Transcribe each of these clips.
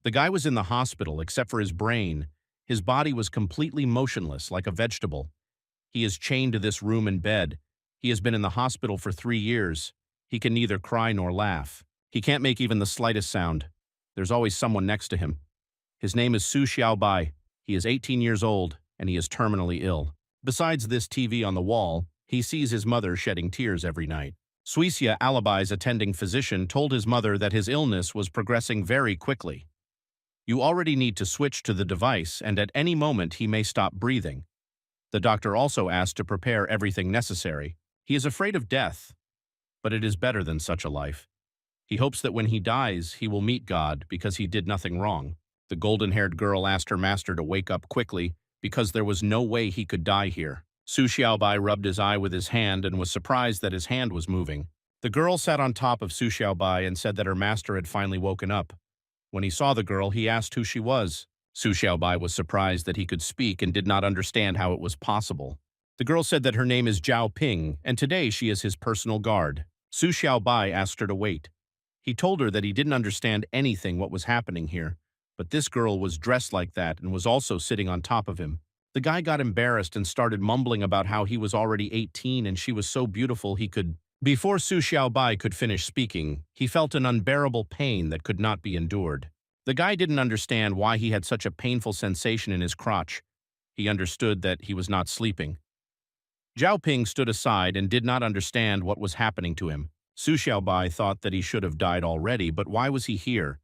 The guy was in the hospital except for his brain. His body was completely motionless, like a vegetable. He is chained to this room and bed. He has been in the hospital for 3 years. He can neither cry nor laugh. He can't make even the slightest sound. There's always someone next to him. His name is Su Xiaobai. He is 18 years old, and he is terminally ill. Besides this TV on the wall, he sees his mother shedding tears every night. Suisia Alibai's attending physician told his mother that his illness was progressing very quickly. You already need to switch to the device, and at any moment he may stop breathing. The doctor also asked to prepare everything necessary. He is afraid of death, but it is better than such a life. He hopes that when he dies, he will meet God because he did nothing wrong. The golden-haired girl asked her master to wake up quickly because there was no way he could die here. Su Xiaobai rubbed his eye with his hand and was surprised that his hand was moving. The girl sat on top of Su Xiaobai and said that her master had finally woken up. When he saw the girl, he asked who she was. Su Xiaobai was surprised that he could speak and did not understand how it was possible. The girl said that her name is Zhao Ping, and today she is his personal guard. Su Xiaobai asked her to wait. He told her that he didn't understand anything what was happening here, but this girl was dressed like that and was also sitting on top of him. The guy got embarrassed and started mumbling about how he was already 18 and she was so beautiful he could... Before Su Xiaobai could finish speaking, he felt an unbearable pain that could not be endured. The guy didn't understand why he had such a painful sensation in his crotch. He understood that he was not sleeping. Zhao Ping stood aside and did not understand what was happening to him. Su Xiaobai thought that he should have died already, but why was he here?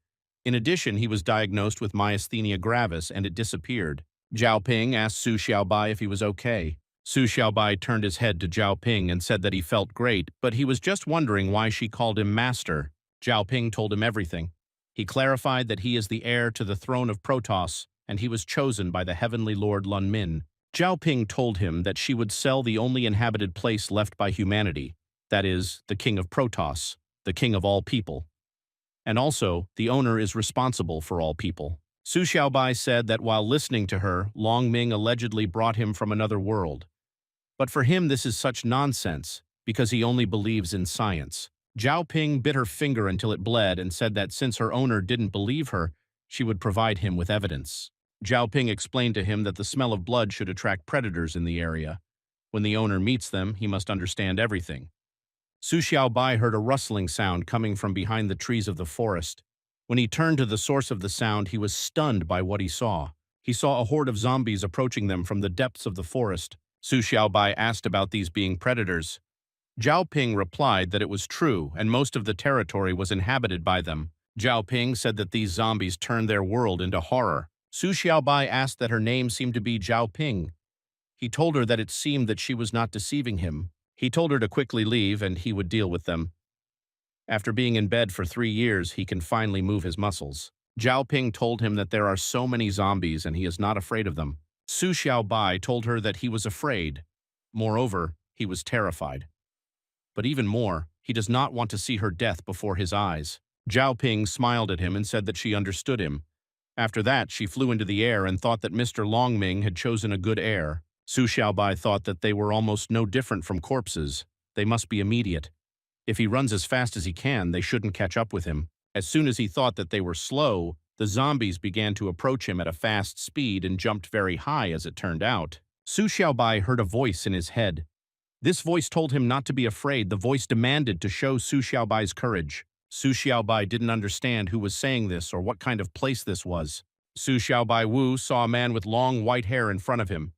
In addition, he was diagnosed with myasthenia gravis and it disappeared. Zhao Ping asked Su Xiaobai if he was okay. Su Xiaobai turned his head to Zhao Ping and said that he felt great, but he was just wondering why she called him master. Zhao Ping told him everything. He clarified that he is the heir to the throne of Protoss, and he was chosen by the heavenly Lord Lun Min. Zhao Ping told him that she would sell the only inhabited place left by humanity, that is, the king of Protoss, the king of all people. And also, the owner is responsible for all people. Su Xiaobai said that while listening to her, Long Ming allegedly brought him from another world. But for him this is such nonsense, because he only believes in science. Zhao Ping bit her finger until it bled and said that since her owner didn't believe her, she would provide him with evidence. Zhao Ping explained to him that the smell of blood should attract predators in the area. When the owner meets them, he must understand everything. Su Xiaobai heard a rustling sound coming from behind the trees of the forest. When he turned to the source of the sound, he was stunned by what he saw. He saw a horde of zombies approaching them from the depths of the forest. Su Xiaobai asked about these being predators. Zhao Ping replied that it was true and most of the territory was inhabited by them. Zhao Ping said that these zombies turned their world into horror. Su Xiaobai asked that her name seemed to be Zhao Ping. He told her that it seemed that she was not deceiving him. He told her to quickly leave and he would deal with them. After being in bed for 3 years, he can finally move his muscles. Zhao Ping told him that there are so many zombies and he is not afraid of them. Su Xiaobai told her that he was afraid. Moreover, he was terrified. But even more, he does not want to see her death before his eyes. Zhao Ping smiled at him and said that she understood him. After that, she flew into the air and thought that Mr. Longming had chosen a good heir. Su Xiaobai thought that they were almost no different from corpses. They must be immediate. If he runs as fast as he can, they shouldn't catch up with him. As soon as he thought that they were slow, the zombies began to approach him at a fast speed and jumped very high as it turned out. Su Xiaobai heard a voice in his head. This voice told him not to be afraid. The voice demanded to show Su Xiaobai's courage. Su Xiaobai didn't understand who was saying this or what kind of place this was. Su Xiaobai Wu saw a man with long white hair in front of him.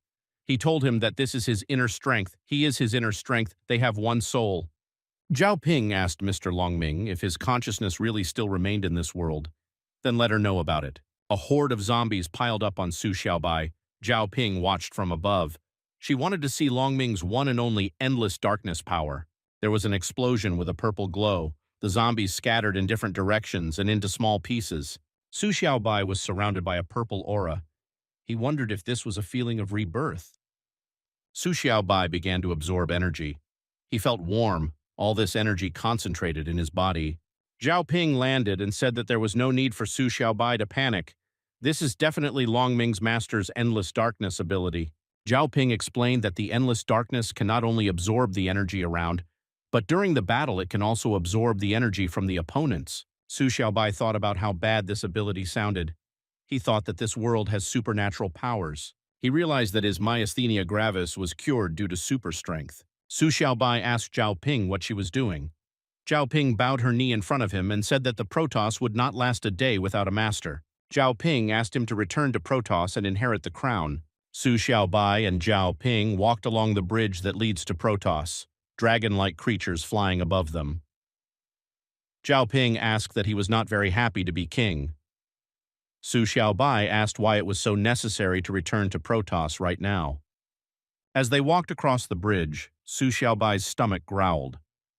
He told him that this is his inner strength. He is his inner strength. They have one soul. Zhao Ping asked Mr. Longming if his consciousness really still remained in this world. Then let her know about it. A horde of zombies piled up on Su Xiaobai. Zhao Ping watched from above. She wanted to see Longming's one and only endless darkness power. There was an explosion with a purple glow. The zombies scattered in different directions and into small pieces. Su Xiaobai was surrounded by a purple aura. He wondered if this was a feeling of rebirth. Su Xiaobai began to absorb energy. He felt warm, all this energy concentrated in his body. Zhao Ping landed and said that there was no need for Su Xiaobai to panic. This is definitely Longming's master's endless darkness ability. Zhao Ping explained that the endless darkness can not only absorb the energy around, but during the battle it can also absorb the energy from the opponents. Su Xiaobai thought about how bad this ability sounded. He thought that this world has supernatural powers. He realized that his myasthenia gravis was cured due to super strength. Su Xiaobai asked Zhao Ping what she was doing. Zhao Ping bowed her knee in front of him and said that the Protoss would not last a day without a master. Zhao Ping asked him to return to Protoss and inherit the crown. Su Xiaobai and Zhao Ping walked along the bridge that leads to Protoss, dragon-like creatures flying above them. Zhao Ping asked that he was not very happy to be king. Su Xiaobai asked why it was so necessary to return to Protoss right now. As they walked across the bridge, Su Xiaobai's stomach growled.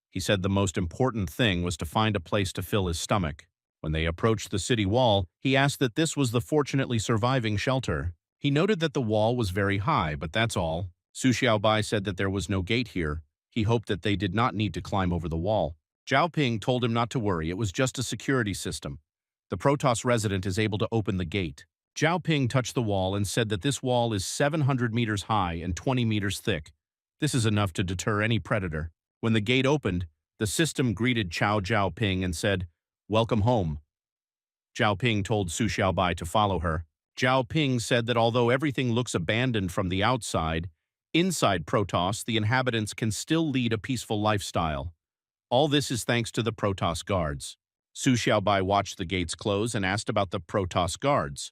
He said the most important thing was to find a place to fill his stomach. When they approached the city wall, he asked that this was the fortunately surviving shelter. He noted that the wall was very high, but that's all. Su Xiaobai said that there was no gate here. He hoped that they did not need to climb over the wall. Zhao Ping told him not to worry, it was just a security system. The Protoss resident is able to open the gate. Zhao Ping touched the wall and said that this wall is 700 meters high and 20 meters thick. This is enough to deter any predator. When the gate opened, the system greeted Zhao Ping and said, "Welcome home." Zhao Ping told Su Xiaobai to follow her. Zhao Ping said that although everything looks abandoned from the outside, inside Protoss, the inhabitants can still lead a peaceful lifestyle. All this is thanks to the Protoss guards. Su Xiaobai watched the gates close and asked about the Protoss guards.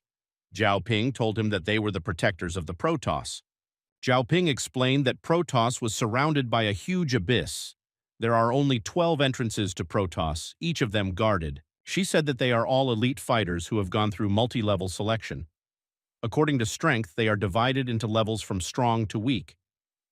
Zhao Ping told him that they were the protectors of the Protoss. Zhao Ping explained that Protoss was surrounded by a huge abyss. There are only 12 entrances to Protoss, each of them guarded. She said that they are all elite fighters who have gone through multi-level selection. According to strength, they are divided into levels from strong to weak.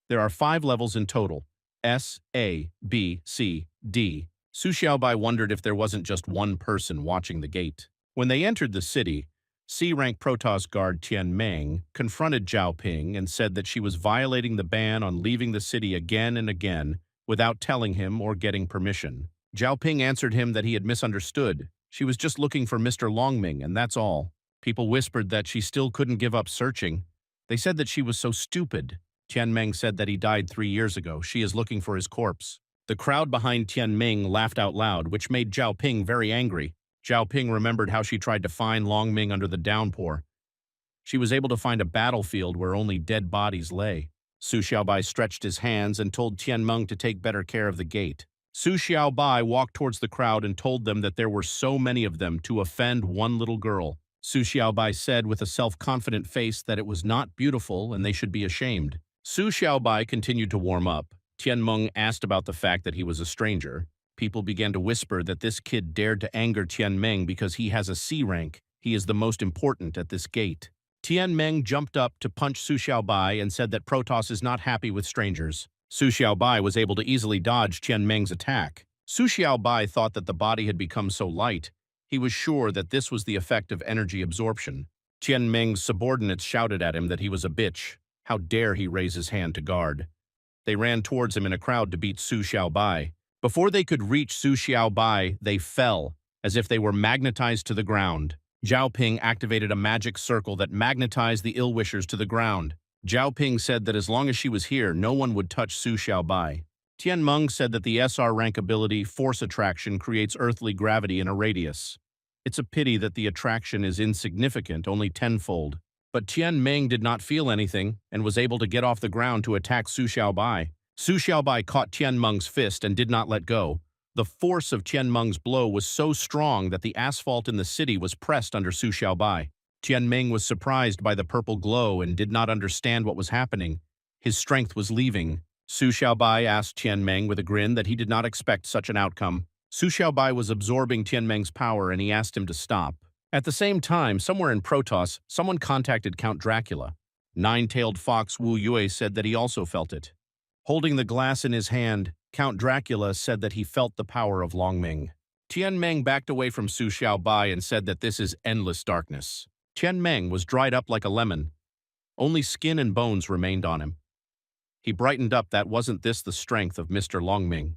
There are 5 levels in total: S, A, B, C, D. Su Xiaobai wondered if there wasn't just one person watching the gate. When they entered the city, C-rank Protoss guard Tian Meng confronted Zhao Ping and said that she was violating the ban on leaving the city again and again without telling him or getting permission. Zhao Ping answered him that he had misunderstood. She was just looking for Mr. Longming, and that's all. People whispered that she still couldn't give up searching. They said that she was so stupid. Tian Meng said that he died 3 years ago. She is looking for his corpse. The crowd behind Tian Meng laughed out loud, which made Zhao Ping very angry. Zhao Ping remembered how she tried to find Longming under the downpour. She was able to find a battlefield where only dead bodies lay. Su Xiaobai stretched his hands and told Tian Meng to take better care of the gate. Su Xiaobai walked towards the crowd and told them that there were so many of them to offend one little girl. Su Xiaobai said with a self-confident face that it was not beautiful and they should be ashamed. Su Xiaobai continued to warm up. Tian Meng asked about the fact that he was a stranger. People began to whisper that this kid dared to anger Tian Meng because he has a C rank. He is the most important at this gate. Tian Meng jumped up to punch Su Xiaobai and said that Protoss is not happy with strangers. Su Xiaobai was able to easily dodge Tian Meng's attack. Su Xiaobai thought that the body had become so light. He was sure that this was the effect of energy absorption. Tian Meng's subordinates shouted at him that he was a bitch. How dare he raise his hand to guard? They ran towards him in a crowd to beat Su Xiaobai. Before they could reach Su Xiaobai, they fell, as if they were magnetized to the ground. Zhao Ping activated a magic circle that magnetized the ill-wishers to the ground. Zhao Ping said that as long as she was here, no one would touch Su Xiaobai. Tian Meng said that the SR rank ability, Force Attraction, creates earthly gravity in a radius. It's a pity that the attraction is insignificant, only tenfold. But Tian Meng did not feel anything and was able to get off the ground to attack Su Xiaobai. Su Xiaobai caught Tian Meng's fist and did not let go. The force of Tian Meng's blow was so strong that the asphalt in the city was pressed under Su Xiaobai. Tian Meng was surprised by the purple glow and did not understand what was happening. His strength was leaving. Su Xiaobai asked Tian Meng with a grin that he did not expect such an outcome. Su Xiaobai was absorbing Tian Meng's power and he asked him to stop. At the same time, somewhere in Protoss, someone contacted Count Dracula. Nine-tailed fox Wu Yue said that he also felt it. Holding the glass in his hand, Count Dracula said that he felt the power of Longming. Tian Meng backed away from Su Xiaobai and said that this is endless darkness. Tian Meng was dried up like a lemon. Only skin and bones remained on him. He brightened up. That wasn't this the strength of Mr. Longming.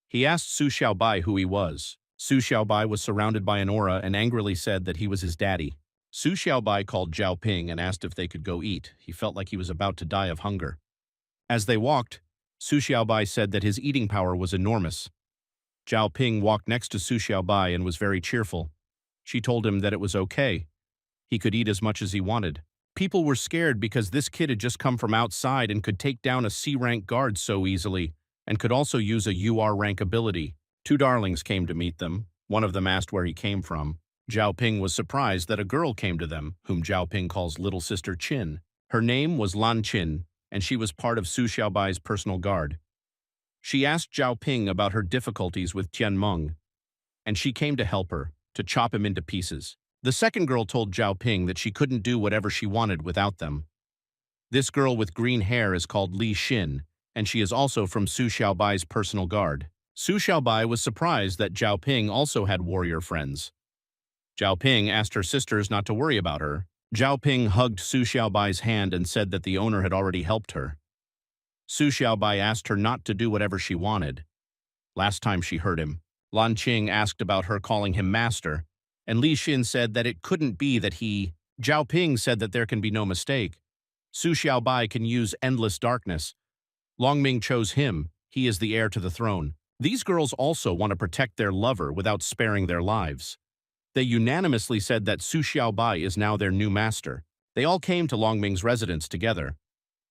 He asked Su Xiaobai who he was. Su Xiaobai was surrounded by an aura and angrily said that he was his daddy. Su Xiaobai called Zhao Ping and asked if they could go eat. He felt like he was about to die of hunger. As they walked, Su Xiaobai said that his eating power was enormous. Zhao Ping walked next to Su Xiaobai and was very cheerful. She told him that it was okay. He could eat as much as he wanted. People were scared because this kid had just come from outside and could take down a C-rank guard so easily, and could also use a UR rank ability. Two darlings came to meet them. One of them asked where he came from. Zhao Ping was surprised that a girl came to them, whom Zhao Ping calls Little Sister Qin. Her name was Lan Qin, and she was part of Su Xiaobai's personal guard. She asked Zhao Ping about her difficulties with Tianmeng, and she came to help her, to chop him into pieces. The second girl told Zhao Ping that she couldn't do whatever she wanted without them. This girl with green hair is called Li Xin, and she is also from Su Xiaobai's personal guard. Su Xiaobai was surprised that Zhao Ping also had warrior friends. Zhao Ping asked her sisters not to worry about her. Zhao Ping hugged Su Xiaobai's hand and said that the owner had already helped her. Su Xiaobai asked her not to do whatever she wanted. Last time she heard him, Lan Qing asked about her calling him master, and Li Xin said that it couldn't be that he. Zhao Ping said that there can be no mistake. Su Xiaobai can use endless darkness. Longming chose him. He is the heir to the throne. These girls also want to protect their lover without sparing their lives. They unanimously said that Su Xiaobai is now their new master. They all came to Longming's residence together.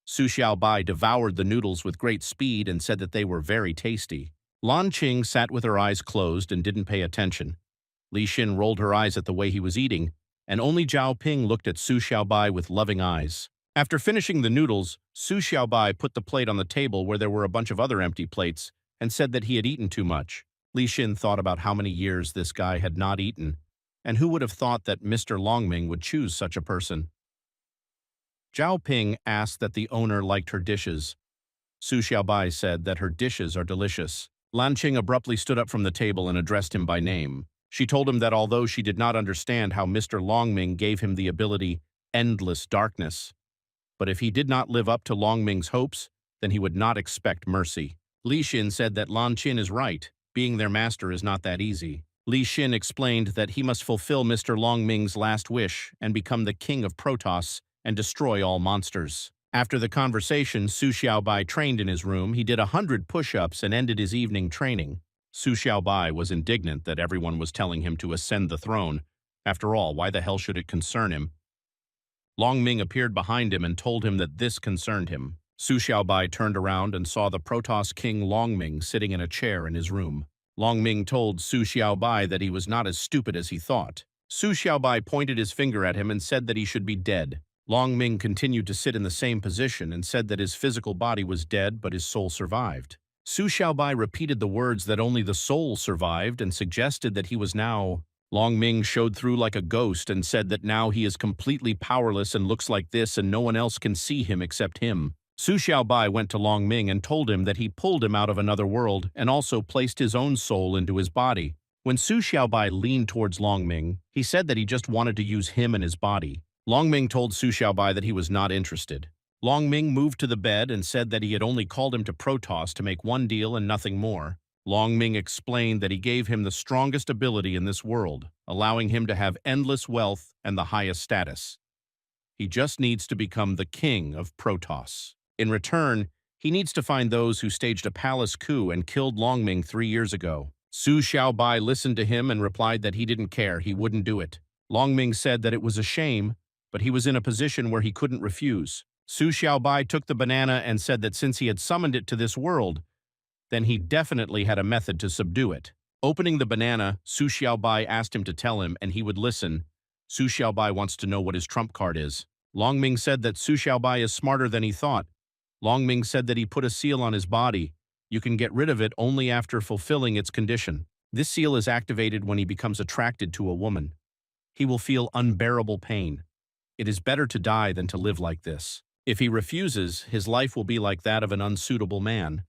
Su Xiaobai devoured the noodles with great speed and said that they were very tasty. Lan Qing sat with her eyes closed and didn't pay attention. Li Xin rolled her eyes at the way he was eating, and only Zhao Ping looked at Su Xiaobai with loving eyes. After finishing the noodles, Su Xiaobai put the plate on the table where there were a bunch of other empty plates and said that he had eaten too much. Li Xin thought about how many years this guy had not eaten, and who would have thought that Mr. Longming would choose such a person. Zhao Ping asked that the owner liked her dishes. Su Xiaobai said that her dishes are delicious. Lan Qing abruptly stood up from the table and addressed him by name. She told him that although she did not understand how Mr. Longming gave him the ability endless darkness, but if he did not live up to Longming's hopes, then he would not expect mercy. Li Xin said that Lan Qin is right. Being their master is not that easy. Li Xin explained that he must fulfill Mr. Longming's last wish and become the king of Protoss and destroy all monsters. After the conversation, Su Xiaobai trained in his room. He did 100 push-ups and ended his evening training. Su Xiaobai was indignant that everyone was telling him to ascend the throne. After all, why the hell should it concern him? Longming appeared behind him and told him that this concerned him. Su Xiaobai turned around and saw the Protoss king Longming sitting in a chair in his room. Longming told Su Xiaobai that he was not as stupid as he thought. Su Xiaobai pointed his finger at him and said that he should be dead. Longming continued to sit in the same position and said that his physical body was dead but his soul survived. Su Xiaobai repeated the words that only the soul survived and suggested that he was now. Longming showed through like a ghost and said that now he is completely powerless and looks like this and no one else can see him except him. Su Xiaobai went to Longming and told him that he pulled him out of another world and also placed his own soul into his body. When Su Xiaobai leaned towards Longming, he said that he just wanted to use him and his body. Longming told Su Xiaobai that he was not interested. Longming moved to the bed and said that he had only called him to Protoss to make one deal and nothing more. Longming explained that he gave him the strongest ability in this world, allowing him to have endless wealth and the highest status. He just needs to become the king of Protoss. In return, he needs to find those who staged a palace coup and killed Longming 3 years ago. Su Xiaobai listened to him and replied that he didn't care, he wouldn't do it. Longming said that it was a shame, but he was in a position where he couldn't refuse. Su Xiaobai took the banana and said that since he had summoned it to this world, then he definitely had a method to subdue it. Opening the banana, Su Xiaobai asked him to tell him, and he would listen. Su Xiaobai wants to know what his trump card is. Longming said that Su Xiaobai is smarter than he thought. Longming said that he put a seal on his body. You can get rid of it only after fulfilling its condition. This seal is activated when he becomes attracted to a woman. He will feel unbearable pain. It is better to die than to live like this. If he refuses, his life will be like that of an unsuitable man.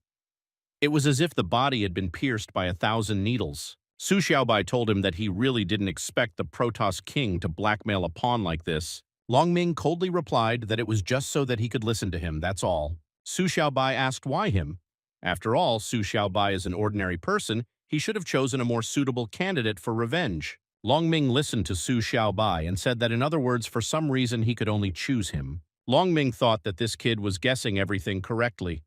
It was as if the body had been pierced by 1,000 needles. Su Xiaobai told him that he really didn't expect the Protoss king to blackmail a pawn like this. Longming coldly replied that it was just so that he could listen to him, that's all. Su Xiaobai asked why him. After all, Su Xiaobai is an ordinary person. He should have chosen a more suitable candidate for revenge. Longming listened to Su Xiaobai and said that in other words, for some reason he could only choose him. Longming thought that this kid was guessing everything correctly.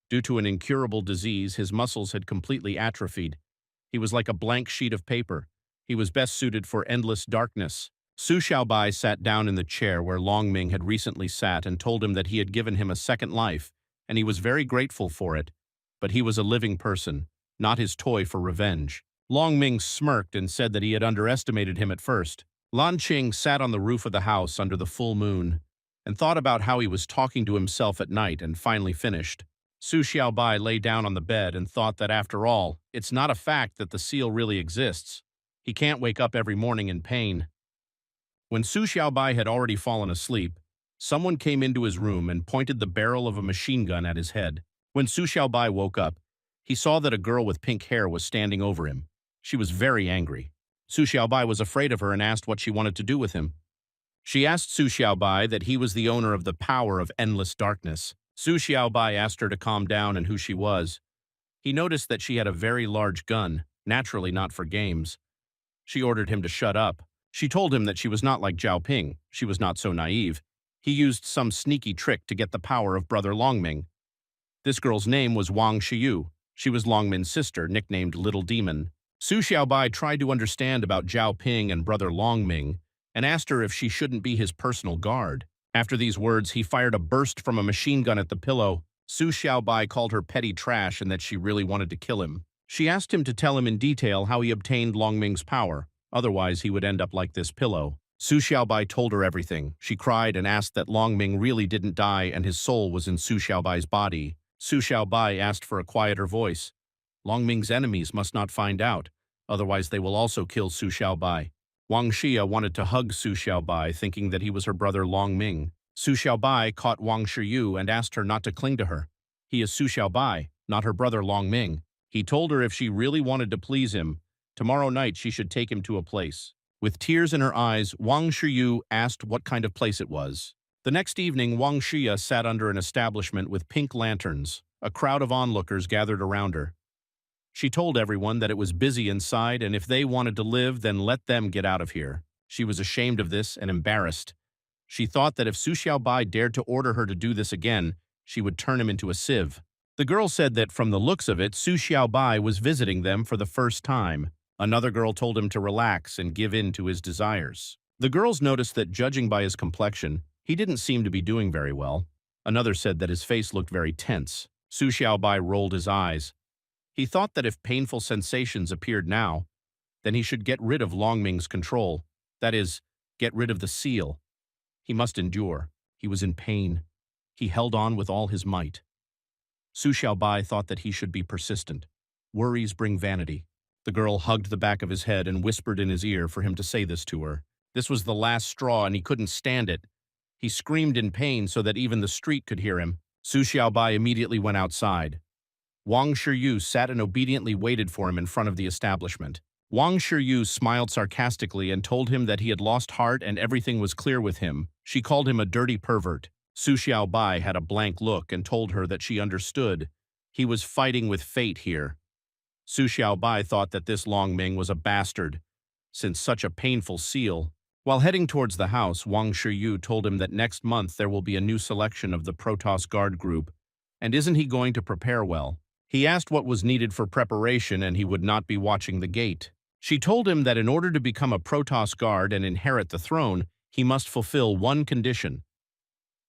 Due to an incurable disease, his muscles had completely atrophied. He was like a blank sheet of paper. He was best suited for endless darkness. Su Xiaobai sat down in the chair where Long Ming had recently sat and told him that he had given him a second life, and he was very grateful for it. But he was a living person, not his toy for revenge. Long Ming smirked and said that he had underestimated him at first. Lan Qing sat on the roof of the house under the full moon and thought about how he was talking to himself at night and finally finished. Su Xiaobai lay down on the bed and thought that after all, it's not a fact that the seal really exists. He can't wake up every morning in pain. When Su Xiaobai had already fallen asleep, someone came into his room and pointed the barrel of a machine gun at his head. When Su Xiaobai woke up, he saw that a girl with pink hair was standing over him. She was very angry. Su Xiaobai was afraid of her and asked what she wanted to do with him. She asked Su Xiaobai that he was the owner of the power of endless darkness. Su Xiaobai asked her to calm down and who she was. He noticed that she had a very large gun, naturally not for games. She ordered him to shut up. She told him that she was not like Zhao Ping. She was not so naive. He used some sneaky trick to get the power of Brother Longming. This girl's name was Wang Shiyu. She was Longming's sister, nicknamed Little Demon. Su Xiaobai tried to understand about Zhao Ping and Brother Longming and asked her if she shouldn't be his personal guard. After these words, he fired a burst from a machine gun at the pillow. Su Xiaobai called her petty trash and that she really wanted to kill him. She asked him to tell him in detail how he obtained Longming's power. Otherwise, he would end up like this pillow. Su Xiaobai told her everything. She cried and asked that Longming really didn't die and his soul was in Su Xiaobai's body. Su Xiaobai asked for a quieter voice. Longming's enemies must not find out, otherwise they will also kill Su Xiaobai. Wang Xia wanted to hug Su Xiaobai, thinking that he was her brother Longming. Su Xiaobai caught Wang Shiyu and asked her not to cling to her. He is Su Xiaobai, not her brother Longming. He told her if she really wanted to please him, tomorrow night she should take him to a place. With tears in her eyes, Wang Shiyu asked what kind of place it was. The next evening, Wang Xia sat under an establishment with pink lanterns. A crowd of onlookers gathered around her. She told everyone that it was busy inside and if they wanted to live, then let them get out of here. She was ashamed of this and embarrassed. She thought that if Su Xiaobai dared to order her to do this again, she would turn him into a sieve. The girl said that from the looks of it, Su Xiaobai was visiting them for the first time. Another girl told him to relax and give in to his desires. The girls noticed that, judging by his complexion, he didn't seem to be doing very well. Another said that his face looked very tense. Su Xiaobai rolled his eyes. He thought that if painful sensations appeared now, then he should get rid of Longming's control. That is, get rid of the seal. He must endure. He was in pain. He held on with all his might. Su Xiaobai thought that he should be persistent. Worries bring vanity. The girl hugged the back of his head and whispered in his ear for him to say this to her. This was the last straw and he couldn't stand it. He screamed in pain so that even the street could hear him. Su Xiaobai immediately went outside. Wang Shiyu sat and obediently waited for him in front of the establishment. Wang Shiyu smiled sarcastically and told him that he had lost heart and everything was clear with him. She called him a dirty pervert. Su Xiaobai had a blank look and told her that she understood. He was fighting with fate here. Su Xiaobai thought that this Longming was a bastard, since such a painful seal. While heading towards the house, Wang Shiyu told him that next month there will be a new selection of the Protoss Guard group, and isn't he going to prepare well? He asked what was needed for preparation and he would not be watching the gate. She told him that in order to become a Protoss Guard and inherit the throne, he must fulfill one condition.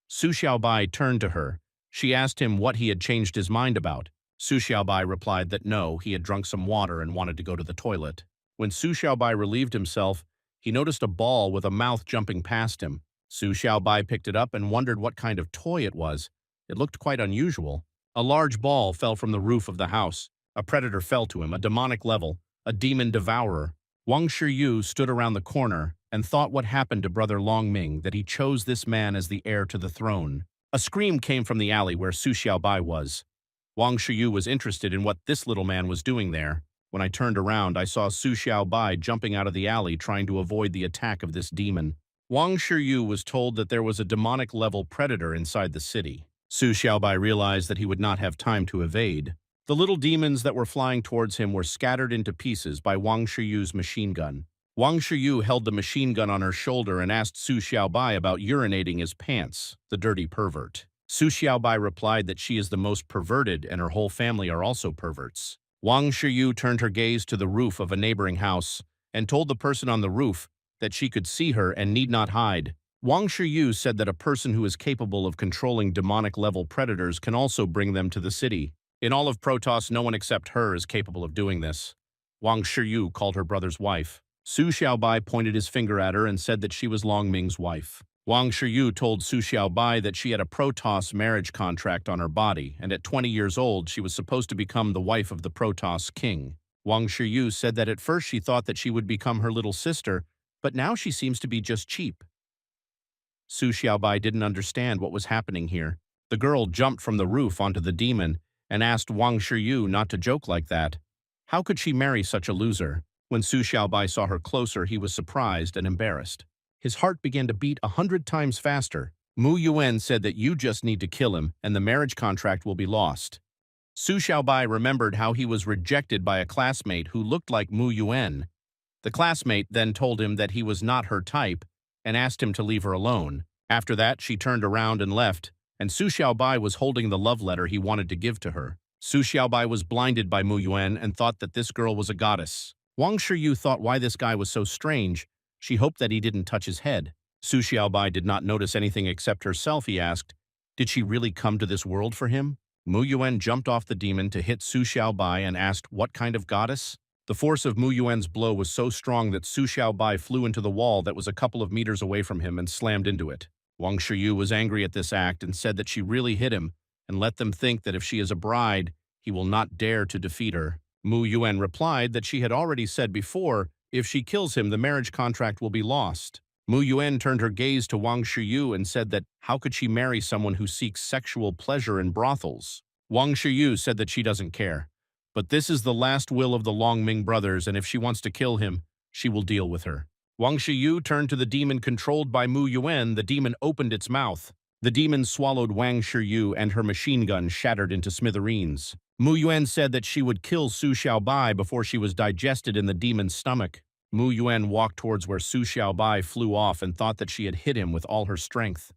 Su Xiaobai turned to her. She asked him what he had changed his mind about. Su Xiaobai replied that no, he had drunk some water and wanted to go to the toilet. When Su Xiaobai relieved himself, he noticed a ball with a mouth jumping past him. Su Xiaobai picked it up and wondered what kind of toy it was. It looked quite unusual. A large ball fell from the roof of the house. A predator fell to him, a demonic level, a demon devourer. Wang Shiyu stood around the corner and thought what happened to Brother Longming, that he chose this man as the heir to the throne. A scream came from the alley where Su Xiaobai was. Wang Shiyu was interested in what this little man was doing there. When I turned around, I saw Su Xiaobai jumping out of the alley trying to avoid the attack of this demon. Wang Shiyu was told that there was a demonic-level predator inside the city. Su Xiaobai realized that he would not have time to evade. The little demons that were flying towards him were scattered into pieces by Wang Shiyu's machine gun. Wang Shiyu held the machine gun on her shoulder and asked Su Xiaobai about urinating his pants, the dirty pervert. Su Xiaobai replied that she is the most perverted and her whole family are also perverts. Wang Shiyu turned her gaze to the roof of a neighboring house and told the person on the roof that she could see her and need not hide. Wang Shiyu said that a person who is capable of controlling demonic-level predators can also bring them to the city. In all of Protoss, no one except her is capable of doing this. Wang Shiyu called her brother's wife. Su Xiaobai pointed his finger at her and said that she was Long Ming's wife. Wang Shiyu told Su Xiaobai that she had a Protoss marriage contract on her body, and at 20 years old she was supposed to become the wife of the Protoss king. Wang Shiyu said that at first she thought that she would become her little sister, but now she seems to be just cheap. Su Xiaobai didn't understand what was happening here. The girl jumped from the roof onto the demon and asked Wang Shiyu not to joke like that. How could she marry such a loser? When Su Xiaobai saw her closer, he was surprised and embarrassed. His heart began to beat 100 times faster. Mu Yuan said that you just need to kill him and the marriage contract will be lost. Su Xiaobai remembered how he was rejected by a classmate who looked like Mu Yuan. The classmate then told him that he was not her type and asked him to leave her alone. After that, she turned around and left, and Su Xiaobai was holding the love letter he wanted to give to her. Su Xiaobai was blinded by Mu Yuan and thought that this girl was a goddess. Wang Shiyu thought why this guy was so strange. She hoped that he didn't touch his head. Su Xiaobai did not notice anything except herself. He asked, did she really come to this world for him? Mu Yuan jumped off the demon to hit Su Xiaobai and asked, what kind of goddess? The force of Mu Yuan's blow was so strong that Su Xiaobai flew into the wall that was a couple of meters away from him and slammed into it. Wang Shiyu was angry at this act and said that she really hit him and let them think that if she is a bride, he will not dare to defeat her. Mu Yuan replied that she had already said before, if she kills him, the marriage contract will be lost. Mu Yuan turned her gaze to Wang Shiyu and said that how could she marry someone who seeks sexual pleasure in brothels? Wang Shiyu said that she doesn't care. But this is the last will of the Long Ming brothers, and if she wants to kill him, she will deal with her. Wang Shiyu turned to the demon controlled by Mu Yuan. The demon opened its mouth. The demon swallowed Wang Shiyu and her machine gun shattered into smithereens. Mu Yuan said that she would kill Su Xiaobai before she was digested in the demon's stomach. Mu Yuan walked towards where Su Xiaobai flew off and thought that she had hit him with all her strength.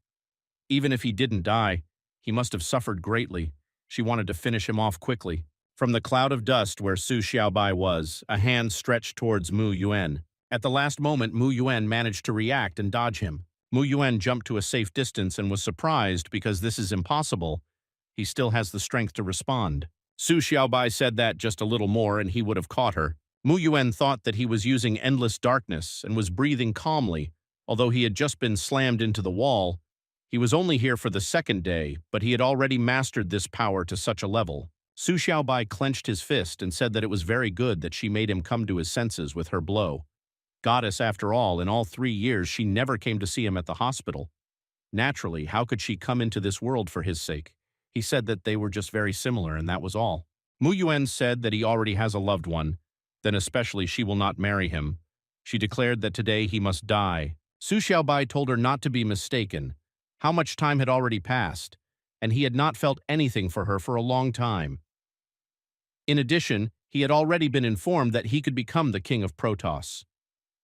Even if he didn't die, he must have suffered greatly. She wanted to finish him off quickly. From the cloud of dust where Su Xiaobai was, a hand stretched towards Mu Yuan. At the last moment, Mu Yuan managed to react and dodge him. Mu Yuan jumped to a safe distance and was surprised because this is impossible. He still has the strength to respond. Su Xiaobai said that just a little more and he would have caught her. Mu Yuan thought that he was using endless darkness and was breathing calmly, although he had just been slammed into the wall. He was only here for the second day, but he had already mastered this power to such a level. Su Xiaobai clenched his fist and said that it was very good that she made him come to his senses with her blow. Goddess, after all, in all 3 years, she never came to see him at the hospital. Naturally, how could she come into this world for his sake? He said that they were just very similar, and that was all. Mu Yuan said that he already has a loved one, then especially she will not marry him. She declared that today he must die. Su Xiaobai told her not to be mistaken. How much time had already passed, and he had not felt anything for her for a long time. In addition, he had already been informed that he could become the king of Protoss.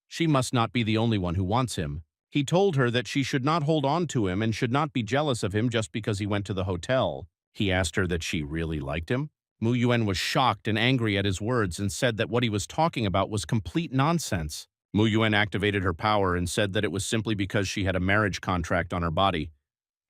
She must not be the only one who wants him. He told her that she should not hold on to him and should not be jealous of him just because he went to the hotel. He asked her that she really liked him. Mu Yuan was shocked and angry at his words and said that what he was talking about was complete nonsense. Mu Yuan activated her power and said that it was simply because she had a marriage contract on her body,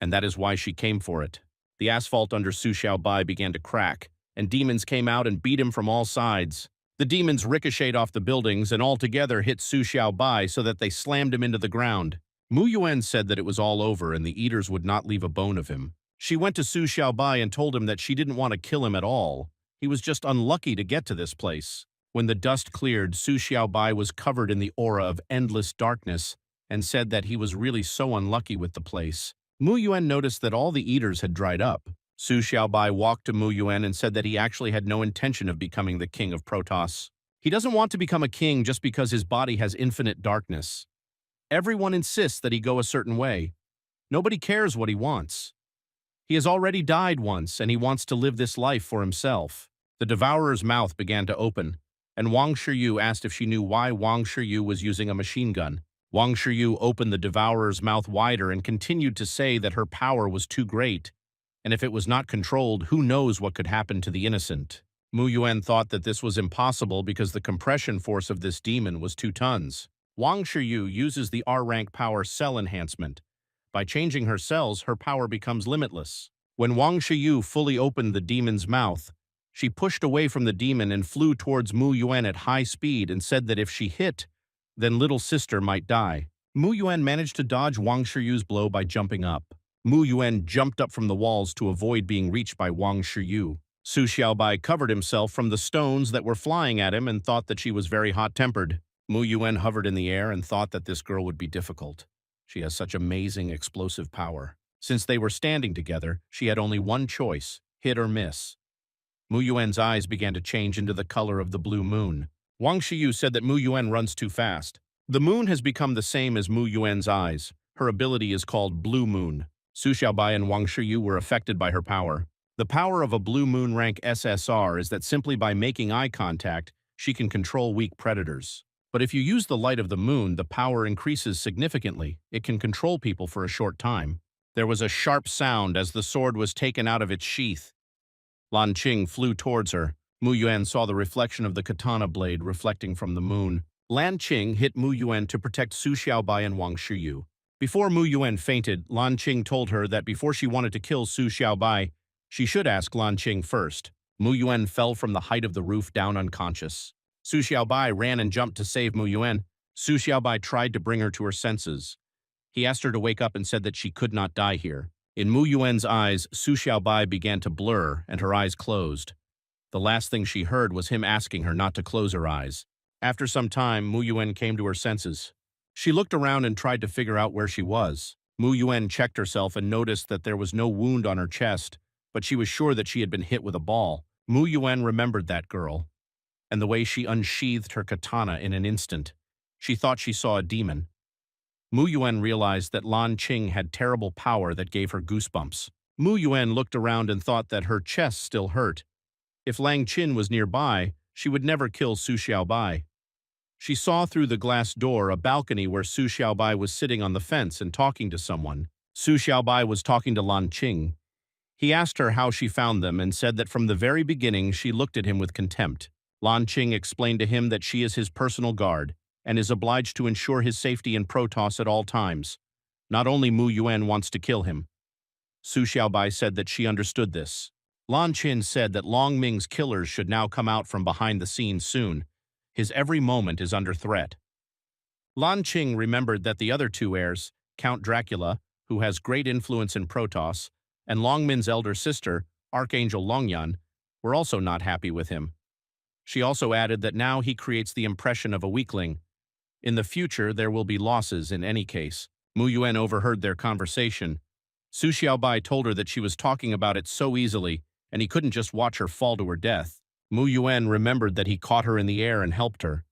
and that is why she came for it. The asphalt under Su Xiaobai began to crack, and demons came out and beat him from all sides. The demons ricocheted off the buildings and all together hit Su Xiaobai so that they slammed him into the ground. Mu Yuan said that it was all over and the eaters would not leave a bone of him. She went to Su Xiaobai and told him that she didn't want to kill him at all. He was just unlucky to get to this place. When the dust cleared, Su Xiaobai was covered in the aura of endless darkness and said that he was really so unlucky with the place. Mu Yuan noticed that all the eaters had dried up. Su Xiaobai walked to Mu Yuan and said that he actually had no intention of becoming the king of Protoss. He doesn't want to become a king just because his body has infinite darkness. Everyone insists that he go a certain way. Nobody cares what he wants. He has already died once, and he wants to live this life for himself. The Devourer's mouth began to open, and Wang Shiyu asked if she knew why Wang Shiyu was using a machine gun. Wang Shiyu opened the Devourer's mouth wider and continued to say that her power was too great, and if it was not controlled, who knows what could happen to the innocent. Mu Yuan thought that this was impossible because the compression force of this demon was 2 tons. Wang Shiyu uses the R-rank power cell enhancement. By changing her cells, her power becomes limitless. When Wang Shiyu fully opened the demon's mouth, she pushed away from the demon and flew towards Mu Yuan at high speed and said that if she hit, then little sister might die. Mu Yuan managed to dodge Wang Shiyu's blow by jumping up. Mu Yuan jumped up from the walls to avoid being reached by Wang Shiyu. Su Xiaobai covered himself from the stones that were flying at him and thought that she was very hot-tempered. Mu Yuan hovered in the air and thought that this girl would be difficult. She has such amazing explosive power. Since they were standing together, she had only one choice, hit or miss. Mu Yuan's eyes began to change into the color of the blue moon. Wang Shiyu said that Mu Yuan runs too fast. The moon has become the same as Mu Yuan's eyes. Her ability is called Blue Moon. Su Xiaobai and Wang Shiyu were affected by her power. The power of a Blue Moon rank SSR is that simply by making eye contact, she can control weak predators. But if you use the light of the moon, the power increases significantly. It can control people for a short time. There was a sharp sound as the sword was taken out of its sheath. Lan Qing flew towards her. Mu Yuan saw the reflection of the katana blade reflecting from the moon. Lan Qing hit Mu Yuan to protect Su Xiaobai and Wang Shiyu. Before Mu Yuan fainted, Lan Qing told her that before she wanted to kill Su Xiaobai, she should ask Lan Qing first. Mu Yuan fell from the height of the roof down unconscious. Su Xiaobai ran and jumped to save Mu Yuan. Su Xiaobai tried to bring her to her senses. He asked her to wake up and said that she could not die here. In Mu Yuan's eyes, Su Xiaobai began to blur and her eyes closed. The last thing she heard was him asking her not to close her eyes. After some time, Mu Yuan came to her senses. She looked around and tried to figure out where she was. Mu Yuan checked herself and noticed that there was no wound on her chest, but she was sure that she had been hit with a ball. Mu Yuan remembered that girl, and the way she unsheathed her katana in an instant. She thought she saw a demon. Mu Yuan realized that Lan Qing had terrible power that gave her goosebumps. Mu Yuan looked around and thought that her chest still hurt. If Lang Qin was nearby, she would never kill Su Xiaobai. She saw through the glass door a balcony where Su Xiaobai was sitting on the fence and talking to someone. Su Xiaobai was talking to Lan Qing. He asked her how she found them and said that from the very beginning she looked at him with contempt. Lan Qing explained to him that she is his personal guard and is obliged to ensure his safety in Protoss at all times. Not only Mu Yuan wants to kill him. Su Xiaobai said that she understood this. Lan Qin said that Long Ming's killers should now come out from behind the scenes soon. His every moment is under threat. Lan Qing remembered that the other 2 heirs, Count Dracula, who has great influence in Protoss, and Long Min's elder sister, Archangel Longyan, were also not happy with him. She also added that now he creates the impression of a weakling. In the future, there will be losses in any case. Mu Yuan overheard their conversation. Su Xiaobai told her that she was talking about it so easily, and he couldn't just watch her fall to her death. Mu Yuan remembered that he caught her in the air and helped her.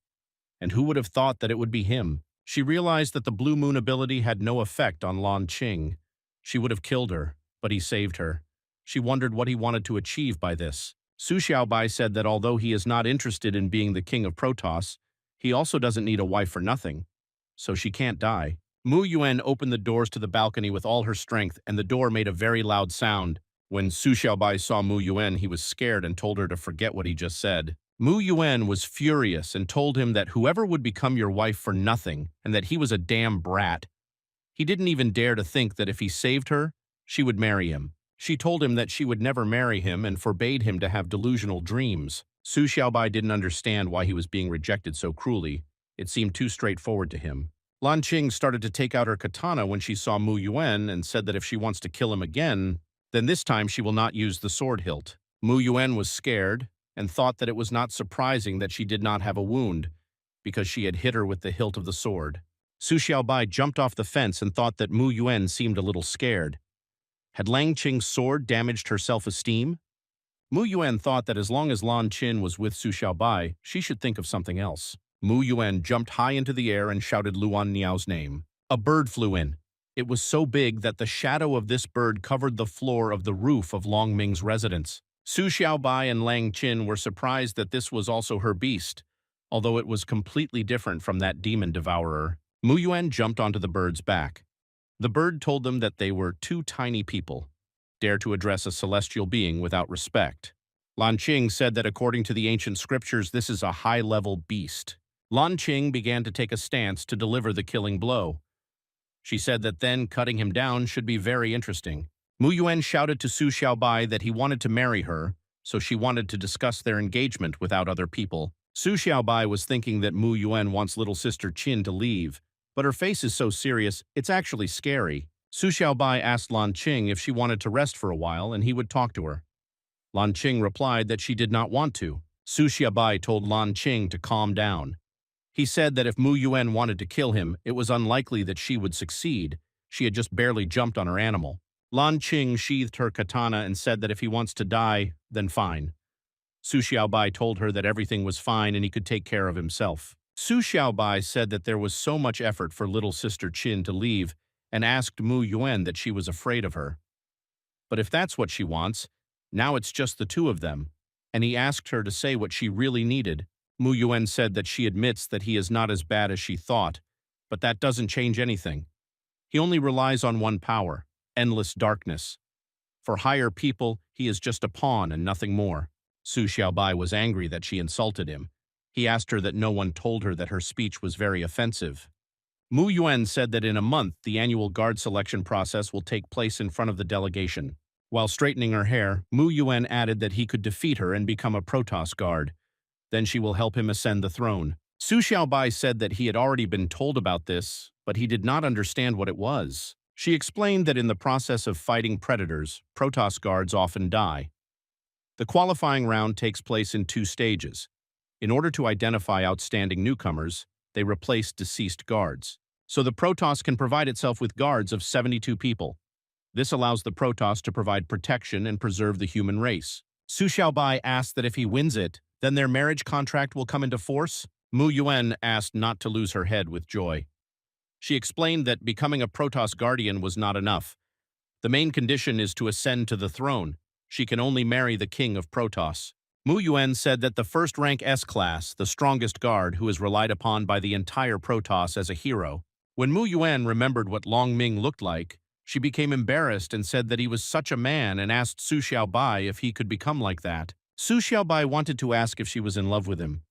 And who would have thought that it would be him? She realized that the Blue Moon ability had no effect on Lan Qing. She would have killed her, but he saved her. She wondered what he wanted to achieve by this. Su Xiaobai said that although he is not interested in being the king of Protoss, he also doesn't need a wife for nothing. So she can't die. Mu Yuan opened the doors to the balcony with all her strength, and the door made a very loud sound. When Su Xiaobai saw Mu Yuan, he was scared and told her to forget what he just said. Mu Yuan was furious and told him that whoever would become your wife for nothing, and that he was a damn brat. He didn't even dare to think that if he saved her, she would marry him. She told him that she would never marry him and forbade him to have delusional dreams. Su Xiaobai didn't understand why he was being rejected so cruelly. It seemed too straightforward to him. Lan Qing started to take out her katana when she saw Mu Yuan and said that if she wants to kill him again, then this time she will not use the sword hilt. Mu Yuan was scared and thought that it was not surprising that she did not have a wound, because she had hit her with the hilt of the sword. Su Xiaobai jumped off the fence and thought that Mu Yuan seemed a little scared. Had Lang Qing's sword damaged her self-esteem? Mu Yuan thought that as long as Lan Qin was with Su Xiaobai, she should think of something else. Mu Yuan jumped high into the air and shouted Luan Niao's name. A bird flew in. It was so big that the shadow of this bird covered the floor of the roof of Long Ming's residence. Su Xiaobai and Lang Qin were surprised that this was also her beast, although it was completely different from that demon devourer. Mu Yuan jumped onto the bird's back. The bird told them that they were 2 tiny people, dare to address a celestial being without respect. Lan Qing said that according to the ancient scriptures, this is a high-level beast. Lan Qing began to take a stance to deliver the killing blow. She said that then cutting him down should be very interesting. Mu Yuan shouted to Su Xiaobai that he wanted to marry her, so she wanted to discuss their engagement without other people. Su Xiaobai was thinking that Mu Yuan wants little sister Qin to leave, but her face is so serious, it's actually scary. Su Xiaobai asked Lan Qing if she wanted to rest for a while and he would talk to her. Lan Qing replied that she did not want to. Su Xiaobai told Lan Qing to calm down. He said that if Mu Yuan wanted to kill him, it was unlikely that she would succeed. She had just barely jumped on her animal. Lan Qing sheathed her katana and said that if he wants to die, then fine. Su Xiaobai told her that everything was fine and he could take care of himself. Su Xiaobai said that there was so much effort for little sister Qin to leave and asked Mu Yuan that she was afraid of her. But if that's what she wants, now it's just the two of them, and he asked her to say what she really needed. Mu Yuan said that she admits that he is not as bad as she thought, but that doesn't change anything. He only relies on one power, endless darkness. For higher people, he is just a pawn and nothing more. Su Xiaobai was angry that she insulted him. He asked her that no one told her that her speech was very offensive. Mu Yuan said that in a month, the annual guard selection process will take place in front of the delegation. While straightening her hair, Mu Yuan added that he could defeat her and become a Protoss guard. Then she will help him ascend the throne. Su Xiaobai said that he had already been told about this, but he did not understand what it was. She explained that in the process of fighting predators, Protoss guards often die. The qualifying round takes place in 2 stages. In order to identify outstanding newcomers, they replace deceased guards. So the Protoss can provide itself with guards of 72 people. This allows the Protoss to provide protection and preserve the human race. Su Xiaobai asked that if he wins it, then their marriage contract will come into force. Mu Yuan asked not to lose her head with joy. She explained that becoming a Protoss guardian was not enough. The main condition is to ascend to the throne. She can only marry the king of Protoss. Mu Yuan said that the first rank S-class, the strongest guard who is relied upon by the entire Protoss as a hero. When Mu Yuan remembered what Long Ming looked like, she became embarrassed and said that he was such a man and asked Su Xiaobai if he could become like that. Su Xiaobai wanted to ask if she was in love with him,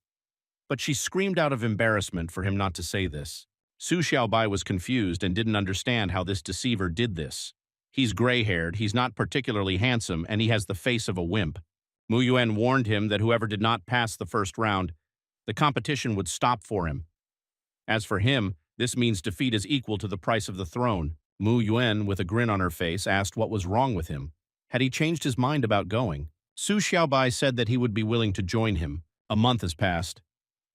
but she screamed out of embarrassment for him not to say this. Su Xiaobai was confused and didn't understand how this deceiver did this. He's gray-haired, he's not particularly handsome, and he has the face of a wimp. Mu Yuan warned him that whoever did not pass the first round, the competition would stop for him. As for him, this means defeat is equal to the price of the throne. Mu Yuan, with a grin on her face, asked what was wrong with him. Had he changed his mind about going? Su Xiaobai said that he would be willing to join him. A month has passed.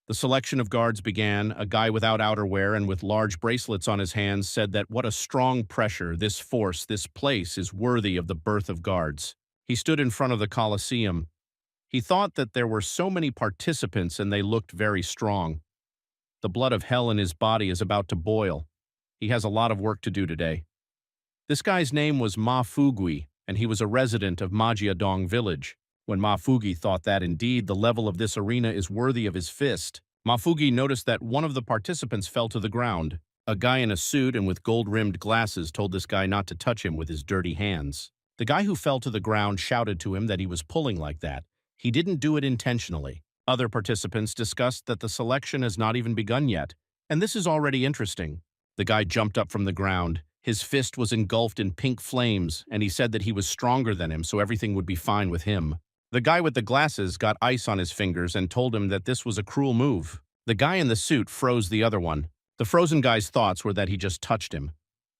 The selection of guards began. A guy without outerwear and with large bracelets on his hands said that what a strong pressure, this force, this place is worthy of the birth of guards. He stood in front of the Colosseum. He thought that there were so many participants and they looked very strong. The blood of hell in his body is about to boil. He has a lot of work to do today. This guy's name was Ma Fugui, and he was a resident of Majiadong village. When Ma Fugi thought that indeed the level of this arena is worthy of his fist, Ma Fugi noticed that one of the participants fell to the ground. A guy in a suit and with gold-rimmed glasses told this guy not to touch him with his dirty hands. The guy who fell to the ground shouted to him that he was pulling like that. He didn't do it intentionally. Other participants discussed that the selection has not even begun yet, and this is already interesting. The guy jumped up from the ground. His fist was engulfed in pink flames, and he said that he was stronger than him, so everything would be fine with him. The guy with the glasses got ice on his fingers and told him that this was a cruel move. The guy in the suit froze the other one. The frozen guy's thoughts were that he just touched him.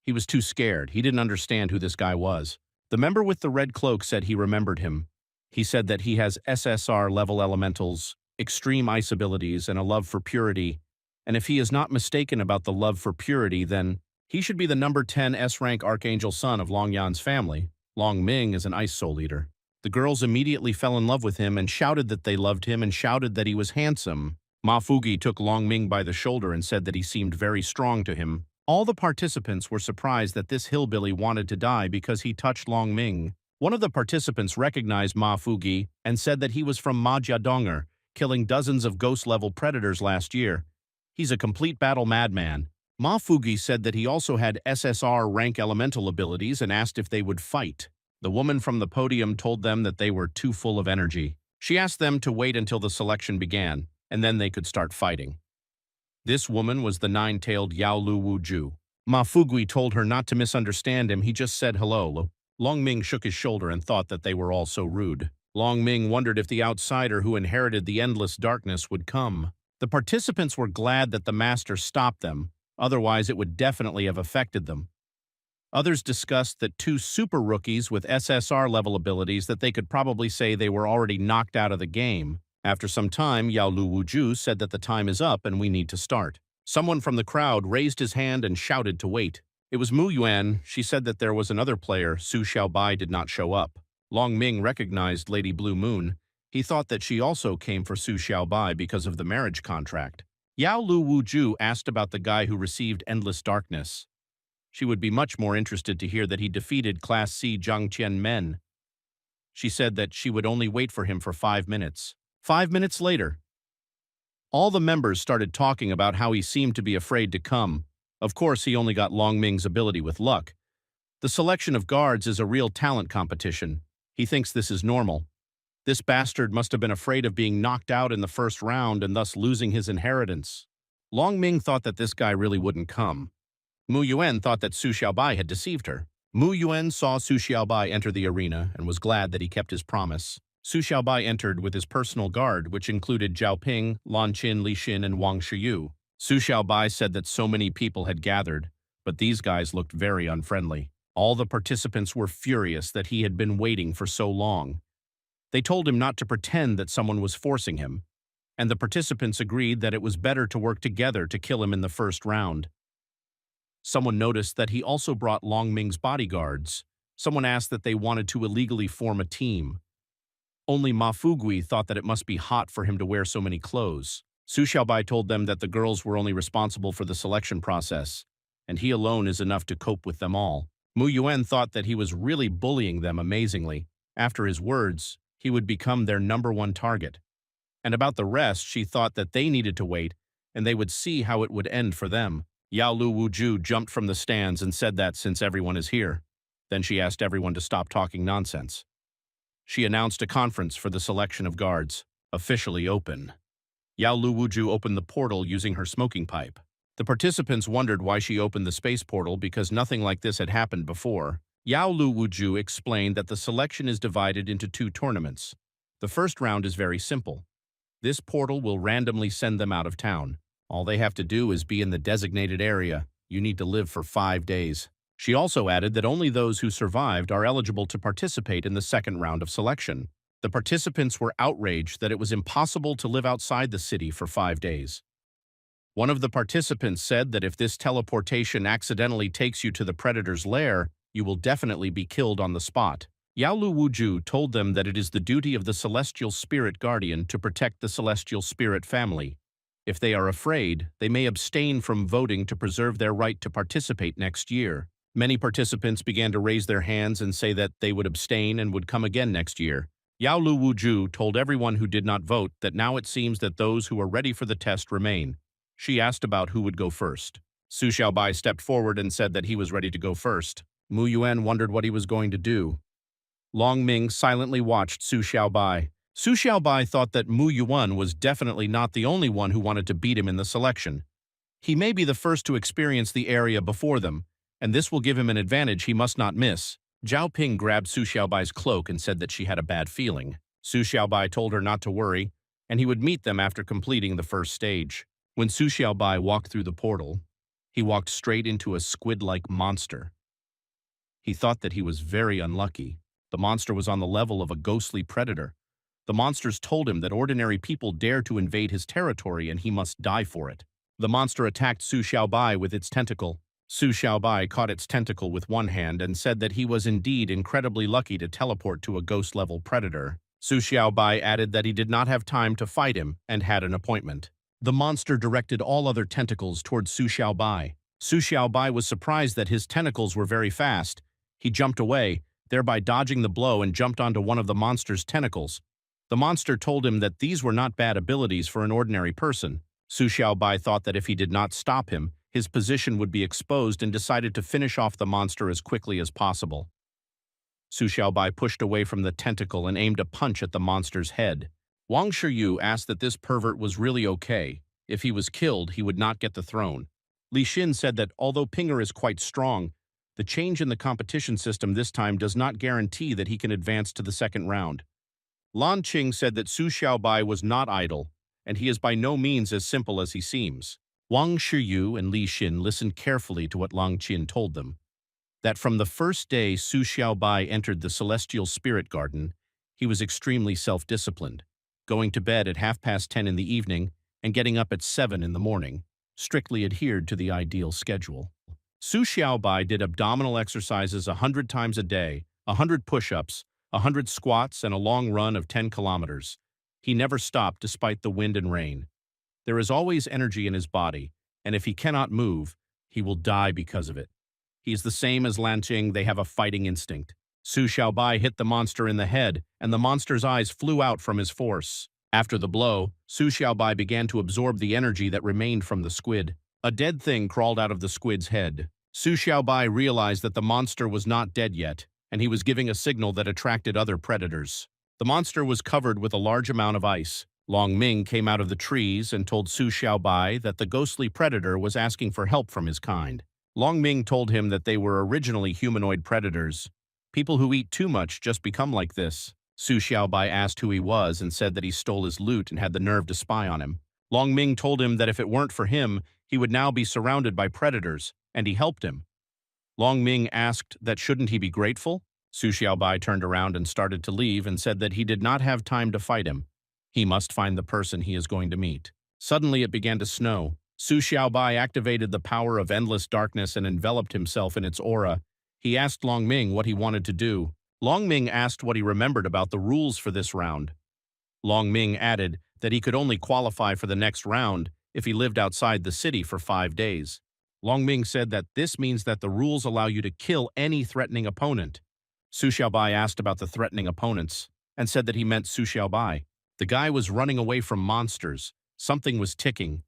He was too scared. He didn't understand who this guy was. The member with the red cloak said he remembered him. He said that he has SSR-level elementals, extreme ice abilities, and a love for purity. And if he is not mistaken about the love for purity, then he should be the number 10 S-rank Archangel son of Long Yan's family. Long Ming is an ice soul eater. The girls immediately fell in love with him and shouted that they loved him and shouted that he was handsome. Ma Fugi took Long Ming by the shoulder and said that he seemed very strong to him. All the participants were surprised that this hillbilly wanted to die because he touched Long Ming. One of the participants recognized Ma Fugi and said that he was from Majiadonger, killing dozens of ghost-level predators last year. He's a complete battle madman. Ma Fugi said that he also had SSR rank elemental abilities and asked if they would fight. The woman from the podium told them that they were too full of energy. She asked them to wait until the selection began, and then they could start fighting. This woman was the nine-tailed Yao Lu Wuju. Ma Fugui told her not to misunderstand him, he just said hello. Long Ming shook his shoulder and thought that they were all so rude. Long Ming wondered if the outsider who inherited the endless darkness would come. The participants were glad that the master stopped them, otherwise it would definitely have affected them. Others discussed that two super rookies with SSR-level abilities that they could probably say they were already knocked out of the game. After some time, Yao Lu Wuju said that the time is up and we need to start. Someone from the crowd raised his hand and shouted to wait. It was Mu Yuan. She said that there was another player. Su Xiaobai did not show up. Long Ming recognized Lady Blue Moon. He thought that she also came for Su Xiaobai because of the marriage contract. Yao Lu Wuju asked about the guy who received Endless Darkness. She would be much more interested to hear that he defeated Class C Zhang Qian Men. She said that she would only wait for him for 5 minutes. 5 minutes later, all the members started talking about how he seemed to be afraid to come. Of course, he only got Long Ming's ability with luck. The selection of guards is a real talent competition. He thinks this is normal. This bastard must have been afraid of being knocked out in the first round and thus losing his inheritance. Long Ming thought that this guy really wouldn't come. Mu Yuan thought that Su Xiaobai had deceived her. Mu Yuan saw Su Xiaobai enter the arena and was glad that he kept his promise. Su Xiaobai entered with his personal guard, which included Zhao Ping, Lan Qin, Li Xin, and Wang Shiyu. Su Xiaobai said that so many people had gathered, but these guys looked very unfriendly. All the participants were furious that he had been waiting for so long. They told him not to pretend that someone was forcing him, and the participants agreed that it was better to work together to kill him in the first round. Someone noticed that he also brought Long Ming's bodyguards. Someone asked that they wanted to illegally form a team. Only Ma Fugui thought that it must be hot for him to wear so many clothes. Su Xiaobai told them that the girls were only responsible for the selection process, and he alone is enough to cope with them all. Mu Yuan thought that he was really bullying them amazingly. After his words, he would become their #1 target. And about the rest, she thought that they needed to wait, and they would see how it would end for them. Yao Lu Wuju jumped from the stands and said that since everyone is here. Then she asked everyone to stop talking nonsense. She announced a conference for the selection of guards, officially open. Yao Lu Wuju opened the portal using her smoking pipe. The participants wondered why she opened the space portal because nothing like this had happened before. Yao Lu Wuju explained that the selection is divided into 2 tournaments. The first round is very simple. This portal will randomly send them out of town. All they have to do is be in the designated area. You need to live for 5 days. She also added that only those who survived are eligible to participate in the second round of selection. The participants were outraged that it was impossible to live outside the city for 5 days. One of the participants said that if this teleportation accidentally takes you to the predator's lair, you will definitely be killed on the spot. Yao Lu Wuju told them that it is the duty of the Celestial Spirit Guardian to protect the Celestial Spirit family. If they are afraid, they may abstain from voting to preserve their right to participate next year. Many participants began to raise their hands and say that they would abstain and would come again next year. Yao Lu Wuju told everyone who did not vote that now it seems that those who are ready for the test remain. She asked about who would go first. Su Xiaobai stepped forward and said that he was ready to go first. Mu Yuan wondered what he was going to do. Long Ming silently watched Su Xiaobai. Su Xiaobai thought that Mu Yuan was definitely not the only one who wanted to beat him in the selection. He may be the first to experience the area before them, and this will give him an advantage he must not miss. Zhao Ping grabbed Su Xiaobai's cloak and said that she had a bad feeling. Su Xiaobai told her not to worry, and he would meet them after completing the first stage. When Su Xiaobai walked through the portal, he walked straight into a squid-like monster. He thought that he was very unlucky. The monster was on the level of a ghostly predator. The monsters told him that ordinary people dare to invade his territory and he must die for it. The monster attacked Su Xiaobai with its tentacle. Su Xiaobai caught its tentacle with one hand and said that he was indeed incredibly lucky to teleport to a ghost-level predator. Su Xiaobai added that he did not have time to fight him and had an appointment. The monster directed all other tentacles towards Su Xiaobai. Su Xiaobai was surprised that his tentacles were very fast. He jumped away, thereby dodging the blow and jumped onto one of the monster's tentacles. The monster told him that these were not bad abilities for an ordinary person. Su Xiaobai thought that if he did not stop him, his position would be exposed and decided to finish off the monster as quickly as possible. Su Xiaobai pushed away from the tentacle and aimed a punch at the monster's head. Wang Shiyu asked that this pervert was really okay. If he was killed, he would not get the throne. Li Xin said that although Pinger is quite strong, the change in the competition system this time does not guarantee that he can advance to the second round. Lan Qing said that Su Xiaobai was not idle, and he is by no means as simple as he seems. Wang Shiyu and Li Xin listened carefully to what Lan Qin told them. That from the first day Su Xiaobai entered the Celestial Spirit Garden, he was extremely self-disciplined, going to bed at 10:30 in the evening and getting up at 7 in the morning, strictly adhered to the ideal schedule. Su Xiaobai did abdominal exercises 100 times a day, 100 push-ups, 100 squats, and a long run of 10 kilometers. He never stopped despite the wind and rain. There is always energy in his body, and if he cannot move, he will die because of it. He is the same as Lan Qing, they have a fighting instinct. Su Xiaobai hit the monster in the head, and the monster's eyes flew out from his force. After the blow, Su Xiaobai began to absorb the energy that remained from the squid. A dead thing crawled out of the squid's head. Su Xiaobai realized that the monster was not dead yet, and he was giving a signal that attracted other predators. The monster was covered with a large amount of ice. Long Ming came out of the trees and told Su Xiaobai that the ghostly predator was asking for help from his kind. Long Ming told him that they were originally humanoid predators. People who eat too much just become like this. Su Xiaobai asked who he was and said that he stole his loot and had the nerve to spy on him. Long Ming told him that if it weren't for him, he would now be surrounded by predators, and he helped him. Long Ming asked that shouldn't he be grateful? Su Xiaobai turned around and started to leave and said that he did not have time to fight him. He must find the person he is going to meet. Suddenly it began to snow. Su Xiaobai activated the power of endless darkness and enveloped himself in its aura. He asked Long Ming what he wanted to do. Long Ming asked what he remembered about the rules for this round. Long Ming added that he could only qualify for the next round if he lived outside the city for 5 days. Long Ming said that this means that the rules allow you to kill any threatening opponent. Su Xiaobai asked about the threatening opponents and said that he meant Su Xiaobai. The guy was running away from monsters. Something was ticking.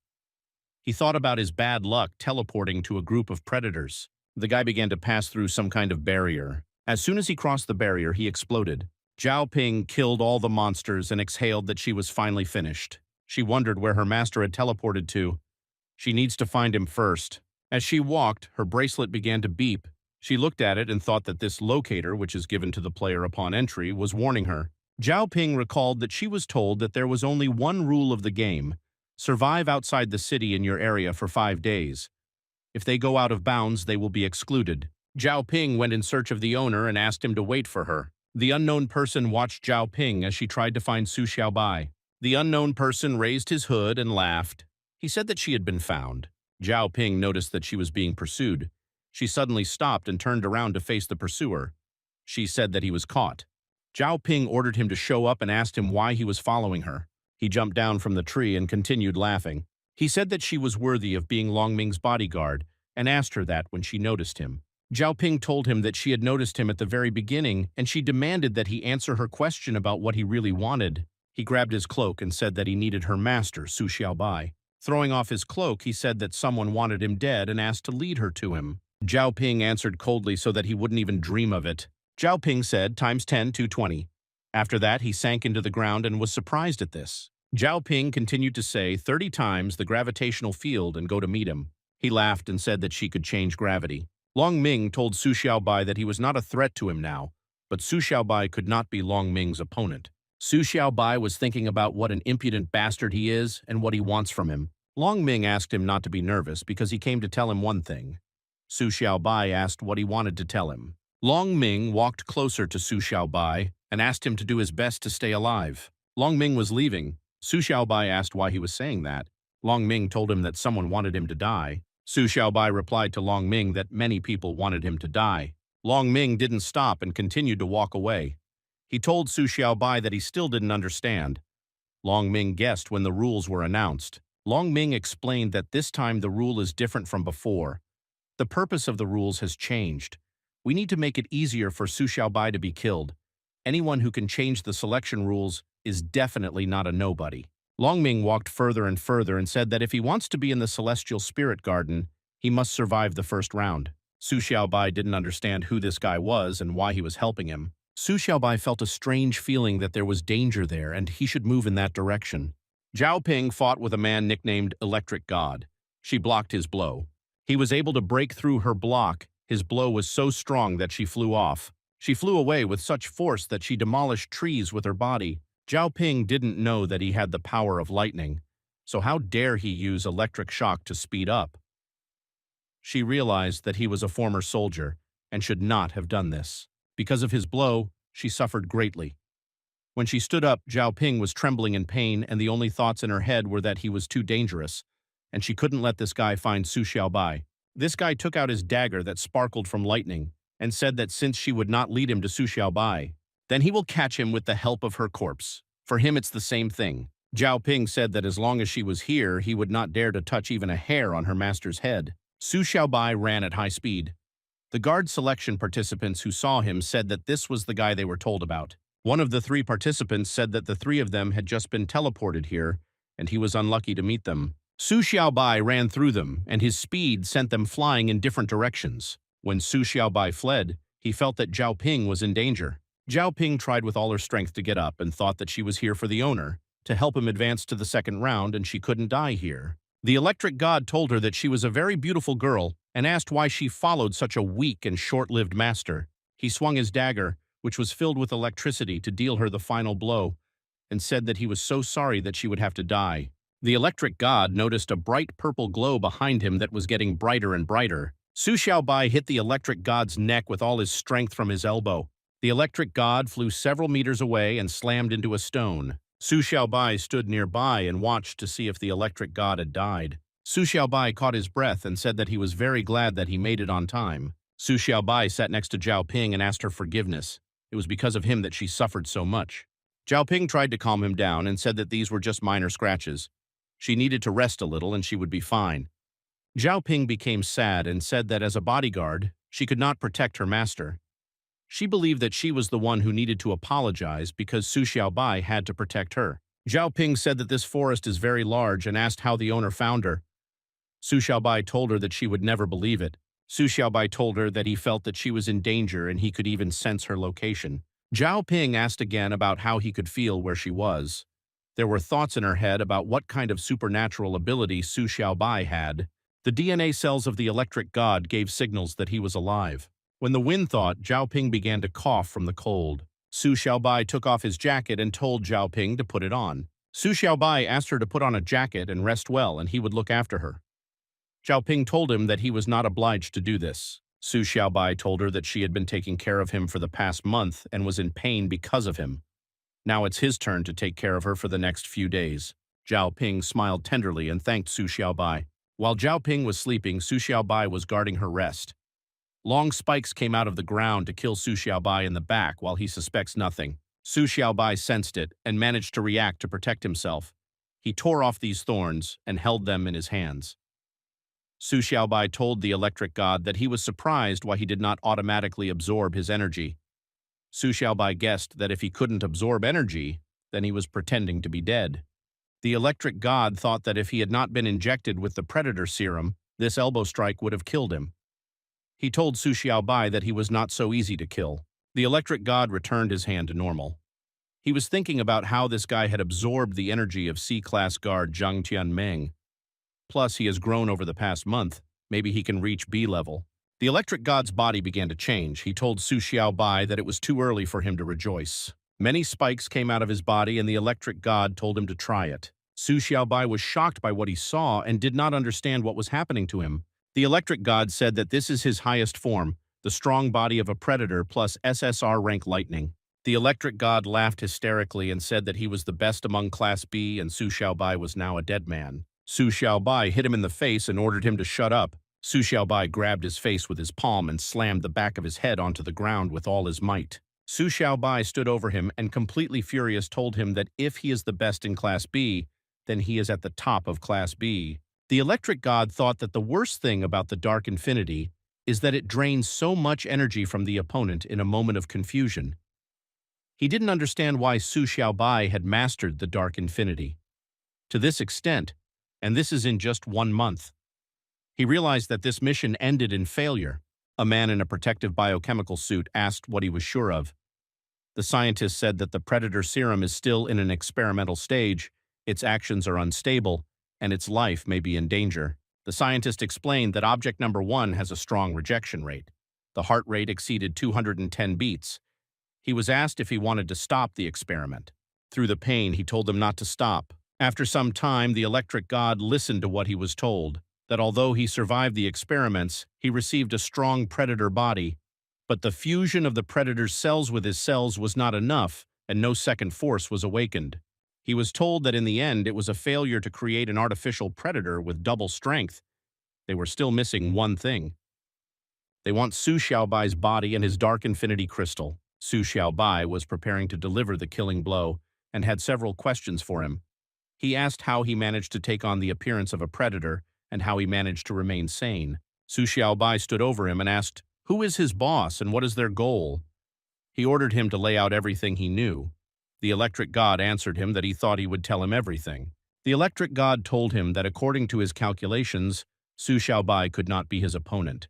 He thought about his bad luck teleporting to a group of predators. The guy began to pass through some kind of barrier. As soon as he crossed the barrier, he exploded. Zhao Ping killed all the monsters and exhaled that she was finally finished. She wondered where her master had teleported to. She needs to find him first. As she walked, her bracelet began to beep. She looked at it and thought that this locator, which is given to the player upon entry, was warning her. Zhao Ping recalled that she was told that there was only one rule of the game: survive outside the city in your area for 5 days. If they go out of bounds, they will be excluded. Zhao Ping went in search of the owner and asked him to wait for her. The unknown person watched Zhao Ping as she tried to find Su Xiaobai. The unknown person raised his hood and laughed. He said that she had been found. Zhao Ping noticed that she was being pursued. She suddenly stopped and turned around to face the pursuer. She said that he was caught. Zhao Ping ordered him to show up and asked him why he was following her. He jumped down from the tree and continued laughing. He said that she was worthy of being Long Ming's bodyguard and asked her that when she noticed him. Zhao Ping told him that she had noticed him at the very beginning, and she demanded that he answer her question about what he really wanted. He grabbed his cloak and said that he needed her master, Su Xiaobai. Throwing off his cloak, he said that someone wanted him dead and asked to lead her to him. Zhao Ping answered coldly so that he wouldn't even dream of it. Zhao Ping said, times 10 to 20. After that, he sank into the ground and was surprised at this. Zhao Ping continued to say 30 times the gravitational field and go to meet him. He laughed and said that she could change gravity. Long Ming told Su Xiaobai that he was not a threat to him now, but Su Xiaobai could not be Long Ming's opponent. Su Xiaobai was thinking about what an impudent bastard he is and what he wants from him. Long Ming asked him not to be nervous because he came to tell him one thing. Su Xiaobai asked what he wanted to tell him. Long Ming walked closer to Su Xiaobai and asked him to do his best to stay alive. Long Ming was leaving. Su Xiaobai asked why he was saying that. Long Ming told him that someone wanted him to die. Su Xiaobai replied to Long Ming that many people wanted him to die. Long Ming didn't stop and continued to walk away. He told Su Xiaobai that he still didn't understand. Long Ming guessed when the rules were announced. Long Ming explained that this time the rule is different from before. The purpose of the rules has changed. We need to make it easier for Su Xiaobai to be killed. Anyone who can change the selection rules is definitely not a nobody. Long Ming walked further and further and said that if he wants to be in the Celestial Spirit Garden, he must survive the first round. Su Xiaobai didn't understand who this guy was and why he was helping him. Su Xiaobai felt a strange feeling that there was danger there and he should move in that direction. Zhao Ping fought with a man nicknamed Electric God. She blocked his blow. He was able to break through her block. His blow was so strong that she flew off. She flew away with such force that she demolished trees with her body. Zhao Ping didn't know that he had the power of lightning, so how dare he use electric shock to speed up? She realized that he was a former soldier and should not have done this. Because of his blow, she suffered greatly. When she stood up, Zhao Ping was trembling in pain, and the only thoughts in her head were that he was too dangerous, and she couldn't let this guy find Su Xiaobai. This guy took out his dagger that sparkled from lightning and said that since she would not lead him to Su Xiaobai, then he will catch him with the help of her corpse. For him, it's the same thing. Zhao Ping said that as long as she was here, he would not dare to touch even a hair on her master's head. Su Xiaobai ran at high speed. The guard selection participants who saw him said that this was the guy they were told about. One of the 3 participants said that the 3 of them had just been teleported here, and he was unlucky to meet them. Su Xiaobai ran through them, and his speed sent them flying in different directions. When Su Xiaobai fled, he felt that Zhao Ping was in danger. Zhao Ping tried with all her strength to get up and thought that she was here for the owner, to help him advance to the second round, and she couldn't die here. The electric god told her that she was a very beautiful girl and asked why she followed such a weak and short-lived master. He swung his dagger, which was filled with electricity, to deal her the final blow, and said that he was so sorry that she would have to die. The electric god noticed a bright purple glow behind him that was getting brighter and brighter. Su Xiaobai hit the electric god's neck with all his strength from his elbow. The electric god flew several meters away and slammed into a stone. Su Xiaobai stood nearby and watched to see if the electric god had died. Su Xiaobai caught his breath and said that he was very glad that he made it on time. Su Xiaobai sat next to Zhao Ping and asked her forgiveness. It was because of him that she suffered so much. Zhao Ping tried to calm him down and said that these were just minor scratches. She needed to rest a little and she would be fine. Zhao Ping became sad and said that as a bodyguard, she could not protect her master. She believed that she was the one who needed to apologize because Su Xiaobai had to protect her. Zhao Ping said that this forest is very large and asked how the owner found her. Su Xiaobai told her that she would never believe it. Su Xiaobai told her that he felt that she was in danger and he could even sense her location. Zhao Ping asked again about how he could feel where she was. There were thoughts in her head about what kind of supernatural ability Su Xiaobai had. The DNA cells of the electric god gave signals that he was alive. When the wind thawed, Zhao Ping began to cough from the cold. Su Xiaobai took off his jacket and told Zhao Ping to put it on. Su Xiaobai asked her to put on a jacket and rest well, and he would look after her. Zhao Ping told him that he was not obliged to do this. Su Xiaobai told her that she had been taking care of him for the past month and was in pain because of him. Now it's his turn to take care of her for the next few days. Zhao Ping smiled tenderly and thanked Su Xiaobai. While Zhao Ping was sleeping, Su Xiaobai was guarding her rest. Long spikes came out of the ground to kill Su Xiaobai in the back while he suspects nothing. Su Xiaobai sensed it and managed to react to protect himself. He tore off these thorns and held them in his hands. Su Xiaobai told the electric god that he was surprised why he did not automatically absorb his energy. Su Xiaobai guessed that if he couldn't absorb energy, then he was pretending to be dead. The electric god thought that if he had not been injected with the predator serum, this elbow strike would have killed him. He told Su Xiaobai that he was not so easy to kill. The electric god returned his hand to normal. He was thinking about how this guy had absorbed the energy of C-class guard Zhang Tianmeng. Plus, he has grown over the past month. Maybe he can reach B level. The electric god's body began to change. He told Su Xiaobai that it was too early for him to rejoice. Many spikes came out of his body, and the electric god told him to try it. Su Xiaobai was shocked by what he saw and did not understand what was happening to him. The electric god said that this is his highest form, the strong body of a predator plus SSR rank lightning. The electric god laughed hysterically and said that he was the best among Class B and Su Xiaobai was now a dead man. Su Xiaobai hit him in the face and ordered him to shut up. Su Xiaobai grabbed his face with his palm and slammed the back of his head onto the ground with all his might. Su Xiaobai stood over him and completely furious told him that if he is the best in Class B, then he is at the top of Class B. The electric god thought that the worst thing about the Dark Infinity is that it drains so much energy from the opponent in a moment of confusion. He didn't understand why Su Xiaobai had mastered the Dark Infinity to this extent, and this is in just 1 month. He realized that this mission ended in failure. A man in a protective biochemical suit asked what he was sure of. The scientist said that the predator serum is still in an experimental stage, its actions are unstable, and its life may be in danger. The scientist explained that object number 1 has a strong rejection rate. The heart rate exceeded 210 beats. He was asked if he wanted to stop the experiment. Through the pain, he told them not to stop. After some time, the electric god listened to what he was told, that although he survived the experiments, he received a strong predator body, but the fusion of the predator's cells with his cells was not enough, and no second force was awakened. He was told that in the end it was a failure to create an artificial predator with double strength. They were still missing one thing. They want Su Xiaobai's body and his dark infinity crystal. Su Xiaobai was preparing to deliver the killing blow and had several questions for him. He asked how he managed to take on the appearance of a predator and how he managed to remain sane. Su Xiaobai stood over him and asked, who is his boss and what is their goal? He ordered him to lay out everything he knew. The electric god answered him that he thought he would tell him everything. The electric god told him that according to his calculations, Su Xiaobai could not be his opponent.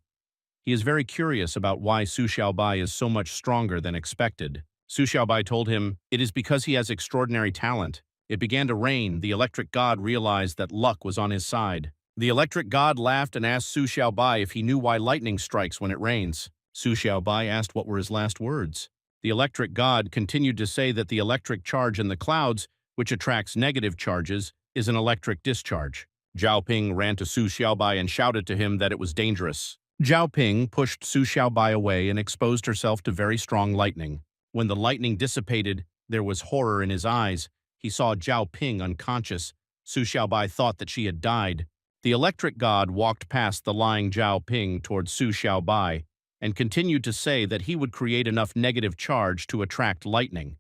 He is very curious about why Su Xiaobai is so much stronger than expected. Su Xiaobai told him, it is because he has extraordinary talent. It began to rain. The electric god realized that luck was on his side. The electric god laughed and asked Su Xiaobai if he knew why lightning strikes when it rains. Su Xiaobai asked what were his last words. The electric god continued to say that the electric charge in the clouds, which attracts negative charges, is an electric discharge. Zhao Ping ran to Su Xiaobai and shouted to him that it was dangerous. Zhao Ping pushed Su Xiaobai away and exposed herself to very strong lightning. When the lightning dissipated, there was horror in his eyes. He saw Zhao Ping unconscious. Su Xiaobai thought that she had died. The electric god walked past the lying Zhao Ping toward Su Xiaobai and continued to say that he would create enough negative charge to attract lightning.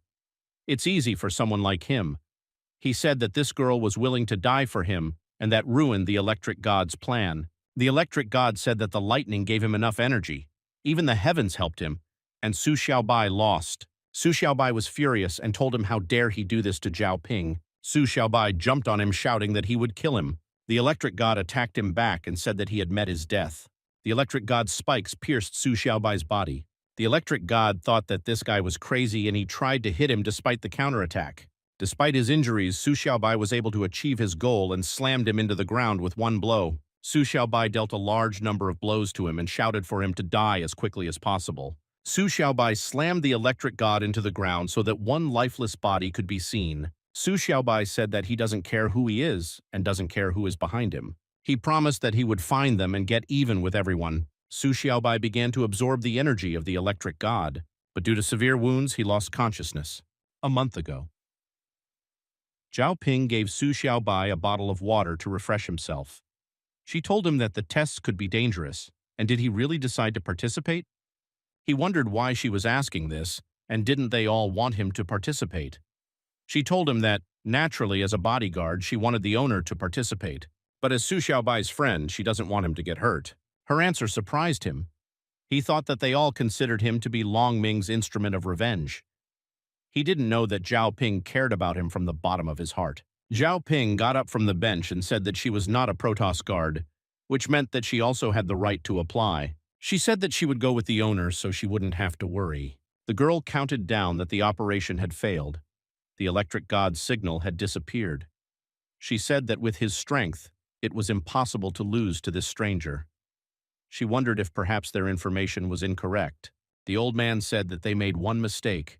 It's easy for someone like him. He said that this girl was willing to die for him, and that ruined the electric god's plan. The electric god said that the lightning gave him enough energy. Even the heavens helped him, and Su Xiaobai lost. Su Xiaobai was furious and told him how dare he do this to Zhao Ping. Su Xiaobai jumped on him shouting that he would kill him. The electric god attacked him back and said that he had met his death. The electric god's spikes pierced Su Xiaobai's body. The electric god thought that this guy was crazy and he tried to hit him despite the counterattack. Despite his injuries, Su Xiaobai was able to achieve his goal and slammed him into the ground with one blow. Su Xiaobai dealt a large number of blows to him and shouted for him to die as quickly as possible. Su Xiaobai slammed the electric god into the ground so that one lifeless body could be seen. Su Xiaobai said that he doesn't care who he is and doesn't care who is behind him. He promised that he would find them and get even with everyone. Su Xiaobai began to absorb the energy of the electric god, but due to severe wounds, he lost consciousness. A month ago. Zhao Ping gave Su Xiaobai a bottle of water to refresh himself. She told him that the tests could be dangerous, and did he really decide to participate? He wondered why she was asking this, and didn't they all want him to participate? She told him that, naturally as a bodyguard, she wanted the owner to participate, but as Su Xiaobai's friend, she doesn't want him to get hurt. Her answer surprised him. He thought that they all considered him to be Long Ming's instrument of revenge. He didn't know that Zhao Ping cared about him from the bottom of his heart. Zhao Ping got up from the bench and said that she was not a Protoss guard, which meant that she also had the right to apply. She said that she would go with the owner so she wouldn't have to worry. The girl counted down that the operation had failed. The electric god's signal had disappeared. She said that with his strength, it was impossible to lose to this stranger. She wondered if perhaps their information was incorrect. The old man said that they made one mistake.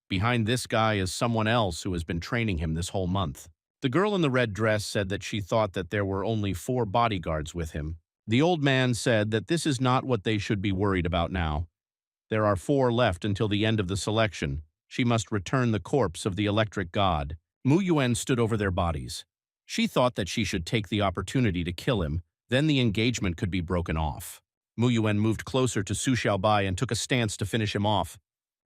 Behind this guy is someone else who has been training him this whole month. The girl in the red dress said that she thought that there were only 4 bodyguards with him. The old man said that this is not what they should be worried about now. There are 4 left until the end of the selection. She must return the corpse of the electric god. Mu Yuan stood over their bodies. She thought that she should take the opportunity to kill him, then the engagement could be broken off. Mu Yuan moved closer to Su Xiaobai and took a stance to finish him off.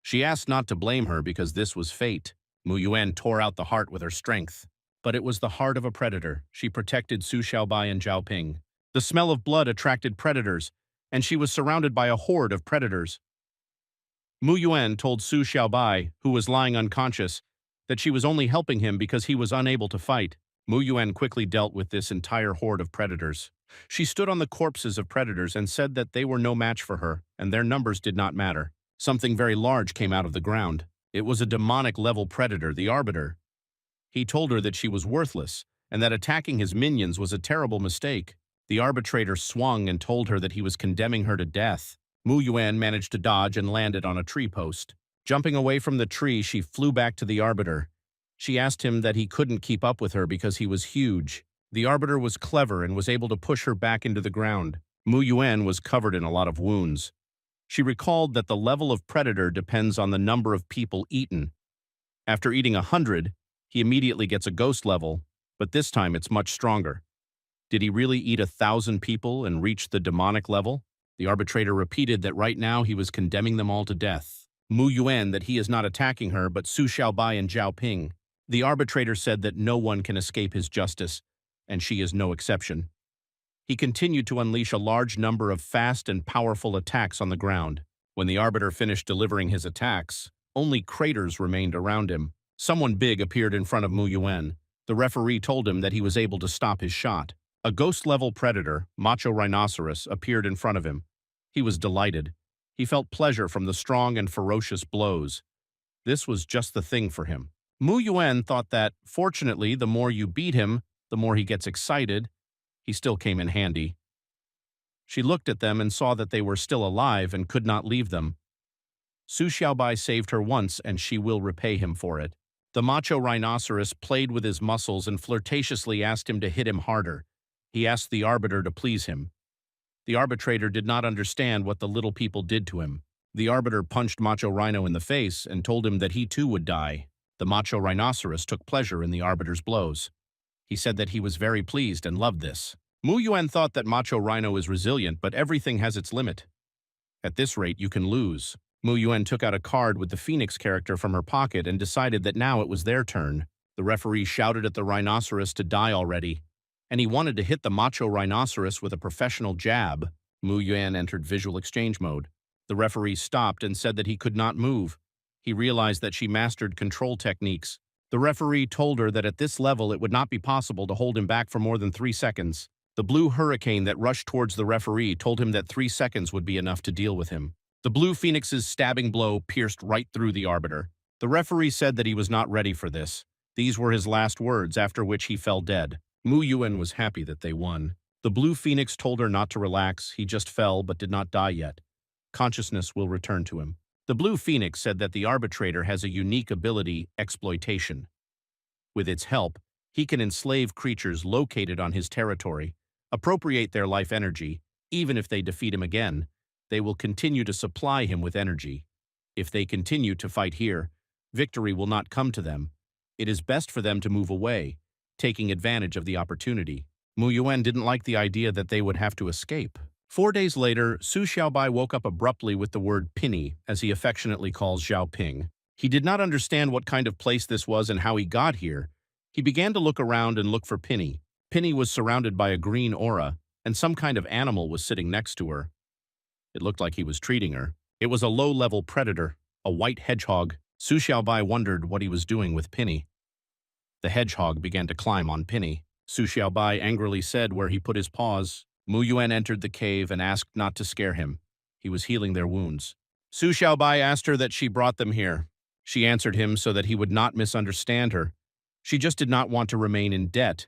She asked not to blame her because this was fate. Mu Yuan tore out the heart with her strength. But it was the heart of a predator. She protected Su Xiaobai and Zhao Ping. The smell of blood attracted predators, and she was surrounded by a horde of predators. Mu Yuan told Su Xiaobai, who was lying unconscious, that she was only helping him because he was unable to fight. Mu Yuan quickly dealt with this entire horde of predators. She stood on the corpses of predators and said that they were no match for her, and their numbers did not matter. Something very large came out of the ground. It was a demonic-level predator, the Arbiter. He told her that she was worthless, and that attacking his minions was a terrible mistake. The arbitrator swung and told her that he was condemning her to death. Mu Yuan managed to dodge and landed on a tree post. Jumping away from the tree, she flew back to the Arbiter. She asked him that he couldn't keep up with her because he was huge. The Arbiter was clever and was able to push her back into the ground. Mu Yuan was covered in a lot of wounds. She recalled that the level of predator depends on the number of people eaten. After eating 100, he immediately gets a ghost level, but this time it's much stronger. Did he really eat 1,000 people and reach the demonic level? The arbitrator repeated that right now he was condemning them all to death. Mu Yuan that he is not attacking her, but Su Xiaobai and Zhao Ping. The arbitrator said that no one can escape his justice, and she is no exception. He continued to unleash a large number of fast and powerful attacks on the ground. When the arbiter finished delivering his attacks, only craters remained around him. Someone big appeared in front of Mu Yuan. The referee told him that he was able to stop his shot. A ghost-level predator, Macho Rhinoceros, appeared in front of him. He was delighted. He felt pleasure from the strong and ferocious blows. This was just the thing for him. Mu Yuan thought that, fortunately, the more you beat him, the more he gets excited. He still came in handy. She looked at them and saw that they were still alive and could not leave them. Su Xiaobai saved her once, and she will repay him for it. The macho rhinoceros played with his muscles and flirtatiously asked him to hit him harder. He asked the arbiter to please him. The arbitrator did not understand what the little people did to him. The arbiter punched Macho Rhino in the face and told him that he too would die. The macho rhinoceros took pleasure in the arbiter's blows. He said that he was very pleased and loved this. Mu Yuan thought that Macho Rhino is resilient, but everything has its limit. At this rate, you can lose. Mu Yuan took out a card with the Phoenix character from her pocket and decided that now it was their turn. The referee shouted at the rhinoceros to die already, and he wanted to hit the Macho Rhinoceros with a professional jab. Mu Yuan entered visual exchange mode. The referee stopped and said that he could not move. He realized that she mastered control techniques. The referee told her that at this level it would not be possible to hold him back for more than 3 seconds. The blue hurricane that rushed towards the referee told him that 3 seconds would be enough to deal with him. The blue phoenix's stabbing blow pierced right through the arbiter. The referee said that he was not ready for this. These were his last words, after which he fell dead. Mu Yuan was happy that they won. The blue phoenix told her not to relax. He just fell but did not die yet. Consciousness will return to him. The blue phoenix said that the arbitrator has a unique ability, exploitation. With its help, he can enslave creatures located on his territory, appropriate their life energy. Even if they defeat him again, they will continue to supply him with energy. If they continue to fight here, victory will not come to them. It is best for them to move away, taking advantage of the opportunity. Mu Yuan didn't like the idea that they would have to escape. 4 days later, Su Xiaobai woke up abruptly with the word Pinny, as he affectionately calls Zhao Ping. He did not understand what kind of place this was and how he got here. He began to look around and look for Pinny. Pinny was surrounded by a green aura, and some kind of animal was sitting next to her. It looked like he was treating her. It was a low-level predator, a white hedgehog. Su Xiaobai wondered what he was doing with Pinny. The hedgehog began to climb on Pinny. Su Xiaobai angrily said where he put his paws. Mu Yuan entered the cave and asked not to scare him. He was healing their wounds. Su Xiaobai asked her that she brought them here. She answered him so that he would not misunderstand her. She just did not want to remain in debt.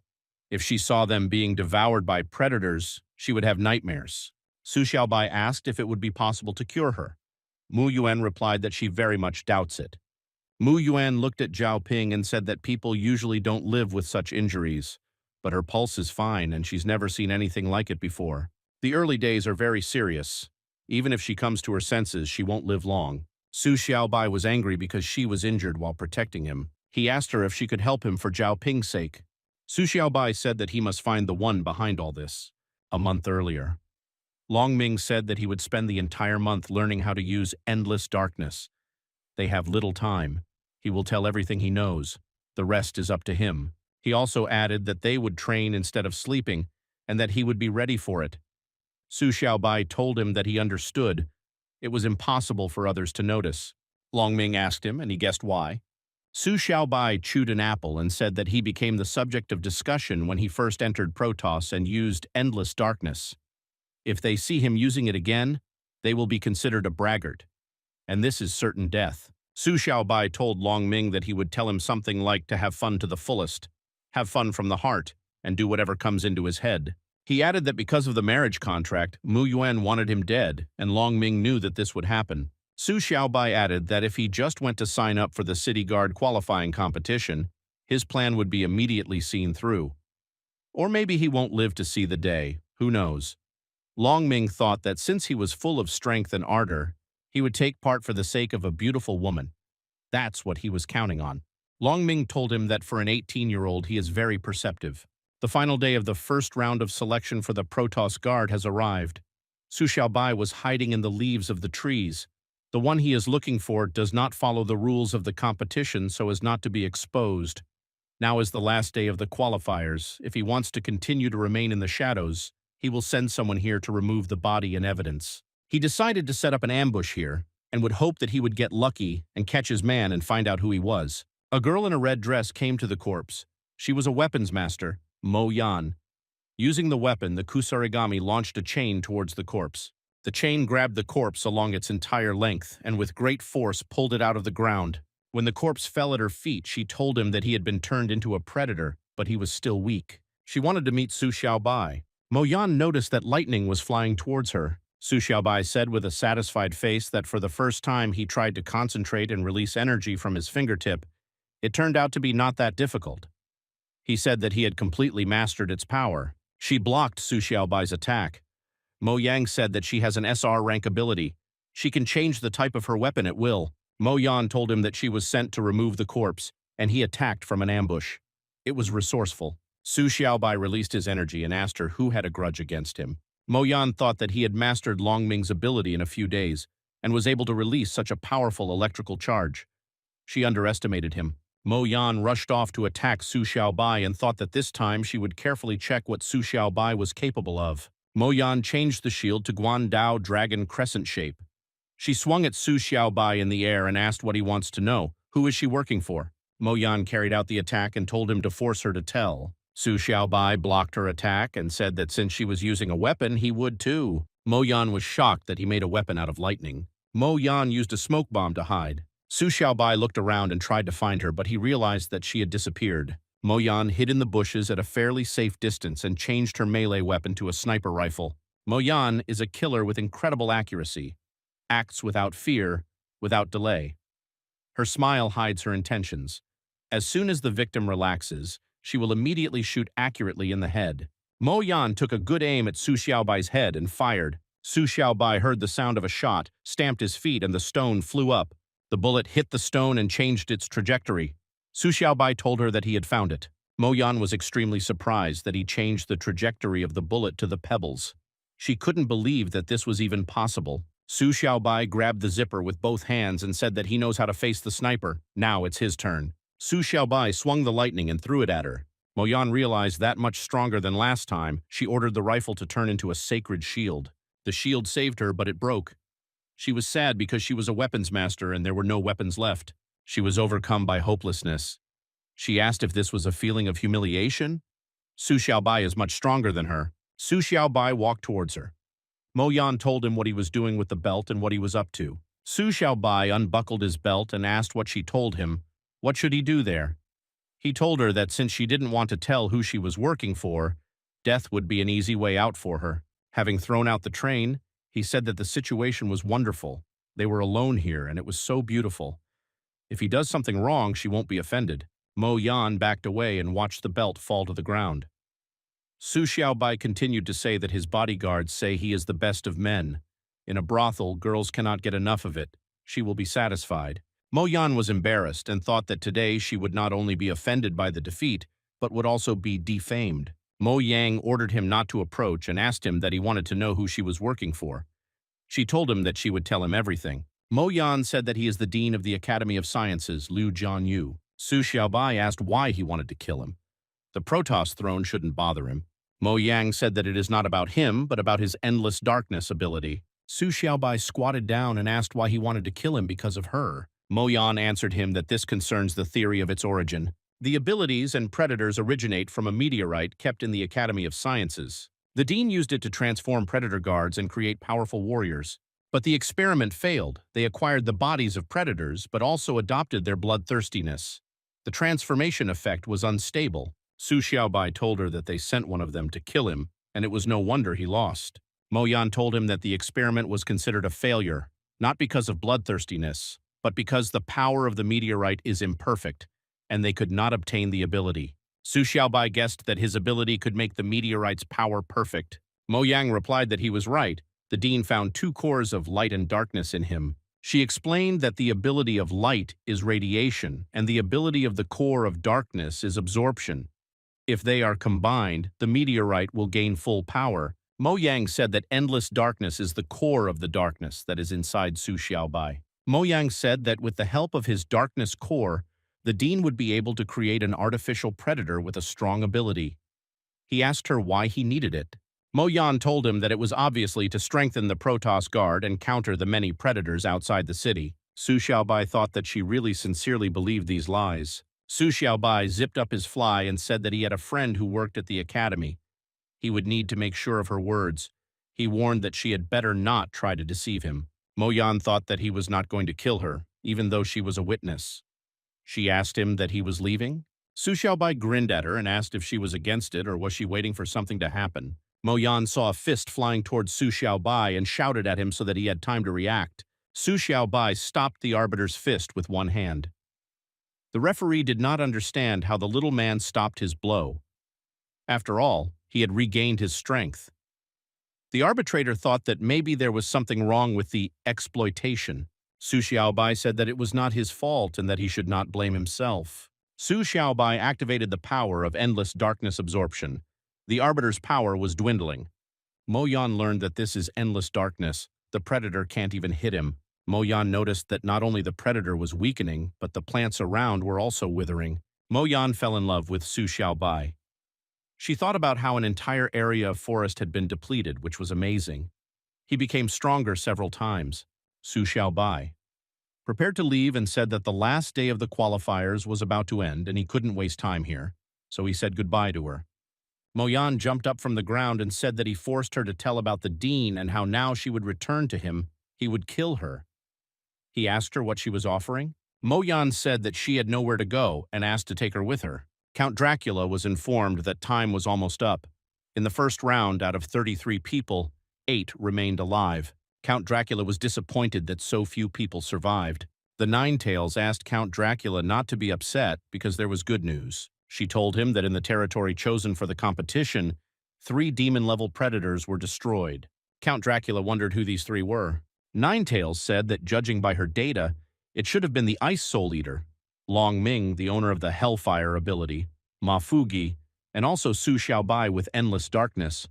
If she saw them being devoured by predators, she would have nightmares. Su Xiaobai asked if it would be possible to cure her. Mu Yuan replied that she very much doubts it. Mu Yuan looked at Zhao Ping and said that people usually don't live with such injuries, but her pulse is fine and she's never seen anything like it before. The early days are very serious. Even if she comes to her senses, she won't live long. Su Xiaobai was angry because she was injured while protecting him. He asked her if she could help him for Zhao Ping's sake. Su Xiaobai said that he must find the one behind all this. A month earlier, Long Ming said that he would spend the entire month learning how to use endless darkness. They have little time. He will tell everything he knows. The rest is up to him. He also added that they would train instead of sleeping, and that he would be ready for it. Su Xiaobai told him that he understood. It was impossible for others to notice. Long Ming asked him, and he guessed why. Su Xiaobai chewed an apple and said that he became the subject of discussion when he first entered Protoss and used endless darkness. If they see him using it again, they will be considered a braggart. And this is certain death. Su Xiaobai told Long Ming that he would tell him something like to have fun to the fullest, have fun from the heart, and do whatever comes into his head. He added that because of the marriage contract, Mu Yuan wanted him dead, and Long Ming knew that this would happen. Su Xiaobai added that if he just went to sign up for the city guard qualifying competition, his plan would be immediately seen through. Or maybe he won't live to see the day, who knows. Long Ming thought that since he was full of strength and ardor, he would take part for the sake of a beautiful woman. That's what he was counting on. Long Ming told him that for an 18-year-old he is very perceptive. The final day of the first round of selection for the Protoss Guard has arrived. Su Xiaobai was hiding in the leaves of the trees. The one he is looking for does not follow the rules of the competition so as not to be exposed. Now is the last day of the qualifiers. If he wants to continue to remain in the shadows, he will send someone here to remove the body and evidence. He decided to set up an ambush here and would hope that he would get lucky and catch his man and find out who he was. A girl in a red dress came to the corpse. She was a weapons master, Mo Yan. Using the weapon, the Kusarigami launched a chain towards the corpse. The chain grabbed the corpse along its entire length and with great force pulled it out of the ground. When the corpse fell at her feet, she told him that he had been turned into a predator, but he was still weak. She wanted to meet Su Xiaobai. Mo Yan noticed that lightning was flying towards her. Su Xiaobai said with a satisfied face that for the first time he tried to concentrate and release energy from his fingertip. It turned out to be not that difficult. He said that he had completely mastered its power. She blocked Su Xiaobai's attack. Mo Yang said that she has an SR rank ability. She can change the type of her weapon at will. Mo Yan told him that she was sent to remove the corpse, and he attacked from an ambush. It was resourceful. Su Xiaobai released his energy and asked her who had a grudge against him. Mo Yan thought that he had mastered Long Ming's ability in a few days and was able to release such a powerful electrical charge. She underestimated him. Mo Yan rushed off to attack Su Xiaobai and thought that this time she would carefully check what Su Xiaobai was capable of. Mo Yan changed the shield to Guan Dao Dragon Crescent shape. She swung at Su Xiaobai in the air and asked what he wants to know. Who is she working for? Mo Yan carried out the attack and told him to force her to tell. Su Xiaobai blocked her attack and said that since she was using a weapon, he would too. Mo Yan was shocked that he made a weapon out of lightning. Mo Yan used a smoke bomb to hide. Su Xiaobai looked around and tried to find her, but he realized that she had disappeared. Mo Yan hid in the bushes at a fairly safe distance and changed her melee weapon to a sniper rifle. Mo Yan is a killer with incredible accuracy. Acts without fear, without delay. Her smile hides her intentions. As soon as the victim relaxes, she will immediately shoot accurately in the head. Mo Yan took a good aim at Su Xiaobai's head and fired. Su Xiaobai heard the sound of a shot, stamped his feet, and the stone flew up. The bullet hit the stone and changed its trajectory. Su Xiaobai told her that he had found it. Mo Yan was extremely surprised that he changed the trajectory of the bullet to the pebbles. She couldn't believe that this was even possible. Su Xiaobai grabbed the zipper with both hands and said that he knows how to face the sniper. Now it's his turn. Su Xiaobai swung the lightning and threw it at her. Mo Yan realized that much stronger than last time, she ordered the rifle to turn into a sacred shield. The shield saved her, but it broke. She was sad because she was a weapons master and there were no weapons left. She was overcome by hopelessness. She asked if this was a feeling of humiliation. Su Xiaobai is much stronger than her. Su Xiaobai walked towards her. Mo Yan told him what he was doing with the belt and what he was up to. Su Xiaobai unbuckled his belt and asked what she told him. What should he do there? He told her that since she didn't want to tell who she was working for, death would be an easy way out for her. Having thrown out the train, he said that the situation was wonderful. They were alone here, and it was so beautiful. If he does something wrong, she won't be offended. Mo Yan backed away and watched the belt fall to the ground. Su Xiaobai continued to say that his bodyguards say he is the best of men. In a brothel, girls cannot get enough of it. She will be satisfied. Mo Yan was embarrassed and thought that today she would not only be offended by the defeat, but would also be defamed. Mo Yang ordered him not to approach and asked him that he wanted to know who she was working for. She told him that she would tell him everything. Mo Yan said that he is the dean of the Academy of Sciences, Liu Jianyu. Su Xiaobai asked why he wanted to kill him. The Protoss throne shouldn't bother him. Mo Yang said that it is not about him, but about his endless darkness ability. Su Xiaobai squatted down and asked why he wanted to kill him because of her. Mo Yan answered him that this concerns the theory of its origin. The abilities and predators originate from a meteorite kept in the Academy of Sciences. The dean used it to transform predator guards and create powerful warriors. But the experiment failed. They acquired the bodies of predators, but also adopted their bloodthirstiness. The transformation effect was unstable. Su Xiaobai told her that they sent one of them to kill him, and it was no wonder he lost. Mo Yan told him that the experiment was considered a failure, not because of bloodthirstiness, but because the power of the meteorite is imperfect, and they could not obtain the ability. Su Xiaobai guessed that his ability could make the meteorite's power perfect. Mo Yang replied that he was right. The dean found two cores of light and darkness in him. She explained that the ability of light is radiation, and the ability of the core of darkness is absorption. If they are combined, the meteorite will gain full power. Mo Yang said that endless darkness is the core of the darkness that is inside Su Xiaobai. Mo Yang said that with the help of his darkness core, the dean would be able to create an artificial predator with a strong ability. He asked her why he needed it. Mo Yan told him that it was obviously to strengthen the Protoss Guard and counter the many predators outside the city. Su Xiaobai thought that she really sincerely believed these lies. Su Xiaobai zipped up his fly and said that he had a friend who worked at the academy. He would need to make sure of her words. He warned that she had better not try to deceive him. Mo Yan thought that he was not going to kill her, even though she was a witness. She asked him that he was leaving. Su Xiaobai grinned at her and asked if she was against it or was she waiting for something to happen. Mo Yan saw a fist flying towards Su Xiaobai and shouted at him so that he had time to react. Su Xiaobai stopped the arbiter's fist with one hand. The referee did not understand how the little man stopped his blow. After all, he had regained his strength. The arbitrator thought that maybe there was something wrong with the exploitation. Su Xiaobai said that it was not his fault and that he should not blame himself. Su Xiaobai activated the power of endless darkness absorption. The arbiter's power was dwindling. Mo Yan learned that this is endless darkness. The predator can't even hit him. Mo Yan noticed that not only the predator was weakening, but the plants around were also withering. Mo Yan fell in love with Su Xiaobai. She thought about how an entire area of forest had been depleted, which was amazing. He became stronger several times. Su Xiaobai prepared to leave and said that the last day of the qualifiers was about to end and he couldn't waste time here, so he said goodbye to her. Mo Yan jumped up from the ground and said that he forced her to tell about the dean and how now she would return to him. He would kill her. He asked her what she was offering. Mo Yan said that she had nowhere to go and asked to take her with her. Count Dracula was informed that time was almost up. In the first round, out of 33 people, 8 remained alive. Count Dracula was disappointed that so few people survived. The Ninetails asked Count Dracula not to be upset because there was good news. She told him that in the territory chosen for the competition, 3 demon-level predators were destroyed. Count Dracula wondered who these 3 were. Ninetails said that judging by her data, it should have been the Ice Soul Eater, Long Ming, the owner of the Hellfire ability, Ma Fugi, and also Su Xiaobai with Endless Darkness.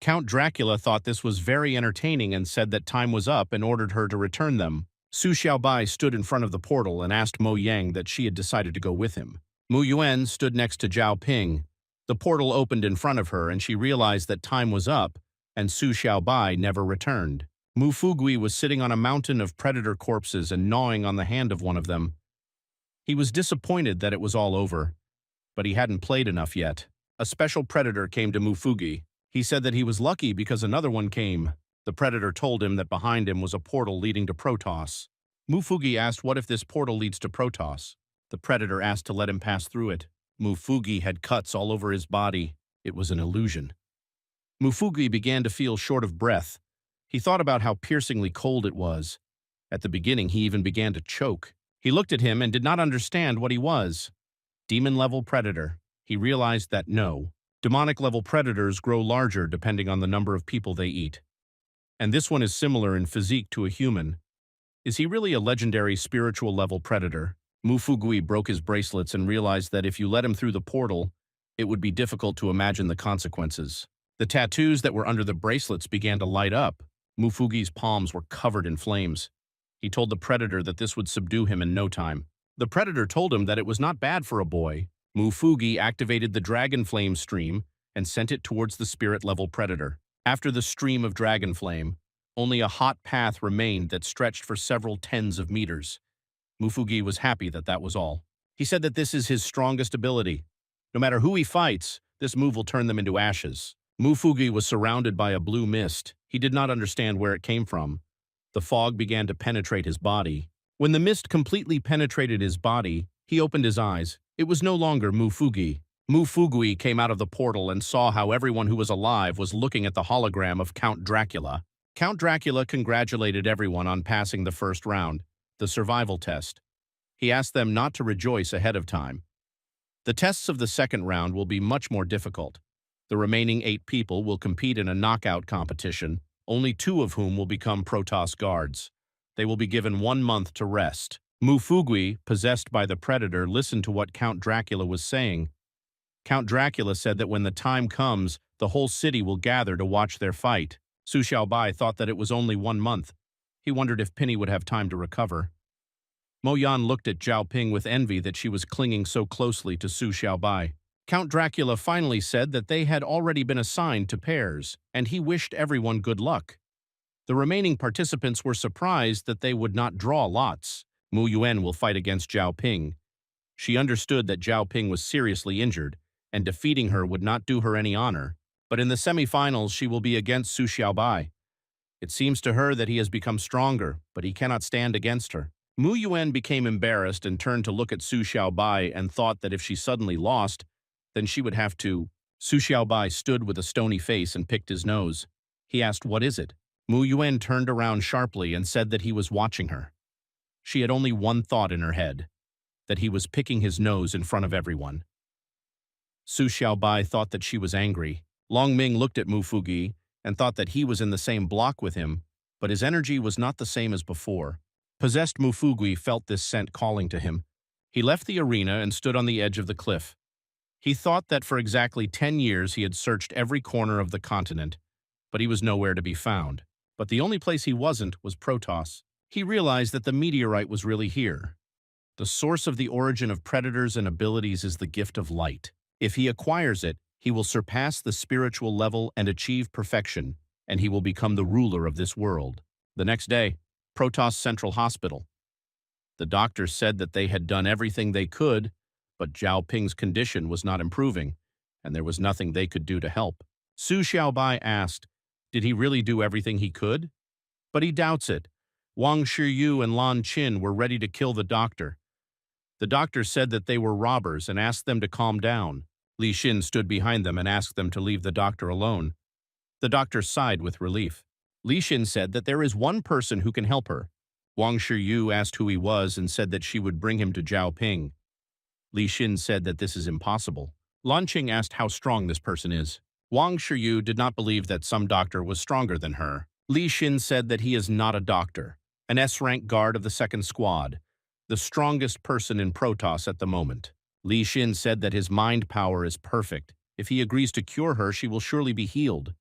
Count Dracula thought this was very entertaining and said that time was up and ordered her to return them. Su Xiaobai stood in front of the portal and asked Mo Yang that she had decided to go with him. Mu Yuan stood next to Zhao Ping. The portal opened in front of her and she realized that time was up and Su Xiaobai never returned. Mu Fugui was sitting on a mountain of predator corpses and gnawing on the hand of one of them. He was disappointed that it was all over, but he hadn't played enough yet. A special predator came to Mu Fugi. He said that he was lucky because another one came. The predator told him that behind him was a portal leading to Protoss. Mu Fugi asked what if this portal leads to Protoss. The predator asked to let him pass through it. Mu Fugi had cuts all over his body. It was an illusion. Mu Fugi began to feel short of breath. He thought about how piercingly cold it was. At the beginning, he even began to choke. He looked at him and did not understand what he was. Demon-level predator. He realized that no, demonic-level predators grow larger depending on the number of people they eat. And this one is similar in physique to a human. Is he really a legendary spiritual-level predator? Mu Fugui broke his bracelets and realized that if you let him through the portal, it would be difficult to imagine the consequences. The tattoos that were under the bracelets began to light up. Mu Fugi's palms were covered in flames. He told the predator that this would subdue him in no time. The predator told him that it was not bad for a boy. Mu Fugi activated the dragon flame stream and sent it towards the spirit-level predator. After the stream of dragon flame, only a hot path remained that stretched for several tens of meters. Mu Fugi was happy that that was all. He said that this is his strongest ability. No matter who he fights, this move will turn them into ashes. Mu Fugi was surrounded by a blue mist. He did not understand where it came from. The fog began to penetrate his body. When the mist completely penetrated his body, he opened his eyes. It was no longer Mufugui. Mufugui came out of the portal and saw how everyone who was alive was looking at the hologram of Count Dracula. Count Dracula congratulated everyone on passing the first round, the survival test. He asked them not to rejoice ahead of time. The tests of the second round will be much more difficult. The remaining 8 people will compete in a knockout competition, only 2 of whom will become Protoss guards. They will be given 1 month to rest. Mufugui, possessed by the predator, listened to what Count Dracula was saying. Count Dracula said that when the time comes, the whole city will gather to watch their fight. Su Xiaobai thought that it was only 1 month. He wondered if Penny would have time to recover. Mo Yan looked at Zhao Ping with envy that she was clinging so closely to Su Xiaobai. Count Dracula finally said that they had already been assigned to pairs, and he wished everyone good luck. The remaining participants were surprised that they would not draw lots. Mu Yuan will fight against Zhao Ping. She understood that Zhao Ping was seriously injured, and defeating her would not do her any honor. But in the semifinals, she will be against Su Xiaobai. It seems to her that he has become stronger, but he cannot stand against her. Mu Yuan became embarrassed and turned to look at Su Xiaobai and thought that if she suddenly lost, then she would have to. Su Xiaobai stood with a stony face and picked his nose. He asked, "What is it?" Mu Yuan turned around sharply and said that he was watching her. She had only one thought in her head, that he was picking his nose in front of everyone. Su Xiaobai thought that she was angry. Long Ming looked at Mufugui and thought that he was in the same block with him, but his energy was not the same as before. Possessed Mufugui felt this scent calling to him. He left the arena and stood on the edge of the cliff. He thought that for exactly 10 years he had searched every corner of the continent, but he was nowhere to be found. But the only place he wasn't was Protoss. He realized that the meteorite was really here. The source of the origin of predators and abilities is the gift of light. If he acquires it, he will surpass the spiritual level and achieve perfection, and he will become the ruler of this world. The next day, Protoss Central Hospital. The doctors said that they had done everything they could, but Zhao Ping's condition was not improving, and there was nothing they could do to help. Su Xiaobai asked, did he really do everything he could? But he doubts it. Wang Shiyu and Lan Qin were ready to kill the doctor. The doctor said that they were robbers and asked them to calm down. Li Xin stood behind them and asked them to leave the doctor alone. The doctor sighed with relief. Li Xin said that there is one person who can help her. Wang Shiyu asked who he was and said that she would bring him to Zhao Ping. Li Xin said that this is impossible. Lan Qing asked how strong this person is. Wang Shiyu did not believe that some doctor was stronger than her. Li Xin said that he is not a doctor, an S-rank guard of the second squad, the strongest person in Protoss at the moment. Li Xin said that his mind power is perfect. If he agrees to cure her, she will surely be healed.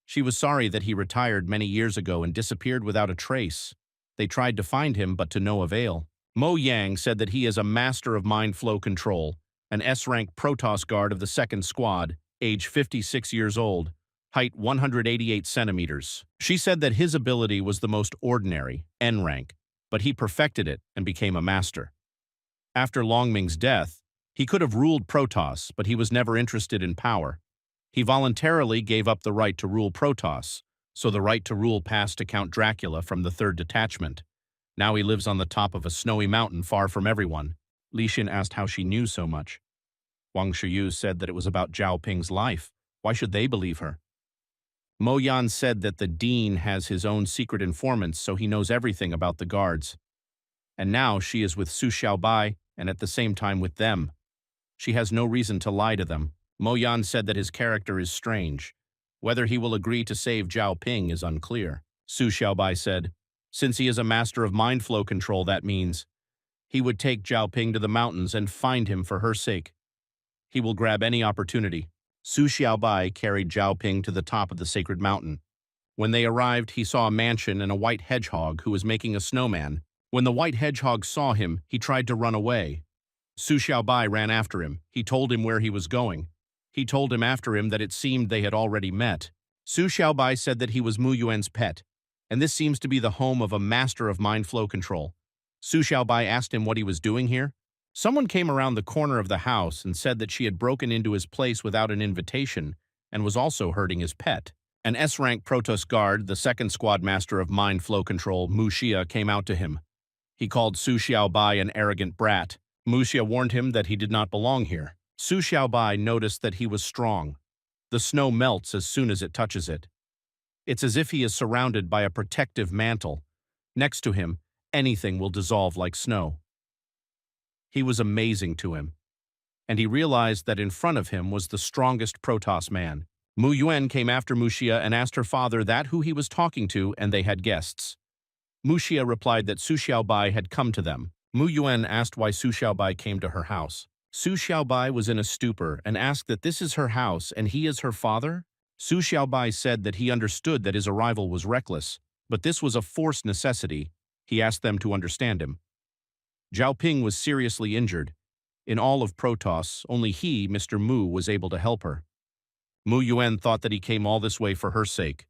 She was sorry that he retired many years ago and disappeared without a trace. They tried to find him, but to no avail. Mo Yang said that he is a master of mind flow control, an S-rank Protoss guard of the second squad, age 56 years old, height 188 centimeters. She said that his ability was the most ordinary, N rank, but he perfected it and became a master. After Long Ming's death, he could have ruled Protoss, but he was never interested in power. He voluntarily gave up the right to rule Protoss, so the right to rule passed to Count Dracula from the 3rd Detachment. Now he lives on the top of a snowy mountain far from everyone. Li Xin asked how she knew so much. Wang Shiyu said that it was about Zhao Ping's life. Why should they believe her? Mo Yan said that the dean has his own secret informants, so he knows everything about the guards. And now she is with Su Xiaobai and at the same time with them. She has no reason to lie to them. Mo Yan said that his character is strange. Whether he will agree to save Zhao Ping is unclear. Su Xiaobai said, since he is a master of mind flow control, that means he would take Zhao Ping to the mountains and find him for her sake. He will grab any opportunity. Su Xiaobai carried Zhao Ping to the top of the sacred mountain. When they arrived, he saw a mansion and a white hedgehog who was making a snowman. When the white hedgehog saw him, he tried to run away. Su Xiaobai ran after him. He told him where he was going. He told him after him that it seemed they had already met. Su Xiaobai said that he was Mu Yuan's pet, and this seems to be the home of a master of mind flow control. Su Xiaobai asked him what he was doing here. Someone came around the corner of the house and said that she had broken into his place without an invitation and was also hurting his pet. An S-rank Protoss guard, the second squad master of mind flow control, Mu Xia, came out to him. He called Su Xiaobai an arrogant brat. Mu Xia warned him that he did not belong here. Su Xiaobai noticed that he was strong. The snow melts as soon as it touches it. It's as if he is surrounded by a protective mantle. Next to him, anything will dissolve like snow. He was amazing to him, and he realized that in front of him was the strongest Protoss man. Mu Yuan came after Mu Xia and asked her father that who he was talking to, and they had guests. Mu Xia replied that Su Xiaobai had come to them. Mu Yuan asked why Su Xiaobai came to her house. Su Xiaobai was in a stupor and asked that this is her house and he is her father? Su Xiaobai said that he understood that his arrival was reckless, but this was a forced necessity. He asked them to understand him. Zhao Ping was seriously injured. In all of Protoss, only he, Mr. Mu, was able to help her. Mu Yuan thought that he came all this way for her sake.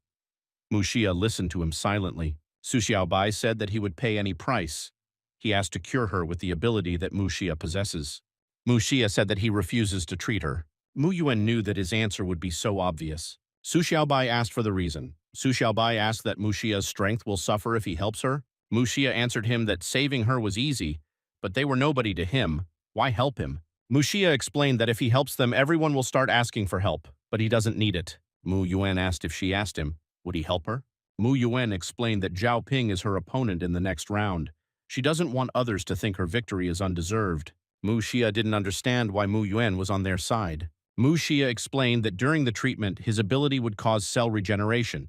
Mu Xia listened to him silently. Su Xiaobai said that he would pay any price. He asked to cure her with the ability that Mu Xia possesses. Mu Xia said that he refuses to treat her. Mu Yuan knew that his answer would be so obvious. Su Xiaobai asked for the reason. Su Xiaobai asked that Mu Xia's strength will suffer if he helps her. Mu Xia answered him that saving her was easy, but they were nobody to him. Why help him? Mu Xia explained that if he helps them, everyone will start asking for help, but he doesn't need it. Mu Yuan asked if she asked him, would he help her? Mu Yuan explained that Zhao Ping is her opponent in the next round. She doesn't want others to think her victory is undeserved. Mu Xia didn't understand why Mu Yuan was on their side. Mu Xia explained that during the treatment, his ability would cause cell regeneration.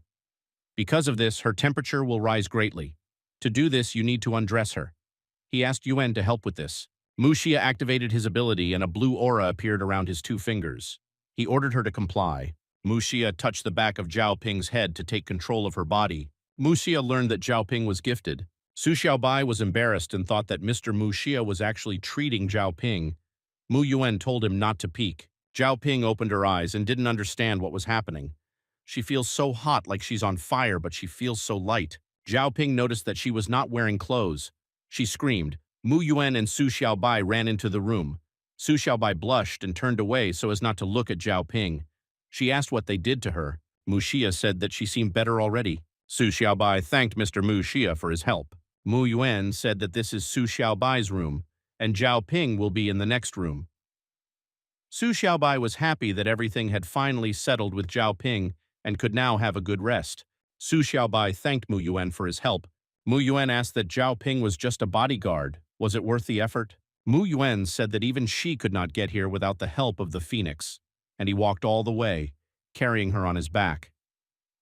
Because of this, her temperature will rise greatly. To do this, you need to undress her. He asked Yuan to help with this. Mu Xia activated his ability and a blue aura appeared around his 2 fingers. He ordered her to comply. Mu Xia touched the back of Zhao Ping's head to take control of her body. Mu Xia learned that Zhao Ping was gifted. Su Xiaobai was embarrassed and thought that Mr. Mu Xia was actually treating Zhao Ping. Mu Yuan told him not to peek. Zhao Ping opened her eyes and didn't understand what was happening. She feels so hot like she's on fire, but she feels so light. Zhao Ping noticed that she was not wearing clothes. She screamed. Mu Yuan and Su Xiaobai ran into the room. Su Xiaobai blushed and turned away so as not to look at Zhao Ping. She asked what they did to her. Mu Xia said that she seemed better already. Su Xiaobai thanked Mr. Mu Xia for his help. Mu Yuan said that this is Su Xiaobai's room, and Zhao Ping will be in the next room. Su Xiaobai was happy that everything had finally settled with Zhao Ping and could now have a good rest. Su Xiaobai thanked Mu Yuan for his help. Mu Yuan asked that Zhao Ping was just a bodyguard. Was it worth the effort? Mu Yuan said that even she could not get here without the help of the Phoenix, and he walked all the way, carrying her on his back.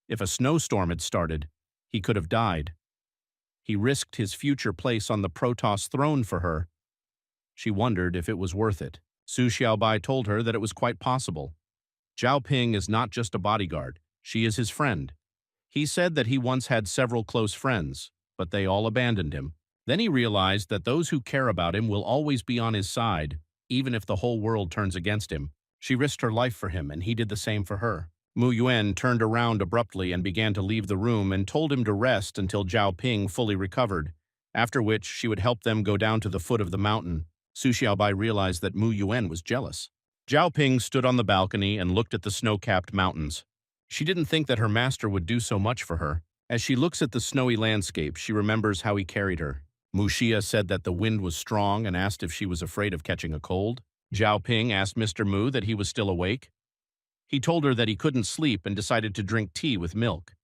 If a snowstorm had started, he could have died. He risked his future place on the Protoss throne for her. She wondered if it was worth it. Su Xiaobai told her that it was quite possible. Zhao Ping is not just a bodyguard, she is his friend. He said that he once had several close friends, but they all abandoned him. Then he realized that those who care about him will always be on his side, even if the whole world turns against him. She risked her life for him, and he did the same for her. Mu Yuan turned around abruptly and began to leave the room and told him to rest until Zhao Ping fully recovered, after which she would help them go down to the foot of the mountain. Su Xiaobai realized that Mu Yuan was jealous. Zhao Ping stood on the balcony and looked at the snow-capped mountains. She didn't think that her master would do so much for her. As she looks at the snowy landscape, she remembers how he carried her. Mu Xia said that the wind was strong and asked if she was afraid of catching a cold. Zhao Ping asked Mr. Mu that he was still awake. He told her that he couldn't sleep and decided to drink tea with milk.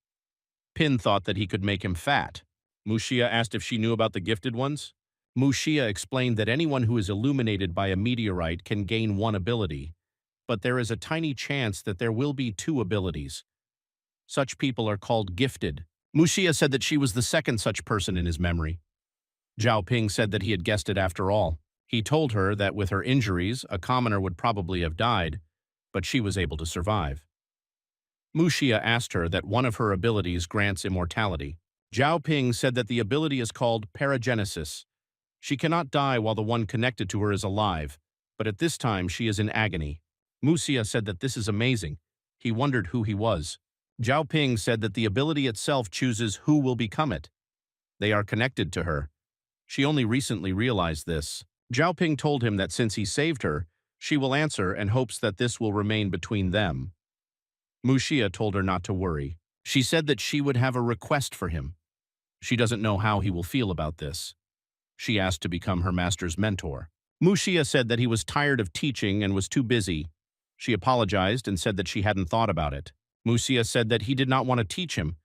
Pin thought that he could make him fat. Mu Xia asked if she knew about the gifted ones. Mu Xia explained that anyone who is illuminated by a meteorite can gain 1 ability, but there is a tiny chance that there will be 2 abilities. Such people are called gifted. Mu Xia said that she was the second such person in his memory. Zhao Ping said that he had guessed it after all. He told her that with her injuries, a commoner would probably have died, but she was able to survive. Mu Xia asked her that one of her abilities grants immortality. Zhao Ping said that the ability is called paragenesis. She cannot die while the one connected to her is alive, but at this time she is in agony. Mu Xia said that this is amazing. He wondered who he was. Zhao Ping said that the ability itself chooses who will become it. They are connected to her. She only recently realized this. Zhao Ping told him that since he saved her, she will answer and hopes that this will remain between them. Muxia told her not to worry. She said that she would have a request for him. She doesn't know how he will feel about this. She asked to become her master's mentor. Muxia said that he was tired of teaching and was too busy. She apologized and said that she hadn't thought about it. Muxia said that he did not want to teach him,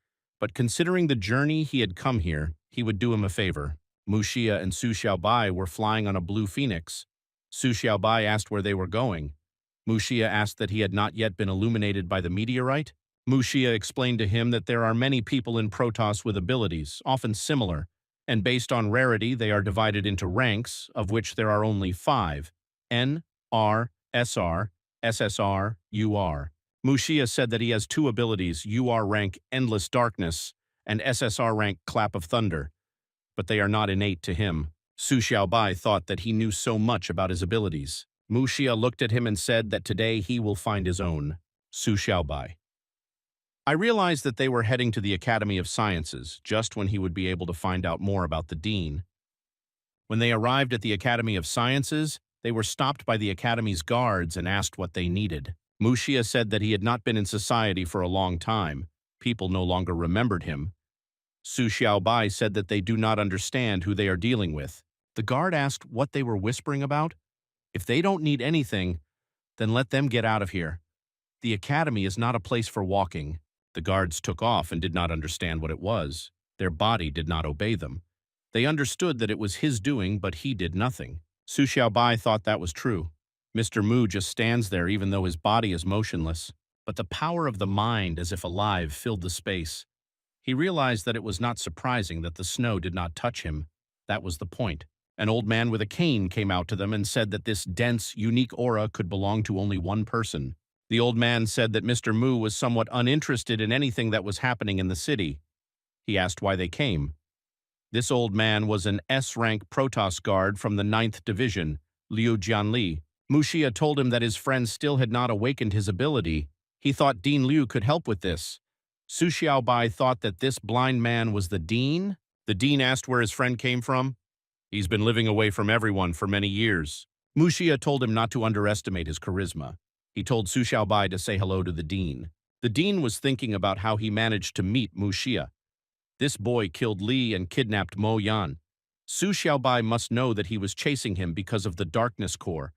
but considering the journey he had come here, he would do him a favor. Muxia and Su Xiaobai were flying on a blue phoenix. Su Xiaobai asked where they were going. Muxia asked that he had not yet been illuminated by the meteorite. Muxia explained to him that there are many people in Protoss with abilities, often similar, and based on rarity they are divided into ranks, of which there are only 5: N, R, SR, SSR, UR. Muxia said that he has 2 abilities, UR rank Endless Darkness and SSR rank Clap of Thunder, but they are not innate to him. Su Xiaobai thought that he knew so much about his abilities. Muxia looked at him and said that today he will find his own. Su Xiaobai. I realized that they were heading to the Academy of Sciences, just when he would be able to find out more about the Dean. When they arrived at the Academy of Sciences, they were stopped by the Academy's guards and asked what they needed. Muxia said that he had not been in society for a long time. People no longer remembered him. Su Xiaobai said that they do not understand who they are dealing with. The guard asked what they were whispering about. If they don't need anything, then let them get out of here. The Academy is not a place for walking. The guards took off and did not understand what it was. Their body did not obey them. They understood that it was his doing, but he did nothing. Su Xiaobai thought that was true. Mr. Mu just stands there even though his body is motionless. But the power of the mind, as if alive, filled the space. He realized that it was not surprising that the snow did not touch him. That was the point. An old man with a cane came out to them and said that this dense, unique aura could belong to only one person. The old man said that Mr. Mu was somewhat uninterested in anything that was happening in the city. He asked why they came. This old man was an S-rank Protoss guard from the 9th Division, Liu Jianli. Muxia told him that his friend still had not awakened his ability. He thought Dean Liu could help with this. Su Xiaobai thought that this blind man was the Dean. The Dean asked where his friend came from. He's been living away from everyone for many years. Muxia told him not to underestimate his charisma. He told Su Xiaobai to say hello to the Dean. The Dean was thinking about how he managed to meet Muxia. This boy killed Li and kidnapped Mo Yan. Su Xiaobai must know that he was chasing him because of the darkness core.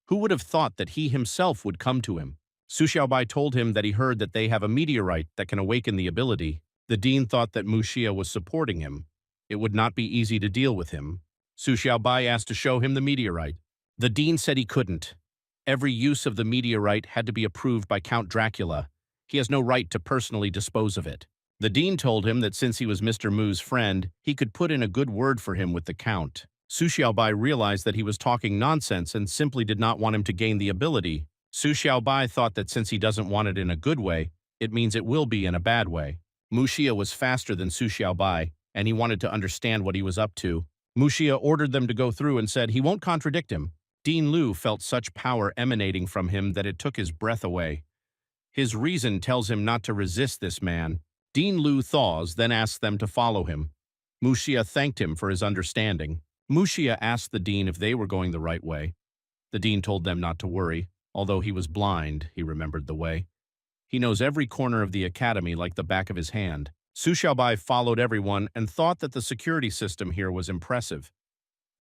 Who would have thought that he himself would come to him? Su Xiaobai told him that he heard that they have a meteorite that can awaken the ability. The Dean thought that Muxia was supporting him. It would not be easy to deal with him. Su Xiaobai asked to show him the meteorite. The Dean said he couldn't. Every use of the meteorite had to be approved by Count Dracula. He has no right to personally dispose of it. The Dean told him that since he was Mr. Mu's friend, he could put in a good word for him with the Count. Su Xiaobai realized that he was talking nonsense and simply did not want him to gain the ability. Su Xiaobai thought that since he doesn't want it in a good way, it means it will be in a bad way. Muxia was faster than Su Xiaobai, and he wanted to understand what he was up to. Muxia ordered them to go through and said he won't contradict him. Dean Liu felt such power emanating from him that it took his breath away. His reason tells him not to resist this man. Dean Liu thaws, then asks them to follow him. Muxia thanked him for his understanding. Muxia asked the Dean if they were going the right way. The Dean told them not to worry. Although he was blind, he remembered the way. He knows every corner of the academy like the back of his hand. Su Xiaobai followed everyone and thought that the security system here was impressive.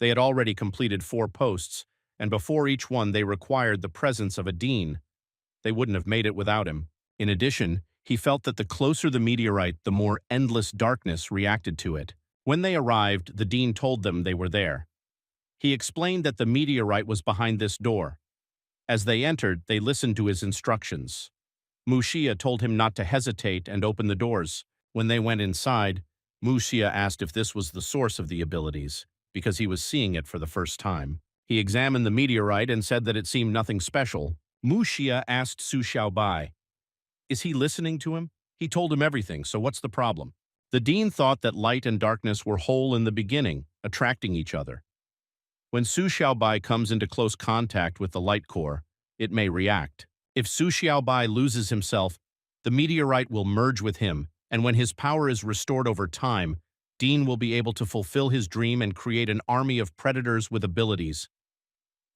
They had already completed 4 posts, and before each one they required the presence of a Dean. They wouldn't have made it without him. In addition, he felt that the closer the meteorite, the more endless darkness reacted to it. When they arrived, the Dean told them they were there. He explained that the meteorite was behind this door. As they entered, they listened to his instructions. Muxia told him not to hesitate and open the doors. When they went inside, Muxia asked if this was the source of the abilities, because he was seeing it for the first time. He examined the meteorite and said that it seemed nothing special. Muxia asked Su Xiaobai, "Is he listening to him?" He told him everything, so what's the problem? The Dean thought that light and darkness were whole in the beginning, attracting each other. When Su Xiaobai comes into close contact with the light core, it may react. If Su Xiaobai loses himself, the meteorite will merge with him, and when his power is restored over time, Dean will be able to fulfill his dream and create an army of predators with abilities.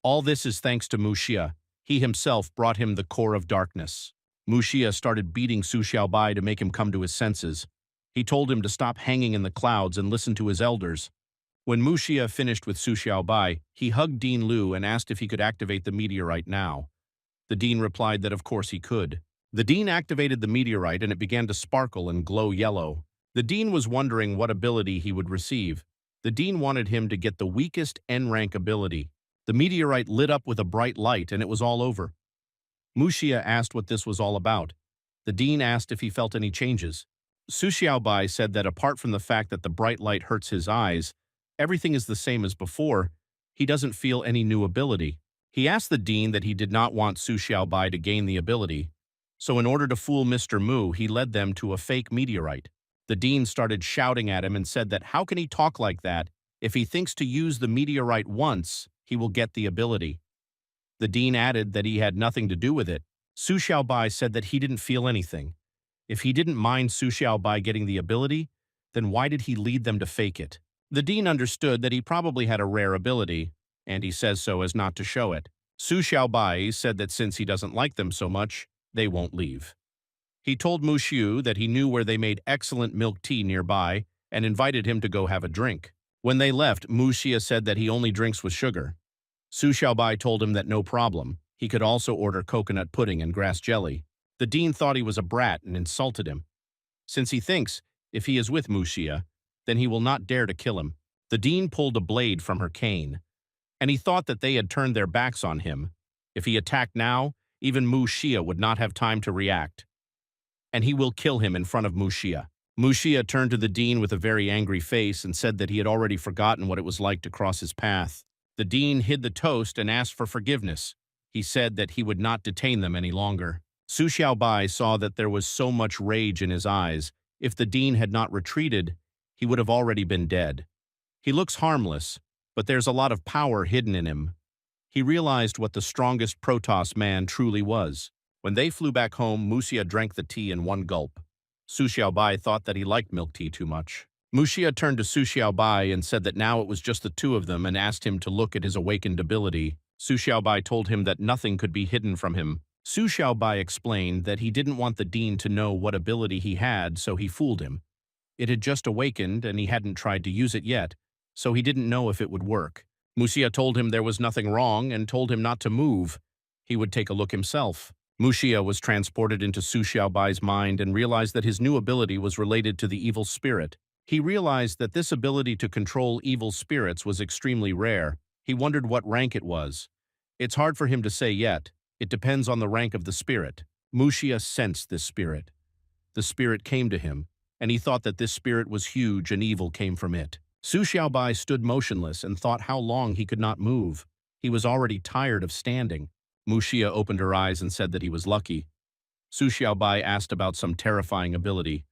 All this is thanks to Muxia. He himself brought him the core of darkness. Muxia started beating Su Xiaobai to make him come to his senses. He told him to stop hanging in the clouds and listen to his elders. When Muxia finished with Su Xiaobai, he hugged Dean Lu and asked if he could activate the meteorite now. The dean replied that of course he could. The dean activated the meteorite and it began to sparkle and glow yellow. The dean was wondering what ability he would receive. The dean wanted him to get the weakest N-rank ability. The meteorite lit up with a bright light and it was all over. Muxia asked what this was all about. The dean asked if he felt any changes. Su Xiaobai said that apart from the fact that the bright light hurts his eyes, everything is the same as before. He doesn't feel any new ability. He asked the dean that he did not want Su Xiaobai to gain the ability, so in order to fool Mr. Mu, he led them to a fake meteorite. The dean started shouting at him and said that how can he talk like that? If he thinks to use the meteorite once, he will get the ability. The dean added that he had nothing to do with it. Su Xiaobai said that he didn't feel anything. If he didn't mind Su Xiaobai getting the ability, then why did he lead them to fake it? The dean understood that he probably had a rare ability, and he says so as not to show it. Su Xiaobai said that since he doesn't like them so much, they won't leave. He told Mu Xiu that he knew where they made excellent milk tea nearby and invited him to go have a drink. When they left, Mu Xia said that he only drinks with sugar. Su Xiaobai told him that no problem. He could also order coconut pudding and grass jelly. The dean thought he was a brat and insulted him. Since he thinks, if he is with Mu Xia, then he will not dare to kill him. The dean pulled a blade from her cane, and he thought that they had turned their backs on him. If he attacked now, even Mu Xia would not have time to react. And he will kill him in front of Mu Xia. Mu Xia turned to the dean with a very angry face and said that he had already forgotten what it was like to cross his path. The dean hid the toast and asked for forgiveness. He said that he would not detain them any longer. Su Xiaobai saw that there was so much rage in his eyes. If the dean had not retreated, he would have already been dead. He looks harmless, but there's a lot of power hidden in him. He realized what the strongest Protoss man truly was. When they flew back home, Muxia drank the tea in one gulp. Su Xiaobai thought that he liked milk tea too much. Muxia turned to Su Xiaobai and said that now it was just the two of them and asked him to look at his awakened ability. Su Xiaobai told him that nothing could be hidden from him. Su Xiaobai explained that he didn't want the dean to know what ability he had, so he fooled him. It had just awakened and he hadn't tried to use it yet, so he didn't know if it would work. Muxia told him there was nothing wrong and told him not to move. He would take a look himself. Muxia was transported into Su Xiaobai's mind and realized that his new ability was related to the evil spirit. He realized that this ability to control evil spirits was extremely rare. He wondered what rank it was. It's hard for him to say yet. It depends on the rank of the spirit. Muxia sensed this spirit. The spirit came to him, and he thought that this spirit was huge and evil came from it. Su Xiaobai stood motionless and thought how long he could not move. He was already tired of standing. Muxia opened her eyes and said that he was lucky. Su Xiaobai asked about some terrifying ability,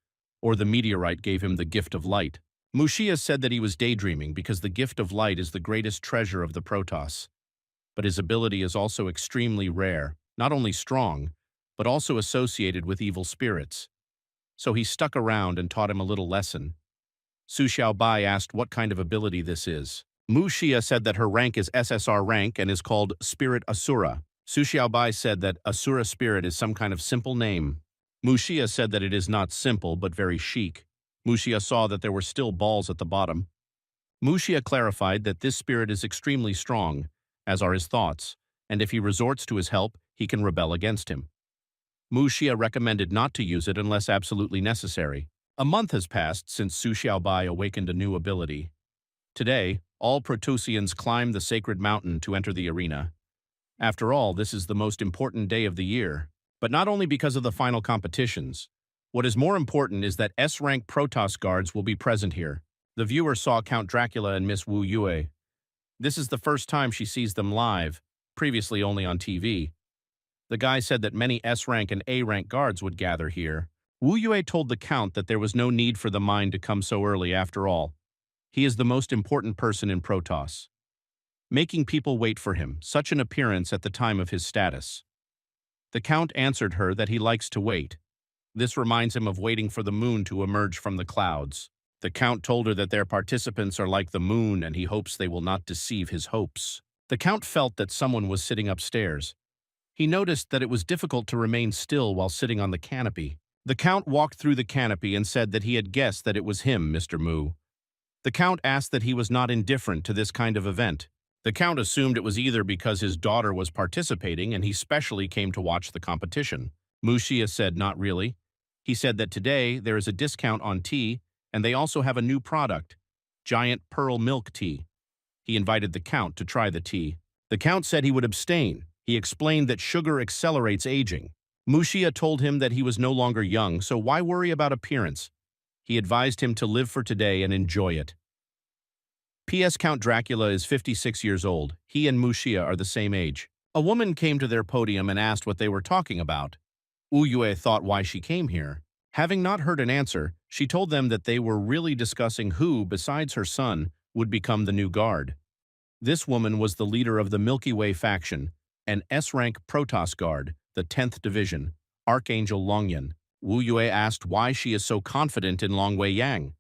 or the meteorite gave him the gift of light. Muxia said that he was daydreaming because the gift of light is the greatest treasure of the Protoss. But his ability is also extremely rare, not only strong, but also associated with evil spirits. So he stuck around and taught him a little lesson. Su Xiaobai asked what kind of ability this is. Muxia said that her rank is SSR rank and is called Spirit Asura. Su Xiaobai said that Asura Spirit is some kind of simple name. Muxia said that it is not simple but very chic. Muxia saw that there were still balls at the bottom. Muxia clarified that this spirit is extremely strong, as are his thoughts, and if he resorts to his help, he can rebel against him. Muxia recommended not to use it unless absolutely necessary. A month has passed since Su Xiaobai awakened a new ability. Today, all Protossians climb the sacred mountain to enter the arena. After all, this is the most important day of the year, but not only because of the final competitions. What is more important is that S-rank Protoss guards will be present here. The viewer saw Count Dracula and Miss Wu Yue. This is the first time she sees them live, previously only on TV. The guy said that many S-rank and A-rank guards would gather here. Wu Yue told the Count that there was no need for the mine to come so early after all. He is the most important person in Protoss. Making people wait for him, such an appearance at the time of his status. The Count answered her that he likes to wait. This reminds him of waiting for the moon to emerge from the clouds. The Count told her that their participants are like the moon and he hopes they will not deceive his hopes. The Count felt that someone was sitting upstairs. He noticed that it was difficult to remain still while sitting on the canopy. The Count walked through the canopy and said that he had guessed that it was him, Mr. Mu. The Count asked that he was not indifferent to this kind of event. The Count assumed it was either because his daughter was participating and he specially came to watch the competition. Muxia said not really. He said that today there is a discount on tea and they also have a new product, giant pearl milk tea. He invited the Count to try the tea. The Count said he would abstain. He explained that sugar accelerates aging. Muxia told him that he was no longer young, so why worry about appearance? He advised him to live for today and enjoy it. P.S. Count Dracula is 56 years old. He and Muxia are the same age. A woman came to their podium and asked what they were talking about. Wu Yue thought why she came here. Having not heard an answer, she told them that they were really discussing who, besides her son, would become the new guard. This woman was the leader of the Milky Way faction, an S-rank Protoss guard, the 10th Division, Archangel Longyan. Wu Yue asked why she is so confident in Long Wei Yang.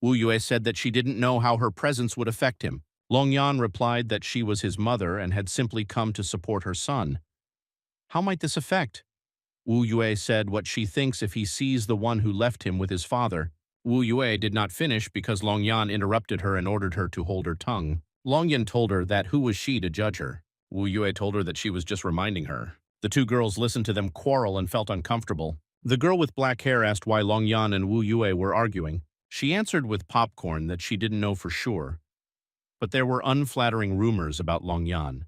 Wu Yue said that she didn't know how her presence would affect him. Longyan replied that she was his mother and had simply come to support her son. How might this affect? Wu Yue said what she thinks if he sees the one who left him with his father. Wu Yue did not finish because Longyan interrupted her and ordered her to hold her tongue. Longyan told her that who was she to judge her. Wu Yue told her that she was just reminding her. The two girls listened to them quarrel and felt uncomfortable. The girl with black hair asked why Longyan and Wu Yue were arguing. She answered with popcorn that she didn't know for sure. But there were unflattering rumors about Longyan.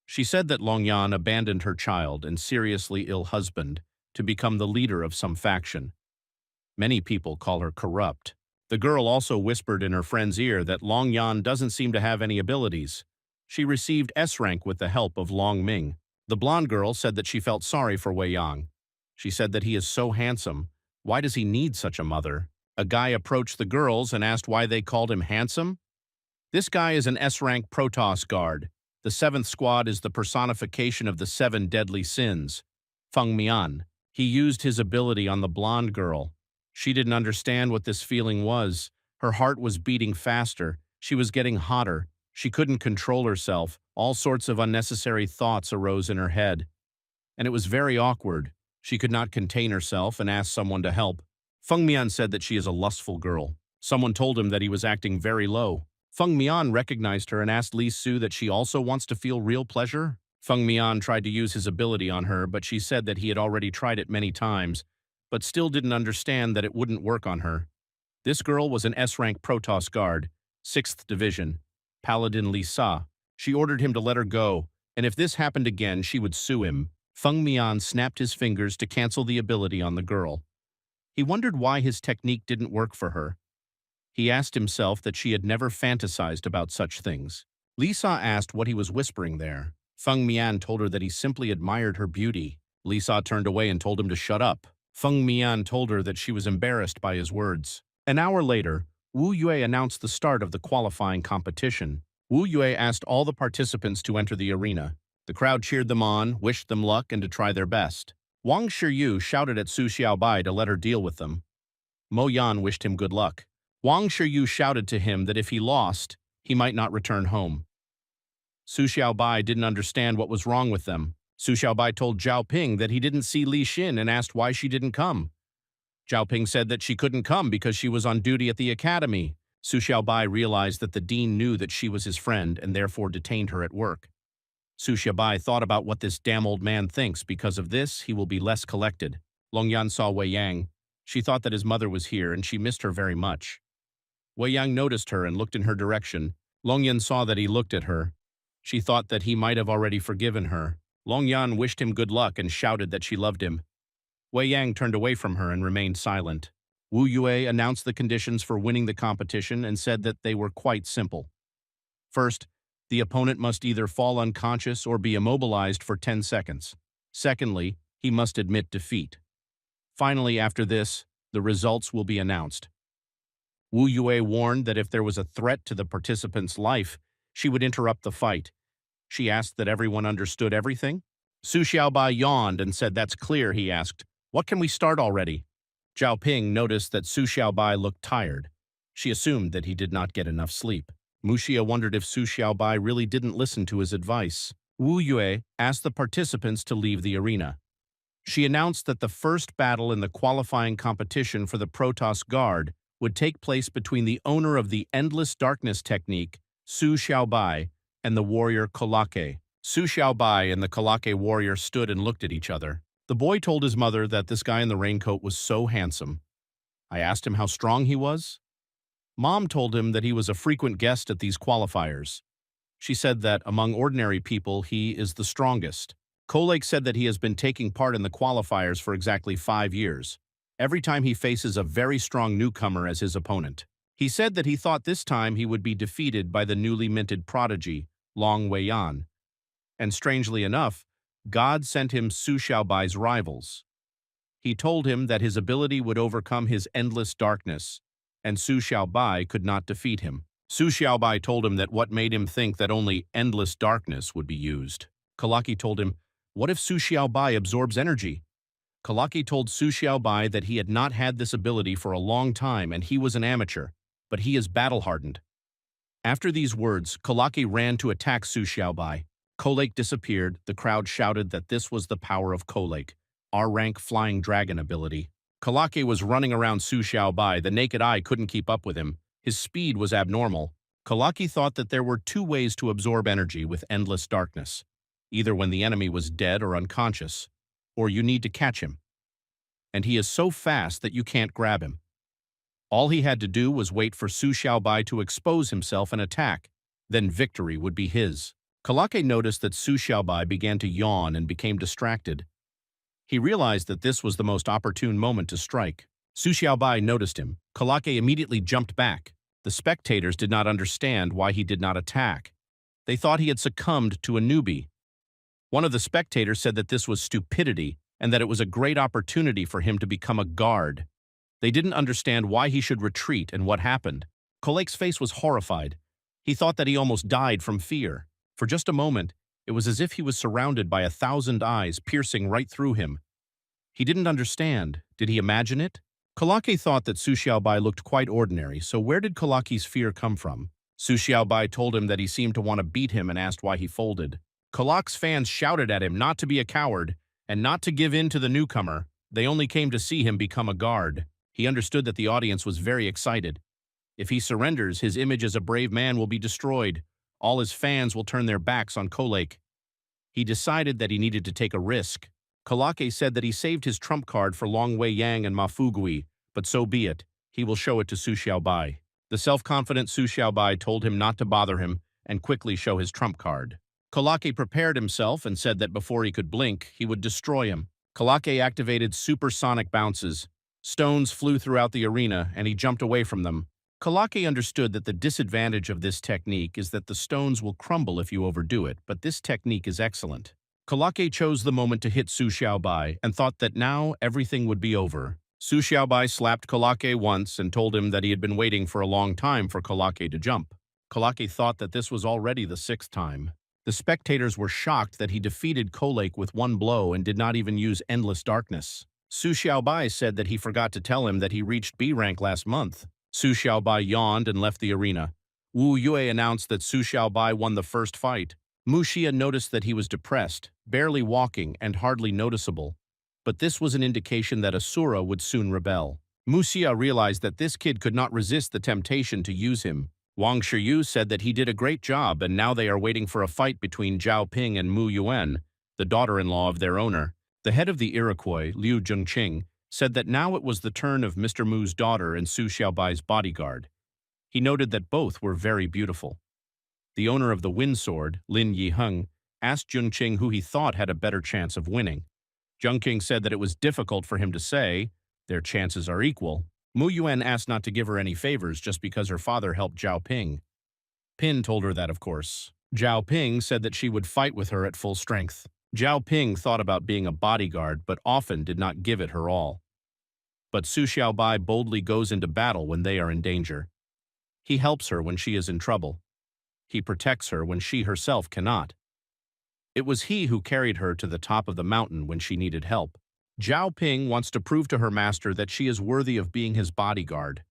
She said that Longyan abandoned her child and seriously ill husband to become the leader of some faction. Many people call her corrupt. The girl also whispered in her friend's ear that Longyan doesn't seem to have any abilities. She received S-rank with the help of Long Ming. The blonde girl said that she felt sorry for Wei Yang. She said that he is so handsome. Why does he need such a mother? A guy approached the girls and asked why they called him handsome. This guy is an S-rank Protoss guard. The 7th squad is the personification of the 7 deadly sins. Feng Mian. He used his ability on the blonde girl. She didn't understand what this feeling was. Her heart was beating faster. She was getting hotter. She couldn't control herself. All sorts of unnecessary thoughts arose in her head. And it was very awkward. She could not contain herself and asked someone to help. Feng Mian said that she is a lustful girl. Someone told him that he was acting very low. Feng Mian recognized her and asked Li Su that she also wants to feel real pleasure. Feng Mian tried to use his ability on her, but she said that he had already tried it many times, but still didn't understand that it wouldn't work on her. This girl was an S-rank Protoss guard, 6th Division, Paladin Li Sa. She ordered him to let her go, and if this happened again, she would sue him. Feng Mian snapped his fingers to cancel the ability on the girl. He wondered why his technique didn't work for her. He asked himself that she had never fantasized about such things. Lisa asked what he was whispering there. Feng Mian told her that he simply admired her beauty. Lisa turned away and told him to shut up. Feng Mian told her that she was embarrassed by his words. An hour later, Wu Yue announced the start of the qualifying competition. Wu Yue asked all the participants to enter the arena. The crowd cheered them on, wished them luck, and to try their best. Wang Shiyu shouted at Su Xiaobai to let her deal with them. Mo Yan wished him good luck. Wang Shiyu shouted to him that if he lost, he might not return home. Su Xiaobai didn't understand what was wrong with them. Su Xiaobai told Zhao Ping that he didn't see Li Xin and asked why she didn't come. Zhao Ping said that she couldn't come because she was on duty at the academy. Su Xiaobai realized that the dean knew that she was his friend and therefore detained her at work. Su Xiaobai thought about what this damn old man thinks. Because of this, he will be less collected. Longyan saw Wei Yang. She thought that his mother was here and she missed her very much. Wei Yang noticed her and looked in her direction. Longyan saw that he looked at her. She thought that he might have already forgiven her. Longyan wished him good luck and shouted that she loved him. Wei Yang turned away from her and remained silent. Wu Yue announced the conditions for winning the competition and said that they were quite simple. First, the opponent must either fall unconscious or be immobilized for 10 seconds. Secondly, he must admit defeat. Finally, after this, the results will be announced. Wu Yue warned that if there was a threat to the participant's life, she would interrupt the fight. She asked that everyone understood everything. Su Xiaobai yawned and said, "That's clear," he asked. "What can we start already?" Zhao Ping noticed that Su Xiaobai looked tired. She assumed that he did not get enough sleep. Muxia wondered if Su Xiaobai really didn't listen to his advice. Wu Yue asked the participants to leave the arena. She announced that the first battle in the qualifying competition for the Protoss Guard would take place between the owner of the Endless Darkness technique, Su Xiaobai, and the warrior Kolake. Su Xiaobai and the Kolake warrior stood and looked at each other. The boy told his mother that this guy in the raincoat was so handsome. I asked him how strong he was. Mom told him that he was a frequent guest at these qualifiers. She said that among ordinary people, he is the strongest. Kolake said that he has been taking part in the qualifiers for exactly 5 years, every time he faces a very strong newcomer as his opponent. He said that he thought this time he would be defeated by the newly minted prodigy, Long Weiyan. And strangely enough, God sent him Su Xiaobai's rivals. He told him that his ability would overcome his endless darkness, and Su Xiaobai could not defeat him. Su Xiaobai told him that what made him think that only endless darkness would be used. Kalaki told him, "What if Su Xiaobai absorbs energy?" Kalaki told Su Xiaobai that he had not had this ability for a long time and he was an amateur, but he is battle-hardened. After these words, Kalaki ran to attack Su Xiaobai. Kolake disappeared. The crowd shouted that this was the power of Kolake, R-rank flying dragon ability. Kalaki was running around Su Xiaobai. The naked eye couldn't keep up with him. His speed was abnormal. Kalaki thought that there were 2 ways to absorb energy with endless darkness, either when the enemy was dead or unconscious, or you need to catch him. And he is so fast that you can't grab him. All he had to do was wait for Su Xiaobai to expose himself and attack. Then victory would be his. Kalake noticed that Su Xiaobai began to yawn and became distracted. He realized that this was the most opportune moment to strike. Su Xiaobai noticed him. Kalake immediately jumped back. The spectators did not understand why he did not attack. They thought he had succumbed to a newbie. One of the spectators said that this was stupidity and that it was a great opportunity for him to become a guard. They didn't understand why he should retreat and what happened. Kolake's face was horrified. He thought that he almost died from fear. For just a moment, it was as if he was surrounded by 1,000 eyes piercing right through him. He didn't understand. Did he imagine it? Kalake thought that Su Xiaobai looked quite ordinary, so where did Kalake's fear come from? Su Xiaobai told him that he seemed to want to beat him and asked why he folded. Kalake's fans shouted at him not to be a coward and not to give in to the newcomer. They only came to see him become a guard. He understood that the audience was very excited. If he surrenders, his image as a brave man will be destroyed. All his fans will turn their backs on Kolake. He decided that he needed to take a risk. Kalake said that he saved his trump card for Long Weiyan and Ma Fugui, but so be it. He will show it to Su Xiaobai. The self-confident Su Xiaobai told him not to bother him and quickly show his trump card. Kalake prepared himself and said that before he could blink, he would destroy him. Kalake activated supersonic bounces. Stones flew throughout the arena, and he jumped away from them. Kalake understood that the disadvantage of this technique is that the stones will crumble if you overdo it, but this technique is excellent. Kalake chose the moment to hit Su Xiaobai and thought that now everything would be over. Su Xiaobai slapped Kalake once and told him that he had been waiting for a long time for Kalake to jump. Kalake thought that this was already the 6th time. The spectators were shocked that he defeated Kolake with one blow and did not even use Endless Darkness. Su Xiaobai said that he forgot to tell him that he reached B rank last month. Su Xiaobai yawned and left the arena. Wu Yue announced that Su Xiaobai won the first fight. Mu Xia noticed that he was depressed, barely walking and hardly noticeable. But this was an indication that Asura would soon rebel. Mu Xia realized that this kid could not resist the temptation to use him. Wang Shiyu said that he did a great job and now they are waiting for a fight between Zhao Ping and Mu Yuan, the daughter-in-law of their owner. The head of the Iroquois, Liu Zhengqing, said that now it was the turn of Mr. Mu's daughter and Su Xiaobai's bodyguard. He noted that both were very beautiful. The owner of the wind sword, Lin Yiheng, asked Zhengqing who he thought had a better chance of winning. Zhengqing said that it was difficult for him to say. Their chances are equal. Mu Yuan asked not to give her any favors just because her father helped Zhao Ping. Pin told her that, of course. Zhao Ping said that she would fight with her at full strength. Zhao Ping thought about being a bodyguard, but often did not give it her all. But Su Xiaobai boldly goes into battle when they are in danger. He helps her when she is in trouble. He protects her when she herself cannot. It was he who carried her to the top of the mountain when she needed help. Zhao Ping wants to prove to her master that she is worthy of being his bodyguard.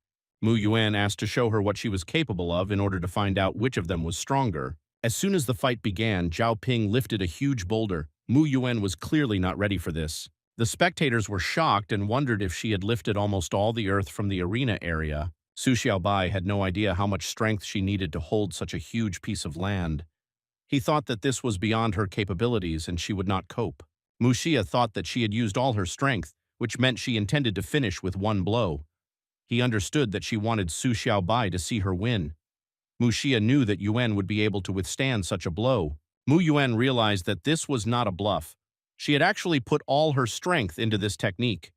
Mu Yuan asked to show her what she was capable of in order to find out which of them was stronger. As soon as the fight began, Zhao Ping lifted a huge boulder. Mu Yuan was clearly not ready for this. The spectators were shocked and wondered if she had lifted almost all the earth from the arena area. Su Xiaobai had no idea how much strength she needed to hold such a huge piece of land. He thought that this was beyond her capabilities and she would not cope. Mu Xia thought that she had used all her strength, which meant she intended to finish with one blow. He understood that she wanted Su Xiaobai to see her win. Mu Xia knew that Yuan would be able to withstand such a blow. Mu Yuan realized that this was not a bluff. She had actually put all her strength into this technique.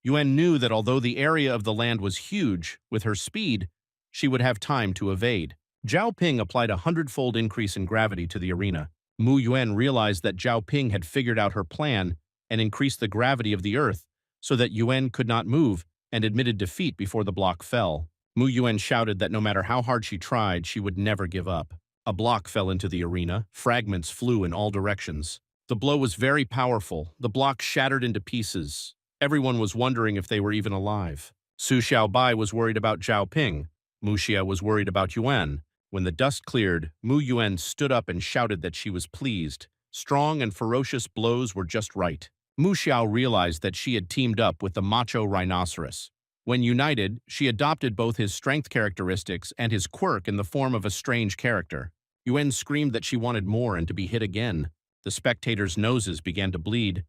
Yuan knew that although the area of the land was huge, with her speed, she would have time to evade. Zhao Ping applied a 100-fold increase in gravity to the arena. Mu Yuan realized that Zhao Ping had figured out her plan and increased the gravity of the earth so that Yuan could not move and admitted defeat before the block fell. Mu Yuan shouted that no matter how hard she tried, she would never give up. A block fell into the arena. Fragments flew in all directions. The blow was very powerful. The block shattered into pieces. Everyone was wondering if they were even alive. Su Xiaobai was worried about Zhao Ping. Mu Xia was worried about Yuan. When the dust cleared, Mu Yuan stood up and shouted that she was pleased. Strong and ferocious blows were just right. Mu Xiao realized that she had teamed up with the macho rhinoceros. When united, she adopted both his strength characteristics and his quirk in the form of a strange character. Yuan screamed that she wanted more and to be hit again. The spectators' noses began to bleed.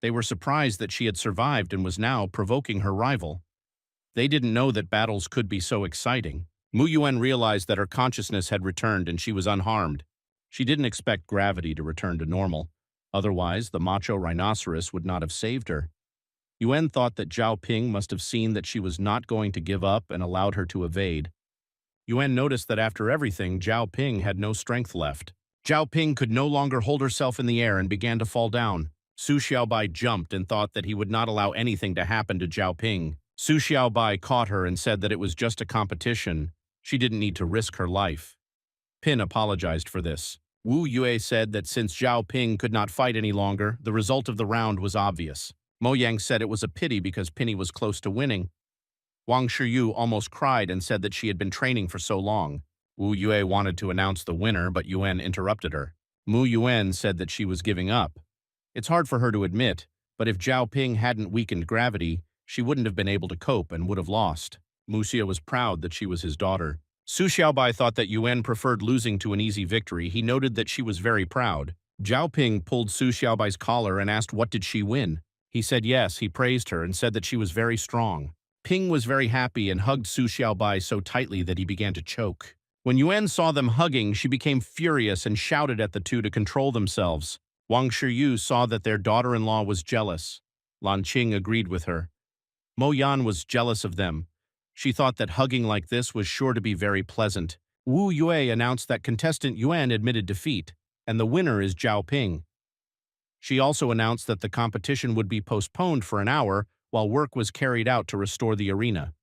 They were surprised that she had survived and was now provoking her rival. They didn't know that battles could be so exciting. Mu Yuan realized that her consciousness had returned and she was unharmed. She didn't expect gravity to return to normal. Otherwise, the macho rhinoceros would not have saved her. Yuan thought that Zhao Ping must have seen that she was not going to give up and allowed her to evade. Yuan noticed that after everything, Zhao Ping had no strength left. Zhao Ping could no longer hold herself in the air and began to fall down. Su Xiaobai jumped and thought that he would not allow anything to happen to Zhao Ping. Su Xiaobai caught her and said that it was just a competition. She didn't need to risk her life. Pin apologized for this. Wu Yue said that since Zhao Ping could not fight any longer, the result of the round was obvious. Mo Yang said it was a pity because Pinny was close to winning. Wang Shiyu almost cried and said that she had been training for so long. Wu Yue wanted to announce the winner, but Yuan interrupted her. Mu Yuan said that she was giving up. It's hard for her to admit, but if Zhao Ping hadn't weakened gravity, she wouldn't have been able to cope and would have lost. Mu Xia was proud that she was his daughter. Su Xiaobai thought that Yuan preferred losing to an easy victory. He noted that she was very proud. Zhao Ping pulled Su Xiaobai's collar and asked what did she win. He said yes, he praised her and said that she was very strong. Ping was very happy and hugged Su Xiaobai so tightly that he began to choke. When Yuan saw them hugging, she became furious and shouted at the two to control themselves. Wang Shiyu saw that their daughter-in-law was jealous. Lan Qing agreed with her. Mo Yan was jealous of them. She thought that hugging like this was sure to be very pleasant. Wu Yue announced that contestant Yuan admitted defeat, and the winner is Zhao Ping. She also announced that the competition would be postponed for an hour while work was carried out to restore the arena.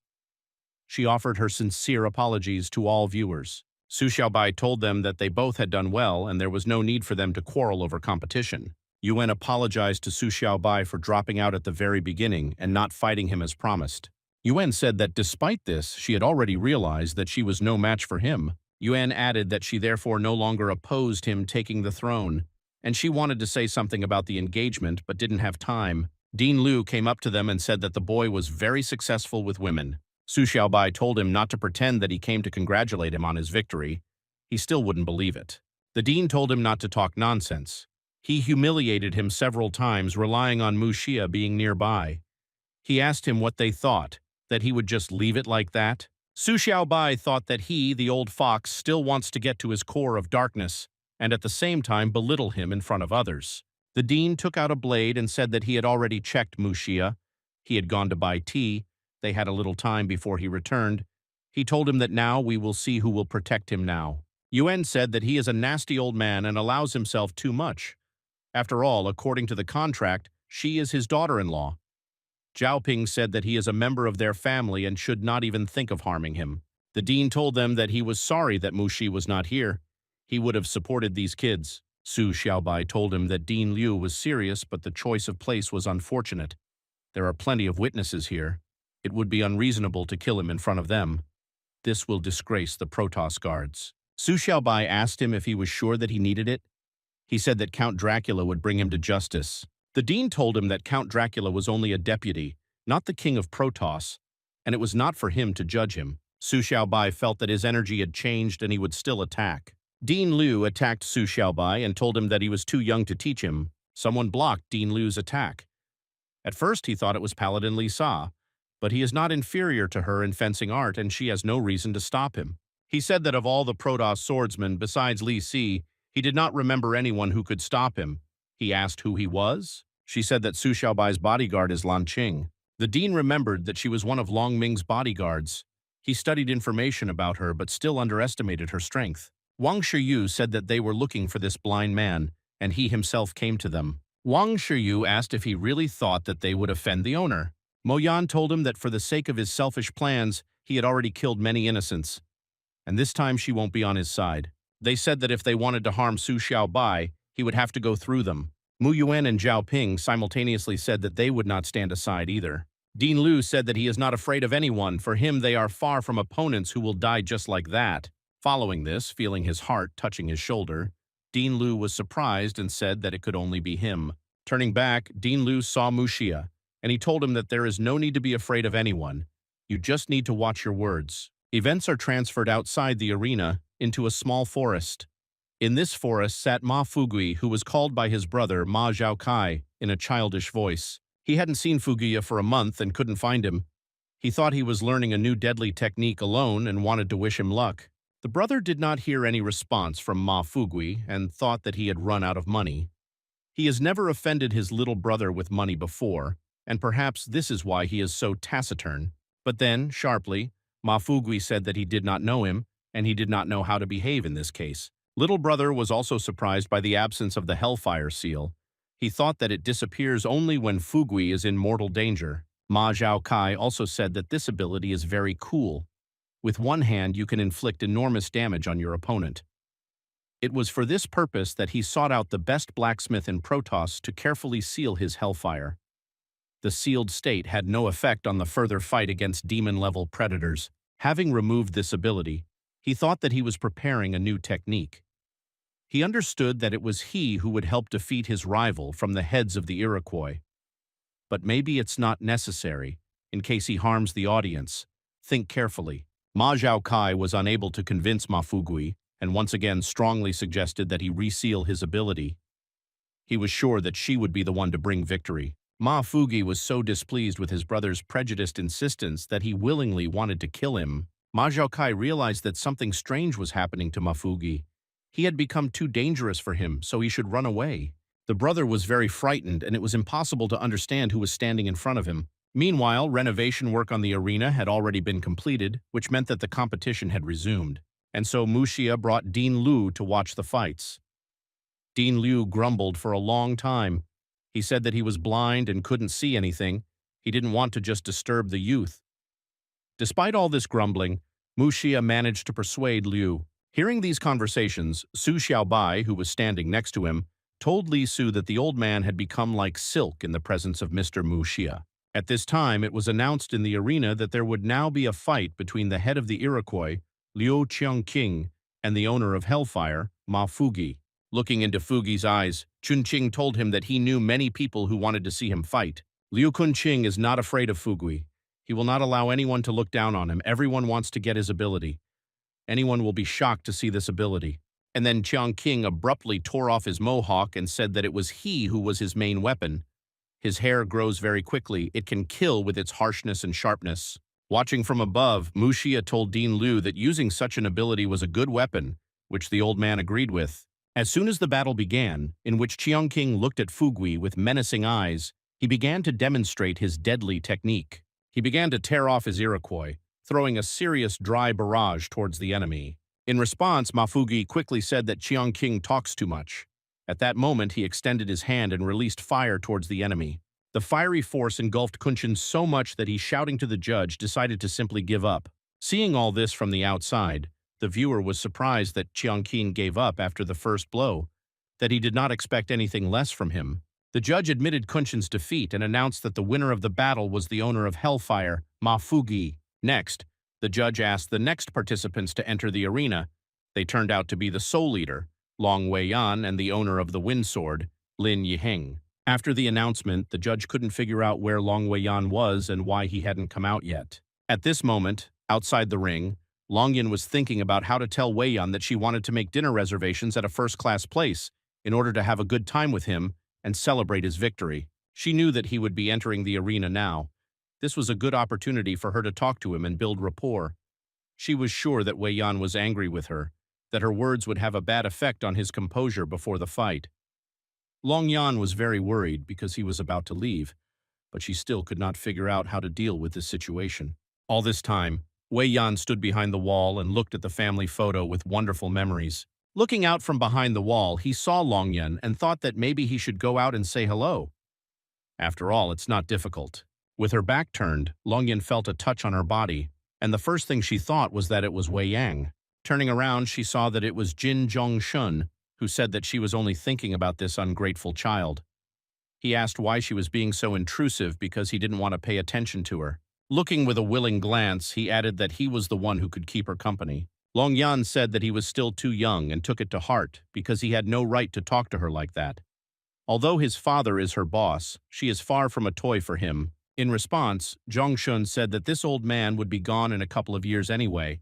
She offered her sincere apologies to all viewers. Su Xiaobai told them that they both had done well and there was no need for them to quarrel over competition. Yuan apologized to Su Xiaobai for dropping out at the very beginning and not fighting him as promised. Yuan said that despite this, she had already realized that she was no match for him. Yuan added that she therefore no longer opposed him taking the throne, and she wanted to say something about the engagement but didn't have time. Dean Liu came up to them and said that the boy was very successful with women. Su Xiaobai told him not to pretend that he came to congratulate him on his victory. He still wouldn't believe it. The dean told him not to talk nonsense. He humiliated him several times, relying on Mu Xia being nearby. He asked him what they thought, that he would just leave it like that. Su Xiaobai thought that he, the old fox, still wants to get to his core of darkness, and at the same time belittle him in front of others. The dean took out a blade and said that he had already checked Mu Xia. He had gone to buy tea. They had a little time before he returned. He told him that now we will see who will protect him now. Yuan said that he is a nasty old man and allows himself too much. After all, according to the contract, she is his daughter-in-law. Zhao Ping said that he is a member of their family and should not even think of harming him. The dean told them that he was sorry that Mu Xi was not here. He would have supported these kids. Su Xiaobai told him that Dean Liu was serious, but the choice of place was unfortunate. There are plenty of witnesses here. It would be unreasonable to kill him in front of them. This will disgrace the Protoss guards. Su Xiaobai asked him if he was sure that he needed it. He said that Count Dracula would bring him to justice. The dean told him that Count Dracula was only a deputy, not the king of Protoss, and it was not for him to judge him. Su Xiaobai felt that his energy had changed and he would still attack. Dean Liu attacked Su Xiaobai and told him that he was too young to teach him. Someone blocked Dean Liu's attack. At first he thought it was Paladin Li Sa, but he is not inferior to her in fencing art and she has no reason to stop him. He said that of all the Protoss swordsmen besides Li Si, he did not remember anyone who could stop him. He asked who he was. She said that Su Xiaobai's bodyguard is Lan Qing. The dean remembered that she was one of Long Ming's bodyguards. He studied information about her but still underestimated her strength. Wang Shiyu said that they were looking for this blind man, and he himself came to them. Wang Shiyu asked if he really thought that they would offend the owner. Mo Yan told him that for the sake of his selfish plans, he had already killed many innocents, and this time she won't be on his side. They said that if they wanted to harm Su Xiaobai, he would have to go through them. Mu Yuan and Zhao Ping simultaneously said that they would not stand aside either. Dean Liu said that he is not afraid of anyone. For him, they are far from opponents who will die just like that. Following this, feeling his heart touching his shoulder, Dean Liu was surprised and said that it could only be him. Turning back, Dean Liu saw Mu Xia, and he told him that there is no need to be afraid of anyone. You just need to watch your words. Events are transferred outside the arena into a small forest. In this forest sat Ma Fugui, who was called by his brother Ma Zhaokai in a childish voice. He hadn't seen Fuguya for a month and couldn't find him. He thought he was learning a new deadly technique alone and wanted to wish him luck. The brother did not hear any response from Ma Fugui and thought that he had run out of money. He has never offended his little brother with money before, and perhaps this is why he is so taciturn. But then, sharply, Ma Fugui said that he did not know him, and he did not know how to behave in this case. Little brother was also surprised by the absence of the Hellfire seal. He thought that it disappears only when Fugui is in mortal danger. Ma Zhaokai also said that this ability is very cool. With one hand, you can inflict enormous damage on your opponent. It was for this purpose that he sought out the best blacksmith in Protoss to carefully seal his Hellfire. The sealed state had no effect on the further fight against demon-level predators. Having removed this ability, he thought that he was preparing a new technique. He understood that it was he who would help defeat his rival from the heads of the Iroquois. But maybe it's not necessary, in case he harms the audience. Think carefully. Ma Zhaokai was unable to convince Ma Fugui, and once again strongly suggested that he reseal his ability. He was sure that she would be the one to bring victory. Ma Fugui was so displeased with his brother's prejudiced insistence that he willingly wanted to kill him. Ma Zhaokai realized that something strange was happening to Ma Fugui. He had become too dangerous for him, so he should run away. The brother was very frightened, and it was impossible to understand who was standing in front of him. Meanwhile, renovation work on the arena had already been completed, which meant that the competition had resumed. And so Mu Xia brought Dean Liu to watch the fights. Dean Liu grumbled for a long time. He said that he was blind and couldn't see anything. He didn't want to just disturb the youth. Despite all this grumbling, Mu Xia managed to persuade Liu. Hearing these conversations, Su Xiaobai, who was standing next to him, told Li Su that the old man had become like silk in the presence of Mr. Mu Xia. At this time, it was announced in the arena that there would now be a fight between the head of the Iroquois, Liu Qiangqing, and the owner of Hellfire, Ma Fugui. Looking into Fugui's eyes, Chunqing told him that he knew many people who wanted to see him fight. Liu Kunqing is not afraid of Fugui. He will not allow anyone to look down on him. Everyone wants to get his ability. Anyone will be shocked to see this ability. And then Qiangqing abruptly tore off his mohawk and said that it was he who was his main weapon. His hair grows very quickly. It can kill with its harshness and sharpness. Watching from above, Mu Xia told Dean Liu that using such an ability was a good weapon, which the old man agreed with. As soon as the battle began, in which Qiangqing looked at Fugui with menacing eyes, he began to demonstrate his deadly technique. He began to tear off his Iroquois, throwing a serious dry barrage towards the enemy. In response, Ma Fugui quickly said that Qiangqing talks too much. At that moment, he extended his hand and released fire towards the enemy. The fiery force engulfed Kunqin so much that he, shouting to the judge, decided to simply give up. Seeing all this from the outside, the viewer was surprised that Qiangqing gave up after the first blow, that he did not expect anything less from him. The judge admitted Kunqin's defeat and announced that the winner of the battle was the owner of Hellfire, Ma Fugui. Next, the judge asked the next participants to enter the arena, They turned out to be the Soul Leader, Long Wei-yan, and the owner of the Wind Sword, Lin Yiheng. After the announcement, the judge couldn't figure out where Long Wei-yan was and why he hadn't come out yet. At this moment, outside the ring, Long Yin was thinking about how to tell Wei-yan that she wanted to make dinner reservations at a first-class place in order to have a good time with him and celebrate his victory. She knew that he would be entering the arena now. This was a good opportunity for her to talk to him and build rapport. She was sure that Wei-yan was angry with her, that her words would have a bad effect on his composure before the fight. Long Yan was very worried because he was about to leave, but she still could not figure out how to deal with this situation. All this time, Wei-yan stood behind the wall and looked at the family photo with wonderful memories. Looking out from behind the wall, he saw Long Yan and thought that maybe he should go out and say hello. After all, it's not difficult. With her back turned, Long Yan felt a touch on her body, and the first thing she thought was that it was Wei Yang. Turning around, she saw that it was Jin Zhongshun, who said that she was only thinking about this ungrateful child. He asked why she was being so intrusive because he didn't want to pay attention to her. Looking with a willing glance, he added that he was the one who could keep her company. Long Yan said that he was still too young and took it to heart because he had no right to talk to her like that. Although his father is her boss, she is far from a toy for him. In response, Zhongshun said that this old man would be gone in a couple of years anyway,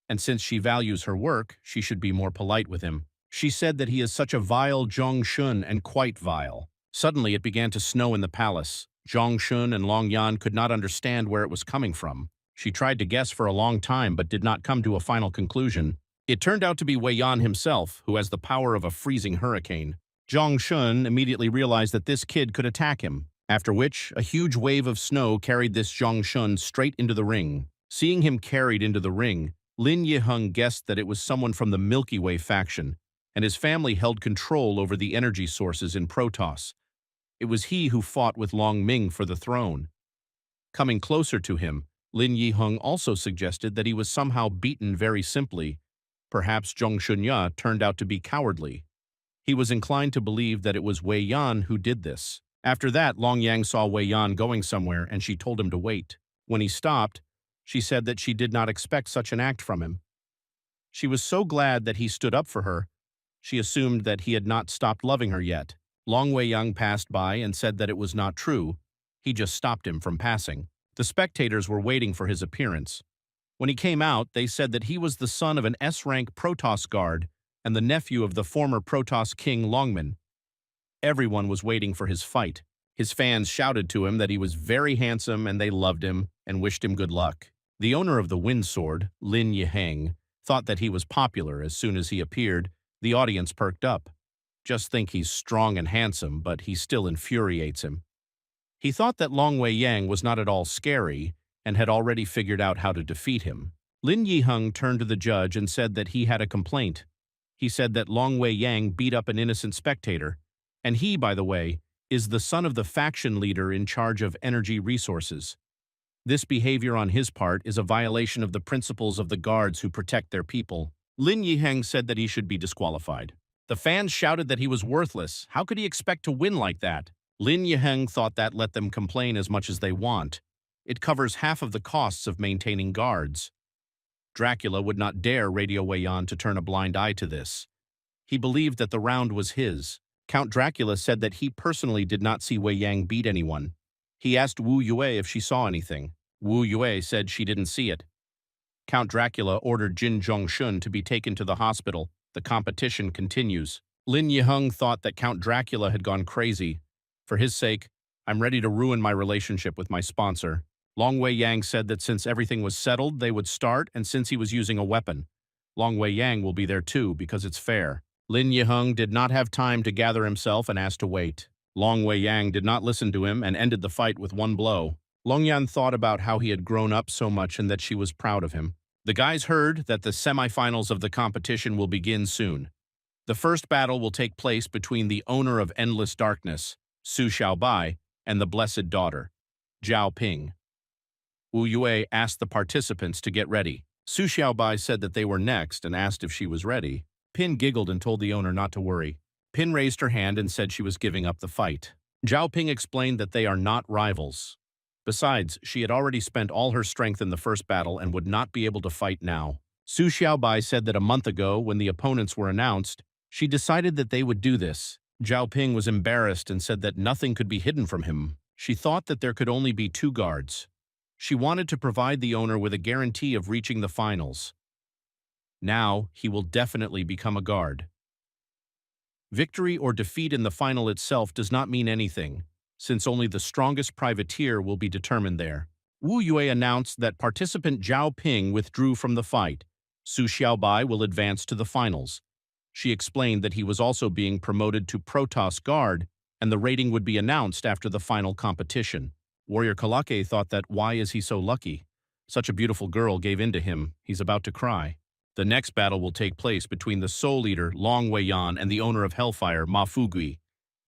and since she values her work, she should be more polite with him. She said that he is such a vile Zhongshun and quite vile. Suddenly it began to snow in the palace. Zhongshun and Long Yan could not understand where it was coming from. She tried to guess for a long time but did not come to a final conclusion. It turned out to be Wei Yan himself, who has the power of a freezing hurricane. Zhongshun immediately realized that this kid could attack him, after which a huge wave of snow carried this Zhongshun straight into the ring. Seeing him carried into the ring, Lin Yiheng guessed that it was someone from the Milky Way faction, and his family held control over the energy sources in Protoss. It was he who fought with Long Ming for the throne. Coming closer to him, Lin Yiheng also suggested that he was somehow beaten very simply. Perhaps Zhongshunya turned out to be cowardly. He was inclined to believe that it was Wei Yan who did this. After that, Long Yang saw Wei Yan going somewhere and she told him to wait. When he stopped, she said that she did not expect such an act from him. She was so glad that he stood up for her. She assumed that he had not stopped loving her yet. Long Wei Yang passed by and said that it was not true. He just stopped him from passing. The spectators were waiting for his appearance. When he came out, they said that he was the son of an S-rank Protoss guard and the nephew of the former Protoss king Longmin. Everyone was waiting for his fight. His fans shouted to him that he was very handsome and they loved him and wished him good luck. The owner of the Wind Sword, Lin Yiheng, thought that he was popular. As soon as he appeared, the audience perked up. Just think he's strong and handsome, but he still infuriates him. He thought that Long Wei Yang was not at all scary and had already figured out how to defeat him. Lin Yiheng turned to the judge and said that he had a complaint. He said that Long Wei Yang beat up an innocent spectator, and he, by the way, is the son of the faction leader in charge of energy resources. This behavior on his part is a violation of the principles of the guards who protect their people. Lin Yiheng said that he should be disqualified. The fans shouted that he was worthless. How could he expect to win like that? Lin Yiheng thought that let them complain as much as they want. It covers half of the costs of maintaining guards. Dracula would not dare radio Wei Yan to turn a blind eye to this. He believed that the round was his. Count Dracula said that he personally did not see Wei Yang beat anyone. He asked Wu Yue if she saw anything. Wu Yue said she didn't see it. Count Dracula ordered Jin Zhongshun to be taken to the hospital. The competition continues. Lin Yiheng thought that Count Dracula had gone crazy. For his sake, I'm ready to ruin my relationship with my sponsor. Long Wei Yang said that since everything was settled, they would start, and since he was using a weapon, Long Wei Yang will be there too because it's fair. Lin Yiheng did not have time to gather himself and asked to wait. Long Wei Yang did not listen to him and ended the fight with one blow. Long Yan thought about how he had grown up so much and that she was proud of him. The guys heard that the semifinals of the competition will begin soon. The first battle will take place between the owner of Endless Darkness, Su Xiaobai, and the Blessed Daughter, Zhao Ping. Wu Yue asked the participants to get ready. Su Xiaobai said that they were next and asked if she was ready. Pin giggled and told the owner not to worry. Pin raised her hand and said she was giving up the fight. Zhao Ping explained that they are not rivals. Besides, she had already spent all her strength in the first battle and would not be able to fight now. Su Xiaobai said that a month ago, when the opponents were announced, she decided that they would do this. Zhao Ping was embarrassed and said that nothing could be hidden from him. She thought that there could only be two guards. She wanted to provide the owner with a guarantee of reaching the finals. Now, he will definitely become a guard. Victory or defeat in the final itself does not mean anything, since only the strongest privateer will be determined there. Wu Yue announced that participant Zhao Ping withdrew from the fight. Su Xiaobai will advance to the finals. She explained that he was also being promoted to Protoss Guard, and the rating would be announced after the final competition. Warrior Kalake thought that, why is he so lucky? Such a beautiful girl gave in to him, he's about to cry. The next battle will take place between the Soul Eater, Long Weiyan, and the owner of Hellfire, Ma Fugui.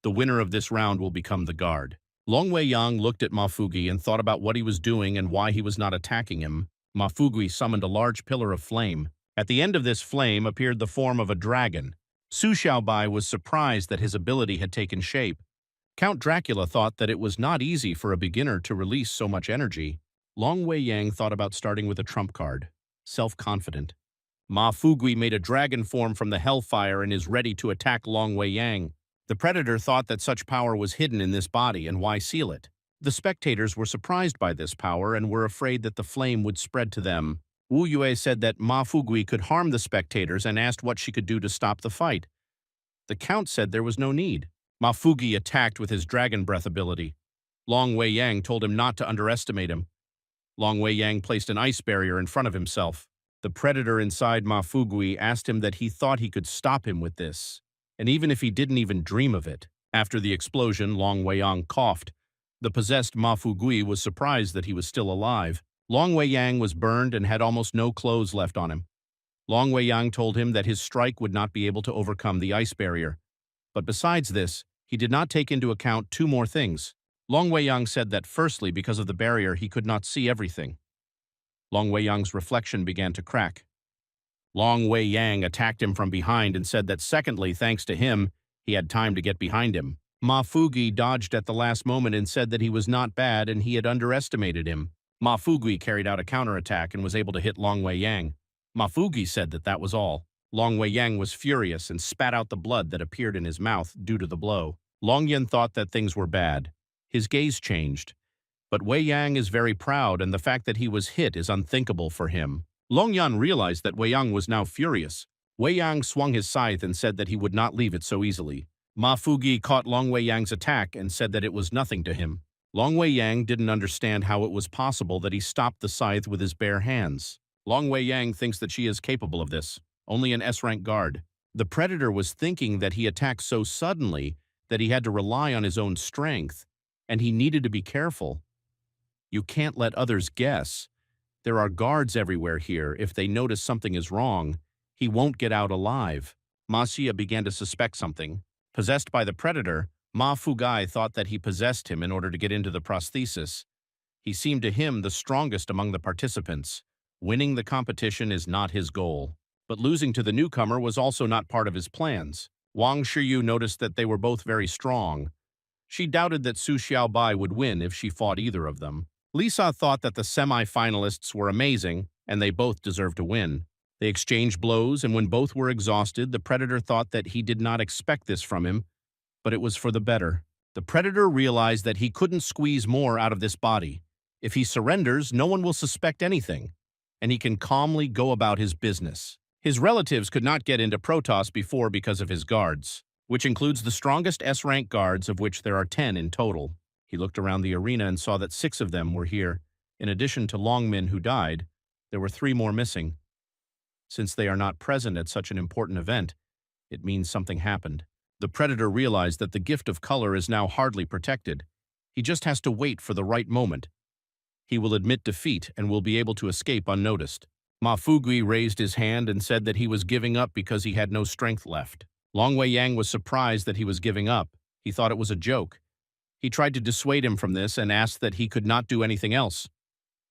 The winner of this round will become the guard. Long Weiyan looked at Ma Fugui and thought about what he was doing and why he was not attacking him. Ma Fugui summoned a large pillar of flame. At the end of this flame appeared the form of a dragon. Su Xiaobai was surprised that his ability had taken shape. Count Dracula thought that it was not easy for a beginner to release so much energy. Long Weiyan thought about starting with a trump card. Self-confident. Ma Fugui made a dragon form from the Hellfire and is ready to attack Long Weiyan. The Predator thought that such power was hidden in this body, and why seal it? The spectators were surprised by this power and were afraid that the flame would spread to them. Wu Yue said that Ma Fugui could harm the spectators and asked what she could do to stop the fight. The Count said there was no need. Ma Fugui attacked with his Dragon Breath ability. Long Weiyan told him not to underestimate him. Long Weiyan placed an ice barrier in front of himself. The Predator inside Ma Fugui asked him that he thought he could stop him with this, and even if he didn't even dream of it. After the explosion, Long Weiyan coughed. The possessed Ma Fugui was surprised that he was still alive. Long Weiyan was burned and had almost no clothes left on him. Long Weiyan told him that his strike would not be able to overcome the ice barrier. But besides this, he did not take into account two more things. Long Weiyan said that firstly, because of the barrier, he could not see everything. Long Weiyan's reflection began to crack. Long Weiyan attacked him from behind and said that secondly, thanks to him, he had time to get behind him. Ma Fugui dodged at the last moment and said that he was not bad and he had underestimated him. Ma Fugui carried out a counterattack and was able to hit Long Weiyan. Ma Fugui said that that was all. Long Weiyan was furious and spat out the blood that appeared in his mouth due to the blow. Long Yan thought that things were bad. His gaze changed. But Weiyan is very proud, and the fact that he was hit is unthinkable for him. Long Yan realized that Weiyan was now furious. Weiyan swung his scythe and said that he would not leave it so easily. Ma Fugui caught Long Weiyan's attack and said that it was nothing to him. Long Weiyan didn't understand how it was possible that he stopped the scythe with his bare hands. Long Weiyan thinks that she is capable of this. Only an S-rank guard. The Predator was thinking that he attacked so suddenly that he had to rely on his own strength, and he needed to be careful. You can't let others guess. There are guards everywhere here. If they notice something is wrong, he won't get out alive. Ma Xia began to suspect something. Possessed by the Predator, Ma Fugui thought that he possessed him in order to get into the prosthesis. He seemed to him the strongest among the participants. Winning the competition is not his goal. But losing to the newcomer was also not part of his plans. Wang Shiyu noticed that they were both very strong. She doubted that Su Xiaobai would win if she fought either of them. Lisa thought that the semi-finalists were amazing, and they both deserved to win. They exchanged blows, and when both were exhausted, the Predator thought that he did not expect this from him, but it was for the better. The Predator realized that he couldn't squeeze more out of this body. If he surrenders, no one will suspect anything, and he can calmly go about his business. His relatives could not get into Protoss before because of his guards, which includes the strongest S-rank guards, of which there are 10 in total. He looked around the arena and saw that 6 of them were here. In addition to Longmin, who died, there were 3 more missing. Since they are not present at such an important event, it means something happened. The Predator realized that the gift of color is now hardly protected. He just has to wait for the right moment. He will admit defeat and will be able to escape unnoticed. Ma Fugui raised his hand and said that he was giving up because he had no strength left. Long Weiyan was surprised that he was giving up. He thought it was a joke. He tried to dissuade him from this and asked that he could not do anything else.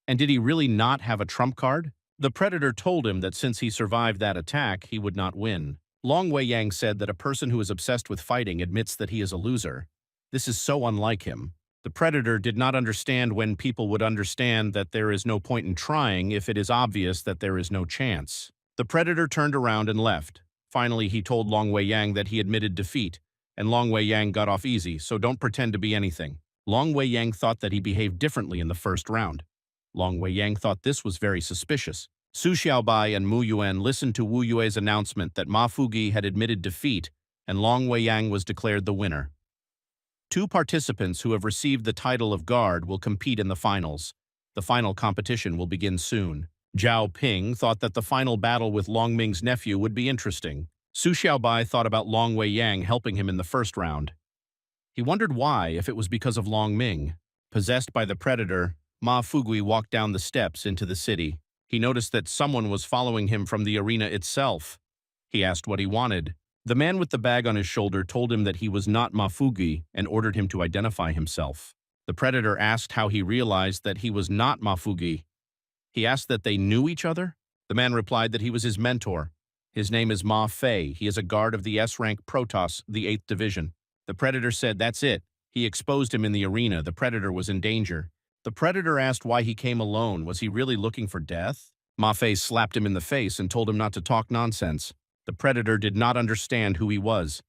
And did he really not have a trump card? The Predator told him that since he survived that attack, he would not win. Long Weiyan said that a person who is obsessed with fighting admits that he is a loser. This is so unlike him. The Predator did not understand when people would understand that there is no point in trying if it is obvious that there is no chance. The predator turned around and left. Finally, he told Long Wei Yang that he admitted defeat, and Long Wei Yang got off easy, so don't pretend to be anything. Long Wei Yang thought that he behaved differently in the first round. Long Wei Yang thought this was very suspicious. Su Xiaobai and Mu Yuan listened to Wu Yue's announcement that Ma Fugi had admitted defeat, and Long Wei Yang was declared the winner. Two participants who have received the title of guard will compete in the finals. The final competition will begin soon. Zhao Ping thought that the final battle with Long Ming's nephew would be interesting. Su Xiaobai thought about Long Wei Yang helping him in the first round. He wondered why, if it was because of Long Ming. Possessed by the predator, Ma Fugui walked down the steps into the city. He noticed that someone was following him from the arena itself. He asked what he wanted. The man with the bag on his shoulder told him that he was not Ma Fugi and ordered him to identify himself. The predator asked how he realized that he was not Ma Fugi. He asked that they knew each other. The man replied that he was his mentor. His name is Ma Fei. He is a guard of the S-rank Protoss, the 8th Division. The predator said, "That's it." He exposed him in the arena. The predator was in danger. The predator asked why he came alone. Was he really looking for death? Ma Fei slapped him in the face and told him not to talk nonsense. The predator did not understand who he was.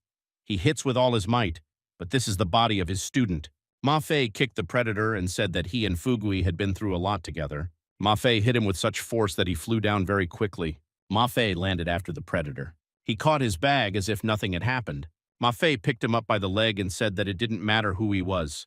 He hits with all his might, but this is the body of his student. Ma Fei kicked the predator and said that he and Fugui had been through a lot together. Ma Fei hit him with such force that he flew down very quickly. Ma Fei landed after the predator. He caught his bag as if nothing had happened. Ma Fei picked him up by the leg and said that it didn't matter who he was.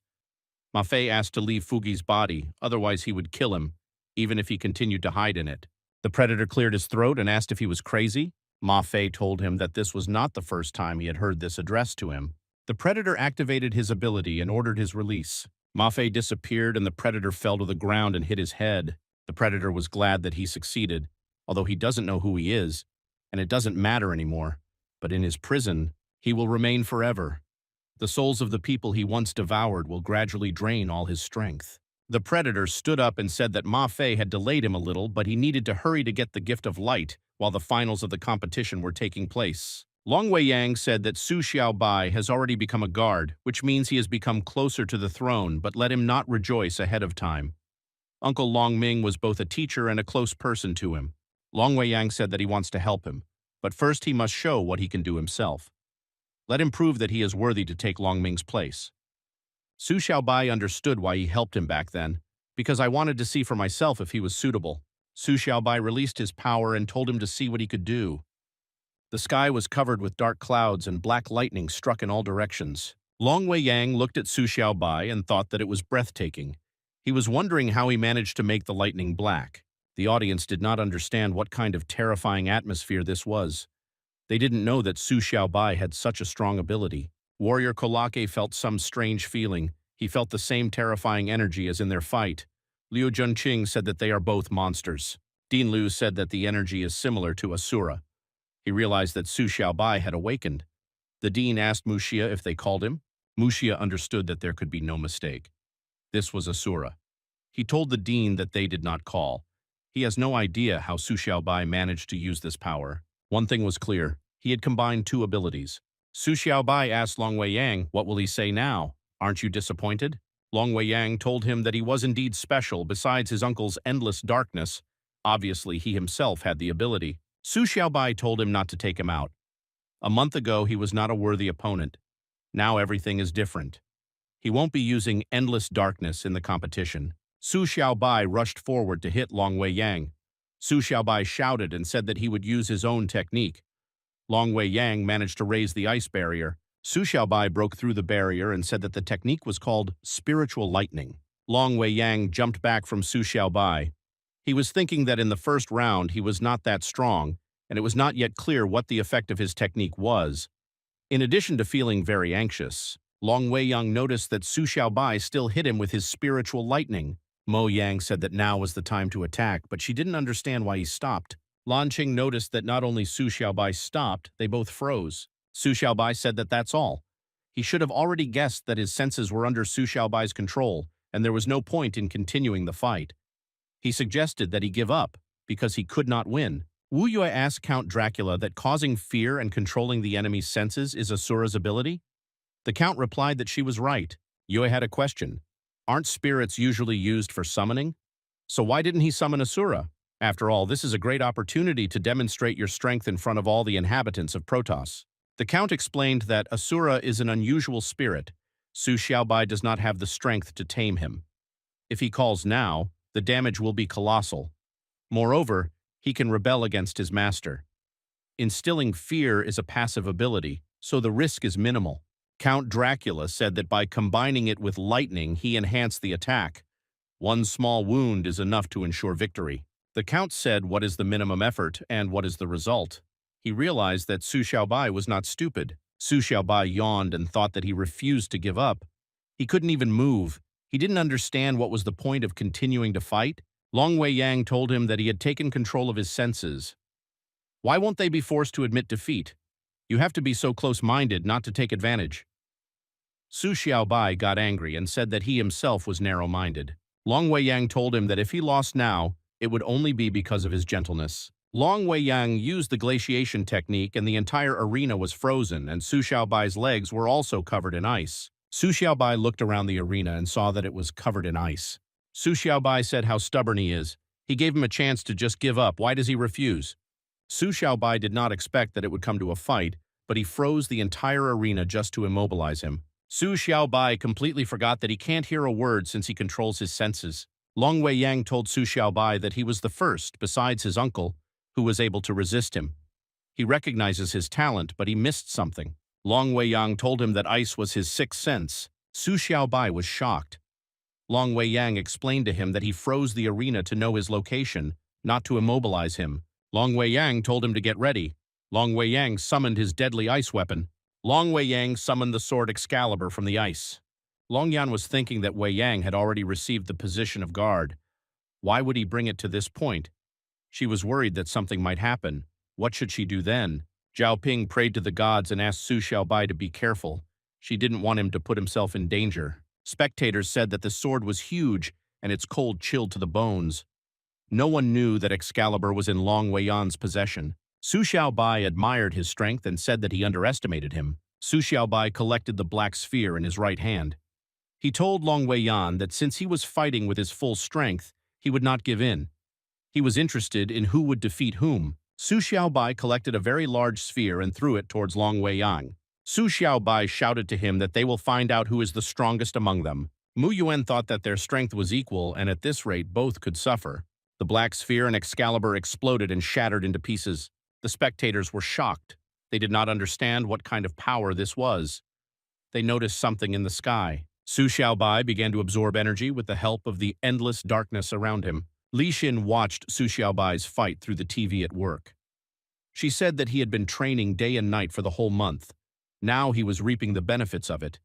Ma Fei asked to leave Fugi's body, otherwise he would kill him, even if he continued to hide in it. The predator cleared his throat and asked if he was crazy. Ma Fei told him that this was not the first time he had heard this addressed to him. The predator activated his ability and ordered his release. Ma Fei disappeared and the predator fell to the ground and hit his head. The predator was glad that he succeeded, although he doesn't know who he is, and it doesn't matter anymore. But in his prison, he will remain forever. The souls of the people he once devoured will gradually drain all his strength. The predator stood up and said that Ma Fei had delayed him a little, but he needed to hurry to get the gift of light while the finals of the competition were taking place. Long Wei Yang said that Su Xiaobai has already become a guard, which means he has become closer to the throne, but let him not rejoice ahead of time. Uncle Long Ming was both a teacher and a close person to him. Long Wei Yang said that he wants to help him, but first he must show what he can do himself. Let him prove that he is worthy to take Long Ming's place. Su Xiaobai understood why he helped him back then, because I wanted to see for myself if he was suitable. Su Xiaobai released his power and told him to see what he could do. The sky was covered with dark clouds and black lightning struck in all directions. Long Wei Yang looked at Su Xiaobai and thought that it was breathtaking. He was wondering how he managed to make the lightning black. The audience did not understand what kind of terrifying atmosphere this was. They didn't know that Su Xiaobai had such a strong ability. Warrior Kolake felt some strange feeling. He felt the same terrifying energy as in their fight. Liu Junqing said that they are both monsters. Dean Liu said that the energy is similar to Asura. He realized that Su Xiaobai had awakened. The Dean asked Muxia if they called him. Muxia understood that there could be no mistake. This was Asura. He told the Dean that they did not call. He has no idea how Su Xiaobai managed to use this power. One thing was clear. He had combined two abilities. Su Xiaobai asked Long Wei Yang, "What will he say now? Aren't you disappointed?" Long Wei Yang told him that he was indeed special. Besides his uncle's endless darkness, obviously he himself had the ability. Su Xiaobai told him not to take him out. A month ago, he was not a worthy opponent. Now everything is different. He won't be using endless darkness in the competition. Su Xiaobai rushed forward to hit Long Wei Yang. Su Xiaobai shouted and said that he would use his own technique. Long Wei Yang managed to raise the ice barrier. Su Xiaobai broke through the barrier and said that the technique was called spiritual lightning. Long Wei Yang jumped back from Su Xiaobai. He was thinking that in the first round he was not that strong, and it was not yet clear what the effect of his technique was. In addition to feeling very anxious, Long Wei Yang noticed that Su Xiaobai still hit him with his spiritual lightning. Mo Yang said that now was the time to attack, but she didn't understand why he stopped. Lan Qing noticed that not only Su Xiaobai stopped, they both froze. Su Xiaobai said that that's all. He should have already guessed that his senses were under Su Xiaobai's control, and there was no point in continuing the fight. He suggested that he give up, because he could not win. Wu Yue asked Count Dracula that causing fear and controlling the enemy's senses is Asura's ability. The Count replied that she was right. Yue had a question. Aren't spirits usually used for summoning? So why didn't he summon Asura? After all, this is a great opportunity to demonstrate your strength in front of all the inhabitants of Protoss. The Count explained that Asura is an unusual spirit. Su Xiaobai does not have the strength to tame him. If he calls now, the damage will be colossal. Moreover, he can rebel against his master. Instilling fear is a passive ability, so the risk is minimal. Count Dracula said that by combining it with lightning, he enhanced the attack. One small wound is enough to ensure victory. The Count said what is the minimum effort and what is the result. He realized that Su Xiaobai was not stupid. Su Xiaobai yawned and thought that he refused to give up. He couldn't even move. He didn't understand what was the point of continuing to fight. Long Wei Yang told him that he had taken control of his senses. Why won't they be forced to admit defeat? You have to be so close-minded not to take advantage. Su Xiaobai got angry and said that he himself was narrow-minded. Long Wei Yang told him that if he lost now, it would only be because of his gentleness. Long Wei Yang used the glaciation technique and the entire arena was frozen and Su Xiaobai's legs were also covered in ice. Su Xiaobai looked around the arena and saw that it was covered in ice. Su Xiaobai said how stubborn he is. He gave him a chance to just give up. Why does he refuse? Su Xiaobai did not expect that it would come to a fight, but he froze the entire arena just to immobilize him. Su Xiaobai completely forgot that he can't hear a word since he controls his senses. Long Wei Yang told Su Xiaobai that he was the first, besides his uncle, who was able to resist him. He recognizes his talent, but he missed something. Long Wei Yang told him that ice was his sixth sense. Su Xiaobai was shocked. Long Wei Yang explained to him that he froze the arena to know his location, not to immobilize him. Long Wei Yang told him to get ready. Long Wei Yang summoned his deadly ice weapon. Long Wei Yang summoned the sword Excalibur from the ice. Long Yan was thinking that Wei Yang had already received the position of guard. Why would he bring it to this point? She was worried that something might happen. What should she do then? Zhao Ping prayed to the gods and asked Su Xiaobai to be careful. She didn't want him to put himself in danger. Spectators said that the sword was huge and its cold chilled to the bones. No one knew that Excalibur was in Long Wei Yan's possession. Su Xiaobai admired his strength and said that he underestimated him. Su Xiaobai collected the black sphere in his right hand. He told Long Wei Yan that since he was fighting with his full strength, he would not give in. He was interested in who would defeat whom. Su Xiaobai collected a very large sphere and threw it towards Long Wei Yang. Su Xiaobai shouted to him that they will find out who is the strongest among them. Mu Yuan thought that their strength was equal, and at this rate both could suffer. The black sphere and Excalibur exploded and shattered into pieces. The spectators were shocked. They did not understand what kind of power this was. They noticed something in the sky. Su Xiaobai began to absorb energy with the help of the endless darkness around him. Li Xin watched Su Xiaobai's fight through the TV at work. She said that he had been training day and night for the whole month. Now he was reaping the benefits of it.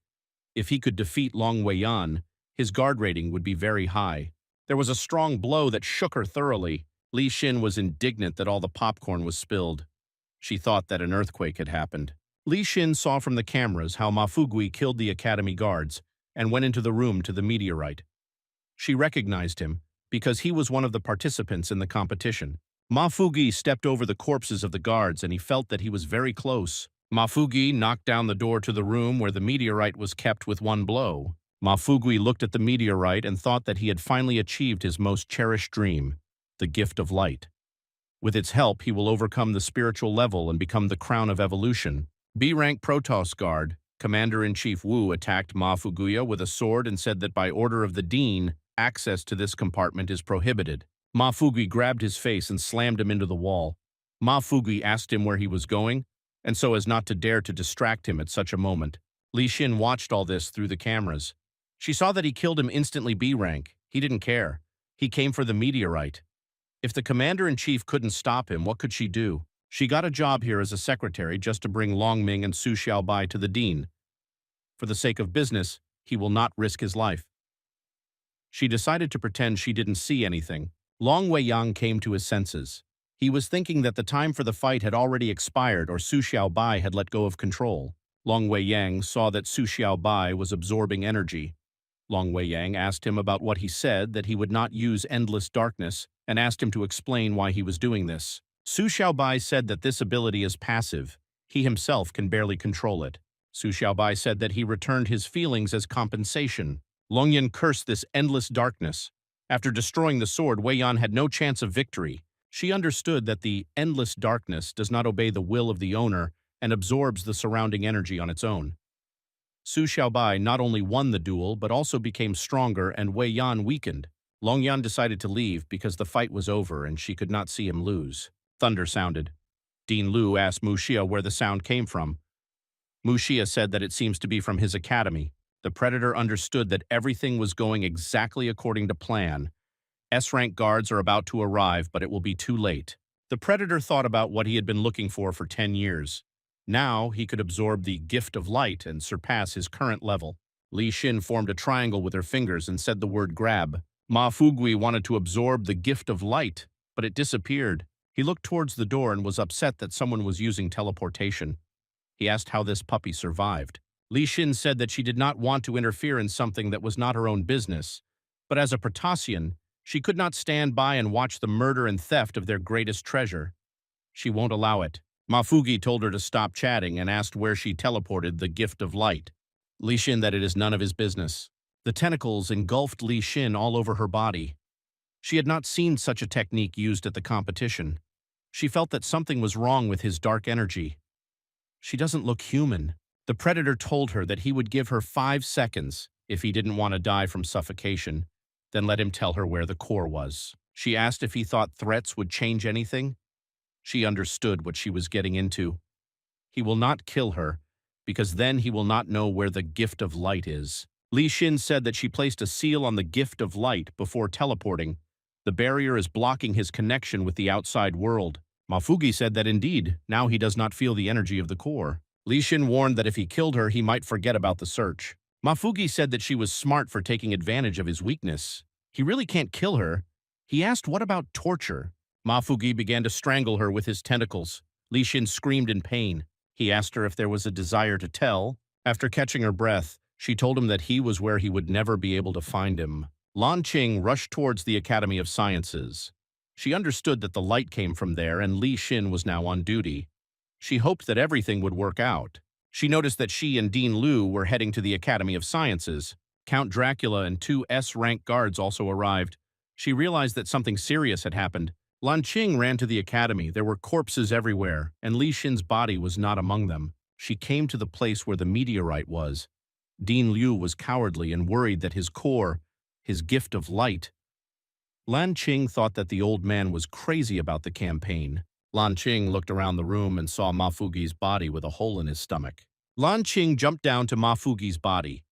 If he could defeat Long Wei Yan, his guard rating would be very high. There was a strong blow that shook her thoroughly. Li Xin was indignant that all the popcorn was spilled. She thought that an earthquake had happened. Li Xin saw from the cameras how Ma Fugui killed the academy guards and went into the room to the meteorite. She recognized him because he was one of the participants in the competition. Ma Fugui stepped over the corpses of the guards and he felt that he was very close. Ma Fugui knocked down the door to the room where the meteorite was kept with one blow. Ma Fugui looked at the meteorite and thought that he had finally achieved his most cherished dream, the gift of light. With its help, he will overcome the spiritual level and become the crown of evolution. B-rank Protoss guard, Commander-in-Chief Wu attacked Ma Fuguya with a sword and said that by order of the Dean, access to this compartment is prohibited. Ma Fugui grabbed his face and slammed him into the wall. Ma Fugui asked him where he was going, and so as not to dare to distract him at such a moment. Li Xin watched all this through the cameras. She saw that he killed him instantly B-rank. He didn't care. He came for the meteorite. If the commander-in-chief couldn't stop him, what could she do? She got a job here as a secretary just to bring Long Ming and Su Xiaobai to the dean. For the sake of business, he will not risk his life. She decided to pretend she didn't see anything. Long Wei Yang came to his senses. He was thinking that the time for the fight had already expired or Su Xiaobai had let go of control. Long Wei Yang saw that Su Xiaobai was absorbing energy. Long Wei Yang asked him about what he said, that he would not use endless darkness, and asked him to explain why he was doing this. Su Xiaobai said that this ability is passive. He himself can barely control it. Su Xiaobai said that he returned his feelings as compensation. Long Yan cursed this endless darkness. After destroying the sword, Wei Yan had no chance of victory. She understood that the endless darkness does not obey the will of the owner and absorbs the surrounding energy on its own. Su Xiaobai not only won the duel, but also became stronger and Wei Yan weakened. Long Yan decided to leave because the fight was over and she could not see him lose. Thunder sounded. Dean Lu asked Mu Xia where the sound came from. Mu Xia said that it seems to be from his academy. The Predator understood that everything was going exactly according to plan. S-rank guards are about to arrive, but it will be too late. The Predator thought about what he had been looking for 10 years. Now he could absorb the gift of light and surpass his current level. Li Xin formed a triangle with her fingers and said the word grab. Ma Fugui wanted to absorb the gift of light, but it disappeared. He looked towards the door and was upset that someone was using teleportation. He asked how this puppy survived. Li Xin said that she did not want to interfere in something that was not her own business, but as a Protasian, she could not stand by and watch the murder and theft of their greatest treasure. She won't allow it. Mafugi told her to stop chatting and asked where she teleported the gift of light. Li Xin that it is none of his business. The tentacles engulfed Li Xin all over her body. She had not seen such a technique used at the competition. She felt that something was wrong with his dark energy. She doesn't look human. The Predator told her that he would give her 5 seconds if he didn't want to die from suffocation, then let him tell her where the core was. She asked if he thought threats would change anything. She understood what she was getting into. He will not kill her, because then he will not know where the gift of light is. Li Xin said that she placed a seal on the gift of light before teleporting. The barrier is blocking his connection with the outside world. Mafugi said that indeed, now he does not feel the energy of the core. Li Xin warned that if he killed her, he might forget about the search. Mafugi said that she was smart for taking advantage of his weakness. He really can't kill her. He asked what about torture. Mafugi began to strangle her with his tentacles. Li Xin screamed in pain. He asked her if there was a desire to tell. After catching her breath, she told him that he was where he would never be able to find him. Lan Qing rushed towards the Academy of Sciences. She understood that the light came from there and Li Xin was now on duty. She hoped that everything would work out. She noticed that she and Dean Lu were heading to the Academy of Sciences. Count Dracula and 2 S-rank guards also arrived. She realized that something serious had happened. Lan Qing ran to the academy. There were corpses everywhere, and Li Xin's body was not among them. She came to the place where the meteorite was. Dean Liu was cowardly and worried that his core, his gift of light. Lan Qing thought that the old man was crazy about the campaign. Lan Qing looked around the room and saw Mafugi's body with a hole in his stomach. Lan Qing jumped down to Mafugi's body.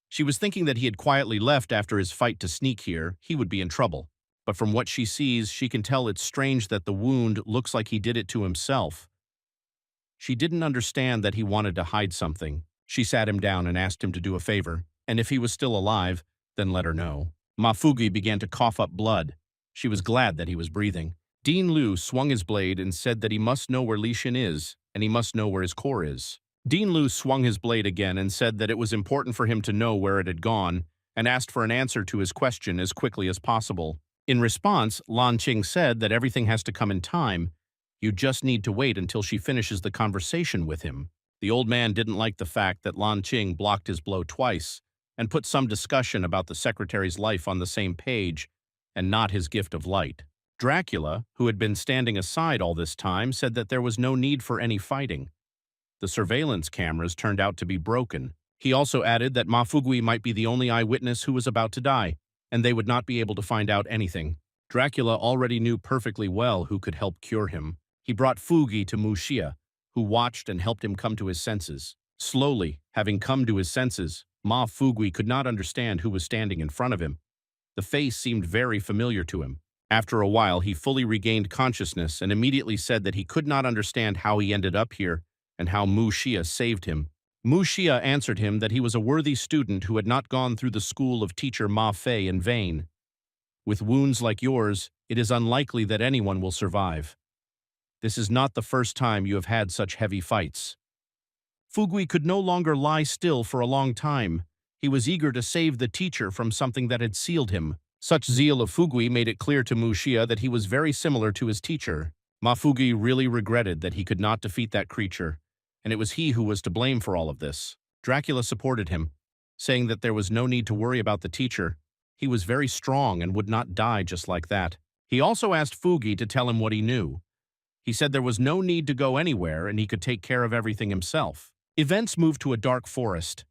She was thinking that he had quietly left after his fight to sneak here. He would be in trouble. But from what she sees, she can tell it's strange that the wound looks like he did it to himself. She didn't understand that he wanted to hide something. She sat him down and asked him to do a favor, and if he was still alive, then let her know. Mafugi began to cough up blood. She was glad that he was breathing. Dean Liu swung his blade and said that he must know where Li Xin is, and he must know where his core is. Dean Liu swung his blade again and said that it was important for him to know where it had gone, and asked for an answer to his question as quickly as possible. In response, Lan Qing said that everything has to come in time. You just need to wait until she finishes the conversation with him. The old man didn't like the fact that Lan Qing blocked his blow twice and put some discussion about the secretary's life on the same page and not his gift of light. Dracula, who had been standing aside all this time, said that there was no need for any fighting. The surveillance cameras turned out to be broken. He also added that Mafugui might be the only eyewitness who was about to die, and they would not be able to find out anything. Dracula already knew perfectly well who could help cure him. He brought Fugi to Mu Xia, who watched and helped him come to his senses. Slowly, having come to his senses, Ma Fugui could not understand who was standing in front of him. The face seemed very familiar to him. After a while, he fully regained consciousness and immediately said that he could not understand how he ended up here and how Mu Xia saved him. Mu Xia answered him that he was a worthy student who had not gone through the school of teacher Ma Fei in vain. With wounds like yours, it is unlikely that anyone will survive. This is not the first time you have had such heavy fights. Fugui could no longer lie still for a long time. He was eager to save the teacher from something that had sealed him. Such zeal of Fugui made it clear to Mu Xia that he was very similar to his teacher. Mafugi really regretted that he could not defeat that creature, and it was he who was to blame for all of this. Dracula supported him, saying that there was no need to worry about the teacher. He was very strong and would not die just like that. He also asked Fugi to tell him what he knew. He said there was no need to go anywhere and he could take care of everything himself. Events moved to a dark forest.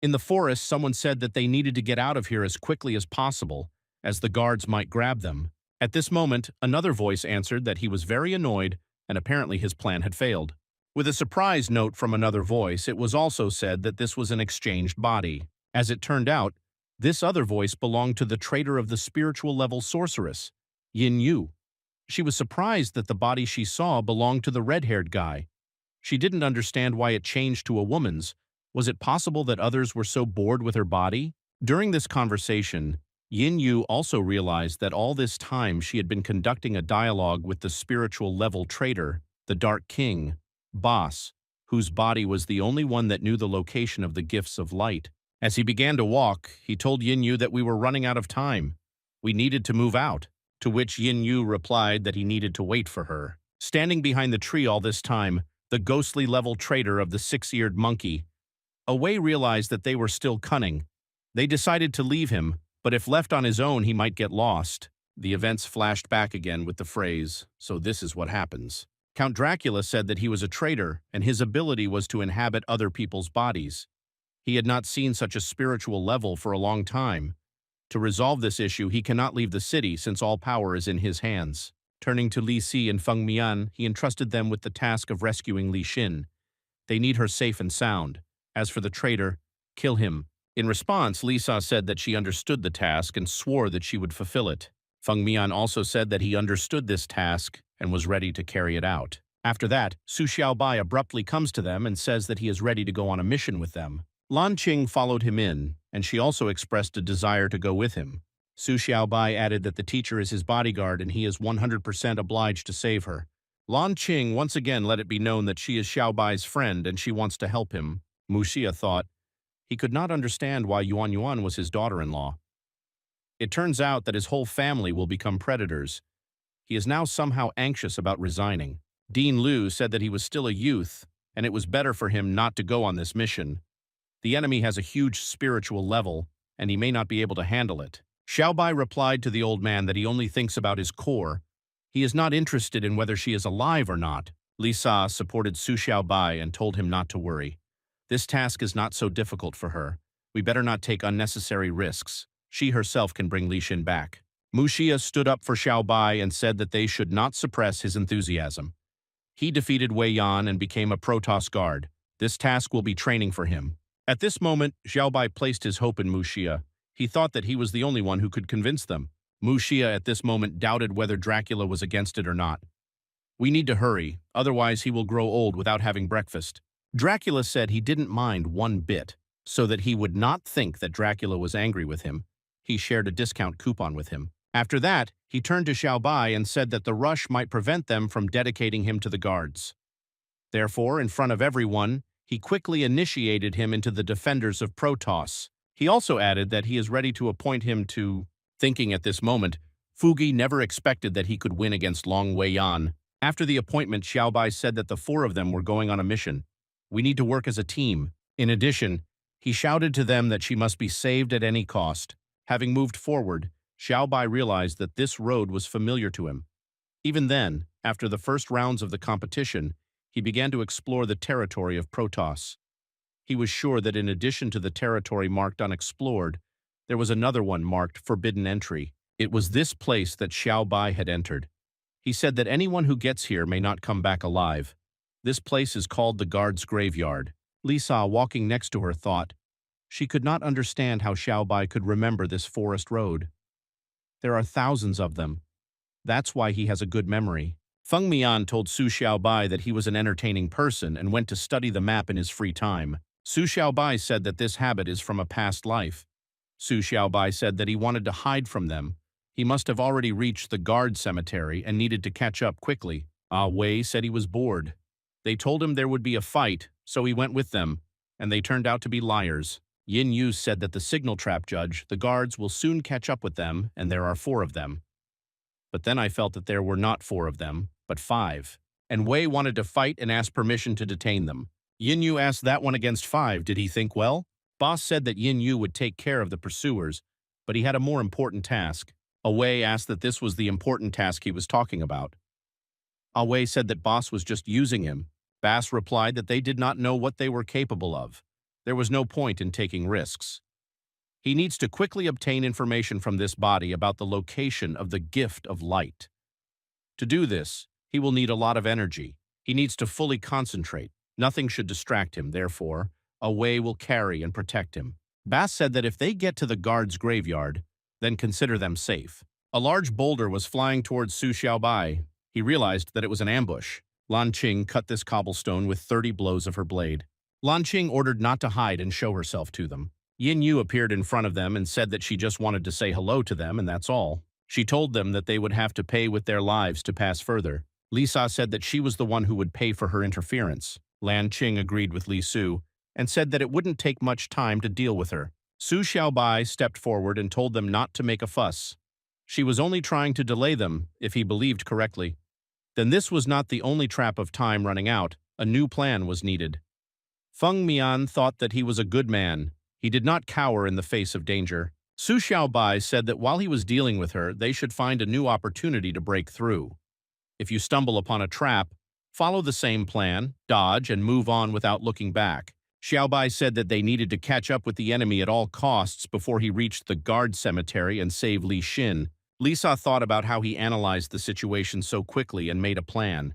In the forest, someone said that they needed to get out of here as quickly as possible, as the guards might grab them. At this moment, another voice answered that he was very annoyed and apparently his plan had failed. With a surprise note from another voice, it was also said that this was an exchanged body. As it turned out, this other voice belonged to the traitor of the spiritual level sorceress, Yin Yu. She was surprised that the body she saw belonged to the red-haired guy. She didn't understand why it changed to a woman's. Was it possible that others were so bored with her body? During this conversation, Yin Yu also realized that all this time she had been conducting a dialogue with the spiritual level traitor, the Dark King, Boss, whose body was the only one that knew the location of the gifts of light. As he began to walk, he told Yin Yu that we were running out of time. We needed to move out, to which Yin Yu replied that he needed to wait for her. Standing behind the tree all this time, the ghostly level traitor of the six-eared monkey, Away realized that they were still cunning. They decided to leave him, but if left on his own he might get lost. The events flashed back again with the phrase, "So this is what happens." Count Dracula said that he was a traitor, and his ability was to inhabit other people's bodies. He had not seen such a spiritual level for a long time. To resolve this issue, he cannot leave the city since all power is in his hands. Turning to Li Si and Feng Mian, he entrusted them with the task of rescuing Li Xin. They need her safe and sound. As for the traitor, kill him. In response, Lisa said that she understood the task and swore that she would fulfill it. Feng Mian also said that he understood this task and was ready to carry it out. After that, Su Xiaobai abruptly comes to them and says that he is ready to go on a mission with them. Lan Qing followed him in, and she also expressed a desire to go with him. Su Xiaobai added that the teacher is his bodyguard and he is 100% obliged to save her. Lan Qing once again let it be known that she is Xiaobai's friend and she wants to help him. Mu Xia thought. He could not understand why Yuan Yuan was his daughter-in-law. It turns out that his whole family will become predators. He is now somehow anxious about resigning. Dean Liu said that he was still a youth, and it was better for him not to go on this mission. The enemy has a huge spiritual level, and he may not be able to handle it. Xiaobai replied to the old man that he only thinks about his core. He is not interested in whether she is alive or not. Lisa supported Su Xiaobai and told him not to worry. This task is not so difficult for her. We better not take unnecessary risks. She herself can bring Li Xin back. Mu Xia stood up for Xiaobai and said that they should not suppress his enthusiasm. He defeated Wei Yan and became a Protoss guard. This task will be training for him. At this moment, Xiaobai placed his hope in Mu Xia. He thought that he was the only one who could convince them. Mu Xia at this moment doubted whether Dracula was against it or not. We need to hurry, otherwise he will grow old without having breakfast. Dracula said he didn't mind one bit, so that he would not think that Dracula was angry with him. He shared a discount coupon with him. After that, he turned to Xiaobai and said that the rush might prevent them from dedicating him to the guards. Therefore, in front of everyone, he quickly initiated him into the defenders of Protoss. He also added that he is ready to appoint him to... Thinking at this moment, Fugi never expected that he could win against Long Wei Yan. After the appointment, Xiaobai said that the four of them were going on a mission. We need to work as a team. In addition, he shouted to them that she must be saved at any cost. Having moved forward, Xiaobai realized that this road was familiar to him. Even then, after the first rounds of the competition, he began to explore the territory of Protoss. He was sure that in addition to the territory marked unexplored, there was another one marked forbidden entry. It was this place that Xiaobai had entered. He said that anyone who gets here may not come back alive. This place is called the guard's graveyard. Lisa, walking next to her, thought. She could not understand how Xiaobai could remember this forest road. There are thousands of them. That's why he has a good memory. Feng Mian told Su Xiaobai that he was an entertaining person and went to study the map in his free time. Su Xiaobai said that this habit is from a past life. Su Xiaobai said that he wanted to hide from them. He must have already reached the guard cemetery and needed to catch up quickly. Ah Wei said he was bored. They told him there would be a fight, so he went with them, and they turned out to be liars. Yin Yu said that the signal trap judge, the guards, will soon catch up with them, and there are 4 of them. But then I felt that there were not 4 of them, but 5. And Wei wanted to fight and asked permission to detain them. Yin Yu asked that one against 5. Did he think well? Boss said that Yin Yu would take care of the pursuers, but he had a more important task. Away asked that this was the important task he was talking about. Away said that Boss was just using him. Bass replied that they did not know what they were capable of. There was no point in taking risks. He needs to quickly obtain information from this body about the location of the gift of light. To do this, he will need a lot of energy. He needs to fully concentrate. Nothing should distract him, therefore, Away will carry and protect him. Bass said that if they get to the guard's graveyard, then consider them safe. A large boulder was flying towards Su Xiaobai. He realized that it was an ambush. Lan Qing cut this cobblestone with 30 blows of her blade. Lan Qing ordered not to hide and show herself to them. Yin Yu appeared in front of them and said that she just wanted to say hello to them, and that's all. She told them that they would have to pay with their lives to pass further. Lisa said that she was the one who would pay for her interference. Lan Qing agreed with Li Su and said that it wouldn't take much time to deal with her. Su Xiaobai stepped forward and told them not to make a fuss. She was only trying to delay them, if he believed correctly. Then this was not the only trap of time running out. A new plan was needed. Feng Mian thought that he was a good man. He did not cower in the face of danger. Su Xiaobai said that while he was dealing with her, they should find a new opportunity to break through. If you stumble upon a trap, follow the same plan, dodge, and move on without looking back. Xiaobai said that they needed to catch up with the enemy at all costs before he reached the guard cemetery and save Li Xin. Lisa thought about how he analyzed the situation so quickly and made a plan.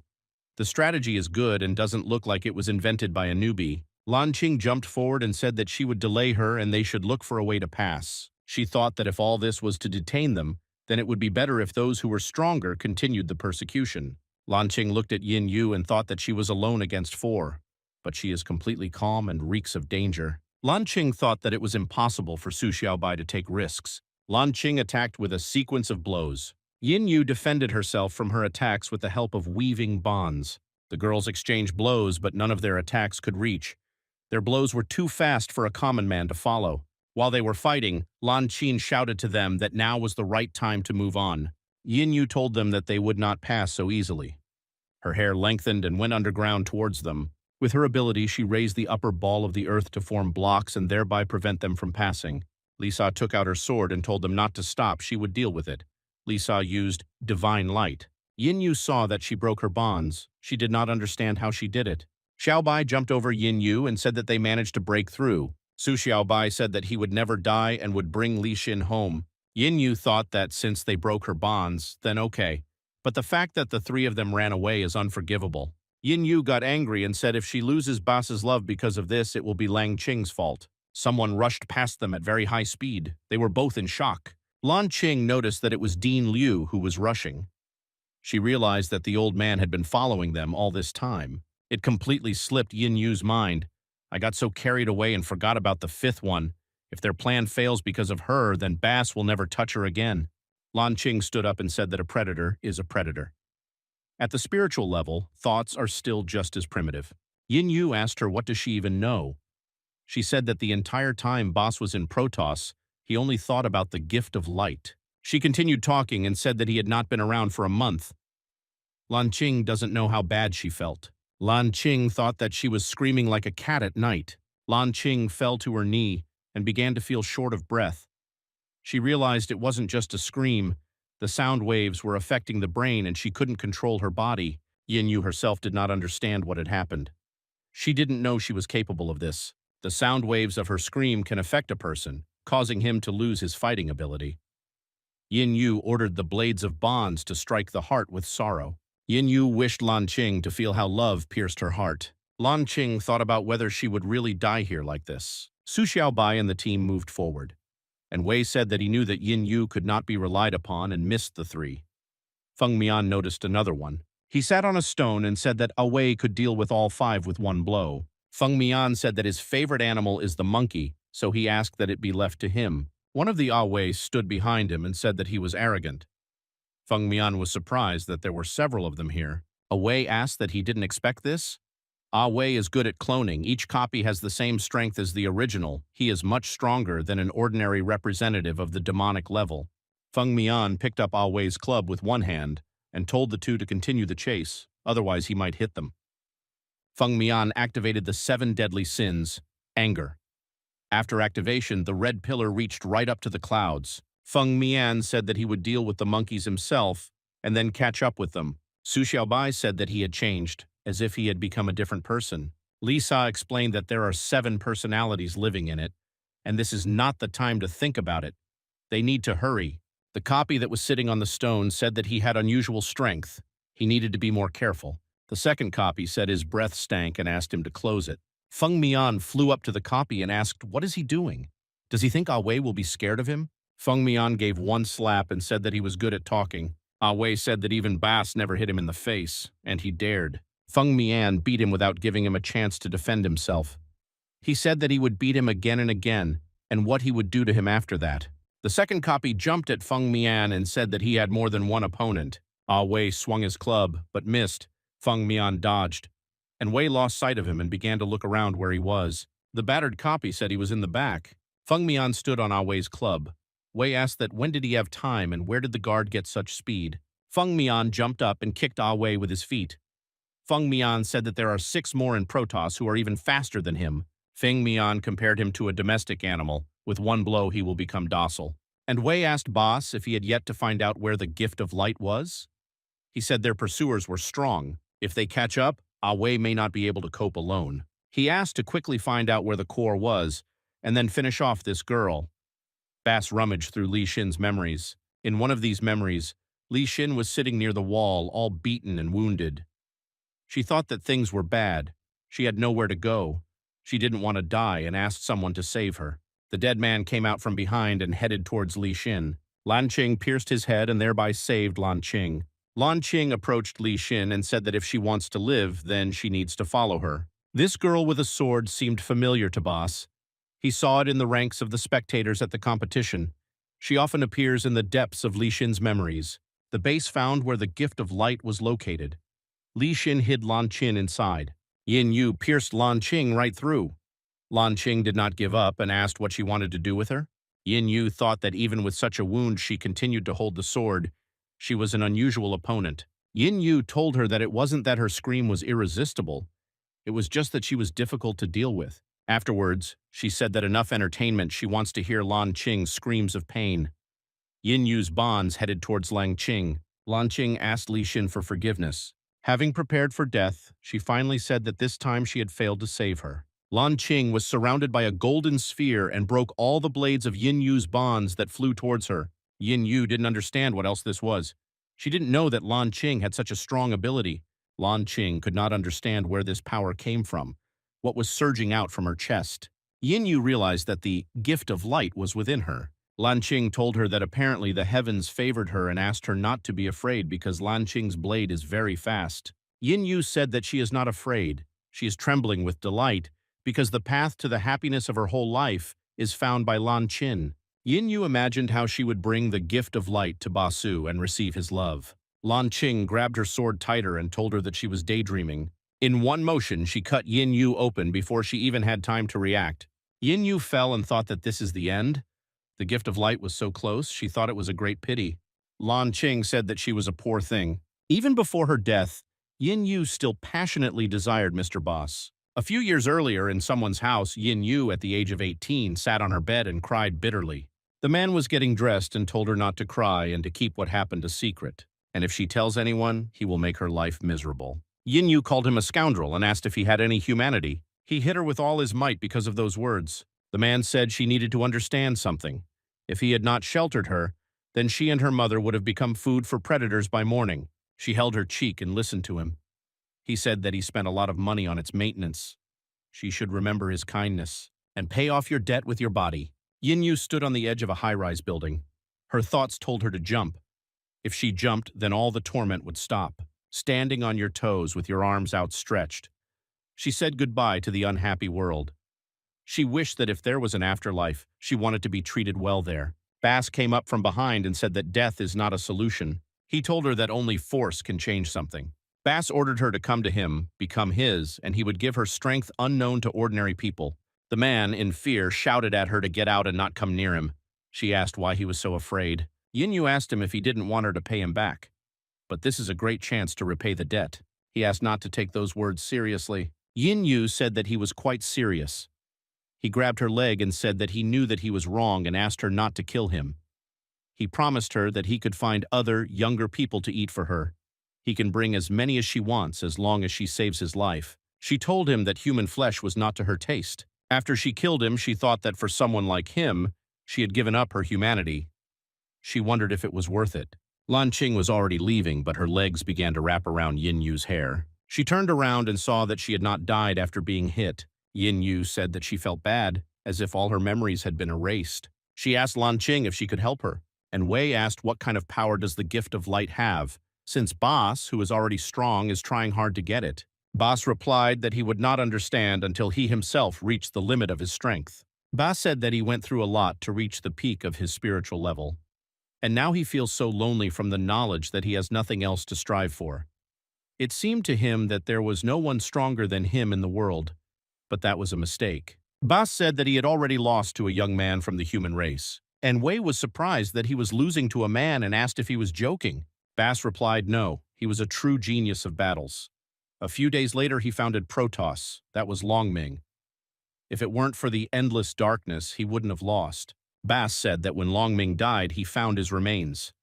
The strategy is good and doesn't look like it was invented by a newbie. Lan Qing jumped forward and said that she would delay her and they should look for a way to pass. She thought that if all this was to detain them, then it would be better if those who were stronger continued the persecution. Lan Qing looked at Yin Yu and thought that she was alone against 4. But she is completely calm and reeks of danger. Lan Qing thought that it was impossible for Su Xiaobai to take risks. Lan Qing attacked with a sequence of blows. Yin Yu defended herself from her attacks with the help of weaving bonds. The girls exchanged blows, but none of their attacks could reach. Their blows were too fast for a common man to follow. While they were fighting, Lan Qing shouted to them that now was the right time to move on. Yin Yu told them that they would not pass so easily. Her hair lengthened and went underground towards them. With her ability, she raised the upper ball of the earth to form blocks and thereby prevent them from passing. Lisa took out her sword and told them not to stop, she would deal with it. Lisa used divine light. Yin Yu saw that she broke her bonds. She did not understand how she did it. Xiaobai jumped over Yin Yu and said that they managed to break through. Su Xiaobai said that he would never die and would bring Li Xin home. Yin Yu thought that since they broke her bonds, then okay. But the fact that the 3 of them ran away is unforgivable. Yin Yu got angry and said if she loses Basa's love because of this, it will be Lan Qing's fault. Someone rushed past them at very high speed. They were both in shock. Lan Qing noticed that it was Dean Liu who was rushing. She realized that the old man had been following them all this time. It completely slipped Yin Yu's mind. I got so carried away and forgot about the 5th one. If their plan fails because of her, then Bass will never touch her again. Lan Qing stood up and said that a predator is a predator. At the spiritual level, thoughts are still just as primitive. Yin Yu asked her what does she even know. She said that the entire time Boss was in Protoss, he only thought about the gift of light. She continued talking and said that he had not been around for a month. Lan Qing doesn't know how bad she felt. Lan Qing thought that she was screaming like a cat at night. Lan Qing fell to her knee and began to feel short of breath. She realized it wasn't just a scream. The sound waves were affecting the brain and she couldn't control her body. Yin Yu herself did not understand what had happened. She didn't know she was capable of this. The sound waves of her scream can affect a person, causing him to lose his fighting ability. Yin Yu ordered the blades of bonds to strike the heart with sorrow. Yin Yu wished Lan Qing to feel how love pierced her heart. Lan Qing thought about whether she would really die here like this. Su Xiaobai and the team moved forward, and Wei said that he knew that Yin Yu could not be relied upon and missed the 3. Feng Mian noticed another one. He sat on a stone and said that Wei could deal with all 5 with one blow. Feng Mian said that his favorite animal is the monkey, so he asked that it be left to him. One of the Wei stood behind him and said that he was arrogant. Feng Mian was surprised that there were several of them here. Wei asked that he didn't expect this. Wei is good at cloning. Each copy has the same strength as the original. He is much stronger than an ordinary representative of the demonic level. Feng Mian picked up Wei's club with one hand and told the 2 to continue the chase, otherwise he might hit them. Feng Mian activated the 7 deadly sins. Anger. After activation, the red pillar reached right up to the clouds. Feng Mian said that he would deal with the monkeys himself and then catch up with them. Su Xiaobai said that he had changed, as if he had become a different person. Lisa explained that there are 7 personalities living in it, and this is not the time to think about it. They need to hurry. The copy that was sitting on the stone said that he had unusual strength. He needed to be more careful. The second copy said his breath stank and asked him to close it. Feng Mian flew up to the copy and asked, "What is he doing? Does he think Ah Wei will be scared of him?" Feng Mian gave one slap and said that he was good at talking. Ah Wei said that even Bass never hit him in the face, and he dared. Feng Mian beat him without giving him a chance to defend himself. He said that he would beat him again and again, and what he would do to him after that. The second copy jumped at Feng Mian and said that he had more than one opponent. Ah Wei swung his club, but missed. Feng Mian dodged, and Wei lost sight of him and began to look around where he was. The battered copy said he was in the back. Feng Mian stood on Ah Wei's club. Wei asked that when did he have time and where did the guard get such speed. Feng Mian jumped up and kicked Ah Wei with his feet. Feng Mian said that there are 6 more in Protoss who are even faster than him. Feng Mian compared him to a domestic animal. With one blow he will become docile. And Wei asked Boss if he had yet to find out where the gift of light was. He said their pursuers were strong. If they catch up, Ah Wei may not be able to cope alone. He asked to quickly find out where the core was, and then finish off this girl. Bass rummaged through Li Xin's memories. In one of these memories, Li Xin was sitting near the wall, all beaten and wounded. She thought that things were bad. She had nowhere to go. She didn't want to die and asked someone to save her. The dead man came out from behind and headed towards Li Xin. Lan Qing pierced his head and thereby saved Lan Qing. Lan Qing approached Li Xin and said that if she wants to live, then she needs to follow her. This girl with a sword seemed familiar to Boss. He saw it in the ranks of the spectators at the competition. She often appears in the depths of Li Xin's memories. The base found where the gift of light was located. Li Xin hid Lan Qing inside. Yin Yu pierced Lan Qing right through. Lan Qing did not give up and asked what she wanted to do with her. Yin Yu thought that even with such a wound she continued to hold the sword. She was an unusual opponent. Yin Yu told her that it wasn't that her scream was irresistible. It was just that she was difficult to deal with. Afterwards, she said that enough entertainment, she wants to hear Lan Qing's screams of pain. Yin Yu's bonds headed towards Lan Qing. Lan Qing asked Li Xin for forgiveness. Having prepared for death, she finally said that this time she had failed to save her. Lan Qing was surrounded by a golden sphere and broke all the blades of Yin Yu's bonds that flew towards her. Yin Yu didn't understand what else this was. She didn't know that Lan Qing had such a strong ability. Lan Qing could not understand where this power came from, what was surging out from her chest. Yin Yu realized that the gift of light was within her. Lan Qing told her that apparently the heavens favored her and asked her not to be afraid because Lan Qing's blade is very fast. Yin Yu said that she is not afraid. She is trembling with delight because the path to the happiness of her whole life is found by Lan Qing. Yin Yu imagined how she would bring the gift of light to Basu and receive his love. Lan Qing grabbed her sword tighter and told her that she was daydreaming. In one motion, she cut Yin Yu open before she even had time to react. Yin Yu fell and thought that this is the end. The gift of light was so close, she thought it was a great pity. Lan Qing said that she was a poor thing. Even before her death, Yin Yu still passionately desired Mr. Boss. A few years earlier, in someone's house, Yin Yu, at the age of 18, sat on her bed and cried bitterly. The man was getting dressed and told her not to cry and to keep what happened a secret. And if she tells anyone, he will make her life miserable. Yin Yu called him a scoundrel and asked if he had any humanity. He hit her with all his might because of those words. The man said she needed to understand something. If he had not sheltered her, then she and her mother would have become food for predators by morning. She held her cheek and listened to him. He said that he spent a lot of money on its maintenance. She should remember his kindness and pay off your debt with your body. Yin Yu stood on the edge of a high-rise building. Her thoughts told her to jump. If she jumped, then all the torment would stop. Standing on your toes with your arms outstretched. She said goodbye to the unhappy world. She wished that if there was an afterlife, she wanted to be treated well there. Bass came up from behind and said that death is not a solution. He told her that only force can change something. Bass ordered her to come to him, become his, and he would give her strength unknown to ordinary people. The man, in fear, shouted at her to get out and not come near him. She asked why he was so afraid. Yin Yu asked him if he didn't want her to pay him back. But this is a great chance to repay the debt. He asked not to take those words seriously. Yin Yu said that he was quite serious. He grabbed her leg and said that he knew that he was wrong and asked her not to kill him. He promised her that he could find other, younger people to eat for her. He can bring as many as she wants as long as she saves his life. She told him that human flesh was not to her taste. After she killed him, she thought that for someone like him, she had given up her humanity. She wondered if it was worth it. Lan Qing was already leaving, but her legs began to wrap around Yin Yu's hair. She turned around and saw that she had not died after being hit. Yin Yu said that she felt bad, as if all her memories had been erased. She asked Lan Qing if she could help her, and Wei asked what kind of power does the gift of light have, since Bas, who is already strong, is trying hard to get it. Bas replied that he would not understand until he himself reached the limit of his strength. Bas said that he went through a lot to reach the peak of his spiritual level, and now he feels so lonely from the knowledge that he has nothing else to strive for. It seemed to him that there was no one stronger than him in the world, but that was a mistake. Bas said that he had already lost to a young man from the human race, and Wei was surprised that he was losing to a man and asked if he was joking. Bas replied no, he was a true genius of battles. A few days later he founded Protoss, that was Longming. If it weren't for the endless darkness, he wouldn't have lost. Bas said that when Longming died, he found his remains.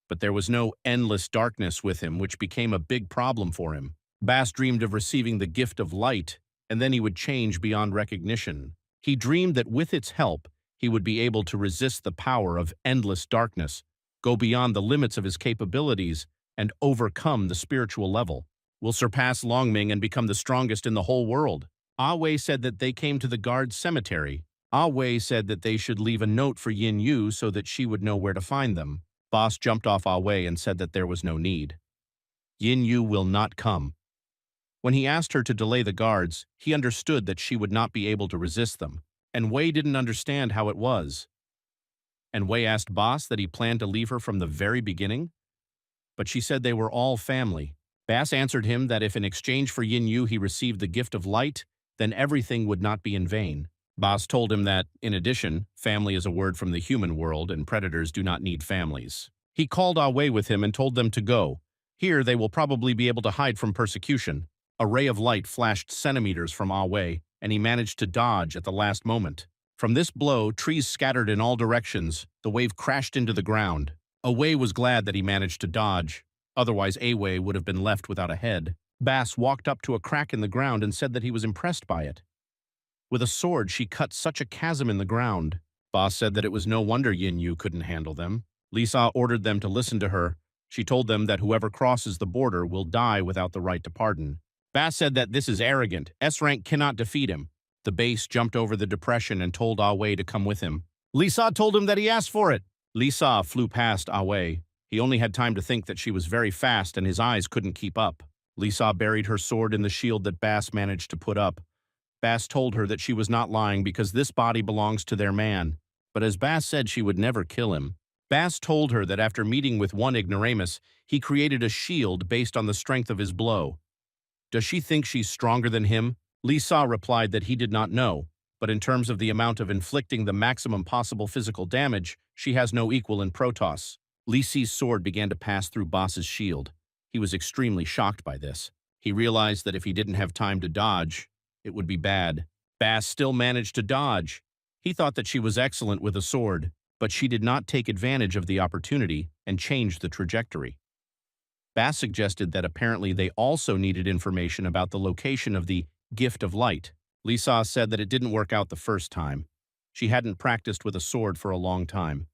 But there was no endless darkness with him, which became a big problem for him. Bas dreamed of receiving the gift of light, and then he would change beyond recognition. He dreamed that with its help, he would be able to resist the power of endless darkness, go beyond the limits of his capabilities, and overcome the spiritual level. Will surpass Longming and become the strongest in the whole world. Ah Wei said that they came to the guard cemetery. Ah Wei said that they should leave a note for Yin Yu so that she would know where to find them. Bas jumped off Ah Wei and said that there was no need. Yin Yu will not come. When he asked her to delay the guards, he understood that she would not be able to resist them, and Wei didn't understand how it was. And Wei asked Bas that he planned to leave her from the very beginning? But she said they were all family. Bas answered him that if in exchange for Yin Yu he received the gift of light, then everything would not be in vain. Bas told him that, in addition, family is a word from the human world and predators do not need families. He called Ah Wei with him and told them to go. Here they will probably be able to hide from persecution. A ray of light flashed centimeters from Ah Wei, and he managed to dodge at the last moment. From this blow, trees scattered in all directions. The wave crashed into the ground. Ah Wei was glad that he managed to dodge. Otherwise, Ah Wei would have been left without a head. Bas walked up to a crack in the ground and said that he was impressed by it. With a sword, she cut such a chasm in the ground. Bas said that it was no wonder Yin Yu couldn't handle them. Lisa ordered them to listen to her. She told them that whoever crosses the border will die without the right to pardon. Bas said that this is arrogant. S-rank cannot defeat him. The base jumped over the depression and told Ah Wei to come with him. Lisa told him that he asked for it. Lisa flew past Ah Wei. He only had time to think that she was very fast and his eyes couldn't keep up. Lisa buried her sword in the shield that Bas managed to put up. Bas told her that she was not lying because this body belongs to their man, but as Bas said, she would never kill him. Bas told her that after meeting with one ignoramus, he created a shield based on the strength of his blow. Does she think she's stronger than him? Lisa replied that he did not know, but in terms of the amount of inflicting the maximum possible physical damage, she has no equal in Protoss. Li Si's sword began to pass through Bas's shield. He was extremely shocked by this. He realized that if he didn't have time to dodge, it would be bad. Bas still managed to dodge. He thought that she was excellent with a sword, but she did not take advantage of the opportunity and changed the trajectory. Bas suggested that apparently they also needed information about the location of the gift of light. Lisa said that it didn't work out the first time. She hadn't practiced with a sword for a long time.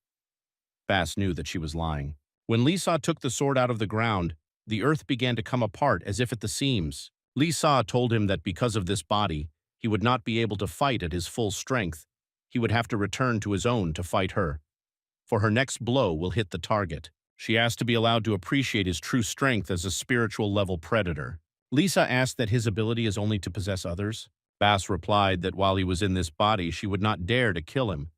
Bas knew that she was lying. When Lisa took the sword out of the ground, the earth began to come apart as if at the seams. Lisa told him that because of this body, he would not be able to fight at his full strength. He would have to return to his own to fight her. For her next blow will hit the target. She asked to be allowed to appreciate his true strength as a spiritual level predator. Lisa asked that his ability is only to possess others. Bas replied that while he was in this body, she would not dare to kill him.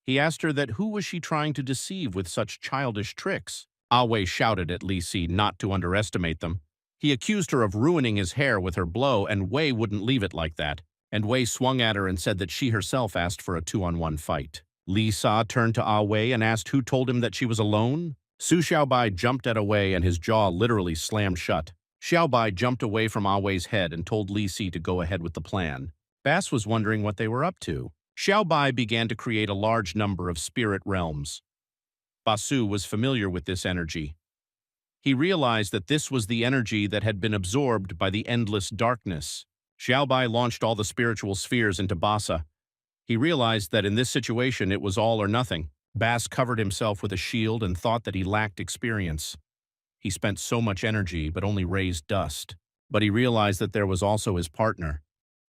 He asked her that who was she trying to deceive with such childish tricks? Ah Wei shouted at Li Si not to underestimate them. He accused her of ruining his hair with her blow, and Wei wouldn't leave it like that. And Wei swung at her and said that she herself asked for a 2-on-1 fight. Li Sa turned to Ah Wei and asked who told him that she was alone. Su Xiaobai jumped at Ah Wei and his jaw literally slammed shut. Xiaobai jumped away from Ah Wei's head and told Li Si to go ahead with the plan. Bass was wondering what they were up to. Xiao Bai began to create a large number of spirit realms. Basu was familiar with this energy. He realized that this was the energy that had been absorbed by the endless darkness. Xiao Bai launched all the spiritual spheres into Basa. He realized that in this situation it was all or nothing. Bass covered himself with a shield and thought that he lacked experience. He spent so much energy but only raised dust. But he realized that there was also his partner.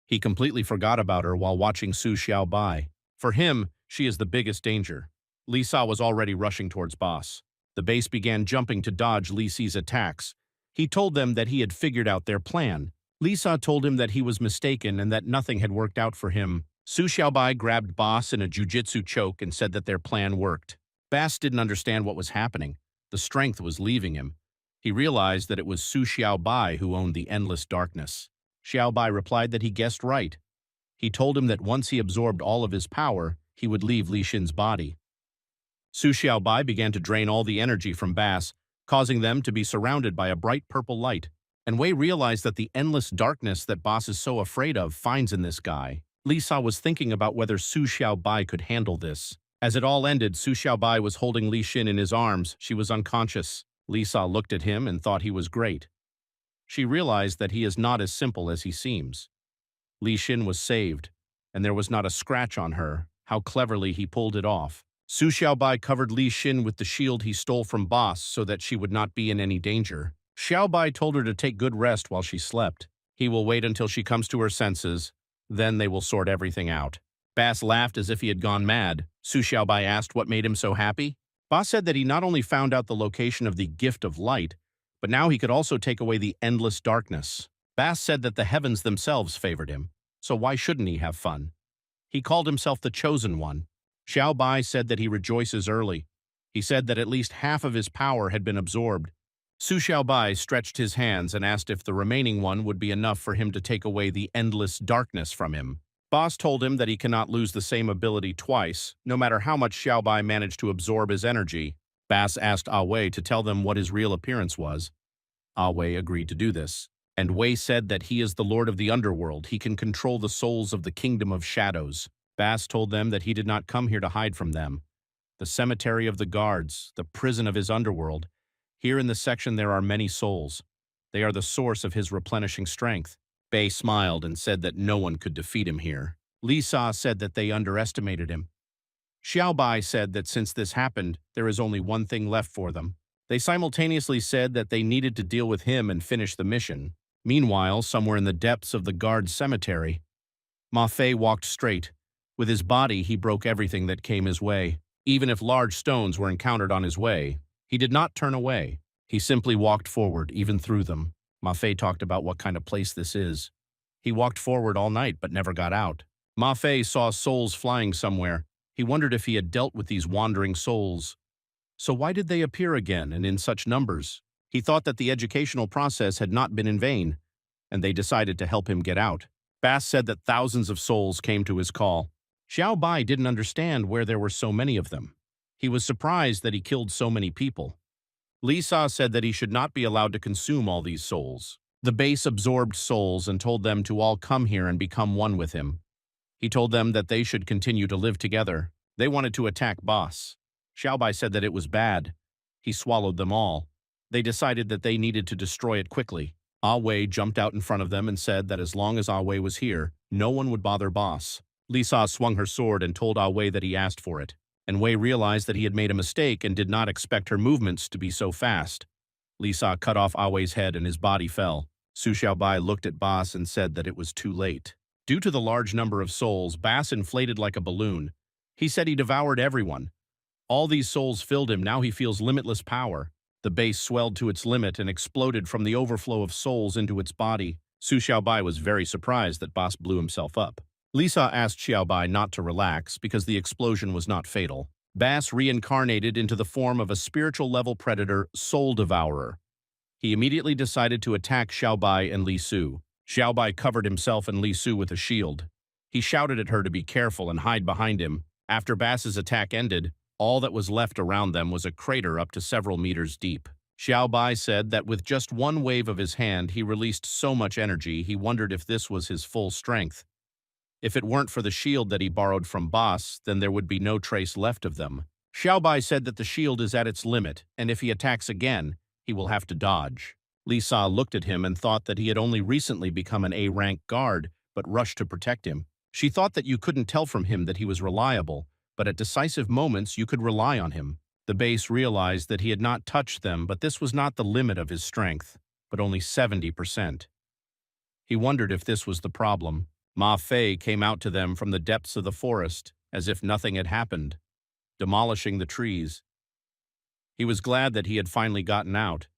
He completely forgot about her while watching Su Xiao Bai. For him, she is the biggest danger. Lisa was already rushing towards Boss. The base began jumping to dodge Li Si's attacks. He told them that he had figured out their plan. Lisa told him that he was mistaken and that nothing had worked out for him. Su Xiaobai grabbed Boss in a jujitsu choke and said that their plan worked. Bass didn't understand what was happening. The strength was leaving him. He realized that it was Su Xiaobai who owned the endless darkness. Xiaobai replied that he guessed right. He told him that once he absorbed all of his power, he would leave Li Xin's body. Su Xiaobai began to drain all the energy from Bass, causing them to be surrounded by a bright purple light. And Wei realized that the endless darkness that Boss is so afraid of finds in this guy. Lisa was thinking about whether Su Xiaobai could handle this. As it all ended, Su Xiaobai was holding Li Xin in his arms. She was unconscious. Lisa looked at him and thought he was great. She realized that he is not as simple as he seems. Li Xin was saved, and there was not a scratch on her. How cleverly he pulled it off. Su Xiaobai covered Li Xin with the shield he stole from Boss so that she would not be in any danger. Xiaobai told her to take good rest while she slept. He will wait until she comes to her senses. Then they will sort everything out. Bass laughed as if he had gone mad. Su Xiaobai asked what made him so happy. Boss said that he not only found out the location of the gift of light, but now he could also take away the endless darkness. Bass said that the heavens themselves favored him, so why shouldn't he have fun? He called himself the Chosen One. Xiao Bai said that he rejoices early. He said that at least half of his power had been absorbed. Su Xiaobai stretched his hands and asked if the remaining one would be enough for him to take away the endless darkness from him. Boss told him that he cannot lose the same ability twice, no matter how much Xiaobai managed to absorb his energy. Bass asked Ah Wei to tell them what his real appearance was. Ah Wei agreed to do this, and Wei said that he is the Lord of the Underworld. He can control the souls of the Kingdom of Shadows. Bass told them that he did not come here to hide from them. The cemetery of the guards, the prison of his underworld. Here in this section there are many souls. They are the source of his replenishing strength. Bei smiled and said that no one could defeat him here. Li Sa said that they underestimated him. Xiao Bai said that since this happened, there is only one thing left for them. They simultaneously said that they needed to deal with him and finish the mission. Meanwhile, somewhere in the depths of the guard's cemetery, Ma Fei walked straight. With his body, he broke everything that came his way. Even if large stones were encountered on his way, he did not turn away. He simply walked forward, even through them. Ma Fei talked about what kind of place this is. He walked forward all night but never got out. Ma Fei saw souls flying somewhere. He wondered if he had dealt with these wandering souls. So why did they appear again and in such numbers? He thought that the educational process had not been in vain, and they decided to help him get out. Bass said that thousands of souls came to his call. Xiao Bai didn't understand where there were so many of them. He was surprised that he killed so many people. Li Sa said that he should not be allowed to consume all these souls. The base absorbed souls and told them to all come here and become one with him. He told them that they should continue to live together. They wanted to attack Boss. Xiao Bai said that it was bad. He swallowed them all. They decided that they needed to destroy it quickly. Ah Wei jumped out in front of them and said that as long as Ah Wei was here, no one would bother Boss. Li Sa swung her sword and told Ah Wei that he asked for it. And Wei realized that he had made a mistake and did not expect her movements to be so fast. Li Sa cut off Ah Wei's head and his body fell. Su Xiaobai looked at Boss and said that it was too late. Due to the large number of souls, Bass inflated like a balloon. He said he devoured everyone. All these souls filled him. Now he feels limitless power. The base swelled to its limit and exploded from the overflow of souls into its body. Su Xiaobai was very surprised that Boss blew himself up. Lisa asked Xiaobai not to relax because the explosion was not fatal. Bass reincarnated into the form of a spiritual-level predator, Soul Devourer. He immediately decided to attack Xiaobai and Li Su. Xiaobai covered himself and Li Su with a shield. He shouted at her to be careful and hide behind him. After Bass's attack ended, all that was left around them was a crater up to several meters deep. Xiaobai said that with just one wave of his hand, he released so much energy he wondered if this was his full strength. If it weren't for the shield that he borrowed from Boss, then there would be no trace left of them. Xiaobai said that the shield is at its limit, and if he attacks again, he will have to dodge. Lisa looked at him and thought that he had only recently become an A-rank guard, but rushed to protect him. She thought that you couldn't tell from him that he was reliable, but at decisive moments you could rely on him. The base realized that he had not touched them, but this was not the limit of his strength, but only 70%. He wondered if this was the problem. Ma Fei came out to them from the depths of the forest, as if nothing had happened, demolishing the trees. He was glad that he had finally gotten out.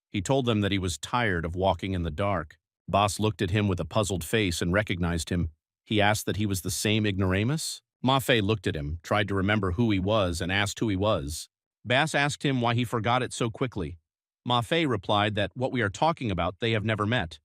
He told them that he was tired of walking in the dark. Boss looked at him with a puzzled face and recognized him. He asked that he was the same ignoramus. Ma Fei looked at him, tried to remember who he was, and asked who he was. Bass asked him why he forgot it so quickly. Ma Fei replied that what we are talking about they have never met.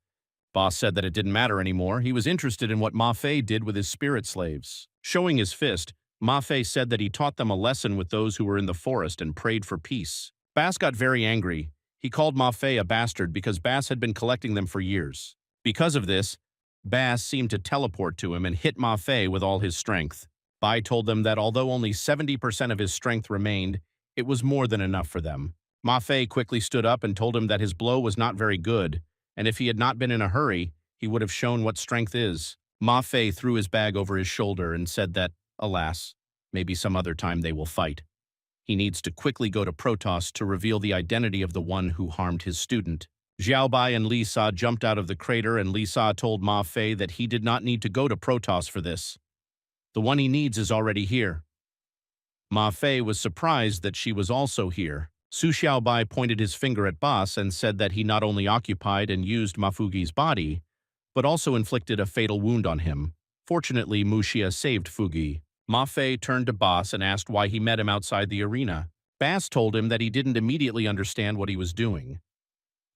Boss said that it didn't matter anymore. He was interested in what Ma Fei did with his spirit slaves. Showing his fist, Ma Fei said that he taught them a lesson with those who were in the forest and prayed for peace. Bass got very angry. He called Ma Fei a bastard because Bass had been collecting them for years. Because of this, Bass seemed to teleport to him and hit Ma Fei with all his strength. Bai told them that although only 70% of his strength remained, it was more than enough for them. Ma Fei quickly stood up and told him that his blow was not very good, and if he had not been in a hurry, he would have shown what strength is. Ma Fei threw his bag over his shoulder and said that, alas, maybe some other time they will fight. He needs to quickly go to Protoss to reveal the identity of the one who harmed his student. Xiaobai and Li Sa jumped out of the crater, and Li Sa told Ma Fei that he did not need to go to Protoss for this. The one he needs is already here. Ma Fei was surprised that she was also here. Su Xiaobai pointed his finger at Boss and said that he not only occupied and used Mafugi's body, but also inflicted a fatal wound on him. Fortunately, Muxia saved Fugi. Ma Fei turned to Boss and asked why he met him outside the arena. Bass told him that he didn't immediately understand what he was doing.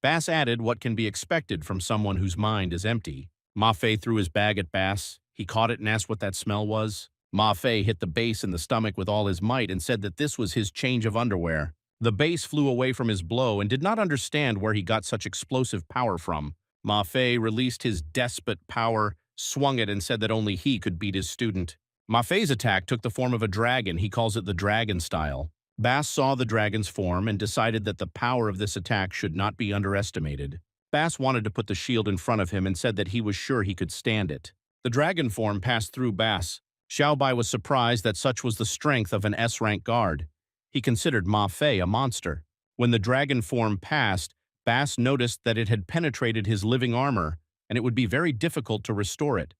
Bass added what can be expected from someone whose mind is empty. Ma Fei threw his bag at Bass. He caught it and asked what that smell was. Ma Fei hit the base in the stomach with all his might and said that this was his change of underwear. The base flew away from his blow and did not understand where he got such explosive power from. Ma Fei released his despot power, swung it, and said that only he could beat his student. Ma Fei's attack took the form of a dragon. He calls it the dragon style. Bass saw the dragon's form and decided that the power of this attack should not be underestimated. Bass wanted to put the shield in front of him and said that he was sure he could stand it. The dragon form passed through Bass. Xiaobai was surprised that such was the strength of an S-rank guard. He considered Ma Fei a monster. When the dragon form passed, Bass noticed that it had penetrated his living armor, and it would be very difficult to restore it.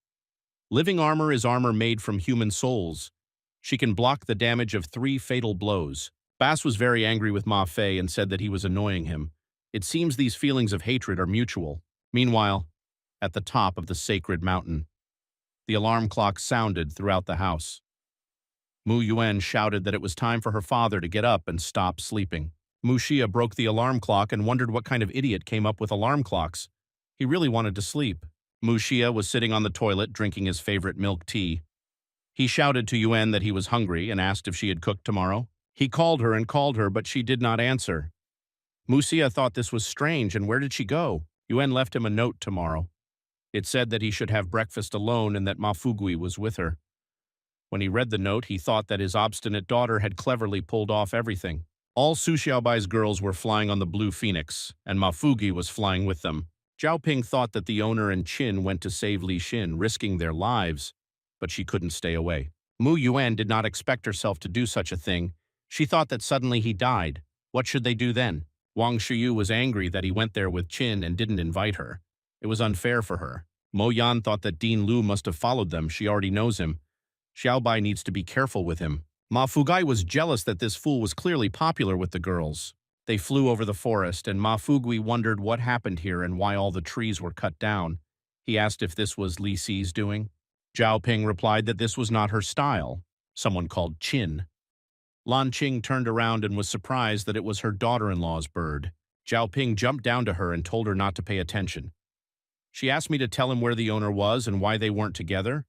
Living armor is armor made from human souls. She can block the damage of 3 fatal blows. Bass was very angry with Ma Fei and said that he was annoying him. It seems these feelings of hatred are mutual. Meanwhile, at the top of the sacred mountain, the alarm clock sounded throughout the house. Mu Yuan shouted that it was time for her father to get up and stop sleeping. Mu Xia broke the alarm clock and wondered what kind of idiot came up with alarm clocks. He really wanted to sleep. Mu Xia was sitting on the toilet drinking his favorite milk tea. He shouted to Yuan that he was hungry and asked if she had cooked tomorrow. He called her and called her, but she did not answer. Mu Xia thought this was strange, and where did she go? Yuan left him a note tomorrow. It said that he should have breakfast alone and that Ma Fugui was with her. When he read the note, he thought that his obstinate daughter had cleverly pulled off everything. All Su Xiaobai's girls were flying on the Blue Phoenix, and Ma Fugi was flying with them. Zhao Ping thought that the owner and Qin went to save Li Xin, risking their lives, but she couldn't stay away. Mu Yuan did not expect herself to do such a thing. She thought that suddenly he died. What should they do then? Wang Shiyu was angry that he went there with Qin and didn't invite her. It was unfair for her. Mo Yan thought that Dean Lu must have followed them. She already knows him. Xiaobai needs to be careful with him. Ma Fugai was jealous that this fool was clearly popular with the girls. They flew over the forest, and Ma Fugui wondered what happened here and why all the trees were cut down. He asked if this was Li Si's doing. Zhao Ping replied that this was not her style. Someone called Qin. Lan Qing turned around and was surprised that it was her daughter-in-law's bird. Zhao Ping jumped down to her and told her not to pay attention. She asked me to tell him where the owner was and why they weren't together.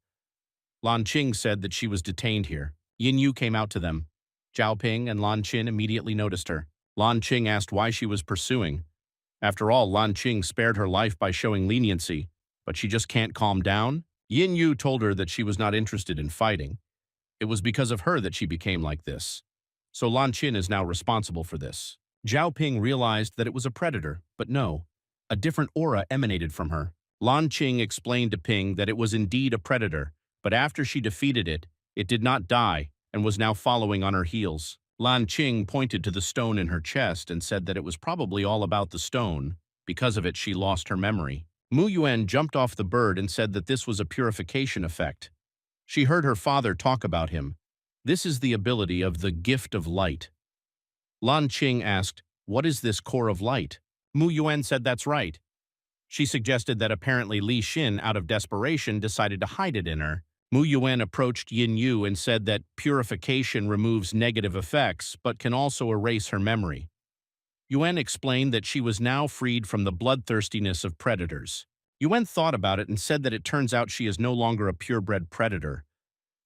Lan Qing said that she was detained here. Yin Yu came out to them. Zhao Ping and Lan Qin immediately noticed her. Lan Qing asked why she was pursuing. After all, Lan Qing spared her life by showing leniency, but she just can't calm down. Yin Yu told her that she was not interested in fighting. It was because of her that she became like this. So Lan Qin is now responsible for this. Zhao Ping realized that it was a predator, but no. A different aura emanated from her. Lan Qing explained to Ping that it was indeed a predator, but after she defeated it, it did not die and was now following on her heels. Lan Qing pointed to the stone in her chest and said that it was probably all about the stone. Because of it, she lost her memory. Mu Yuan jumped off the bird and said that this was a purification effect. She heard her father talk about him. This is the ability of the gift of light. Lan Qing asked, "What is this core of light?" Mu Yuan said that's right. She suggested that apparently Li Xin, out of desperation, decided to hide it in her. Mu Yuan approached Yin Yu and said that purification removes negative effects, but can also erase her memory. Yuan explained that she was now freed from the bloodthirstiness of predators. Yuan thought about it and said that it turns out she is no longer a purebred predator.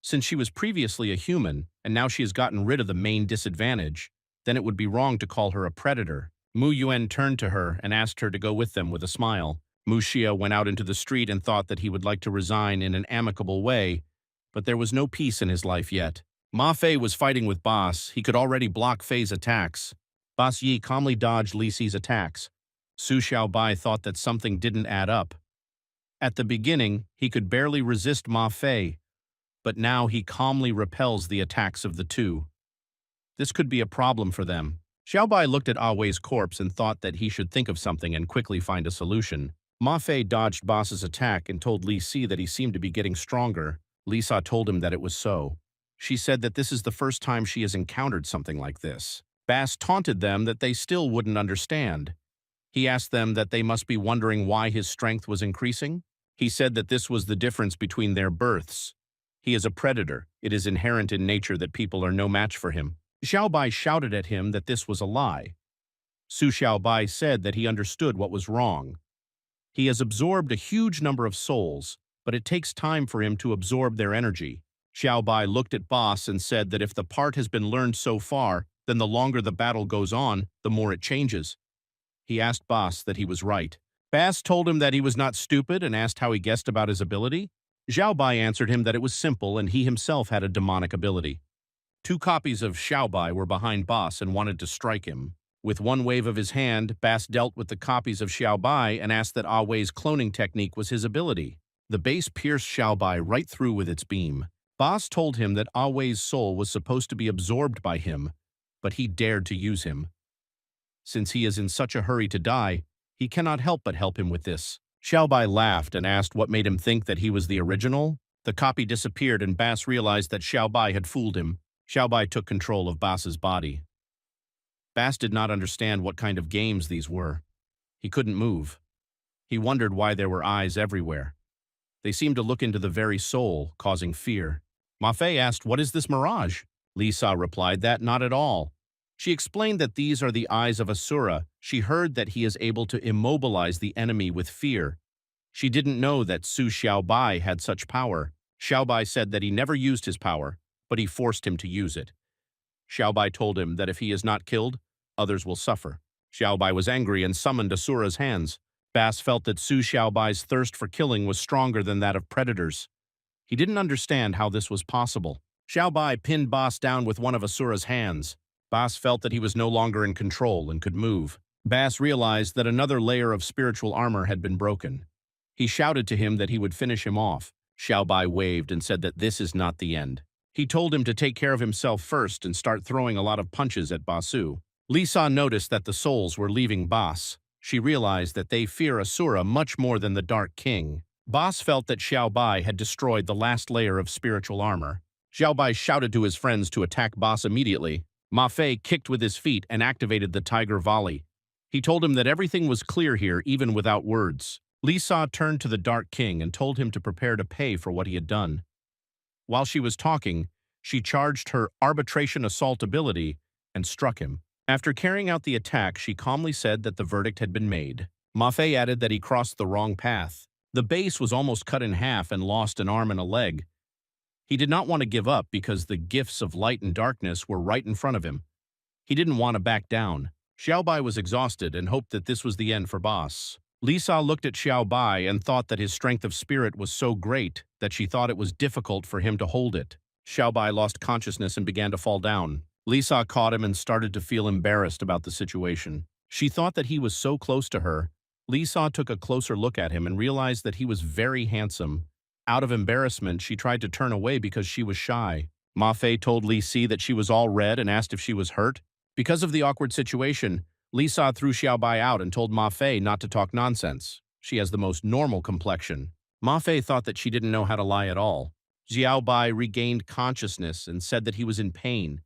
Since she was previously a human, and now she has gotten rid of the main disadvantage, then it would be wrong to call her a predator. Mu Yuan turned to her and asked her to go with them with a smile. Mu Xia went out into the street and thought that he would like to resign in an amicable way, but there was no peace in his life yet. Ma Fei was fighting with Boss. He could already block Fei's attacks. Boss Yi calmly dodged Li Si's attacks. Su Xiaobai thought that something didn't add up. At the beginning, he could barely resist Ma Fei, but now he calmly repels the attacks of the two. This could be a problem for them. Xiaobai looked at Awei's corpse and thought that he should think of something and quickly find a solution. Ma Fei dodged Boss's attack and told Li Si that he seemed to be getting stronger. Li Sa told him that it was so. She said that this is the first time she has encountered something like this. Bass taunted them that they still wouldn't understand. He asked them that they must be wondering why his strength was increasing. He said that this was the difference between their births. He is a predator. It is inherent in nature that people are no match for him. Xiaobai shouted at him that this was a lie. Su Xiaobai said that he understood what was wrong. He has absorbed a huge number of souls, but it takes time for him to absorb their energy. Xiaobai looked at Boss and said that if the part has been learned so far, then the longer the battle goes on, the more it changes. He asked Boss that he was right. Bass told him that he was not stupid and asked how he guessed about his ability. Xiaobai answered him that it was simple and he himself had a demonic ability. 2 copies of Xiaobai were behind Boss and wanted to strike him. With one wave of his hand, Bass dealt with the copies of Xiaobai and asked that Awei's cloning technique was his ability. The base pierced Xiaobai right through with its beam. Boss told him that Awei's soul was supposed to be absorbed by him, but he dared to use him. Since he is in such a hurry to die, he cannot help but help him with this. Xiaobai laughed and asked what made him think that he was the original. The copy disappeared and Bass realized that Xiaobai had fooled him. Xiaobai took control of Bass's body. Bass did not understand what kind of games these were. He couldn't move. He wondered why there were eyes everywhere. They seemed to look into the very soul, causing fear. Ma Fei asked, "What is this mirage?" Li Sa replied that not at all. She explained that these are the eyes of Asura. She heard that he is able to immobilize the enemy with fear. She didn't know that Su Xiaobai had such power. Xiaobai said that he never used his power, but he forced him to use it. Xiaobai told him that if he is not killed, others will suffer. Xiaobai was angry and summoned Asura's hands. Bass felt that Su Xiaobai's thirst for killing was stronger than that of predators. He didn't understand how this was possible. Xiaobai pinned Bass down with one of Asura's hands. Bass felt that he was no longer in control and could move. Bass realized that another layer of spiritual armor had been broken. He shouted to him that he would finish him off. Xiaobai waved and said that this is not the end. He told him to take care of himself first and start throwing a lot of punches at Basu. Li Sa noticed that the souls were leaving Bass. She realized that they fear Asura much more than the Dark King. Bass felt that Xiaobai had destroyed the last layer of spiritual armor. Xiaobai shouted to his friends to attack Bass immediately. Ma Fei kicked with his feet and activated the Tiger Volley. He told him that everything was clear here even without words. Li Sa turned to the Dark King and told him to prepare to pay for what he had done. While she was talking, she charged her arbitration assault ability and struck him. After carrying out the attack, she calmly said that the verdict had been made. Ma Fei added that he crossed the wrong path. The base was almost cut in half and lost an arm and a leg. He did not want to give up because the gifts of light and darkness were right in front of him. He didn't want to back down. Xiaobai was exhausted and hoped that this was the end for Boss. Lisa looked at Xiao Bai and thought that his strength of spirit was so great that she thought it was difficult for him to hold it. Xiao Bai lost consciousness and began to fall down. Lisa caught him and started to feel embarrassed about the situation. She thought that he was so close to her. Lisa took a closer look at him and realized that he was very handsome. Out of embarrassment, she tried to turn away because she was shy. Ma Fei told Li Si that she was all red and asked if she was hurt. Because of the awkward situation, Lisa threw Xiao Bai out and told Ma Fei not to talk nonsense. She has the most normal complexion. Ma Fei thought that she didn't know how to lie at all. Xiao Bai regained consciousness and said that he was in pain.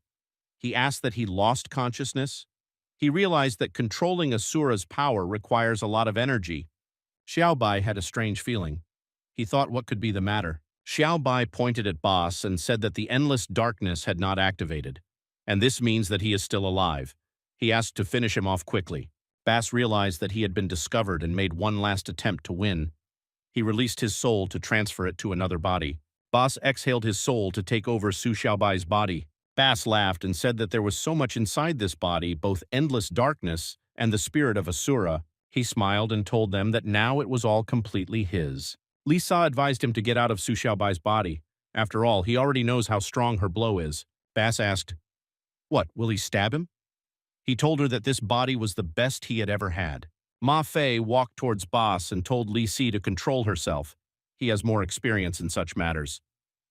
He asked that he lost consciousness. He realized that controlling Asura's power requires a lot of energy. Xiao Bai had a strange feeling. He thought what could be the matter. Xiao Bai pointed at Boss and said that the endless darkness had not activated, and this means that he is still alive. He asked to finish him off quickly. Bass realized that he had been discovered and made one last attempt to win. He released his soul to transfer it to another body. Boss exhaled his soul to take over Su Xiaobai's body. Bass laughed and said that there was so much inside this body, both endless darkness and the spirit of Asura. He smiled and told them that now it was all completely his. Lisa advised him to get out of Su Xiaobai's body. After all, he already knows how strong her blow is. Bass asked, "What, will he stab him?" He told her that this body was the best he had ever had. Ma Fei walked towards Boss and told Li Si to control herself. He has more experience in such matters.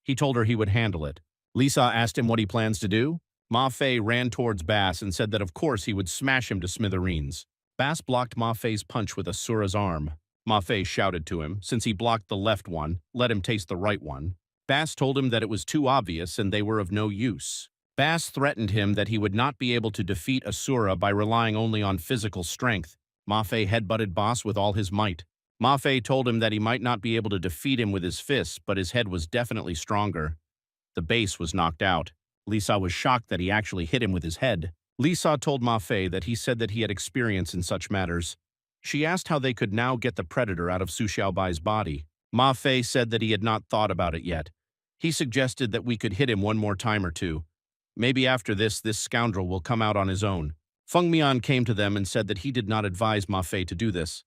He told her he would handle it. Lisa asked him what he plans to do. Ma Fei ran towards Bass and said that of course he would smash him to smithereens. Bass blocked Ma Fei's punch with Asura's arm. Ma Fei shouted to him, since he blocked the left one, let him taste the right one. Bass told him that it was too obvious and they were of no use. Bass threatened him that he would not be able to defeat Asura by relying only on physical strength. Ma Fei headbutted Boss with all his might. Ma Fei told him that he might not be able to defeat him with his fists, but his head was definitely stronger. The base was knocked out. Lisa was shocked that he actually hit him with his head. Lisa told Ma Fei that he said that he had experience in such matters. She asked how they could now get the predator out of Su Xiaobai's body. Ma Fei said that he had not thought about it yet. He suggested that we could hit him one more time or two. Maybe after this scoundrel will come out on his own. Feng Mian came to them and said that he did not advise Ma Fei to do this.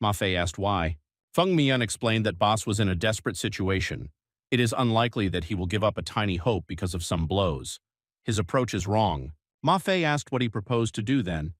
Ma Fei asked why. Feng Mian explained that Boss was in a desperate situation. It is unlikely that he will give up a tiny hope because of some blows. His approach is wrong. Ma Fei asked what he proposed to do then.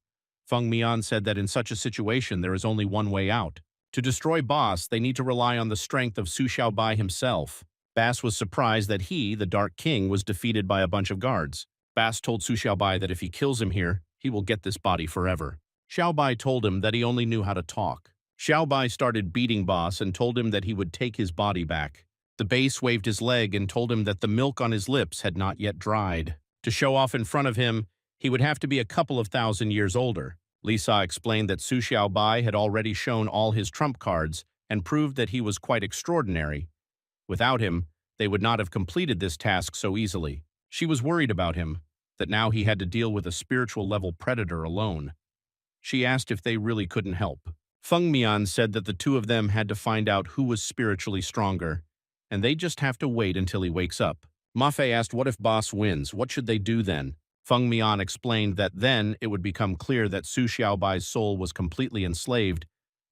Feng Mian said that in such a situation there is only one way out. To destroy Boss, they need to rely on the strength of Su Xiaobai himself. Bass was surprised that he, the Dark King, was defeated by a bunch of guards. Bass told Su Xiaobai that if he kills him here, he will get this body forever. Xiaobai told him that he only knew how to talk. Xiaobai started beating Boss and told him that he would take his body back. The base waved his leg and told him that the milk on his lips had not yet dried. To show off in front of him, he would have to be a couple of thousand years older. Lisa explained that Su Xiaobai had already shown all his trump cards and proved that he was quite extraordinary. Without him, they would not have completed this task so easily. She was worried about him, that now he had to deal with a spiritual-level predator alone. She asked if they really couldn't help. Feng Mian said that the two of them had to find out who was spiritually stronger, and they just have to wait until he wakes up. Ma Fei asked what if Boss wins, what should they do then? Feng Mian explained that then it would become clear that Su Xiaobai's soul was completely enslaved,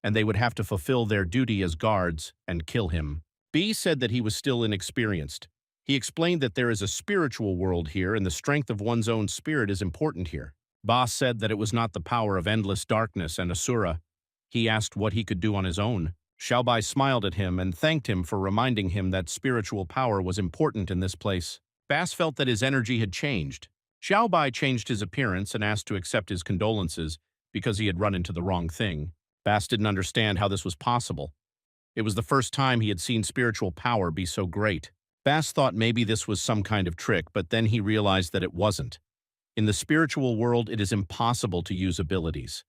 and they would have to fulfill their duty as guards and kill him. B said that he was still inexperienced. He explained that there is a spiritual world here and the strength of one's own spirit is important here. Boss said that it was not the power of endless darkness and Asura. He asked what he could do on his own. Xiaobai smiled at him and thanked him for reminding him that spiritual power was important in this place. Bass felt that his energy had changed. Xiaobai changed his appearance and asked to accept his condolences because he had run into the wrong thing. Bass didn't understand how this was possible. It was the first time he had seen spiritual power be so great. Bass thought maybe this was some kind of trick, but then he realized that it wasn't. In the spiritual world, it is impossible to use abilities.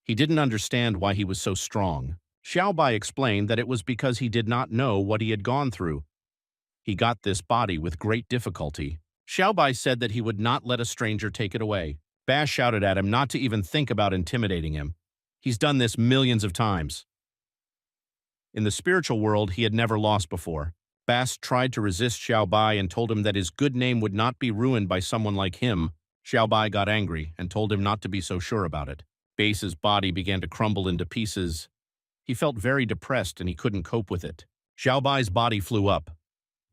He didn't understand why he was so strong. Xiaobai explained that it was because he did not know what he had gone through. He got this body with great difficulty. Xiaobai said that he would not let a stranger take it away. Bass shouted at him not to even think about intimidating him. He's done this millions of times. In the spiritual world, he had never lost before. Bass tried to resist Xiaobai and told him that his good name would not be ruined by someone like him. Xiaobai got angry and told him not to be so sure about it. Bass's body began to crumble into pieces. He felt very depressed and he couldn't cope with it. Xiaobai's body flew up.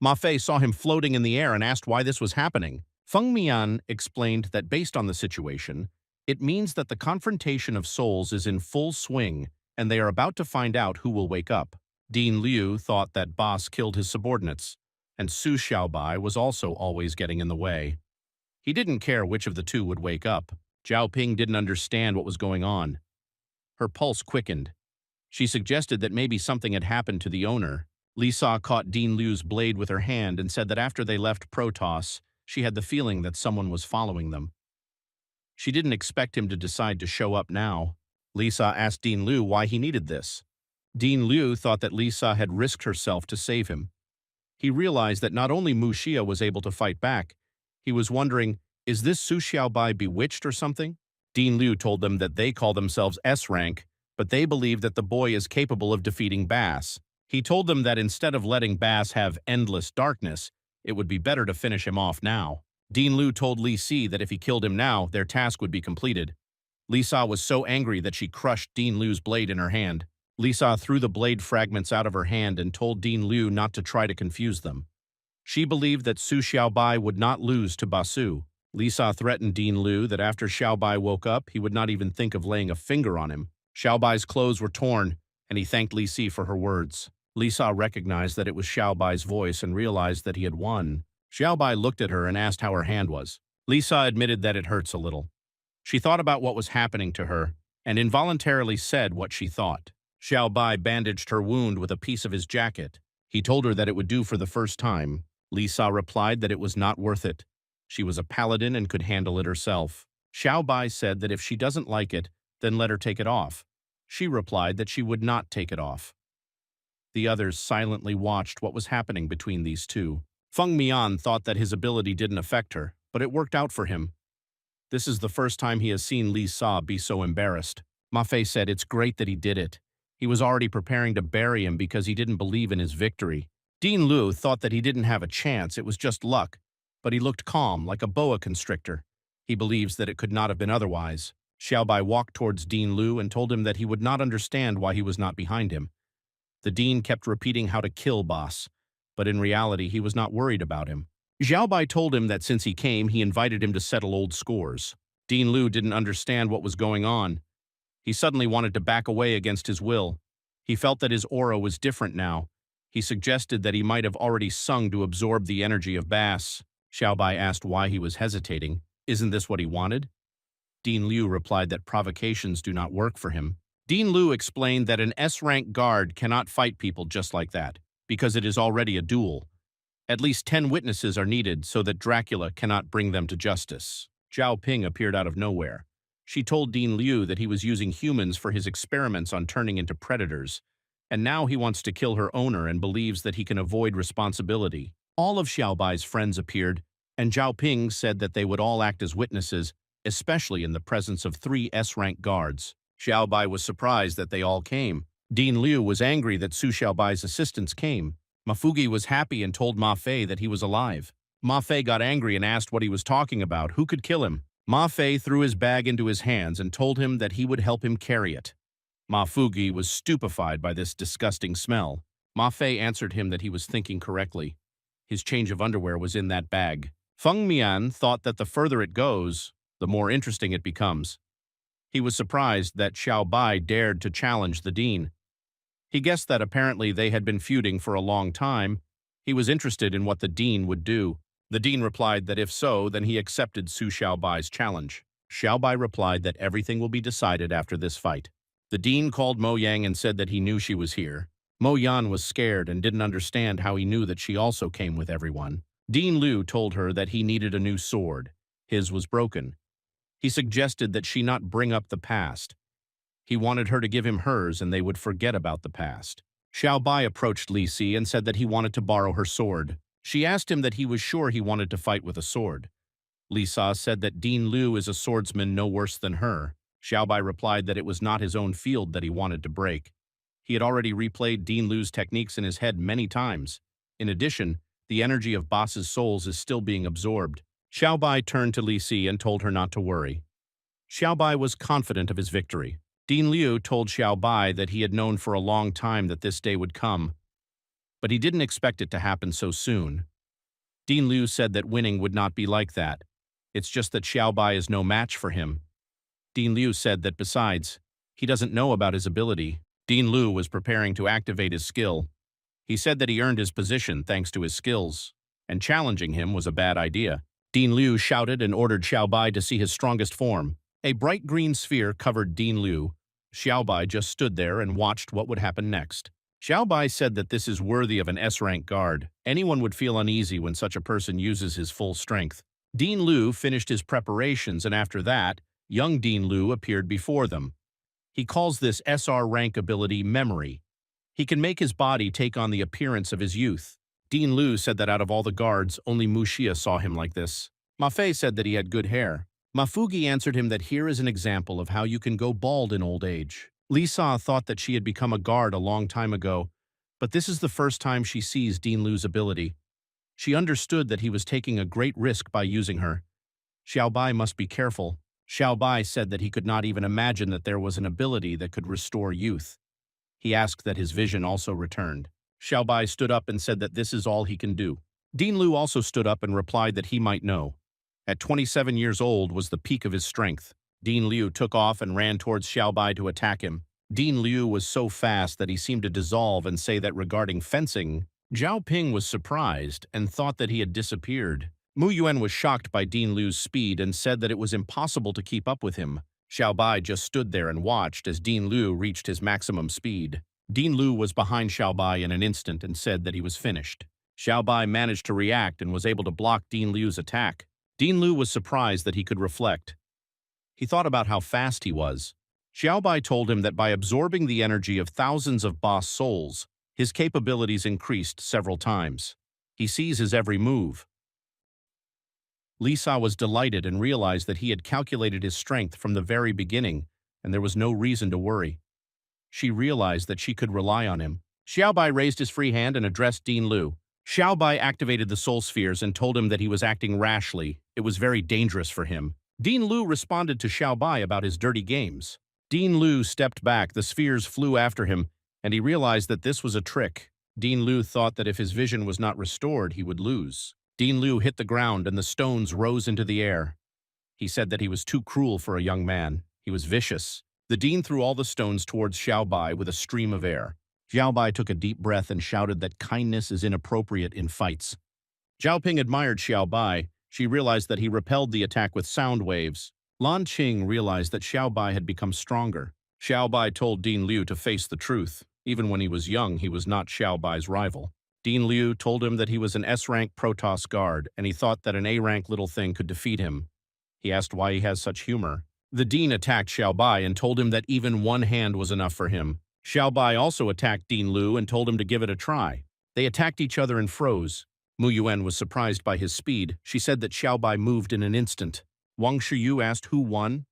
Ma Fei saw him floating in the air and asked why this was happening. Feng Mian explained that based on the situation, it means that the confrontation of souls is in full swing and they are about to find out who will wake up. Dean Liu thought that boss killed his subordinates, and Su Xiaobai was also always getting in the way. He didn't care which of the two would wake up. Zhao Ping didn't understand what was going on. Her pulse quickened. She suggested that maybe something had happened to the owner. Lisa caught Dean Liu's blade with her hand and said that after they left Protoss, she had the feeling that someone was following them. She didn't expect him to decide to show up now. Lisa asked Dean Liu why he needed this. Dean Liu thought that Lisa had risked herself to save him. He realized that not only Mu Xia was able to fight back, he was wondering, is this Su Xiaobai bewitched or something? Dean Liu told them that they call themselves S-rank, but they believe that the boy is capable of defeating Bass. He told them that instead of letting Bass have endless darkness, it would be better to finish him off now. Dean Liu told Li Si that if he killed him now, their task would be completed. Lisa was so angry that she crushed Dean Liu's blade in her hand. Lisa threw the blade fragments out of her hand and told Dean Liu not to try to confuse them. She believed that Su Xiaobai would not lose to Basu. Lisa threatened Dean Liu that after Xiaobai woke up, he would not even think of laying a finger on him. Xiaobai's clothes were torn, and he thanked Li Si for her words. Lisa recognized that it was Xiaobai's voice and realized that he had won. Xiaobai looked at her and asked how her hand was. Lisa admitted that it hurts a little. She thought about what was happening to her, and involuntarily said what she thought. Xiaobai bandaged her wound with a piece of his jacket. He told her that it would do for the first time. Lisa replied that it was not worth it. She was a paladin and could handle it herself. Xiaobai said that if she doesn't like it, then let her take it off. She replied that she would not take it off. The others silently watched what was happening between these two. Feng Mian thought that his ability didn't affect her, but it worked out for him. This is the first time he has seen Li Sa be so embarrassed. Ma Fei said it's great that he did it. He was already preparing to bury him because he didn't believe in his victory. Dean Liu thought that he didn't have a chance, it was just luck, but he looked calm, like a boa constrictor. He believes that it could not have been otherwise. Xiaobai walked towards Dean Liu and told him that he would not understand why he was not behind him. The dean kept repeating how to kill Boss, but in reality he was not worried about him. Xiaobai told him that since he came, he invited him to settle old scores. Dean Liu didn't understand what was going on. He suddenly wanted to back away against his will. He felt that his aura was different now. He suggested that he might have already sung to absorb the energy of Bass. Xiaobai asked why he was hesitating. Isn't this what he wanted? Dean Liu replied that provocations do not work for him. Dean Liu explained that an S-rank guard cannot fight people just like that, because it is already a duel. At least 10 witnesses are needed so that Dracula cannot bring them to justice. Zhao Ping appeared out of nowhere. She told Dean Liu that he was using humans for his experiments on turning into predators, and now he wants to kill her owner and believes that he can avoid responsibility. All of Xiaobai's friends appeared, and Zhao Ping said that they would all act as witnesses, especially in the presence of 3 S-rank guards. Xiaobai was surprised that they all came. Dean Liu was angry that Su Xiaobai's assistants came. Mafugi was happy and told Ma Fei that he was alive. Ma Fei got angry and asked what he was talking about, who could kill him. Ma Fei threw his bag into his hands and told him that he would help him carry it. Ma Fugi was stupefied by this disgusting smell. Ma Fei answered him that he was thinking correctly. His change of underwear was in that bag. Feng Mian thought that the further it goes, the more interesting it becomes. He was surprised that Xiaobai dared to challenge the dean. He guessed that apparently they had been feuding for a long time. He was interested in what the dean would do. The dean replied that if so, then he accepted Su Xiaobai's challenge. Xiaobai replied that everything will be decided after this fight. The dean called Mo Yang and said that he knew she was here. Mo Yan was scared and didn't understand how he knew that she also came with everyone. Dean Liu told her that he needed a new sword. His was broken. He suggested that she not bring up the past. He wanted her to give him hers and they would forget about the past. Xiaobai approached Li Si and said that he wanted to borrow her sword. She asked him that he was sure he wanted to fight with a sword. Li Sa said that Dean Liu is a swordsman no worse than her. Xiaobai replied that it was not his own field that he wanted to break. He had already replayed Dean Liu's techniques in his head many times. In addition, the energy of Boss's souls is still being absorbed. Xiaobai turned to Li Si and told her not to worry. Xiaobai was confident of his victory. Dean Liu told Xiao Bai that he had known for a long time that this day would come, but he didn't expect it to happen so soon. Dean Liu said that winning would not be like that. It's just that Xiao Bai is no match for him. Dean Liu said that besides, he doesn't know about his ability. Dean Liu was preparing to activate his skill. He said that he earned his position thanks to his skills, and challenging him was a bad idea. Dean Liu shouted and ordered Xiao Bai to see his strongest form. A bright green sphere covered Dean Liu. Xiao Bai just stood there and watched what would happen next. Xiao Bai said that this is worthy of an S-rank guard. Anyone would feel uneasy when such a person uses his full strength. Dean Liu finished his preparations, and after that, young Dean Liu appeared before them. He calls this SR rank ability Memory. He can make his body take on the appearance of his youth. Dean Liu said that out of all the guards, only Mu Xia saw him like this. Ma Fei said that he had good hair. Ma Fugi answered him that here is an example of how you can go bald in old age. Lisa thought that she had become a guard a long time ago, but this is the first time she sees Dean Liu's ability. She understood that he was taking a great risk by using her. Xiao Bai must be careful. Xiao Bai said that he could not even imagine that there was an ability that could restore youth. He asked that his vision also returned. Xiao Bai stood up and said that this is all he can do. Dean Liu also stood up and replied that he might know. At 27 years old was the peak of his strength. Dean Liu took off and ran towards Xiao Bai to attack him. Dean Liu was so fast that he seemed to dissolve and say that regarding fencing, Zhao Ping was surprised and thought that he had disappeared. Mu Yuan was shocked by Dean Liu's speed and said that it was impossible to keep up with him. Xiao Bai just stood there and watched as Dean Liu reached his maximum speed. Dean Liu was behind Xiao Bai in an instant and said that he was finished. Xiao Bai managed to react and was able to block Dean Liu's attack. Dean Liu was surprised that he could reflect. He thought about how fast he was. Xiao Bai told him that by absorbing the energy of thousands of boss souls, his capabilities increased several times. He sees his every move. Lisa was delighted and realized that he had calculated his strength from the very beginning, and there was no reason to worry. She realized that she could rely on him. Xiao Bai raised his free hand and addressed Dean Liu. Xiao Bai activated the soul spheres and told him that he was acting rashly. It was very dangerous for him. Dean Liu responded to Xiao Bai about his dirty games. Dean Liu stepped back, the spheres flew after him, and he realized that this was a trick. Dean Liu thought that if his vision was not restored, he would lose. Dean Liu hit the ground and the stones rose into the air. He said that he was too cruel for a young man. He was vicious. The Dean threw all the stones towards Xiao Bai with a stream of air. Xiao Bai took a deep breath and shouted that kindness is inappropriate in fights. Zhao Ping admired Xiao Bai. She realized that he repelled the attack with sound waves. Lan Qing realized that Xiao Bai had become stronger. Xiao Bai told Dean Liu to face the truth. Even when he was young, he was not Xiao Bai's rival. Dean Liu told him that he was an S-rank Protoss guard, and he thought that an A-rank little thing could defeat him. He asked why he has such humor. The Dean attacked Xiao Bai and told him that even one hand was enough for him. Xiao Bai also attacked Dean Liu and told him to give it a try. They attacked each other and froze. Mu Yuan was surprised by his speed. She said that Xiao Bai moved in an instant. Wang Shiyu asked who won.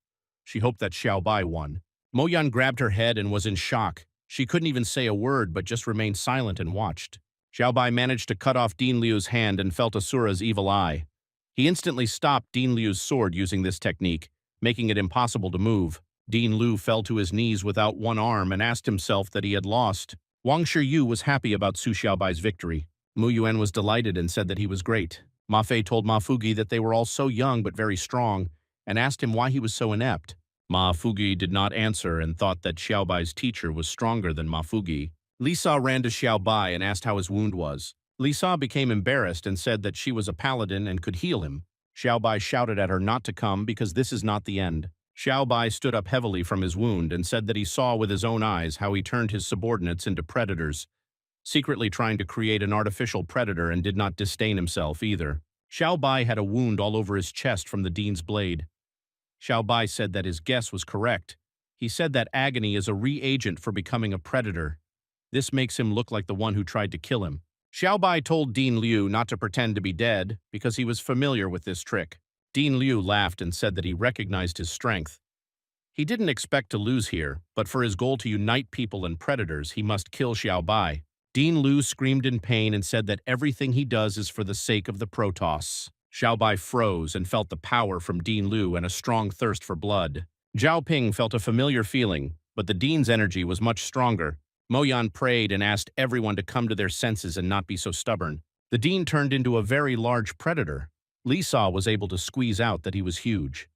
She hoped that Xiao Bai won. Mo Yan grabbed her head and was in shock. She couldn't even say a word but just remained silent and watched. Xiao Bai managed to cut off Dean Liu's hand and felt Asura's evil eye. He instantly stopped Dean Liu's sword using this technique, making it impossible to move. Dean Liu fell to his knees without one arm and asked himself that he had lost. Wang Shiyu was happy about Su Xiaobai's victory. Mu Yuan was delighted and said that he was great. Ma Fei told Ma Fugi that they were all so young but very strong, and asked him why he was so inept. Ma Fugi did not answer and thought that Xiaobai's teacher was stronger than Ma Fugi. Lisa ran to Xiao Bai and asked how his wound was. Lisa became embarrassed and said that she was a paladin and could heal him. Xiao Bai shouted at her not to come because this is not the end. Xiao Bai stood up heavily from his wound and said that he saw with his own eyes how he turned his subordinates into predators, secretly trying to create an artificial predator, and did not disdain himself either. Xiao Bai had a wound all over his chest from the Dean's blade. Xiao Bai said that his guess was correct. He said that agony is a reagent for becoming a predator. This makes him look like the one who tried to kill him. Xiao Bai told Dean Liu not to pretend to be dead because he was familiar with this trick. Dean Liu laughed and said that he recognized his strength. He didn't expect to lose here, but for his goal to unite people and predators, he must kill Xiao Bai. Dean Liu screamed in pain and said that everything he does is for the sake of the Protoss. Xiao Bai froze and felt the power from Dean Liu and a strong thirst for blood. Zhao Ping felt a familiar feeling. but the dean's energy was much stronger. Mo Yan prayed and asked everyone to come to their senses and not be so stubborn. The dean turned into a very large predator. Lisa was able to squeeze out that he was huge.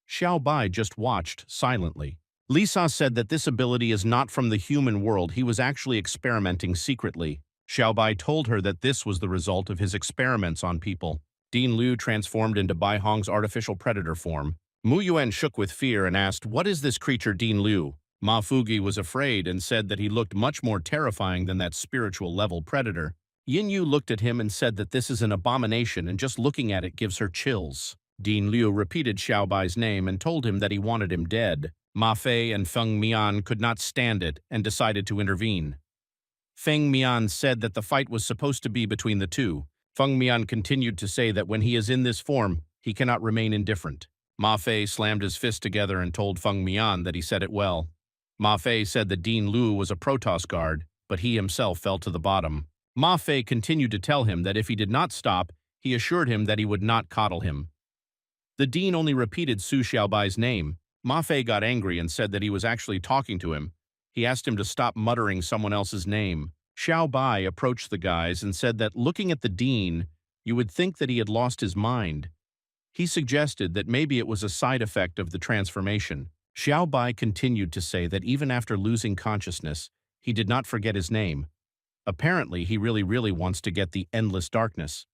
Xiao Bai just watched, silently. Lisa said that this ability is not from the human world. He was actually experimenting secretly. Xiao Bai told her that this was the result of his experiments on people. Dean Liu transformed into Bai Hong's artificial predator form. Mu Yuan shook with fear and asked, "What is this creature, Dean Liu?" Ma Fugi was afraid and said that he looked much more terrifying than that spiritual-level predator. Yin Yu looked at him and said that this is an abomination and just looking at it gives her chills. Dean Liu repeated Xiao Bai's name and told him that he wanted him dead. Ma Fei and Feng Mian could not stand it and decided to intervene. Feng Mian said that the fight was supposed to be between the two. Feng Mian continued to say that when he is in this form, he cannot remain indifferent. Ma Fei slammed his fist together and told Feng Mian that he said it well. Ma Fei said that Dean Liu was a Protoss guard, but he himself fell to the bottom. Ma Fei continued to tell him that if he did not stop, he assured him that he would not coddle him. The dean only repeated Su Xiaobai's name. Ma Fei got angry and said that he was actually talking to him. He asked him to stop muttering someone else's name. Xiao Bai approached the guys and said that looking at the dean, you would think that he had lost his mind. He suggested that maybe it was a side effect of the transformation. Xiao Bai continued to say that even after losing consciousness, he did not forget his name. Apparently, he really wants to get the endless darkness.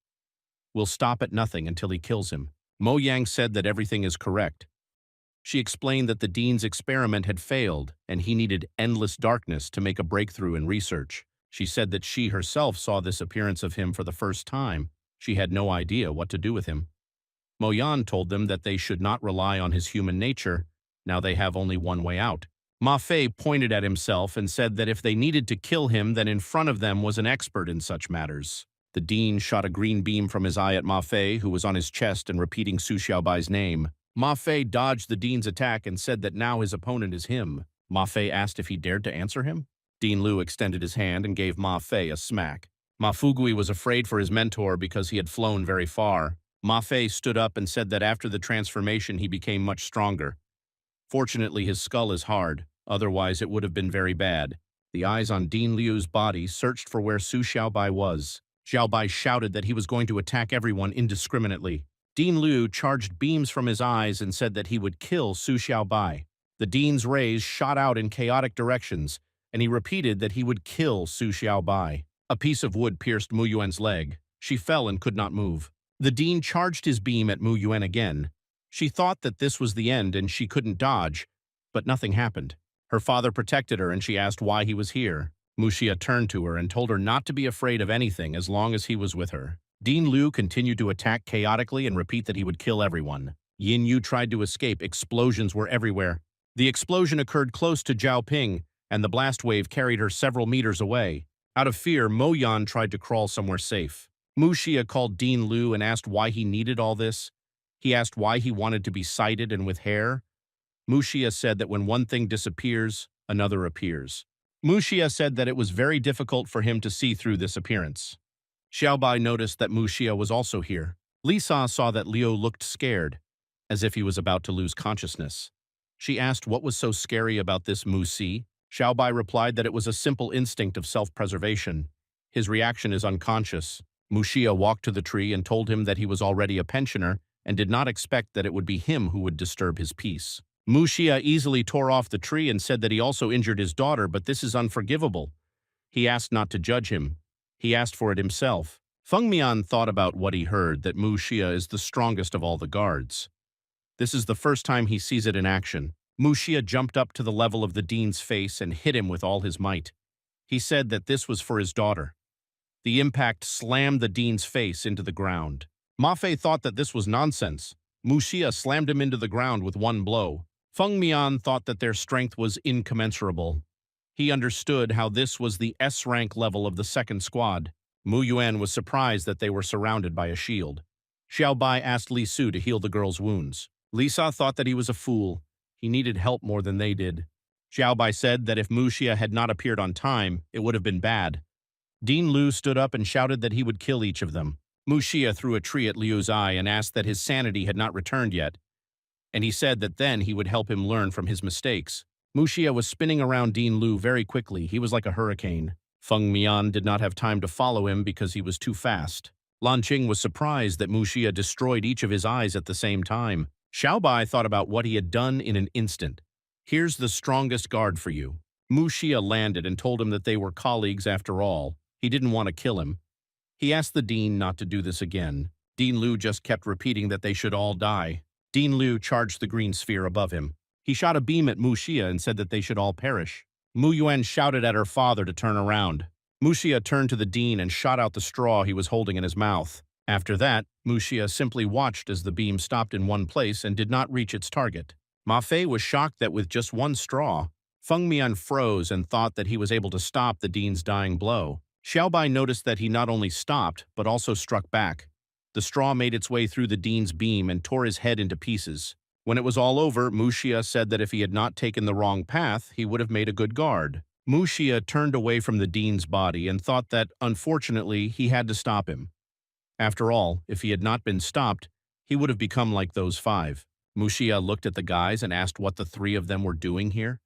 Will stop at nothing until he kills him. Mo Yang said that everything is correct. She explained that the dean's experiment had failed and he needed endless darkness to make a breakthrough in research. She said that she herself saw this appearance of him for the first time. She had no idea what to do with him. Mo Yan told them that they should not rely on his human nature. Now they have only one way out. Ma Fei pointed at himself and said that if they needed to kill him, then in front of them was an expert in such matters. The dean shot a green beam from his eye at Ma Fei, who was on his chest and repeating Su Xiaobai's name. Ma Fei dodged the dean's attack and said that now his opponent is him. Ma Fei asked if he dared to answer him. Dean Liu extended his hand and gave Ma Fei a smack. Ma Fugui was afraid for his mentor because he had flown very far. Ma Fei stood up and said that after the transformation he became much stronger. Fortunately, his skull is hard, otherwise it would have been very bad. The eyes on Dean Liu's body searched for where Su Xiaobai was. Xiaobai shouted that he was going to attack everyone indiscriminately. Dean Liu charged beams from his eyes and said that he would kill Su Xiaobai. The dean's rays shot out in chaotic directions, and he repeated that he would kill Su Xiaobai. A piece of wood pierced Mu Yuan's leg. She fell and could not move. The dean charged his beam at Mu Yuan again. She thought that this was the end and she couldn't dodge, but nothing happened. Her father protected her and she asked why he was here. Mu Xia turned to her and told her not to be afraid of anything as long as he was with her. Dean Liu continued to attack chaotically and repeat that he would kill everyone. Yin Yu tried to escape. Explosions were everywhere. The explosion occurred close to Zhao Ping, and the blast wave carried her several meters away. Out of fear, Mo Yan tried to crawl somewhere safe. Mu Xia called Dean Liu and asked why he needed all this. He asked why he wanted to be sighted and with hair. Mu Xia said that when one thing disappears, another appears. Mu Xia said that it was very difficult for him to see through this appearance. Xiaobai noticed that Mu Xia was also here. Lisa saw that Liu looked scared, as if he was about to lose consciousness. She asked what was so scary about this Mu Si. Xiaobai replied that it was a simple instinct of self-preservation. His reaction is unconscious. Mu Xia walked to the tree and told him that he was already a pensioner and did not expect that it would be him who would disturb his peace. Mu Xia easily tore off the tree and said that he also injured his daughter, but this is unforgivable. He asked not to judge him. He asked for it himself. Feng Mian thought about what he heard, that Mu Xia is the strongest of all the guards. This is the first time he sees it in action. Mu Xia jumped up to the level of the dean's face and hit him with all his might. He said that this was for his daughter. The impact slammed the dean's face into the ground. Ma Fei thought that this was nonsense. Mu Xia slammed him into the ground with one blow. Feng Mian thought that their strength was incommensurable. He understood how this was the S-rank level of the second squad. Mu Yuan was surprised that they were surrounded by a shield. Xiao Bai asked Li Su to heal the girl's wounds. Lisa thought that he was a fool. He needed help more than they did. Xiao Bai said that if Mu Xia had not appeared on time, it would have been bad. Dean Liu stood up and shouted that he would kill each of them. Mu Xia threw a tree at Liu's eye and asked that his sanity had not returned yet, and he said that then he would help him learn from his mistakes. Muxia was spinning around Dean Lu very quickly. He was like a hurricane. Feng Mian did not have time to follow him because he was too fast. Lan Qing was surprised that Muxia destroyed each of his eyes at the same time. Xiaobai thought about what he had done in an instant. Here's the strongest guard for you. Muxia landed and told him that they were colleagues after all. He didn't want to kill him. He asked the dean not to do this again. Dean Lu just kept repeating that they should all die. Dean Lu charged the green sphere above him. He shot a beam at Muxia and said that they should all perish. Mu Yuan shouted at her father to turn around. Muxia turned to the dean and shot out the straw he was holding in his mouth. After that, Muxia simply watched as the beam stopped in one place and did not reach its target. Ma Fei was shocked that with just one straw, Feng Mian froze and thought that he was able to stop the dean's dying blow. Xiaobai noticed that he not only stopped, but also struck back. The straw made its way through the dean's beam and tore his head into pieces. When it was all over, Muxia said that if he had not taken the wrong path, he would have made a good guard. Muxia turned away from the dean's body and thought that, unfortunately, he had to stop him. After all, if he had not been stopped, he would have become like those five. Muxia looked at the guys and asked what the three of them were doing here.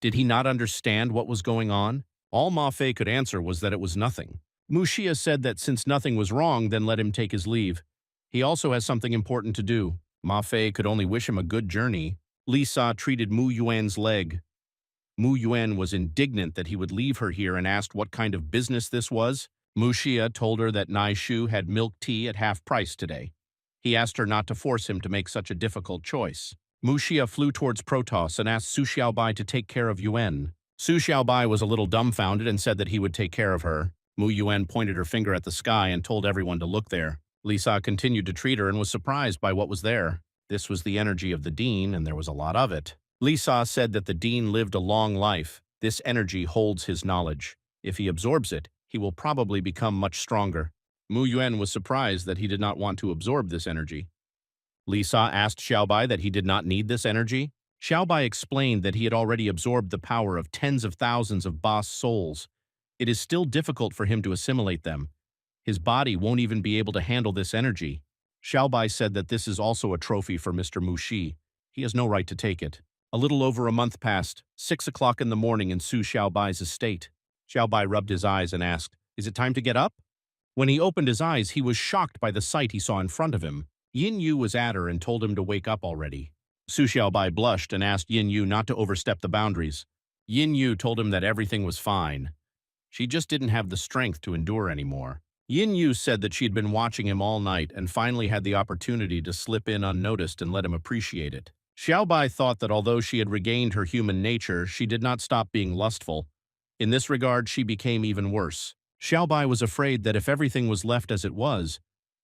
Did he not understand what was going on? All Ma Fei could answer was that it was nothing. Muxia said that since nothing was wrong, then let him take his leave. He also has something important to do. Ma Fei could only wish him a good journey. Lisa treated Mu Yuan's leg. Mu Yuan was indignant that he would leave her here and asked what kind of business this was. Muxia told her that Nai Shu had milk tea at half price today. He asked her not to force him to make such a difficult choice. Muxia flew towards Protoss and asked Su Xiaobai to take care of Yuan. Su Xiaobai was a little dumbfounded and said that he would take care of her. Mu Yuan pointed her finger at the sky and told everyone to look there. Lisa continued to treat her and was surprised by what was there. This was the energy of the dean, and there was a lot of it. Lisa said that the dean lived a long life. This energy holds his knowledge. If he absorbs it, he will probably become much stronger. Mu Yuan was surprised that he did not want to absorb this energy. Lisa asked Xiaobai that he did not need this energy. Xiaobai explained that he had already absorbed the power of tens of thousands of boss souls. It is still difficult for him to assimilate them. His body won't even be able to handle this energy. Xiaobai said that this is also a trophy for Mr. Muxi. He has no right to take it. A little over a month passed, 6 o'clock in the morning in Su Xiaobai's estate. Xiaobai rubbed his eyes and asked, "Is it time to get up?" When he opened his eyes, he was shocked by the sight he saw in front of him. Yin Yu was at her and told him to wake up already. Su Xiaobai blushed and asked Yin Yu not to overstep the boundaries. Yin Yu told him that everything was fine. She just didn't have the strength to endure anymore. Yin Yu said that she had been watching him all night and finally had the opportunity to slip in unnoticed and let him appreciate it. Xiaobai thought that although she had regained her human nature, she did not stop being lustful. In this regard, she became even worse. Xiaobai was afraid that if everything was left as it was,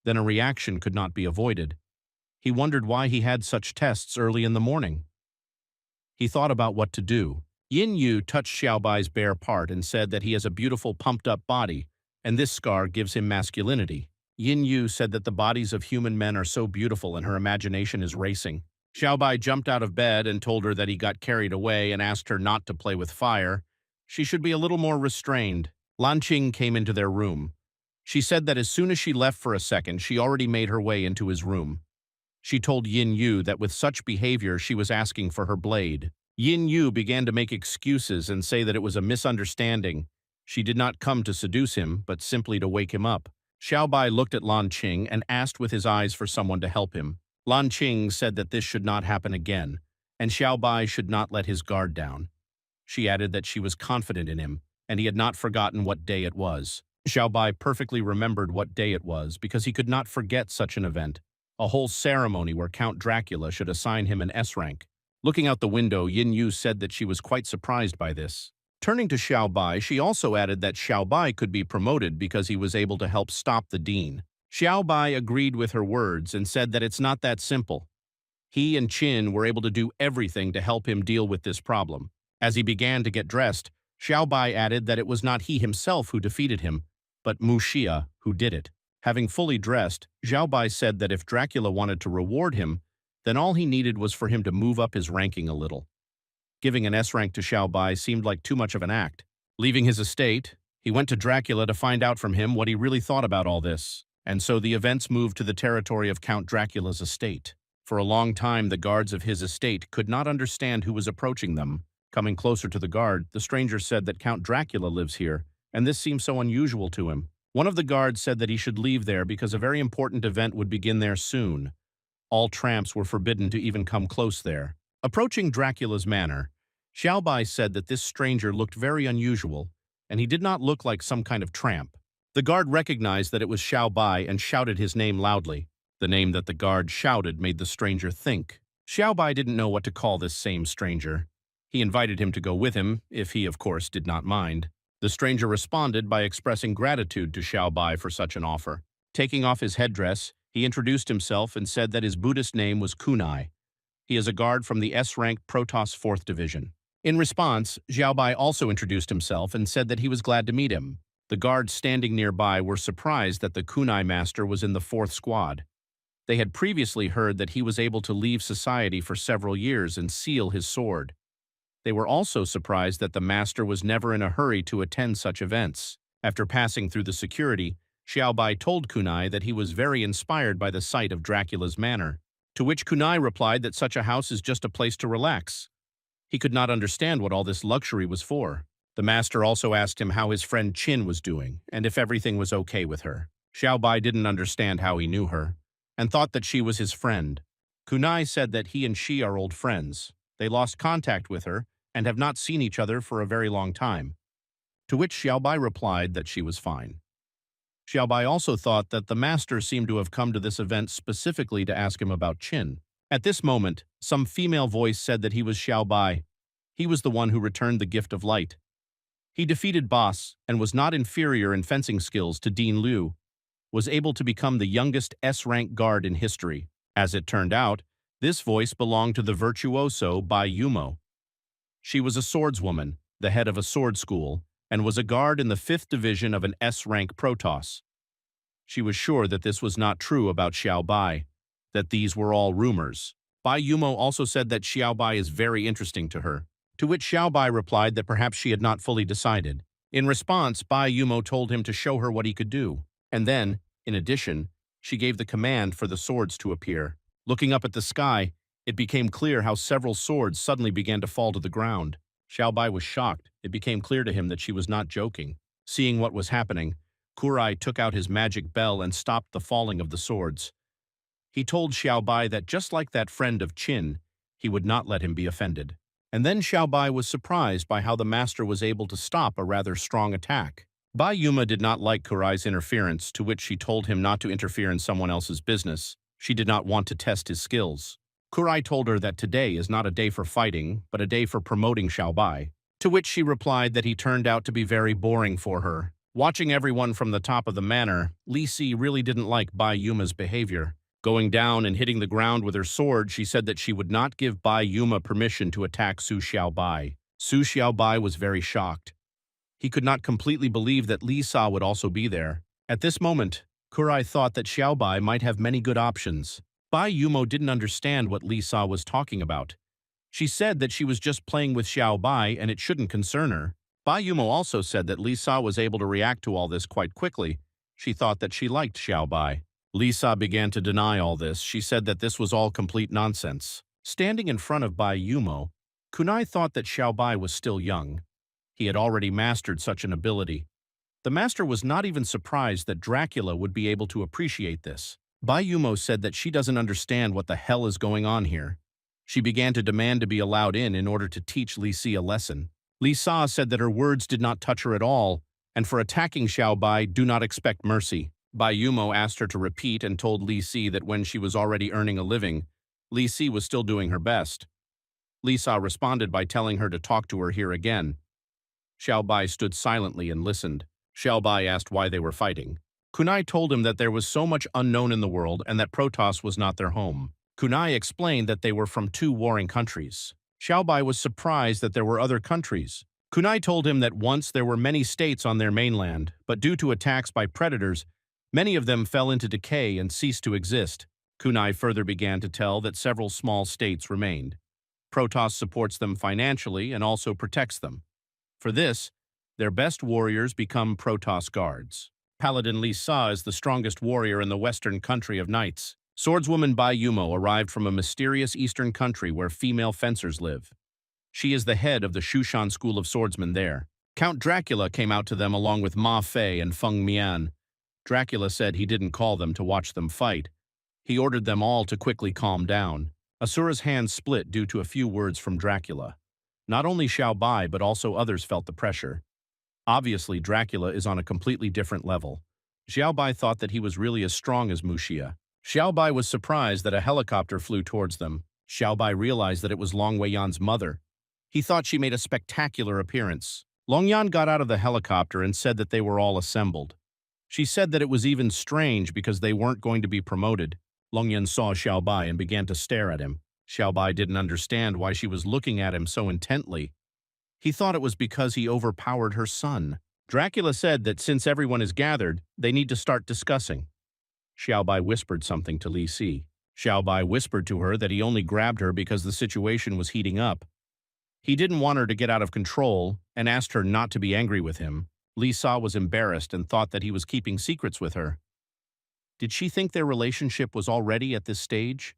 then a reaction could not be avoided. He wondered why he had such tests early in the morning. He thought about what to do. Yin Yu touched Xiaobai's bare part and said that he has a beautiful pumped-up body, and this scar gives him masculinity. Yin Yu said that the bodies of human men are so beautiful and her imagination is racing. Xiaobai jumped out of bed and told her that he got carried away and asked her not to play with fire. She should be a little more restrained. Lan Qing came into their room. She said that as soon as she left for a second, she already made her way into his room. She told Yin Yu that with such behavior, she was asking for her blade. Yin Yu began to make excuses and say that it was a misunderstanding. She did not come to seduce him, but simply to wake him up. Xiaobai looked at Lan Qing and asked with his eyes for someone to help him. Lan Qing said that this should not happen again, and Xiaobai should not let his guard down. She added that she was confident in him, and he had not forgotten what day it was. Xiaobai perfectly remembered what day it was because he could not forget such an event, a whole ceremony where Count Dracula should assign him an S rank. Looking out the window, Yin Yu said that she was quite surprised by this. Turning to Xiaobai, she also added that Xiaobai could be promoted because he was able to help stop the dean. Xiaobai agreed with her words and said that it's not that simple. He and Qin were able to do everything to help him deal with this problem. As he began to get dressed, Xiaobai added that it was not he himself who defeated him, but Muxia who did it. Having fully dressed, Xiaobai said that if Dracula wanted to reward him, then all he needed was for him to move up his ranking a little. Giving an S rank to Xiaobai seemed like too much of an act. Leaving his estate, he went to Dracula to find out from him what he really thought about all this. And so the events moved to the territory of Count Dracula's estate. For a long time, the guards of his estate could not understand who was approaching them. Coming closer to the guard, the stranger said that Count Dracula lives here, and this seemed so unusual to him. One of the guards said that he should leave there because a very important event would begin there soon. All tramps were forbidden to even come close there. Approaching Dracula's manor, Xiaobai said that this stranger looked very unusual, and he did not look like some kind of tramp. The guard recognized that it was Xiaobai and shouted his name loudly. The name that the guard shouted made the stranger think. Xiaobai didn't know what to call this same stranger. He invited him to go with him, if he, of course, did not mind. The stranger responded by expressing gratitude to Xiaobai for such an offer. Taking off his headdress, he introduced himself and said that his Buddhist name was Kunai. He is a guard from the S-rank Protoss 4th Division. In response, Xiaobai also introduced himself and said that he was glad to meet him. The guards standing nearby were surprised that the Kunai master was in the 4th squad. They had previously heard that he was able to leave society for several years and seal his sword. They were also surprised that the master was never in a hurry to attend such events. After passing through the security, Xiaobai told Kunai that he was very inspired by the sight of Dracula's manor, to which Kunai replied that such a house is just a place to relax. He could not understand what all this luxury was for. The master also asked him how his friend Qin was doing, and if everything was okay with her. Xiaobai didn't understand how he knew her, and thought that she was his friend. Kunai said that he and she are old friends. They lost contact with her, and have not seen each other for a very long time, to which Xiaobai replied that she was fine. Xiaobai also thought that the master seemed to have come to this event specifically to ask him about Qin. At this moment, some female voice said that he was Xiaobai. He was the one who returned the gift of light. He defeated Boss and was not inferior in fencing skills to Dean Liu, was able to become the youngest S-rank guard in history. As it turned out, this voice belonged to the virtuoso Bai Yumo. She was a swordswoman, the head of a sword school, and was a guard in the 5th division of an S-rank Protoss. She was sure that this was not true about Xiaobai, that these were all rumors. Bai Yumo also said that Xiaobai is very interesting to her, to which Xiaobai replied that perhaps she had not fully decided. In response, Bai Yumo told him to show her what he could do, and then, in addition, she gave the command for the swords to appear. Looking up at the sky, it became clear how several swords suddenly began to fall to the ground. Xiaobai was shocked. It became clear to him that she was not joking. Seeing what was happening, Kurai took out his magic bell and stopped the falling of the swords. He told Xiaobai that just like that friend of Qin, he would not let him be offended. And then Xiaobai was surprised by how the master was able to stop a rather strong attack. Bai Yuma did not like Kurai's interference, to which she told him not to interfere in someone else's business. She did not want to test his skills. Kurai told her that today is not a day for fighting, but a day for promoting Xiaobai, to which she replied that he turned out to be very boring for her. Watching everyone from the top of the manor, Li Si really didn't like Bai Yuma's behavior. Going down and hitting the ground with her sword, she said that she would not give Bai Yuma permission to attack Su Xiaobai. Su Xiaobai was very shocked. He could not completely believe that Li Sa would also be there. At this moment, Kurai thought that Xiaobai might have many good options. Bai Yumo didn't understand what Li Sa was talking about. She said that she was just playing with Xiaobai and it shouldn't concern her. Bai Yumo also said that Li Sa was able to react to all this quite quickly. She thought that she liked Xiaobai. Li Sa began to deny all this. She said that this was all complete nonsense. Standing in front of Bai Yumo, Kunai thought that Xiaobai was still young. He had already mastered such an ability. The master was not even surprised that Dracula would be able to appreciate this. Bai Yumo said that she doesn't understand what the hell is going on here. She began to demand to be allowed in order to teach Li Si a lesson. Li Sa said that her words did not touch her at all, and for attacking Xiaobai, do not expect mercy. Bai Yumo asked her to repeat and told Li Si that when she was already earning a living, Li Si was still doing her best. Li Sa responded by telling her to talk to her here again. Xiaobai stood silently and listened. Xiaobai asked why they were fighting. Kunai told him that there was so much unknown in the world and that Protoss was not their home. Kunai explained that they were from 2 warring countries. Xiaobai was surprised that there were other countries. Kunai told him that once there were many states on their mainland, but due to attacks by predators, many of them fell into decay and ceased to exist. Kunai further began to tell that several small states remained. Protoss supports them financially and also protects them. For this, their best warriors become Protoss guards. Paladin Li Sa is the strongest warrior in the western country of knights. Swordswoman Bai Yumo arrived from a mysterious eastern country where female fencers live. She is the head of the Shushan School of Swordsmen there. Count Dracula came out to them along with Ma Fei and Feng Mian. Dracula said he didn't call them to watch them fight. He ordered them all to quickly calm down. Asura's hands split due to a few words from Dracula. Not only Xiao Bai but also others felt the pressure. Obviously, Dracula is on a completely different level. Xiao Bai thought that he was really as strong as Mu Xia. Xiao Bai was surprised that a helicopter flew towards them. Xiao Bai realized that it was Long Weiyan's mother. He thought she made a spectacular appearance. Long Yan got out of the helicopter and said that they were all assembled. She said that it was even strange because they weren't going to be promoted. Long Yan saw Xiao Bai and began to stare at him. Xiao Bai didn't understand why she was looking at him so intently. He thought it was because he overpowered her son. Dracula said that since everyone is gathered, they need to start discussing. Xiao Bai whispered something to Li Si. Xiao Bai whispered to her that he only grabbed her because the situation was heating up. He didn't want her to get out of control and asked her not to be angry with him. Li Si was embarrassed and thought that he was keeping secrets with her. Did she think their relationship was already at this stage?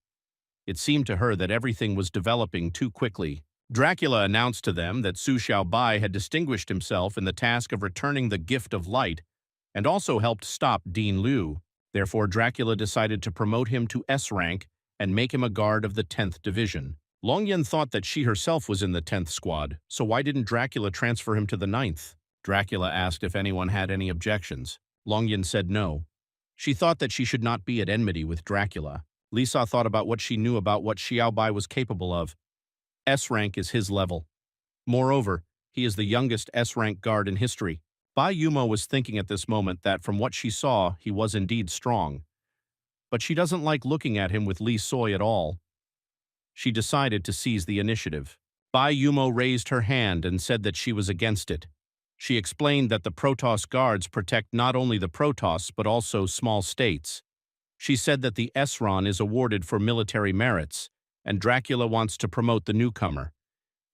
It seemed to her that everything was developing too quickly. Dracula announced to them that Su Xiao Bai had distinguished himself in the task of returning the gift of light and also helped stop Dean Liu. Therefore, Dracula decided to promote him to S rank and make him a guard of the 10th Division. Long Yan thought that she herself was in the 10th squad, so why didn't Dracula transfer him to the 9th? Dracula asked if anyone had any objections. Long Yan said no. She thought that she should not be at enmity with Dracula. Lisa thought about what she knew about what Xiao Bai was capable of. S rank is his level. Moreover, he is the youngest S rank guard in history. Bai Yumo was thinking at this moment that from what she saw, he was indeed strong. But she doesn't like looking at him with Li Soi at all. She decided to seize the initiative. Bai Yumo raised her hand and said that she was against it. She explained that the Protoss guards protect not only the Protoss but also small states. She said that the Esron is awarded for military merits, and Dracula wants to promote the newcomer.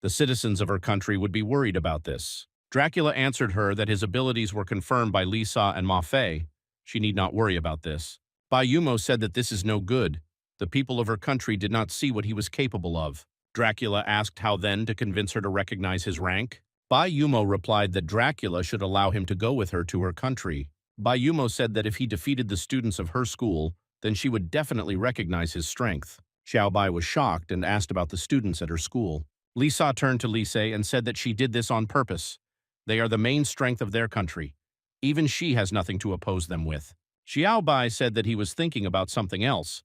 The citizens of her country would be worried about this. Dracula answered her that his abilities were confirmed by Lisa and Ma Fei. She need not worry about this. Bai Yumo said that this is no good. The people of her country did not see what he was capable of. Dracula asked how then to convince her to recognize his rank. Bai Yumo replied that Dracula should allow him to go with her to her country. Bai Yumo said that if he defeated the students of her school, then she would definitely recognize his strength. Xiao Bai was shocked and asked about the students at her school. Lisa turned to Li Si and said that she did this on purpose. They are the main strength of their country. Even she has nothing to oppose them with. Xiao Bai said that he was thinking about something else,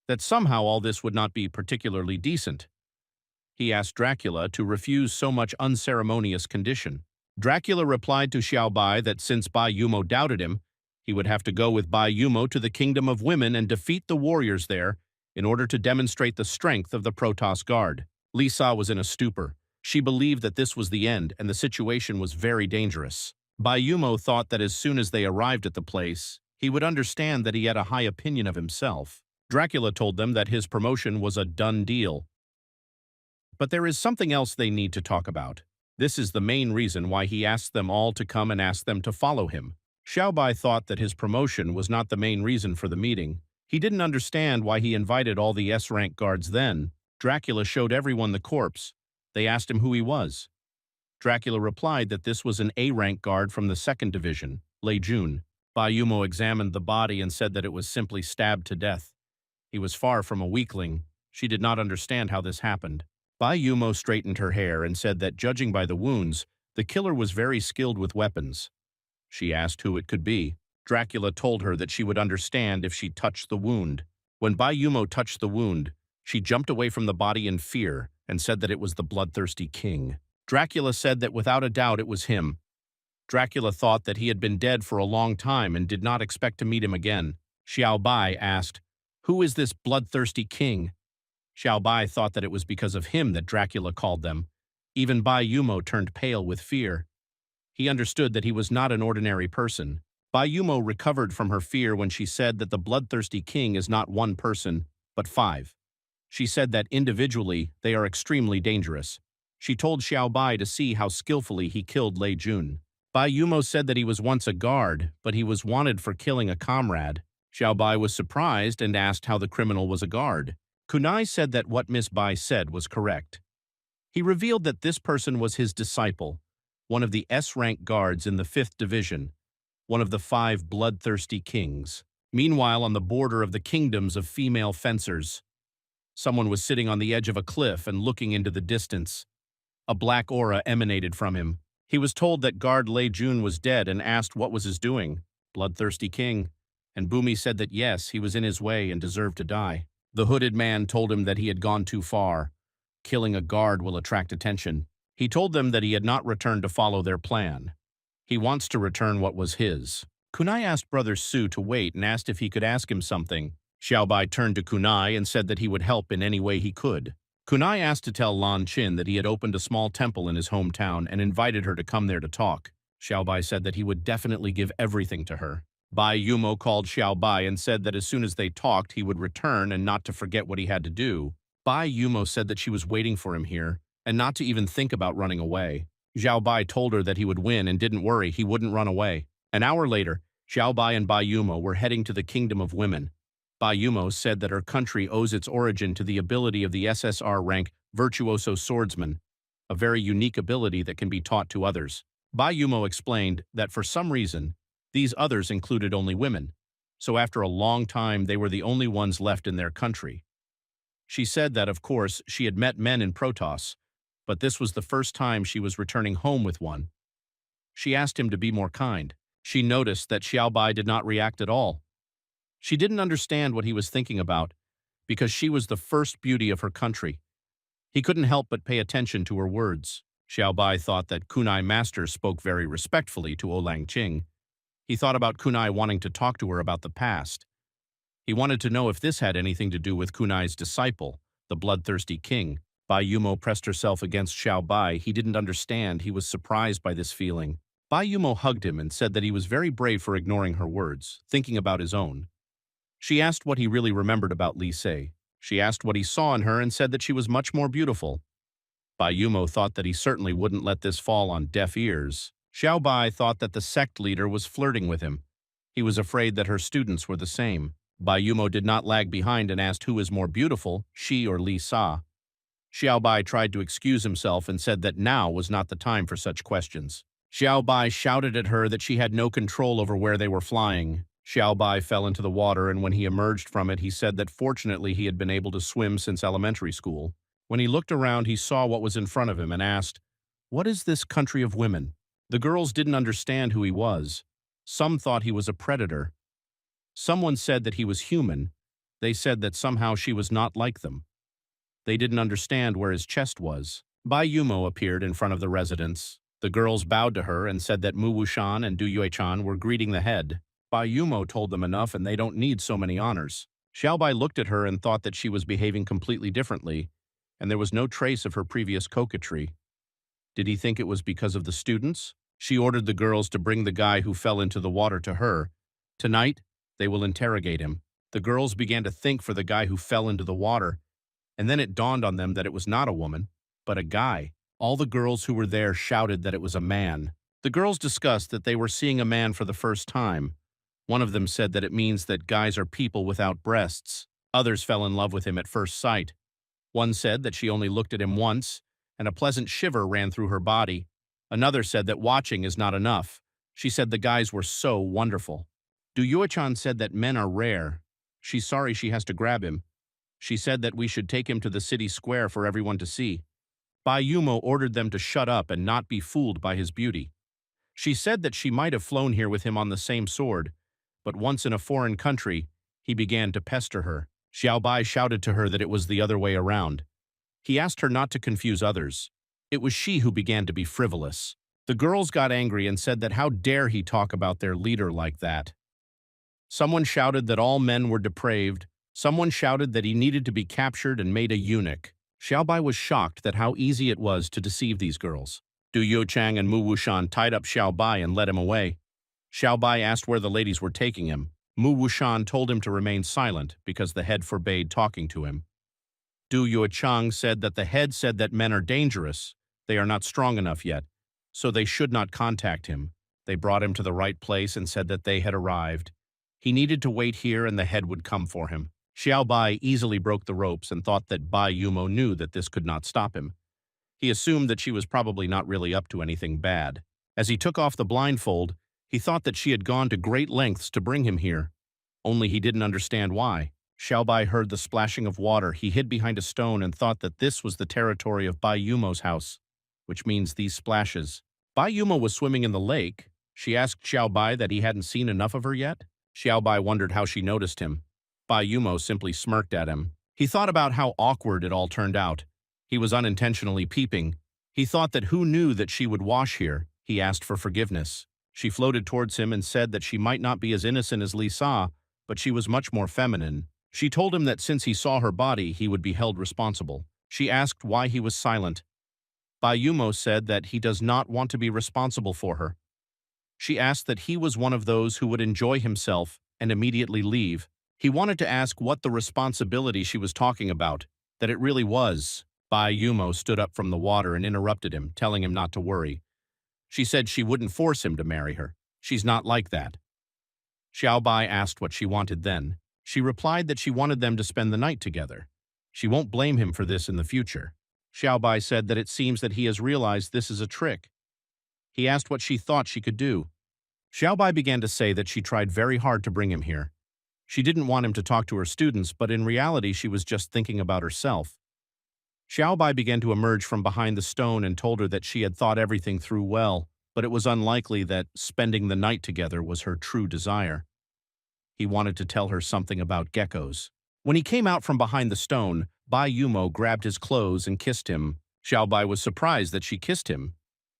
that somehow all this would not be particularly decent. He asked Dracula to refuse so much unceremonious condition. Dracula replied to Xiao Bai that since Bai Yumo doubted him, he would have to go with Bai Yumo to the Kingdom of Women and defeat the warriors there in order to demonstrate the strength of the Protoss Guard. Lisa was in a stupor. She believed that this was the end and the situation was very dangerous. Bai Yumo thought that as soon as they arrived at the place, he would understand that he had a high opinion of himself. Dracula told them that his promotion was a done deal. But there is something else they need to talk about. This is the main reason why he asked them all to come and asked them to follow him. Xiao Bai thought that his promotion was not the main reason for the meeting. He didn't understand why he invited all the S-rank guards then. Dracula showed everyone the corpse. They asked him who he was. Dracula replied that this was an A-rank guard from the 2nd Division, Lei Jun. Bai Yumo examined the body and said that it was simply stabbed to death. He was far from a weakling. She did not understand how this happened. Bai Yumo straightened her hair and said that judging by the wounds, the killer was very skilled with weapons. She asked who it could be. Dracula told her that she would understand if she touched the wound. When Bai Yumo touched the wound, she jumped away from the body in fear and said that it was the bloodthirsty king. Dracula said that without a doubt it was him. Dracula thought that he had been dead for a long time and did not expect to meet him again. Xiao Bai asked, "Who is this bloodthirsty king?" Xiao Bai thought that it was because of him that Dracula called them. Even Bai Yumo turned pale with fear. He understood that he was not an ordinary person. Bai Yumo recovered from her fear when she said that the bloodthirsty king is not one person, but 5. She said that individually they are extremely dangerous. She told Xiao Bai to see how skillfully he killed Lei Jun. Bai Yumo said that he was once a guard, but he was wanted for killing a comrade. Xiao Bai was surprised and asked how the criminal was a guard. Kunai said that what Miss Bai said was correct. He revealed that this person was his disciple, one of the S-rank guards in the 5th Division, one of the 5 bloodthirsty kings. Meanwhile, on the border of the kingdoms of female fencers, someone was sitting on the edge of a cliff and looking into the distance. A black aura emanated from him. He was told that guard Lei Jun was dead and asked what was his doing. Bloodthirsty king. And Bumi said that yes, he was in his way and deserved to die. The hooded man told him that he had gone too far. Killing a guard will attract attention. He told them that he had not returned to follow their plan. He wants to return what was his. Kunai asked Brother Su to wait and asked if he could ask him something. Xiaobai turned to Kunai and said that he would help in any way he could. Kunai asked to tell Lan Qin that he had opened a small temple in his hometown and invited her to come there to talk. Xiaobai said that he would definitely give everything to her. Bai Yumo called Xiaobai and said that as soon as they talked, he would return and not to forget what he had to do. Bai Yumo said that she was waiting for him here and not to even think about running away. Xiaobai told her that he would win and didn't worry, he wouldn't run away. An hour later, Xiaobai and Bai Yumo were heading to the Kingdom of Women. Bai Yumo said that her country owes its origin to the ability of the SSR rank Virtuoso Swordsman, a very unique ability that can be taught to others. Bai Yumo explained that for some reason, these others included only women, so after a long time they were the only ones left in their country. She said that, of course, she had met men in Protoss, but this was the first time she was returning home with one. She asked him to be more kind. She noticed that Xiaobai did not react at all. She didn't understand what he was thinking about, because she was the first beauty of her country. He couldn't help but pay attention to her words. Xiaobai thought that Kunai Master spoke very respectfully to Olang Qing. He thought about Kunai wanting to talk to her about the past. He wanted to know if this had anything to do with Kunai's disciple, the bloodthirsty king. Bai Yumo pressed herself against Xiaobai. He didn't understand. He was surprised by this feeling. Bai Yumo hugged him and said that he was very brave for ignoring her words, thinking about his own. She asked what he really remembered about Li Se. She asked what he saw in her and said that she was much more beautiful. Bai Yumo thought that he certainly wouldn't let this fall on deaf ears. Xiaobai thought that the sect leader was flirting with him. He was afraid that her students were the same. Bai Yumo did not lag behind and asked who is more beautiful, she or Li Sa. Xiaobai tried to excuse himself and said that now was not the time for such questions. Xiaobai shouted at her that she had no control over where they were flying. Xiaobai fell into the water, and when he emerged from it, he said that fortunately he had been able to swim since elementary school. When he looked around, he saw what was in front of him and asked, "What is this country of women?" The girls didn't understand who he was. Some thought he was a predator. Someone said that he was human. They said that somehow she was not like them. They didn't understand where his chest was. Bai Yumo appeared in front of the residence. The girls bowed to her and said that Mu Wushan and Du Yuechan were greeting the head. Bai Yumo told them enough and they don't need so many honors. Xiaobai looked at her and thought that she was behaving completely differently, and there was no trace of her previous coquetry. Did he think it was because of the students? She ordered the girls to bring the guy who fell into the water to her. Tonight, they will interrogate him. The girls began to think for the guy who fell into the water, and then it dawned on them that it was not a woman, but a guy. All the girls who were there shouted that it was a man. The girls discussed that they were seeing a man for the first time. One of them said that it means that guys are people without breasts. Others fell in love with him at first sight. One said that she only looked at him once, and a pleasant shiver ran through her body. Another said that watching is not enough. She said the guys were so wonderful. Du Yuechan said that men are rare. She's sorry she has to grab him. She said that we should take him to the city square for everyone to see. Bai Yumo ordered them to shut up and not be fooled by his beauty. She said that she might have flown here with him on the same sword, but once in a foreign country, he began to pester her. Xiaobai shouted to her that it was the other way around. He asked her not to confuse others. It was she who began to be frivolous. The girls got angry and said that how dare he talk about their leader like that. Someone shouted that all men were depraved. Someone shouted that he needed to be captured and made a eunuch. Xiaobai was shocked at how easy it was to deceive these girls. Du Youchang and Mu Wushan tied up Xiaobai and led him away. Xiaobai asked where the ladies were taking him. Mu Wushan told him to remain silent because the head forbade talking to him. Du Yuechang said that the head said that men are dangerous. They are not strong enough yet, so they should not contact him. They brought him to the right place and said that they had arrived. He needed to wait here and the head would come for him. Xiaobai easily broke the ropes and thought that Bai Yumo knew that this could not stop him. He assumed that she was probably not really up to anything bad. As he took off the blindfold, he thought that she had gone to great lengths to bring him here. Only he didn't understand why. Xiaobai heard the splashing of water. He hid behind a stone and thought that this was the territory of Bai Yumo's house, which means these splashes. Bai Yumo was swimming in the lake. She asked Xiaobai that he hadn't seen enough of her yet. Xiaobai wondered how she noticed him. Bai Yumo simply smirked at him. He thought about how awkward it all turned out. He was unintentionally peeping. He thought that who knew that she would wash here. He asked for forgiveness. She floated towards him and said that she might not be as innocent as Lisa, but she was much more feminine. She told him that since he saw her body, he would be held responsible. She asked why he was silent. Bai Yumo said that he does not want to be responsible for her. She asked that he was one of those who would enjoy himself and immediately leave. He wanted to ask what the responsibility she was talking about, that it really was. Bai Yumo stood up from the water and interrupted him, telling him not to worry. She said she wouldn't force him to marry her. She's not like that. Xiaobai asked what she wanted then. She replied that she wanted them to spend the night together. She won't blame him for this in the future. Xiaobai said that it seems that he has realized this is a trick. He asked what she thought she could do. Xiaobai began to say that she tried very hard to bring him here. She didn't want him to talk to her students, but in reality she was just thinking about herself. Xiaobai began to emerge from behind the stone and told her that she had thought everything through well, but it was unlikely that spending the night together was her true desire. He wanted to tell her something about geckos. When he came out from behind the stone, Bai Yumo grabbed his clothes and kissed him. Xiaobai was surprised that she kissed him.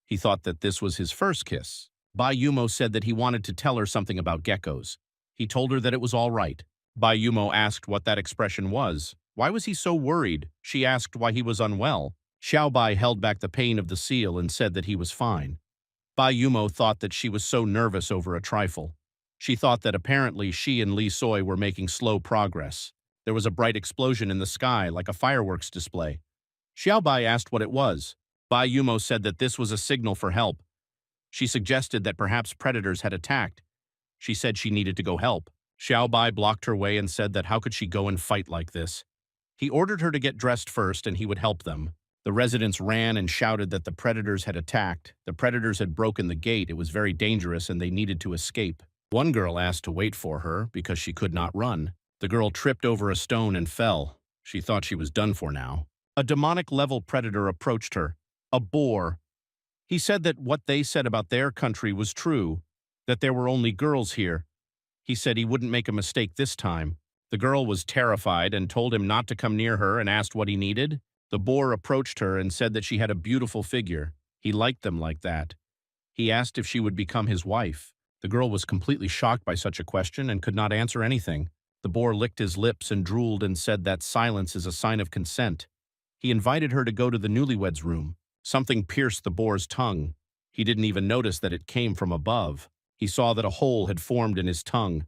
He thought that this was his first kiss. Bai Yumo said that he wanted to tell her something about geckos. He told her that it was all right. Bai Yumo asked what that expression was. Why was he so worried? She asked why he was unwell. Xiaobai held back the pain of the seal and said that he was fine. Bai Yumo thought that she was so nervous over a trifle. She thought that apparently she and Li Soi were making slow progress. There was a bright explosion in the sky like a fireworks display. Xiaobai asked what it was. Bai Yumo said that this was a signal for help. She suggested that perhaps predators had attacked. She said she needed to go help. Xiaobai blocked her way and said that how could she go and fight like this? He ordered her to get dressed first and he would help them. The residents ran and shouted that the predators had attacked. The predators had broken the gate. It was very dangerous and they needed to escape. One girl asked to wait for her because she could not run. The girl tripped over a stone and fell. She thought she was done for now. A demonic-level predator approached her. A boar. He said that what they said about their country was true, that there were only girls here. He said he wouldn't make a mistake this time. The girl was terrified and told him not to come near her and asked what he needed. The boar approached her and said that she had a beautiful figure. He liked them like that. He asked if she would become his wife. The girl was completely shocked by such a question and could not answer anything. The boar licked his lips and drooled and said that silence is a sign of consent. He invited her to go to the newlyweds' room. Something pierced the boar's tongue. He didn't even notice that it came from above. He saw that a hole had formed in his tongue.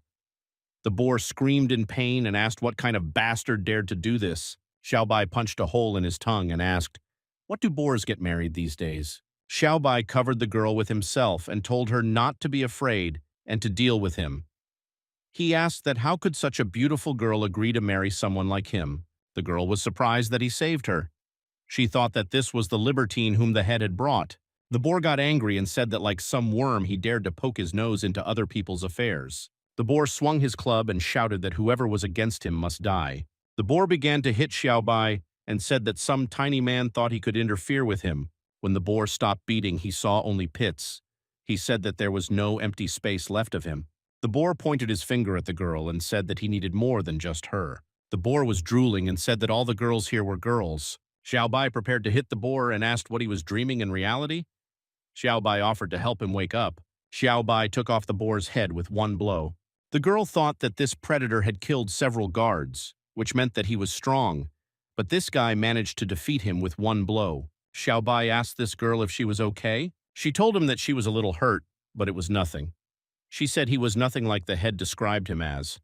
The boar screamed in pain and asked what kind of bastard dared to do this. Xiaobai punched a hole in his tongue and asked, "What do boars get married these days?" Xiaobai covered the girl with himself and told her not to be afraid and to deal with him. He asked that how could such a beautiful girl agree to marry someone like him. The girl was surprised that he saved her. She thought that this was the libertine whom the head had brought. The boar got angry and said that like some worm he dared to poke his nose into other people's affairs. The boar swung his club and shouted that whoever was against him must die. The boar began to hit Xiaobai and said that some tiny man thought he could interfere with him. When the boar stopped beating, he saw only pits. He said that there was no empty space left of him. The boar pointed his finger at the girl and said that he needed more than just her. The boar was drooling and said that all the girls here were girls. Xiaobai prepared to hit the boar and asked what he was dreaming in reality. Xiaobai offered to help him wake up. Xiaobai took off the boar's head with one blow. The girl thought that this predator had killed several guards, which meant that he was strong, but this guy managed to defeat him with one blow. Xiaobai asked this girl if she was okay. She told him that she was a little hurt, but it was nothing. She said he was nothing like the head described him as.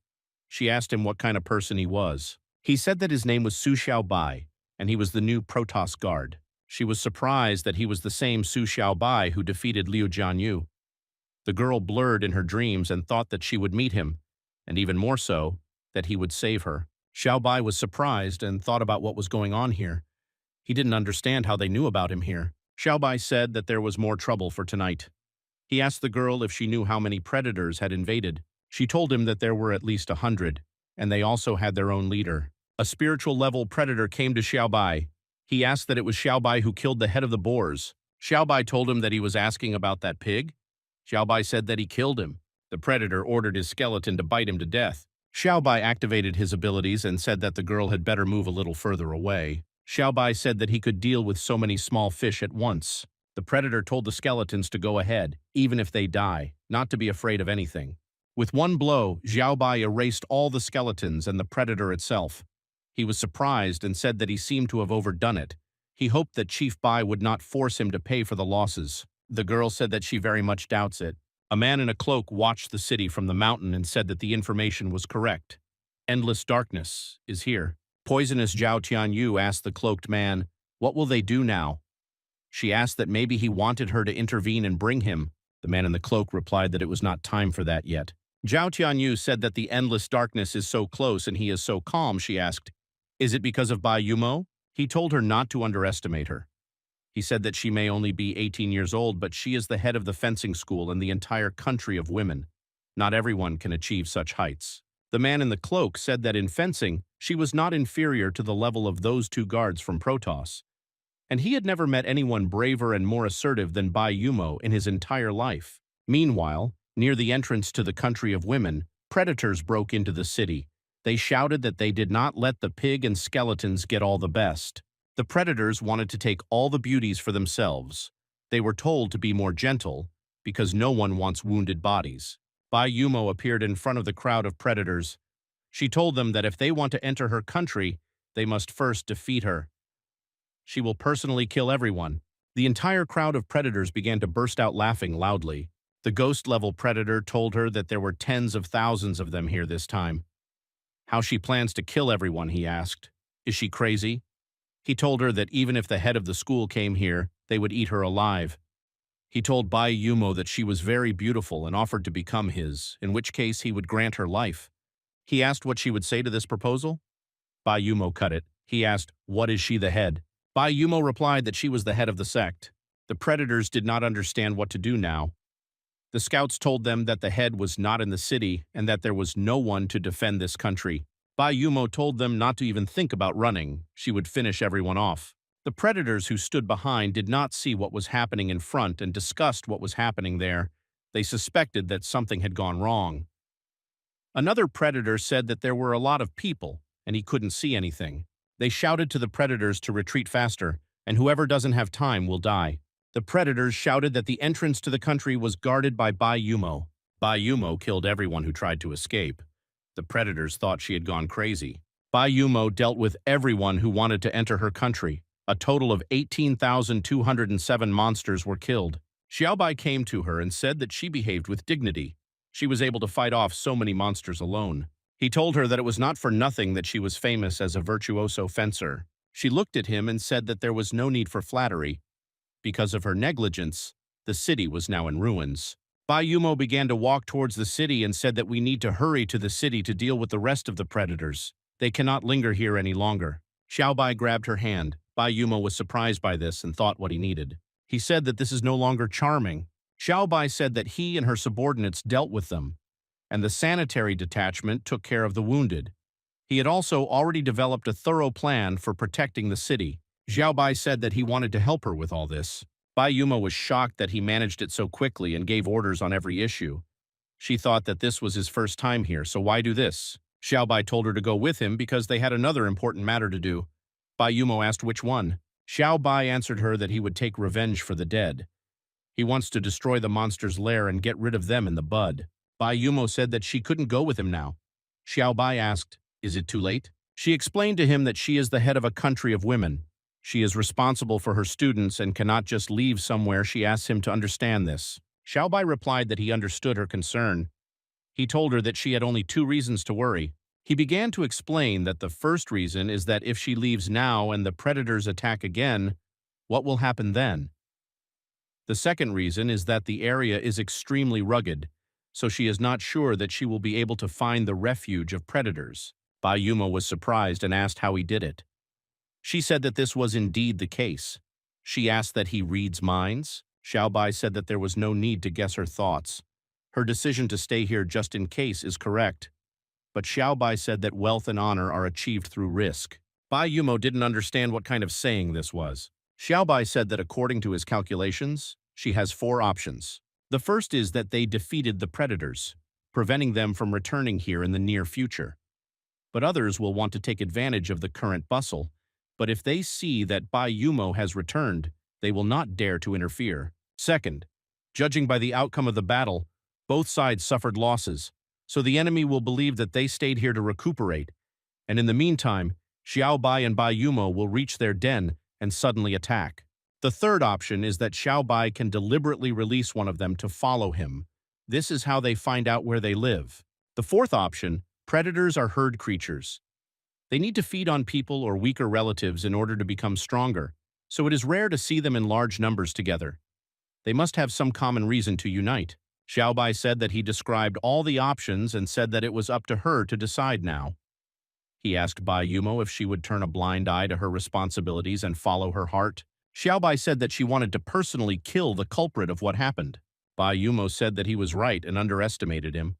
She asked him what kind of person he was. He said that his name was Su Xiaobai, and he was the new Protoss guard. She was surprised that he was the same Su Xiaobai who defeated Liu Jianyu. The girl blurred in her dreams and thought that she would meet him, and even more so, that he would save her. Xiaobai was surprised and thought about what was going on here. He didn't understand how they knew about him here. Xiaobai said that there was more trouble for tonight. He asked the girl if she knew how many predators had invaded. She told him that there were at least 100, and they also had their own leader. A spiritual-level predator came to Xiaobai. He asked that it was Xiaobai who killed the head of the boars. Xiaobai told him that he was asking about that pig. Xiaobai said that he killed him. The predator ordered his skeleton to bite him to death. Xiaobai activated his abilities and said that the girl had better move a little further away. Xiaobai said that he could deal with so many small fish at once. The predator told the skeletons to go ahead, even if they die, not to be afraid of anything. With one blow, Xiaobai erased all the skeletons and the predator itself. He was surprised and said that he seemed to have overdone it. He hoped that Chief Bai would not force him to pay for the losses. The girl said that she very much doubts it. A man in a cloak watched the city from the mountain and said that the information was correct. Endless darkness is here. Poisonous Zhao Tianyu asked the cloaked man, "What will they do now?" She asked that maybe he wanted her to intervene and bring him. The man in the cloak replied that it was not time for that yet. Zhao Tianyu said that the endless darkness is so close and he is so calm. She asked, "Is it because of Bai Yumo?" He told her not to underestimate her. He said that she may only be 18 years old, but she is the head of the fencing school and the entire country of women. Not everyone can achieve such heights. The man in the cloak said that in fencing, she was not inferior to the level of those two guards from Protoss. And he had never met anyone braver and more assertive than Bai Yumo in his entire life. Meanwhile, near the entrance to the country of women, predators broke into the city. They shouted that they did not let the pig and skeletons get all the best. The predators wanted to take all the beauties for themselves. They were told to be more gentle, because no one wants wounded bodies. Bai Yumo appeared in front of the crowd of predators. She told them that if they want to enter her country, they must first defeat her. She will personally kill everyone. The entire crowd of predators began to burst out laughing loudly. The ghost-level predator told her that there were tens of thousands of them here this time. How she plans to kill everyone, he asked. Is she crazy? He told her that even if the head of the school came here, they would eat her alive. He told Bai Yumo that she was very beautiful and offered to become his, in which case he would grant her life. He asked what she would say to this proposal. Bai Yumo cut it. He asked, "What is she the head?" Bai Yumo replied that she was the head of the sect. The predators did not understand what to do now. The scouts told them that the head was not in the city and that there was no one to defend this country. Bai Yumo told them not to even think about running. She would finish everyone off. The predators who stood behind did not see what was happening in front and discussed what was happening there. They suspected that something had gone wrong. Another predator said that there were a lot of people and he couldn't see anything. They shouted to the predators to retreat faster, and whoever doesn't have time will die. The predators shouted that the entrance to the country was guarded by Bai Yumo. Bai Yumo killed everyone who tried to escape. The predators thought she had gone crazy. Bai Yumo dealt with everyone who wanted to enter her country. A total of 18,207 monsters were killed. Xiaobai came to her and said that she behaved with dignity. She was able to fight off so many monsters alone. He told her that it was not for nothing that she was famous as a virtuoso fencer. She looked at him and said that there was no need for flattery. Because of her negligence, the city was now in ruins. Bai Yumo began to walk towards the city and said that we need to hurry to the city to deal with the rest of the predators. They cannot linger here any longer. Xiaobai grabbed her hand. Bai Yumo was surprised by this and thought what he needed. He said that this is no longer charming. Xiaobai said that he and her subordinates dealt with them, and the sanitary detachment took care of the wounded. He had also already developed a thorough plan for protecting the city. Xiaobai said that he wanted to help her with all this. Bai Yumo was shocked that he managed it so quickly and gave orders on every issue. She thought that this was his first time here, so why do this? Xiaobai told her to go with him because they had another important matter to do. Bai Yumo asked which one. Xiaobai answered her that he would take revenge for the dead. He wants to destroy the monster's lair and get rid of them in the bud. Bai Yumo said that she couldn't go with him now. Xiaobai asked, "Is it too late?" She explained to him that she is the head of a country of women. She is responsible for her students and cannot just leave somewhere. She asked him to understand this. Xiaobai replied that he understood her concern. He told her that she had only 2 reasons to worry. He began to explain that the first reason is that if she leaves now and the predators attack again, what will happen then? The second reason is that the area is extremely rugged, so she is not sure that she will be able to find the refuge of predators. Bai Yumo was surprised and asked how he did it. She said that this was indeed the case. She asked that he reads minds. Xiaobai said that there was no need to guess her thoughts. Her decision to stay here just in case is correct. But Xiaobai said that wealth and honor are achieved through risk. Bai Yumo didn't understand what kind of saying this was. Xiaobai said that according to his calculations, she has 4 options. The first is that they defeated the predators, preventing them from returning here in the near future. But others will want to take advantage of the current bustle. But if they see that Bai Yumo has returned, they will not dare to interfere. Second, judging by the outcome of the battle, both sides suffered losses, so the enemy will believe that they stayed here to recuperate, and in the meantime, Xiao Bai and Bai Yumo will reach their den and suddenly attack. The third option is that Xiao Bai can deliberately release one of them to follow him. This is how they find out where they live. The fourth option, predators are herd creatures. They need to feed on people or weaker relatives in order to become stronger, so it is rare to see them in large numbers together. They must have some common reason to unite. Xiaobai said that he described all the options and said that it was up to her to decide now. He asked Bai Yumo if she would turn a blind eye to her responsibilities and follow her heart. Xiaobai said that she wanted to personally kill the culprit of what happened. Bai Yumo said that he was right and underestimated him.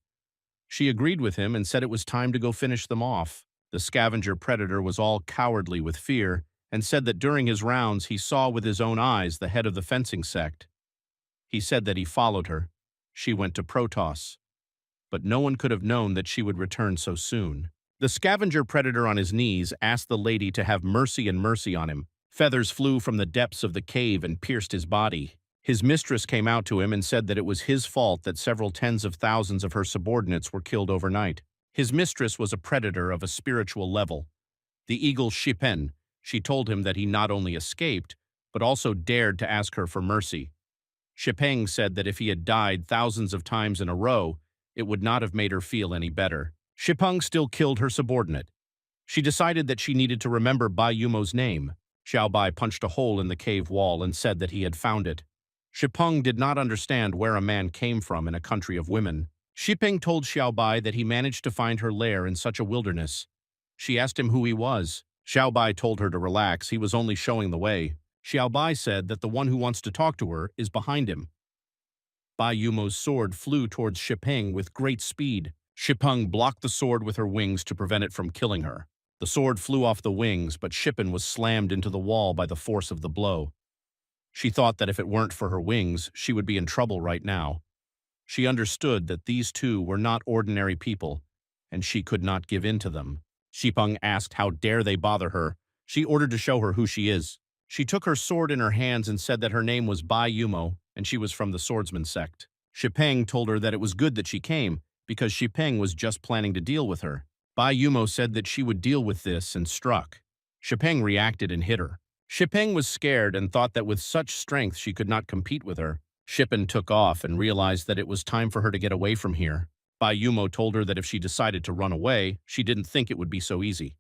She agreed with him and said it was time to go finish them off. The scavenger predator was all cowardly with fear and said that during his rounds he saw with his own eyes the head of the fencing sect. He said that he followed her. She went to Protoss. But no one could have known that she would return so soon. The scavenger predator on his knees asked the lady to have mercy and mercy on him. Feathers flew from the depths of the cave and pierced his body. His mistress came out to him and said that it was his fault that several tens of thousands of her subordinates were killed overnight. His mistress was a predator of a spiritual level. The eagle Shipen. She told him that he not only escaped, but also dared to ask her for mercy. Shipeng said that if he had died thousands of times in a row, it would not have made her feel any better. Shipeng still killed her subordinate. She decided that she needed to remember Bai Yumo's name. Xiao Bai punched a hole in the cave wall and said that he had found it. Shipeng did not understand where a man came from in a country of women. Shipeng told Xiao Bai that he managed to find her lair in such a wilderness. She asked him who he was. Xiao Bai told her to relax, he was only showing the way. Xiao Bai said that the one who wants to talk to her is behind him. Bai Yumo's sword flew towards Shipeng with great speed. Shipeng blocked the sword with her wings to prevent it from killing her. The sword flew off the wings, but Shippen was slammed into the wall by the force of the blow. She thought that if it weren't for her wings, she would be in trouble right now. She understood that these two were not ordinary people, and she could not give in to them. Shipeng asked how dare they bother her. She ordered to show her who she is. She took her sword in her hands and said that her name was Bai Yumo, and she was from the swordsman sect. Shipeng told her that it was good that she came, because Shipeng was just planning to deal with her. Bai Yumo said that she would deal with this and struck. Shipeng reacted and hit her. Shipeng was scared and thought that with such strength she could not compete with her. Shippen took off and realized that it was time for her to get away from here. Bai Yumo told her that if she decided to run away, she didn't think it would be so easy.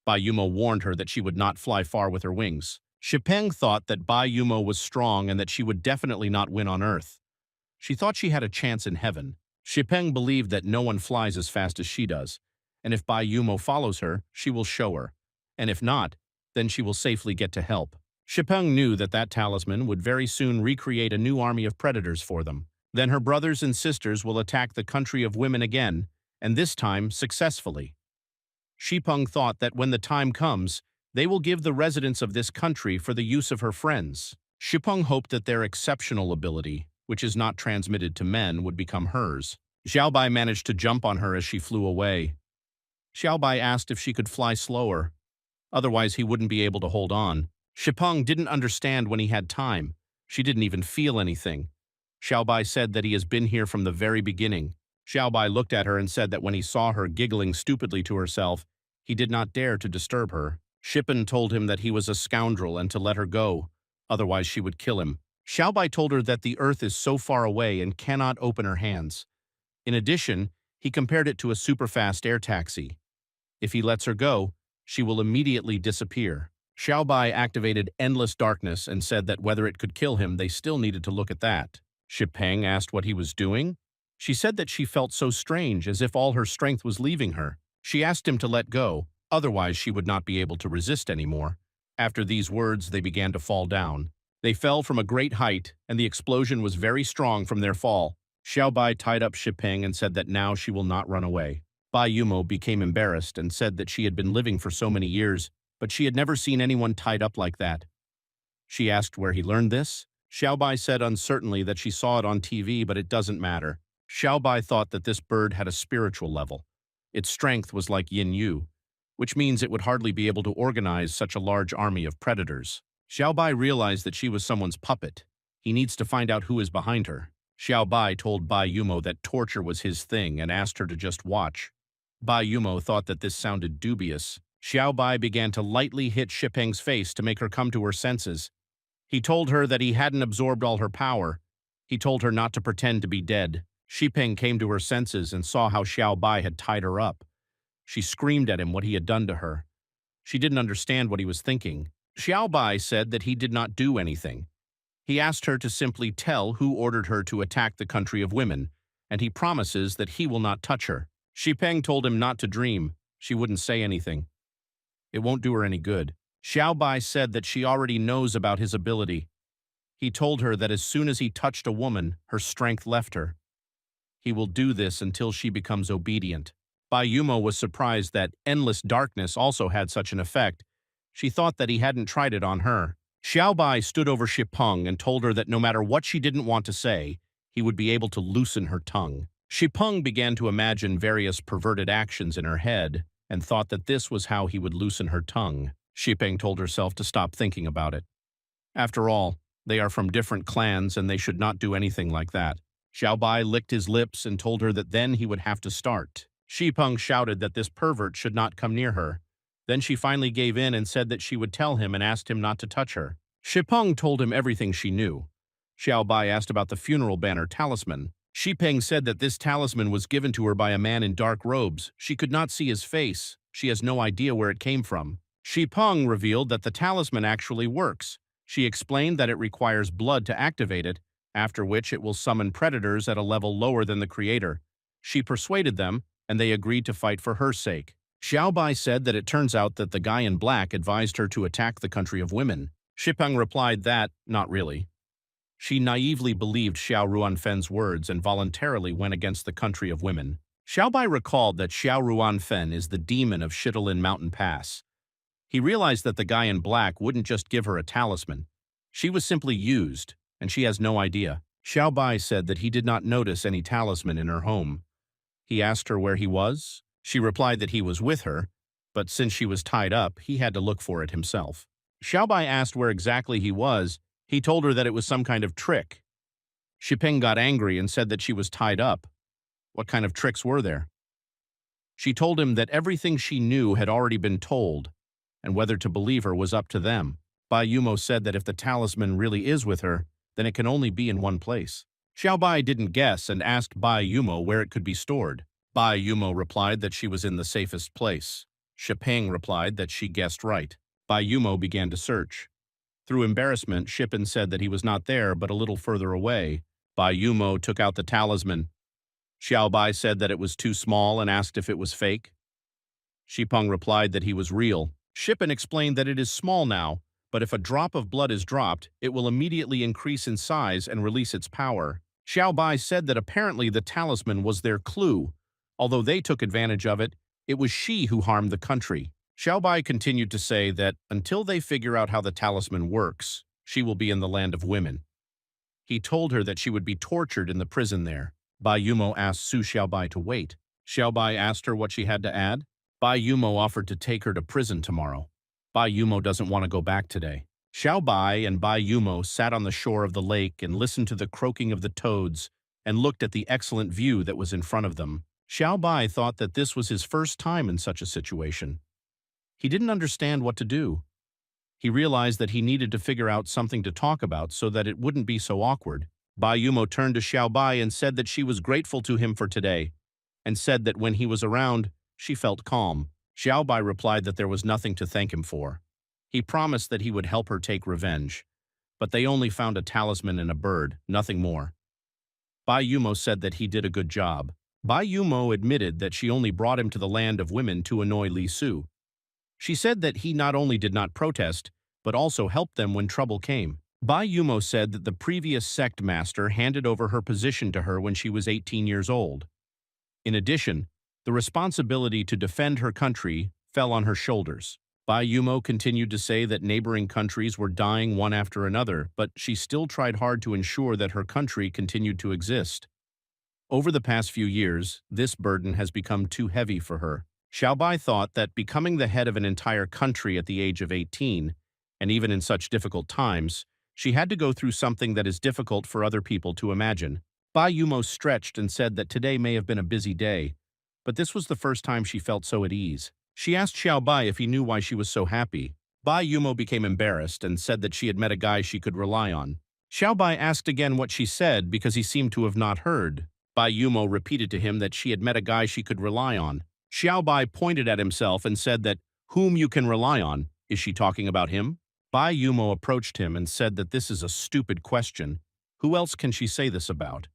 Bai Yumo warned her that she would not fly far with her wings. Shipeng thought that Bai Yumo was strong and that she would definitely not win on Earth. She thought she had a chance in heaven. Shipeng believed that no one flies as fast as she does, and if Bai Yumo follows her, she will show her. And if not, then she will safely get to help. Shipeng knew that that talisman would very soon recreate a new army of predators for them. Then her brothers and sisters will attack the country of women again, and this time successfully. Shipeng thought that when the time comes, they will give the residents of this country for the use of her friends. Shipeng hoped that their exceptional ability, which is not transmitted to men, would become hers. Xiaobai managed to jump on her as she flew away. Xiaobai asked if she could fly slower. Otherwise, he wouldn't be able to hold on. Shipeng didn't understand when he had time. She didn't even feel anything. Xiaobai said that he has been here from the very beginning. Xiaobai looked at her and said that when he saw her giggling stupidly to herself, he did not dare to disturb her. Shippen told him that he was a scoundrel and to let her go, otherwise she would kill him. Xiaobai told her that the earth is so far away and cannot open her hands. In addition, he compared it to a super-fast air taxi. If he lets her go, she will immediately disappear. Xiaobai activated endless darkness and said that whether it could kill him, they still needed to look at that. Shipeng asked what he was doing. She said that she felt so strange, as if all her strength was leaving her. She asked him to let go, otherwise she would not be able to resist anymore. After these words, they began to fall down. They fell from a great height, and the explosion was very strong from their fall. Xiaobai tied up Shipeng and said that now she will not run away. Bai Yumo became embarrassed and said that she had been living for so many years, but she had never seen anyone tied up like that. She asked where he learned this. Xiaobai said uncertainly that she saw it on TV, but it doesn't matter. Xiaobai thought that this bird had a spiritual level. Its strength was like yin yu, which means it would hardly be able to organize such a large army of predators. Xiaobai realized that she was someone's puppet. He needs to find out who is behind her. Xiaobai told Bai Yumo that torture was his thing and asked her to just watch. Bai Yumo thought that this sounded dubious. Xiaobai began to lightly hit Shipeng's face to make her come to her senses. He told her that he hadn't absorbed all her power. He told her not to pretend to be dead. Shipeng came to her senses and saw how Xiaobai had tied her up. She screamed at him what he had done to her. She didn't understand what he was thinking. Xiaobai said that he did not do anything. He asked her to simply tell who ordered her to attack the country of women, and he promises that he will not touch her. Shipeng told him not to dream. She wouldn't say anything. It won't do her any good. Xiaobai said that she already knows about his ability. He told her that as soon as he touched a woman, her strength left her. He will do this until she becomes obedient. Bai Yumo was surprised that endless darkness also had such an effect. She thought that he hadn't tried it on her. Xiaobai stood over Shipeng and told her that no matter what she didn't want to say, he would be able to loosen her tongue. Shipeng began to imagine various perverted actions in her head and thought that this was how he would loosen her tongue. Shipeng told herself to stop thinking about it. After all, they are from different clans and they should not do anything like that. Xiaobai licked his lips and told her that then he would have to start. Shipeng shouted that this pervert should not come near her. Then she finally gave in and said that she would tell him and asked him not to touch her. Shipeng told him everything she knew. Xiaobai asked about the funeral banner talisman. Shipeng said that this talisman was given to her by a man in dark robes. She could not see his face. She has no idea where it came from. Shipeng revealed that the talisman actually works. She explained that it requires blood to activate it, after which it will summon predators at a level lower than the creator. She persuaded them, and they agreed to fight for her sake. Xiaobai said that it turns out that the guy in black advised her to attack the country of women. Shipeng replied that, not really. She naively believed Xiao Ruanfen's words and voluntarily went against the country of women. Xiaobai recalled that Xiao Ruanfen is the demon of Shitalin Mountain Pass. He realized that the guy in black wouldn't just give her a talisman. She was simply used, and she has no idea. Xiaobai said that he did not notice any talisman in her home. He asked her where he was. She replied that he was with her, but since she was tied up, he had to look for it himself. Xiaobai asked where exactly he was. He told her that it was some kind of trick. Shipeng got angry and said that she was tied up. What kind of tricks were there? She told him that everything she knew had already been told, and whether to believe her was up to them. Bai Yumo said that if the talisman really is with her, then it can only be in one place. Xiaobai didn't guess and asked Bai Yumo where it could be stored. Bai Yumo replied that she was in the safest place. Shipeng replied that she guessed right. Bai Yumo began to search. Through embarrassment, Shippen said that he was not there but a little further away. Bai Yumo took out the talisman. Xiaobai said that it was too small and asked if it was fake. Shipeng replied that he was real. Shippen explained that it is small now, but if a drop of blood is dropped, it will immediately increase in size and release its power. Xiaobai said that apparently the talisman was their clue. Although they took advantage of it, it was she who harmed the country. Xiaobai continued to say that until they figure out how the talisman works, she will be in the land of women. He told her that she would be tortured in the prison there. Bai Yumo asked Su Xiaobai to wait. Xiaobai asked her what she had to add. Bai Yumo offered to take her to prison tomorrow. Bai Yumo doesn't want to go back today. Xiaobai and Bai Yumo sat on the shore of the lake and listened to the croaking of the toads and looked at the excellent view that was in front of them. Xiaobai thought that this was his first time in such a situation. He didn't understand what to do. He realized that he needed to figure out something to talk about so that it wouldn't be so awkward. Bai Yumo turned to Xiaobai and said that she was grateful to him for today, and said that when he was around, she felt calm. Xiaobai replied that there was nothing to thank him for. He promised that he would help her take revenge, but they only found a talisman and a bird, nothing more. Bai Yumo said that he did a good job. Bai Yumo admitted that she only brought him to the land of women to annoy Li Su. She said that he not only did not protest, but also helped them when trouble came. Bai Yumo said that the previous sect master handed over her position to her when she was 18 years old. In addition, the responsibility to defend her country fell on her shoulders. Bai Yumo continued to say that neighboring countries were dying one after another, but she still tried hard to ensure that her country continued to exist. Over the past few years, this burden has become too heavy for her. Xiaobai thought that becoming the head of an entire country at the age of 18, and even in such difficult times, she had to go through something that is difficult for other people to imagine. Bai Yumo stretched and said that today may have been a busy day, but this was the first time she felt so at ease. She asked Xiaobai if he knew why she was so happy. Bai Yumo became embarrassed and said that she had met a guy she could rely on. Xiaobai asked again what she said because he seemed to have not heard. Bai Yumo repeated to him that she had met a guy she could rely on. Xiaobai pointed at himself and said that, "Whom you can rely on? Is she talking about him?" Bai Yumo approached him and said that this is a stupid question. Who else can she say this about?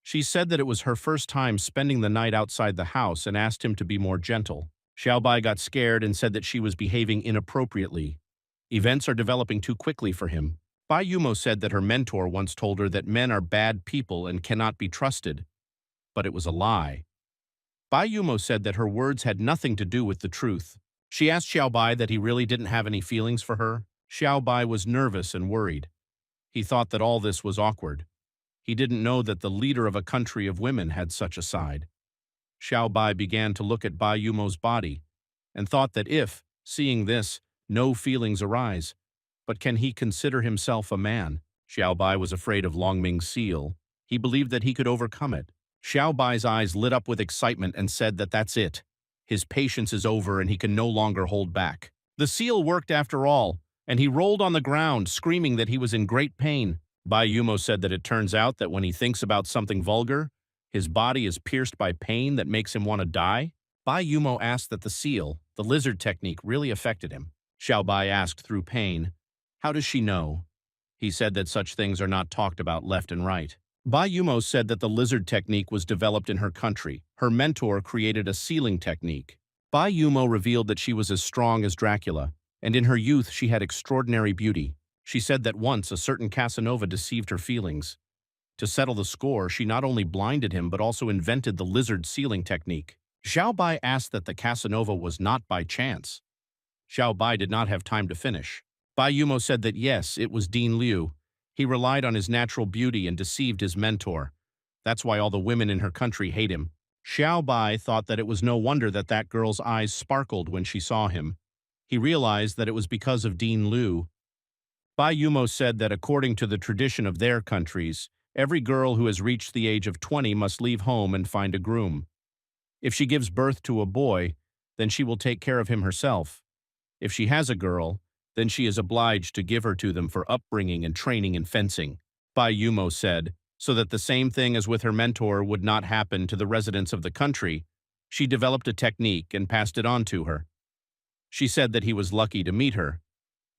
She said that it was her first time spending the night outside the house and asked him to be more gentle. Xiaobai got scared and said that she was behaving inappropriately. Events are developing too quickly for him. Bai Yumo said that her mentor once told her that men are bad people and cannot be trusted. But it was a lie. Bai Yumo said that her words had nothing to do with the truth. She asked Xiaobai that he really didn't have any feelings for her. Xiaobai was nervous and worried. He thought that all this was awkward. He didn't know that the leader of a country of women had such a side. Xiaobai began to look at Bai Yumo's body and thought that if, seeing this, no feelings arise, but can he consider himself a man? Xiaobai was afraid of Longming's seal. He believed that he could overcome it. Xiaobai's eyes lit up with excitement and said that that's it. His patience is over and he can no longer hold back. The seal worked after all, and he rolled on the ground, screaming that he was in great pain. Bai Yumo said that it turns out that when he thinks about something vulgar, his body is pierced by pain that makes him want to die. Bai Yumo asked that the seal, the lizard technique, really affected him. Xiaobai asked through pain, "How does she know?" He said that such things are not talked about left and right. Bai Yumo said that the lizard technique was developed in her country. Her mentor created a sealing technique. Bai Yumo revealed that she was as strong as Dracula, and in her youth she had extraordinary beauty. She said that once a certain Casanova deceived her feelings. To settle the score, she not only blinded him but also invented the lizard sealing technique. Xiaobai asked that the Casanova was not by chance. Xiaobai did not have time to finish. Bai Yumo said that yes, it was Dean Liu. He relied on his natural beauty and deceived his mentor. That's why all the women in her country hate him. Xiaobai thought that it was no wonder that that girl's eyes sparkled when she saw him. He realized that it was because of Dean Liu. Bai Yumo said that according to the tradition of their countries, every girl who has reached the age of 20 must leave home and find a groom. If she gives birth to a boy, then she will take care of him herself. If she has a girl, then she is obliged to give her to them for upbringing and training in fencing. Bai Yumo said, so that the same thing as with her mentor would not happen to the residents of the country, she developed a technique and passed it on to her. She said that he was lucky to meet her.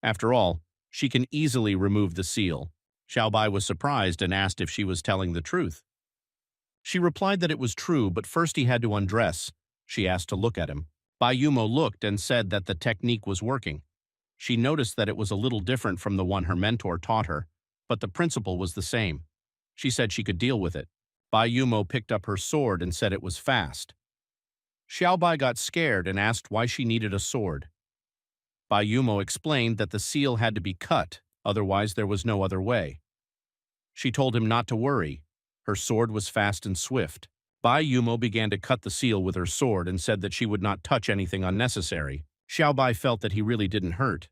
After all, she can easily remove the seal. Xiaobai was surprised and asked if she was telling the truth. She replied that it was true, but first he had to undress. She asked to look at him. Bai Yumo looked and said that the technique was working. She noticed that it was a little different from the one her mentor taught her, but the principle was the same. She said she could deal with it. Bai Yumo picked up her sword and said it was fast. Xiaobai got scared and asked why she needed a sword. Bai Yumo explained that the seal had to be cut, otherwise there was no other way. She told him not to worry. Her sword was fast and swift. Bai Yumo began to cut the seal with her sword and said that she would not touch anything unnecessary. Xiaobai felt that he really didn't hurt,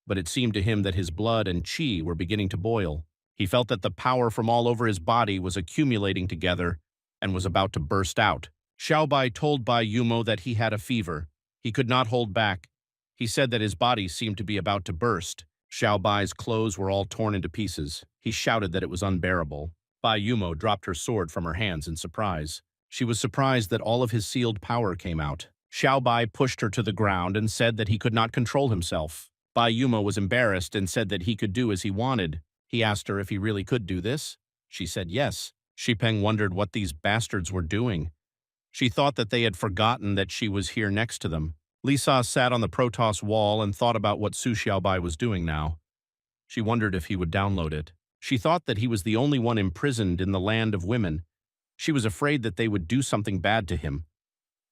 but it seemed to him that his blood and qi were beginning to boil. He felt that the power from all over his body was accumulating together and was about to burst out. Xiaobai told Bai Yumo that he had a fever. He could not hold back. He said that his body seemed to be about to burst. Xiaobai's clothes were all torn into pieces. He shouted that it was unbearable. Bai Yumo dropped her sword from her hands in surprise. She was surprised that all of his sealed power came out. Xiaobai pushed her to the ground and said that he could not control himself. Bai Yumo was embarrassed and said that he could do as he wanted. He asked her if he really could do this. She said yes. Xipeng wondered what these bastards were doing. She thought that they had forgotten that she was here next to them. Lisa sat on the Protoss wall and thought about what Su Xiaobai was doing now. She wondered if he would download it. She thought that he was the only one imprisoned in the land of women. She was afraid that they would do something bad to him.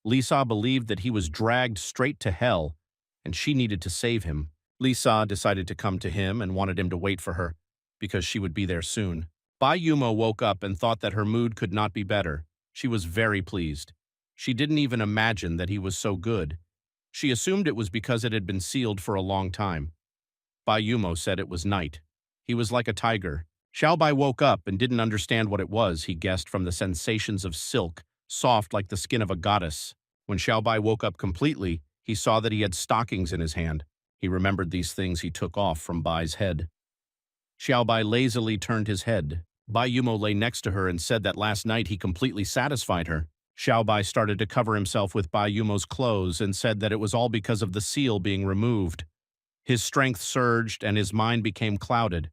Lisa believed that he was dragged straight to hell, and she needed to save him. Lisa decided to come to him and wanted him to wait for her, because she would be there soon. Bai Yumo woke up and thought that her mood could not be better. She was very pleased. She didn't even imagine that he was so good. She assumed it was because it had been sealed for a long time. Bai Yumo said it was night. He was like a tiger. Xiaobai woke up and didn't understand what it was, he guessed from the sensations of silk, soft like the skin of a goddess. When Xiaobai woke up completely, he saw that he had stockings in his hand. He remembered these things he took off from Bai's head. Xiaobai lazily turned his head. Bai Yumo lay next to her and said that last night he completely satisfied her. Xiaobai started to cover himself with Bai Yumo's clothes and said that it was all because of the seal being removed. His strength surged and his mind became clouded.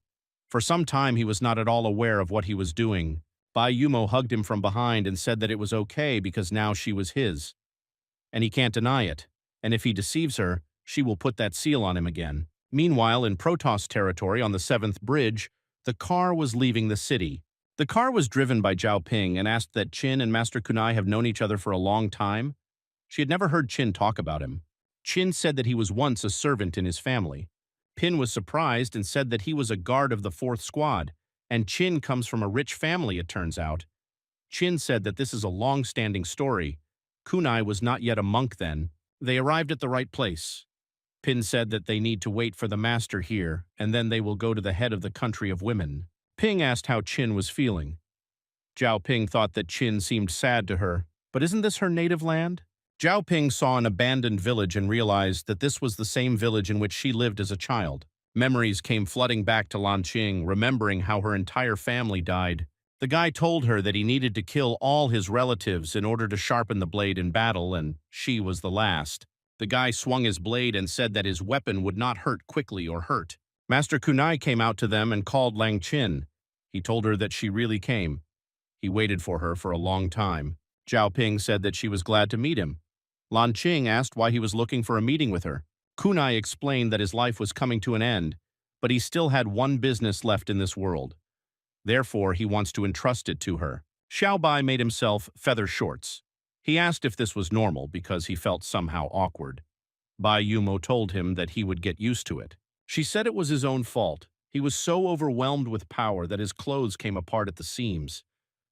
For some time he was not at all aware of what he was doing. Bai Yumo hugged him from behind and said that it was okay because now she was his. And he can't deny it. And if he deceives her, she will put that seal on him again. Meanwhile, in Protoss territory on the 7th bridge, the car was leaving the city. The car was driven by Zhao Ping and asked that Qin and Master Kunai have known each other for a long time. She had never heard Qin talk about him. Qin said that he was once a servant in his family. Pin was surprised and said that he was a guard of the 4th Squad, and Qin comes from a rich family, it turns out. Qin said that this is a long-standing story. Kunai was not yet a monk then. They arrived at the right place. Pin said that they need to wait for the master here, and then they will go to the head of the country of women. Ping asked how Qin was feeling. Zhao Ping thought that Qin seemed sad to her. But isn't this her native land? Zhao Ping saw an abandoned village and realized that this was the same village in which she lived as a child. Memories came flooding back to Lanqing, remembering how her entire family died. The guy told her that he needed to kill all his relatives in order to sharpen the blade in battle, and she was the last. The guy swung his blade and said that his weapon would not hurt quickly or hurt. Master Kunai came out to them and called Lang Qin. He told her that she really came. He waited for her for a long time. Zhao Ping said that she was glad to meet him. Lan Qing asked why he was looking for a meeting with her. Kunai explained that his life was coming to an end, but he still had one business left in this world. Therefore, he wants to entrust it to her. Xiaobai made himself feather shorts. He asked if this was normal because he felt somehow awkward. Bai Yumo told him that he would get used to it. She said it was his own fault. He was so overwhelmed with power that his clothes came apart at the seams.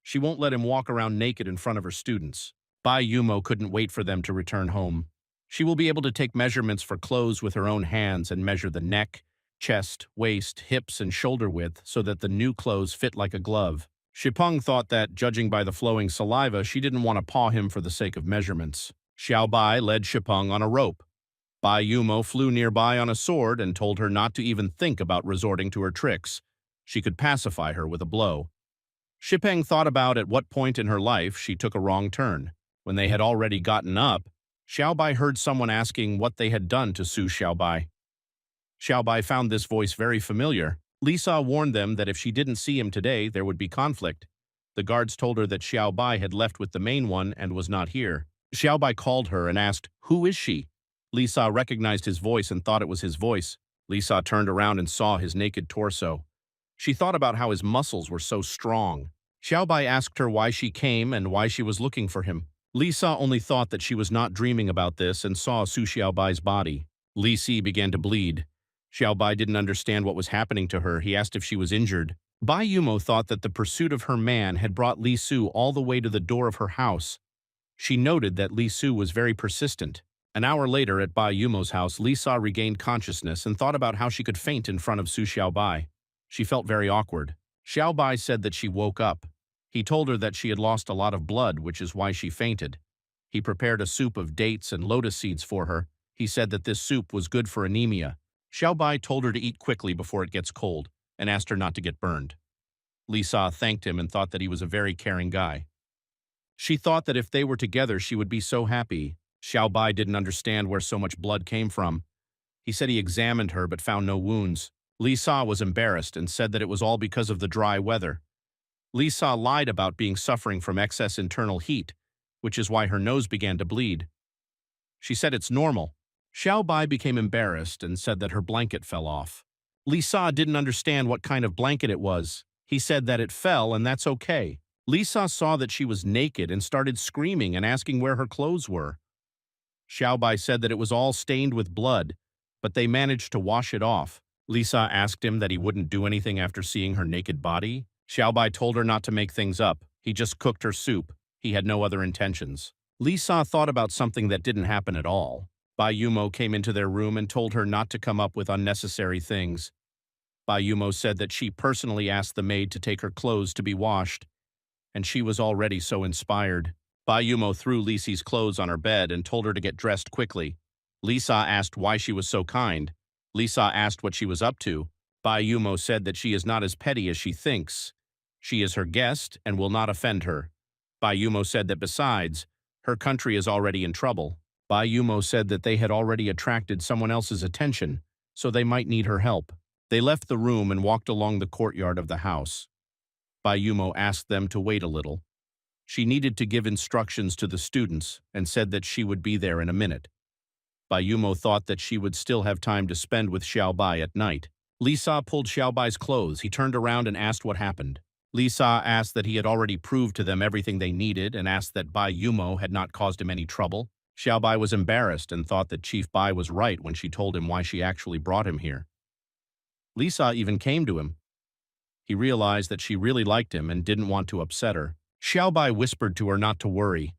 She won't let him walk around naked in front of her students. Bai Yumo couldn't wait for them to return home. She will be able to take measurements for clothes with her own hands and measure the neck, chest, waist, hips, and shoulder width so that the new clothes fit like a glove. Shipeng thought that, judging by the flowing saliva, she didn't want to paw him for the sake of measurements. Xiaobai led Shipeng on a rope. Bai Yumo flew nearby on a sword and told her not to even think about resorting to her tricks. She could pacify her with a blow. Shipeng thought about at what point in her life she took a wrong turn. When they had already gotten up, Xiaobai heard someone asking what they had done to Su Xiaobai. Xiaobai found this voice very familiar. Lisa warned them that if she didn't see him today, there would be conflict. The guards told her that Xiaobai had left with the main one and was not here. Xiaobai called her and asked, "Who is she?" Lisa recognized his voice and thought it was his voice. Lisa turned around and saw his naked torso. She thought about how his muscles were so strong. Xiaobai asked her why she came and why she was looking for him. Lisa only thought that she was not dreaming about this and saw Su Xiaobai's body. Li Si began to bleed. Xiaobai didn't understand what was happening to her. He asked if she was injured. Bai Yumo thought that the pursuit of her man had brought Li Su all the way to the door of her house. She noted that Li Su was very persistent. An hour later at Bai Yumo's house, Lisa regained consciousness and thought about how she could faint in front of Su Xiaobai. She felt very awkward. Xiaobai said that she woke up. He told her that she had lost a lot of blood, which is why she fainted. He prepared a soup of dates and lotus seeds for her. He said that this soup was good for anemia. Xiaobai told her to eat quickly before it gets cold and asked her not to get burned. Lisa thanked him and thought that he was a very caring guy. She thought that if they were together, she would be so happy. Xiaobai didn't understand where so much blood came from. He said he examined her but found no wounds. Lisa was embarrassed and said that it was all because of the dry weather. Lisa lied about being suffering from excess internal heat, which is why her nose began to bleed. She said it's normal. Xiao Bai became embarrassed and said that her blanket fell off. Li Sa didn't understand what kind of blanket it was. He said that it fell and that's okay. Li Sa saw that she was naked and started screaming and asking where her clothes were. Xiao Bai said that it was all stained with blood, but they managed to wash it off. Li Sa asked him that he wouldn't do anything after seeing her naked body. Xiao Bai told her not to make things up. He just cooked her soup. He had no other intentions. Li Sa thought about something that didn't happen at all. Bai Yumo came into their room and told her not to come up with unnecessary things. Bai Yumo said that she personally asked the maid to take her clothes to be washed, and she was already so inspired. Bai Yumo threw Lisi's clothes on her bed and told her to get dressed quickly. Li Sa asked why she was so kind. Li Sa asked what she was up to. Bai Yumo said that she is not as petty as she thinks. She is her guest and will not offend her. Bai Yumo said that besides, her country is already in trouble. Bai Yumo said that they had already attracted someone else's attention, so they might need her help. They left the room and walked along the courtyard of the house. Bai Yumo asked them to wait a little. She needed to give instructions to the students and said that she would be there in a minute. Bai Yumo thought that she would still have time to spend with Xiao Bai at night. Li Sa pulled Xiao Bai's clothes. He turned around and asked what happened. Li Sa asked that he had already proved to them everything they needed and asked that Bai Yumo had not caused him any trouble. Xiao Bai was embarrassed and thought that Chief Bai was right when she told him why she actually brought him here. Li Sa even came to him. He realized that she really liked him and didn't want to upset her. Xiao Bai whispered to her not to worry.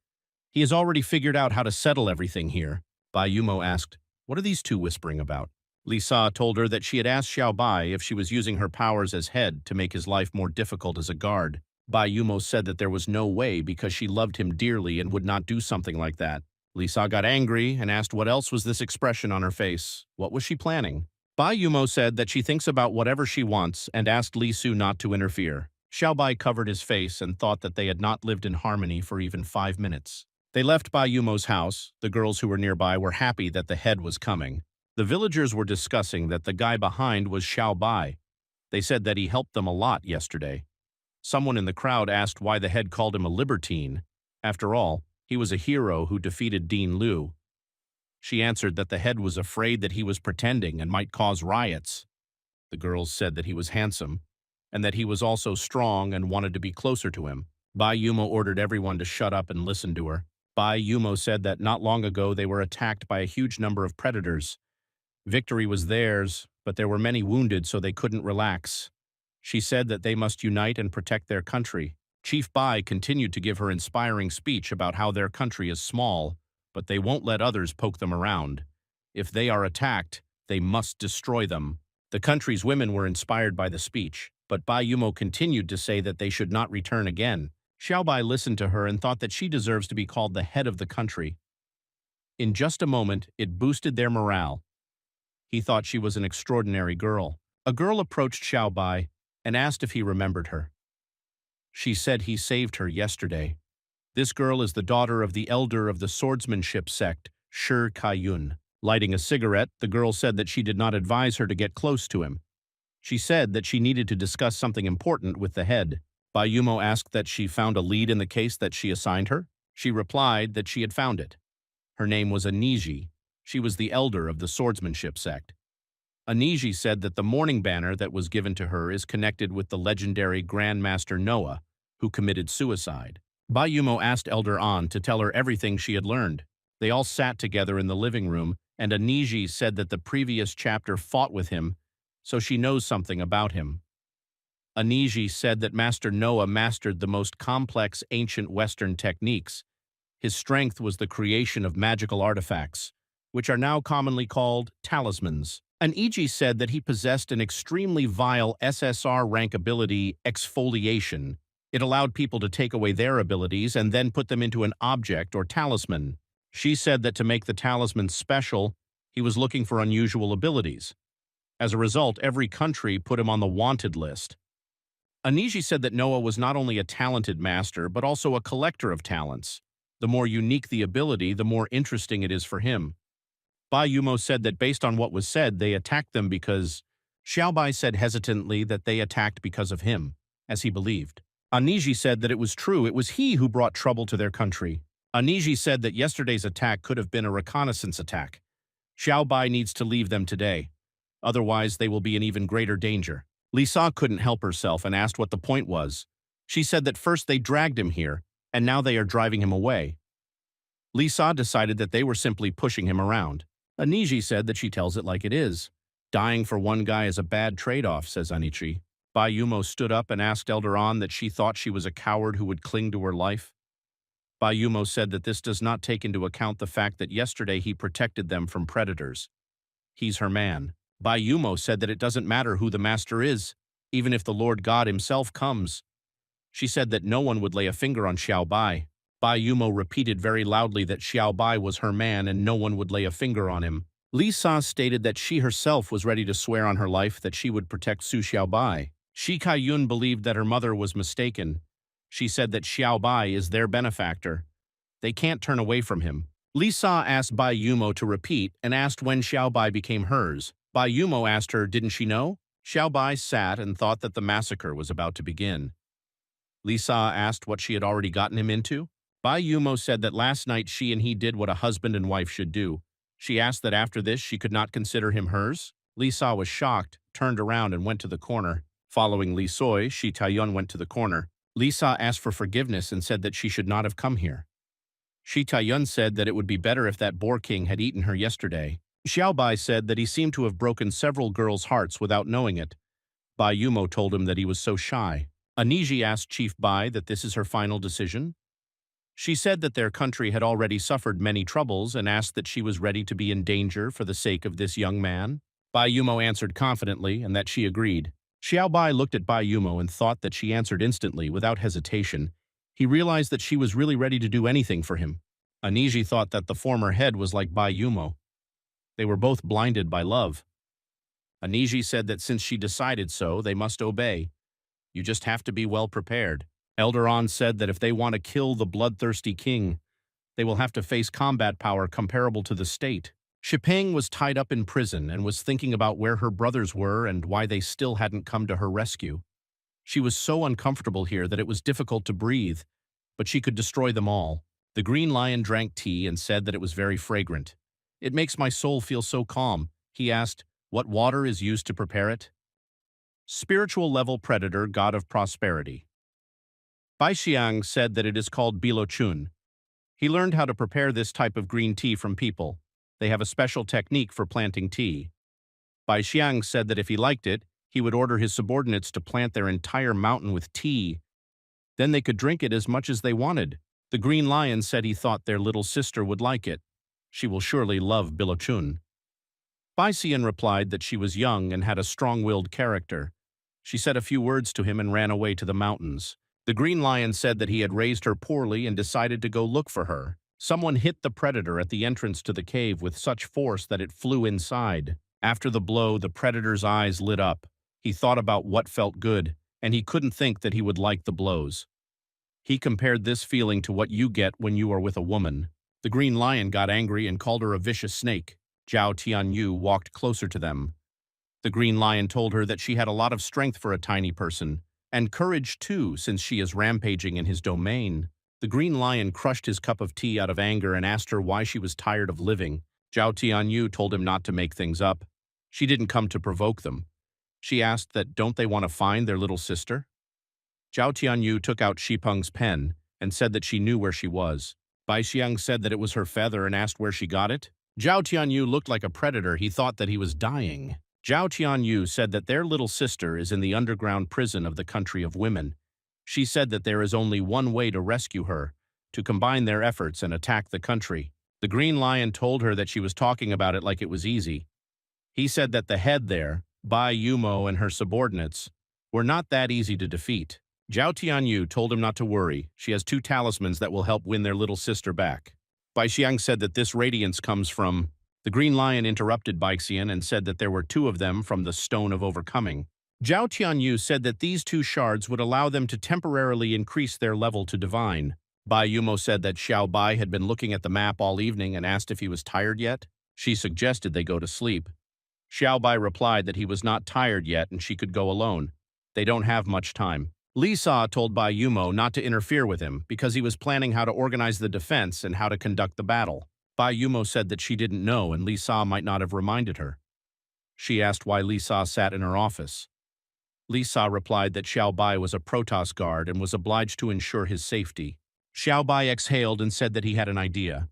He has already figured out how to settle everything here. Bai Yumo asked, "What are these two whispering about?" Li Sa told her that she had asked Xiao Bai if she was using her powers as head to make his life more difficult as a guard. Bai Yumo said that there was no way because she loved him dearly and would not do something like that. Li Sa got angry and asked what else was this expression on her face. What was she planning? Bai Yumo said that she thinks about whatever she wants and asked Li Su not to interfere. Xiao Bai covered his face and thought that they had not lived in harmony for even 5 minutes. They left Bai Yumo's house. The girls who were nearby were happy that the head was coming. The villagers were discussing that the guy behind was Xiao Bai. They said that he helped them a lot yesterday. Someone in the crowd asked why the head called him a libertine. After all, he was a hero who defeated Dean Liu. She answered that the head was afraid that he was pretending and might cause riots. The girls said that he was handsome, and that he was also strong and wanted to be closer to him. Bai Yumo ordered everyone to shut up and listen to her. Bai Yumo said that not long ago they were attacked by a huge number of predators. Victory was theirs, but there were many wounded, so they couldn't relax. She said that they must unite and protect their country. Chief Bai continued to give her inspiring speech about how their country is small, but they won't let others poke them around. If they are attacked, they must destroy them. The country's women were inspired by the speech, but Bai Yumo continued to say that they should not return again. Xiao Bai listened to her and thought that she deserves to be called the head of the country. In just a moment, it boosted their morale. He thought she was an extraordinary girl. A girl approached Xiao Bai and asked if he remembered her. She said he saved her yesterday. This girl is the daughter of the elder of the swordsmanship sect, Shi Kaiyun. Lighting a cigarette, the girl said that she did not advise her to get close to him. She said that she needed to discuss something important with the head. Bai Yumo asked that she found a lead in the case that she assigned her. She replied that she had found it. Her name was Aniji. She was the elder of the swordsmanship sect. Aniji said that the mourning banner that was given to her is connected with the legendary Grandmaster Noah, who committed suicide. Bai Yumo asked Elder An to tell her everything she had learned. They all sat together in the living room, and Aniji said that the previous chapter fought with him, so she knows something about him. Aniji said that Master Noah mastered the most complex ancient Western techniques. His strength was the creation of magical artifacts, which are now commonly called talismans. Aniji said that he possessed an extremely vile SSR rank ability, exfoliation. It allowed people to take away their abilities and then put them into an object or talisman. She said that to make the talisman special, he was looking for unusual abilities. As a result, every country put him on the wanted list. Aniji said that Noah was not only a talented master, but also a collector of talents. The more unique the ability, the more interesting it is for him. Bai Yumo said that based on what was said, they attacked them because... Xiao Bai said hesitantly that they attacked because of him, as he believed. Aniji said that it was true, it was he who brought trouble to their country. Aniji said that yesterday's attack could have been a reconnaissance attack. Xiao Bai needs to leave them today. Otherwise, they will be in even greater danger. Lisa couldn't help herself and asked what the point was. She said that first they dragged him here, and now they are driving him away. Lisa decided that they were simply pushing him around. Aniji said that she tells it like it is. Dying for one guy is a bad trade-off, says Anichi. Bayumo stood up and asked Elderon that she thought she was a coward who would cling to her life. Bayumo said that this does not take into account the fact that yesterday he protected them from predators. He's her man. Bayumo said that it doesn't matter who the master is, even if the Lord God himself comes. She said that no one would lay a finger on Xiao Bai. Bayumo repeated very loudly that Xiao Bai was her man and no one would lay a finger on him. Lisa stated that she herself was ready to swear on her life that she would protect Su Xiao Bai. Shi Kaiyun believed that her mother was mistaken. She said that Xiao Bai is their benefactor. They can't turn away from him. Lisa asked Bai Yumo to repeat and asked when Xiao Bai became hers. Bai Yumo asked her, didn't she know? Xiao Bai sat and thought that the massacre was about to begin. Lisa asked what she had already gotten him into. Bai Yumo said that last night she and he did what a husband and wife should do. She asked that after this she could not consider him hers. Lisa was shocked, turned around and went to the corner. Following Li Soi, Shi Taiyun went to the corner. Lisa asked for forgiveness and said that she should not have come here. Shi Taiyun said that it would be better if that boar king had eaten her yesterday. Xiao Bai said that he seemed to have broken several girls' hearts without knowing it. Bai Yumo told him that he was so shy. Aniji asked Chief Bai that this is her final decision. She said that their country had already suffered many troubles and asked that she was ready to be in danger for the sake of this young man. Bai Yumo answered confidently and that she agreed. Xiao Bai looked at Bai Yumo and thought that she answered instantly without hesitation. He realized that she was really ready to do anything for him. Aniji thought that the former head was like Bai Yumo. They were both blinded by love. Aniji said that since she decided so, they must obey. You just have to be well prepared. Elderon said that if they want to kill the bloodthirsty king, they will have to face combat power comparable to the state. Shipeng was tied up in prison and was thinking about where her brothers were and why they still hadn't come to her rescue. She was so uncomfortable here that it was difficult to breathe, but she could destroy them all. The green lion drank tea and said that it was very fragrant. It makes my soul feel so calm. He asked, what water is used to prepare it? Spiritual level predator, god of prosperity. Bai Xiang said that it is called Bilochun. He learned how to prepare this type of green tea from people. They have a special technique for planting tea. Bai Xiang said that if he liked it, he would order his subordinates to plant their entire mountain with tea. Then they could drink it as much as they wanted. The green lion said he thought their little sister would like it. She will surely love Bilochun. Bai Xian replied that she was young and had a strong-willed character. She said a few words to him and ran away to the mountains. The green lion said that he had raised her poorly and decided to go look for her. Someone hit the predator at the entrance to the cave with such force that it flew inside. After the blow, the predator's eyes lit up. He thought about what felt good, and he couldn't think that he would like the blows. He compared this feeling to what you get when you are with a woman. The green lion got angry and called her a vicious snake. Zhao Tianyu walked closer to them. The green lion told her that she had a lot of strength for a tiny person, and courage too, since she is rampaging in his domain. The green lion crushed his cup of tea out of anger and asked her why she was tired of living. Zhao Tianyu told him not to make things up. She didn't come to provoke them. She asked that don't they want to find their little sister? Zhao Tianyu took out Shipeng's pen and said that she knew where she was. Bai Xiang said that it was her feather and asked where she got it. Zhao Tianyu looked like a predator. He thought that he was dying. Zhao Tianyu said that their little sister is in the underground prison of the country of women. She said that there is only one way to rescue her, to combine their efforts and attack the country. The green lion told her that she was talking about it like it was easy. He said that the head there, Bai Yumo and her subordinates, were not that easy to defeat. Zhao Tianyu told him not to worry. She has 2 talismans that will help win their little sister back. Bai Xiang said that this radiance comes from... The green lion interrupted Bai Xian and said that there were 2 of them from the Stone of Overcoming. Zhao Tianyu said that these 2 shards would allow them to temporarily increase their level to divine. Bai Yumo said that Xiao Bai had been looking at the map all evening and asked if he was tired yet. She suggested they go to sleep. Xiao Bai replied that he was not tired yet and she could go alone. They don't have much time. Lisa told Bai Yumo not to interfere with him because he was planning how to organize the defense and how to conduct the battle. Bai Yumo said that she didn't know and Lisa might not have reminded her. She asked why Lisa sat in her office. Lisa replied that Xiao Bai was a Protoss guard and was obliged to ensure his safety. Xiao Bai exhaled and said that he had an idea.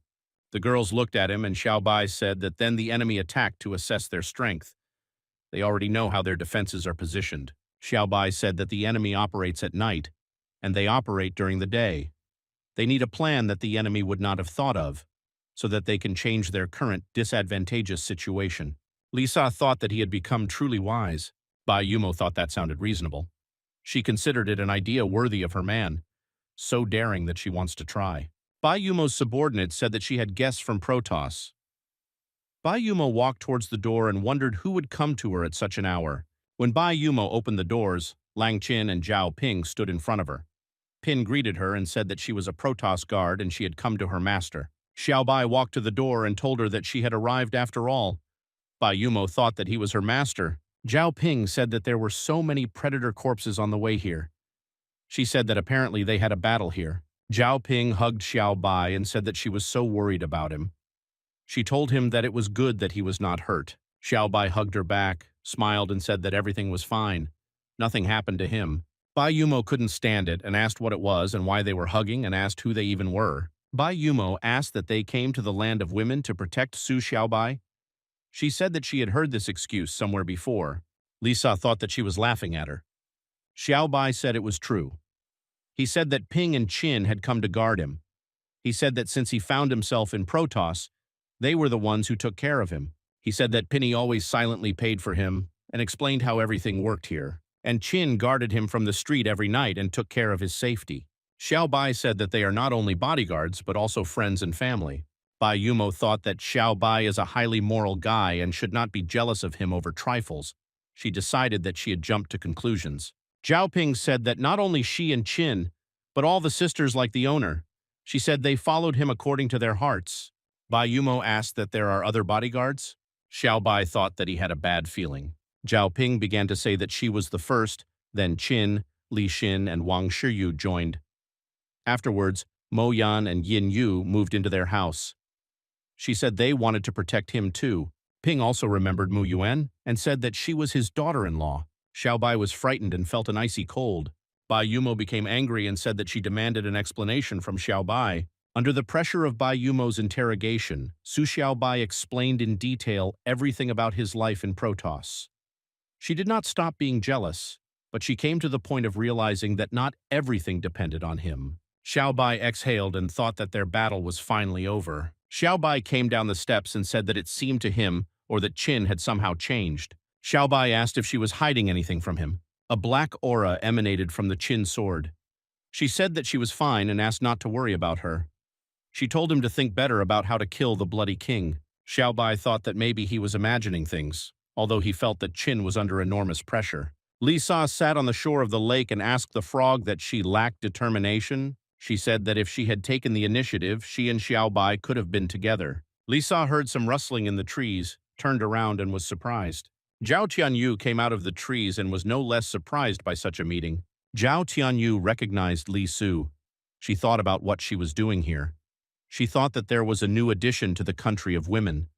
The girls looked at him and Xiao Bai said that then the enemy attacked to assess their strength. They already know how their defenses are positioned. Xiao Bai said that the enemy operates at night, and they operate during the day. They need a plan that the enemy would not have thought of, so that they can change their current disadvantageous situation. Lisa thought that he had become truly wise. Bai Yumo thought that sounded reasonable. She considered it an idea worthy of her man, so daring that she wants to try. Bai Yumo's subordinate said that she had guests from Protoss. Bai Yumo walked towards the door and wondered who would come to her at such an hour. When Bai Yumo opened the doors, Lang Qin and Zhao Ping stood in front of her. Pin greeted her and said that she was a Protoss guard and she had come to her master. Xiao Bai walked to the door and told her that she had arrived after all. Bai Yumo thought that he was her master. Zhao Ping said that there were so many predator corpses on the way here. She said that apparently they had a battle here. Zhao Ping hugged Xiao Bai and said that she was so worried about him. She told him that it was good that he was not hurt. Xiao Bai hugged her back, smiled and said that everything was fine. Nothing happened to him. Bai Yumo couldn't stand it and asked what it was and why they were hugging and asked who they even were. Bai Yumo asked that they came to the land of women to protect Su Xiaobai. She said that she had heard this excuse somewhere before. Lisa thought that she was laughing at her. Xiaobai said it was true. He said that Ping and Qin had come to guard him. He said that since he found himself in Protoss, they were the ones who took care of him. He said that Pinny always silently paid for him and explained how everything worked here. And Qin guarded him from the street every night and took care of his safety. Xiao Bai said that they are not only bodyguards, but also friends and family. Bai Yumo thought that Xiao Bai is a highly moral guy and should not be jealous of him over trifles. She decided that she had jumped to conclusions. Zhao Ping said that not only she and Qin, but all the sisters like the owner. She said they followed him according to their hearts. Bai Yumo asked that there are other bodyguards. Xiao Bai thought that he had a bad feeling. Zhao Ping began to say that she was the first, then Qin, Li Xin, and Wang Shiyu joined. Afterwards, Mo Yan and Yin Yu moved into their house. She said they wanted to protect him too. Ping also remembered Mu Yuan and said that she was his daughter-in-law. Xiao Bai was frightened and felt an icy cold. Bai Yumo became angry and said that she demanded an explanation from Xiao Bai. Under the pressure of Bai Yumo's interrogation, Su Xiao Bai explained in detail everything about his life in Protoss. She did not stop being jealous, but she came to the point of realizing that not everything depended on him. Xiao Bai exhaled and thought that their battle was finally over. Xiao Bai came down the steps and said that it seemed to him, or that Qin had somehow changed. Xiao Bai asked if she was hiding anything from him. A black aura emanated from the Qin sword. She said that she was fine and asked not to worry about her. She told him to think better about how to kill the bloody king. Xiao Bai thought that maybe he was imagining things, although he felt that Qin was under enormous pressure. Lisa sat on the shore of the lake and asked the frog that she lacked determination. She said that if she had taken the initiative, she and Xiao Bai could have been together. Lisa heard some rustling in the trees, turned around and was surprised. Zhao Tianyu came out of the trees and was no less surprised by such a meeting. Zhao Tianyu recognized Li Su. She thought about what she was doing here. She thought that there was a new addition to the country of women.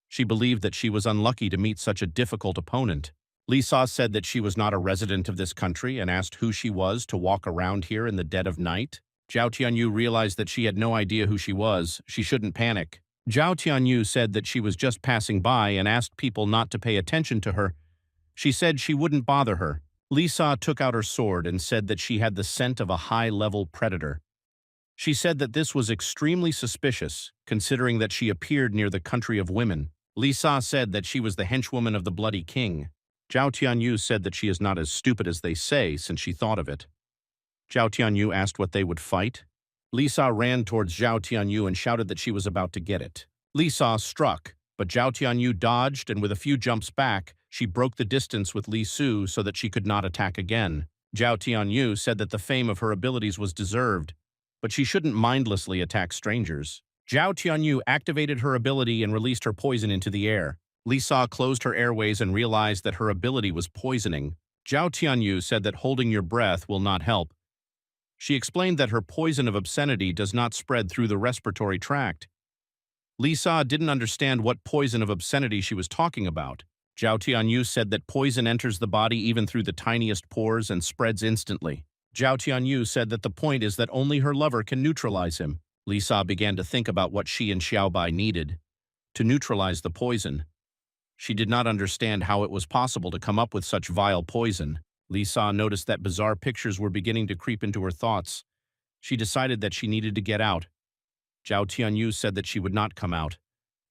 She believed that she was unlucky to meet such a difficult opponent. Lisa said that she was not a resident of this country and asked who she was to walk around here in the dead of night. Zhao Tianyu realized that she had no idea who she was. She shouldn't panic. Zhao Tianyu said that she was just passing by and asked people not to pay attention to her. She said she wouldn't bother her. Lisa took out her sword and said that she had the scent of a high-level predator. She said that this was extremely suspicious, considering that she appeared near the country of women. Lisa said that she was the henchwoman of the bloody king. Zhao Tianyu said that she is not as stupid as they say, since she thought of it. Zhao Tianyu asked what they would fight. Lisa ran towards Zhao Tianyu and shouted that she was about to get it. Lisa struck, but Zhao Tianyu dodged and with a few jumps back, she broke the distance with Li Su so that she could not attack again. Zhao Tianyu said that the fame of her abilities was deserved, but she shouldn't mindlessly attack strangers. Zhao Tianyu activated her ability and released her poison into the air. Lisa closed her airways and realized that her ability was poisoning. Zhao Tianyu said that holding your breath will not help. She explained that her poison of obscenity does not spread through the respiratory tract. Lisa didn't understand what poison of obscenity she was talking about. Zhao Tianyu said that poison enters the body even through the tiniest pores and spreads instantly. Zhao Tianyu said that the point is that only her lover can neutralize him. Lisa began to think about what she and Xiaobai needed to neutralize the poison. She did not understand how it was possible to come up with such vile poison. Lisa noticed that bizarre pictures were beginning to creep into her thoughts. She decided that she needed to get out. Zhao Tianyu said that she would not come out.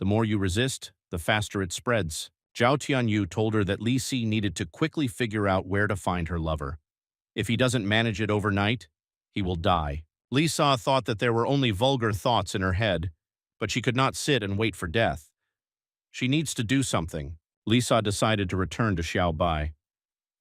The more you resist, the faster it spreads. Zhao Tianyu told her that Li Si needed to quickly figure out where to find her lover. If he doesn't manage it overnight, he will die. Lisa thought that there were only vulgar thoughts in her head, but she could not sit and wait for death. She needs to do something. Lisa decided to return to Xiaobai.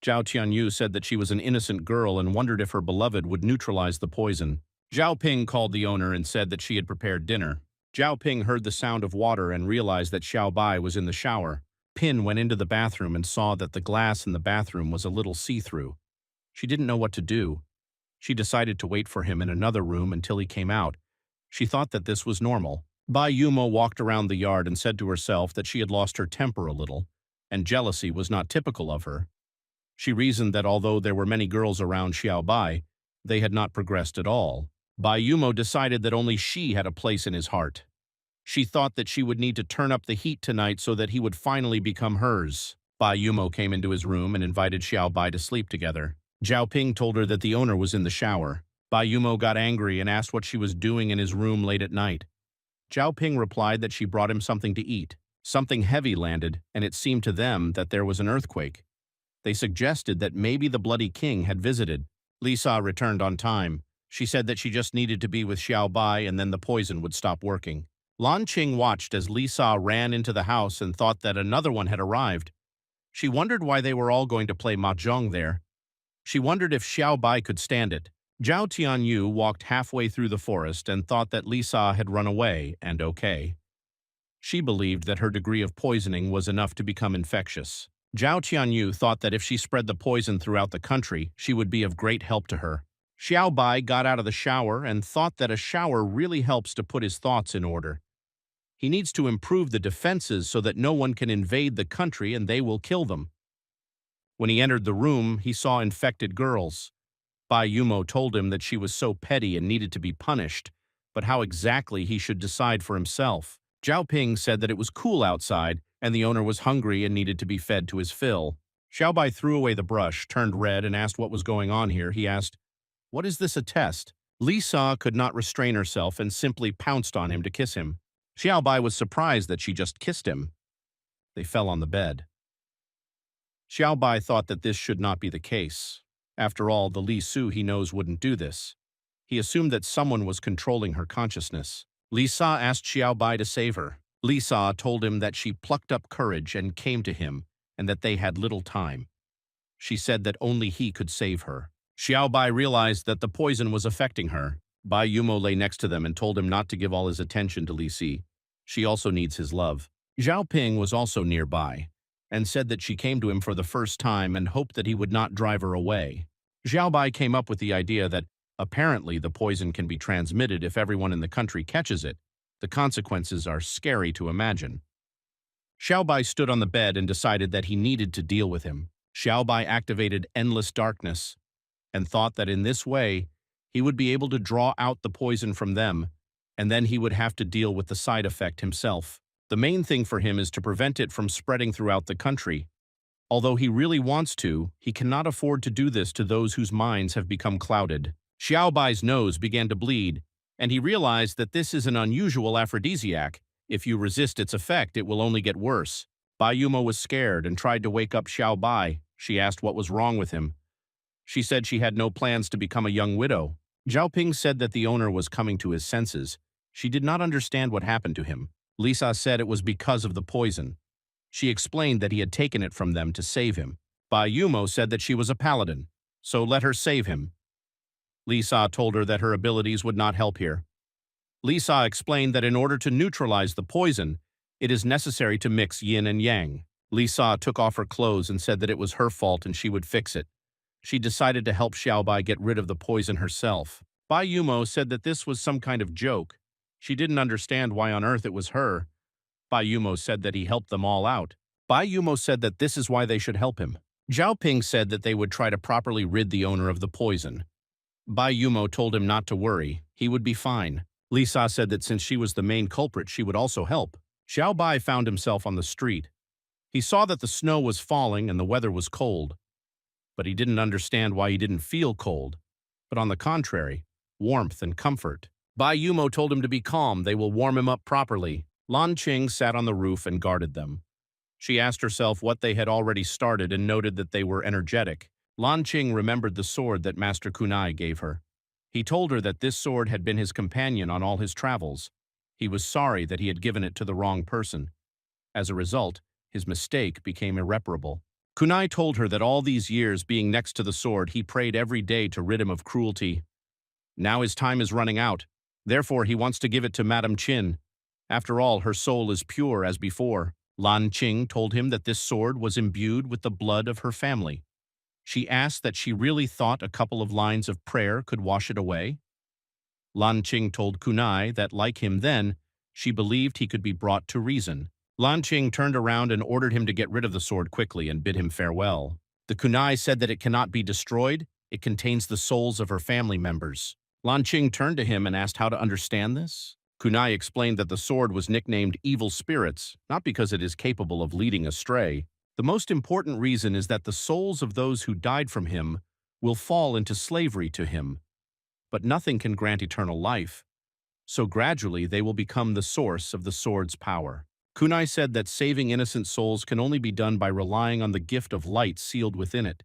Zhao Tianyu said that she was an innocent girl and wondered if her beloved would neutralize the poison. Zhao Ping called the owner and said that she had prepared dinner. Zhao Ping heard the sound of water and realized that Xiaobai was in the shower. Pin went into the bathroom and saw that the glass in the bathroom was a little see-through. She didn't know what to do. She decided to wait for him in another room until he came out. She thought that this was normal. Bai Yumo walked around the yard and said to herself that she had lost her temper a little, and jealousy was not typical of her. She reasoned that although there were many girls around Xiaobai, they had not progressed at all. Bai Yumo decided that only she had a place in his heart. She thought that she would need to turn up the heat tonight so that he would finally become hers. Bai Yumo came into his room and invited Xiaobai to sleep together. Zhao Ping told her that the owner was in the shower. Bai Yumo got angry and asked what she was doing in his room late at night. Zhao Ping replied that she brought him something to eat. Something heavy landed, and it seemed to them that there was an earthquake. They suggested that maybe the Bloody King had visited. Lisa returned on time. She said that she just needed to be with Xiaobai and then the poison would stop working. Lan Qing watched as Lisa ran into the house and thought that another one had arrived. She wondered why they were all going to play mahjong there. She wondered if Xiaobai could stand it. Zhao Tianyu walked halfway through the forest and thought that Lisa had run away, and okay. She believed that her degree of poisoning was enough to become infectious. Zhao Tianyu thought that if she spread the poison throughout the country, she would be of great help to her. Xiaobai got out of the shower and thought that a shower really helps to put his thoughts in order. He needs to improve the defenses so that no one can invade the country and they will kill them. When he entered the room, he saw infected girls. Bai Yumo told him that she was so petty and needed to be punished, but how exactly he should decide for himself. Zhao Ping said that it was cool outside, and the owner was hungry and needed to be fed to his fill. Xiaobai threw away the brush, turned red, and asked what was going on here. He asked, "What is this a test?" Lisa could not restrain herself and simply pounced on him to kiss him. Xiaobai was surprised that she just kissed him. They fell on the bed. Xiaobai thought that this should not be the case. After all, the Li Su he knows wouldn't do this. He assumed that someone was controlling her consciousness. Lisa asked Xiaobai to save her. Lisa told him that she plucked up courage and came to him, and that they had little time. She said that only he could save her. Xiaobai realized that the poison was affecting her. Bai Yumo lay next to them and told him not to give all his attention to Li Si. She also needs his love. Zhao Ping was also nearby, and said that she came to him for the first time and hoped that he would not drive her away. Xiaobai came up with the idea that apparently the poison can be transmitted if everyone in the country catches it. The consequences are scary to imagine. Xiaobai stood on the bed and decided that he needed to deal with him. Xiaobai activated endless darkness and thought that in this way he would be able to draw out the poison from them, and then he would have to deal with the side effect himself. The main thing for him is to prevent it from spreading throughout the country. Although he really wants to, he cannot afford to do this to those whose minds have become clouded. Xiaobai's nose began to bleed, and he realized that this is an unusual aphrodisiac. If you resist its effect, it will only get worse. Bai Yumo was scared and tried to wake up Xiaobai. She asked what was wrong with him. She said she had no plans to become a young widow. Zhao Ping said that the owner was coming to his senses. She did not understand what happened to him. Lisa said it was because of the poison. She explained that he had taken it from them to save him. Bai Yumo said that she was a paladin, so let her save him. Lisa told her that her abilities would not help here. Lisa explained that in order to neutralize the poison, it is necessary to mix yin and yang. Lisa took off her clothes and said that it was her fault and she would fix it. She decided to help Xiaobai get rid of the poison herself. Bai Yumo said that this was some kind of joke. She didn't understand why on earth it was her. Bai Yumo said that he helped them all out. Bai Yumo said that this is why they should help him. Zhao Ping said that they would try to properly rid the owner of the poison. Bai Yumo told him not to worry, he would be fine. Lisa said that since she was the main culprit, she would also help. Xiao Bai found himself on the street. He saw that the snow was falling and the weather was cold. But he didn't understand why he didn't feel cold, but on the contrary, warmth and comfort. Bai Yumo told him to be calm, they will warm him up properly. Lan Qing sat on the roof and guarded them. She asked herself what they had already started and noted that they were energetic. Lan Qing remembered the sword that Master Kunai gave her. He told her that this sword had been his companion on all his travels. He was sorry that he had given it to the wrong person. As a result, his mistake became irreparable. Kunai told her that all these years being next to the sword, he prayed every day to rid him of cruelty. Now his time is running out. Therefore, he wants to give it to Madame Qin. After all, her soul is pure as before. Lan Qing told him that this sword was imbued with the blood of her family. She asked that she really thought a couple of lines of prayer could wash it away. Lan Qing told Kunai that, like him then, she believed he could be brought to reason. Lan Qing turned around and ordered him to get rid of the sword quickly and bid him farewell. The kunai said that it cannot be destroyed, it contains the souls of her family members. Lan Qing turned to him and asked how to understand this. Kunai explained that the sword was nicknamed Evil Spirits, not because it is capable of leading astray. The most important reason is that the souls of those who died from him will fall into slavery to him. But nothing can grant eternal life, so gradually they will become the source of the sword's power. Kunai said that saving innocent souls can only be done by relying on the gift of light sealed within it.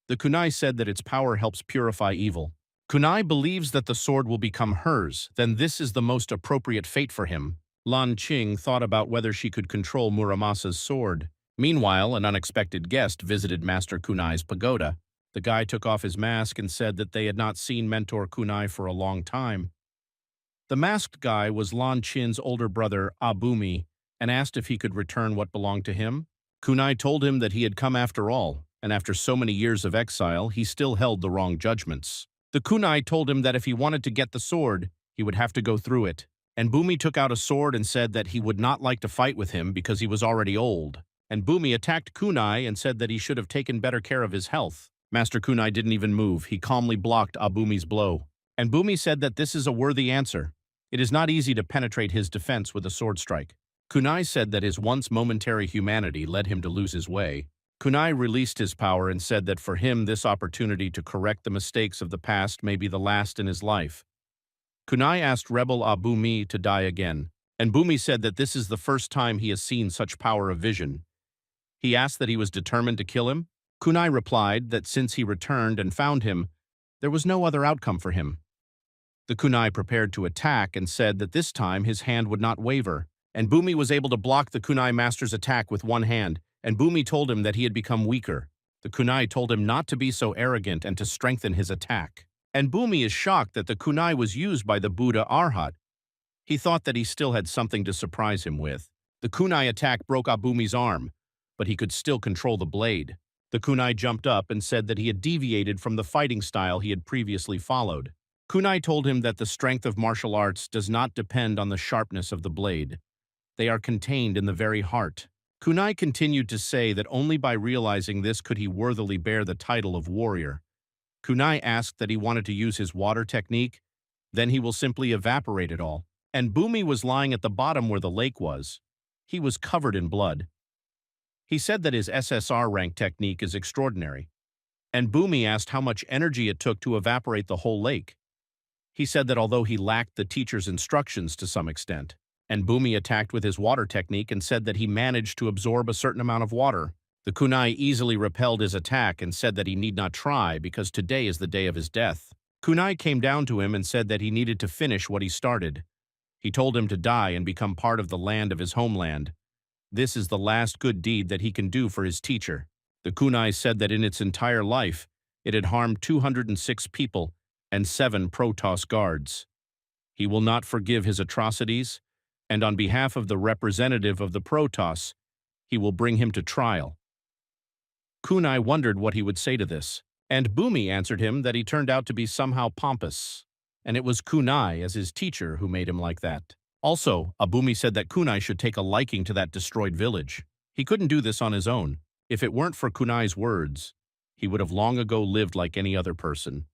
The kunai said that its power helps purify evil. Kunai believes that the sword will become hers, then this is the most appropriate fate for him. Lan Qing thought about whether she could control Muramasa's sword. Meanwhile, an unexpected guest visited Master Kunai's pagoda. The guy took off his mask and said that they had not seen Mentor Kunai for a long time. The masked guy was Lan Qin's older brother, Abumi, and asked if he could return what belonged to him. Kunai told him that he had come after all, and after so many years of exile, he still held the wrong judgments. The kunai told him that if he wanted to get the sword, he would have to go through it. And Bumi took out a sword and said that he would not like to fight with him because he was already old. And Bumi attacked Kunai and said that he should have taken better care of his health. Master Kunai didn't even move. He calmly blocked Abumi's blow. And Bumi said that this is a worthy answer. It is not easy to penetrate his defense with a sword strike. Kunai said that his once momentary humanity led him to lose his way. Kunai released his power and said that for him this opportunity to correct the mistakes of the past may be the last in his life. Kunai asked Rebel Abumi to die again, and Bumi said that this is the first time he has seen such power of vision. He asked that he was determined to kill him. Kunai replied that since he returned and found him, there was no other outcome for him. The kunai prepared to attack and said that this time his hand would not waver, and Bumi was able to block the kunai master's attack with one hand, and Bumi told him that he had become weaker. The kunai told him not to be so arrogant and to strengthen his attack. And Bumi is shocked that the kunai was used by the Buddha Arhat. He thought that he still had something to surprise him with. The kunai attack broke Abumi's arm, but he could still control the blade. The kunai jumped up and said that he had deviated from the fighting style he had previously followed. Kunai told him that the strength of martial arts does not depend on the sharpness of the blade. They are contained in the very heart. Kunai continued to say that only by realizing this could he worthily bear the title of warrior. Kunai asked that he wanted to use his water technique, then he will simply evaporate it all. And Bumi was lying at the bottom where the lake was. He was covered in blood. He said that his SSR rank technique is extraordinary. And Bumi asked how much energy it took to evaporate the whole lake. He said that although he lacked the teacher's instructions to some extent, and Bumi attacked with his water technique and said that he managed to absorb a certain amount of water. The kunai easily repelled his attack and said that he need not try because today is the day of his death. Kunai came down to him and said that he needed to finish what he started. He told him to die and become part of the land of his homeland. This is the last good deed that he can do for his teacher. The kunai said that in its entire life, it had harmed 206 people and 7 Protoss guards. He will not forgive his atrocities, and on behalf of the representative of the Protoss, he will bring him to trial. Kunai wondered what he would say to this, and Bumi answered him that he turned out to be somehow pompous. and it was Kunai as his teacher who made him like that. Also, Abumi said that Kunai should take a liking to that destroyed village. He couldn't do this on his own. If it weren't for Kunai's words, he would have long ago lived like any other person.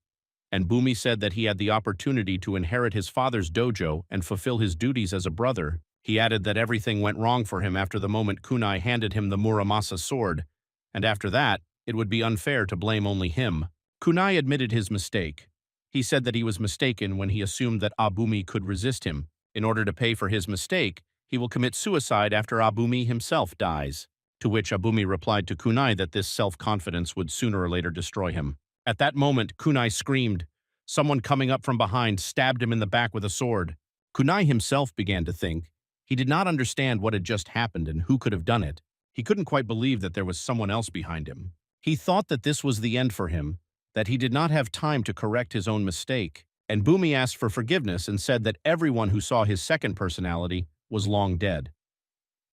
And Bumi said that he had the opportunity to inherit his father's dojo and fulfill his duties as a brother. He added that everything went wrong for him after the moment Kunai handed him the Muramasa sword, and after that, it would be unfair to blame only him. Kunai admitted his mistake. He said that he was mistaken when he assumed that Abumi could resist him. In order to pay for his mistake, he will commit suicide after Abumi himself dies. To which Abumi replied to Kunai that this self-confidence would sooner or later destroy him. At that moment, Kunai screamed. Someone coming up from behind stabbed him in the back with a sword. Kunai himself began to think. He did not understand what had just happened and who could have done it. He couldn't quite believe that there was someone else behind him. He thought that this was the end for him, that he did not have time to correct his own mistake. And Bumi asked for forgiveness and said that everyone who saw his second personality was long dead.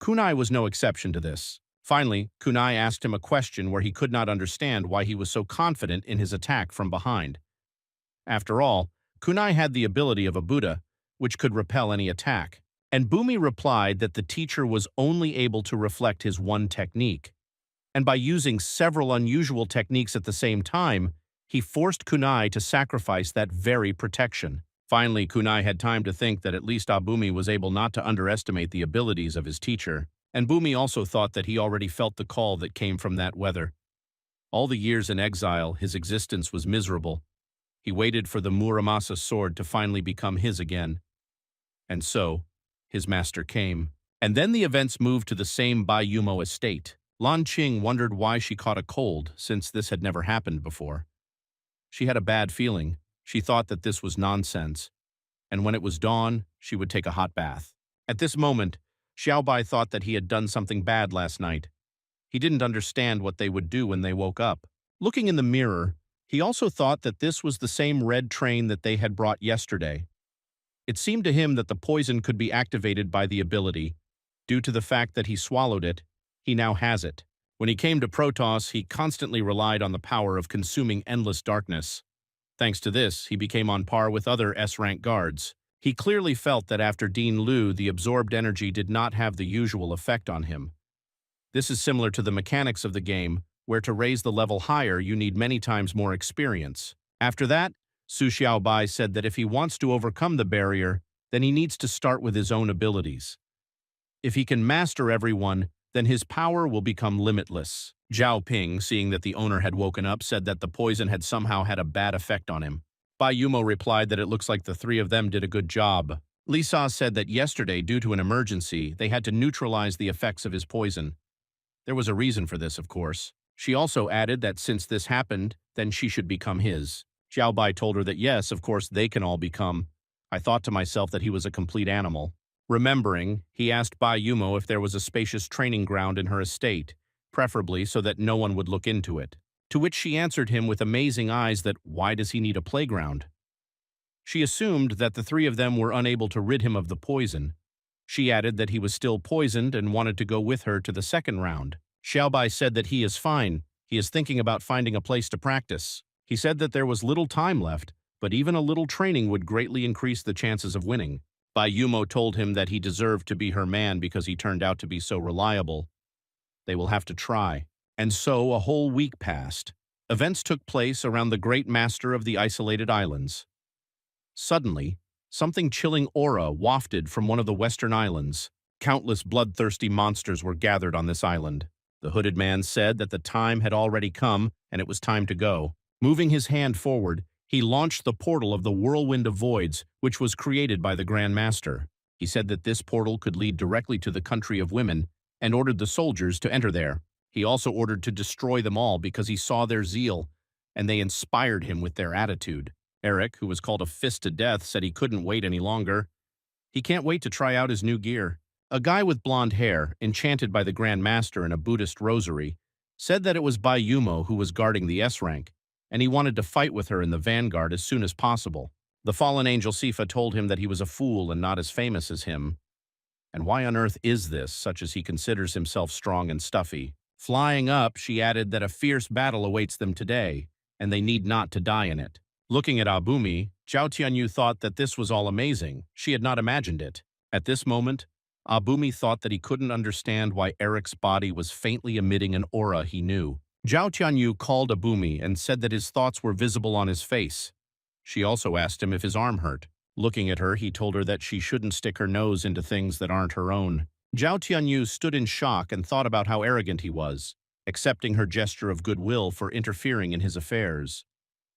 Kunai was no exception to this. Finally, Kunai asked him a question where he could not understand why he was so confident in his attack from behind. After all, Kunai had the ability of a Buddha, which could repel any attack. And Bumi replied that the teacher was only able to reflect his one technique. And by using several unusual techniques at the same time, he forced Kunai to sacrifice that very protection. Finally, Kunai had time to think that at least Abumi was able not to underestimate the abilities of his teacher. And Bumi also thought that he already felt the call that came from that weather. All the years in exile, his existence was miserable. He waited for the Muramasa sword to finally become his again. And so, his master came. And then the events moved to the same Bayumo estate. Lan Qing wondered why she caught a cold, since this had never happened before. She had a bad feeling. She thought that this was nonsense. And when it was dawn, she would take a hot bath. At this moment, Xiaobai thought that he had done something bad last night. He didn't understand what they would do when they woke up. Looking in the mirror, he also thought that this was the same red train that they had brought yesterday. It seemed to him that the poison could be activated by the ability. Due to the fact that he swallowed it, he now has it. When he came to Protoss, he constantly relied on the power of consuming endless darkness. Thanks to this, he became on par with other S-rank guards. He clearly felt that after Dean Liu, the absorbed energy did not have the usual effect on him. This is similar to the mechanics of the game, where to raise the level higher, you need many times more experience. After that, Su Xiaobai said that if he wants to overcome the barrier, then he needs to start with his own abilities. If he can master everyone, then his power will become limitless. Zhao Ping, seeing that the owner had woken up, said that the poison had somehow had a bad effect on him. Bai Yumo replied that it looks like the three of them did a good job. Lisa said that yesterday, due to an emergency, they had to neutralize the effects of his poison. There was a reason for this, of course. She also added that since this happened, then she should become his. Xiao Bai told her that yes, of course they can all become. I thought to myself that he was a complete animal. Remembering, he asked Bai Yumo if there was a spacious training ground in her estate, preferably so that no one would look into it. To which she answered him with amazing eyes that why does he need a playground? She assumed that the three of them were unable to rid him of the poison. She added that he was still poisoned and wanted to go with her to the second round. Xiaobai said that he is fine. He is thinking about finding a place to practice. He said that there was little time left, but even a little training would greatly increase the chances of winning. Bai Yumo told him that he deserved to be her man because he turned out to be so reliable. They will have to try. And so a whole week passed. Events took place around the great master of the isolated islands. Suddenly, something chilling aura wafted from one of the western islands. Countless bloodthirsty monsters were gathered on this island. The hooded man said that the time had already come and it was time to go. Moving his hand forward, he launched the portal of the Whirlwind of Voids, which was created by the Grand Master. He said that this portal could lead directly to the country of women and ordered the soldiers to enter there. He also ordered to destroy them all because he saw their zeal, and they inspired him with their attitude. Eric, who was called a fist to death, said he couldn't wait any longer. He can't wait to try out his new gear. A guy with blonde hair, enchanted by the Grand Master in a Buddhist rosary, said that it was Bai Yumo who was guarding the S-rank, and he wanted to fight with her in the vanguard as soon as possible. The fallen angel Sifa told him that he was a fool and not as famous as him. And why on earth is this, such as he considers himself strong and stuffy? Flying up, she added that a fierce battle awaits them today, and they need not to die in it. Looking at Abumi, Zhao Tianyu thought that this was all amazing. She had not imagined it. At this moment, Abumi thought that he couldn't understand why Eric's body was faintly emitting an aura he knew. Zhao Tianyu called Abumi and said that his thoughts were visible on his face. She also asked him if his arm hurt. Looking at her, he told her that she shouldn't stick her nose into things that aren't her own. Zhao Tianyu stood in shock and thought about how arrogant he was, accepting her gesture of goodwill for interfering in his affairs.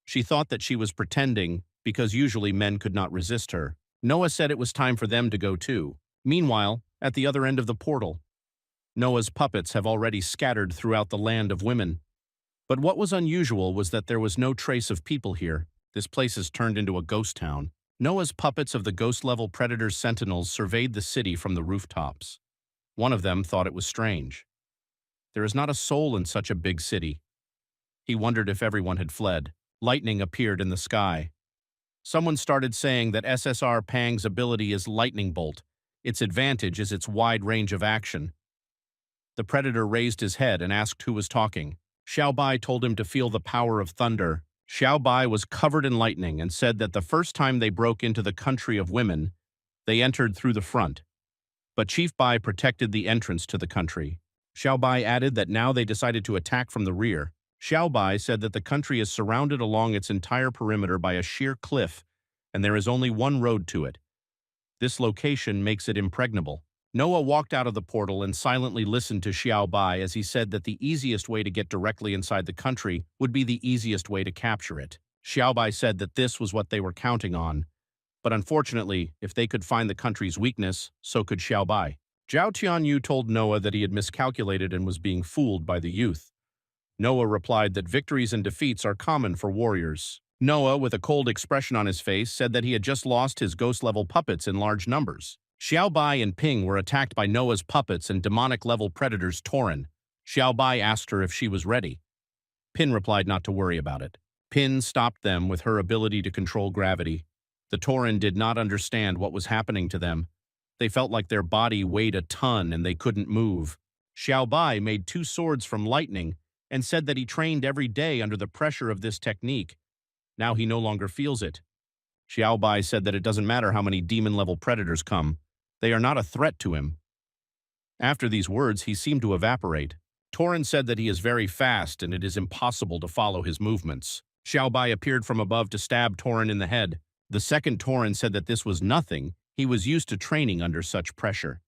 She thought that she was pretending because usually men could not resist her. Noah said it was time for them to go too. Meanwhile, at the other end of the portal, Noah's puppets have already scattered throughout the land of women. But what was unusual was that there was no trace of people here. This place has turned into a ghost town. Noah's puppets of the ghost-level predator's sentinels surveyed the city from the rooftops. One of them thought it was strange. There is not a soul in such a big city. He wondered if everyone had fled. Lightning appeared in the sky. Someone started saying that SSR Pang's ability is Lightning Bolt. Its advantage is its wide range of action. The predator raised his head and asked who was talking. Xiao Bai told him to feel the power of thunder. Xiao Bai was covered in lightning and said that the first time they broke into the country of women, they entered through the front. But Chief Bai protected the entrance to the country. Xiao Bai added that now they decided to attack from the rear. Xiao Bai said that the country is surrounded along its entire perimeter by a sheer cliff, and there is only one road to it. This location makes it impregnable. Noah walked out of the portal and silently listened to Xiao Bai as he said that the easiest way to get directly inside the country would be the easiest way to capture it. Xiao Bai said that this was what they were counting on. But unfortunately, if they could find the country's weakness, so could Xiao Bai. Zhao Tianyu told Noah that he had miscalculated and was being fooled by the youth. Noah replied that victories and defeats are common for warriors. Noah, with a cold expression on his face, said that he had just lost his ghost-level puppets in large numbers. Xiao Bai and Ping were attacked by Noah's puppets and demonic-level predators Torin. Xiao Bai asked her if she was ready. Pin replied not to worry about it. Pin stopped them with her ability to control gravity. The Torin did not understand what was happening to them. They felt like their body weighed a ton and they couldn't move. Xiao Bai made 2 swords from lightning and said that he trained every day under the pressure of this technique. Now he no longer feels it. Xiao Bai said that it doesn't matter how many demon-level predators come. They are not a threat to him. After these words, he seemed to evaporate. Torin said that he is very fast and it is impossible to follow his movements. Xiao Bai appeared from above to stab Torin in the head. The second Torin said that this was nothing. He was used to training under such pressure.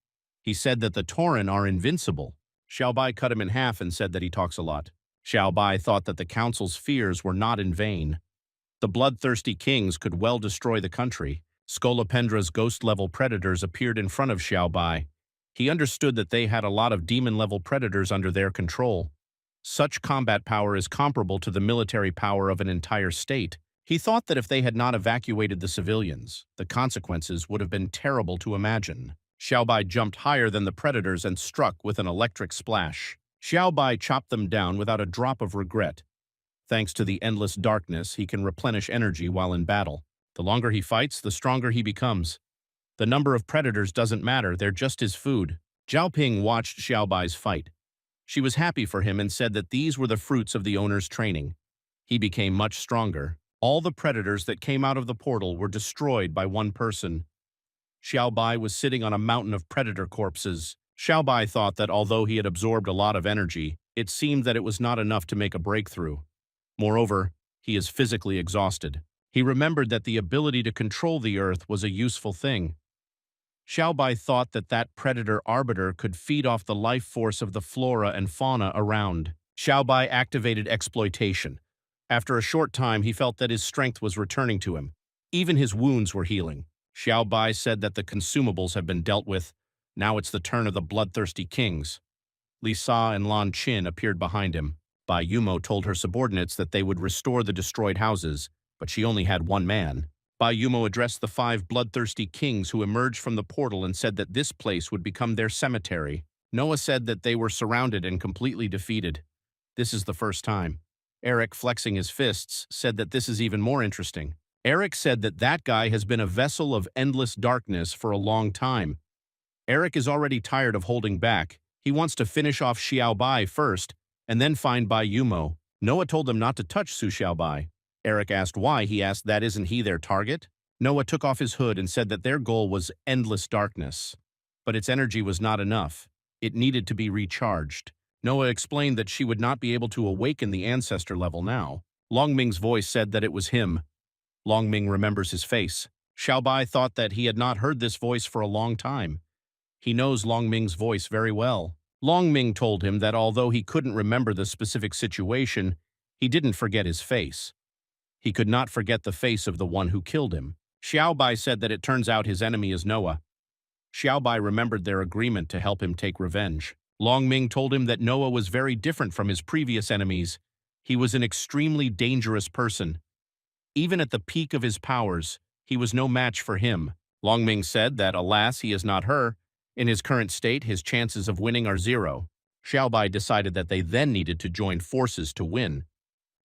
He said that the Torin are invincible. Xiao Bai cut him in half and said that he talks a lot. Xiao Bai thought that the council's fears were not in vain. The bloodthirsty kings could well destroy the country. Skolopendra's ghost-level predators appeared in front of Xiao Bai. He understood that they had a lot of demon-level predators under their control. Such combat power is comparable to the military power of an entire state. He thought that if they had not evacuated the civilians, the consequences would have been terrible to imagine. Xiao Bai jumped higher than the predators and struck with an electric splash. Xiao Bai chopped them down without a drop of regret. Thanks to the endless darkness, he can replenish energy while in battle. The longer he fights, the stronger he becomes. The number of predators doesn't matter, they're just his food. Zhao Ping watched Xiao Bai's fight. She was happy for him and said that these were the fruits of the owner's training. He became much stronger. All the predators that came out of the portal were destroyed by one person. Xiao Bai was sitting on a mountain of predator corpses. Xiao Bai thought that although he had absorbed a lot of energy, it seemed that it was not enough to make a breakthrough. Moreover, he is physically exhausted. He remembered that the ability to control the earth was a useful thing. Xiao Bai thought that that predator arbiter could feed off the life force of the flora and fauna around. Xiao Bai activated exploitation. After a short time, he felt that his strength was returning to him. Even his wounds were healing. Xiao Bai said that the consumables have been dealt with. Now it's the turn of the bloodthirsty kings. Li Sa and Lan Qin appeared behind him. Bai Yumo told her subordinates that they would restore the destroyed houses, but she only had one man. Bai Yumo addressed the 5 bloodthirsty kings who emerged from the portal and said that this place would become their cemetery. Noah said that they were surrounded and completely defeated. This is the first time. Eric, flexing his fists, said that this is even more interesting. Eric said that that guy has been a vessel of endless darkness for a long time. Eric is already tired of holding back. He wants to finish off Xiao Bai first, and then find Bai Yumo. Noah told them not to touch Su Xiao Bai. Eric asked why. He asked that isn't he their target? Noah took off his hood and said that their goal was endless darkness. But its energy was not enough. It needed to be recharged. Noah explained that she would not be able to awaken the ancestor level now. Longming's voice said that it was him. Longming remembers his face. Xiaobai thought that he had not heard this voice for a long time. He knows Longming's voice very well. Longming told him that although he couldn't remember the specific situation, he didn't forget his face. He could not forget the face of the one who killed him. Xiaobai said that it turns out his enemy is Noah. Xiaobai remembered their agreement to help him take revenge. Longming told him that Noah was very different from his previous enemies. He was an extremely dangerous person. Even at the peak of his powers, he was no match for him. Longming said that, alas, he is not her. In his current state, his chances of winning are 0. Xiaobai decided that they then needed to join forces to win.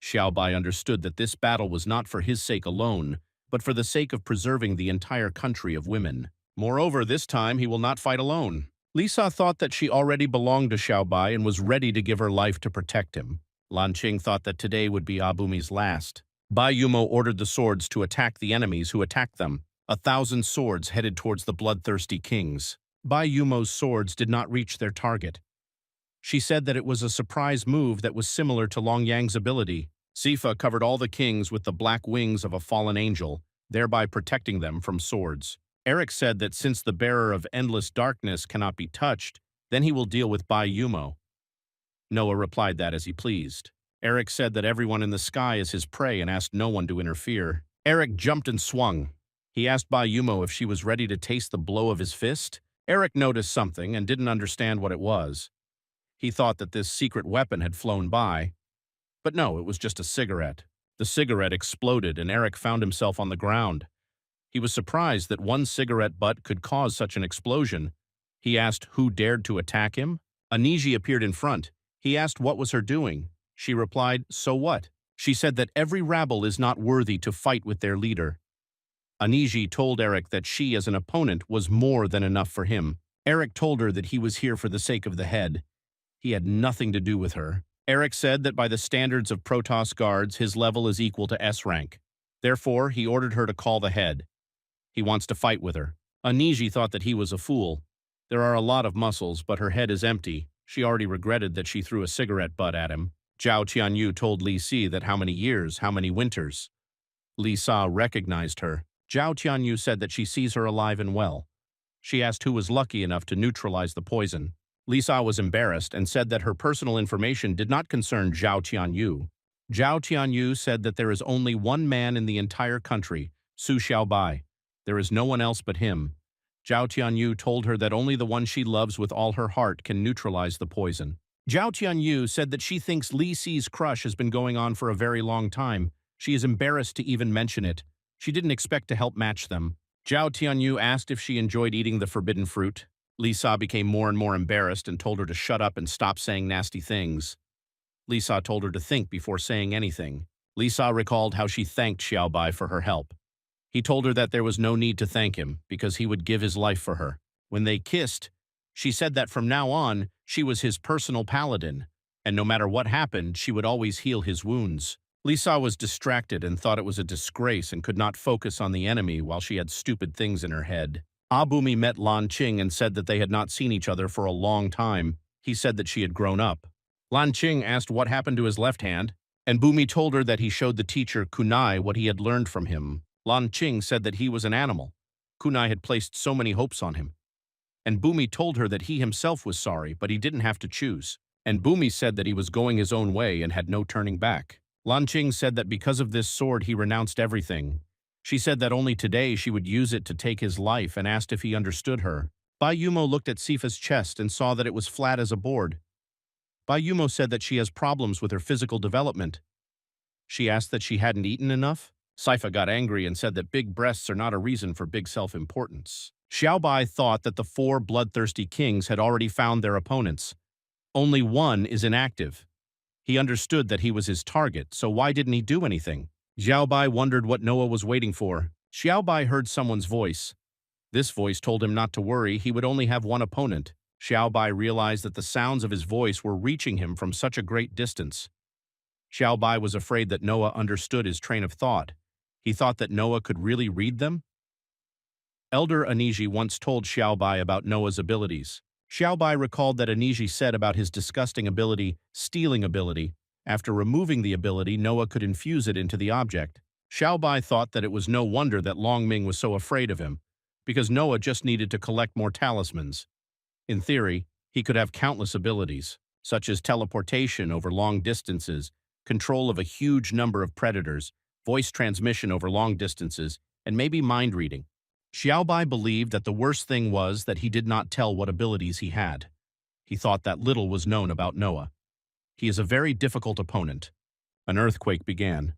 Xiaobai understood that this battle was not for his sake alone, but for the sake of preserving the entire country of women. Moreover, this time he will not fight alone. Lisa thought that she already belonged to Xiaobai and was ready to give her life to protect him. Lan Qing thought that today would be Abumi's last. Bai Yumo ordered the swords to attack the enemies who attacked them. 1,000 swords headed towards the bloodthirsty kings. Bai Yumo's swords did not reach their target. She said that it was a surprise move that was similar to Long Yang's ability. Sifa covered all the kings with the black wings of a fallen angel, thereby protecting them from swords. Eric said that since the bearer of endless darkness cannot be touched, then he will deal with Bai Yumo. Noah replied that as he pleased. Eric said that everyone in the sky is his prey and asked no one to interfere. Eric jumped and swung. He asked Bai Yumo if she was ready to taste the blow of his fist. Eric noticed something and didn't understand what it was. He thought that this secret weapon had flown by. But no, it was just a cigarette. The cigarette exploded and Eric found himself on the ground. He was surprised that one cigarette butt could cause such an explosion. He asked who dared to attack him. Aniji appeared in front. He asked what was her doing. She replied, so what? She said that every rabble is not worthy to fight with their leader. Aniji told Eric that she as an opponent was more than enough for him. Eric told her that he was here for the sake of the head. He had nothing to do with her. Eric said that by the standards of Protoss guards, his level is equal to S rank. Therefore, he ordered her to call the head. He wants to fight with her. Aniji thought that he was a fool. There are a lot of muscles, but her head is empty. She already regretted that she threw a cigarette butt at him. Zhao Tianyu told Li Si that how many years, how many winters. Li Sa recognized her. Zhao Tianyu said that she sees her alive and well. She asked who was lucky enough to neutralize the poison. Li Sa was embarrassed and said that her personal information did not concern Zhao Tianyu. Zhao Tianyu said that there is only one man in the entire country, Su Xiaobai. There is no one else but him. Zhao Tianyu told her that only the one she loves with all her heart can neutralize the poison. Zhao Tianyu said that she thinks Li Si's crush has been going on for a very long time. She is embarrassed to even mention it. She didn't expect to help match them. Zhao Tianyu asked if she enjoyed eating the forbidden fruit. Li Sa became more and more embarrassed and told her to shut up and stop saying nasty things. Li Sa told her to think before saying anything. Li Sa recalled how she thanked Xiaobai for her help. He told her that there was no need to thank him, because he would give his life for her. When they kissed, she said that from now on, she was his personal paladin, and no matter what happened, she would always heal his wounds. Li Sa was distracted and thought it was a disgrace and could not focus on the enemy while she had stupid things in her head. Abumi met Lan Qing and said that they had not seen each other for a long time. He said that she had grown up. Lan Qing asked what happened to his left hand, and Bumi told her that he showed the teacher Kunai what he had learned from him. Lan Qing said that he was an animal. Kunai had placed so many hopes on him. And Bumi told her that he himself was sorry, but he didn't have to choose. And Bumi said that he was going his own way and had no turning back. Lan Qing said that because of this sword he renounced everything. She said that only today she would use it to take his life and asked if he understood her. Bai Yumo looked at Sifa's chest and saw that it was flat as a board. Bai Yumo said that she has problems with her physical development. She asked that she hadn't eaten enough. Sifa got angry and said that big breasts are not a reason for big self-importance. Xiaobai thought that the 4 bloodthirsty kings had already found their opponents. Only one is inactive. He understood that he was his target, so why didn't he do anything? Xiaobai wondered what Noah was waiting for. Xiaobai heard someone's voice. This voice told him not to worry, he would only have one opponent. Xiaobai realized that the sounds of his voice were reaching him from such a great distance. Xiao Bai was afraid that Noah understood his train of thought. He thought that Noah could really read them. Elder Aniji once told Xiao Bai about Noah's abilities. Xiao Bai recalled that Aniji said about his disgusting ability, stealing ability. After removing the ability, Noah could infuse it into the object. Xiao Bai thought that it was no wonder that Long Ming was so afraid of him, because Noah just needed to collect more talismans. In theory, he could have countless abilities, such as teleportation over long distances, control of a huge number of predators, voice transmission over long distances, and maybe mind reading. Xiaobai believed that the worst thing was that he did not tell what abilities he had. He thought that little was known about Noah. He is a very difficult opponent. An earthquake began.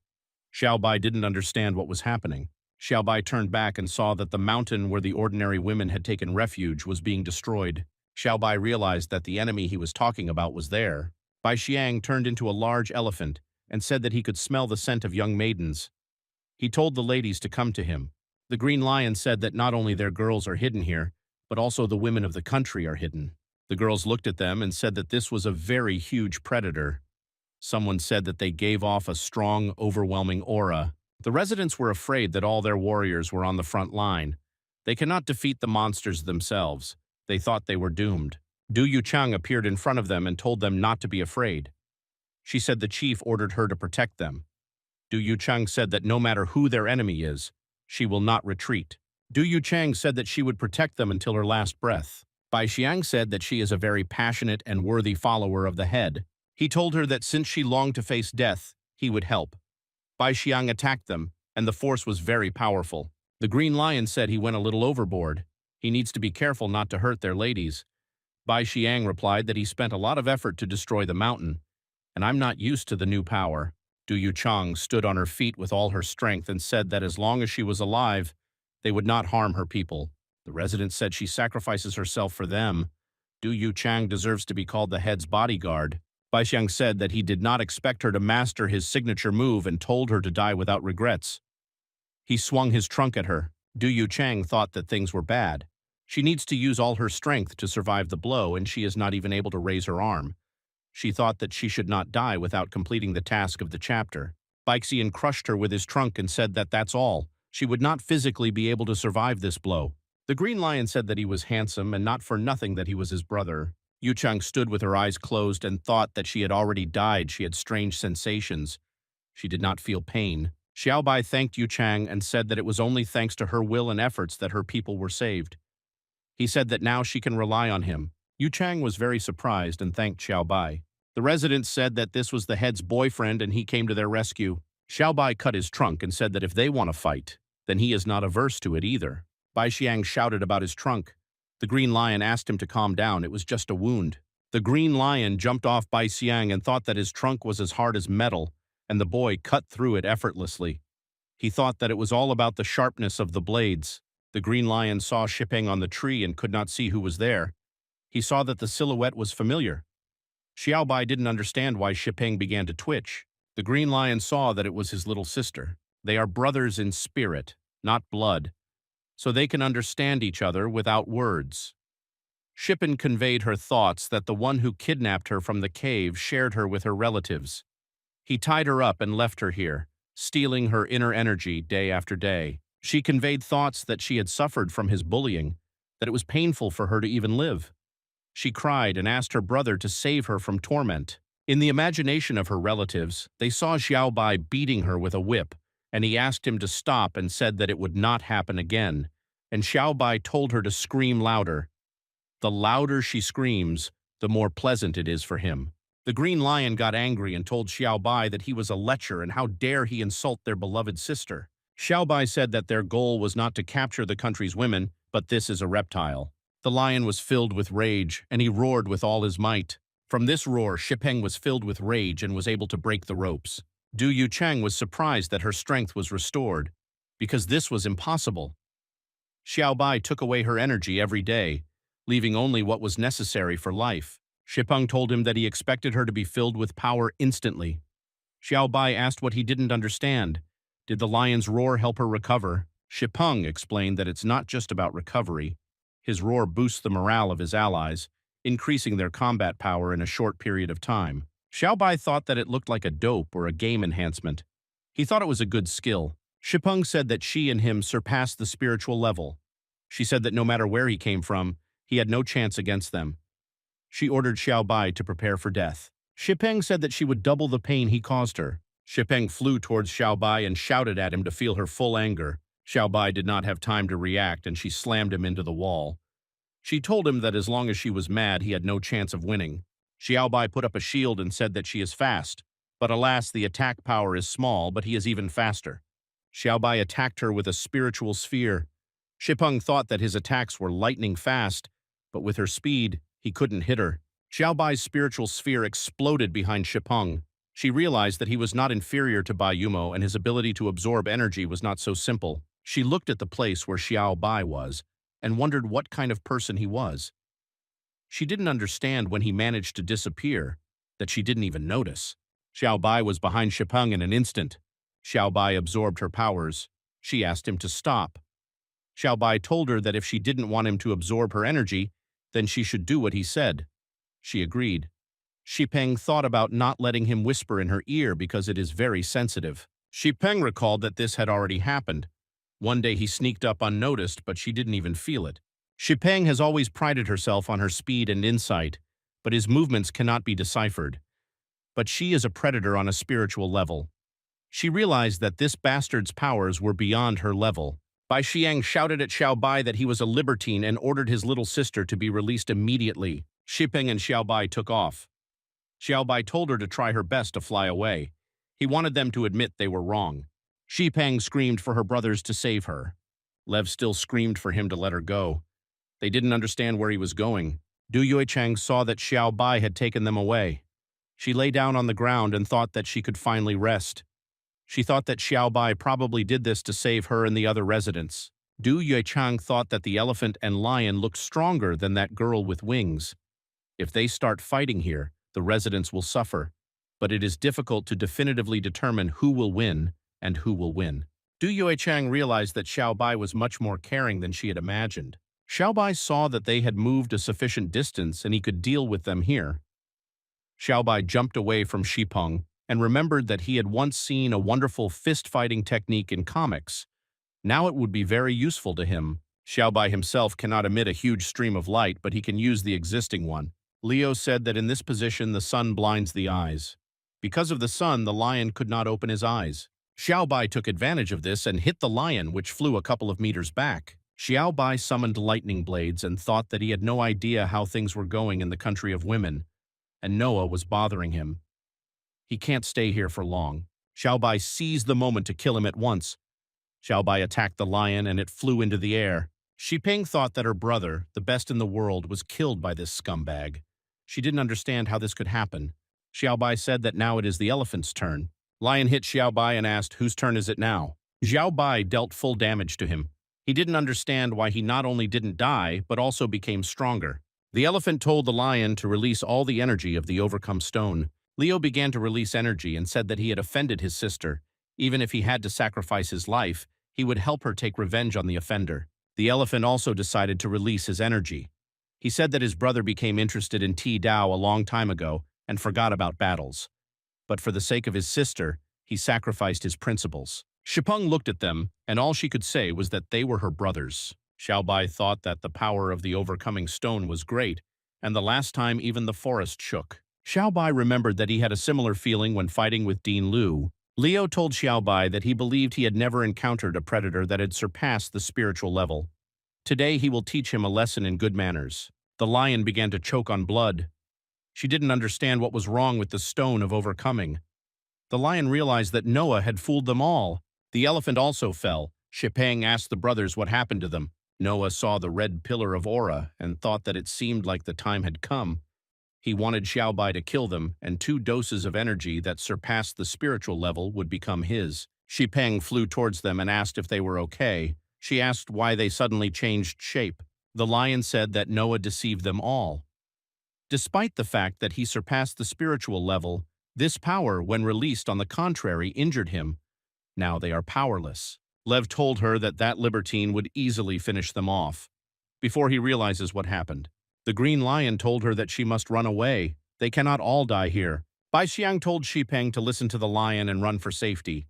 Xiaobai didn't understand what was happening. Xiaobai turned back and saw that the mountain where the ordinary women had taken refuge was being destroyed. Xiaobai realized that the enemy he was talking about was there. Bai Xiang turned into a large elephant and said that he could smell the scent of young maidens. He told the ladies to come to him. The Green Lion said that not only their girls are hidden here, but also the women of the country are hidden. The girls looked at them and said that this was a very huge predator. Someone said that they gave off a strong, overwhelming aura. The residents were afraid that all their warriors were on the front line. They cannot defeat the monsters themselves. They thought they were doomed. Du Yuchang appeared in front of them and told them not to be afraid. She said the chief ordered her to protect them. Du Yuchang said that no matter who their enemy is, she will not retreat. Du Yuchang said that she would protect them until her last breath. Bai Xiang said that she is a very passionate and worthy follower of the head. He told her that since she longed to face death, he would help. Bai Xiang attacked them, and the force was very powerful. The Green Lion said he went a little overboard. He needs to be careful not to hurt their ladies. Bai Xiang replied that he spent a lot of effort to destroy the mountain, and I'm not used to the new power. Du Yuchang stood on her feet with all her strength and said that as long as she was alive, they would not harm her people. The residents said she sacrifices herself for them. Du Yuchang deserves to be called the head's bodyguard. Bai Xiang said that he did not expect her to master his signature move and told her to die without regrets. He swung his trunk at her. Du Yuchang thought that things were bad. She needs to use all her strength to survive the blow, and she is not even able to raise her arm. She thought that she should not die without completing the task of the chapter. Baixian crushed her with his trunk and said that that's all. She would not physically be able to survive this blow. The Green Lion said that he was handsome and not for nothing that he was his brother. Yuchang stood with her eyes closed and thought that she had already died. She had strange sensations. She did not feel pain. Xiaobai thanked Yuchang and said that it was only thanks to her will and efforts that her people were saved. He said that now she can rely on him. Yuchang was very surprised and thanked Xiaobai. The residents said that this was the head's boyfriend and he came to their rescue. Xiaobai cut his trunk and said that if they want to fight, then he is not averse to it either. Bai Xiang shouted about his trunk. The Green Lion asked him to calm down. It was just a wound. The Green Lion jumped off Bai Xiang and thought that his trunk was as hard as metal, and the boy cut through it effortlessly. He thought that it was all about the sharpness of the blades. The Green Lion saw Shipeng on the tree and could not see who was there. He saw that the silhouette was familiar. Xiaobai didn't understand why Shipeng began to twitch. The Green Lion saw that it was his little sister. They are brothers in spirit, not blood, so they can understand each other without words. Shipeng conveyed her thoughts that the one who kidnapped her from the cave shared her with her relatives. He tied her up and left her here, stealing her inner energy day after day. She conveyed thoughts that she had suffered from his bullying, that it was painful for her to even live. She cried and asked her brother to save her from torment. In the imagination of her relatives, they saw Xiaobai beating her with a whip, and he asked him to stop and said that it would not happen again. And Xiaobai told her to scream louder. The louder she screams, the more pleasant it is for him. The Green Lion got angry and told Xiaobai that he was a lecher and how dare he insult their beloved sister. Xiaobai said that their goal was not to capture the country's women, but this is a reptile. The lion was filled with rage, and he roared with all his might. From this roar, Shipeng was filled with rage and was able to break the ropes. Du Yuchang was surprised that her strength was restored, because this was impossible. Xiaobai took away her energy every day, leaving only what was necessary for life. Shipeng told him that he expected her to be filled with power instantly. Xiaobai asked what he didn't understand. Did the lion's roar help her recover? Shipeng explained that it's not just about recovery. His roar boosts the morale of his allies, increasing their combat power in a short period of time. Xiaobai thought that it looked like a dope or a game enhancement. He thought it was a good skill. Shipeng said that she and him surpassed the spiritual level. She said that no matter where he came from, he had no chance against them. She ordered Xiaobai to prepare for death. Shipeng said that she would double the pain he caused her. Shipeng flew towards Xiaobai and shouted at him to feel her full anger. Xiaobai did not have time to react and she slammed him into the wall. She told him that as long as she was mad, he had no chance of winning. Xiaobai put up a shield and said that she is fast. But alas, the attack power is small, but he is even faster. Xiaobai attacked her with a spiritual sphere. Shipeng thought that his attacks were lightning fast, but with her speed, he couldn't hit her. Xiaobai's spiritual sphere exploded behind Shipeng. She realized that he was not inferior to Bai Yumo and his ability to absorb energy was not so simple. She looked at the place where Xiaobai was and wondered what kind of person he was. She didn't understand when he managed to disappear, that she didn't even notice. Xiaobai was behind Shipeng in an instant. Xiaobai absorbed her powers. She asked him to stop. Xiaobai told her that if she didn't want him to absorb her energy, then she should do what he said. She agreed. Shipeng thought about not letting him whisper in her ear because it is very sensitive. Shipeng recalled that this had already happened. One day he sneaked up unnoticed, but she didn't even feel it. Shipeng has always prided herself on her speed and insight, but his movements cannot be deciphered. But she is a predator on a spiritual level. She realized that this bastard's powers were beyond her level. Bai Xiang shouted at Xiaobai that he was a libertine and ordered his little sister to be released immediately. Shipeng and Xiaobai took off. Xiaobai told her to try her best to fly away. He wanted them to admit they were wrong. Shipeng screamed for her brothers to save her. Lev still screamed for him to let her go. They didn't understand where he was going. Du Yuichang saw that Xiaobai had taken them away. She lay down on the ground and thought that she could finally rest. She thought that Xiaobai probably did this to save her and the other residents. Du Yuichang thought that the elephant and lion looked stronger than that girl with wings. If they start fighting here, the residents will suffer, but it is difficult to definitively determine who will win and who will win. Du Yuichang realized that Xiaobai was much more caring than she had imagined. Xiaobai saw that they had moved a sufficient distance and he could deal with them here. Xiaobai jumped away from Shipeng and remembered that he had once seen a wonderful fist-fighting technique in comics. Now it would be very useful to him. Xiaobai himself cannot emit a huge stream of light, but he can use the existing one. Leo said that in this position the sun blinds the eyes. Because of the sun, the lion could not open his eyes. Xiaobai took advantage of this and hit the lion, which flew a couple of meters back. Xiaobai summoned lightning blades and thought that he had no idea how things were going in the country of women, and Noah was bothering him. He can't stay here for long. Xiaobai seized the moment to kill him at once. Xiaobai attacked the lion and it flew into the air. Shipeng thought that her brother, the best in the world, was killed by this scumbag. She didn't understand how this could happen. Xiaobai said that now it is the elephant's turn. Lion hit Xiaobai and asked, "Whose turn is it now?" Xiaobai dealt full damage to him. He didn't understand why he not only didn't die, but also became stronger. The elephant told the lion to release all the energy of the overcome stone. Leo began to release energy and said that he had offended his sister. Even if he had to sacrifice his life, he would help her take revenge on the offender. The elephant also decided to release his energy. He said that his brother became interested in Ti Dao a long time ago and forgot about battles. But for the sake of his sister, he sacrificed his principles. Shipeng looked at them, and all she could say was that they were her brothers. Xiaobai thought that the power of the overcoming stone was great, and the last time even the forest shook. Xiaobai remembered that he had a similar feeling when fighting with Dean Liu. Leo told Xiaobai that he believed he had never encountered a predator that had surpassed the spiritual level. Today he will teach him a lesson in good manners. The lion began to choke on blood. She didn't understand what was wrong with the stone of overcoming. The lion realized that Noah had fooled them all. The elephant also fell. Shipeng asked the brothers what happened to them. Noah saw the red pillar of aura and thought that it seemed like the time had come. He wanted Xiaobai to kill them, and 2 doses of energy that surpassed the spiritual level would become his. Shipeng flew towards them and asked if they were okay. She asked why they suddenly changed shape. The lion said that Noah deceived them all. Despite the fact that he surpassed the spiritual level, this power, when released on the contrary, injured him. Now they are powerless. Lev told her that that libertine would easily finish them off. Before he realizes what happened, the green lion told her that she must run away. They cannot all die here. Bai Xiang told Xipeng to listen to the lion and run for safety.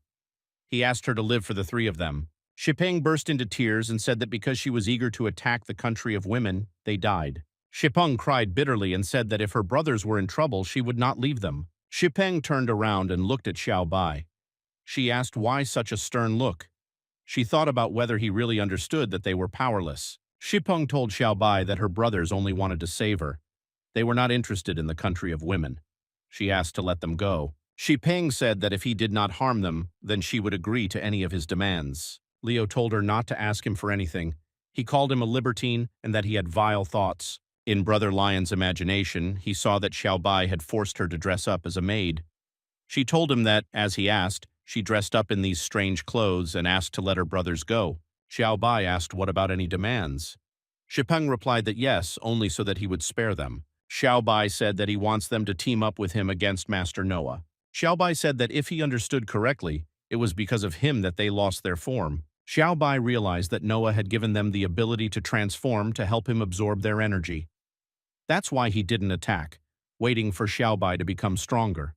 He asked her to live for the three of them. Xipeng burst into tears and said that because she was eager to attack the country of women, they died. Xipeng cried bitterly and said that if her brothers were in trouble, she would not leave them. Xipeng turned around and looked at Xiao Bai. She asked why such a stern look. She thought about whether he really understood that they were powerless. Xipeng told Xiao Bai that her brothers only wanted to save her. They were not interested in the country of women. She asked to let them go. Xipeng said that if he did not harm them, then she would agree to any of his demands. Leo told her not to ask him for anything. He called him a libertine and that he had vile thoughts. In Brother Lion's imagination, he saw that Xiao Bai had forced her to dress up as a maid. She told him that, as he asked, she dressed up in these strange clothes and asked to let her brothers go. Xiao Bai asked what about any demands. Xipeng replied that yes, only so that he would spare them. Xiao Bai said that he wants them to team up with him against Master Noah. Xiao Bai said that if he understood correctly, it was because of him that they lost their form. Xiao Bai realized that Noah had given them the ability to transform to help him absorb their energy. That's why he didn't attack, waiting for Xiao Bai to become stronger.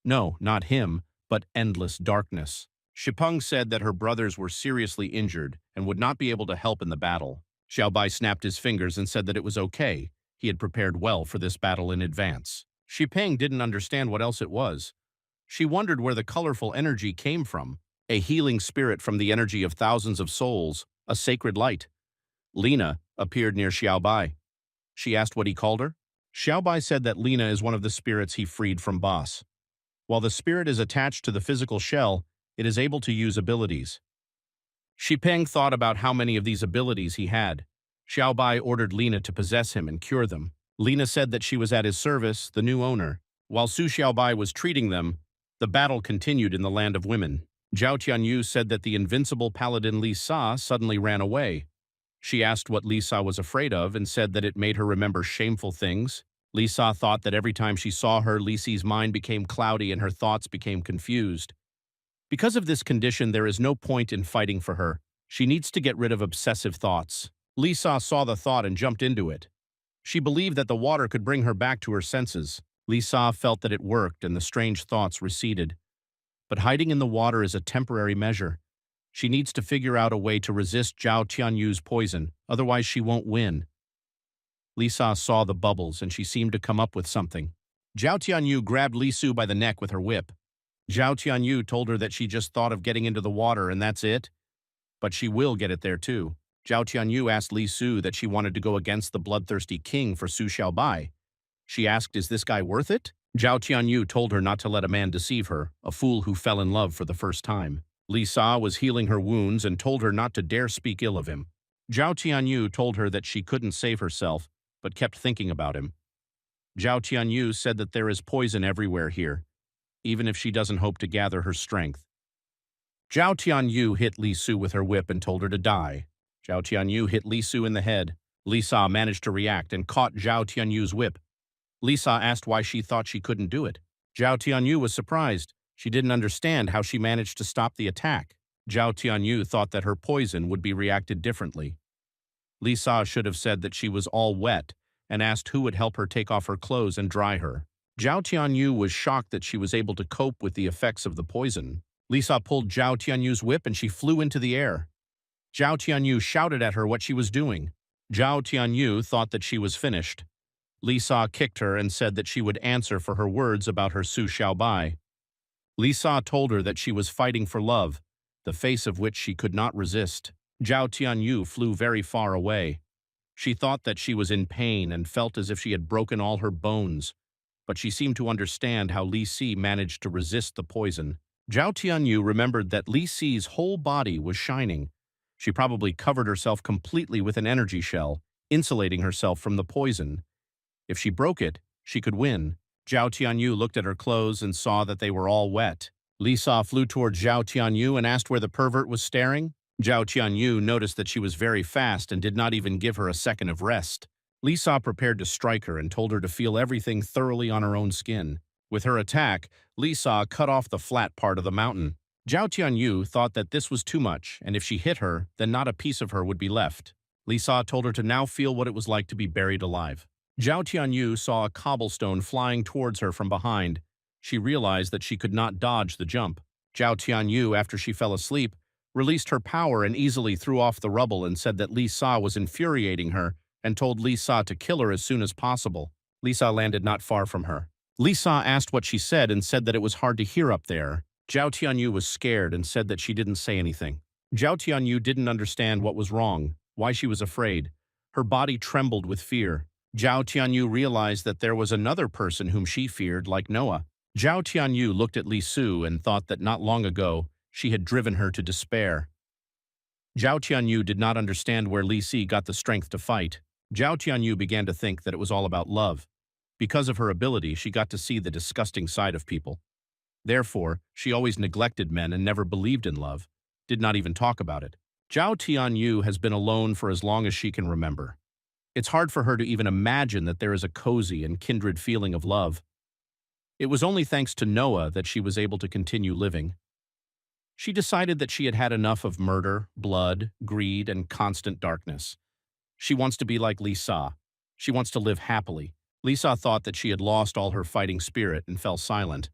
No, not him, but endless darkness. Xipeng said that her brothers were seriously injured and would not be able to help in the battle. Xiao Bai snapped his fingers and said that it was okay. He had prepared well for this battle in advance. Xipeng didn't understand what else it was. She wondered where the colorful energy came from. A healing spirit from the energy of thousands of souls, a sacred light. Lena appeared near Xiao Bai. She asked what he called her. Xiao Bai said that Lena is one of the spirits he freed from Boss. While the spirit is attached to the physical shell, it is able to use abilities. Xipeng thought about how many of these abilities he had. Xiao Bai ordered Lena to possess him and cure them. Lena said that she was at his service, the new owner. While Su Xiao Bai was treating them, the battle continued in the land of women. Zhao Tianyu said that the invincible paladin Li Sa suddenly ran away. She asked what Li Sa was afraid of and said that it made her remember shameful things. Li Sa thought that every time she saw her, Li Si's mind became cloudy and her thoughts became confused. Because of this condition, there is no point in fighting for her. She needs to get rid of obsessive thoughts. Li Sa saw the thought and jumped into it. She believed that the water could bring her back to her senses. Li Sa felt that it worked and the strange thoughts receded. But hiding in the water is a temporary measure. She needs to figure out a way to resist Zhao Tianyu's poison, otherwise she won't win. Li Sa saw the bubbles and she seemed to come up with something. Zhao Tianyu grabbed Li Su by the neck with her whip. Zhao Tianyu told her that she just thought of getting into the water and that's it. But she will get it there too. Zhao Tianyu asked Li Su that she wanted to go against the bloodthirsty king for Su Xiaobai. She asked, is this guy worth it? Zhao Tianyu told her not to let a man deceive her, a fool who fell in love for the first time. Li Sa was healing her wounds and told her not to dare speak ill of him. Zhao Tianyu told her that she couldn't save herself, but kept thinking about him. Zhao Tianyu said that there is poison everywhere here, even if she doesn't hope to gather her strength. Zhao Tianyu hit Li Su with her whip and told her to die. Zhao Tianyu hit Li Su in the head. Li Sa managed to react and caught Zhao Tianyu's whip. Li Sa asked why she thought she couldn't do it. Zhao Tianyu was surprised. She didn't understand how she managed to stop the attack. Zhao Tianyu thought that her poison would be reacted differently. Li Sa should have said that she was all wet and asked who would help her take off her clothes and dry her. Zhao Tianyu was shocked that she was able to cope with the effects of the poison. Li Sa pulled Zhao Tianyu's whip and she flew into the air. Zhao Tianyu shouted at her what she was doing. Zhao Tianyu thought that she was finished. Li Sa kicked her and said that she would answer for her words about her Su Xiaobai. Li Sa told her that she was fighting for love, the face of which she could not resist. Zhao Tianyu flew very far away. She thought that she was in pain and felt as if she had broken all her bones, but she seemed to understand how Li Si managed to resist the poison. Zhao Tianyu remembered that Li Si's whole body was shining. She probably covered herself completely with an energy shell, insulating herself from the poison. If she broke it, she could win. Zhao Tianyu looked at her clothes and saw that they were all wet. Li Sa flew toward Zhao Tianyu and asked where the pervert was staring. Zhao Tianyu noticed that she was very fast and did not even give her a second of rest. Li Sa prepared to strike her and told her to feel everything thoroughly on her own skin. With her attack, Li Sa cut off the flat part of the mountain. Zhao Tianyu thought that this was too much, and if she hit her, then not a piece of her would be left. Li Sa told her to now feel what it was like to be buried alive. Zhao Tianyu saw a cobblestone flying towards her from behind. She realized that she could not dodge the jump. Zhao Tianyu, after she fell asleep, released her power and easily threw off the rubble and said that Li Sa was infuriating her and told Li Sa to kill her as soon as possible. Li Sa landed not far from her. Li Sa asked what she said and said that it was hard to hear up there. Zhao Tianyu was scared and said that she didn't say anything. Zhao Tianyu didn't understand what was wrong, why she was afraid. Her body trembled with fear. Zhao Tianyu realized that there was another person whom she feared, like Noah. Zhao Tianyu looked at Li Su and thought that not long ago she had driven her to despair. Zhao Tianyu did not understand where Li Si got the strength to fight. Zhao Tianyu began to think that it was all about love. Because of her ability, she got to see the disgusting side of people. Therefore, she always neglected men and never believed in love, did not even talk about it. Zhao Tianyu has been alone for as long as she can remember. It's hard for her to even imagine that there is a cozy and kindred feeling of love. It was only thanks to Noah that she was able to continue living. She decided that she had had enough of murder, blood, greed, and constant darkness. She wants to be like Li Sa. She wants to live happily. Li Sa thought that she had lost all her fighting spirit and fell silent.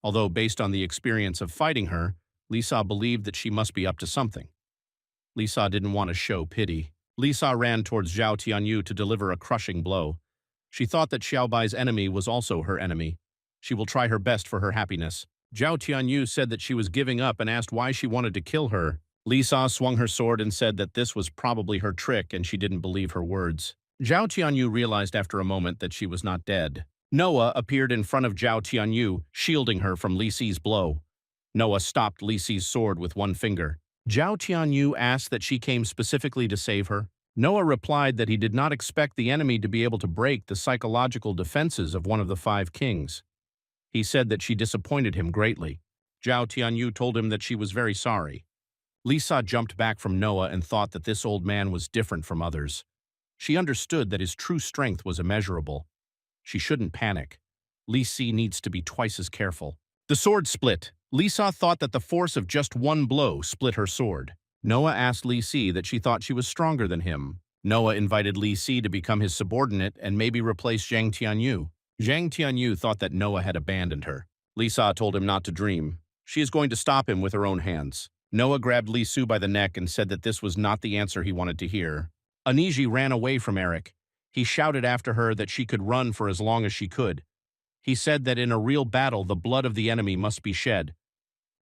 Although based on the experience of fighting her, Li Sa believed that she must be up to something. Li Sa didn't want to show pity. Li Sa ran towards Zhao Tianyu to deliver a crushing blow. She thought that Xiao Bai's enemy was also her enemy. She will try her best for her happiness. Zhao Tianyu said that she was giving up and asked why she wanted to kill her. Li Sa swung her sword and said that this was probably her trick and she didn't believe her words. Zhao Tianyu realized after a moment that she was not dead. Noah appeared in front of Zhao Tianyu, shielding her from Li Si's blow. Noah stopped Li Si's sword with one finger. Zhao Tianyu asked that she came specifically to save her. Noah replied that he did not expect the enemy to be able to break the psychological defenses of one of the 5 kings. He said that she disappointed him greatly. Zhao Tianyu told him that she was very sorry. Li Sa jumped back from Noah and thought that this old man was different from others. She understood that his true strength was immeasurable. She shouldn't panic. Li Si needs to be twice as careful. The sword split. Li Sa thought that the force of just one blow split her sword. Noah asked Li Si that she thought she was stronger than him. Noah invited Li Si to become his subordinate and maybe replace Zhang Tianyu. Zhang Tianyu thought that Noah had abandoned her. Li Sa told him not to dream. She is going to stop him with her own hands. Noah grabbed Li Su by the neck and said that this was not the answer he wanted to hear. Aniji ran away from Eric. He shouted after her that she could run for as long as she could. He said that in a real battle, the blood of the enemy must be shed.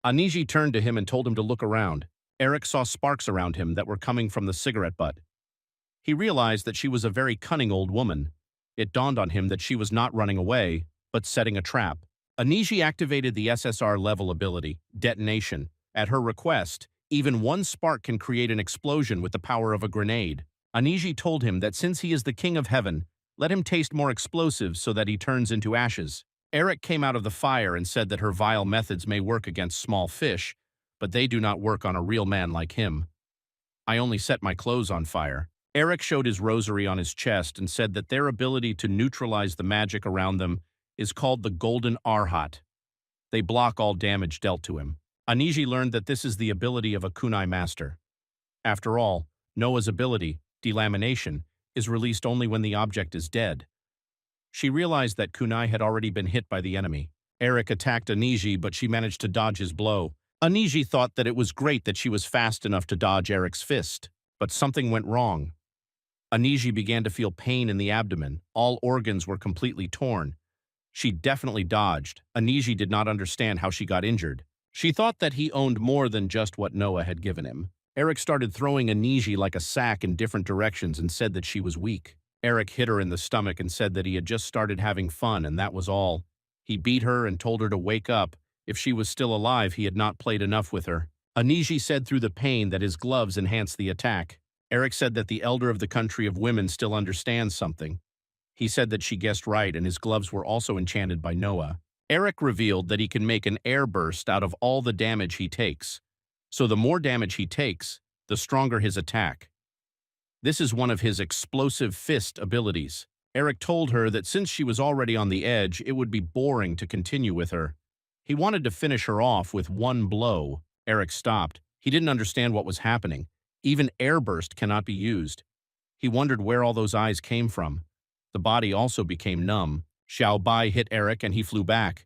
Aniji turned to him and told him to look around. Eric saw sparks around him that were coming from the cigarette butt. He realized that she was a very cunning old woman. It dawned on him that she was not running away, but setting a trap. Aniji activated the SSR level ability, Detonation. At her request, even one spark can create an explosion with the power of a grenade. Aniji told him that since he is the king of heaven, let him taste more explosives so that he turns into ashes. Eric came out of the fire and said that her vile methods may work against small fish, but they do not work on a real man like him. I only set my clothes on fire. Eric showed his rosary on his chest and said that their ability to neutralize the magic around them is called the Golden Arhat. They block all damage dealt to him. Aniji learned that this is the ability of a kunai master. After all, Noah's ability, delamination, is released only when the object is dead. She realized that kunai had already been hit by the enemy. Eric attacked Aniji, but she managed to dodge his blow. Aniji thought that it was great that she was fast enough to dodge Eric's fist, but something went wrong. Aniji began to feel pain in the abdomen. All organs were completely torn. She definitely dodged. Aniji did not understand how she got injured. She thought that he owned more than just what Noah had given him. Eric started throwing Aniji like a sack in different directions and said that she was weak. Eric hit her in the stomach and said that he had just started having fun and that was all. He beat her and told her to wake up. If she was still alive, he had not played enough with her. Aniji said through the pain that his gloves enhanced the attack. Eric said that the elder of the country of women still understands something. He said that she guessed right and his gloves were also enchanted by Noah. Eric revealed that he can make an air burst out of all the damage he takes. So the more damage he takes, the stronger his attack. This is one of his explosive fist abilities. Eric told her that since she was already on the edge, it would be boring to continue with her. He wanted to finish her off with one blow. Eric stopped. He didn't understand what was happening. Even airburst cannot be used. He wondered where all those eyes came from. The body also became numb. Xiao Bai hit Eric and he flew back.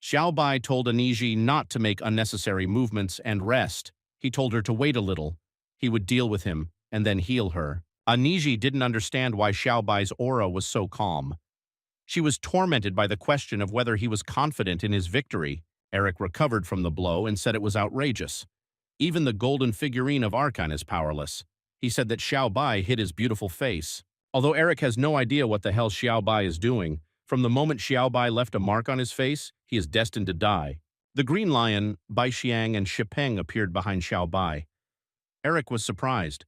Xiao Bai told Aniji not to make unnecessary movements and rest. He told her to wait a little. He would deal with him and then heal her. Aniji didn't understand why Xiao Bai's aura was so calm. She was tormented by the question of whether he was confident in his victory. Eric recovered from the blow and said it was outrageous. Even the golden figurine of Archon is powerless. He said that Xiao Bai hid his beautiful face. Although Eric has no idea what the hell Xiao Bai is doing, from the moment Xiao Bai left a mark on his face, he is destined to die. The Green Lion, Bai Xiang, and Shipeng appeared behind Xiao Bai. Eric was surprised.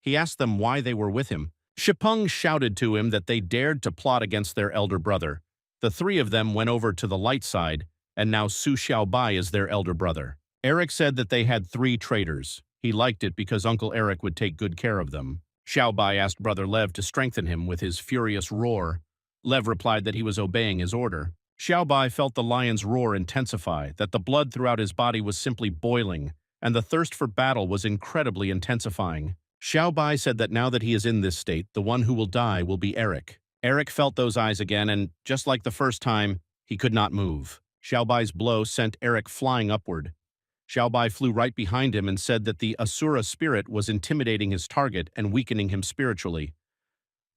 He asked them why they were with him. Shipeng shouted to him that they dared to plot against their elder brother. The three of them went over to the light side, and now Su Xiao Bai is their elder brother. Eric said that they had 3 traitors. He liked it because Uncle Eric would take good care of them. Xiao Bai asked Brother Lev to strengthen him with his furious roar. Lev replied that he was obeying his order. Xiao Bai felt the lion's roar intensify, that the blood throughout his body was simply boiling, and the thirst for battle was incredibly intensifying. Xiao Bai said that now that he is in this state, the one who will die will be Eric. Eric felt those eyes again, and just like the first time, he could not move. Xiao Bai's blow sent Eric flying upward. Xiao Bai flew right behind him and said that the Asura spirit was intimidating his target and weakening him spiritually.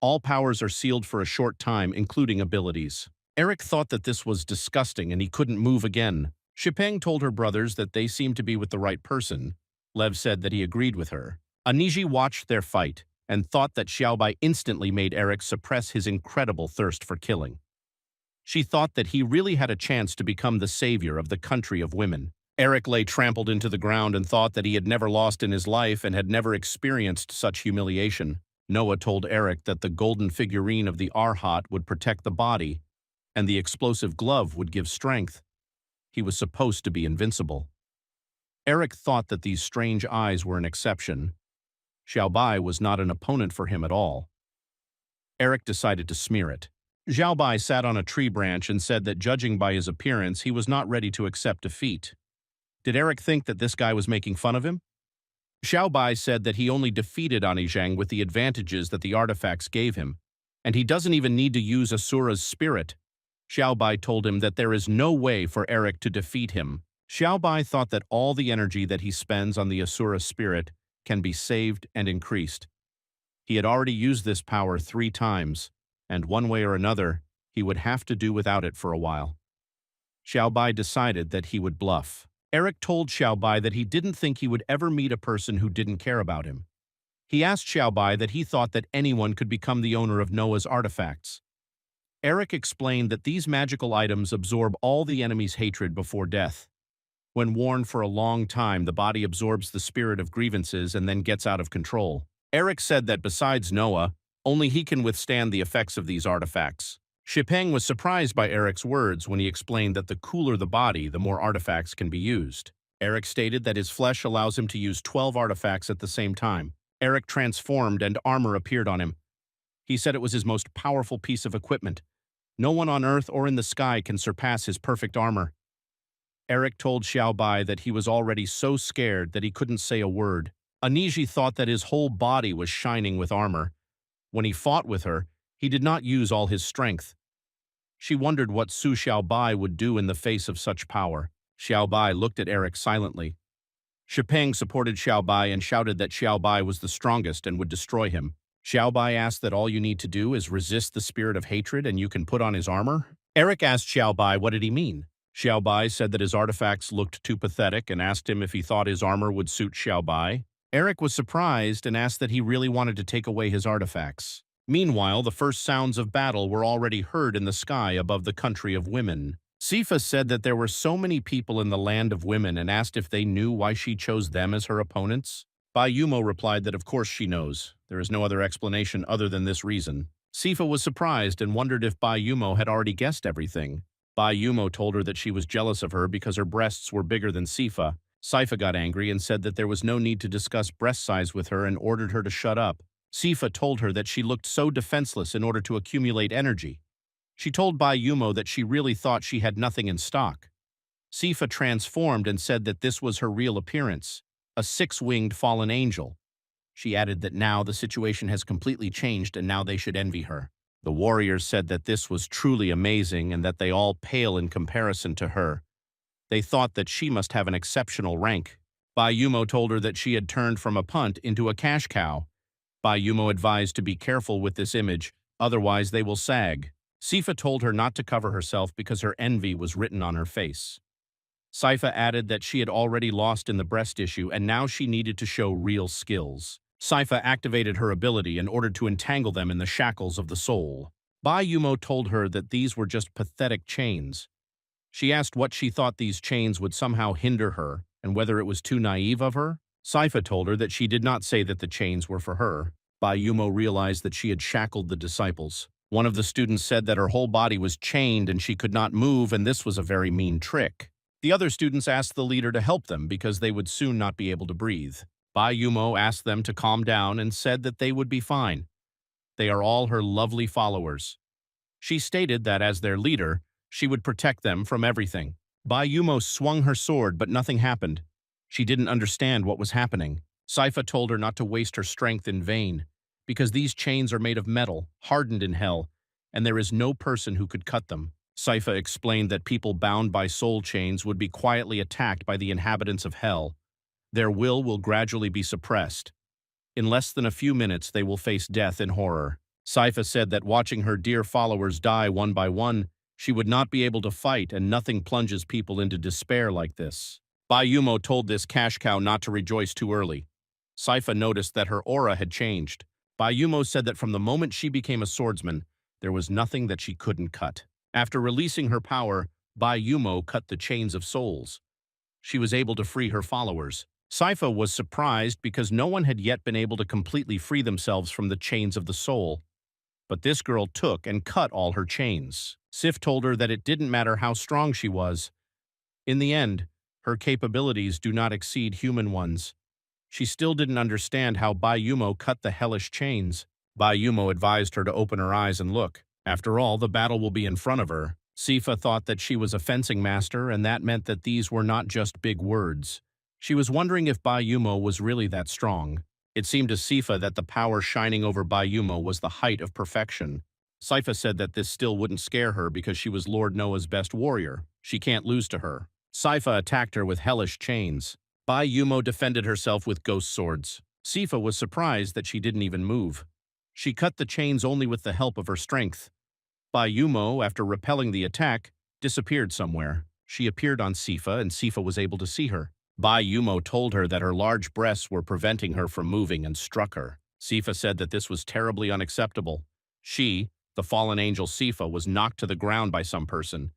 All powers are sealed for a short time, including abilities. Eric thought that this was disgusting and he couldn't move again. Shipeng told her brothers that they seemed to be with the right person. Lev said that he agreed with her. Aniji watched their fight and thought that Xiao Bai instantly made Eric suppress his incredible thirst for killing. She thought that he really had a chance to become the savior of the country of women. Eric lay trampled into the ground and thought that he had never lost in his life and had never experienced such humiliation. Noah told Eric that the golden figurine of the Arhat would protect the body, and the explosive glove would give strength. He was supposed to be invincible. Eric thought that these strange eyes were an exception. Xiao Bai was not an opponent for him at all. Eric decided to smear it. Xiao Bai sat on a tree branch and said that judging by his appearance, he was not ready to accept defeat. Did Eric think that this guy was making fun of him? Xiao Bai said that he only defeated Anijang with the advantages that the artifacts gave him, and he doesn't even need to use Asura's spirit. Xiao Bai told him that there is no way for Eric to defeat him. Xiao Bai thought that all the energy that he spends on the Asura spirit can be saved and increased. He had already used this power 3 times, and one way or another, he would have to do without it for a while. Xiao Bai decided that he would bluff. Eric told Xiao Bai that he didn't think he would ever meet a person who didn't care about him. He asked Xiao Bai that he thought that anyone could become the owner of Noah's artifacts. Eric explained that these magical items absorb all the enemy's hatred before death. When worn for a long time, the body absorbs the spirit of grievances and then gets out of control. Eric said that besides Noah, only he can withstand the effects of these artifacts. Shipeng was surprised by Eric's words when he explained that the cooler the body, the more artifacts can be used. Eric stated that his flesh allows him to use 12 artifacts at the same time. Eric transformed and armor appeared on him. He said it was his most powerful piece of equipment. No one on Earth or in the sky can surpass his perfect armor. Eric told Xiao Bai that he was already so scared that he couldn't say a word. Aniji thought that his whole body was shining with armor. When he fought with her, he did not use all his strength. She wondered what Su Xiao Bai would do in the face of such power. Xiao Bai looked at Eric silently. Shipeng supported Xiao Bai and shouted that Xiao Bai was the strongest and would destroy him. Xiao Bai asked that all you need to do is resist the spirit of hatred and you can put on his armor. Eric asked Xiao Bai what did he mean. Xiao Bai said that his artifacts looked too pathetic and asked him if he thought his armor would suit Xiao Bai. Eric was surprised and asked that he really wanted to take away his artifacts. Meanwhile, the first sounds of battle were already heard in the sky above the country of women. Sifa said that there were so many people in the land of women and asked if they knew why she chose them as her opponents. Bai Yumo replied that of course she knows. There is no other explanation other than this reason. Sifa was surprised and wondered if Bai Yumo had already guessed everything. Bai Yumo told her that she was jealous of her because her breasts were bigger than Sifa. Sifa got angry and said that there was no need to discuss breast size with her and ordered her to shut up. Sifa told her that she looked so defenseless in order to accumulate energy. She told Bai Yumo that she really thought she had nothing in stock. Sifa transformed and said that this was her real appearance, a 6-winged fallen angel. She added that now the situation has completely changed and now they should envy her. The warriors said that this was truly amazing and that they all pale in comparison to her. They thought that she must have an exceptional rank. Bayumo told her that she had turned from a punt into a cash cow. Bayumo advised to be careful with this image, otherwise they will sag. Sifa told her not to cover herself because her envy was written on her face. Saifa added that she had already lost in the breast issue and now she needed to show real skills. Saifa activated her ability in order to entangle them in the shackles of the soul. Bayumo told her that these were just pathetic chains. She asked what she thought these chains would somehow hinder her and whether it was too naive of her. Saifa told her that she did not say that the chains were for her. Bayumo realized that she had shackled the disciples. One of the students said that her whole body was chained and she could not move, and this was a very mean trick. The other students asked the leader to help them because they would soon not be able to breathe. Bayumo asked them to calm down and said that they would be fine. They are all her lovely followers. She stated that as their leader, she would protect them from everything. Bayumo swung her sword, but nothing happened. She didn't understand what was happening. Saifa told her not to waste her strength in vain, because these chains are made of metal, hardened in hell, and there is no person who could cut them. Saifa explained that people bound by soul chains would be quietly attacked by the inhabitants of hell. Their will gradually be suppressed. In less than a few minutes, they will face death in horror. Saifa said that watching her dear followers die one by one, she would not be able to fight, and nothing plunges people into despair like this. Bayumo told this cash cow not to rejoice too early. Saifa noticed that her aura had changed. Bayumo said that from the moment she became a swordsman, there was nothing that she couldn't cut. After releasing her power, Bayumo cut the chains of souls. She was able to free her followers. Saifa was surprised because no one had yet been able to completely free themselves from the chains of the soul. But this girl took and cut all her chains. Sif told her that it didn't matter how strong she was. In the end, her capabilities do not exceed human ones. She still didn't understand how Bayumo cut the hellish chains. Bayumo advised her to open her eyes and look. After all, the battle will be in front of her. Sifa thought that she was a fencing master, and that meant that these were not just big words. She was wondering if Bayumo was really that strong. It seemed to Sifa that the power shining over Bayumo was the height of perfection. Saifa said that this still wouldn't scare her because she was Lord Noah's best warrior. She can't lose to her. Saifa attacked her with hellish chains. Bayumo defended herself with ghost swords. Sifa was surprised that she didn't even move. She cut the chains only with the help of her strength. Bayumo, after repelling the attack, disappeared somewhere. She appeared on Sifa, and Sifa was able to see her. Bayumo told her that her large breasts were preventing her from moving and struck her. Sifa said that this was terribly unacceptable. She, the fallen angel Sifa, was knocked to the ground by some person.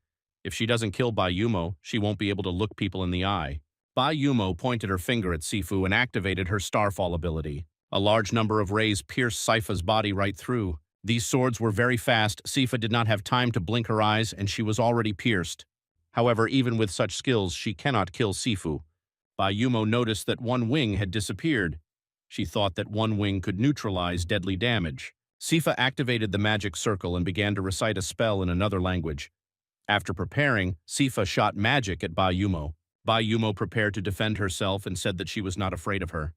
If she doesn't kill Bayumo, she won't be able to look people in the eye. Bayumo pointed her finger at Sifu and activated her Starfall ability. A large number of rays pierced Saifa's body right through. These swords were very fast. Sifa did not have time to blink her eyes, and she was already pierced. However, even with such skills, she cannot kill Sifu. Bayumo noticed that one wing had disappeared. She thought that one wing could neutralize deadly damage. Sifa activated the magic circle and began to recite a spell in another language. After preparing, Sifa shot magic at Bayumo. Bayumo prepared to defend herself and said that she was not afraid of her.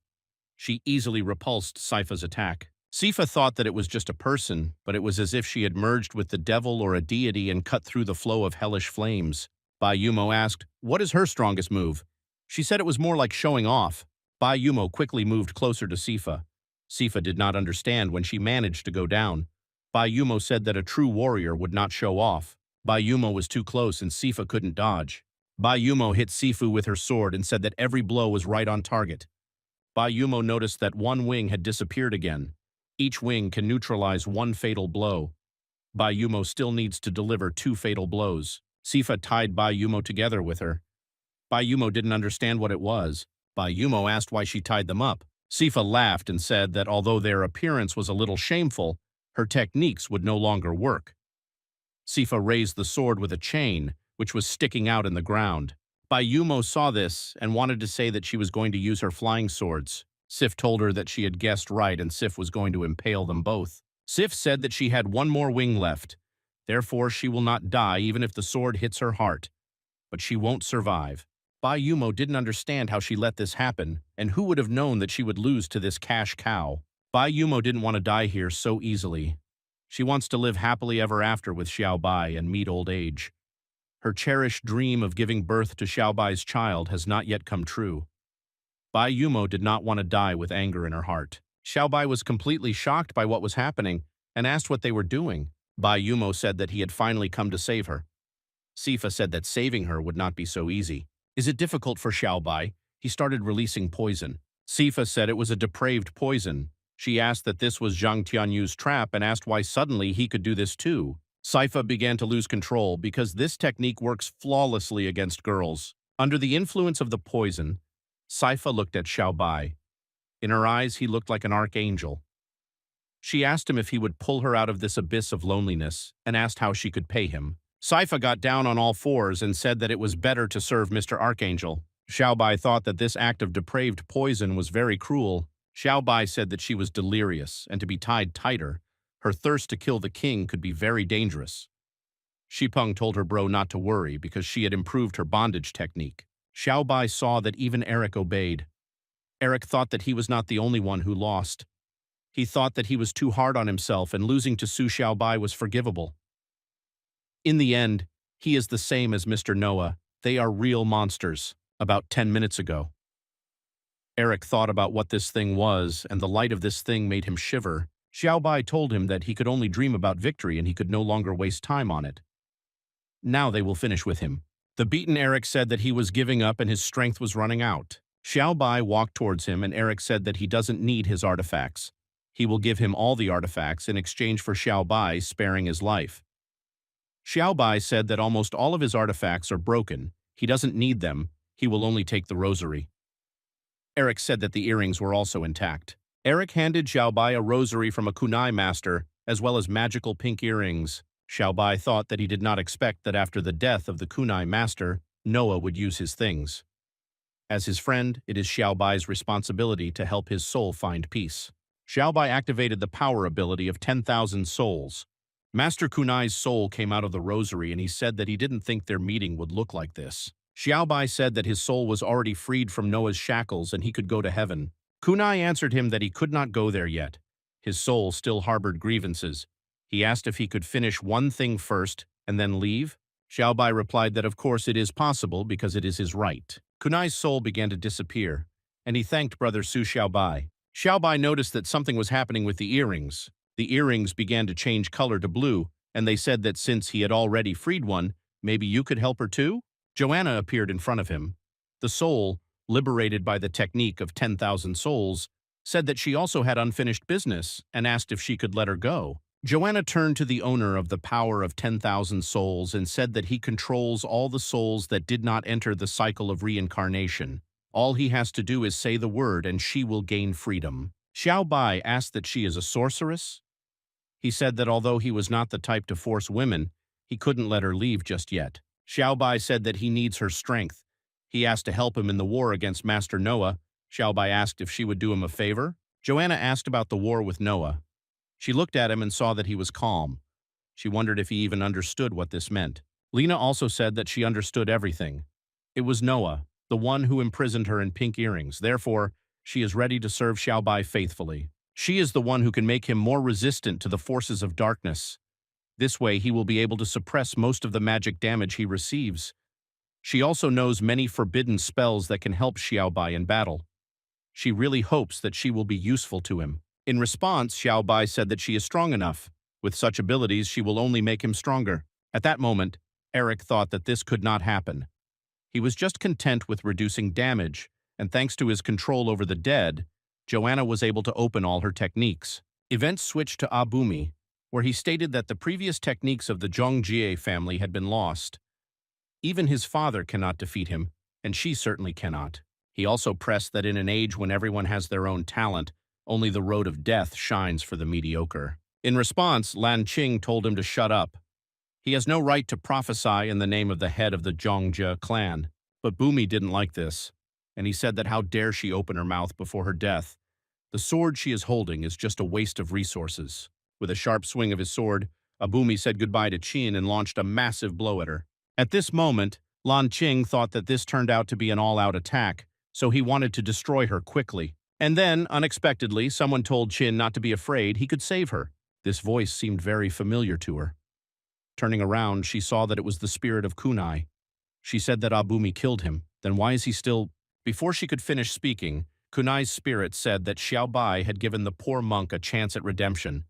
She easily repulsed Saifa's attack. Sifa thought that it was just a person, but it was as if she had merged with the devil or a deity and cut through the flow of hellish flames. Bayumo asked, "What is her strongest move?" She said it was more like showing off. Bayumo quickly moved closer to Sifa. Sifa did not understand when she managed to go down. Bayumo said that a true warrior would not show off. Bayumo was too close and Sifa couldn't dodge. Bayumo hit Sifu with her sword and said that every blow was right on target. Bayumo noticed that one wing had disappeared again. Each wing can neutralize one fatal blow. Bayumo still needs to deliver 2 fatal blows. Sifa tied Bayumo together with her. Bayumo didn't understand what it was. Bayumo asked why she tied them up. Sifa laughed and said that although their appearance was a little shameful, her techniques would no longer work. Sifa raised the sword with a chain, which was sticking out in the ground. Bayumo saw this and wanted to say that she was going to use her flying swords. Sif told her that she had guessed right and Sif was going to impale them both. Sif said that she had one more wing left. Therefore, she will not die even if the sword hits her heart. But she won't survive. Bayumo didn't understand how she let this happen, and who would have known that she would lose to this cash cow. Bayumo didn't want to die here so easily. She wants to live happily ever after with Xiaobai and meet old age. Her cherished dream of giving birth to Xiaobai's child has not yet come true. Bai Yumo did not want to die with anger in her heart. Xiaobai was completely shocked by what was happening and asked what they were doing. Bai Yumo said that he had finally come to save her. Sifa said that saving her would not be so easy. Is it difficult for Xiaobai? He started releasing poison. Sifa said it was a depraved poison. She asked that this was Zhang Tianyu's trap and asked why suddenly he could do this too. Sifa began to lose control because this technique works flawlessly against girls. Under the influence of the poison, Sifa looked at Xiaobai. In her eyes, he looked like an archangel. She asked him if he would pull her out of this abyss of loneliness and asked how she could pay him. Sifa got down on all fours and said that it was better to serve Mr. Archangel. Xiaobai thought that this act of depraved poison was very cruel. Xiaobai said that she was delirious and to be tied tighter. Her thirst to kill the king could be very dangerous. Shipeng told her bro not to worry because she had improved her bondage technique. Xiaobai saw that even Eric obeyed. Eric thought that he was not the only one who lost. He thought that he was too hard on himself and losing to Su Xiaobai was forgivable. In the end, he is the same as Mr. Noah. They are real monsters. About 10 minutes ago. Eric thought about what this thing was, and the light of this thing made him shiver. Xiaobai told him that he could only dream about victory and he could no longer waste time on it. Now they will finish with him. The beaten Eric said that he was giving up and his strength was running out. Xiaobai walked towards him and Eric said that he doesn't need his artifacts. He will give him all the artifacts in exchange for Xiaobai sparing his life. Xiaobai said that almost all of his artifacts are broken. He doesn't need them. He will only take the rosary. Eric said that the earrings were also intact. Eric handed Xiaobai a rosary from a kunai master, as well as magical pink earrings. Xiaobai thought that he did not expect that after the death of the kunai master, Noah would use his things. As his friend, it is Xiaobai's responsibility to help his soul find peace. Xiaobai activated the power ability of 10,000 souls. Master Kunai's soul came out of the rosary and he said that he didn't think their meeting would look like this. Xiaobai said that his soul was already freed from Noah's shackles and he could go to heaven. Kunai answered him that he could not go there yet. His soul still harbored grievances. He asked if he could finish one thing first and then leave. Xiaobai replied that of course it is possible because it is his right. Kunai's soul began to disappear, and he thanked brother Su Xiaobai. Xiaobai noticed that something was happening with the earrings. The earrings began to change color to blue, and they said that since he had already freed one, maybe you could help her too? Joanna appeared in front of him. The soul, liberated by the technique of 10,000 souls, said that she also had unfinished business and asked if she could let her go. Joanna turned to the owner of the power of 10,000 souls and said that he controls all the souls that did not enter the cycle of reincarnation. All he has to do is say the word and she will gain freedom. Xiaobai asked that she is a sorceress. He said that although he was not the type to force women, he couldn't let her leave just yet. Xiaobai said that he needs her strength. He asked to help him in the war against Master Noah. Xiaobai asked if she would do him a favor. Joanna asked about the war with Noah. She looked at him and saw that he was calm. She wondered if he even understood what this meant. Lena also said that she understood everything. It was Noah, the one who imprisoned her in pink earrings. Therefore, she is ready to serve Xiaobai faithfully. She is the one who can make him more resistant to the forces of darkness. This way, he will be able to suppress most of the magic damage he receives. She also knows many forbidden spells that can help Xiaobai in battle. She really hopes that she will be useful to him. In response, Xiaobai said that she is strong enough. With such abilities, she will only make him stronger. At that moment, Eric thought that this could not happen. He was just content with reducing damage, and thanks to his control over the dead, Joanna was able to open all her techniques. Events switched to Abumi, where he stated that the previous techniques of the Zhongjie family had been lost. Even his father cannot defeat him, and she certainly cannot. He also pressed that in an age when everyone has their own talent, only the road of death shines for the mediocre. In response, Lan Qing told him to shut up. He has no right to prophesy in the name of the head of the Zhongjie clan. But Bumi didn't like this, and he said that how dare she open her mouth before her death. The sword she is holding is just a waste of resources. With a sharp swing of his sword, Abumi said goodbye to Qin and launched a massive blow at her. At this moment, Lan Qing thought that this turned out to be an all-out attack, so he wanted to destroy her quickly. And then, unexpectedly, someone told Qin not to be afraid, he could save her. This voice seemed very familiar to her. Turning around, she saw that it was the spirit of Kunai. She said that Abumi killed him. Then why is he still— Before she could finish speaking, Kunai's spirit said that Xiaobai had given the poor monk a chance at redemption.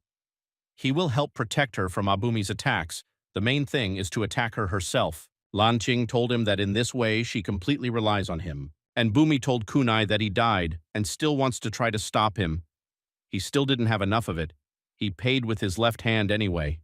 He will help protect her from Abumi's attacks. The main thing is to attack her herself. Lanqing told him that in this way she completely relies on him. And Bumi told Kunai that he died and still wants to try to stop him. He still didn't have enough of it. He paid with his left hand anyway.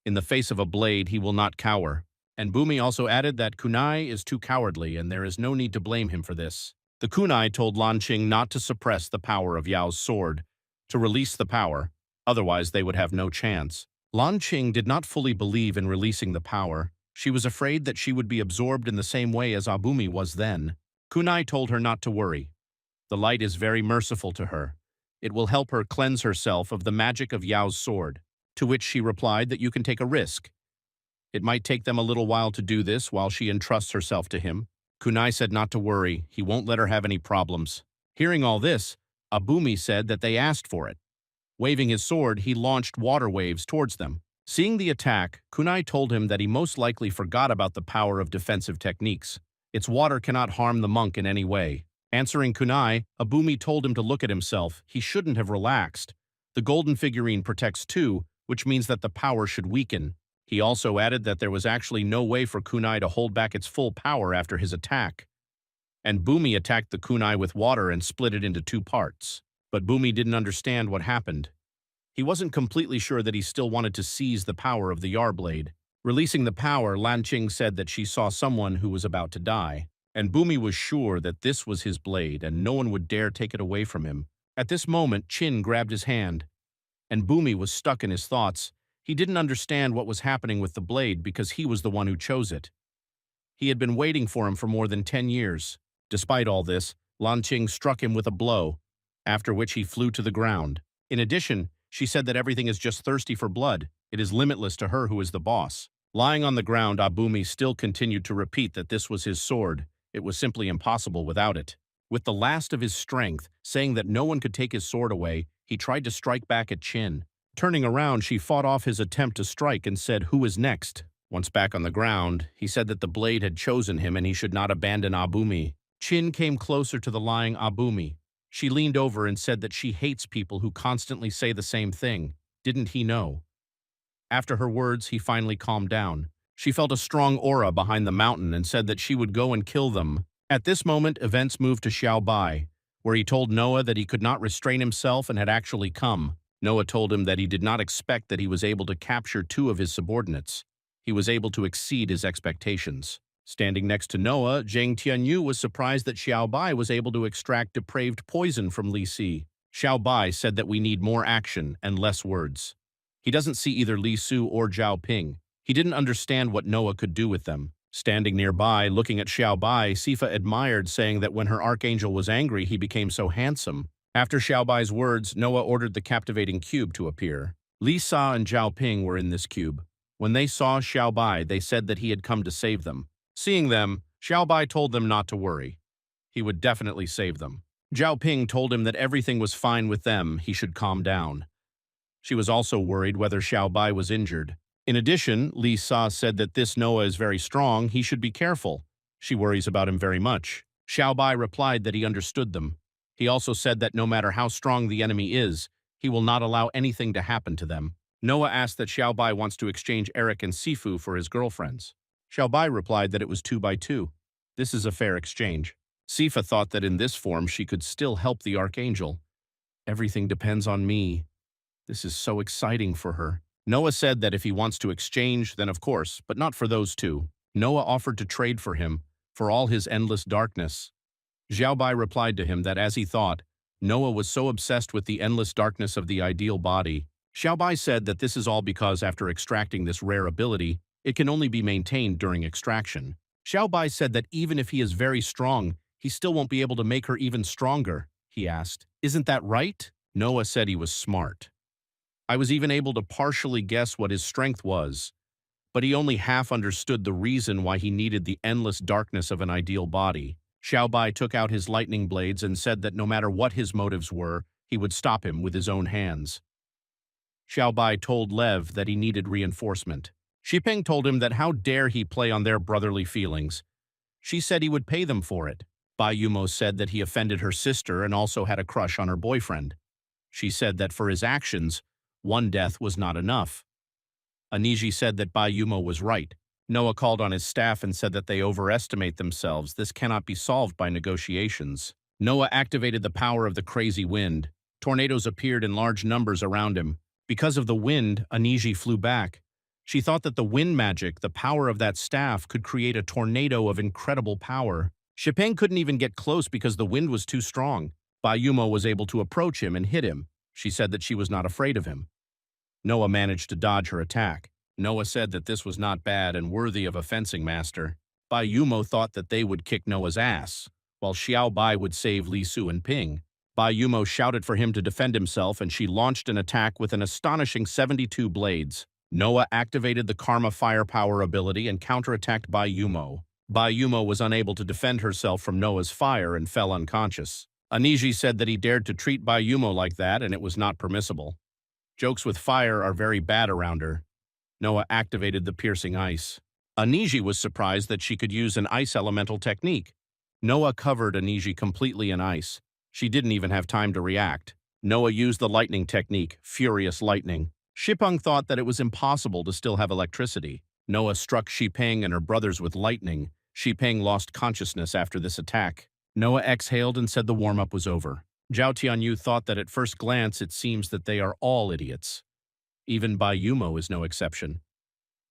In the face of a blade, he will not cower. And Bumi also added that Kunai is too cowardly and there is no need to blame him for this. The Kunai told Lanqing not to suppress the power of Yao's sword, to release the power, otherwise they would have no chance. Lanqing did not fully believe in releasing the power. She was afraid that she would be absorbed in the same way as Abumi was then. Kunai told her not to worry. The light is very merciful to her. It will help her cleanse herself of the magic of Yao's sword, to which she replied that you can take a risk. It might take them a little while to do this while she entrusts herself to him. Kunai said not to worry, he won't let her have any problems. Hearing all this, Abumi said that they asked for it. Waving his sword, he launched water waves towards them. Seeing the attack, Kunai told him that he most likely forgot about the power of defensive techniques. Its water cannot harm the monk in any way. Answering Kunai, Abumi told him to look at himself. He shouldn't have relaxed. The golden figurine protects too, which means that the power should weaken. He also added that there was actually no way for Kunai to hold back its full power after his attack. And Bumi attacked the Kunai with water and split it into two parts. But Bumi didn't understand what happened. He wasn't completely sure that he still wanted to seize the power of the Yarblade. Releasing the power, Lanqing said that she saw someone who was about to die. And Bumi was sure that this was his blade and no one would dare take it away from him. At this moment, Qin grabbed his hand. And Bumi was stuck in his thoughts. He didn't understand what was happening with the blade because he was the one who chose it. He had been waiting for him for more than 10 years. Despite all this, Lanqing struck him with a blow, after which he flew to the ground. In addition, she said that everything is just thirsty for blood. It is limitless to her who is the boss. Lying on the ground, Abumi still continued to repeat that this was his sword. It was simply impossible without it. With the last of his strength, saying that no one could take his sword away, he tried to strike back at Qin. Turning around, she fought off his attempt to strike and said, "Who is next?" Once back on the ground, he said that the blade had chosen him and he should not abandon Abumi. Qin came closer to the lying Abumi. She leaned over and said that she hates people who constantly say the same thing. Didn't he know? After her words, he finally calmed down. She felt a strong aura behind the mountain and said that she would go and kill them. At this moment, events moved to Xiaobai, where he told Noah that he could not restrain himself and had actually come. Noah told him that he did not expect that he was able to capture two of his subordinates. He was able to exceed his expectations. Standing next to Noah, Zhang Tianyu was surprised that Xiaobai was able to extract depraved poison from Li Si. Xiaobai said that we need more action and less words. He doesn't see either Li Su or Zhao Ping. He didn't understand what Noah could do with them. Standing nearby, looking at Xiaobai, Sifa admired, saying that when her archangel was angry, he became so handsome. After Xiaobai's words, Noah ordered the captivating cube to appear. Li Sa and Zhao Ping were in this cube. When they saw Xiaobai, they said that he had come to save them. Seeing them, Xiaobai told them not to worry. He would definitely save them. Zhao Ping told him that everything was fine with them, he should calm down. She was also worried whether Xiaobai was injured. In addition, Li Sa said that this Noah is very strong, he should be careful. She worries about him very much. Xiaobai replied that he understood them. He also said that no matter how strong the enemy is, he will not allow anything to happen to them. Noah asked that Xiaobai wants to exchange Eric and Sifu for his girlfriends. Xiaobai replied that it was 2 by 2. This is a fair exchange. Sifa thought that in this form she could still help the archangel. Everything depends on me. This is so exciting for her. Noah said that if he wants to exchange, then of course, but not for those two. Noah offered to trade for him, for all his endless darkness. Xiaobai replied to him that as he thought, Noah was so obsessed with the endless darkness of the ideal body. Xiaobai said that this is all because after extracting this rare ability, it can only be maintained during extraction. Xiaobai said that even if he is very strong, he still won't be able to make her even stronger. He asked, "Isn't that right?" Noah said he was smart. I was even able to partially guess what his strength was, but he only half understood the reason why he needed the endless darkness of an ideal body. Xiaobai took out his lightning blades and said that no matter what his motives were, he would stop him with his own hands. Xiaobai told Lev that he needed reinforcement. Xiping told him that how dare he play on their brotherly feelings. She said he would pay them for it. Bai Yumo said that he offended her sister and also had a crush on her boyfriend. She said that for his actions, one death was not enough. Aniji said that Bai Yumo was right. Noah called on his staff and said that they overestimate themselves. This cannot be solved by negotiations. Noah activated the power of the crazy wind. Tornadoes appeared in large numbers around him. Because of the wind, Aniji flew back. She thought that the wind magic, the power of that staff, could create a tornado of incredible power. Xipeng couldn't even get close because the wind was too strong. Bai Yumo was able to approach him and hit him. She said that she was not afraid of him. Noah managed to dodge her attack. Noah said that this was not bad and worthy of a fencing master. Bai Yumo thought that they would kick Noah's ass, while Xiao Bai would save Li Su and Ping. Bai Yumo shouted for him to defend himself, and she launched an attack with an astonishing 72 blades. Noah activated the Karma Firepower ability and counterattacked Bai Yumo. Bai Yumo was unable to defend herself from Noah's fire and fell unconscious. Aniji said that he dared to treat Bai Yumo like that and it was not permissible. Jokes with fire are very bad around her. Noah activated the piercing ice. Aniji was surprised that she could use an ice elemental technique. Noah covered Aniji completely in ice. She didn't even have time to react. Noah used the lightning technique, furious lightning. Xipeng thought that it was impossible to still have electricity. Noah struck Xipeng and her brothers with lightning. Xipeng lost consciousness after this attack. Noah exhaled and said the warm-up was over. Zhao Tianyu thought that at first glance it seems that they are all idiots. Even Bai Yumo is no exception.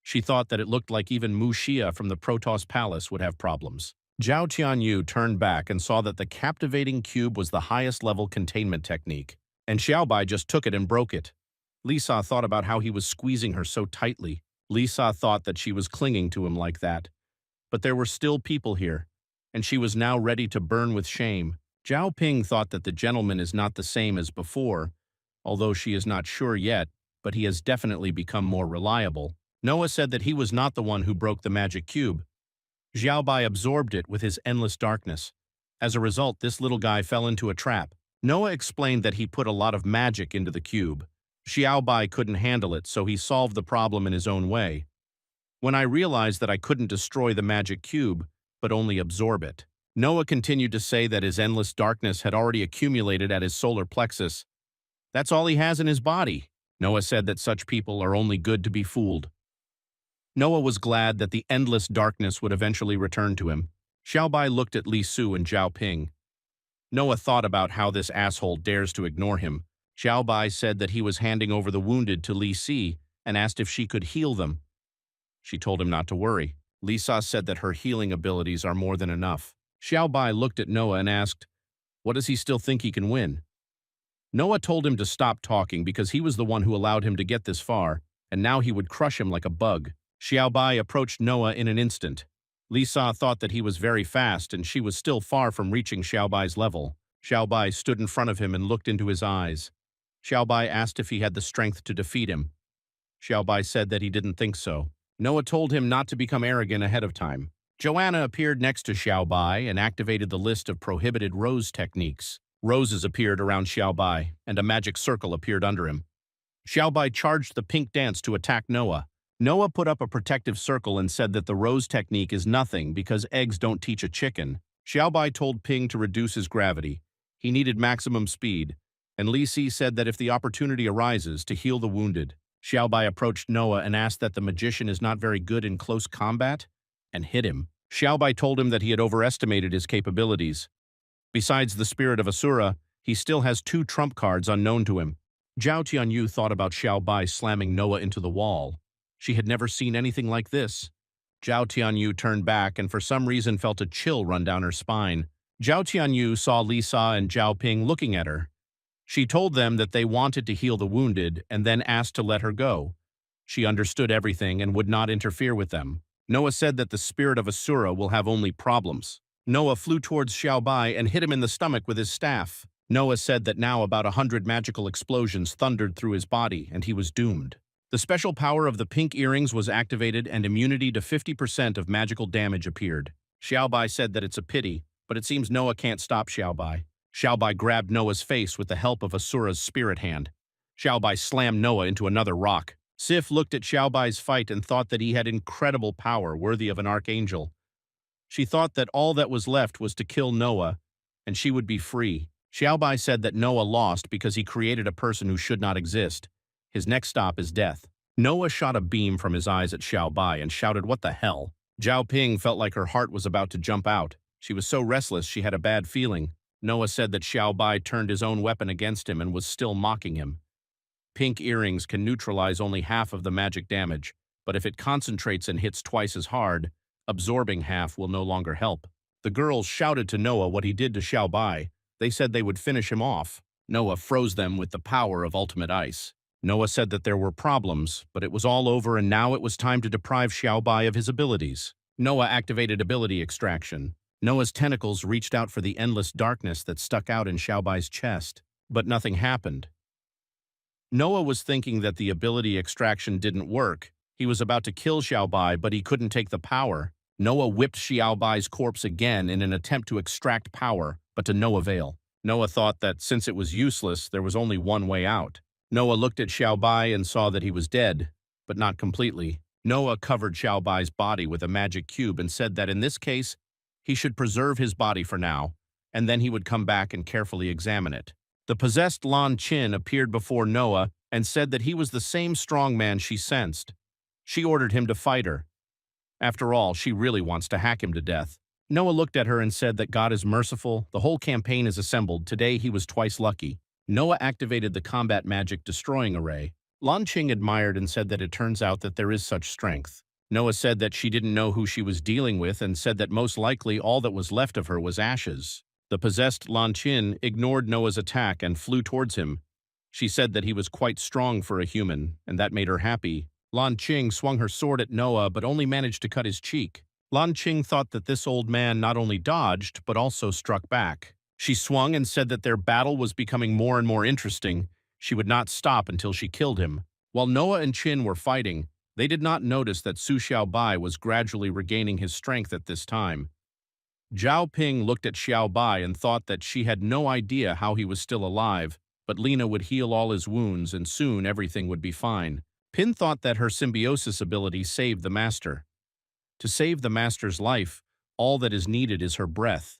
She thought that it looked like even Mu Xia from the Protoss Palace would have problems. Zhao Tianyu turned back and saw that the captivating cube was the highest level containment technique, and Xiaobai just took it and broke it. Lisa thought about how he was squeezing her so tightly. Lisa thought that she was clinging to him like that. But there were still people here, and she was now ready to burn with shame. Zhao Ping thought that the gentleman is not the same as before, although she is not sure yet, but he has definitely become more reliable. Noah said that he was not the one who broke the magic cube. Xiaobai absorbed it with his endless darkness. As a result, this little guy fell into a trap. Noah explained that he put a lot of magic into the cube. Xiaobai couldn't handle it, so he solved the problem in his own way. When I realized that I couldn't destroy the magic cube, but only absorb it. Noah continued to say that his endless darkness had already accumulated at his solar plexus. That's all he has in his body. Noah said that such people are only good to be fooled. Noah was glad that the endless darkness would eventually return to him. Xiaobai looked at Li Su and Zhao Ping. Noah thought about how this asshole dares to ignore him. Xiaobai said that he was handing over the wounded to Li Si and asked if she could heal them. She told him not to worry. Lisa said that her healing abilities are more than enough. Xiaobai looked at Noah and asked, "What does he still think he can win?" Noah told him to stop talking because he was the one who allowed him to get this far, and now he would crush him like a bug. Xiaobai approached Noah in an instant. Lisa thought that he was very fast and she was still far from reaching Xiaobai's level. Xiaobai stood in front of him and looked into his eyes. Xiaobai asked if he had the strength to defeat him. Xiaobai said that he didn't think so. Noah told him not to become arrogant ahead of time. Joanna appeared next to Xiaobai and activated the list of prohibited rose techniques. Roses appeared around Xiaobai, and a magic circle appeared under him. Xiaobai charged the pink dance to attack Noah. Noah put up a protective circle and said that the rose technique is nothing because eggs don't teach a chicken. Xiaobai told Ping to reduce his gravity. He needed maximum speed, and Li Si said that if the opportunity arises, to heal the wounded. Xiaobai approached Noah and asked that the magician is not very good in close combat, and hit him. Xiaobai told him that he had overestimated his capabilities. Besides the spirit of Asura, he still has 2 trump cards unknown to him. Zhao Tianyu thought about Xiaobai slamming Noah into the wall. She had never seen anything like this. Zhao Tianyu turned back and for some reason felt a chill run down her spine. Zhao Tianyu saw Lisa and Zhao Ping looking at her. She told them that they wanted to heal the wounded and then asked to let her go. She understood everything and would not interfere with them. Noah said that the spirit of Asura will have only problems. Noah flew towards Xiaobai and hit him in the stomach with his staff. Noah said that now about 100 magical explosions thundered through his body and he was doomed. The special power of the pink earrings was activated and immunity to 50% of magical damage appeared. Xiaobai said that it's a pity, but it seems Noah can't stop Xiaobai. Xiaobai grabbed Noah's face with the help of Asura's spirit hand. Xiaobai slammed Noah into another rock. Sif looked at Xiaobai's fight and thought that he had incredible power worthy of an archangel. She thought that all that was left was to kill Noah, and she would be free. Xiaobai said that Noah lost because he created a person who should not exist. His next stop is death. Noah shot a beam from his eyes at Xiaobai and shouted, "What the hell?" Zhao Ping felt like her heart was about to jump out. She was so restless she had a bad feeling. Noah said that Xiaobai turned his own weapon against him and was still mocking him. Pink earrings can neutralize only half of the magic damage, but if it concentrates and hits twice as hard, absorbing half will no longer help. The girls shouted to Noah what he did to Xiaobai. They said they would finish him off. Noah froze them with the power of ultimate ice. Noah said that there were problems, but it was all over and now it was time to deprive Xiaobai of his abilities. Noah activated ability extraction. Noah's tentacles reached out for the endless darkness that stuck out in Xiaobai's chest, but nothing happened. Noah was thinking that the ability extraction didn't work. He was about to kill Xiaobai, but he couldn't take the power. Noah whipped Xiaobai's corpse again in an attempt to extract power, but to no avail. Noah thought that since it was useless, there was only one way out. Noah looked at Xiaobai and saw that he was dead, but not completely. Noah covered Xiaobai's body with a magic cube and said that in this case, he should preserve his body for now, and then he would come back and carefully examine it. The possessed Lan Qin appeared before Noah and said that he was the same strong man she sensed. She ordered him to fight her. After all, she really wants to hack him to death. Noah looked at her and said that God is merciful, the whole campaign is assembled, today he was twice lucky. Noah activated the combat magic destroying array. Lan Qing admired and said that it turns out that there is such strength. Noah said that she didn't know who she was dealing with and said that most likely all that was left of her was ashes. The possessed Lan Qin ignored Noah's attack and flew towards him. She said that he was quite strong for a human, and that made her happy. Lan Qing swung her sword at Noah but only managed to cut his cheek. Lan Qing thought that this old man not only dodged but also struck back. She swung and said that their battle was becoming more and more interesting. She would not stop until she killed him. While Noah and Qin were fighting, they did not notice that Su Xiaobai was gradually regaining his strength at this time. Zhao Ping looked at Xiaobai and thought that she had no idea how he was still alive, but Lina would heal all his wounds and soon everything would be fine. Pin thought that her symbiosis ability saved the master. To save the master's life, all that is needed is her breath,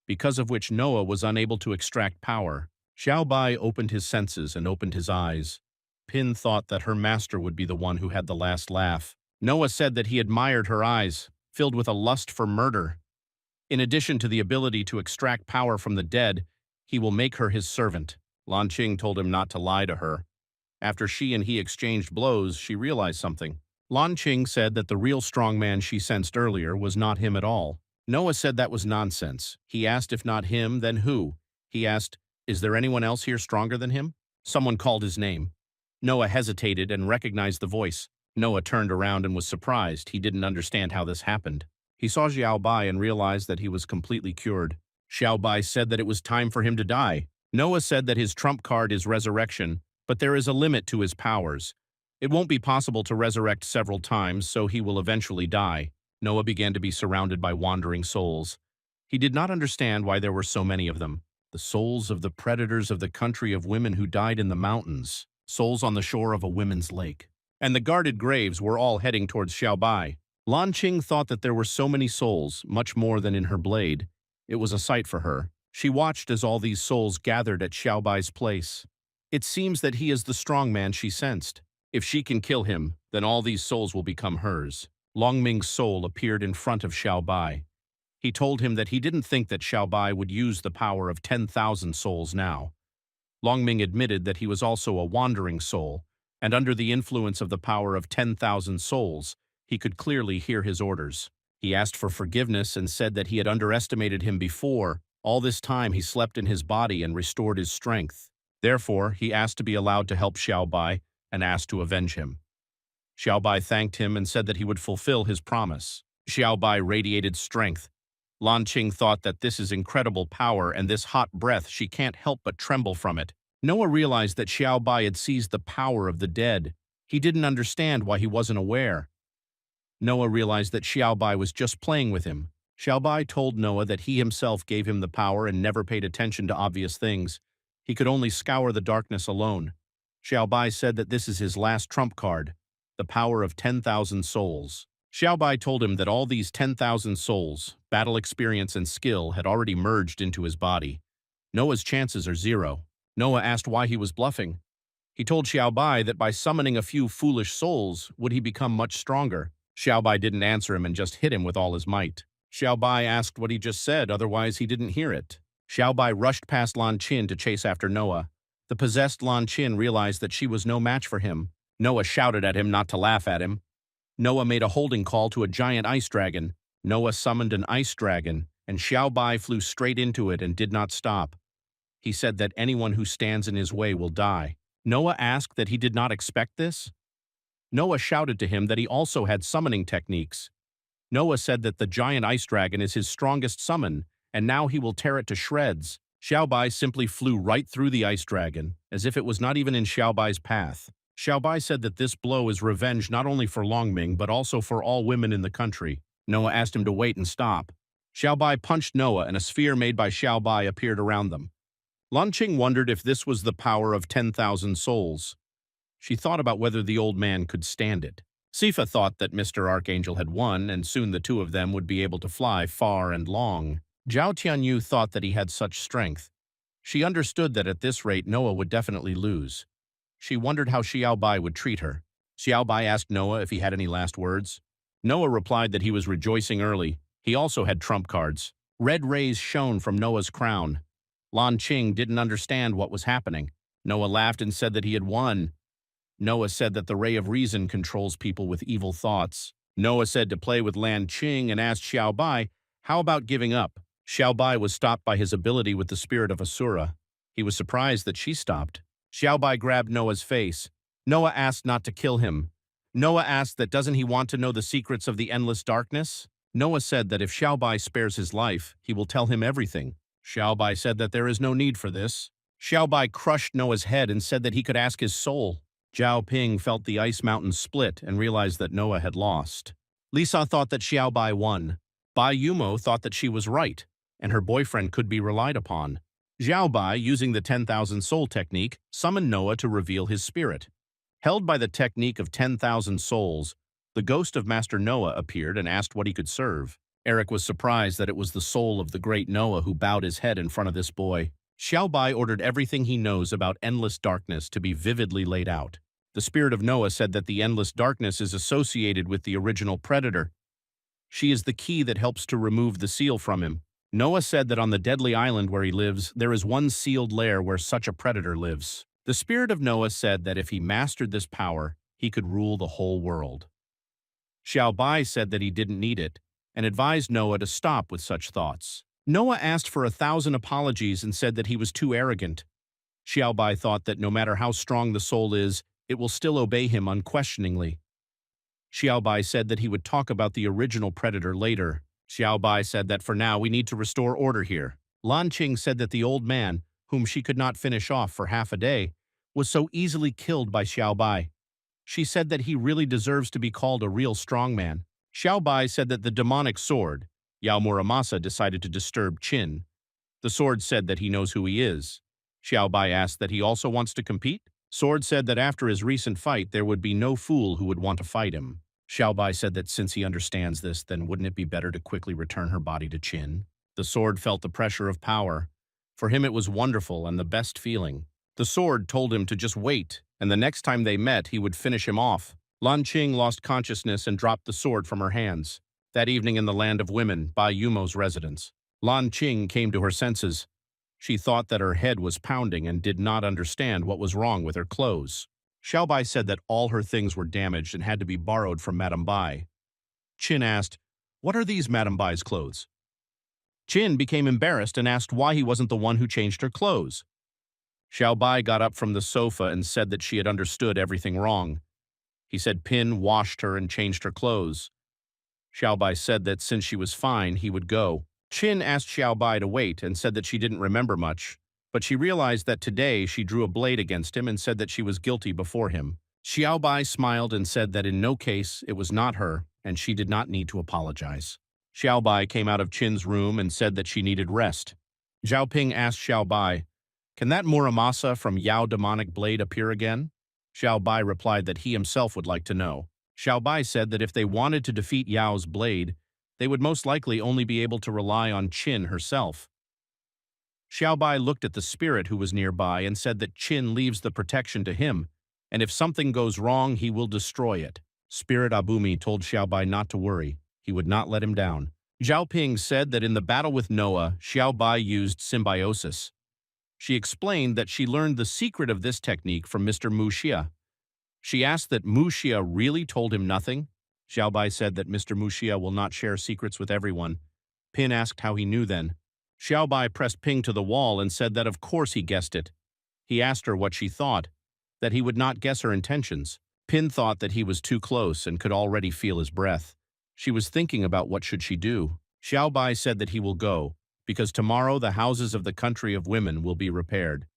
because of which Noah was unable to extract power. Xiaobai opened his senses and opened his eyes. Pin thought that her master would be the one who had the last laugh. Noah said that he admired her eyes, filled with a lust for murder. In addition to the ability to extract power from the dead, he will make her his servant. Lan Qing told him not to lie to her. After she and he exchanged blows, she realized something. Lan Qing said that the real strong man she sensed earlier was not him at all. Noah said that was nonsense. He asked if not him, then who? He asked, "Is there anyone else here stronger than him?" Someone called his name. Noah hesitated and recognized the voice. Noah turned around and was surprised. He didn't understand how this happened. He saw Xiaobai and realized that he was completely cured. Xiaobai said that it was time for him to die. Noah said that his trump card is resurrection, but there is a limit to his powers. It won't be possible to resurrect several times, so he will eventually die. Noah began to be surrounded by wandering souls. He did not understand why there were so many of them. The souls of the predators of the country of women who died in the mountains. Souls on the shore of a women's lake. And the guarded graves were all heading towards Xiaobai. Lan Qing thought that there were so many souls, much more than in her blade. It was a sight for her. She watched as all these souls gathered at Xiaobai's place. It seems that he is the strong man she sensed. If she can kill him, then all these souls will become hers. Longming's soul appeared in front of Xiaobai. He told him that he didn't think that Xiaobai would use the power of 10,000 souls now. Longming admitted that he was also a wandering soul, and under the influence of the power of 10,000 souls, he could clearly hear his orders. He asked for forgiveness and said that he had underestimated him before. All this time he slept in his body and restored his strength. Therefore, he asked to be allowed to help Xiaobai and asked to avenge him. Xiaobai thanked him and said that he would fulfill his promise. Xiaobai radiated strength. Lan Qing thought that this is incredible power and this hot breath, she can't help but tremble from it. Noah realized that Xiaobai had seized the power of the dead. He didn't understand why he wasn't aware. Noah realized that Xiaobai was just playing with him. Xiaobai told Noah that he himself gave him the power and never paid attention to obvious things. He could only scour the darkness alone. Xiao Bai said that this is his last trump card, the power of 10,000 souls. Xiao Bai told him that all these 10,000 souls, battle experience and skill had already merged into his body. Noah's chances are zero. Noah asked why he was bluffing. He told Xiao Bai that by summoning a few foolish souls would he become much stronger. Xiao Bai didn't answer him and just hit him with all his might. Xiao Bai asked what he just said, otherwise he didn't hear it. Xiao Bai rushed past Lan Qin to chase after Noah. The possessed Lan Qin realized that she was no match for him. Noah shouted at him not to laugh at him. Noah made a holding call to a giant ice dragon. Noah summoned an ice dragon, and Xiao Bai flew straight into it and did not stop. He said that anyone who stands in his way will die. Noah asked that he did not expect this. Noah shouted to him that he also had summoning techniques. Noah said that the giant ice dragon is his strongest summon, and now he will tear it to shreds. Xiao Bai simply flew right through the ice dragon, as if it was not even in Xiao Bai's path. Xiao Bai said that this blow is revenge not only for Longming but also for all women in the country. Noah asked him to wait and stop. Xiao Bai punched Noah and a sphere made by Xiao Bai appeared around them. Lan Qing wondered if this was the power of 10,000 souls. She thought about whether the old man could stand it. Sifa thought that Mr. Archangel had won, and soon the two of them would be able to fly far and long. Zhao Tianyu thought that he had such strength. She understood that at this rate Noah would definitely lose. She wondered how Xiao Bai would treat her. Xiao Bai asked Noah if he had any last words. Noah replied that he was rejoicing early. He also had trump cards. Red rays shone from Noah's crown. Lan Qing didn't understand what was happening. Noah laughed and said that he had won. Noah said that the ray of reason controls people with evil thoughts. Noah said to play with Lan Qing and asked Xiao Bai, how about giving up? Xiao Bai was stopped by his ability with the spirit of Asura. He was surprised that she stopped. Xiao Bai grabbed Noah's face. Noah asked not to kill him. Noah asked that doesn't he want to know the secrets of the endless darkness? Noah said that if Xiao Bai spares his life, he will tell him everything. Xiao Bai said that there is no need for this. Xiao Bai crushed Noah's head and said that he could ask his soul. Zhao Ping felt the ice mountain split and realized that Noah had lost. Lisa thought that Xiao Bai won. Bai Yumo thought that she was right, and her boyfriend could be relied upon. Xiao Bai, using the 10,000 soul technique, summoned Noah to reveal his spirit. Held by the technique of 10,000 souls, the ghost of Master Noah appeared and asked what he could serve. Eric was surprised that it was the soul of the great Noah who bowed his head in front of this boy. Xiao Bai ordered everything he knows about endless darkness to be vividly laid out. The spirit of Noah said that the endless darkness is associated with the original predator. She is the key that helps to remove the seal from him. Noah said that on the deadly island where he lives, there is one sealed lair where such a predator lives. The spirit of Noah said that if he mastered this power, he could rule the whole world. Xiao Bai said that he didn't need it, and advised Noah to stop with such thoughts. Noah asked for 1,000 apologies and said that he was too arrogant. Xiao Bai thought that no matter how strong the soul is, it will still obey him unquestioningly. Xiao Bai said that he would talk about the original predator later. Xiao Bai said that for now we need to restore order here. Lan Qing said that the old man, whom she could not finish off for half a day, was so easily killed by Xiao Bai. She said that he really deserves to be called a real strongman. Xiao Bai said that the demonic sword, Yao Muramasa, decided to disturb Qin. The sword said that he knows who he is. Xiao Bai asked that he also wants to compete. Sword said that after his recent fight, there would be no fool who would want to fight him. Xiao Bai said that since he understands this, then wouldn't it be better to quickly return her body to Qin? The sword felt the pressure of power. For him it was wonderful and the best feeling. The sword told him to just wait, and the next time they met, he would finish him off. Lan Qing lost consciousness and dropped the sword from her hands. That evening in the land of women, Bai Yumo's residence, Lan Qing came to her senses. She thought that her head was pounding and did not understand what was wrong with her clothes. Xiao Bai said that all her things were damaged and had to be borrowed from Madame Bai. Qin asked, "What are these Madame Bai's clothes?" Qin became embarrassed and asked why he wasn't the one who changed her clothes. Xiao Bai got up from the sofa and said that she had understood everything wrong. He said Pin washed her and changed her clothes. Xiao Bai said that since she was fine, he would go. Qin asked Xiao Bai to wait and said that she didn't remember much, but she realized that today she drew a blade against him and said that she was guilty before him. Xiao Bai smiled and said that in no case it was not her and she did not need to apologize. Xiao Bai came out of Qin's room and said that she needed rest. Zhao Ping asked Xiao Bai, "Can that Muramasa from Yao demonic blade appear again?" Xiao Bai replied that he himself would like to know. Xiao Bai said that if they wanted to defeat Yao's blade, they would most likely only be able to rely on Qin herself. Xiao Bai looked at the spirit who was nearby and said that Qin leaves the protection to him, and if something goes wrong, he will destroy it. Spirit Abumi told Xiao Bai not to worry. He would not let him down. Zhao Ping said that in the battle with Noah, Xiao Bai used symbiosis. She explained that she learned the secret of this technique from Mr. Mu Xia. She asked that Mu Xia really told him nothing. Xiao Bai said that Mr. Mu Xia will not share secrets with everyone. Pin asked how he knew then. Xiao Bai pressed Ping to the wall and said that of course he guessed it. He asked her what she thought, that he would not guess her intentions. Pin thought that he was too close and could already feel his breath. She was thinking about what should she do. Xiao Bai said that he will go, because tomorrow the houses of the country of women will be repaired.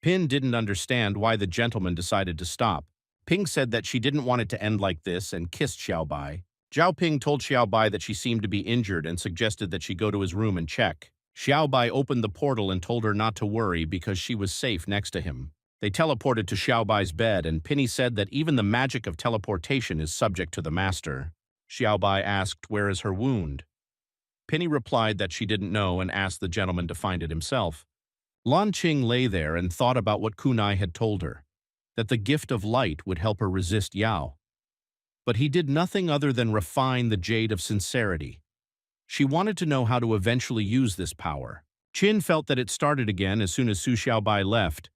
Pin didn't understand why the gentleman decided to stop. Ping said that she didn't want it to end like this and kissed Xiao Bai. Zhao Ping told Xiao Bai that she seemed to be injured and suggested that she go to his room and check. Xiao Bai opened the portal and told her not to worry because she was safe next to him. They teleported to Xiao Bai's bed, and Pinny said that even the magic of teleportation is subject to the master. Xiao Bai asked, "Where is her wound?" Pinny replied that she didn't know and asked the gentleman to find it himself. Lan Qing lay there and thought about what Kunai had told her, that the gift of light would help her resist Yao. But he did nothing other than refine the jade of sincerity. She wanted to know how to eventually use this power. Qin felt that it started again as soon as Su Xiaobai left.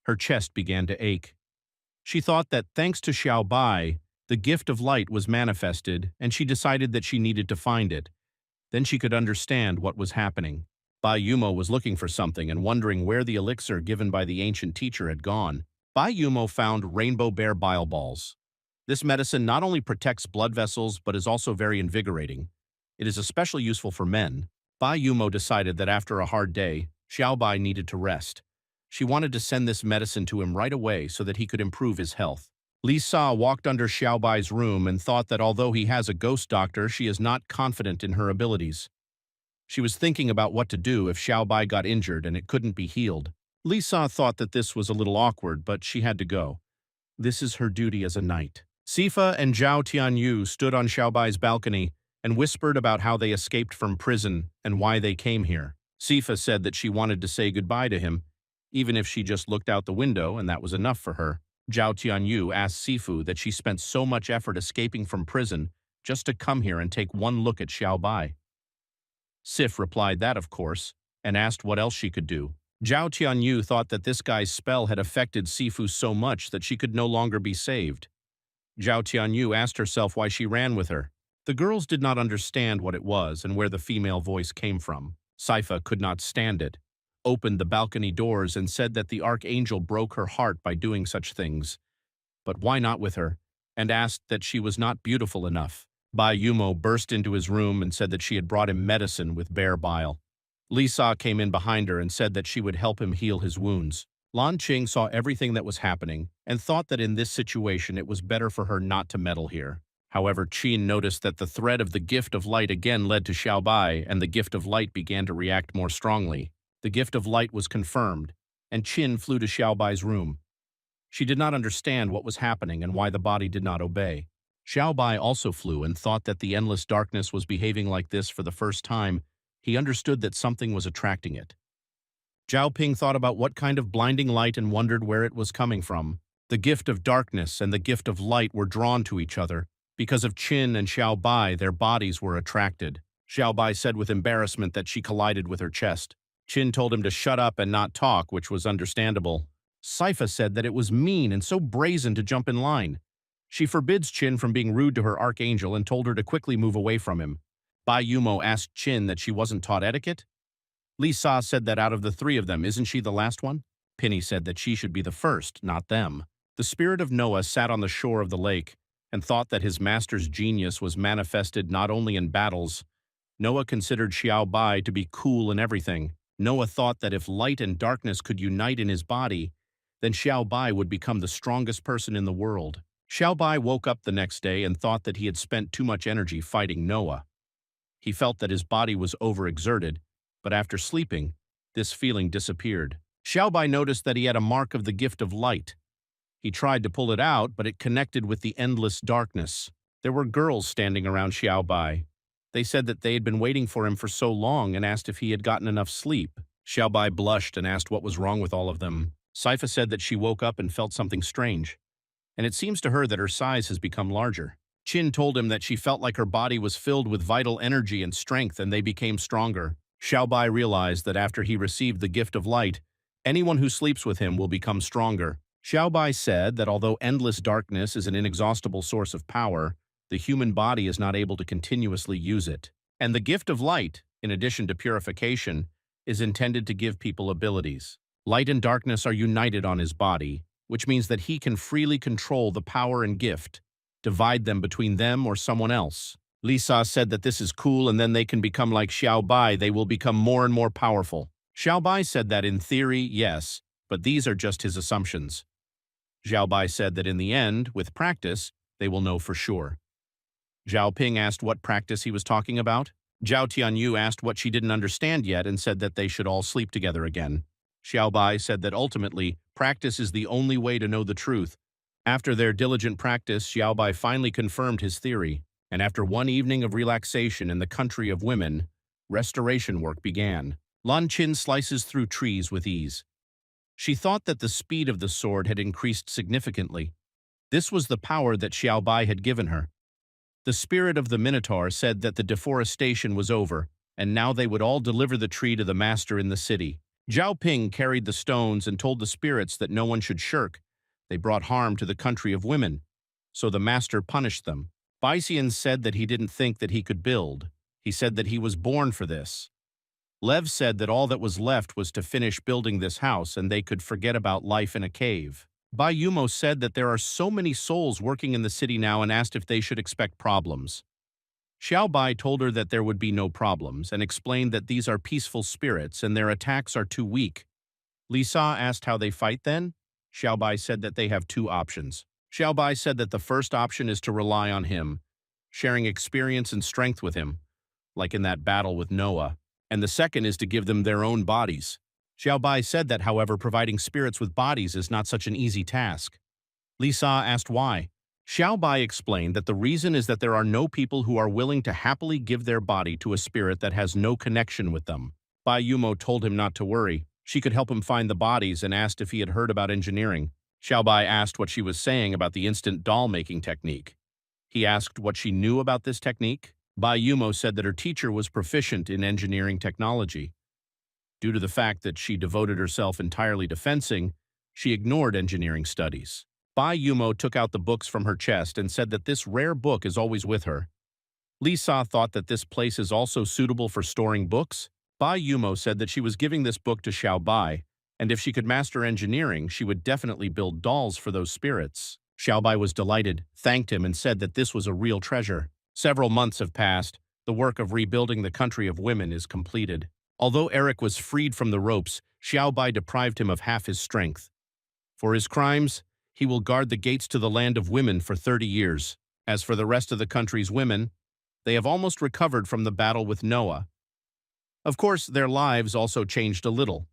Her chest began to ache. She thought that thanks to Xiaobai, the gift of light was manifested, and she decided that she needed to find it. Then she could understand what was happening. Bai Yumo was looking for something and wondering where the elixir given by the ancient teacher had gone. Bai Yumo found rainbow bear bile balls. This medicine not only protects blood vessels but is also very invigorating. It is especially useful for men. Bai Yumo decided that after a hard day, Xiao Bai needed to rest. She wanted to send this medicine to him right away so that he could improve his health. Li Sa walked under Xiao Bai's room and thought that although he has a ghost doctor, she is not confident in her abilities. She was thinking about what to do if Xiao Bai got injured and it couldn't be healed. Li Sa thought that this was a little awkward, but she had to go. This is her duty as a knight. Sifa and Zhao Tianyu stood on Xiao Bai's balcony and whispered about how they escaped from prison and why they came here. Sifa said that she wanted to say goodbye to him, even if she just looked out the window and that was enough for her. Zhao Tianyu asked Sifu that she spent so much effort escaping from prison just to come here and take one look at Xiao Bai. Sif replied that, of course, and asked what else she could do. Zhao Tianyu thought that this guy's spell had affected Sifu so much that she could no longer be saved. Zhao Tianyu asked herself why she ran with her. The girls did not understand what it was and where the female voice came from. Saifa could not stand it, opened the balcony doors and said that the archangel broke her heart by doing such things. But why not with her? And asked that she was not beautiful enough. Bai Yumo burst into his room and said that she had brought him medicine with bear bile. Li Sa came in behind her and said that she would help him heal his wounds. Lan Qing saw everything that was happening and thought that in this situation it was better for her not to meddle here. However, Qin noticed that the thread of the gift of light again led to Xiao Bai, and the gift of light began to react more strongly. The gift of light was confirmed, and Qin flew to Xiao Bai's room. She did not understand what was happening and why the body did not obey. Xiao Bai also flew and thought that the endless darkness was behaving like this for the first time. He understood that something was attracting it. Zhao Ping thought about what kind of blinding light and wondered where it was coming from. The gift of darkness and the gift of light were drawn to each other. Because of Qin and Xiao Bai, their bodies were attracted. Xiao Bai said with embarrassment that she collided with her chest. Qin told him to shut up and not talk, which was understandable. Saifa said that it was mean and so brazen to jump in line. She forbids Qin from being rude to her archangel and told her to quickly move away from him. Bai Yumo asked Qin that she wasn't taught etiquette. Li Sa said that out of the three of them, isn't she the last one? Pinny said that she should be the first, not them. The spirit of Noah sat on the shore of the lake and thought that his master's genius was manifested not only in battles. Noah considered Xiao Bai to be cool in everything. Noah thought that if light and darkness could unite in his body, then Xiao Bai would become the strongest person in the world. Xiao Bai woke up the next day and thought that he had spent too much energy fighting Noah. He felt that his body was overexerted, but after sleeping, this feeling disappeared. Xiao Bai noticed that he had a mark of the gift of light. He tried to pull it out, but it connected with the endless darkness. There were girls standing around Xiao Bai. They said that they had been waiting for him for so long and asked if he had gotten enough sleep. Xiao Bai blushed and asked what was wrong with all of them. Saifa said that she woke up and felt something strange, and it seems to her that her size has become larger. Qin told him that she felt like her body was filled with vital energy and strength, and they became stronger. Xiao Bai realized that after he received the gift of light, anyone who sleeps with him will become stronger. Xiao Bai said that although endless darkness is an inexhaustible source of power, the human body is not able to continuously use it. And the gift of light, in addition to purification, is intended to give people abilities. Light and darkness are united on his body, which means that he can freely control the power and gift, divide them between them or someone else. Lisa said that this is cool and then they can become like Xiao Bai, they will become more and more powerful. Xiao Bai said that in theory, yes, but these are just his assumptions. Xiao Bai said that in the end, with practice, they will know for sure. Zhao Ping asked what practice he was talking about. Zhao Tianyu asked what she didn't understand yet and said that they should all sleep together again. Xiao Bai said that ultimately, practice is the only way to know the truth. After their diligent practice, Xiao Bai finally confirmed his theory, and after one evening of relaxation in the country of women, restoration work began. Lan Qin slices through trees with ease. She thought that the speed of the sword had increased significantly. This was the power that Xiao Bai had given her. The spirit of the Minotaur said that the deforestation was over, and now they would all deliver the tree to the master in the city. Zhao Ping carried the stones and told the spirits that no one should shirk. They brought harm to the country of women, so the master punished them. Baixian said that he didn't think that he could build. He said that he was born for this. Lev said that all that was left was to finish building this house and they could forget about life in a cave. Bai Yumo said that there are so many souls working in the city now and asked if they should expect problems. Xiao Bai told her that there would be no problems and explained that these are peaceful spirits and their attacks are too weak. Lisa asked how they fight then. Xiao Bai said that they have two options. Xiao Bai said that the first option is to rely on him, sharing experience and strength with him, like in that battle with Noah, and the second is to give them their own bodies. Xiao Bai said that, however, providing spirits with bodies is not such an easy task. Lisa asked why. Xiao Bai explained that the reason is that there are no people who are willing to happily give their body to a spirit that has no connection with them. Bai Yumo told him not to worry. She could help him find the bodies and asked if he had heard about engineering. Xiao Bai asked what she was saying about the instant doll-making technique. He asked what she knew about this technique. Bai Yumo said that her teacher was proficient in engineering technology. Due to the fact that she devoted herself entirely to fencing, she ignored engineering studies. Bai Yumo took out the books from her chest and said that this rare book is always with her. Lisa thought that this place is also suitable for storing books. Bai Yumo said that she was giving this book to Xiao Bai, and if she could master engineering, she would definitely build dolls for those spirits. Xiao Bai was delighted, thanked him, and said that this was a real treasure. Several months have passed. The work of rebuilding the country of women is completed. Although Eric was freed from the ropes, Xiao Bai deprived him of half his strength. For his crimes, he will guard the gates to the land of women for 30 years. As for the rest of the country's women, they have almost recovered from the battle with Noah. Of course, their lives also changed a little.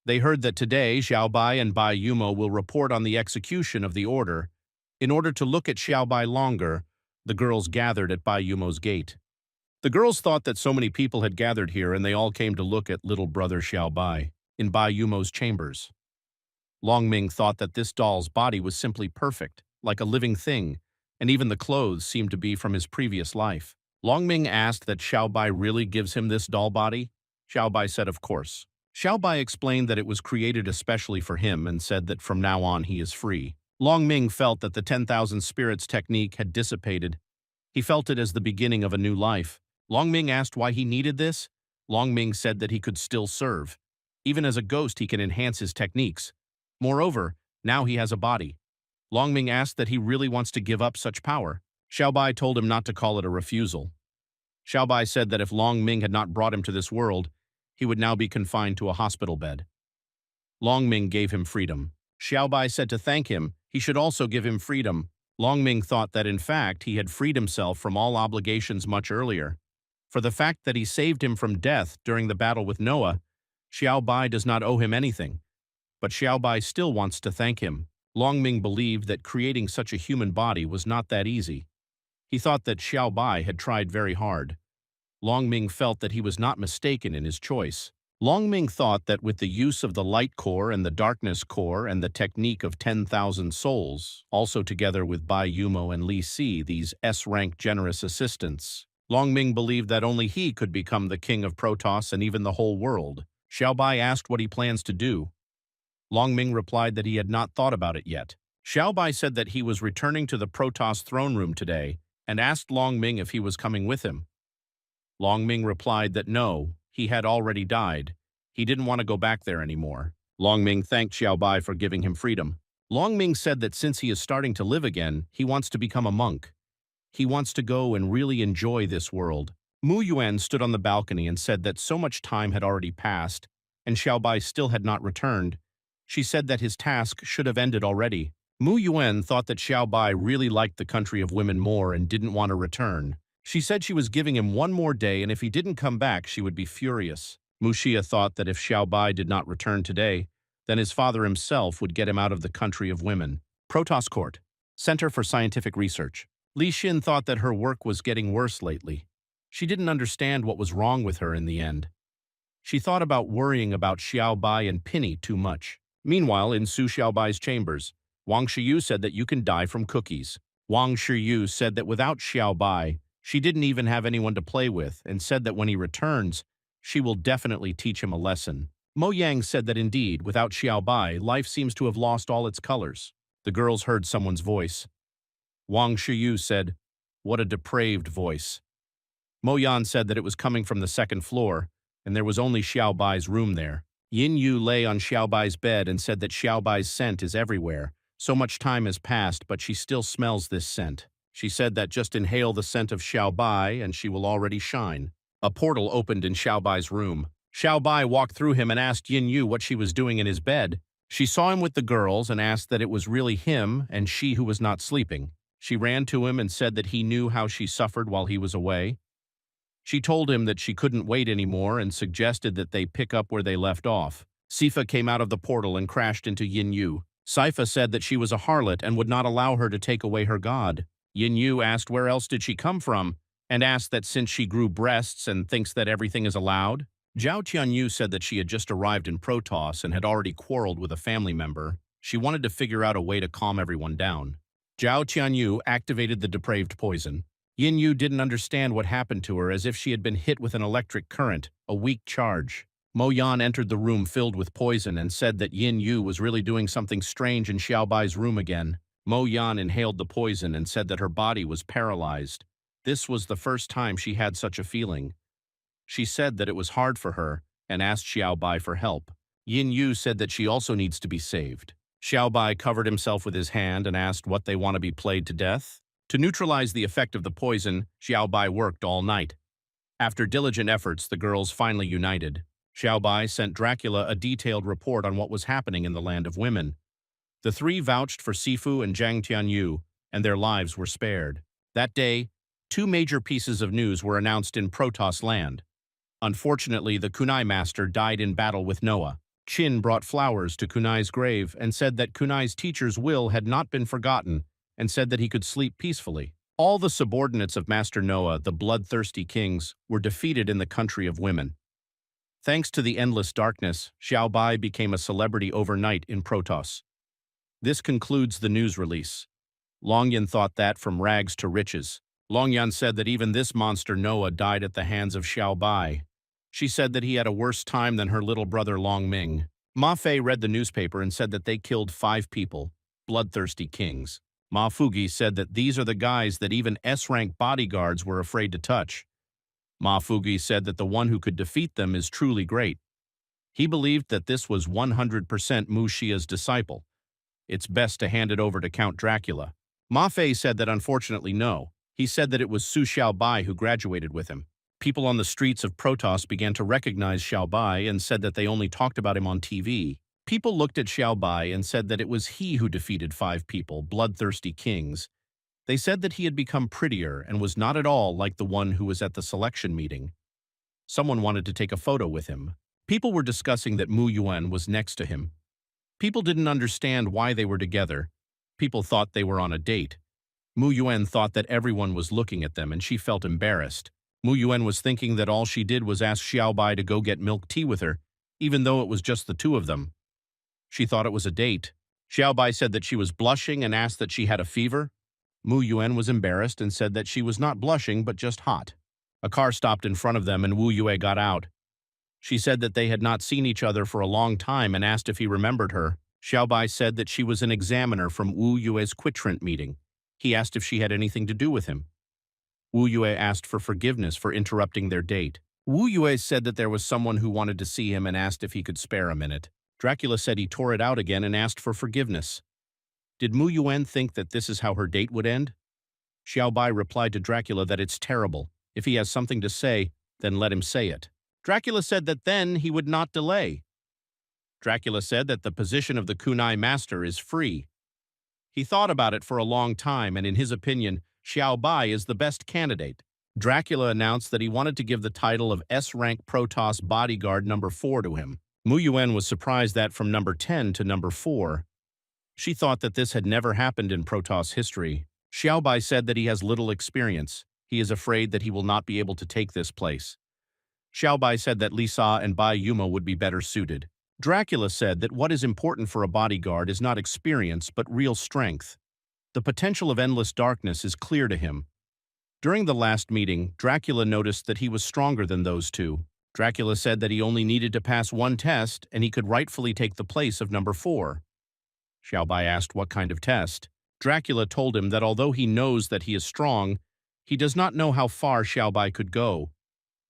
They heard that today Xiao Bai and Bai Yumo will report on the execution of the order. In order to look at Xiao Bai longer, the girls gathered at Bai Yumo's gate. The girls thought that so many people had gathered here and they all came to look at little brother Xiao Bai in Bai Yumo's chambers. Long Ming thought that this doll's body was simply perfect, like a living thing, and even the clothes seemed to be from his previous life. Long Ming asked that Xiao Bai really gives him this doll body. Xiao Bai said of course. Xiao Bai explained that it was created especially for him and said that from now on he is free. Long Ming felt that the 10,000 spirits technique had dissipated. He felt it as the beginning of a new life. Long Ming asked why he needed this. Long Ming said that he could still serve. Even as a ghost, he can enhance his techniques. Moreover, now he has a body. Long Ming asked that he really wants to give up such power. Xiao Bai told him not to call it a refusal. Xiao Bai said that if Long Ming had not brought him to this world, he would now be confined to a hospital bed. Long Ming gave him freedom. Xiao Bai said to thank him, he should also give him freedom. Long Ming thought that in fact he had freed himself from all obligations much earlier. For the fact that he saved him from death during the battle with Noah, Xiao Bai does not owe him anything. But Xiao Bai still wants to thank him. Long Ming believed that creating such a human body was not that easy. He thought that Xiao Bai had tried very hard. Long Ming felt that he was not mistaken in his choice. Long Ming thought that with the use of the light core and the darkness core and the technique of 10,000 souls, also together with Bai Yumo and Li Si, these S-rank generous assistants, Long Ming believed that only he could become the king of Protoss and even the whole world. Xiao Bai asked what he plans to do. Long Ming replied that he had not thought about it yet. Xiao Bai said that he was returning to the Protoss throne room today and asked Long Ming if he was coming with him. Long Ming replied that no, he had already died. He didn't want to go back there anymore. Long Ming thanked Xiao Bai for giving him freedom. Long Ming said that since he is starting to live again, he wants to become a monk. He wants to go and really enjoy this world. Mu Yuan stood on the balcony and said that so much time had already passed, and Xiao Bai still had not returned. She said that his task should have ended already. Mu Yuan thought that Xiao Bai really liked the country of women more and didn't want to return. She said she was giving him one more day, and if he didn't come back, she would be furious. Mu Xia thought that if Xiao Bai did not return today, then his father himself would get him out of the country of women. Protoss Court, Center for Scientific Research. Li Xin thought that her work was getting worse lately. She didn't understand what was wrong with her in the end. She thought about worrying about Xiao Bai and Pinny too much. Meanwhile, in Su Xiaobai's chambers, Wang Shiyu said that you can die from cookies. Wang Shiyu said that without Xiao Bai, she didn't even have anyone to play with and said that when he returns, she will definitely teach him a lesson. Mo Yang said that indeed, without Xiao Bai, life seems to have lost all its colors. The girls heard someone's voice. Wang Shiyu said, "What a depraved voice." Mo Yan said that it was coming from the second floor, and there was only Xiao Bai's room there. Yin Yu lay on Xiao Bai's bed and said that Xiao Bai's scent is everywhere. So much time has passed, but she still smells this scent. She said that just inhale the scent of Xiao Bai and she will already shine. A portal opened in Xiao Bai's room. Xiao Bai walked through him and asked Yin Yu what she was doing in his bed. She saw him with the girls and asked that it was really him and she who was not sleeping. She ran to him and said that he knew how she suffered while he was away. She told him that she couldn't wait anymore and suggested that they pick up where they left off. Sifa came out of the portal and crashed into Yin Yu. Sifa said that she was a harlot and would not allow her to take away her god. Yin Yu asked where else did she come from, and asked that since she grew breasts and thinks that everything is allowed. Zhao Tianyu said that she had just arrived in Protoss and had already quarreled with a family member. She wanted to figure out a way to calm everyone down. Zhao Tianyu activated the depraved poison. Yin Yu didn't understand what happened to her, as if she had been hit with an electric current, a weak charge. Mo Yan entered the room filled with poison and said that Yin Yu was really doing something strange in Xiao Bai's room again. Mo Yan inhaled the poison and said that her body was paralyzed. This was the first time she had such a feeling. She said that it was hard for her and asked Xiao Bai for help. Yin Yu said that she also needs to be saved. Xiao Bai covered himself with his hand and asked what they want to be played to death. To neutralize the effect of the poison, Xiao Bai worked all night. After diligent efforts, the girls finally united. Xiao Bai sent Dracula a detailed report on what was happening in the land of women. The three vouched for Sifu and Zhang Tianyu, and their lives were spared. That day, two major pieces of news were announced in Protoss land. Unfortunately, the Kunai master died in battle with Noah. Qin brought flowers to Kunai's grave and said that Kunai's teacher's will had not been forgotten, and said that he could sleep peacefully. All the subordinates of Master Noah, the bloodthirsty kings, were defeated in the country of women. Thanks to the endless darkness, Xiao Bai became a celebrity overnight in Protoss. This concludes the news release. Longyan thought that from rags to riches. Longyan said that even this monster Noah died at the hands of Xiao Bai. She said that he had a worse time than her little brother Long Ming. Ma Fei read the newspaper and said that they killed 5 people, bloodthirsty kings. Ma Fugi said that these are the guys that even S-rank bodyguards were afraid to touch. Ma Fugi said that the one who could defeat them is truly great. He believed that this was 100% Mu Xia's disciple. It's best to hand it over to Count Dracula. Ma Fei said that unfortunately no. He said that it was Su Xiao Bai who graduated with him. People on the streets of Protoss began to recognize Xiao Bai and said that they only talked about him on TV. People looked at Xiao Bai and said that it was he who defeated 5 people, bloodthirsty kings. They said that he had become prettier and was not at all like the one who was at the selection meeting. Someone wanted to take a photo with him. People were discussing that Mu Yuan was next to him. People didn't understand why they were together. People thought they were on a date. Mu Yuan thought that everyone was looking at them and she felt embarrassed. Mu Yuan was thinking that all she did was ask Xiaobai to go get milk tea with her, even though it was just the two of them. She thought it was a date. Xiaobai said that she was blushing and asked that she had a fever. Mu Yuan was embarrassed and said that she was not blushing but just hot. A car stopped in front of them and Wu Yue got out. She said that they had not seen each other for a long time and asked if he remembered her. Xiaobai said that she was an examiner from Wu Yue's quitrent meeting. He asked if she had anything to do with him. Wu Yue asked for forgiveness for interrupting their date. Wu Yue said that there was someone who wanted to see him and asked if he could spare a minute. Dracula said he tore it out again and asked for forgiveness. Did Mu Yuan think that this is how her date would end? Xiaobai replied to Dracula that it's terrible. If he has something to say, then let him say it. Dracula said that then he would not delay. Dracula said that the position of the kunai master is free. He thought about it for a long time, and in his opinion, Xiaobai is the best candidate. Dracula announced that he wanted to give the title of S-rank Protoss bodyguard number 4 to him. Mu Yuan was surprised that from number 10 to number 4. She thought that this had never happened in Protoss history. Xiaobai said that he has little experience. He is afraid that he will not be able to take this place. Xiaobai said that Lisa and Bai Yuma would be better suited. Dracula said that what is important for a bodyguard is not experience but real strength. The potential of endless darkness is clear to him. During the last meeting, Dracula noticed that he was stronger than those two. Dracula said that he only needed to pass one test and he could rightfully take the place of number 4. Xiaobai asked what kind of test. Dracula told him that although he knows that he is strong, he does not know how far Xiaobai could go.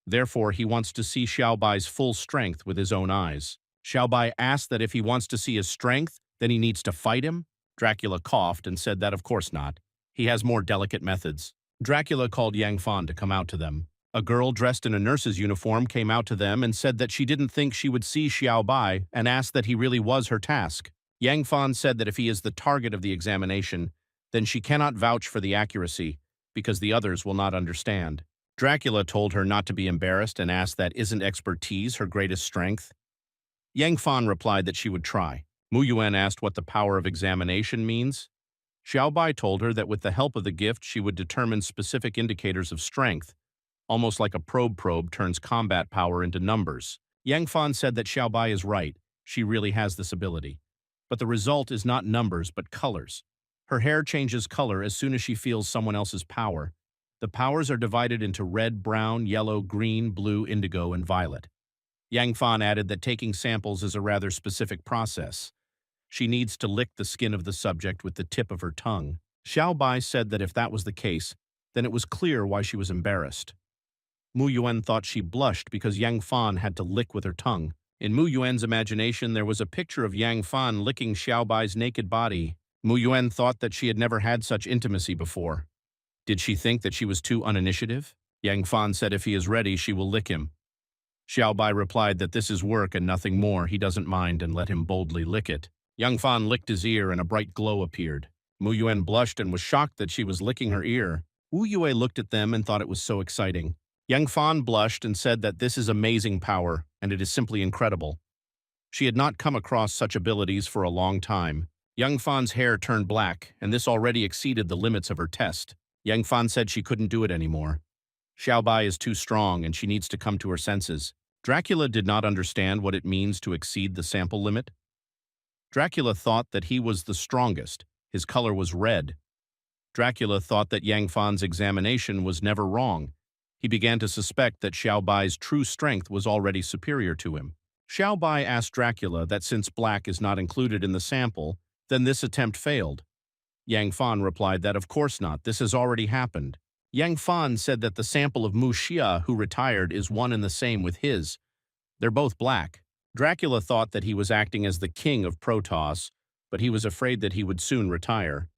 Therefore, he wants to see Xiaobai's full strength with his own eyes. Xiaobai asked that if he wants to see his strength, then he needs to fight him. Dracula coughed and said that of course not. He has more delicate methods. Dracula called Yang Fan to come out to them. A girl dressed in a nurse's uniform came out to them and said that she didn't think she would see Xiaobai and asked that he really was her task. Yang Fan said that if he is the target of the examination, then she cannot vouch for the accuracy, because the others will not understand. Dracula told her not to be embarrassed and asked that isn't expertise her greatest strength? Yang Fan replied that she would try. Mu Yuan asked what the power of examination means. Xiaobai told her that with the help of the gift she would determine specific indicators of strength, almost like a probe turns combat power into numbers. Yang Fan said that Xiaobai is right, she really has this ability. But the result is not numbers but colors. Her hair changes color as soon as she feels someone else's power. The powers are divided into red, brown, yellow, green, blue, indigo, and violet. Yang Fan added that taking samples is a rather specific process. She needs to lick the skin of the subject with the tip of her tongue. Xiaobai said that if that was the case, then it was clear why she was embarrassed. Mu Yuan thought she blushed because Yang Fan had to lick with her tongue. In Mu Yuan's imagination, there was a picture of Yang Fan licking Xiaobai's naked body. Mu Yuan thought that she had never had such intimacy before. Did she think that she was too uninitiative? Yang Fan said if he is ready, she will lick him. Xiaobai replied that this is work and nothing more, he doesn't mind, and let him boldly lick it. Yang Fan licked his ear and a bright glow appeared. Mu Yuan blushed and was shocked that she was licking her ear. Wu Yue looked at them and thought it was so exciting. Yang Fan blushed and said that this is amazing power, and it is simply incredible. She had not come across such abilities for a long time. Yang Fan's hair turned black, and this already exceeded the limits of her test. Yang Fan said she couldn't do it anymore. Xiaobai is too strong and she needs to come to her senses. Dracula did not understand what it means to exceed the sample limit. Dracula thought that he was the strongest. His color was red. Dracula thought that Yang Fan's examination was never wrong. He began to suspect that Xiaobai's true strength was already superior to him. Xiaobai asked Dracula that since black is not included in the sample, then this attempt failed. Yang Fan replied that of course not, this has already happened. Yang Fan said that the sample of Mu Xia, who retired, is one and the same with his. They're both black. Dracula thought that he was acting as the king of Protoss, but he was afraid that he would soon retire.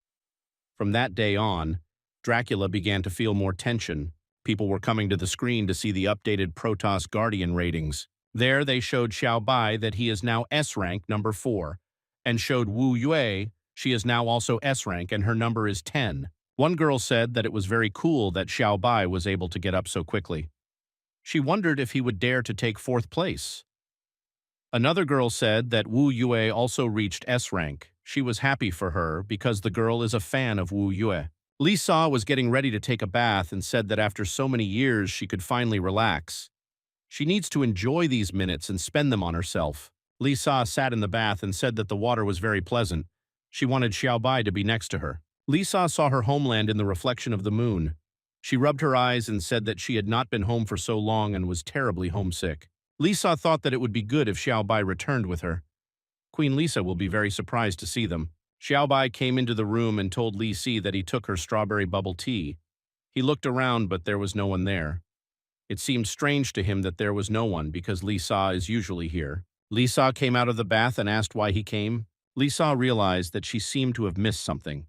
From that day on, Dracula began to feel more tension. People were coming to the screen to see the updated Protoss Guardian ratings. There they showed Xiaobai that he is now S-rank number 4, and showed Wu Yue she is now also S-rank and her number is 10. One girl said that it was very cool that Xiaobai was able to get up so quickly. She wondered if he would dare to take 4th place. Another girl said that Wu Yue also reached S rank. She was happy for her because the girl is a fan of Wu Yue. Lisa was getting ready to take a bath and said that after so many years she could finally relax. She needs to enjoy these minutes and spend them on herself. Lisa sat in the bath and said that the water was very pleasant. She wanted Xiaobai to be next to her. Lisa saw her homeland in the reflection of the moon. She rubbed her eyes and said that she had not been home for so long and was terribly homesick. Lisa thought that it would be good if Xiaobai returned with her. Queen Lisa will be very surprised to see them. Xiaobai came into the room and told Li Si that he took her strawberry bubble tea. He looked around, but there was no one there. It seemed strange to him that there was no one because Lisa is usually here. Lisa came out of the bath and asked why he came. Lisa realized that she seemed to have missed something.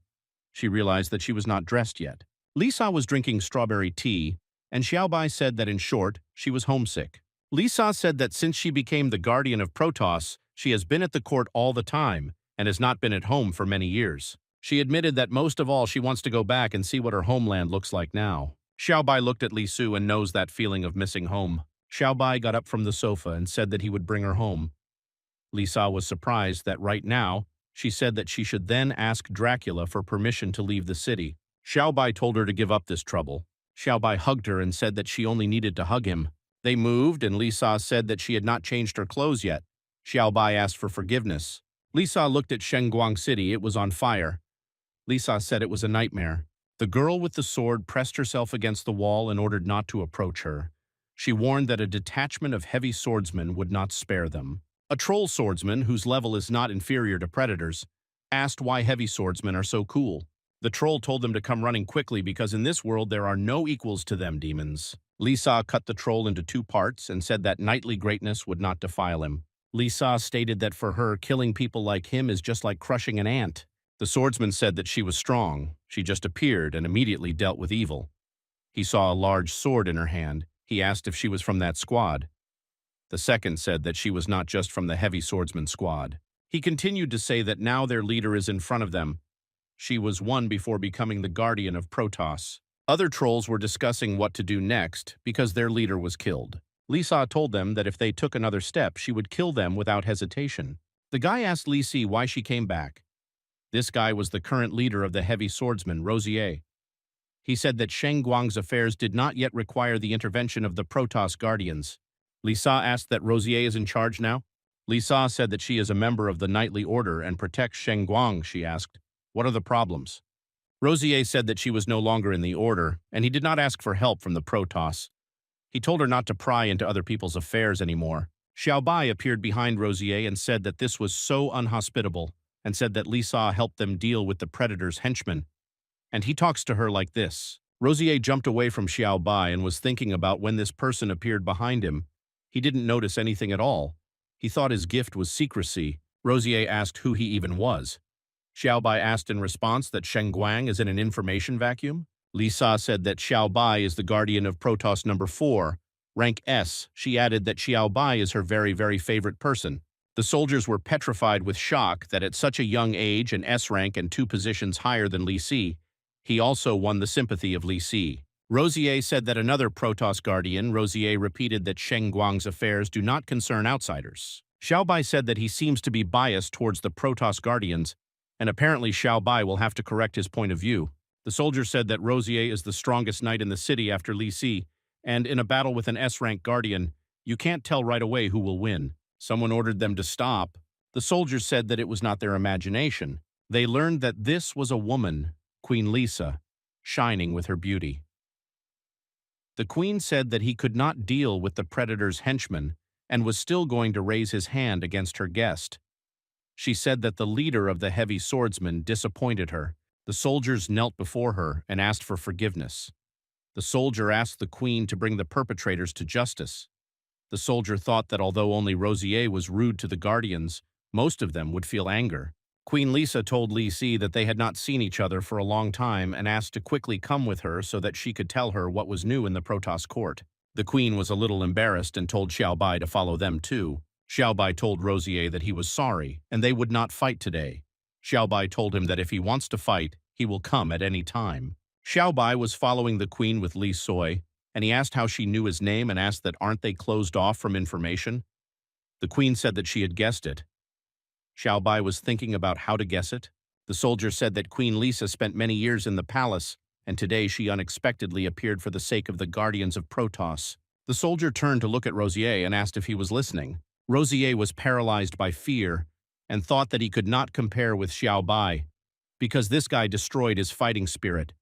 She realized that she was not dressed yet. Lisa was drinking strawberry tea, and Xiaobai said that in short, she was homesick. Lisa said that since she became the guardian of Protoss, she has been at the court all the time and has not been at home for many years. She admitted that most of all she wants to go back and see what her homeland looks like now. Xiaobai looked at Li Su and knows that feeling of missing home. Xiaobai got up from the sofa and said that he would bring her home. Lisa was surprised that right now, she said that she should then ask Dracula for permission to leave the city. Xiaobai told her to give up this trouble. Xiaobai hugged her and said that she only needed to hug him. They moved, and Lisa said that she had not changed her clothes yet. Xiaobai asked for forgiveness. Lisa looked at Shengguang City. It was on fire. Lisa said it was a nightmare. The girl with the sword pressed herself against the wall and ordered not to approach her. She warned that a detachment of heavy swordsmen would not spare them. A troll swordsman, whose level is not inferior to predators, asked why heavy swordsmen are so cool. The troll told them to come running quickly because in this world there are no equals to them demons. Lisa cut the troll into 2 parts and said that knightly greatness would not defile him. Lisa stated that for her, killing people like him is just like crushing an ant. The swordsman said that she was strong. She just appeared and immediately dealt with evil. He saw a large sword in her hand. He asked if she was from that squad. The second said that she was not just from the heavy swordsman squad. He continued to say that now their leader is in front of them. She was one before becoming the guardian of Protoss. Other trolls were discussing what to do next because their leader was killed. Lisa told them that if they took another step, she would kill them without hesitation. The guy asked Li Si why she came back. This guy was the current leader of the heavy swordsmen, Rosier. He said that Shengguang's affairs did not yet require the intervention of the Protoss Guardians. Lisa asked that Rosier is in charge now. Lisa said that she is a member of the Knightly Order and protects Shengguang. She asked, "What are the problems?" Rosier said that she was no longer in the Order, and he did not ask for help from the Protoss. He told her not to pry into other people's affairs anymore. Xiaobai appeared behind Rosier and said that this was so unhospitable, and said that Lisa helped them deal with the Predator's henchmen. And he talks to her like this. Rosier jumped away from Xiaobai and was thinking about when this person appeared behind him. He didn't notice anything at all. He thought his gift was secrecy. Rosier asked who he even was. Xiaobai asked in response that Shengguang is in an information vacuum. Lisa said that Xiaobai is the guardian of Protoss number 4, rank S. She added that Xiaobai is her very, very favorite person. The soldiers were petrified with shock that at such a young age, an S rank and 2 positions higher than Li Si, he also won the sympathy of Li Si. Rosier said that another Protoss guardian, Rosier, repeated that Shengguang's affairs do not concern outsiders. Xiaobai said that he seems to be biased towards the Protoss guardians, and apparently Xiaobai will have to correct his point of view. The soldier said that Rosier is the strongest knight in the city after Li Si, and in a battle with an S-rank guardian, you can't tell right away who will win. Someone ordered them to stop. The soldiers said that it was not their imagination. They learned that this was a woman, Queen Lisa, shining with her beauty. The queen said that he could not deal with the Predator's henchmen and was still going to raise his hand against her guest. She said that the leader of the heavy swordsmen disappointed her. The soldiers knelt before her and asked for forgiveness. The soldier asked the queen to bring the perpetrators to justice. The soldier thought that although only Rosier was rude to the guardians, most of them would feel anger. Queen Lisa told Li Si that they had not seen each other for a long time and asked to quickly come with her so that she could tell her what was new in the Protoss court. The queen was a little embarrassed and told Xiaobai to follow them too. Xiaobai told Rosier that he was sorry and they would not fight today. Xiaobai told him that if he wants to fight, he will come at any time. Xiaobai was following the queen with Li Sui, and he asked how she knew his name and asked that aren't they closed off from information? The queen said that she had guessed it. Xiaobai was thinking about how to guess it. The soldier said that Queen Lisa spent many years in the palace, and today she unexpectedly appeared for the sake of the guardians of Protoss. The soldier turned to look at Rosier and asked if he was listening. Rosier was paralyzed by fear and thought that he could not compare with Xiaobai because this guy destroyed his fighting spirit.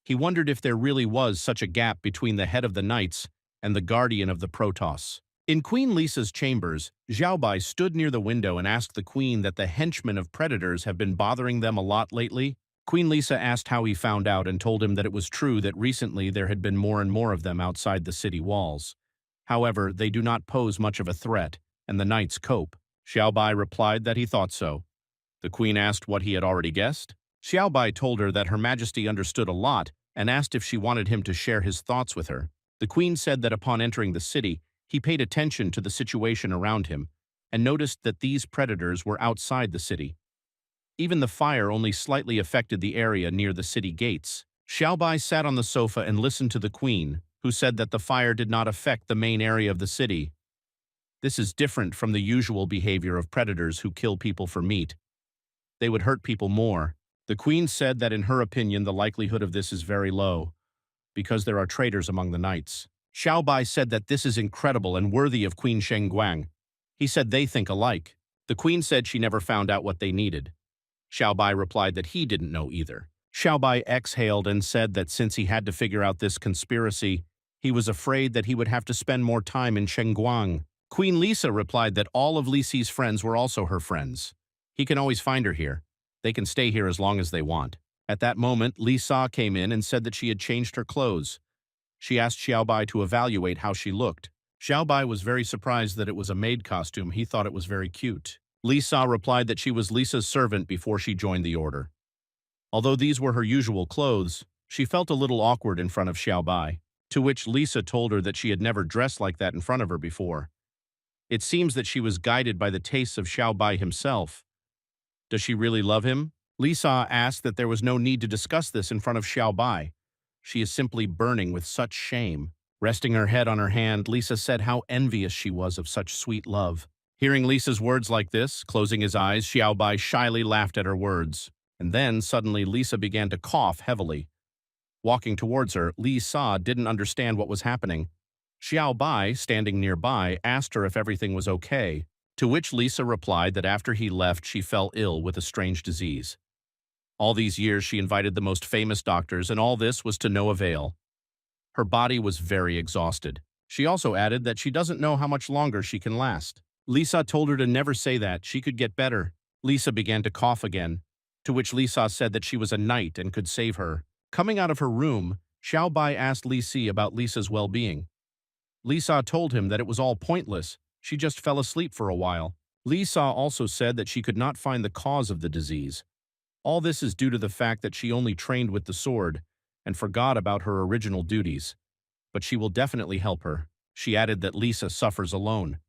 He wondered if there really was such a gap between the head of the knights and the guardian of the Protoss. In Queen Lisa's chambers, Xiaobai stood near the window and asked the queen that the henchmen of predators have been bothering them a lot lately. Queen Lisa asked how he found out and told him that it was true that recently there had been more and more of them outside the city walls. However, they do not pose much of a threat, and the knights cope. Xiaobai replied that he thought so. The queen asked what he had already guessed. Xiaobai told her that Her Majesty understood a lot and asked if she wanted him to share his thoughts with her. The queen said that upon entering the city, he paid attention to the situation around him and noticed that these predators were outside the city. Even the fire only slightly affected the area near the city gates. Xiaobai sat on the sofa and listened to the queen, who said that the fire did not affect the main area of the city. This is different from the usual behavior of predators who kill people for meat. They would hurt people more. The queen said that in her opinion the likelihood of this is very low, because there are traitors among the knights. Xiaobai said that this is incredible and worthy of Queen Shengguang. He said they think alike. The queen said she never found out what they needed. Xiaobai replied that he didn't know either. Xiaobai exhaled and said that since he had to figure out this conspiracy, he was afraid that he would have to spend more time in Shengguang. Queen Lisa replied that all of Li Si's friends were also her friends. He can always find her here. They can stay here as long as they want. At that moment, Li Sa came in and said that she had changed her clothes. She asked Xiaobai to evaluate how she looked. Xiaobai was very surprised that it was a maid costume. He thought it was very cute. Li Sa replied that she was Lisa's servant before she joined the order. Although these were her usual clothes, she felt a little awkward in front of Xiaobai, to which Lisa told her that she had never dressed like that in front of her before. It seems that she was guided by the tastes of Xiaobai himself. Does she really love him? Lisa asked that there was no need to discuss this in front of Xiaobai. She is simply burning with such shame. Resting her head on her hand, Lisa said how envious she was of such sweet love. Hearing Lisa's words like this, closing his eyes, Xiaobai shyly laughed at her words. And then, suddenly, Lisa began to cough heavily. Walking towards her, Li Sa didn't understand what was happening. Xiaobai, standing nearby, asked her if everything was okay, to which Lisa replied that after he left, she fell ill with a strange disease. All these years she invited the most famous doctors, and all this was to no avail. Her body was very exhausted. She also added that she doesn't know how much longer she can last. Lisa told her to never say that, she could get better. Lisa began to cough again, to which Lisa said that she was a knight and could save her. Coming out of her room, Xiaobai asked Li Si about Lisa's well-being. Lisa told him that it was all pointless, she just fell asleep for a while. Lisa also said that she could not find the cause of the disease. All this is due to the fact that she only trained with the sword and forgot about her original duties. But she will definitely help her. She added that Lisa suffers alone.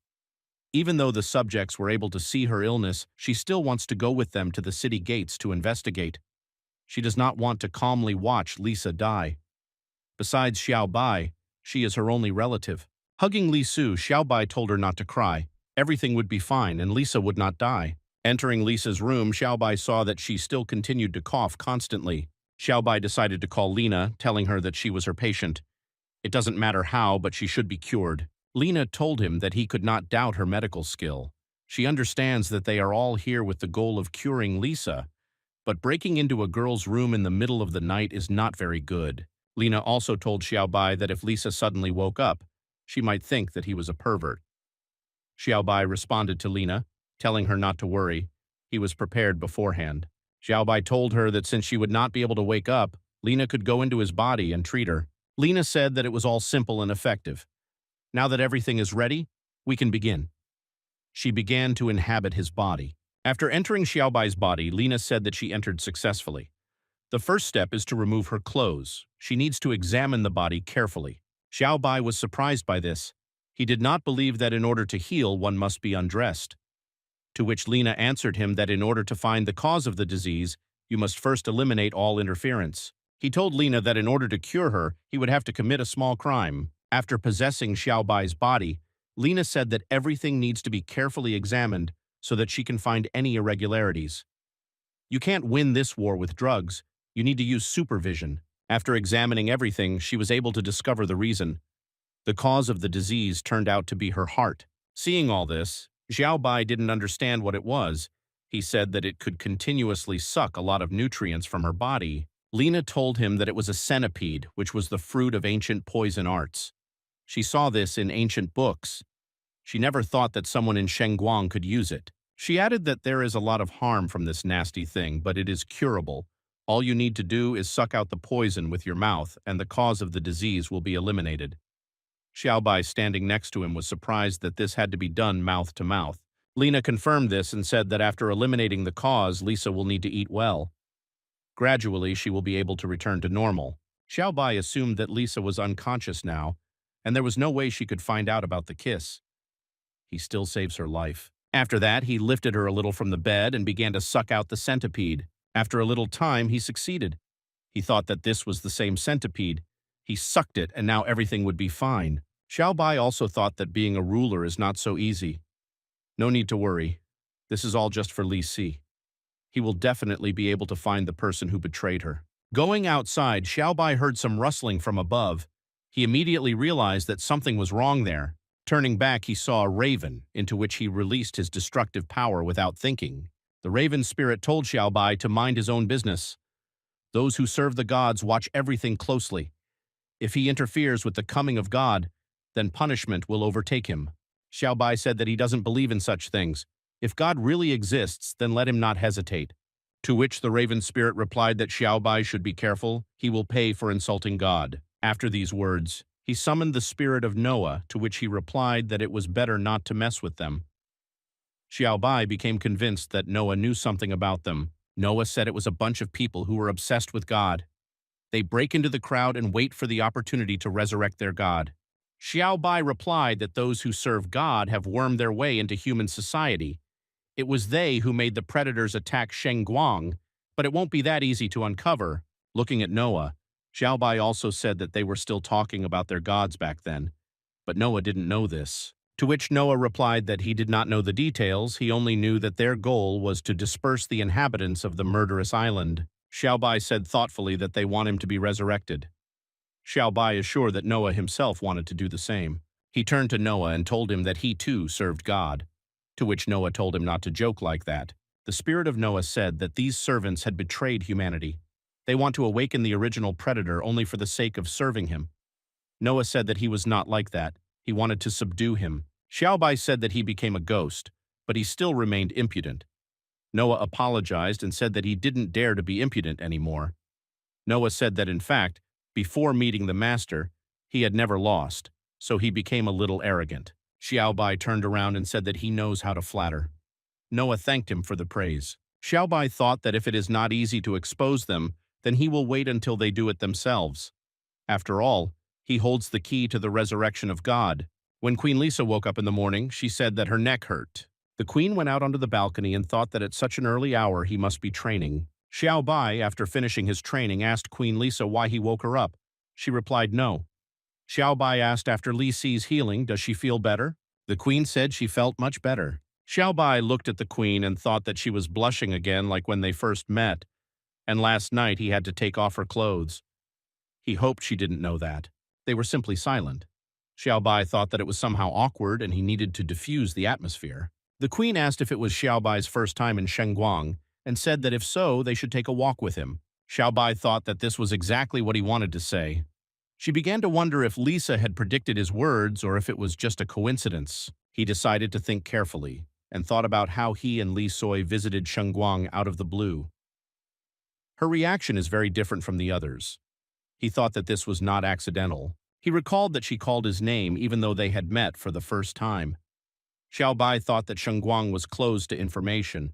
Even though the subjects were able to see her illness, she still wants to go with them to the city gates to investigate. She does not want to calmly watch Lisa die. Besides Xiaobai, she is her only relative. Hugging Li Su, Xiaobai told her not to cry. Everything would be fine and Lisa would not die. Entering Lisa's room, Xiaobai saw that she still continued to cough constantly. Xiaobai decided to call Lina, telling her that she was her patient. It doesn't matter how, but she should be cured. Lina told him that he could not doubt her medical skill. She understands that they are all here with the goal of curing Lisa, but breaking into a girl's room in the middle of the night is not very good. Lina also told Xiaobai that if Lisa suddenly woke up, she might think that he was a pervert. Xiaobai responded to Lina, telling her not to worry. He was prepared beforehand. Xiaobai told her that since she would not be able to wake up, Lina could go into his body and treat her. Lina said that it was all simple and effective. Now that everything is ready, we can begin. She began to inhabit his body. After entering Xiaobai's body, Lina said that she entered successfully. The first step is to remove her clothes. She needs to examine the body carefully. Xiaobai was surprised by this. He did not believe that in order to heal, one must be undressed. To which Lina answered him that in order to find the cause of the disease, you must first eliminate all interference. He told Lina that in order to cure her, he would have to commit a small crime. After possessing Xiaobai's body, Lena said that everything needs to be carefully examined so that she can find any irregularities. You can't win this war with drugs. You need to use supervision. After examining everything, she was able to discover the reason. The cause of the disease turned out to be her heart. Seeing all this, Xiaobai didn't understand what it was. He said that it could continuously suck a lot of nutrients from her body. Lena told him that it was a centipede, which was the fruit of ancient poison arts. She saw this in ancient books. She never thought that someone in Shengguang could use it. She added that there is a lot of harm from this nasty thing, but it is curable. All you need to do is suck out the poison with your mouth, and the cause of the disease will be eliminated. Xiaobai, standing next to him, was surprised that this had to be done mouth to mouth. Lena confirmed this and said that after eliminating the cause, Lisa will need to eat well. Gradually, she will be able to return to normal. Xiaobai assumed that Lisa was unconscious now, and there was no way she could find out about the kiss. He still saves her life. After that, he lifted her a little from the bed and began to suck out the centipede. After a little time, he succeeded. He thought that this was the same centipede. He sucked it, and now everything would be fine. Xiaobai also thought that being a ruler is not so easy. No need to worry. This is all just for Li Si. He will definitely be able to find the person who betrayed her. Going outside, Xiaobai heard some rustling from above. He immediately realized that something was wrong there. Turning back, he saw a raven, into which he released his destructive power without thinking. The raven spirit told Xiaobai to mind his own business. Those who serve the gods watch everything closely. If he interferes with the coming of God, then punishment will overtake him. Xiaobai said that he doesn't believe in such things. If God really exists, then let him not hesitate. To which the raven spirit replied that Xiaobai should be careful. He will pay for insulting God. After these words, he summoned the spirit of Noah, to which he replied that it was better not to mess with them. Xiaobai became convinced that Noah knew something about them. Noah said it was a bunch of people who were obsessed with God. They break into the crowd and wait for the opportunity to resurrect their God. Xiaobai replied that those who serve God have wormed their way into human society. It was they who made the predators attack Shengguang, but it won't be that easy to uncover. Looking at Noah, Xiaobai also said that they were still talking about their gods back then, but Noah didn't know this. To which Noah replied that he did not know the details, he only knew that their goal was to disperse the inhabitants of the murderous island. Xiaobai said thoughtfully that they want him to be resurrected. Xiaobai is sure that Noah himself wanted to do the same. He turned to Noah and told him that he too served God, to which Noah told him not to joke like that. The spirit of Noah said that these servants had betrayed humanity. They want to awaken the original predator only for the sake of serving him. Noah said that he was not like that. He wanted to subdue him. Xiaobai said that he became a ghost, but he still remained impudent. Noah apologized and said that he didn't dare to be impudent anymore. Noah said that, in fact, before meeting the master, he had never lost, so he became a little arrogant. Xiaobai turned around and said that he knows how to flatter. Noah thanked him for the praise. Xiaobai thought that if it is not easy to expose them, then he will wait until they do it themselves. After all, he holds the key to the resurrection of God. When Queen Lisa woke up in the morning, she said that her neck hurt. The queen went out onto the balcony and thought that at such an early hour he must be training. Xiaobai, after finishing his training, asked Queen Lisa why he woke her up. She replied no. Xiaobai asked after Li Si's healing, does she feel better? The queen said she felt much better. Xiaobai looked at the queen and thought that she was blushing again like when they first met, and last night he had to take off her clothes. He hoped she didn't know that. They were simply silent. Xiaobai thought that it was somehow awkward and he needed to diffuse the atmosphere. The queen asked if it was Xiaobai's first time in Shengguang, and said that if so, they should take a walk with him. Xiaobai thought that this was exactly what he wanted to say. She began to wonder if Lisa had predicted his words or if it was just a coincidence. He decided to think carefully, and thought about how he and Li Sui visited Shengguang out of the blue. Her reaction is very different from the others. He thought that this was not accidental. He recalled that she called his name even though they had met for the first time. Xiaobai thought that Shengguang was closed to information.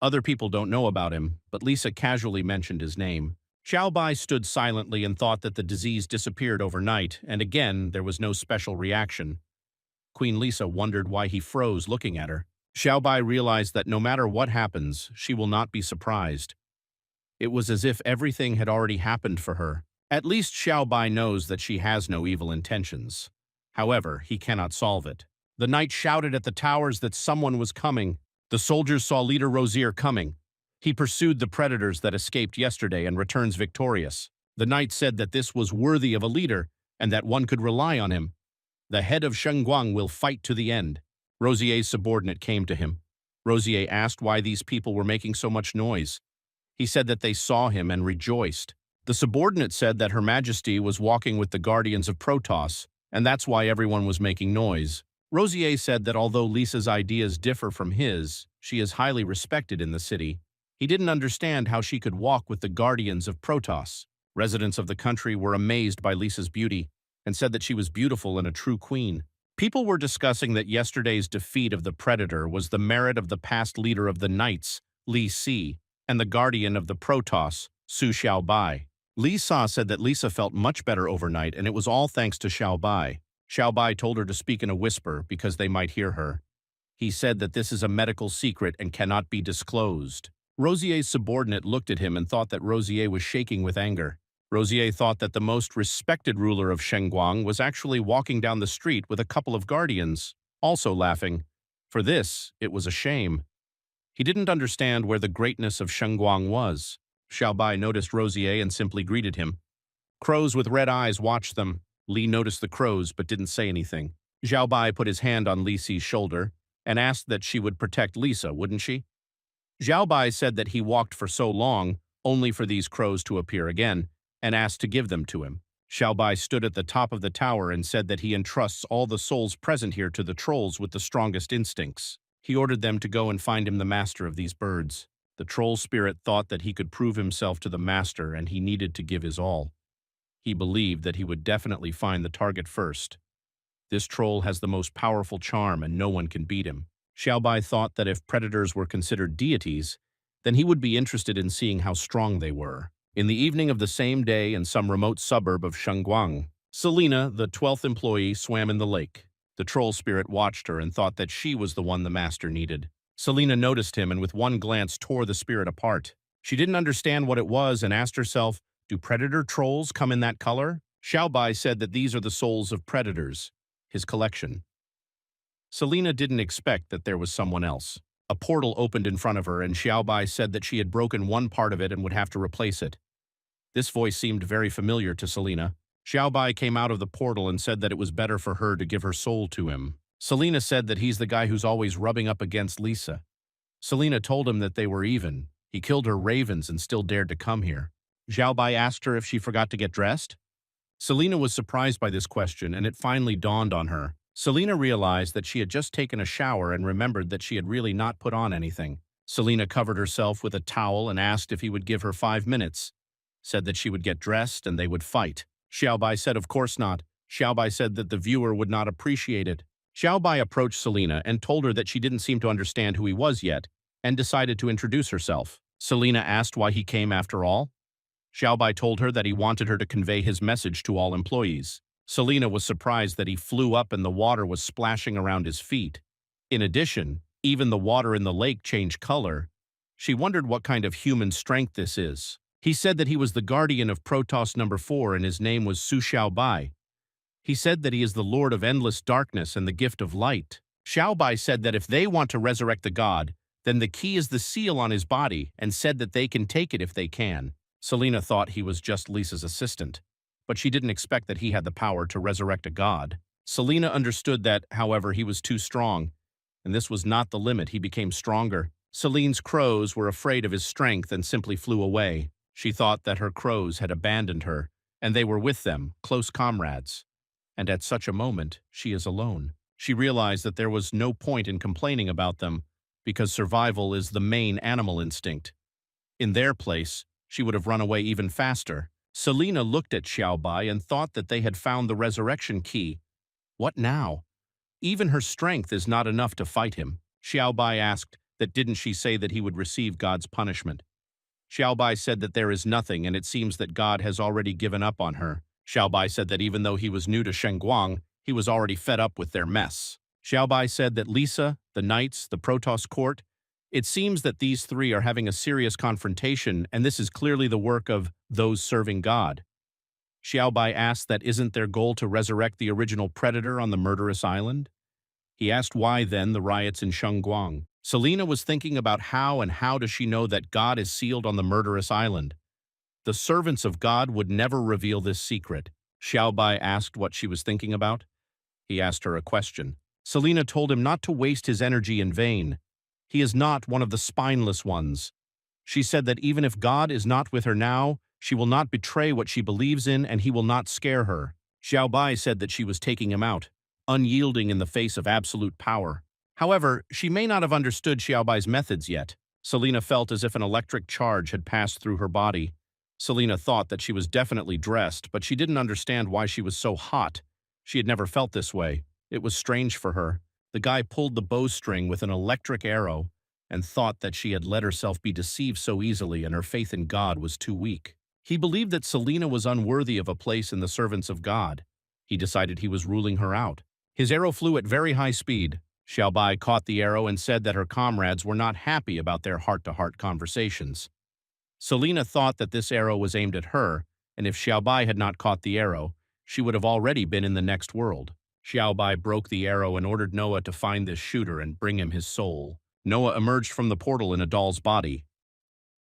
Other people don't know about him, but Lisa casually mentioned his name. Xiaobai stood silently and thought that the disease disappeared overnight, and again there was no special reaction. Queen Lisa wondered why he froze looking at her. Xiaobai realized that no matter what happens, she will not be surprised. It was as if everything had already happened for her. At least Xiaobai knows that she has no evil intentions. However, he cannot solve it. The knight shouted at the towers that someone was coming. The soldiers saw leader Rosier coming. He pursued the predators that escaped yesterday and returns victorious. The knight said that this was worthy of a leader and that one could rely on him. The head of Shengguang will fight to the end. Rosier's subordinate came to him. Rosier asked why these people were making so much noise. He said that they saw him and rejoiced. The subordinate said that Her Majesty was walking with the guardians of Protoss, and that's why everyone was making noise. Rosier said that although Lisa's ideas differ from his, she is highly respected in the city. He didn't understand how she could walk with the guardians of Protoss. Residents of the country were amazed by Lisa's beauty and said that she was beautiful and a true queen. People were discussing that yesterday's defeat of the Predator was the merit of the past leader of the Knights, Li Si, and the guardian of the Protoss, Su Xiaobai. Li Si said that Lisa felt much better overnight, and it was all thanks to Xiaobai. Xiaobai told her to speak in a whisper because they might hear her. He said that this is a medical secret and cannot be disclosed. Rosier's subordinate looked at him and thought that Rosier was shaking with anger. Rosier thought that the most respected ruler of Shengguang was actually walking down the street with a couple of guardians, also laughing. For this, it was a shame. He didn't understand where the greatness of Shengguang was. Xiaobai noticed Rosier and simply greeted him. Crows with red eyes watched them. Li noticed the crows but didn't say anything. Xiaobai put his hand on Li Si's shoulder and asked that she would protect Lisa, wouldn't she? Xiaobai said that he walked for so long, only for these crows to appear again, and asked to give them to him. Xiaobai stood at the top of the tower and said that he entrusts all the souls present here to the trolls with the strongest instincts. He ordered them to go and find him the master of these birds. The troll spirit thought that he could prove himself to the master and he needed to give his all. He believed that he would definitely find the target first. This troll has the most powerful charm and no one can beat him. Xiaobai thought that if predators were considered deities, then he would be interested in seeing how strong they were. In the evening of the same day in some remote suburb of Shengguang, Selena, the 12th employee, swam in the lake. The troll spirit watched her and thought that she was the one the master needed. Selena noticed him and with one glance tore the spirit apart. She didn't understand what it was and asked herself, do predator trolls come in that color? Xiaobai said that these are the souls of predators, his collection. Selena didn't expect that there was someone else. A portal opened in front of her and Xiaobai said that she had broken one part of it and would have to replace it. This voice seemed very familiar to Selena. Xiaobai came out of the portal and said that it was better for her to give her soul to him. Selena said that he's the guy who's always rubbing up against Lisa. Selena told him that they were even. He killed her ravens and still dared to come here. Xiaobai asked her if she forgot to get dressed. Selena was surprised by this question and it finally dawned on her. Selena realized that she had just taken a shower and remembered that she had really not put on anything. Selena covered herself with a towel and asked if he would give her 5 minutes. Said that she would get dressed and they would fight. Xiaobai said of course not. Xiaobai said that the viewer would not appreciate it. Xiaobai approached Selena and told her that she didn't seem to understand who he was yet and decided to introduce herself. Selena asked why he came after all. Xiaobai told her that he wanted her to convey his message to all employees. Selena was surprised that he flew up and the water was splashing around his feet. In addition, even the water in the lake changed color. She wondered what kind of human strength this is. He said that he was the guardian of Protoss number 4 and his name was Su Xiaobai. He said that he is the Lord of endless darkness and the gift of light. Xiaobai said that if they want to resurrect the god, then the key is the seal on his body and said that they can take it if they can. Selena thought he was just Lisa's assistant, but she didn't expect that he had the power to resurrect a god. Selena understood that, however, he was too strong, and this was not the limit. He became stronger. Selene's crows were afraid of his strength and simply flew away. She thought that her crows had abandoned her, and they were with them, close comrades. And at such a moment, she is alone. She realized that there was no point in complaining about them, because survival is the main animal instinct. In their place, she would have run away even faster. Selena looked at Xiaobai and thought that they had found the resurrection key. What now? Even her strength is not enough to fight him. Xiaobai asked that didn't she say that he would receive God's punishment. Xiaobai said that there is nothing and it seems that God has already given up on her. Xiaobai said that even though he was new to Shengguang, he was already fed up with their mess. Xiaobai said that Lisa, the knights, the Protoss court, it seems that these three are having a serious confrontation and this is clearly the work of those serving God. Xiaobai asked that isn't their goal to resurrect the original predator on the murderous island? He asked why then the riots in Shengguang. Selina was thinking about how does she know that God is sealed on the murderous island. The servants of God would never reveal this secret. Xiaobai asked what she was thinking about. He asked her a question. Selina told him not to waste his energy in vain. He is not one of the spineless ones. She said that even if God is not with her now, she will not betray what she believes in and he will not scare her. Xiaobai said that she was taking him out, unyielding in the face of absolute power. However, she may not have understood Xiaobai's methods yet. Selina felt as if an electric charge had passed through her body. Selina thought that she was definitely dressed, but she didn't understand why she was so hot. She had never felt this way. It was strange for her. The guy pulled the bowstring with an electric arrow and thought that she had let herself be deceived so easily and her faith in God was too weak. He believed that Selina was unworthy of a place in the servants of God. He decided he was ruling her out. His arrow flew at very high speed. Xiaobai caught the arrow and said that her comrades were not happy about their heart-to-heart conversations. Selina thought that this arrow was aimed at her, and if Xiaobai had not caught the arrow, she would have already been in the next world. Xiaobai broke the arrow and ordered Noah to find this shooter and bring him his soul. Noah emerged from the portal in a doll's body.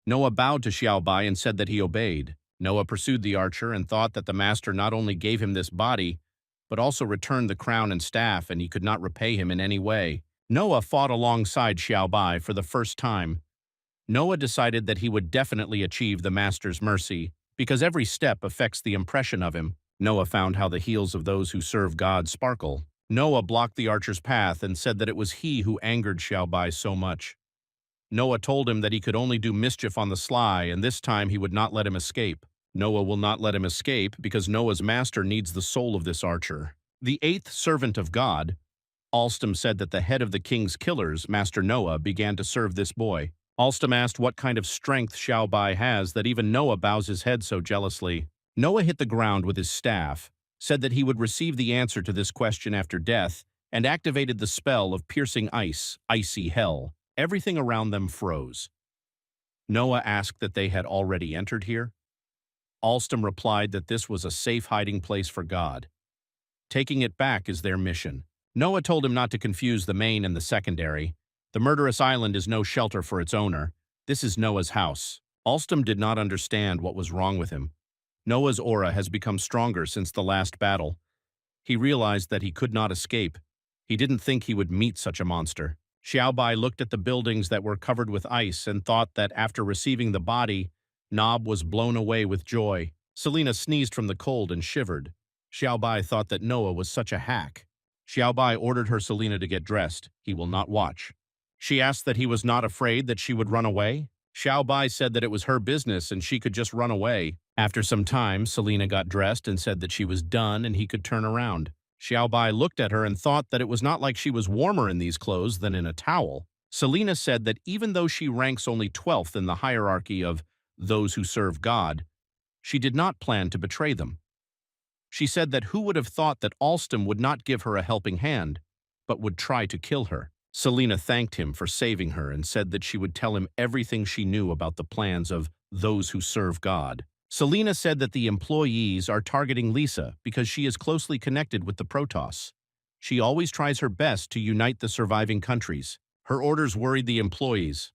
Noah bowed to Xiaobai and said that he obeyed. Noah pursued the archer and thought that the master not only gave him this body, but also returned the crown and staff, and he could not repay him in any way. Noah fought alongside Xiaobai for the first time. Noah decided that he would definitely achieve the master's mercy, because every step affects the impression of him. Noah found how the heels of those who serve God sparkle. Noah blocked the archer's path and said that it was he who angered Xiaobai so much. Noah told him that he could only do mischief on the sly, and this time he would not let him escape. Noah will not let him escape because Noah's master needs the soul of this archer. The eighth servant of God, Alstom, said that the head of the king's killers, Master Noah, began to serve this boy. Alstom asked what kind of strength Xiaobai has that even Noah bows his head so jealously. Noah hit the ground with his staff, said that he would receive the answer to this question after death, and activated the spell of piercing ice, icy hell. Everything around them froze. Noah asked that they had already entered here. Alstom replied that this was a safe hiding place for God. Taking it back is their mission. Noah told him not to confuse the main and the secondary. The murderous island is no shelter for its owner. This is Noah's house. Alstom did not understand what was wrong with him. Noah's aura has become stronger since the last battle. He realized that he could not escape. He didn't think he would meet such a monster. Xiaobai looked at the buildings that were covered with ice and thought that after receiving the body, Nob was blown away with joy. Selina sneezed from the cold and shivered. Xiaobai thought that Noah was such a hack. Xiaobai ordered her Selina to get dressed. He will not watch. She asked that he was not afraid that she would run away. Xiaobai said that it was her business and she could just run away. After some time, Selina got dressed and said that she was done and he could turn around. Xiaobai looked at her and thought that it was not like she was warmer in these clothes than in a towel. Selina said that even though she ranks only 12th in the hierarchy of those who serve God, she did not plan to betray them. She said that who would have thought that Alstom would not give her a helping hand, but would try to kill her. Selina thanked him for saving her and said that she would tell him everything she knew about the plans of those who serve God. Selina said that the employees are targeting Lisa because she is closely connected with the Protoss. She always tries her best to unite the surviving countries. Her orders worried the employees.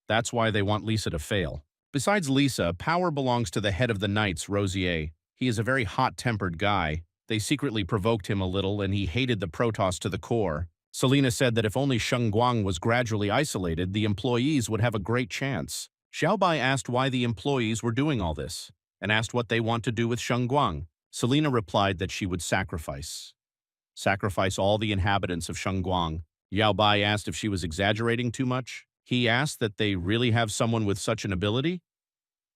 That's why they want Lisa to fail. Besides Lisa, power belongs to the head of the Knights, Rosier. He is a very hot-tempered guy. They secretly provoked him a little and he hated the Protoss to the core. Selina said that if only Shengguang was gradually isolated, the employees would have a great chance. Xiaobai asked why the employees were doing all this, and asked what they want to do with Shengguang. Selina replied that she would sacrifice all the inhabitants of Shengguang. Xiaobai asked if she was exaggerating too much. He asked that they really have someone with such an ability.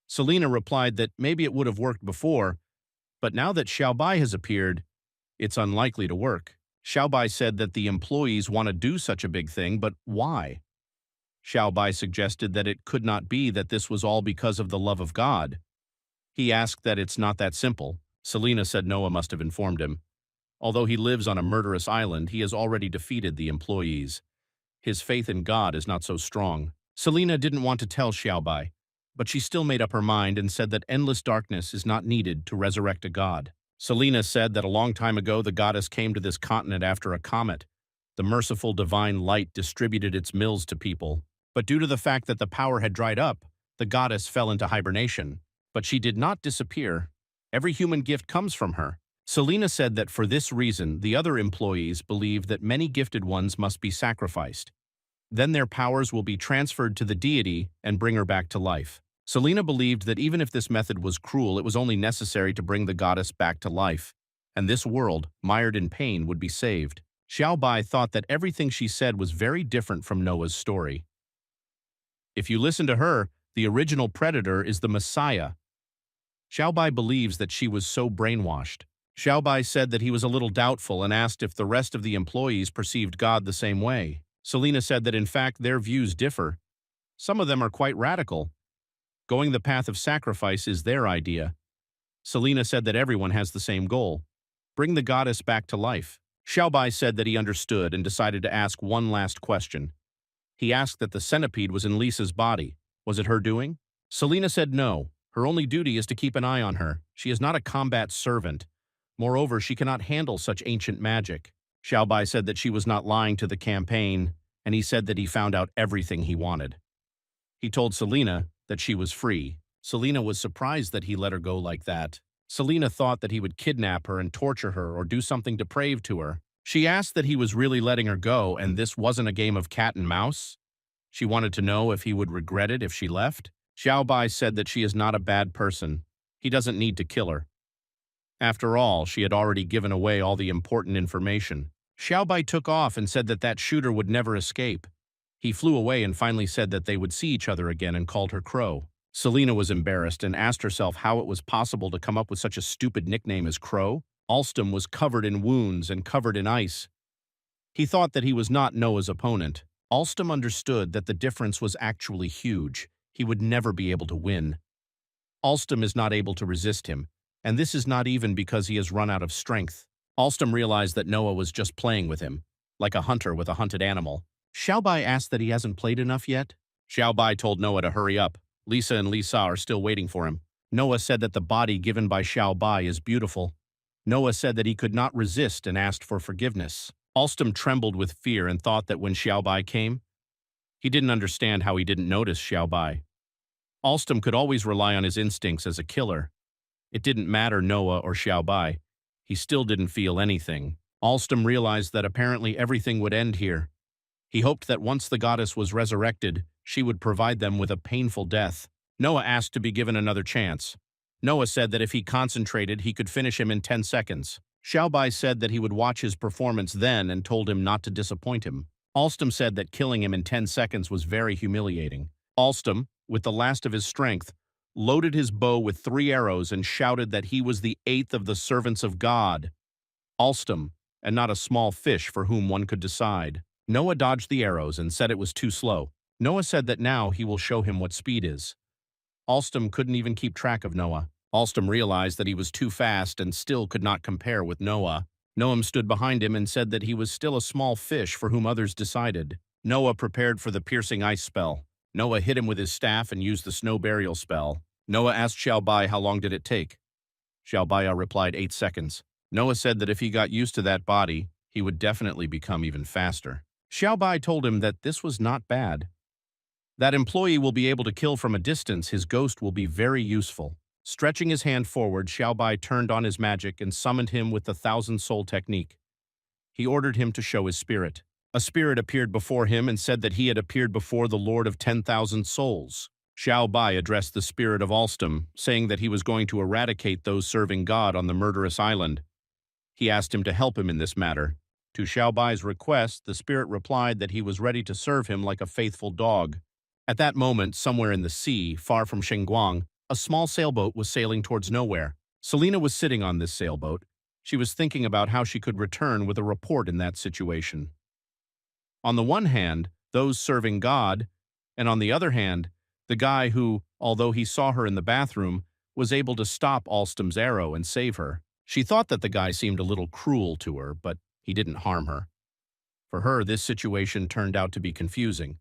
Selina replied that maybe it would have worked before, but now that Xiaobai has appeared, it's unlikely to work. Xiaobai said that the employees want to do such a big thing, but why? Xiaobai suggested that it could not be that this was all because of the love of God. He asked that it's not that simple. Selina said Noah must have informed him. Although he lives on a murderous island, he has already defeated the employees. His faith in God is not so strong. Selina didn't want to tell Xiaobai, but she still made up her mind and said that endless darkness is not needed to resurrect a god. Selina said that a long time ago the goddess came to this continent after a comet. The merciful divine light distributed its mills to people, but due to the fact that the power had dried up, the goddess fell into hibernation. But she did not disappear. Every human gift comes from her. Selena said that for this reason, the other employees believe that many gifted ones must be sacrificed. Then their powers will be transferred to the deity and bring her back to life. Selena believed that even if this method was cruel, it was only necessary to bring the goddess back to life, and this world, mired in pain, would be saved. Xiao Bai thought that everything she said was very different from Noah's story. If you listen to her, the original predator is the Messiah. Xiao Bai believes that she was so brainwashed. Xiao Bai said that he was a little doubtful and asked if the rest of the employees perceived God the same way. Selena said that in fact their views differ. Some of them are quite radical. Going the path of sacrifice is their idea. Selena said that everyone has the same goal: bring the goddess back to life. Xiao Bai said that he understood and decided to ask one last question. He asked that the centipede was in Lisa's body. Was it her doing? Selena said no. Her only duty is to keep an eye on her. She is not a combat servant. Moreover, she cannot handle such ancient magic. Xiao Bai said that she was not lying to the campaign, and he said that he found out everything he wanted. He told Selena that she was free. Selena was surprised that he let her go like that. Selena thought that he would kidnap her and torture her or do something depraved to her. She asked that he was really letting her go and this wasn't a game of cat and mouse. She wanted to know if he would regret it if she left. Xiao Bai said that she is not a bad person. He doesn't need to kill her. After all, she had already given away all the important information. Xiao Bai took off and said that that shooter would never escape. He flew away and finally said that they would see each other again and called her Crow. Selena was embarrassed and asked herself how it was possible to come up with such a stupid nickname as Crow. Alstom was covered in wounds and covered in ice. He thought that he was not Noah's opponent. Alstom understood that the difference was actually huge. He would never be able to win. Alstom is not able to resist him, and this is not even because he has run out of strength. Alstom realized that Noah was just playing with him, like a hunter with a hunted animal. Xiao Bai asked that he hasn't played enough yet. Xiao Bai told Noah to hurry up. Lisa and Lisa are still waiting for him. Noah said that the body given by Xiao Bai is beautiful. Noah said that he could not resist and asked for forgiveness. Alstom trembled with fear and thought that when Xiao Bai came, he didn't understand how he didn't notice Xiao Bai. Alstom could always rely on his instincts as a killer. It didn't matter Noah or Xiao Bai. He still didn't feel anything. Alstom realized that apparently everything would end here. He hoped that once the goddess was resurrected, she would provide them with a painful death. Noah asked to be given another chance. Noah said that if he concentrated, he could finish him in 10 seconds. Xiao Bai said that he would watch his performance then and told him not to disappoint him. Alstom said that killing him in 10 seconds was very humiliating. Alstom, with the last of his strength, loaded his bow with 3 arrows and shouted that he was the 8th of the servants of God. Alstom, and not a small fish for whom one could decide. Noah dodged the arrows and said it was too slow. Noah said that now he will show him what speed is. Alstom couldn't even keep track of Noah. Alstom realized that he was too fast and still could not compare with Noah. Noam stood behind him and said that he was still a small fish for whom others decided. Noah prepared for the piercing ice spell. Noah hit him with his staff and used the snow burial spell. Noah asked Xiao Bai how long did it take. Xiao Bai replied 8 seconds. Noah said that if he got used to that body, he would definitely become even faster. Xiao Bai told him that this was not bad. That employee will be able to kill from a distance. His ghost will be very useful. Stretching his hand forward, Xiao Bai turned on his magic and summoned him with the 1,000-soul technique. He ordered him to show his spirit. A spirit appeared before him and said that he had appeared before the Lord of 10,000 souls. Xiao Bai addressed the spirit of Alstom, saying that he was going to eradicate those serving God on the murderous island. He asked him to help him in this matter. To Xiao Bai's request, the spirit replied that he was ready to serve him like a faithful dog. At that moment, somewhere in the sea, far from Shengguang, a small sailboat was sailing towards nowhere. Selena was sitting on this sailboat. She was thinking about how she could return with a report in that situation. On the one hand, those serving God, and on the other hand, the guy who, although he saw her in the bathroom, was able to stop Alstom's arrow and save her. She thought that the guy seemed a little cruel to her, but he didn't harm her. For her, this situation turned out to be confusing.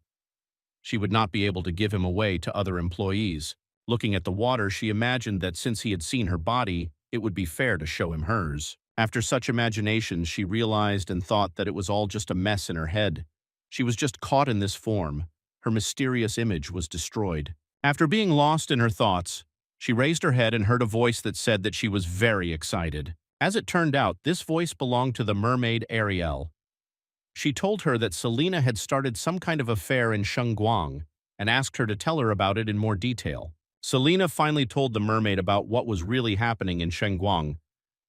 She would not be able to give him away to other employees. Looking at the water, she imagined that since he had seen her body, it would be fair to show him hers. After such imaginations, she realized and thought that it was all just a mess in her head. She was just caught in this form. Her mysterious image was destroyed. After being lost in her thoughts, she raised her head and heard a voice that said that she was very excited. As it turned out, this voice belonged to the mermaid Ariel. She told her that Selena had started some kind of affair in Shengguang and asked her to tell her about it in more detail. Selena finally told the mermaid about what was really happening in Shengguang,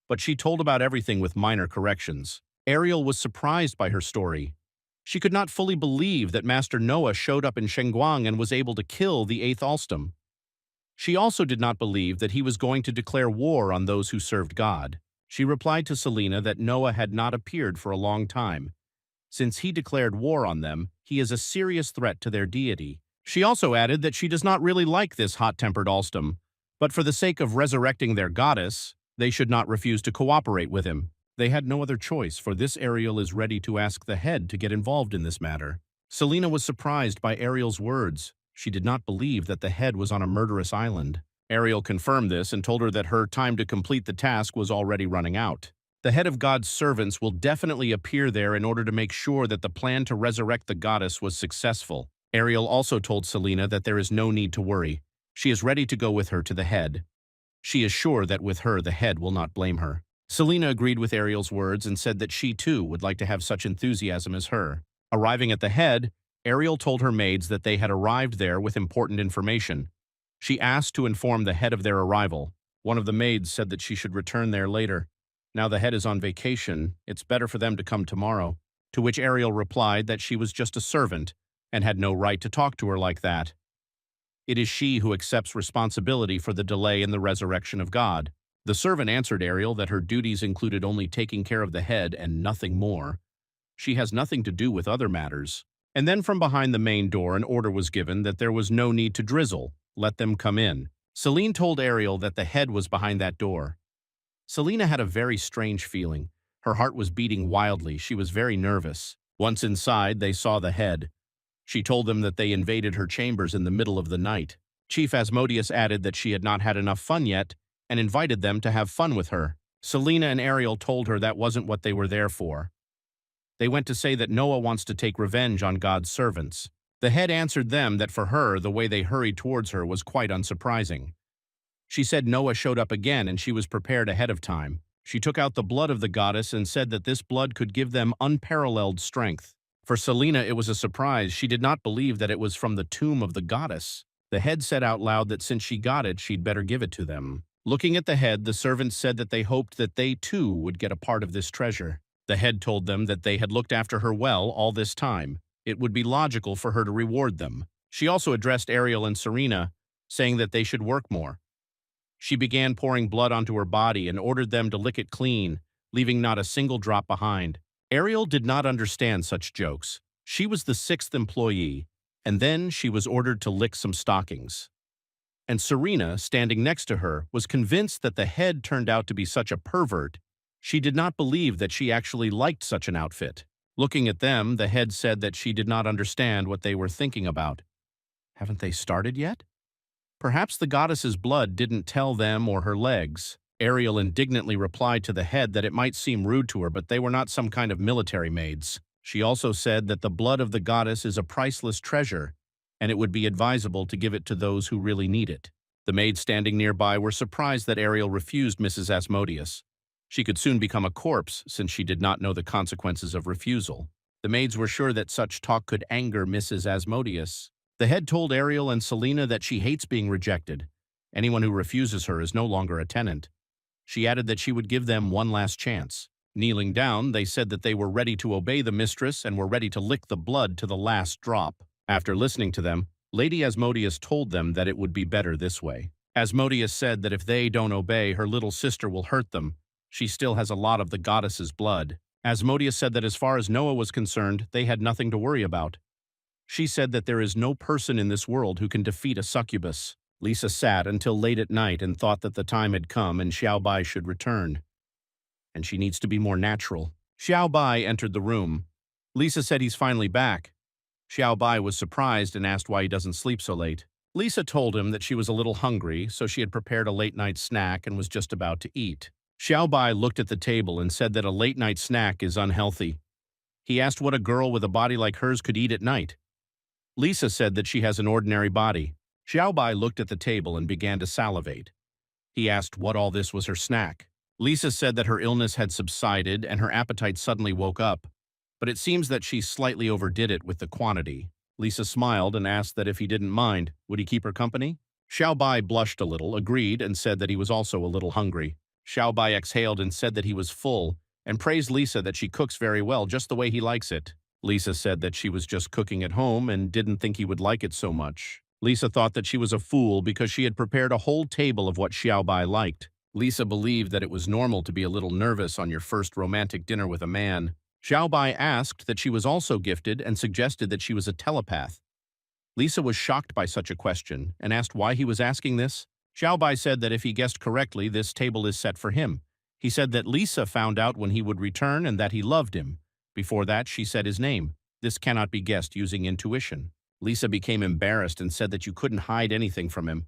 but she told about everything with minor corrections. Ariel was surprised by her story. She could not fully believe that Master Noah showed up in Shengguang and was able to kill the 8th Alstom. She also did not believe that he was going to declare war on those who served God. She replied to Selena that Noah had not appeared for a long time. Since he declared war on them, he is a serious threat to their deity. She also added that she does not really like this hot-tempered Alstom, but for the sake of resurrecting their goddess, they should not refuse to cooperate with him. They had no other choice, for this Ariel is ready to ask the head to get involved in this matter. Selena was surprised by Ariel's words. She did not believe that the head was on a murderous island. Ariel confirmed this and told her that her time to complete the task was already running out. The head of God's servants will definitely appear there in order to make sure that the plan to resurrect the goddess was successful. Ariel also told Selena that there is no need to worry. She is ready to go with her to the head. She is sure that with her the head will not blame her. Selena agreed with Ariel's words and said that she too would like to have such enthusiasm as her. Arriving at the head, Ariel told her maids that they had arrived there with important information. She asked to inform the head of their arrival. One of the maids said that she should return there later. Now the head is on vacation, it's better for them to come tomorrow. To which Ariel replied that she was just a servant and had no right to talk to her like that. It is she who accepts responsibility for the delay in the resurrection of God. The servant answered Ariel that her duties included only taking care of the head and nothing more. She has nothing to do with other matters. And then from behind the main door an order was given that there was no need to drizzle. Let them come in. Selene told Ariel that the head was behind that door. Selena had a very strange feeling. Her heart was beating wildly. She was very nervous. Once inside, they saw the head. She told them that they invaded her chambers in the middle of the night. Chief Asmodeus added that she had not had enough fun yet and invited them to have fun with her. Selena and Ariel told her that wasn't what they were there for. They went to say that Noah wants to take revenge on God's servants. The head answered them that for her, the way they hurried towards her was quite unsurprising. She said Noah showed up again and she was prepared ahead of time. She took out the blood of the goddess and said that this blood could give them unparalleled strength. For Selena, it was a surprise. She did not believe that it was from the tomb of the goddess. The head said out loud that since she got it, she'd better give it to them. Looking at the head, the servants said that they hoped that they too would get a part of this treasure. The head told them that they had looked after her well all this time. It would be logical for her to reward them. She also addressed Ariel and Serena, saying that they should work more. She began pouring blood onto her body and ordered them to lick it clean, leaving not a single drop behind. Ariel did not understand such jokes. She was the 6th employee, and then she was ordered to lick some stockings. And Serena, standing next to her, was convinced that the head turned out to be such a pervert. She did not believe that she actually liked such an outfit. Looking at them, the head said that she did not understand what they were thinking about. Haven't they started yet? Perhaps the goddess's blood didn't tell them or her legs. Ariel indignantly replied to the head that it might seem rude to her, but they were not some kind of military maids. She also said that the blood of the goddess is a priceless treasure, and it would be advisable to give it to those who really need it. The maids standing nearby were surprised that Ariel refused Mrs. Asmodeus. She could soon become a corpse, since she did not know the consequences of refusal. The maids were sure that such talk could anger Mrs. Asmodeus. The head told Ariel and Selena that she hates being rejected. Anyone who refuses her is no longer a tenant. She added that she would give them one last chance. Kneeling down, they said that they were ready to obey the mistress and were ready to lick the blood to the last drop. After listening to them, Lady Asmodeus told them that it would be better this way. Asmodeus said that if they don't obey, her little sister will hurt them. She still has a lot of the goddess's blood. Asmodeus said that as far as Noah was concerned, they had nothing to worry about. She said that there is no person in this world who can defeat a succubus. Lisa sat until late at night and thought that the time had come and Xiao Bai should return. And she needs to be more natural. Xiao Bai entered the room. Lisa said he's finally back. Xiao Bai was surprised and asked why he doesn't sleep so late. Lisa told him that she was a little hungry, so she had prepared a late-night snack and was just about to eat. Xiaobai looked at the table and said that a late-night snack is unhealthy. He asked what a girl with a body like hers could eat at night. Lisa said that she has an ordinary body. Xiaobai looked at the table and began to salivate. He asked what all this was her snack. Lisa said that her illness had subsided and her appetite suddenly woke up, but it seems that she slightly overdid it with the quantity. Lisa smiled and asked that if he didn't mind, would he keep her company? Xiaobai blushed a little, agreed, and said that he was also a little hungry. Xiaobai exhaled and said that he was full, and praised Lisa that she cooks very well just the way he likes it. Lisa said that she was just cooking at home and didn't think he would like it so much. Lisa thought that she was a fool because she had prepared a whole table of what Xiaobai liked. Lisa believed that it was normal to be a little nervous on your first romantic dinner with a man. Xiaobai asked that she was also gifted and suggested that she was a telepath. Lisa was shocked by such a question and asked why he was asking this. Xiaobai said that if he guessed correctly, this table is set for him. He said that Lisa found out when he would return and that he loved him. Before that, she said his name. This cannot be guessed using intuition. Lisa became embarrassed and said that you couldn't hide anything from him.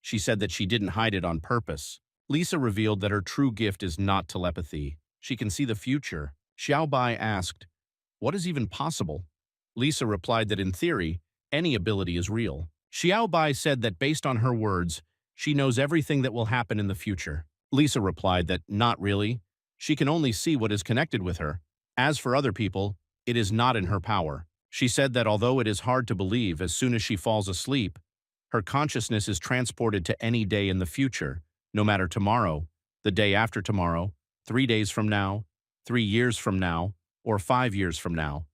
She said that she didn't hide it on purpose. Lisa revealed that her true gift is not telepathy. She can see the future. Xiaobai asked, "What is even possible?" Lisa replied that in theory, any ability is real. Xiaobai said that based on her words, she knows everything that will happen in the future. Lisa replied that not really. She can only see what is connected with her. As for other people, it is not in her power. She said that although it is hard to believe, as soon as she falls asleep, her consciousness is transported to any day in the future, no matter tomorrow, the day after tomorrow, 3 days from now, 3 years from now, or 5 years from now.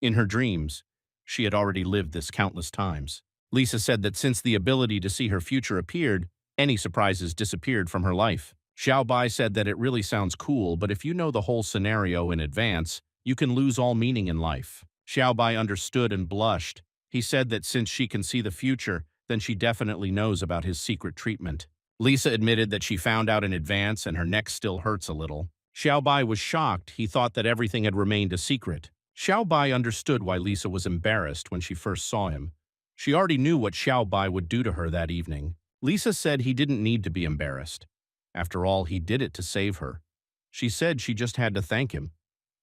In her dreams, she had already lived this countless times. Lisa said that since the ability to see her future appeared, any surprises disappeared from her life. Xiaobai said that it really sounds cool, but if you know the whole scenario in advance, you can lose all meaning in life. Xiaobai understood and blushed. He said that since she can see the future, then she definitely knows about his secret treatment. Lisa admitted that she found out in advance and her neck still hurts a little. Xiaobai was shocked. He thought that everything had remained a secret. Xiaobai understood why Lisa was embarrassed when she first saw him. She already knew what Xiaobai would do to her that evening. Lisa said he didn't need to be embarrassed. After all, he did it to save her. She said she just had to thank him.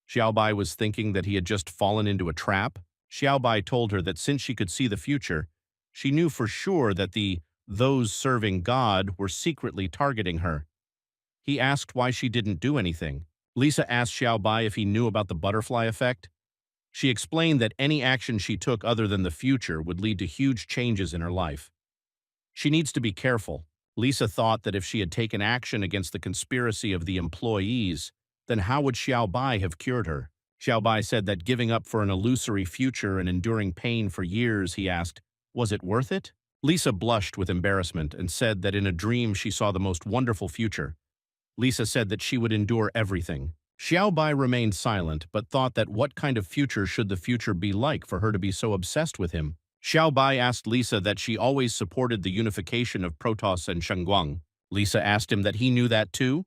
Xiaobai was thinking that he had just fallen into a trap. Xiaobai told her that since she could see the future, she knew for sure that those serving God were secretly targeting her. He asked why she didn't do anything. Lisa asked Xiaobai if he knew about the butterfly effect. She explained that any action she took other than the future would lead to huge changes in her life. She needs to be careful. Lisa thought that if she had taken action against the conspiracy of the employees, then how would Xiaobai have cured her? Xiaobai said that giving up for an illusory future and enduring pain for years, he asked, was it worth it? Lisa blushed with embarrassment and said that in a dream she saw the most wonderful future. Lisa said that she would endure everything. Xiaobai remained silent, but thought that what kind of future should the future be like for her to be so obsessed with him? Xiaobai asked Lisa that she always supported the unification of Protoss and Shengguang. Lisa asked him that he knew that too.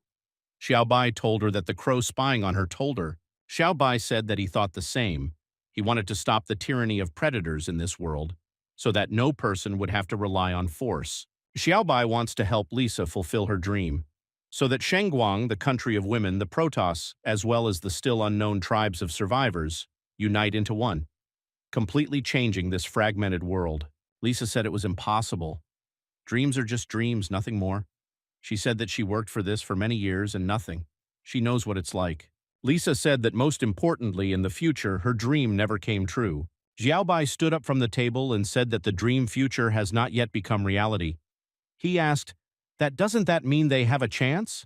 Xiaobai told her that the crow spying on her told her. Xiaobai said that he thought the same. He wanted to stop the tyranny of predators in this world, so that no person would have to rely on force. Xiaobai wants to help Lisa fulfill her dream, so that Shengguang, the country of women, the Protoss, as well as the still unknown tribes of survivors, unite into one, completely changing this fragmented world. Lisa said it was impossible. Dreams are just dreams, nothing more. She said that she worked for this for many years and nothing. She knows what it's like. Lisa said that most importantly, in the future, her dream never came true. Xiaobai stood up from the table and said that the dream future has not yet become reality. He asked, doesn't that mean they have a chance?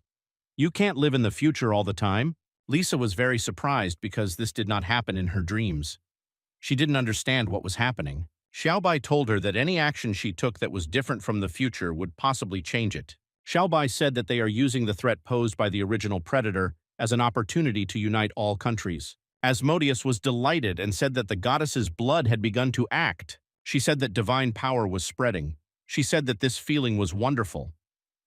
You can't live in the future all the time. Lisa was very surprised because this did not happen in her dreams. She didn't understand what was happening. Xiaobai told her that any action she took that was different from the future would possibly change it. Xiaobai said that they are using the threat posed by the original predator as an opportunity to unite all countries. Asmodeus was delighted and said that the goddess's blood had begun to act. She said that divine power was spreading. She said that this feeling was wonderful.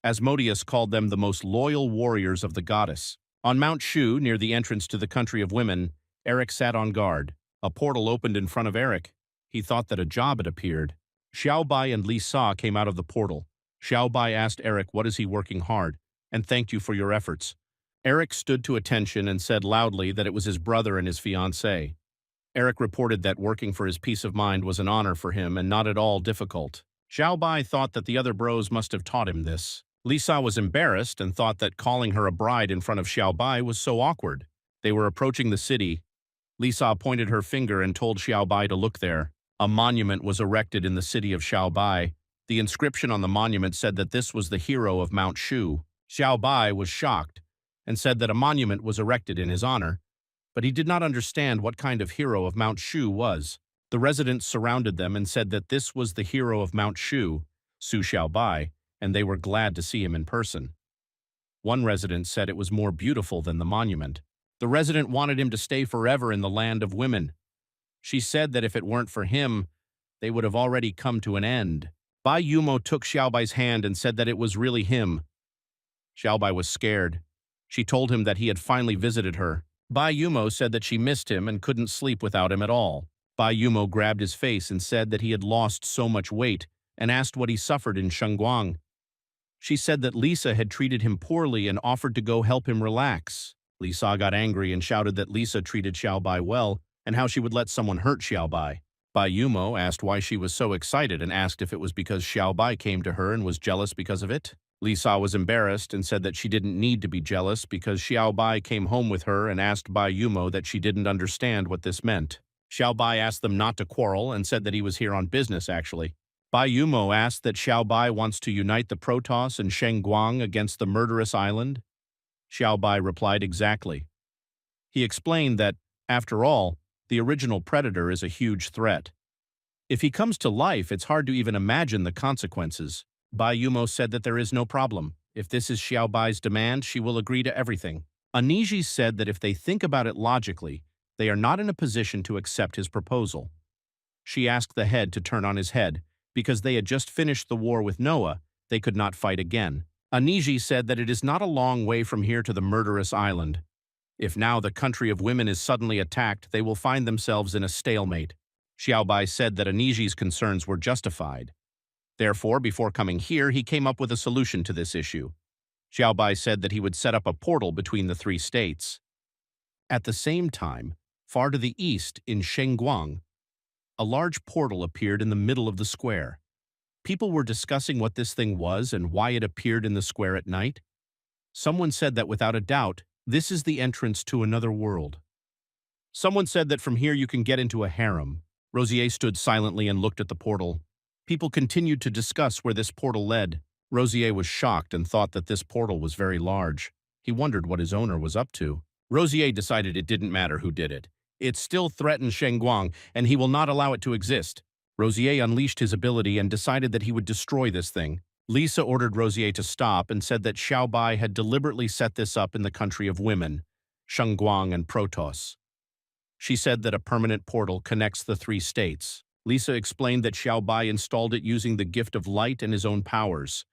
Asmodeus called them the most loyal warriors of the goddess. On Mount Shu, near the entrance to the country of women, Eric sat on guard. A portal opened in front of Eric. He thought that a job had appeared. Xiaobai and Li Sa came out of the portal. Xiaobai asked Eric what is he working hard, and thanked you for your efforts." Eric stood to attention and said loudly that it was his brother and his fiancée. Eric reported that working for his peace of mind was an honor for him and not at all difficult. Xiao Bai thought that the other bros must have taught him this. Lisa was embarrassed and thought that calling her a bride in front of Xiao Bai was so awkward. They were approaching the city. Lisa pointed her finger and told Xiao Bai to look there. A monument was erected in the city of Xiao Bai. The inscription on the monument said that this was the hero of Mount Shu. Xiao Bai was shocked and said that a monument was erected in his honor, but he did not understand what kind of hero of Mount Shu was. The residents surrounded them and said that this was the hero of Mount Shu, Su Xiaobai, and they were glad to see him in person. One resident said it was more beautiful than the monument. The resident wanted him to stay forever in the land of women. She said that if it weren't for him, they would have already come to an end. Bai Yumo took Xiaobai's hand and said that it was really him. Xiaobai was scared. She told him that he had finally visited her. Bai Yumo said that she missed him and couldn't sleep without him at all. Bai Yumo grabbed his face and said that he had lost so much weight and asked what he suffered in Shengguang. She said that Lisa had treated him poorly and offered to go help him relax. Lisa got angry and shouted that Lisa treated Xiaobai well and how she would let someone hurt Xiaobai. Bai Yumo asked why she was so excited and asked if it was because Xiaobai came to her and was jealous because of it. Lisa was embarrassed and said that she didn't need to be jealous because Xiaobai came home with her and asked Bai Yumo that she didn't understand what this meant. Xiaobai asked them not to quarrel and said that he was here on business, actually. Bai Yumo asked that Xiaobai wants to unite the Protoss and Shengguang against the murderous island. Xiaobai replied exactly. He explained that, after all, the original predator is a huge threat. If he comes to life, it's hard to even imagine the consequences. Bai Yumo said that there is no problem. If this is Xiaobai's demand, she will agree to everything. Aniji said that if they think about it logically, they are not in a position to accept his proposal. She asked the head to turn on his head. Because they had just finished the war with Noah, they could not fight again. Aniji said that it is not a long way from here to the murderous island. If now the country of women is suddenly attacked, they will find themselves in a stalemate. Xiaobai said that Aniji's concerns were justified. Therefore, before coming here, he came up with a solution to this issue. Xiaobai said that he would set up a portal between the three states. At the same time, far to the east, in Shengguang, a large portal appeared in the middle of the square. People were discussing what this thing was and why it appeared in the square at night. Someone said that without a doubt, this is the entrance to another world. Someone said that from here you can get into a harem. Rosier stood silently and looked at the portal. People continued to discuss where this portal led. Rosier was shocked and thought that this portal was very large. He wondered what his owner was up to. Rosier decided it didn't matter who did it. It still threatened Shengguang, and he will not allow it to exist. Rosier unleashed his ability and decided that he would destroy this thing. Lisa ordered Rosier to stop and said that Xiaobai had deliberately set this up in the country of women, Shengguang and Protoss. She said that a permanent portal connects the three states. Lisa explained that Xiaobai installed it using the gift of light and his own powers.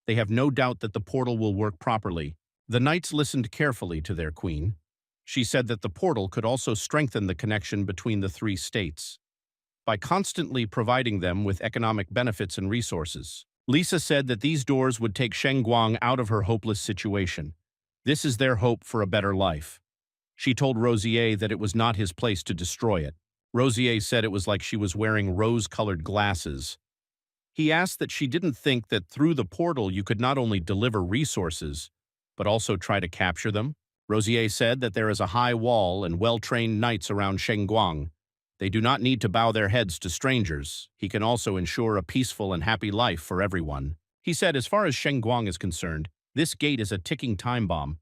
They have no doubt that the portal will work properly. The knights listened carefully to their queen. She said that the portal could also strengthen the connection between the three states by constantly providing them with economic benefits and resources. Lisa said that these doors would take Shengguang out of her hopeless situation. This is their hope for a better life. She told Rosier that it was not his place to destroy it. Rosier said it was like she was wearing rose-colored glasses. He asked that she didn't think that through the portal you could not only deliver resources, but also try to capture them. Rosier said that there is a high wall and well-trained knights around Shengguang. They do not need to bow their heads to strangers. He can also ensure a peaceful and happy life for everyone. He said as far as Shengguang is concerned, this gate is a ticking time bomb.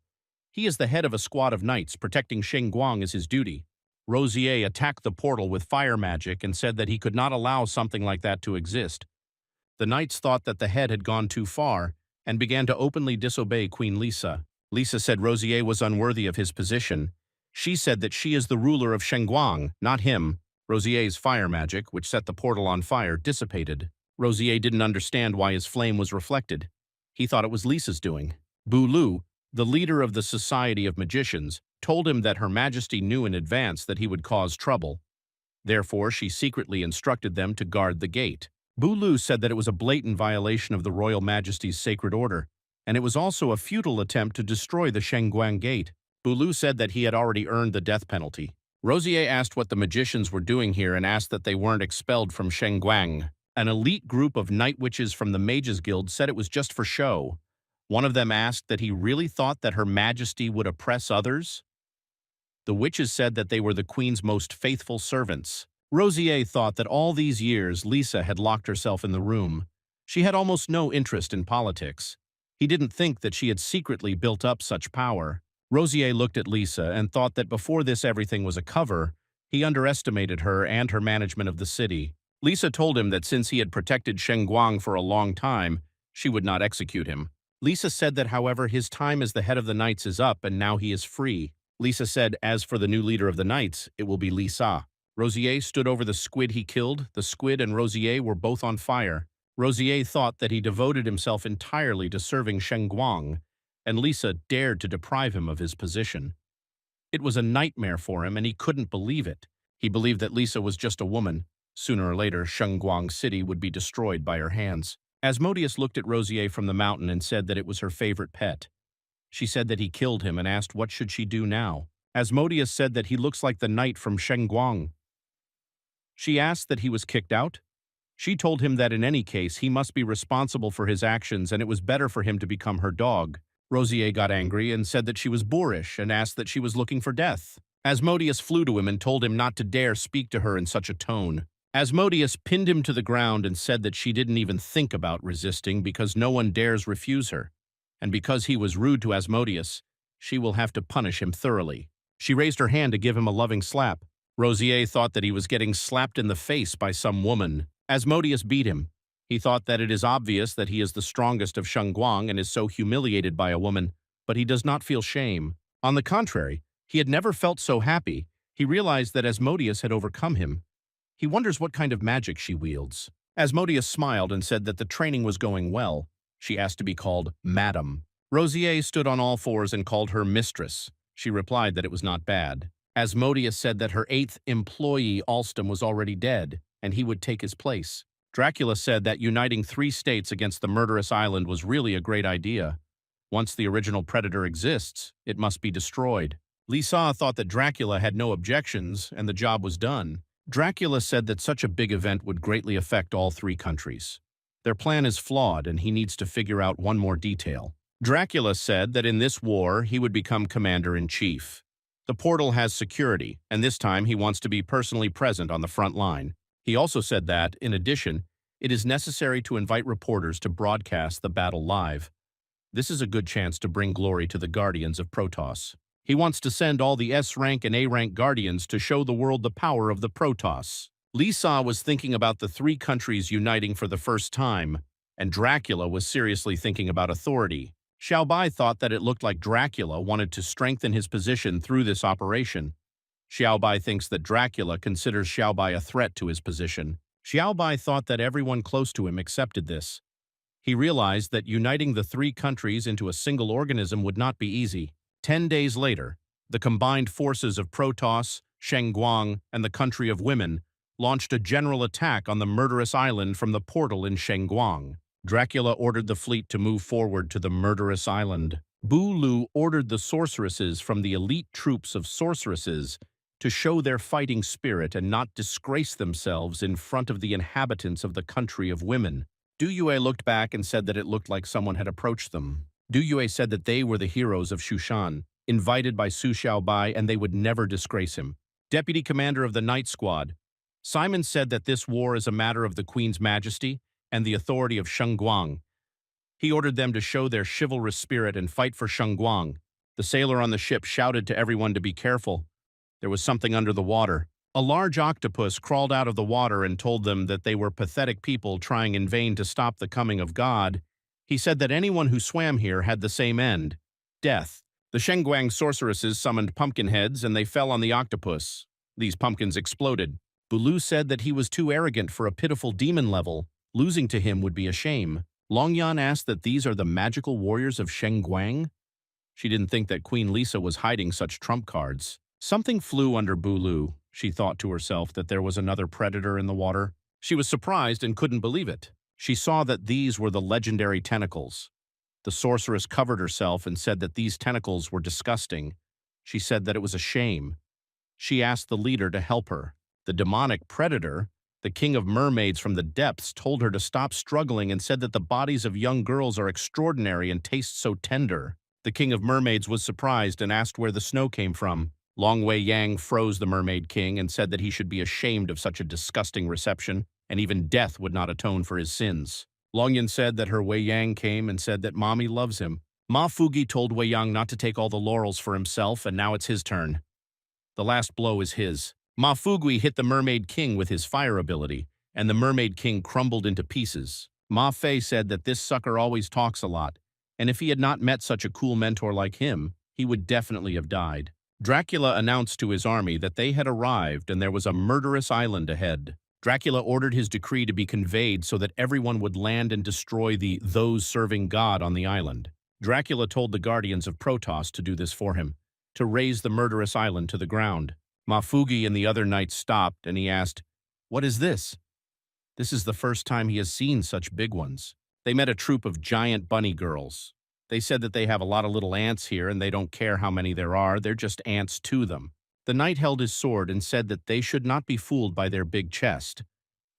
He is the head of a squad of knights. Protecting Shengguang is his duty. Rosier attacked the portal with fire magic and said that he could not allow something like that to exist. The knights thought that the head had gone too far and began to openly disobey Queen Lisa. Lisa said Rosier was unworthy of his position. She said that she is the ruler of Shengguang, not him. Rosier's fire magic, which set the portal on fire, dissipated. Rosier didn't understand why his flame was reflected. He thought it was Lisa's doing. Bu Lu, the leader of the Society of Magicians, told him that Her Majesty knew in advance that he would cause trouble. Therefore, she secretly instructed them to guard the gate. Bu Lu said that it was a blatant violation of the Royal Majesty's sacred order. and it was also a futile attempt to destroy the Shengguang Gate. Bulu said that he had already earned the death penalty. Rosier asked what the magicians were doing here and asked that they weren't expelled from Shengguang. An elite group of night witches from the Mages Guild said it was just for show. One of them asked that he really thought that Her Majesty would oppress others. The witches said that they were the Queen's most faithful servants. Rosier thought that all these years Lisa had locked herself in the room. She had almost no interest in politics. He didn't think that she had secretly built up such power. Rosier looked at Lisa and thought that before this everything was a cover. He underestimated her and her management of the city. Lisa told him that since he had protected Shengguang for a long time, she would not execute him. Lisa said that, however, his time as the head of the Knights is up and now he is free. Lisa said, as for the new leader of the Knights, it will be Lisa. Rosier stood over the squid he killed. The squid and Rosier were both on fire. Rosier thought that he devoted himself entirely to serving Shengguang, and Lisa dared to deprive him of his position. It was a nightmare for him, and he couldn't believe it. He believed that Lisa was just a woman. Sooner or later, Shengguang City would be destroyed by her hands. Asmodeus looked at Rosier from the mountain and said that it was her favorite pet. She said that he killed him and asked what should she do now. Asmodeus said that he looks like the knight from Shengguang. She asked that he was kicked out. She told him that in any case he must be responsible for his actions and it was better for him to become her dog. Rosier got angry and said that she was boorish and asked that she was looking for death. Asmodeus flew to him and told him not to dare speak to her in such a tone. Asmodeus pinned him to the ground and said that she didn't even think about resisting because no one dares refuse her. And because he was rude to Asmodeus, she will have to punish him thoroughly. She raised her hand to give him a loving slap. Rosier thought that he was getting slapped in the face by some woman. Asmodeus beat him. He thought that it is obvious that he is the strongest of Shengguang and is so humiliated by a woman, but he does not feel shame. On the contrary, he had never felt so happy. He realized that Asmodeus had overcome him. He wonders what kind of magic she wields. Asmodeus smiled and said that the training was going well. She asked to be called Madam. Rosier stood on all fours and called her Mistress. She replied that it was not bad. Asmodeus said that her 8th employee, Alstom, was already dead, and he would take his place. Dracula said that uniting 3 states against the murderous island was really a great idea. Once the original predator exists, it must be destroyed. Lisa thought that Dracula had no objections, and the job was done. Dracula said that such a big event would greatly affect all 3 countries. Their plan is flawed, and he needs to figure out one more detail. Dracula said that in this war, he would become commander-in-chief. The portal has security, and this time he wants to be personally present on the front line. He also said that, in addition, it is necessary to invite reporters to broadcast the battle live. This is a good chance to bring glory to the Guardians of Protoss. He wants to send all the S-rank and A-rank Guardians to show the world the power of the Protoss. Lisa was thinking about the 3 countries uniting for the first time, and Dracula was seriously thinking about authority. Xiao Bai thought that it looked like Dracula wanted to strengthen his position through this operation. Xiao Bai thinks that Dracula considers Xiao Bai a threat to his position. Xiao Bai thought that everyone close to him accepted this. He realized that uniting the 3 countries into a single organism would not be easy. 10 days later, the combined forces of Protoss, Shengguang, and the Country of Women launched a general attack on the murderous island from the portal in Shengguang. Dracula ordered the fleet to move forward to the murderous island. Bulu ordered the sorceresses from the elite troops of sorceresses to show their fighting spirit and not disgrace themselves in front of the inhabitants of the Country of Women. Du Yue looked back and said that it looked like someone had approached them. Du Yue said that they were the heroes of Shushan, invited by Su Xiaobai, and they would never disgrace him. Deputy Commander of the Night Squad, Simon said that this war is a matter of the Queen's Majesty and the authority of Shengguang. He ordered them to show their chivalrous spirit and fight for Shengguang. The sailor on the ship shouted to everyone to be careful. There was something under the water. A large octopus crawled out of the water and told them that they were pathetic people trying in vain to stop the coming of God. He said that anyone who swam here had the same end, death. The Shengguang sorceresses summoned pumpkin heads and they fell on the octopus. These pumpkins exploded. Bulu said that he was too arrogant for a pitiful demon level. Losing to him would be a shame. Longyan asked that these are the magical warriors of Shengguang. She didn't think that Queen Lisa was hiding such trump cards. Something flew under Bulu. She thought to herself that there was another predator in the water. She was surprised and couldn't believe it. She saw that these were the legendary tentacles. The sorceress covered herself and said that these tentacles were disgusting. She said that it was a shame. She asked the leader to help her. The demonic predator, the king of mermaids from the depths, told her to stop struggling and said that the bodies of young girls are extraordinary and taste so tender. The king of mermaids was surprised and asked where the snow came from. Long Wei Yang froze the mermaid king and said that he should be ashamed of such a disgusting reception, and even death would not atone for his sins. Long Yin said that her Wei Yang came and said that mommy loves him. Ma Fugi told Wei Yang not to take all the laurels for himself, and now it's his turn. The last blow is his. Ma Fugui hit the Mermaid King with his fire ability, and the Mermaid King crumbled into pieces. Ma Fei said that this sucker always talks a lot, and if he had not met such a cool mentor like him, he would definitely have died. Dracula announced to his army that they had arrived and there was a murderous island ahead. Dracula ordered his decree to be conveyed so that everyone would land and destroy those serving God on the island. Dracula told the guardians of Protoss to do this for him, to raise the murderous island to the ground. Mafugi and the other knights stopped, and he asked, "What is this?" This is the first time he has seen such big ones. They met a troop of giant bunny girls. They said that they have a lot of little ants here, and they don't care how many there are, they're just ants to them. The knight held his sword and said that they should not be fooled by their big chest,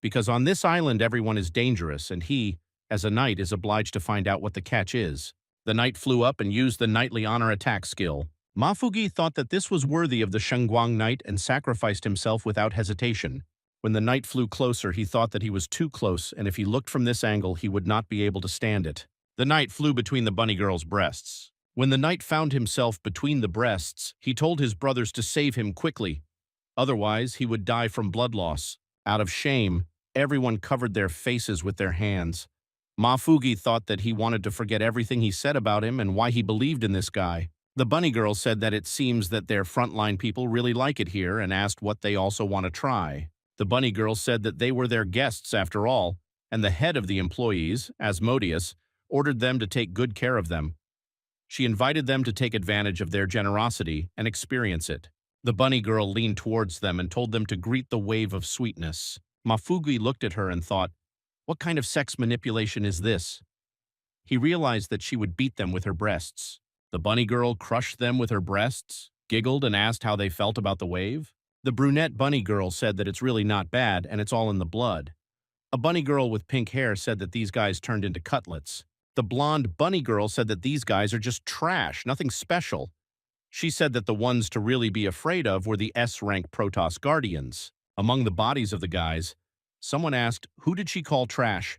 because on this island everyone is dangerous, and he, as a knight, is obliged to find out what the catch is. The knight flew up and used the knightly honor attack skill. Mafugi thought that this was worthy of the Shengguang knight and sacrificed himself without hesitation. When the knight flew closer, he thought that he was too close, and if he looked from this angle, he would not be able to stand it. The knight flew between the bunny girl's breasts. When the knight found himself between the breasts, he told his brothers to save him quickly. Otherwise, he would die from blood loss. Out of shame, everyone covered their faces with their hands. Mafugi thought that he wanted to forget everything he said about him and why he believed in this guy. The bunny girl said that it seems that their frontline people really like it here and asked what they also want to try. The bunny girl said that they were their guests after all, and the head of the employees, Asmodeus, ordered them to take good care of them. She invited them to take advantage of their generosity and experience it. The bunny girl leaned towards them and told them to greet the wave of sweetness. Mafugi looked at her and thought, what kind of sex manipulation is this? He realized that she would beat them with her breasts. The bunny girl crushed them with her breasts, giggled and asked how they felt about the wave. The brunette bunny girl said that it's really not bad and it's all in the blood. A bunny girl with pink hair said that these guys turned into cutlets. The blonde bunny girl said that these guys are just trash, nothing special. She said that the ones to really be afraid of were the S-rank Protoss Guardians. Among the bodies of the guys, someone asked, who did she call trash?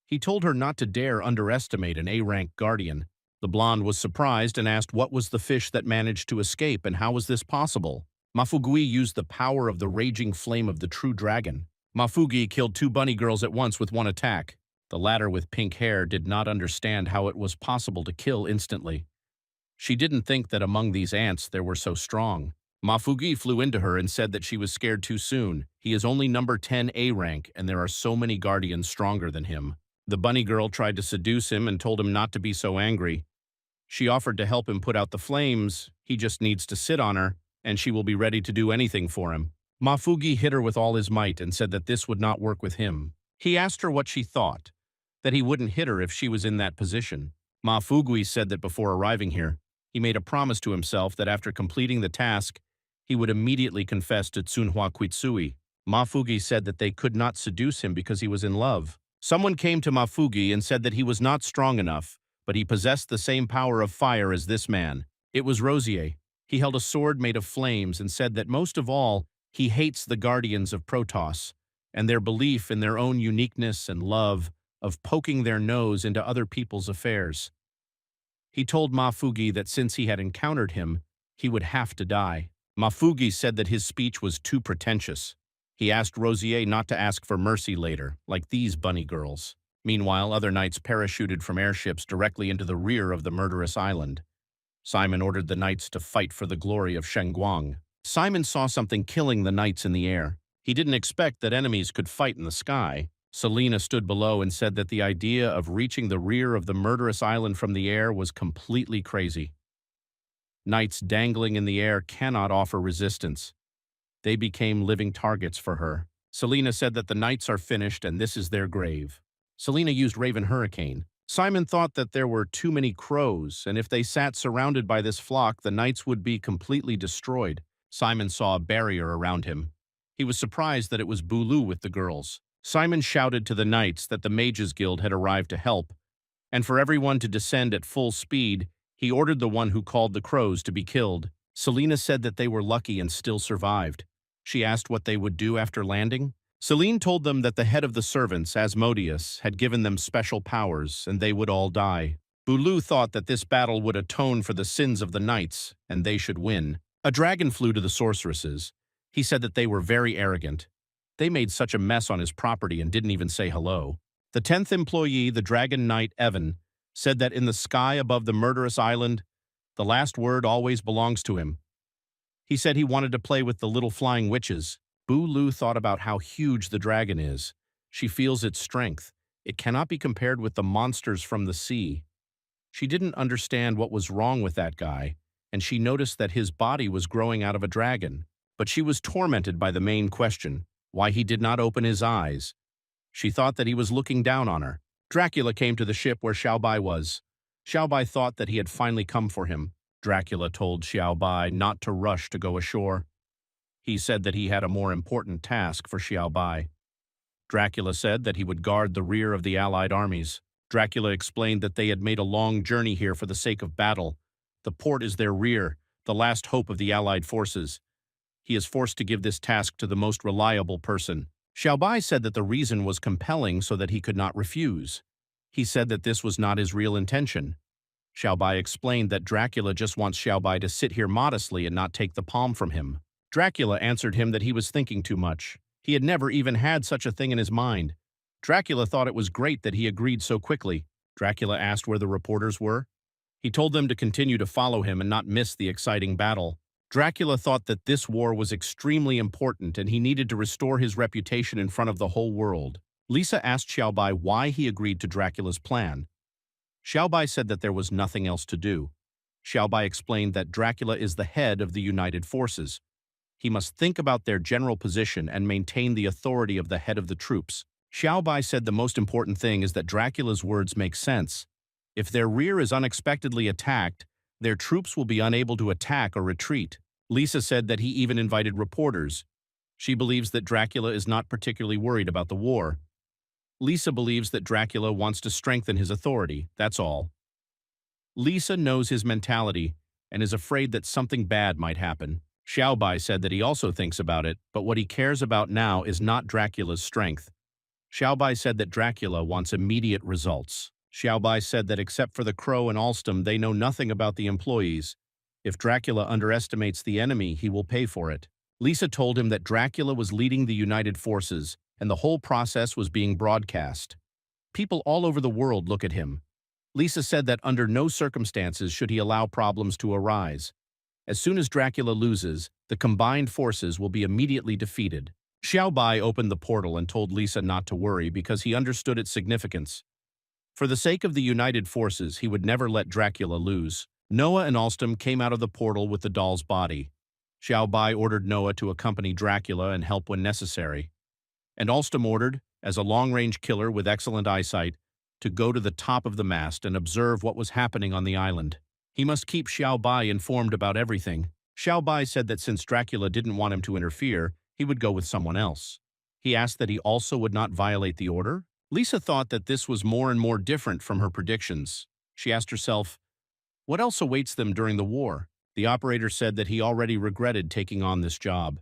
He told her not to dare underestimate an A-rank Guardian. The blonde was surprised and asked what was the fish that managed to escape and how was this possible. Mafugui used the power of the raging flame of the true dragon. Mafugi killed two bunny girls at once with one attack. The latter with pink hair did not understand how it was possible to kill instantly. She didn't think that among these ants there were so strong. Mafugi flew into her and said that she was scared too soon. He is only number 10 A rank and there are so many guardians stronger than him. The bunny girl tried to seduce him and told him not to be so angry. She offered to help him put out the flames. He just needs to sit on her and she will be ready to do anything for him. Mafugi hit her with all his might and said that this would not work with him. He asked her what she thought, that he wouldn't hit her if she was in that position. Mafugui said that before arriving here, he made a promise to himself that after completing the task, he would immediately confess to Tsunhua Quitsui. Mafugi said that they could not seduce him because he was in love. Someone came to Mafugi and said that he was not strong enough, but he possessed the same power of fire as this man. It was Rosier. He held a sword made of flames and said that most of all, he hates the guardians of Protoss and their belief in their own uniqueness and love of poking their nose into other people's affairs. He told Mafugi that since he had encountered him, he would have to die. Mafugi said that his speech was too pretentious. He asked Rosier not to ask for mercy later, like these bunny girls. Meanwhile, other knights parachuted from airships directly into the rear of the murderous island. Simon ordered the knights to fight for the glory of Shengguang. Simon saw something killing the knights in the air. He didn't expect that enemies could fight in the sky. Selena stood below and said that the idea of reaching the rear of the murderous island from the air was completely crazy. Knights dangling in the air cannot offer resistance. They became living targets for her. Selena said that the knights are finished and this is their grave. Selena used Raven Hurricane. Simon thought that there were too many crows, and if they sat surrounded by this flock, the knights would be completely destroyed. Simon saw a barrier around him. He was surprised that it was Bulu with the girls. Simon shouted to the knights that the Mages Guild had arrived to help, and for everyone to descend at full speed, he ordered the one who called the crows to be killed. Selena said that they were lucky and still survived. She asked what they would do after landing. Selene told them that the head of the servants, Asmodeus, had given them special powers, and they would all die. Bulu thought that this battle would atone for the sins of the knights, and they should win. A dragon flew to the sorceresses. He said that they were very arrogant. They made such a mess on his property and didn't even say hello. The 10th employee, the dragon knight Evan, said that in the sky above the murderous island, the last word always belongs to him. He said he wanted to play with the little flying witches. Bulu thought about how huge the dragon is. She feels its strength. It cannot be compared with the monsters from the sea. She didn't understand what was wrong with that guy, and she noticed that his body was growing out of a dragon. But she was tormented by the main question, why he did not open his eyes. She thought that he was looking down on her. Dracula came to the ship where Xiaobai was. Xiaobai thought that he had finally come for him. Dracula told Xiaobai not to rush to go ashore. He said that he had a more important task for Xiaobai. Dracula said that he would guard the rear of the Allied armies. Dracula explained that they had made a long journey here for the sake of battle. The port is their rear, the last hope of the Allied forces. He is forced to give this task to the most reliable person. Xiaobai said that the reason was compelling so that he could not refuse. He said that this was not his real intention. Xiaobai explained that Dracula just wants Xiaobai to sit here modestly and not take the palm from him. Dracula answered him that he was thinking too much. He had never even had such a thing in his mind. Dracula thought it was great that he agreed so quickly. Dracula asked where the reporters were. He told them to continue to follow him and not miss the exciting battle. Dracula thought that this war was extremely important and he needed to restore his reputation in front of the whole world. Lisa asked Xiaobai why he agreed to Dracula's plan. Xiaobai said that there was nothing else to do. Xiaobai explained that Dracula is the head of the United Forces. He must think about their general position and maintain the authority of the head of the troops. Xiaobai said the most important thing is that Dracula's words make sense. If their rear is unexpectedly attacked, their troops will be unable to attack or retreat. Lisa said that he even invited reporters. She believes that Dracula is not particularly worried about the war. Lisa believes that Dracula wants to strengthen his authority, that's all. Lisa knows his mentality and is afraid that something bad might happen. Xiaobai said that he also thinks about it, but what he cares about now is not Dracula's strength. Xiaobai said that Dracula wants immediate results. Xiaobai said that except for the Crow and Alstom, they know nothing about the employees. If Dracula underestimates the enemy, he will pay for it. Lisa told him that Dracula was leading the United Forces, and the whole process was being broadcast. People all over the world look at him. Lisa said that under no circumstances should he allow problems to arise. As soon as Dracula loses, the combined forces will be immediately defeated. Xiaobai opened the portal and told Lisa not to worry because he understood its significance. For the sake of the United Forces, he would never let Dracula lose. Noah and Alstom came out of the portal with the doll's body. Xiaobai ordered Noah to accompany Dracula and help when necessary. And Alstom ordered, as a long-range killer with excellent eyesight, to go to the top of the mast and observe what was happening on the island. He must keep Xiaobai informed about everything. Xiaobai said that since Dracula didn't want him to interfere, he would go with someone else. He asked that he also would not violate the order. Lisa thought that this was more and more different from her predictions. She asked herself, what else awaits them during the war? The operator said that he already regretted taking on this job.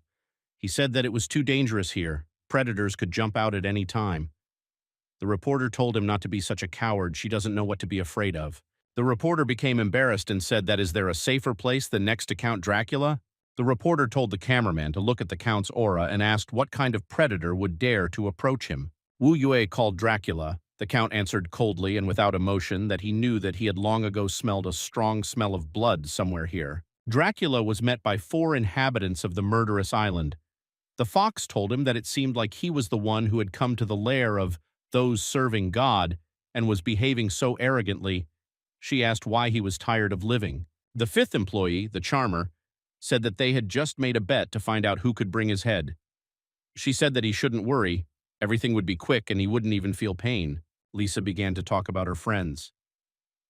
He said that it was too dangerous here. Predators could jump out at any time. The reporter told him not to be such a coward. She doesn't know what to be afraid of. The reporter became embarrassed and said that is there a safer place than next to Count Dracula? The reporter told the cameraman to look at the Count's aura and asked what kind of predator would dare to approach him. Wu Yue called Dracula. The Count answered coldly and without emotion that he knew that he had long ago smelled a strong smell of blood somewhere here. Dracula was met by 4 inhabitants of the murderous island. The fox told him that it seemed like he was the one who had come to the lair of those serving God and was behaving so arrogantly. She asked why he was tired of living. The 5th employee, the charmer, said that they had just made a bet to find out who could bring his head. She said that he shouldn't worry, everything would be quick and he wouldn't even feel pain. Lisa began to talk about her friends.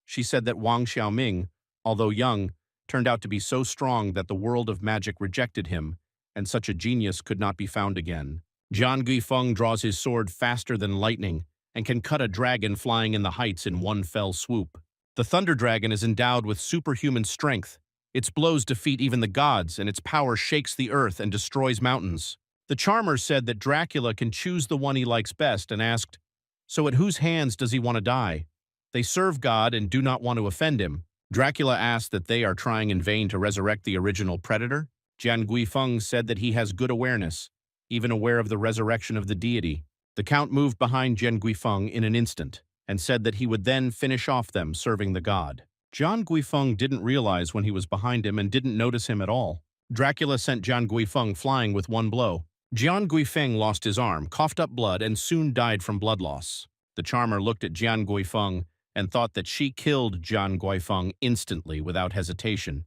She said that Wang Xiaoming, although young, turned out to be so strong that the world of magic rejected him, and such a genius could not be found again. Jian Guifeng draws his sword faster than lightning and can cut a dragon flying in the heights in one fell swoop. The Thunder Dragon is endowed with superhuman strength. Its blows defeat even the gods, and its power shakes the earth and destroys mountains. The charmer said that Dracula can choose the one he likes best and asked, "So at whose hands does he want to die?" They serve God and do not want to offend him. Dracula asked that they are trying in vain to resurrect the original predator. Jian Guifeng said that he has good awareness, even aware of the resurrection of the deity. The count moved behind Jian Guifeng in an instant and said that he would then finish off them serving the god. Jian Guifeng didn't realize when he was behind him and didn't notice him at all. Dracula sent Jian Guifeng flying with one blow. Jian Guifeng lost his arm, coughed up blood, and soon died from blood loss. The charmer looked at Jian Guifeng and thought that she killed Jian Guifeng instantly without hesitation.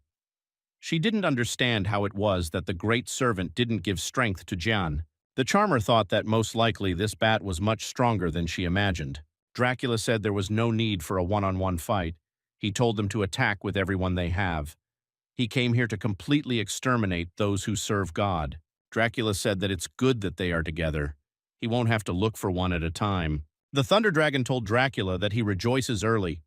She didn't understand how it was that the great servant didn't give strength to Jian. The charmer thought that most likely this bat was much stronger than she imagined. Dracula said there was no need for a one-on-one fight. He told them to attack with everyone they have. He came here to completely exterminate those who serve God. Dracula said that it's good that they are together. He won't have to look for one at a time. The Thunder Dragon told Dracula that he rejoices early.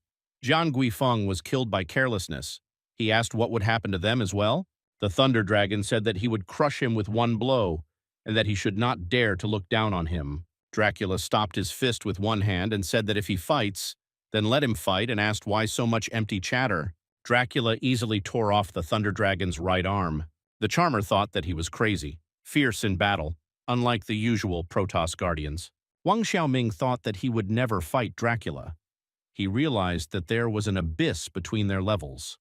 Jian Guifeng was killed by carelessness. He asked what would happen to them as well. The Thunder Dragon said that he would crush him with one blow, and that he should not dare to look down on him. Dracula stopped his fist with one hand and said that if he fights, then let him fight, and asked why so much empty chatter. Dracula easily tore off the Thunder Dragon's right arm. The charmer thought that he was crazy, fierce in battle, unlike the usual Protoss guardians. Wang Xiaoming thought that he would never fight Dracula. He realized that there was an abyss between their levels.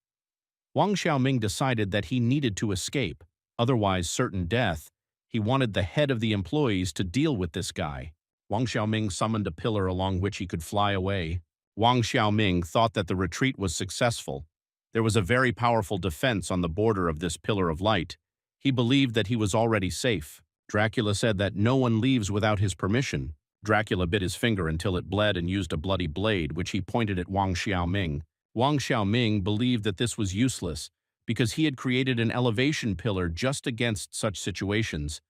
Wang Xiaoming decided that he needed to escape, otherwise certain death. He wanted the head of the employees to deal with this guy. Wang Xiaoming summoned a pillar along which he could fly away. Wang Xiaoming thought that the retreat was successful. There was a very powerful defense on the border of this pillar of light. He believed that he was already safe. Dracula said that no one leaves without his permission. Dracula bit his finger until it bled and used a bloody blade, which he pointed at Wang Xiaoming. Wang Xiaoming believed that this was useless because he had created an elevation pillar just against such situations,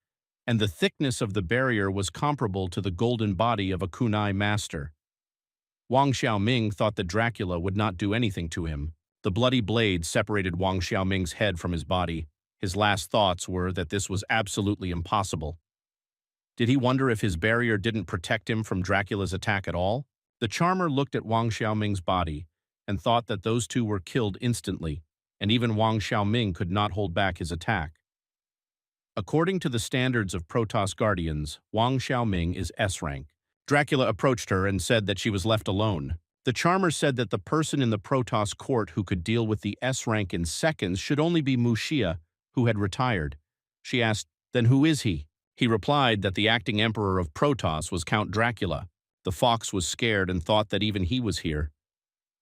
and the thickness of the barrier was comparable to the golden body of a kunai master. Wang Xiaoming thought that Dracula would not do anything to him. The bloody blade separated Wang Xiaoming's head from his body. His last thoughts were that this was absolutely impossible. Did he wonder if his barrier didn't protect him from Dracula's attack at all? The charmer looked at Wang Xiaoming's body and thought that those two were killed instantly, and even Wang Xiaoming could not hold back his attack. According to the standards of Protoss Guardians, Wang Xiaoming is S rank. Dracula approached her and said that she was left alone. The charmer said that the person in the Protoss court who could deal with the S rank in seconds should only be Mu Xia, who had retired. She asked, "Then who is he?" He replied that the acting emperor of Protoss was Count Dracula. The fox was scared and thought that even he was here.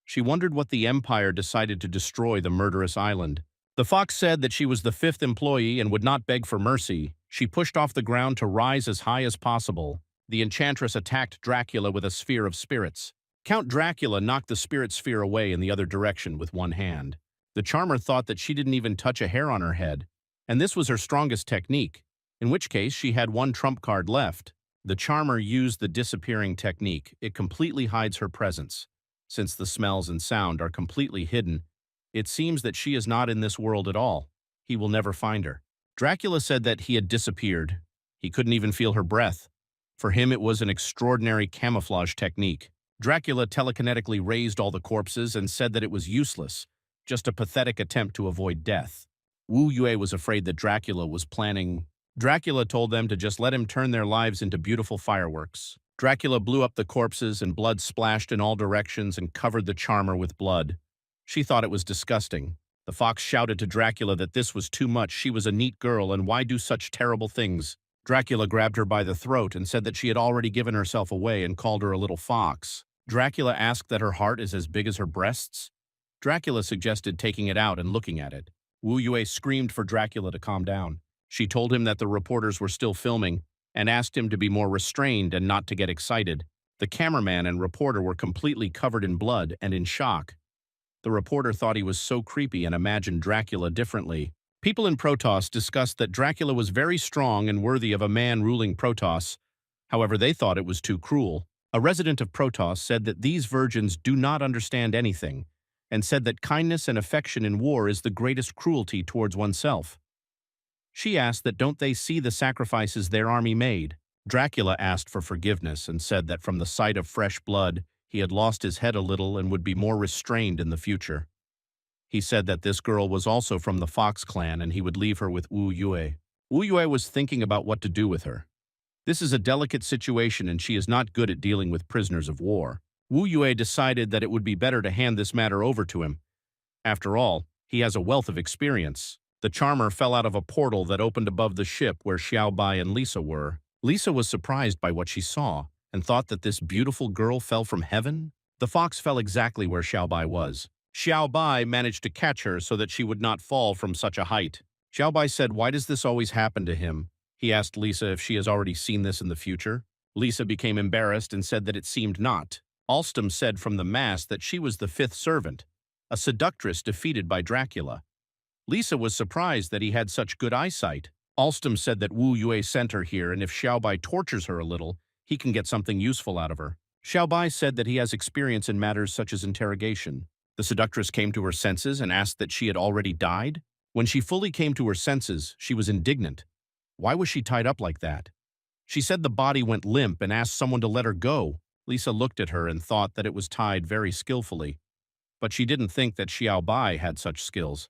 She wondered what the Empire decided to destroy the murderous island. The fox said that she was the 5th employee and would not beg for mercy. She pushed off the ground to rise as high as possible. The enchantress attacked Dracula with a sphere of spirits. Count Dracula knocked the spirit sphere away in the other direction with one hand. The charmer thought that she didn't even touch a hair on her head, and this was her strongest technique, in which case she had one trump card left. The charmer used the disappearing technique. It completely hides her presence. Since the smells and sound are completely hidden, it seems that she is not in this world at all. He will never find her. Dracula said that he had disappeared. He couldn't even feel her breath. For him, it was an extraordinary camouflage technique. Dracula telekinetically raised all the corpses and said that it was useless, just a pathetic attempt to avoid death. Wu Yue was afraid that Dracula was planning. Dracula told them to just let him turn their lives into beautiful fireworks. Dracula blew up the corpses and blood splashed in all directions and covered the charmer with blood. She thought it was disgusting. The fox shouted to Dracula that this was too much. She was a neat girl, and why do such terrible things? Dracula grabbed her by the throat and said that she had already given herself away and called her a little fox. Dracula asked that her heart is as big as her breasts. Dracula suggested taking it out and looking at it. Wu Yue screamed for Dracula to calm down. She told him that the reporters were still filming and asked him to be more restrained and not to get excited. The cameraman and reporter were completely covered in blood and in shock. The reporter thought he was so creepy and imagined Dracula differently. People in Protoss discussed that Dracula was very strong and worthy of a man ruling Protoss. However, they thought it was too cruel. A resident of Protoss said that these virgins do not understand anything, and said that kindness and affection in war is the greatest cruelty towards oneself. She asked that don't they see the sacrifices their army made. Dracula asked for forgiveness and said that from the sight of fresh blood, he had lost his head a little and would be more restrained in the future. He said that this girl was also from the Fox clan and he would leave her with Wu Yue. Wu Yue was thinking about what to do with her. This is a delicate situation and she is not good at dealing with prisoners of war. Wu Yue decided that it would be better to hand this matter over to him. After all, he has a wealth of experience. The charmer fell out of a portal that opened above the ship where Xiao Bai and Lisa were. Lisa was surprised by what she saw and thought that this beautiful girl fell from heaven. The fox fell exactly where Xiao Bai was. Xiao Bai managed to catch her so that she would not fall from such a height. Xiao Bai said, "Why does this always happen to him?" He asked Lisa if she has already seen this in the future. Lisa became embarrassed and said that it seemed not. Alstom said from the mast that she was the fifth servant, a seductress defeated by Dracula. Lisa was surprised that he had such good eyesight. Alstom said that Wu Yue sent her here, and if Xiao Bai tortures her a little, he can get something useful out of her. Xiao Bai said that he has experience in matters such as interrogation. The seductress came to her senses and asked that she had already died. When she fully came to her senses, she was indignant. Why was she tied up like that? She said the body went limp and asked someone to let her go. Lisa looked at her and thought that it was tied very skillfully. But she didn't think that Xiao Bai had such skills.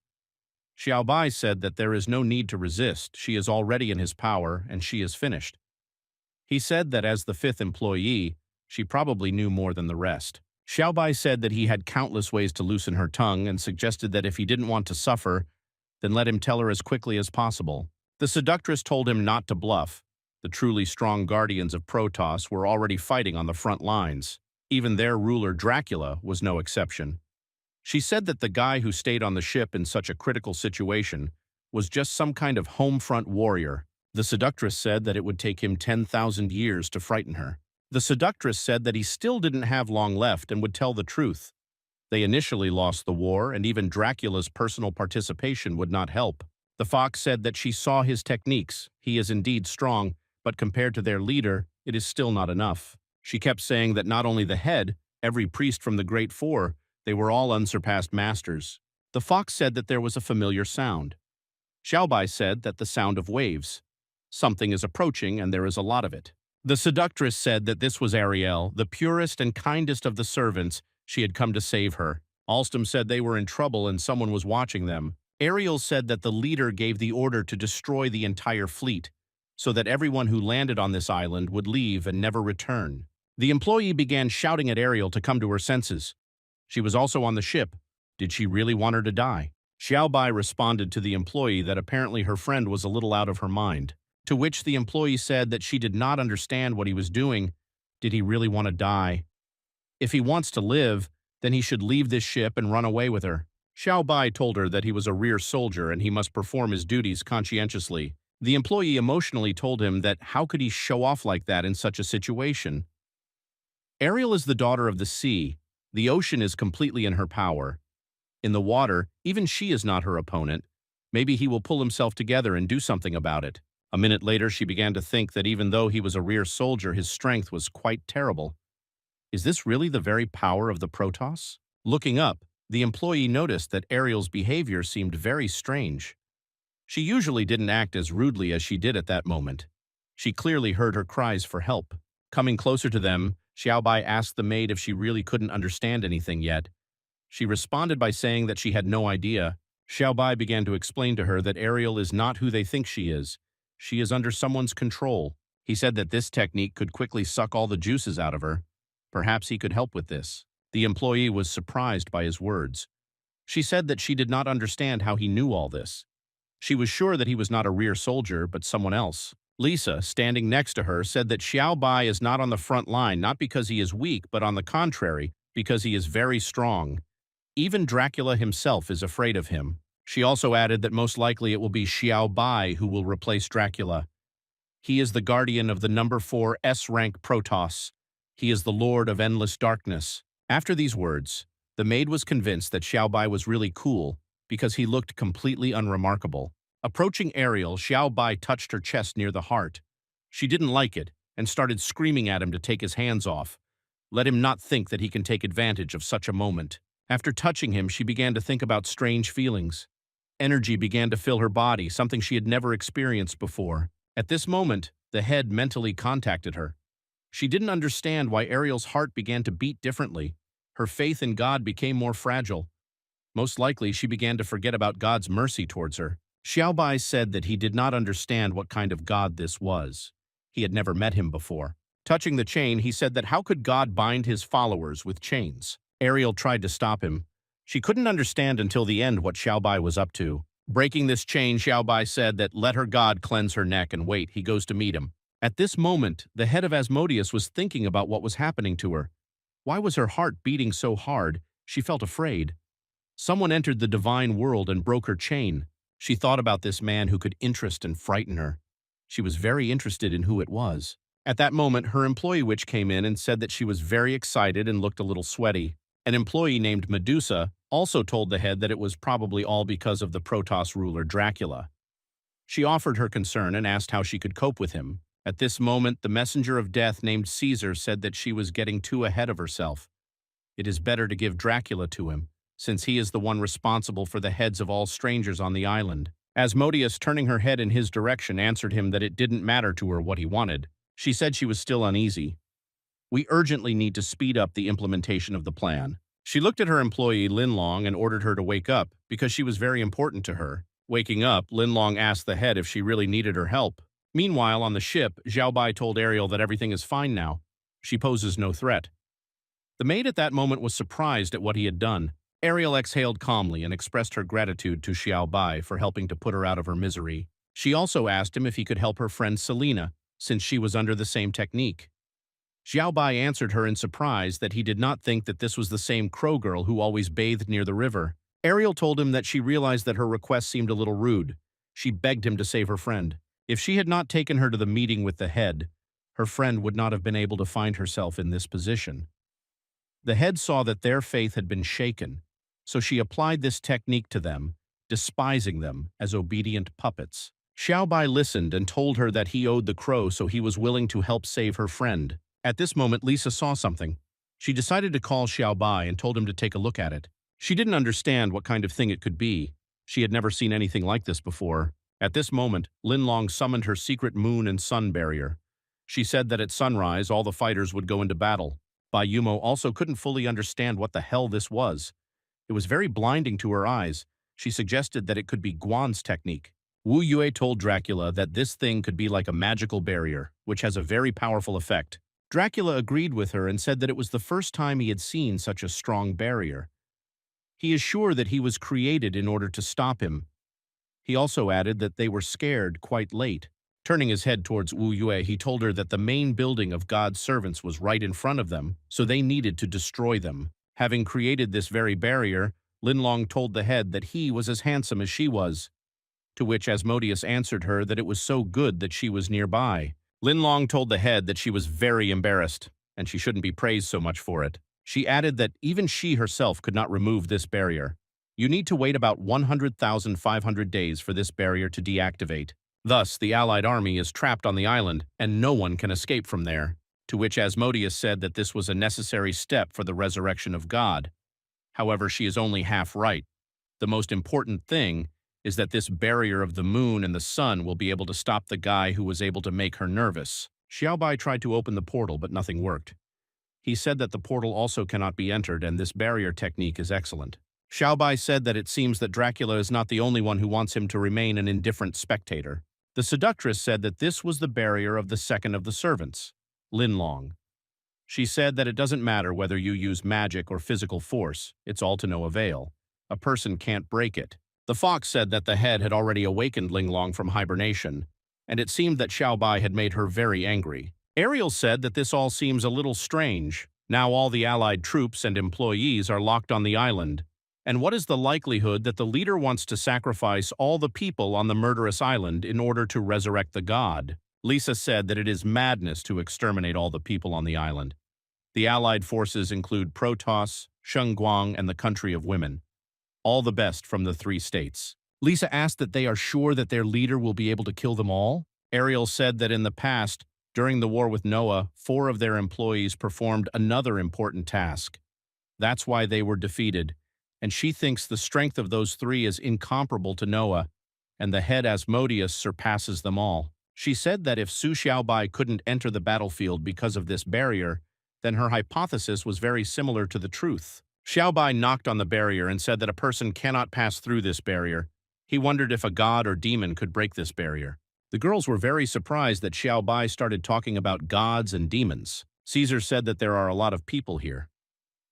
Xiao Bai said that there is no need to resist, she is already in his power, and she is finished. He said that as the fifth employee, she probably knew more than the rest. Xiao Bai said that he had countless ways to loosen her tongue and suggested that if he didn't want to suffer, then let him tell her as quickly as possible. The seductress told him not to bluff. The truly strong guardians of Protoss were already fighting on the front lines. Even their ruler, Dracula, was no exception. She said that the guy who stayed on the ship in such a critical situation was just some kind of home front warrior. The seductress said that it would take him 10,000 years to frighten her. The seductress said that he still didn't have long left and would tell the truth. They initially lost the war, and even Dracula's personal participation would not help. The fox said that she saw his techniques. He is indeed strong, but compared to their leader, it is still not enough. She kept saying that not only the head, every priest from the Great Four, they were all unsurpassed masters. The fox said that there was a familiar sound. Xiao Bai said that the sound of waves. Something is approaching and there is a lot of it. The seductress said that this was Ariel, the purest and kindest of the servants. She had come to save her. Alstom said they were in trouble and someone was watching them. Ariel said that the leader gave the order to destroy the entire fleet, so that everyone who landed on this island would leave and never return. The employee began shouting at Ariel to come to her senses. She was also on the ship. Did she really want her to die? Xiao Bai responded to the employee that apparently her friend was a little out of her mind, to which the employee said that she did not understand what he was doing. Did he really want to die? If he wants to live, then he should leave this ship and run away with her. Xiao Bai told her that he was a rear soldier and he must perform his duties conscientiously. The employee emotionally told him that how could he show off like that in such a situation? Ariel is the daughter of the sea. The ocean is completely in her power. In the water, even she is not her opponent. Maybe he will pull himself together and do something about it. A minute later, she began to think that even though he was a rear soldier, his strength was quite terrible. Is this really the very power of the Protoss? Looking up, the employee noticed that Ariel's behavior seemed very strange. She usually didn't act as rudely as she did at that moment. She clearly heard her cries for help. Coming closer to them, Xiao Bai asked the maid if she really couldn't understand anything yet. She responded by saying that she had no idea. Xiao Bai began to explain to her that Ariel is not who they think she is. She is under someone's control. He said that this technique could quickly suck all the juices out of her. Perhaps he could help with this. The employee was surprised by his words. She said that she did not understand how he knew all this. She was sure that he was not a rear soldier, but someone else. Lisa, standing next to her, said that Xiao Bai is not on the front line, not because he is weak, but on the contrary, because he is very strong. Even Dracula himself is afraid of him. She also added that most likely it will be Xiao Bai who will replace Dracula. He is the guardian of the number 4 S-rank Protoss. He is the Lord of endless darkness. After these words, the maid was convinced that Xiaobai was really cool because he looked completely unremarkable. Approaching Ariel, Xiaobai touched her chest near the heart. She didn't like it and started screaming at him to take his hands off. Let him not think that he can take advantage of such a moment. After touching him, she began to think about strange feelings. Energy began to fill her body, something she had never experienced before. At this moment, the head mentally contacted her. She didn't understand why Ariel's heart began to beat differently. Her faith in God became more fragile. Most likely, she began to forget about God's mercy towards her. Xiaobai said that he did not understand what kind of God this was. He had never met him before. Touching the chain, he said that how could God bind his followers with chains? Ariel tried to stop him. She couldn't understand until the end what Xiaobai was up to. Breaking this chain, Xiaobai said that let her God cleanse her neck and wait, he goes to meet him. At this moment, the head of Asmodeus was thinking about what was happening to her. Why was her heart beating so hard? She felt afraid. Someone entered the divine world and broke her chain. She thought about this man who could interest and frighten her. She was very interested in who it was. At that moment, her employee witch came in and said that she was very excited and looked a little sweaty. An employee named Medusa also told the head that it was probably all because of the Protoss ruler Dracula. She offered her concern and asked how she could cope with him. At this moment, the messenger of death named Caesar said that she was getting too ahead of herself. It is better to give Dracula to him, since he is the one responsible for the heads of all strangers on the island. Asmodeus, turning her head in his direction, answered him that it didn't matter to her what he wanted. She said she was still uneasy. We urgently need to speed up the implementation of the plan. She looked at her employee, Linlong, and ordered her to wake up because she was very important to her. Waking up, Linlong asked the head if she really needed her help. Meanwhile, on the ship, Xiaobai told Ariel that everything is fine now. She poses no threat. The maid at that moment was surprised at what he had done. Ariel exhaled calmly and expressed her gratitude to Xiaobai for helping to put her out of her misery. She also asked him if he could help her friend Selena, since she was under the same technique. Xiaobai answered her in surprise that he did not think that this was the same crow girl who always bathed near the river. Ariel told him that she realized that her request seemed a little rude. She begged him to save her friend. If she had not taken her to the meeting with the head, her friend would not have been able to find herself in this position. The head saw that their faith had been shaken, so she applied this technique to them, despising them as obedient puppets. Xiaobai listened and told her that he owed the crow, so he was willing to help save her friend. At this moment, Lisa saw something. She decided to call Xiaobai and told him to take a look at it. She didn't understand what kind of thing it could be. She had never seen anything like this before. At this moment, Linlong summoned her secret moon and sun barrier. She said that at sunrise, all the fighters would go into battle. Bai Yumo also couldn't fully understand what the hell this was. It was very blinding to her eyes. She suggested that it could be Guan's technique. Wu Yue told Dracula that this thing could be like a magical barrier, which has a very powerful effect. Dracula agreed with her and said that it was the first time he had seen such a strong barrier. He is sure that he was created in order to stop him. He also added that they were scared quite late. Turning his head towards Wu Yue, he told her that the main building of God's servants was right in front of them, so they needed to destroy them. Having created this very barrier, Linlong told the head that he was as handsome as she was, to which Asmodeus answered her that it was so good that she was nearby. Linlong told the head that she was very embarrassed, and she shouldn't be praised so much for it. She added that even she herself could not remove this barrier. You need to wait about 100,500 days for this barrier to deactivate. Thus, the Allied army is trapped on the island, and no one can escape from there. To which Asmodeus said that this was a necessary step for the resurrection of God. However, she is only half right. The most important thing is that this barrier of the moon and the sun will be able to stop the guy who was able to make her nervous. Xiaobai tried to open the portal, but nothing worked. He said that the portal also cannot be entered, and this barrier technique is excellent. Xiaobai said that it seems that Dracula is not the only one who wants him to remain an indifferent spectator. The seductress said that this was the barrier of the second of the servants, Linlong. She said that it doesn't matter whether you use magic or physical force, it's all to no avail. A person can't break it. The fox said that the head had already awakened Linlong from hibernation, and it seemed that Xiaobai had made her very angry. Ariel said that this all seems a little strange. Now all the Allied troops and employees are locked on the island. And what is the likelihood that the leader wants to sacrifice all the people on the murderous island in order to resurrect the god? Lisa said that it is madness to exterminate all the people on the island. The Allied forces include Protoss, Shunguang, and the Country of Women. All the best from the three states. Lisa asked that they are sure that their leader will be able to kill them all. Ariel said that in the past, during the war with Noah, 4 of their employees performed another important task. That's why they were defeated, and she thinks the strength of those 3 is incomparable to Noah, and the head Asmodeus surpasses them all. She said that if Su Xiaobai couldn't enter the battlefield because of this barrier, then her hypothesis was very similar to the truth. Xiaobai knocked on the barrier and said that a person cannot pass through this barrier. He wondered if a god or demon could break this barrier. The girls were very surprised that Xiaobai started talking about gods and demons. Caesar said that there are a lot of people here.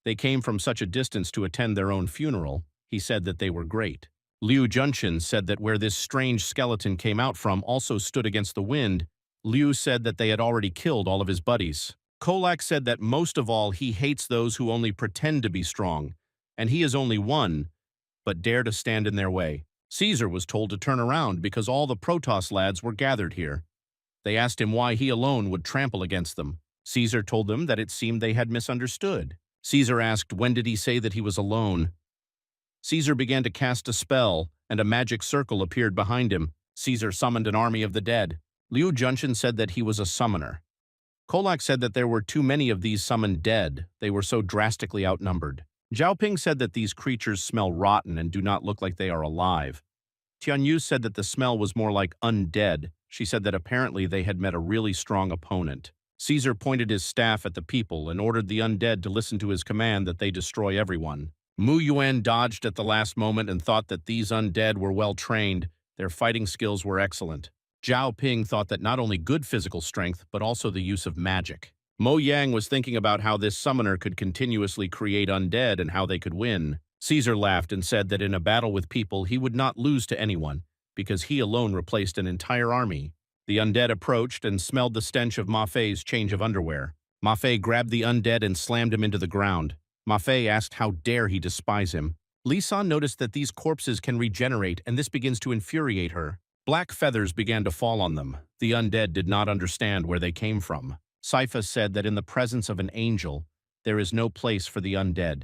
They came from such a distance to attend their own funeral. He said that they were great. Liu Junqian said that where this strange skeleton came out from also stood against the wind. Liu said that they had already killed all of his buddies. Kolak said that most of all he hates those who only pretend to be strong, and he is only one, but dare to stand in their way. Caesar was told to turn around because all the Protoss lads were gathered here. They asked him why he alone would trample against them. Caesar told them that it seemed they had misunderstood. Caesar asked when did he say that he was alone. Caesar began to cast a spell, and a magic circle appeared behind him. Caesar summoned an army of the dead. Liu Junqian said that he was a summoner. Kolak said that there were too many of these summoned dead. They were so drastically outnumbered. Zhaoping said that these creatures smell rotten and do not look like they are alive. Tianyu said that the smell was more like undead. She said that apparently they had met a really strong opponent. Caesar pointed his staff at the people and ordered the undead to listen to his command that they destroy everyone. Mu Yuan dodged at the last moment and thought that these undead were well trained. Their fighting skills were excellent. Zhao Ping thought that not only good physical strength, but also the use of magic. Mo Yang was thinking about how this summoner could continuously create undead and how they could win. Caesar laughed and said that in a battle with people he would not lose to anyone, because he alone replaced an entire army. The undead approached and smelled the stench of Ma Fei's change of underwear. Ma Fei grabbed the undead and slammed him into the ground. Ma Fei asked how dare he despise him. Li San noticed that these corpses can regenerate, and this begins to infuriate her. Black feathers began to fall on them. The undead did not understand where they came from. Saifa said that in the presence of an angel, there is no place for the undead.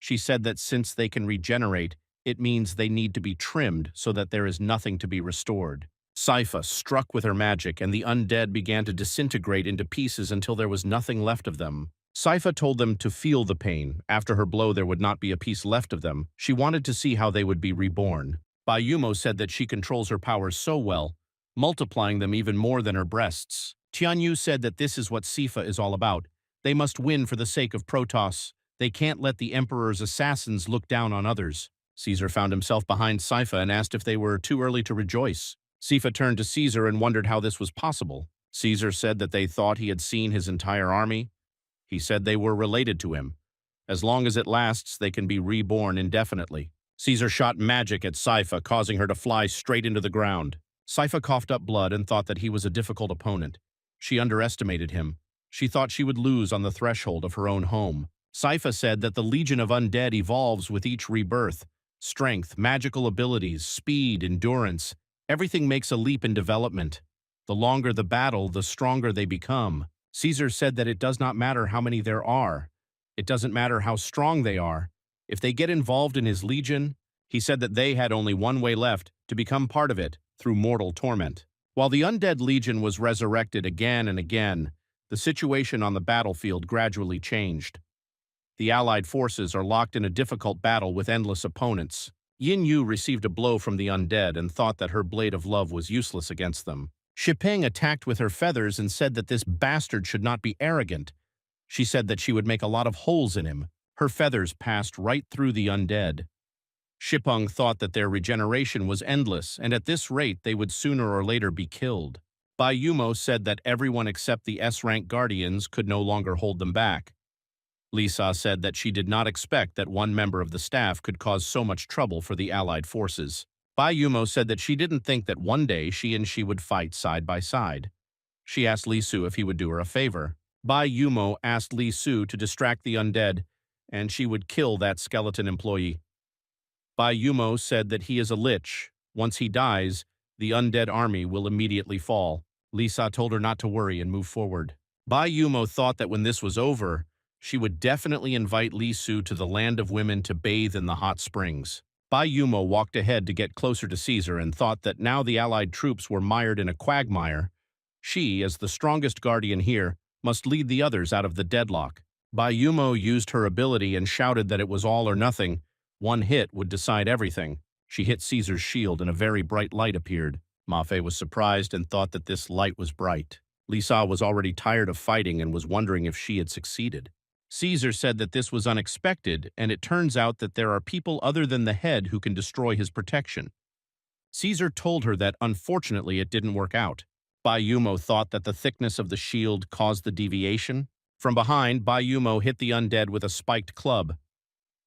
She said that since they can regenerate, it means they need to be trimmed so that there is nothing to be restored. Saifa struck with her magic, and the undead began to disintegrate into pieces until there was nothing left of them. Saifa told them to feel the pain. After her blow, there would not be a piece left of them. She wanted to see how they would be reborn. Bai Yumo said that she controls her powers so well, multiplying them even more than her breasts. Tianyu said that this is what Sifa is all about. They must win for the sake of Protoss. They can't let the Emperor's assassins look down on others. Caesar found himself behind Saifa and asked if they were too early to rejoice. Sifa turned to Caesar and wondered how this was possible. Caesar said that they thought he had seen his entire army. He said they were related to him. As long as it lasts, they can be reborn indefinitely. Caesar shot magic at Saifa, causing her to fly straight into the ground. Saifa coughed up blood and thought that he was a difficult opponent. She underestimated him. She thought she would lose on the threshold of her own home. Saifa said that the Legion of Undead evolves with each rebirth. Strength, magical abilities, speed, endurance. Everything makes a leap in development. The longer the battle, the stronger they become. Caesar said that it does not matter how many there are. It doesn't matter how strong they are. If they get involved in his legion, he said that they had only one way left, to become part of it, through mortal torment. While the undead legion was resurrected again and again, the situation on the battlefield gradually changed. The Allied forces are locked in a difficult battle with endless opponents. Yin Yu received a blow from the undead and thought that her blade of love was useless against them. Shipeng attacked with her feathers and said that this bastard should not be arrogant. She said that she would make a lot of holes in him. Her feathers passed right through the undead. Shipeng thought that their regeneration was endless, and at this rate they would sooner or later be killed. Bai Yumo said that everyone except the S-rank guardians could no longer hold them back. Lisa said that she did not expect that one member of the staff could cause so much trouble for the Allied forces. Bai Yumo said that she didn't think that one day she and she would fight side by side. She asked Li Su if he would do her a favor. Bai Yumo asked Li Su to distract the undead, and she would kill that skeleton employee. Bai Yumo said that he is a lich. Once he dies, the undead army will immediately fall. Lisa told her not to worry and move forward. Bai Yumo thought that when this was over, She would definitely invite Li Su to the land of women to bathe in the hot springs. Bai Yumo walked ahead to get closer to Caesar and thought that now the Allied troops were mired in a quagmire, she, as the strongest guardian here, must lead the others out of the deadlock. Bai Yumo used her ability and shouted that it was all or nothing. One hit would decide everything. She hit Caesar's shield and a very bright light appeared. Ma Fei was surprised and thought that this light was bright. Lisa was already tired of fighting and was wondering if she had succeeded. Caesar said that this was unexpected, and it turns out that there are people other than the head who can destroy his protection. Caesar told her that, unfortunately, it didn't work out. Bai Yumo thought that the thickness of the shield caused the deviation. From behind, Bai Yumo hit the undead with a spiked club.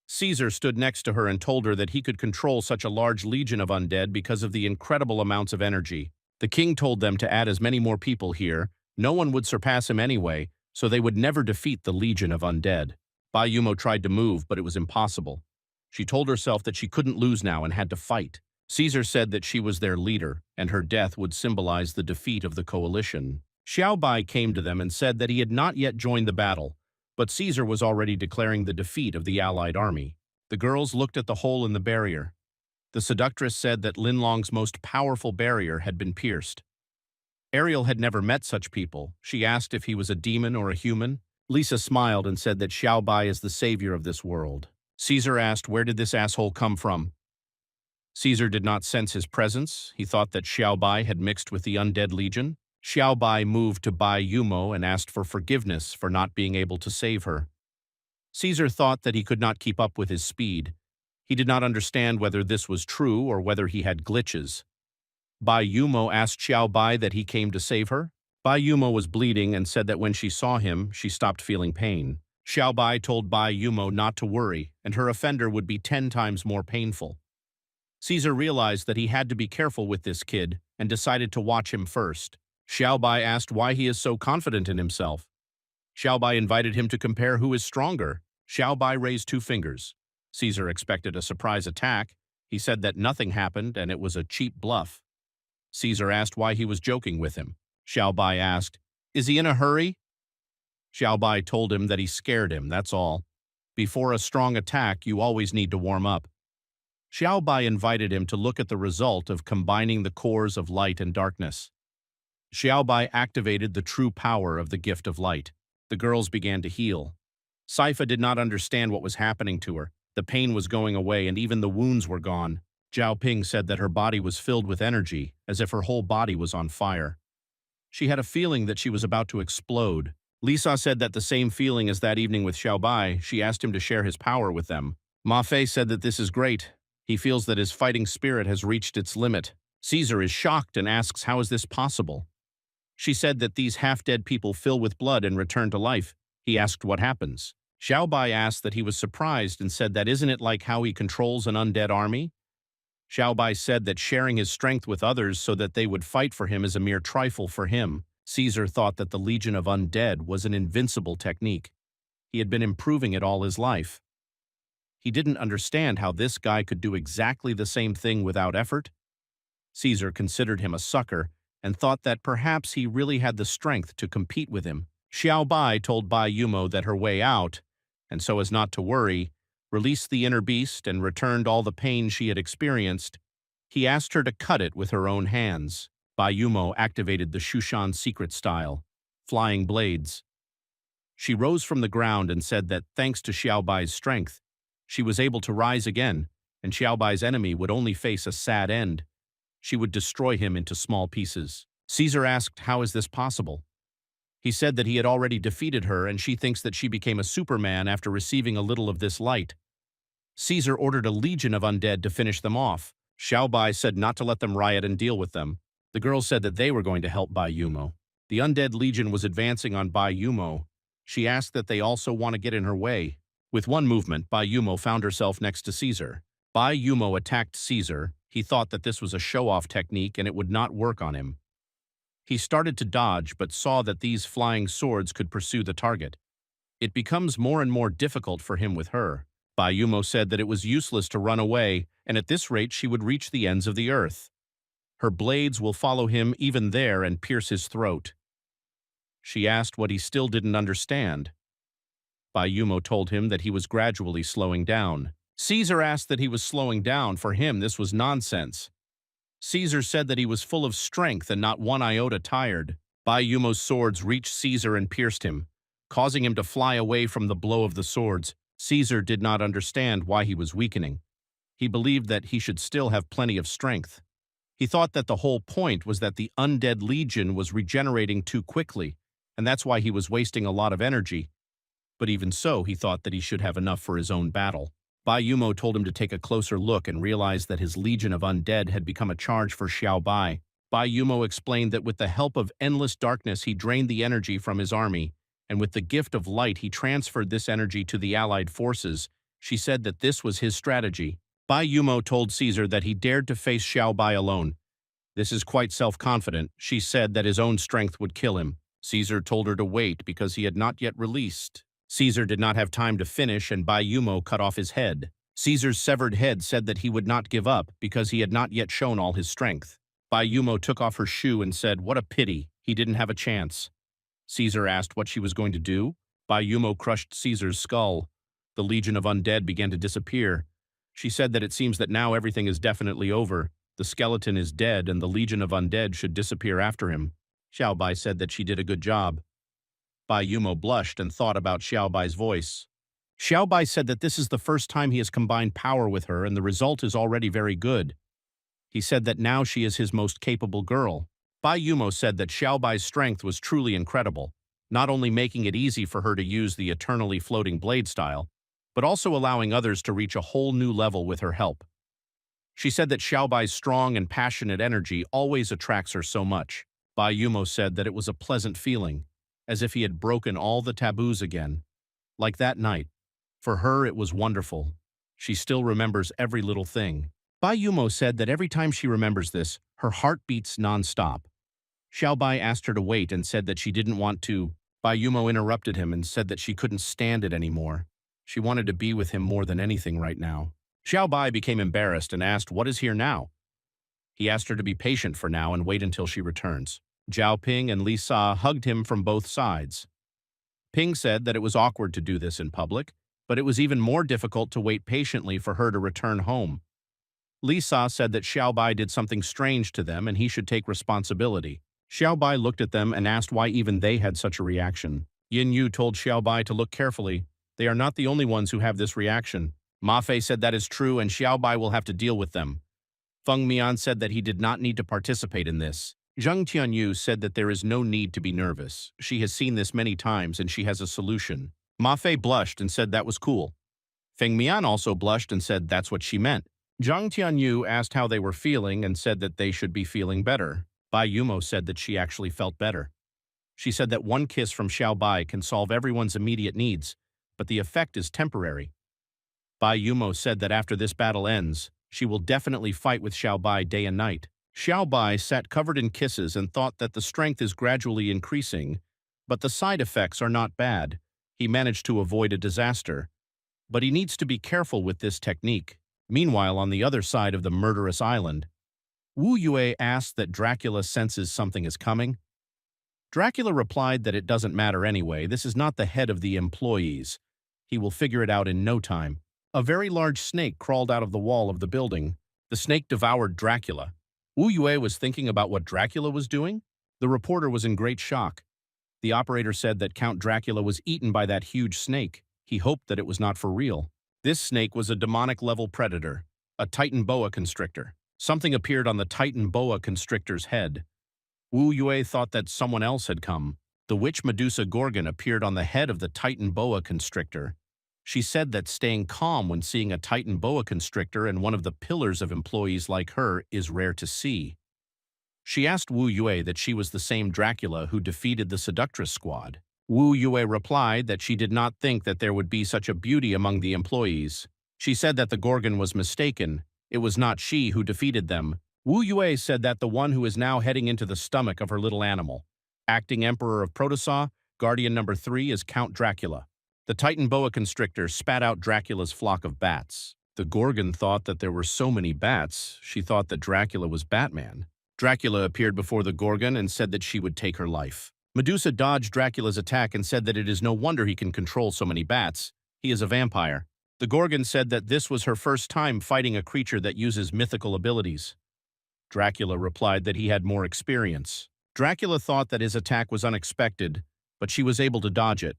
Caesar stood next to her and told her that he could control such a large legion of undead because of the incredible amounts of energy. The king told them to add as many more people here. No one would surpass him anyway, so they would never defeat the legion of undead. Bai Yumo tried to move, but it was impossible. She told herself that she couldn't lose now and had to fight. Caesar said that she was their leader, and her death would symbolize the defeat of the coalition. Xiao Bai came to them and said that he had not yet joined the battle, but Caesar was already declaring the defeat of the Allied army. The girls looked at the hole in the barrier. The seductress said that Linlong's most powerful barrier had been pierced. Ariel had never met such people. She asked if he was a demon or a human. Lisa smiled and said that Xiao Bai is the savior of this world. Caesar asked, where did this asshole come from? Caesar did not sense his presence. He thought that Xiao Bai had mixed with the undead legion. Xiao Bai moved to Bai Yumo and asked for forgiveness for not being able to save her. Caesar thought that he could not keep up with his speed. He did not understand whether this was true or whether he had glitches. Bai Yumo asked Xiao Bai that he came to save her. Bai Yumo was bleeding and said that when she saw him, she stopped feeling pain. Xiao Bai told Bai Yumo not to worry, and her offender would be 10 times more painful. Caesar realized that he had to be careful with this kid and decided to watch him first. Xiao Bai asked why he is so confident in himself. Xiao Bai invited him to compare who is stronger. Xiao Bai raised 2 fingers. Caesar expected a surprise attack. He said that nothing happened and it was a cheap bluff. Caesar asked why he was joking with him. Xiao Bai asked, is he in a hurry? Xiao Bai told him that he scared him, that's all. Before a strong attack, you always need to warm up. Xiao Bai invited him to look at the result of combining the cores of light and darkness. Xiao Bai activated the true power of the gift of light. The girls began to heal. Saifa did not understand what was happening to her. The pain was going away and even the wounds were gone. Zhao Ping said that her body was filled with energy, as if her whole body was on fire. She had a feeling that she was about to explode. Lisa said that the same feeling as that evening with Xiao Bai. She asked him to share his power with them. Ma Fei said that this is great. He feels that his fighting spirit has reached its limit. Caesar is shocked and asks how is this possible. She said that these half-dead people fill with blood and return to life. He asked what happens. Xiao Bai asked that he was surprised and said that isn't it like how he controls an undead army? Xiao Bai said that sharing his strength with others so that they would fight for him is a mere trifle for him. Caesar thought that the Legion of Undead was an invincible technique. He had been improving it all his life. He didn't understand how this guy could do exactly the same thing without effort. Caesar considered him a sucker and thought that perhaps he really had the strength to compete with him. Xiao Bai told Bai Yumo that her way out, and so as not to worry, released the inner beast and returned all the pain she had experienced. He asked her to cut it with her own hands. Bai Yumo activated the Shushan secret style, flying blades. She rose from the ground and said that thanks to Xiao Bai's strength, she was able to rise again, and Xiao Bai's enemy would only face a sad end. She would destroy him into small pieces. Caesar asked, how is this possible? He said that he had already defeated her and she thinks that she became a Superman after receiving a little of this light. Caesar ordered a legion of undead to finish them off. Xiao Bai said not to let them riot and deal with them. The girls said that they were going to help Bai Yumo. The undead legion was advancing on Bai Yumo. She asked that they also want to get in her way. With one movement, Bai Yumo found herself next to Caesar. Bai Yumo attacked Caesar. He thought that this was a show-off technique and it would not work on him. He started to dodge but saw that these flying swords could pursue the target. It becomes more and more difficult for him with her. Bai Yumo said that it was useless to run away, and at this rate she would reach the ends of the earth. Her blades will follow him even there and pierce his throat. She asked what he still didn't understand. Bai Yumo told him that he was gradually slowing down. Caesar asked that he was slowing down. For him, this was nonsense. Caesar said that he was full of strength and not one iota tired. Bai Yumo's swords reached Caesar and pierced him, causing him to fly away from the blow of the swords. Caesar did not understand why he was weakening. He believed that he should still have plenty of strength. He thought that the whole point was that the undead legion was regenerating too quickly, and that's why he was wasting a lot of energy. But even so, he thought that he should have enough for his own battle. Bai Yumo told him to take a closer look and realized that his legion of undead had become a charge for Xiao Bai. Bai Yumo explained that with the help of endless darkness he drained the energy from his army, and with the gift of light he transferred this energy to the allied forces. She said that this was his strategy. Bai Yumo told Caesar that he dared to face Xiao Bai alone. This is quite self-confident. She said that his own strength would kill him. Caesar told her to wait because he had not yet released. Caesar did not have time to finish, and Bai Yumo cut off his head. Caesar's severed head said that he would not give up because he had not yet shown all his strength. Bai Yumo took off her shoe and said, "What a pity, he didn't have a chance." Caesar asked what she was going to do. Bai Yumo crushed Caesar's skull. The legion of undead began to disappear. She said that it seems that now everything is definitely over. The skeleton is dead and the legion of undead should disappear after him. Xiao Bai said that she did a good job. Bai Yumo blushed and thought about Xiao Bai's voice. Xiao Bai said that this is the first time he has combined power with her and the result is already very good. He said that now she is his most capable girl. Bai Yumo said that Xiao Bai's strength was truly incredible, not only making it easy for her to use the eternally floating blade style, but also allowing others to reach a whole new level with her help. She said that Xiao Bai's strong and passionate energy always attracts her so much. Bai Yumo said that it was a pleasant feeling, as if he had broken all the taboos again. Like that night. For her, it was wonderful. She still remembers every little thing. Bai Yumo said that every time she remembers this, her heart beats non-stop. Xiao Bai asked her to wait and said that she didn't want to. Bai Yumo interrupted him and said that she couldn't stand it anymore. She wanted to be with him more than anything right now. Xiao Bai became embarrassed and asked, "What is here now?" He asked her to be patient for now and wait until she returns. Zhao Ping and Li Sa hugged him from both sides. Ping said that it was awkward to do this in public, but it was even more difficult to wait patiently for her to return home. Li Sa said that Xiao Bai did something strange to them and he should take responsibility. Xiao Bai looked at them and asked why even they had such a reaction. Yin Yu told Xiao Bai to look carefully. They are not the only ones who have this reaction. Ma Fei said that is true and Xiao Bai will have to deal with them. Feng Mian said that he did not need to participate in this. Zheng Tianyu said that there is no need to be nervous. She has seen this many times and she has a solution. Ma Fei blushed and said that was cool. Feng Mian also blushed and said that's what she meant. Zhang Tianyu asked how they were feeling and said that they should be feeling better. Bai Yumo said that she actually felt better. She said that one kiss from Xiao Bai can solve everyone's immediate needs, but the effect is temporary. Bai Yumo said that after this battle ends, she will definitely fight with Xiao Bai day and night. Xiao Bai sat covered in kisses and thought that the strength is gradually increasing, but the side effects are not bad. He managed to avoid a disaster. But he needs to be careful with this technique. Meanwhile, on the other side of the murderous island, Wu Yue asked that Dracula senses something is coming. Dracula replied that it doesn't matter anyway. This is not the head of the employees. He will figure it out in no time. A very large snake crawled out of the wall of the building. The snake devoured Dracula. Wu Yue was thinking about what Dracula was doing. The reporter was in great shock. The operator said that Count Dracula was eaten by that huge snake. He hoped that it was not for real. This snake was a demonic-level predator, a Titan boa constrictor. Something appeared on the Titan boa constrictor's head. Wu Yue thought that someone else had come. The witch Medusa Gorgon appeared on the head of the Titan boa constrictor. She said that staying calm when seeing a Titan boa constrictor and one of the pillars of employees like her is rare to see. She asked Wu Yue that she was the same Dracula who defeated the Seductress Squad. Wu Yue replied that she did not think that there would be such a beauty among the employees. She said that the Gorgon was mistaken. It was not she who defeated them. Wu Yue said that the one who is now heading into the stomach of her little animal. Acting Emperor of Protosaw, Guardian number 3 is Count Dracula. The Titan boa constrictor spat out Dracula's flock of bats. The Gorgon thought that there were so many bats, she thought that Dracula was Batman. Dracula appeared before the Gorgon and said that she would take her life. Medusa dodged Dracula's attack and said that it is no wonder he can control so many bats. He is a vampire. The Gorgon said that this was her first time fighting a creature that uses mythical abilities. Dracula replied that he had more experience. Dracula thought that his attack was unexpected, but she was able to dodge it.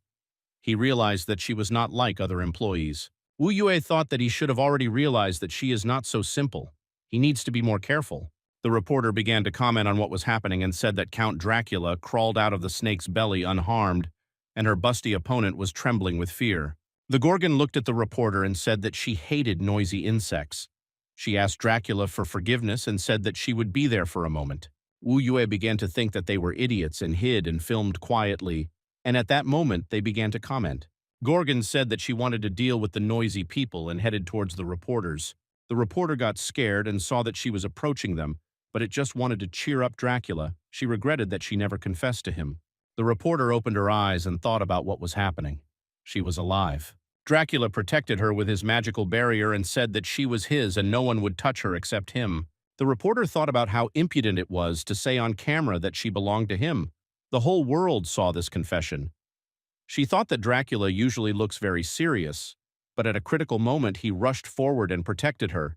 He realized that she was not like other employees. Wu Yue thought that he should have already realized that she is not so simple. He needs to be more careful. The reporter began to comment on what was happening and said that Count Dracula crawled out of the snake's belly unharmed, and her busty opponent was trembling with fear. The Gorgon looked at the reporter and said that she hated noisy insects. She asked Dracula for forgiveness and said that she would be there for a moment. Wu Yue began to think that they were idiots and hid and filmed quietly, and at that moment they began to comment. Gorgon said that she wanted to deal with the noisy people and headed towards the reporters. The reporter got scared and saw that she was approaching them, but it just wanted to cheer up Dracula. She regretted that she never confessed to him. The reporter opened her eyes and thought about what was happening. She was alive. Dracula protected her with his magical barrier and said that she was his and no one would touch her except him. The reporter thought about how impudent it was to say on camera that she belonged to him. The whole world saw this confession. She thought that Dracula usually looks very serious, but at a critical moment he rushed forward and protected her.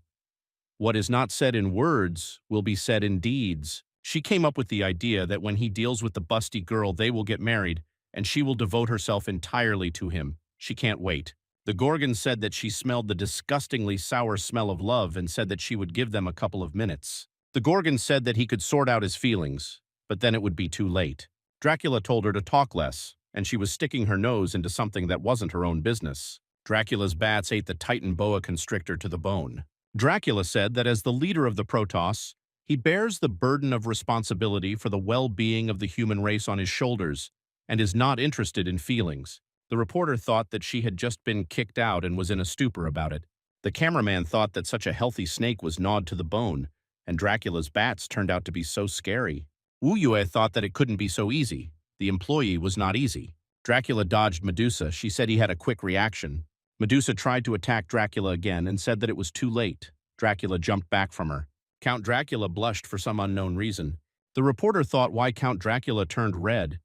What is not said in words will be said in deeds. She came up with the idea that when he deals with the busty girl, they will get married, and she will devote herself entirely to him. She can't wait. The Gorgon said that she smelled the disgustingly sour smell of love and said that she would give them a couple of minutes. The Gorgon said that he could sort out his feelings, but then it would be too late. Dracula told her to talk less, and she was sticking her nose into something that wasn't her own business. Dracula's bats ate the Titan boa constrictor to the bone. Dracula said that as the leader of the Protoss, he bears the burden of responsibility for the well-being of the human race on his shoulders and is not interested in feelings. The reporter thought that she had just been kicked out and was in a stupor about it. The cameraman thought that such a healthy snake was gnawed to the bone, and Dracula's bats turned out to be so scary. Wu Yue thought that it couldn't be so easy. The employee was not easy. Dracula dodged Medusa. She said he had a quick reaction. Medusa tried to attack Dracula again and said that it was too late. Dracula jumped back from her. Count Dracula blushed for some unknown reason. The reporter thought why Count Dracula turned red.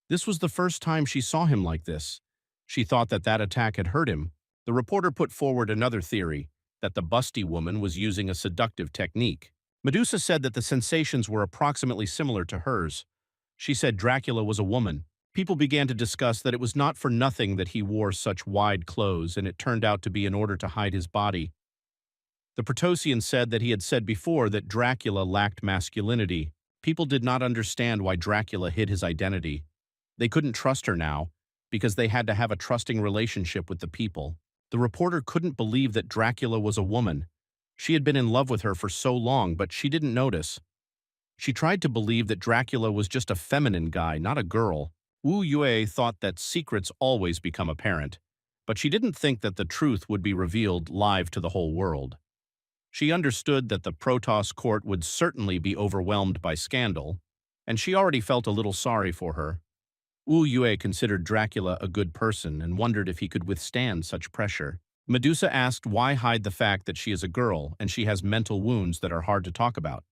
This was the first time she saw him like this. She thought that that attack had hurt him. The reporter put forward another theory, that the busty woman was using a seductive technique. Medusa said that the sensations were approximately similar to hers. She said Dracula was a woman. People began to discuss that it was not for nothing that he wore such wide clothes, and it turned out to be in order to hide his body. The Protosian said that he had said before that Dracula lacked masculinity. People did not understand why Dracula hid his identity. They couldn't trust her now, because they had to have a trusting relationship with the people. The reporter couldn't believe that Dracula was a woman. She had been in love with her for so long, but she didn't notice. She tried to believe that Dracula was just a feminine guy, not a girl. Wu Yue thought that secrets always become apparent, but she didn't think that the truth would be revealed live to the whole world. She understood that the Protoss court would certainly be overwhelmed by scandal, and she already felt a little sorry for her. Wu Yue considered Dracula a good person and wondered if he could withstand such pressure. Medusa asked why hide the fact that she is a girl and she has mental wounds that are hard to talk about.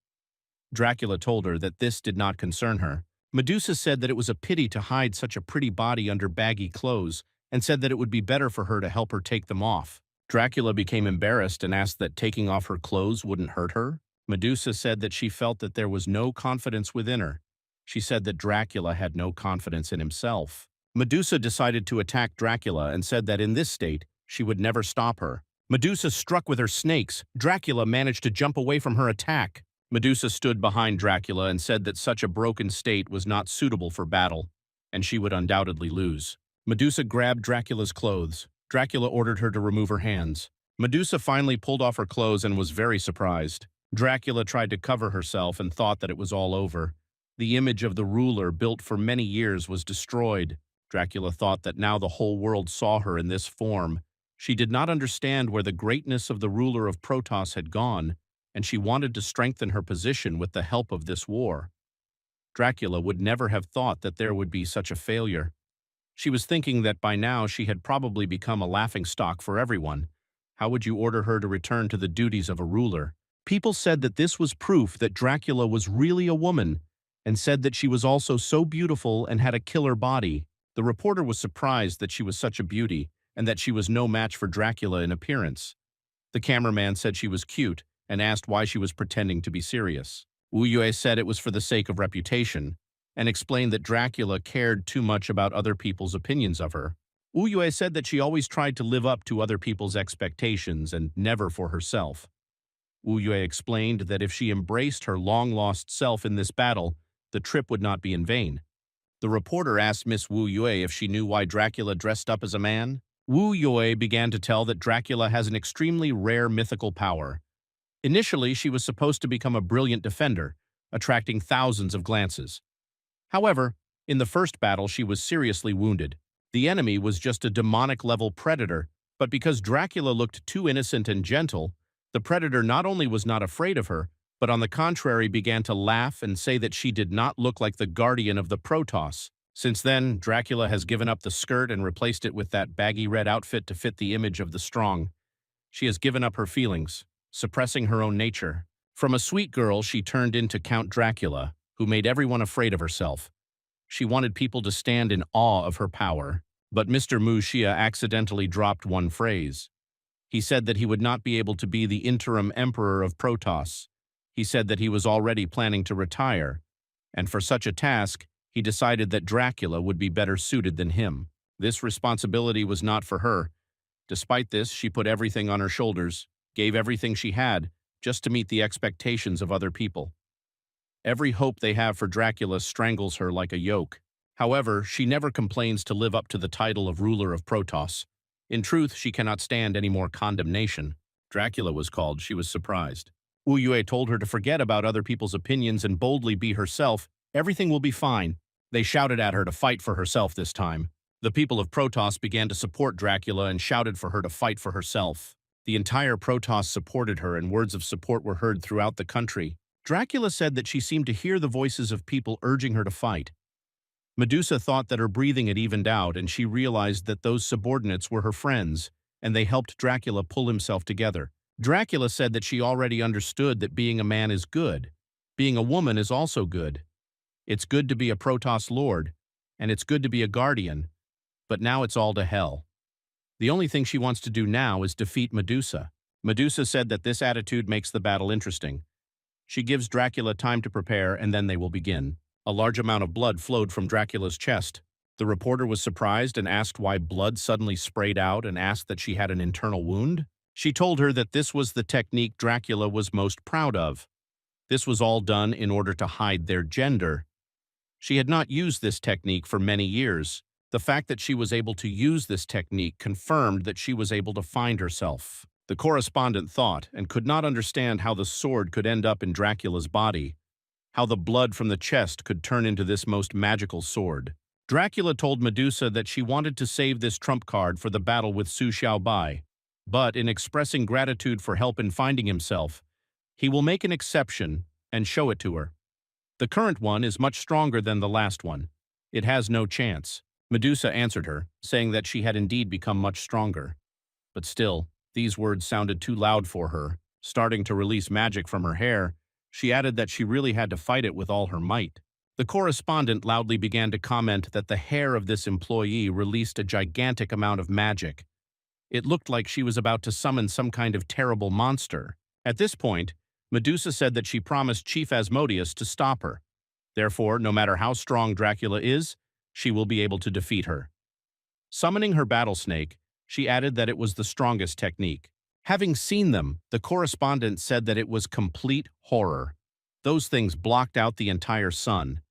Dracula told her that this did not concern her. Medusa said that it was a pity to hide such a pretty body under baggy clothes and said that it would be better for her to help her take them off. Dracula became embarrassed and asked that taking off her clothes wouldn't hurt her. Medusa said that she felt that there was no confidence within her. She said that Dracula had no confidence in himself. Medusa decided to attack Dracula and said that in this state, she would never stop her. Medusa struck with her snakes. Dracula managed to jump away from her attack. Medusa stood behind Dracula and said that such a broken state was not suitable for battle, and she would undoubtedly lose. Medusa grabbed Dracula's clothes. Dracula ordered her to remove her hands. Medusa finally pulled off her clothes and was very surprised. Dracula tried to cover herself and thought that it was all over. The image of the ruler built for many years was destroyed. Dracula thought that now the whole world saw her in this form. She did not understand where the greatness of the ruler of Protoss had gone, and she wanted to strengthen her position with the help of this war. Dracula would never have thought that there would be such a failure. She was thinking that by now she had probably become a laughingstock for everyone. How would you order her to return to the duties of a ruler? People said that this was proof that Dracula was really a woman, and said that she was also so beautiful and had a killer body. The reporter was surprised that she was such a beauty and that she was no match for Dracula in appearance. The cameraman said she was cute and asked why she was pretending to be serious. Wu Yue said it was for the sake of reputation and explained that Dracula cared too much about other people's opinions of her. Wu Yue said that she always tried to live up to other people's expectations and never for herself. Wu Yue explained that if she embraced her long-lost self in this battle, the trip would not be in vain. The reporter asked Miss Wu Yue if she knew why Dracula dressed up as a man. Wu Yue began to tell that Dracula has an extremely rare mythical power. Initially, she was supposed to become a brilliant defender, attracting thousands of glances. However, in the first battle, she was seriously wounded. The enemy was just a demonic-level predator, but because Dracula looked too innocent and gentle, the predator not only was not afraid of her, but on the contrary began to laugh and say that she did not look like the guardian of the Protoss. Since then, Dracula has given up the skirt and replaced it with that baggy red outfit to fit the image of the strong. She has given up her feelings, suppressing her own nature. From a sweet girl, she turned into Count Dracula, who made everyone afraid of herself. She wanted people to stand in awe of her power. But Mr. Mu Xia accidentally dropped one phrase. He said that he would not be able to be the interim emperor of Protoss. He said that he was already planning to retire, and for such a task, he decided that Dracula would be better suited than him. This responsibility was not for her. Despite this, she put everything on her shoulders, gave everything she had, just to meet the expectations of other people. Every hope they have for Dracula strangles her like a yoke. However, she never complains to live up to the title of ruler of Protoss. In truth, she cannot stand any more condemnation. Dracula was called, she was surprised. Wu Yue told her to forget about other people's opinions and boldly be herself. Everything will be fine. They shouted at her to fight for herself this time. The people of Protoss began to support Dracula and shouted for her to fight for herself. The entire Protoss supported her and words of support were heard throughout the country. Dracula said that she seemed to hear the voices of people urging her to fight. Medusa thought that her breathing had evened out and she realized that those subordinates were her friends, and they helped Dracula pull himself together. Dracula said that she already understood that being a man is good. Being a woman is also good. It's good to be a Protoss lord, and it's good to be a guardian, but now it's all to hell. The only thing she wants to do now is defeat Medusa. Medusa said that this attitude makes the battle interesting. She gives Dracula time to prepare and then they will begin. A large amount of blood flowed from Dracula's chest. The reporter was surprised and asked why blood suddenly sprayed out and asked that she had an internal wound. She told her that this was the technique Dracula was most proud of. This was all done in order to hide their gender. She had not used this technique for many years. The fact that she was able to use this technique confirmed that she was able to find herself. The correspondent thought and could not understand how the sword could end up in Dracula's body, how the blood from the chest could turn into this most magical sword. Dracula told Medusa that she wanted to save this trump card for the battle with Su Xiaobai, but in expressing gratitude for help in finding himself, he will make an exception and show it to her. The current one is much stronger than the last one. It has no chance. Medusa answered her, saying that she had indeed become much stronger. But still, these words sounded too loud for her. Starting to release magic from her hair, she added that she really had to fight it with all her might. The correspondent loudly began to comment that the hair of this employee released a gigantic amount of magic. It looked like she was about to summon some kind of terrible monster. At this point, Medusa said that she promised Chief Asmodeus to stop her. Therefore, no matter how strong Dracula is, she will be able to defeat her. Summoning her battle snake, she added that it was the strongest technique. Having seen them, the correspondent said that it was complete horror. Those things blocked out the entire sun.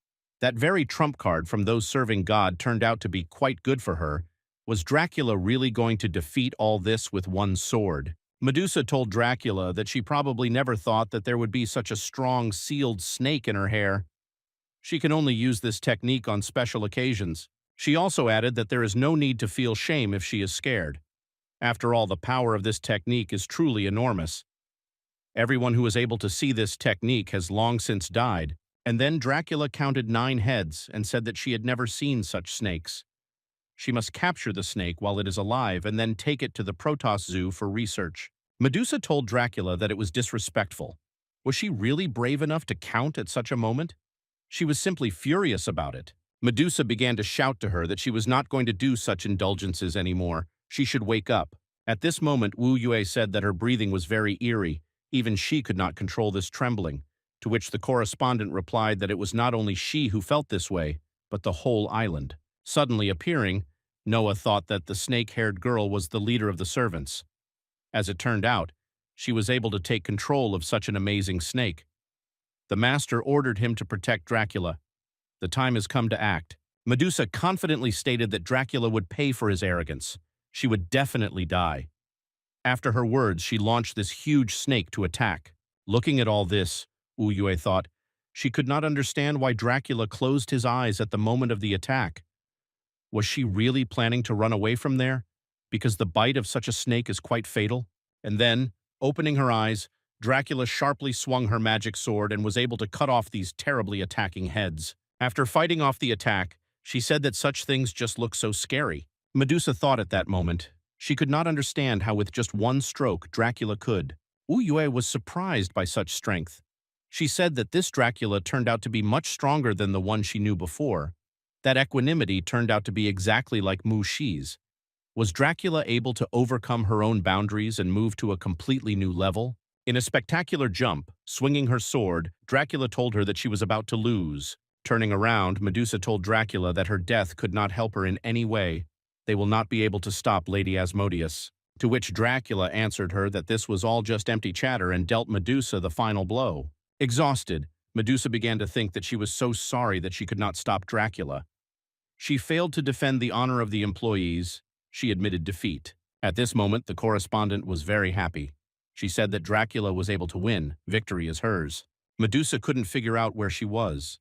That very trump card from those serving God turned out to be quite good for her. Was Dracula really going to defeat all this with one sword? Medusa told Dracula that she probably never thought that there would be such a strong sealed snake in her hair. She can only use this technique on special occasions. She also added that there is no need to feel shame if she is scared. After all, the power of this technique is truly enormous. Everyone who is able to see this technique has long since died, and then Dracula counted 9 heads and said that she had never seen such snakes. She must capture the snake while it is alive and then take it to the Protoss Zoo for research. Medusa told Dracula that it was disrespectful. Was she really brave enough to count at such a moment? She was simply furious about it. Medusa began to shout to her that she was not going to do such indulgences anymore. She should wake up. At this moment, Wu Yue said that her breathing was very eerie. Even she could not control this trembling, to which the correspondent replied that it was not only she who felt this way, but the whole island. Suddenly appearing, Noah thought that the snake-haired girl was the leader of the servants. As it turned out, she was able to take control of such an amazing snake. The master ordered him to protect Dracula. The time has come to act. Medusa confidently stated that Dracula would pay for his arrogance. She would definitely die. After her words, she launched this huge snake to attack. Looking at all this, Wu Yue thought, she could not understand why Dracula closed his eyes at the moment of the attack. Was she really planning to run away from there? Because the bite of such a snake is quite fatal? And then, opening her eyes, Dracula sharply swung her magic sword and was able to cut off these terribly attacking heads. After fighting off the attack, she said that such things just look so scary. Medusa thought at that moment. She could not understand how with just one stroke Dracula could. Wu Yue was surprised by such strength. She said that this Dracula turned out to be much stronger than the one she knew before. That equanimity turned out to be exactly like Mu Shi's. Was Dracula able to overcome her own boundaries and move to a completely new level? In a spectacular jump, swinging her sword, Dracula told her that she was about to lose. Turning around, Medusa told Dracula that her death could not help her in any way. They will not be able to stop Lady Asmodeus. To which Dracula answered her that this was all just empty chatter and dealt Medusa the final blow. Exhausted, Medusa began to think that she was so sorry that she could not stop Dracula. She failed to defend the honor of the employees. She admitted defeat. At this moment, the correspondent was very happy. She said that Dracula was able to win. Victory is hers. Medusa couldn't figure out where she was.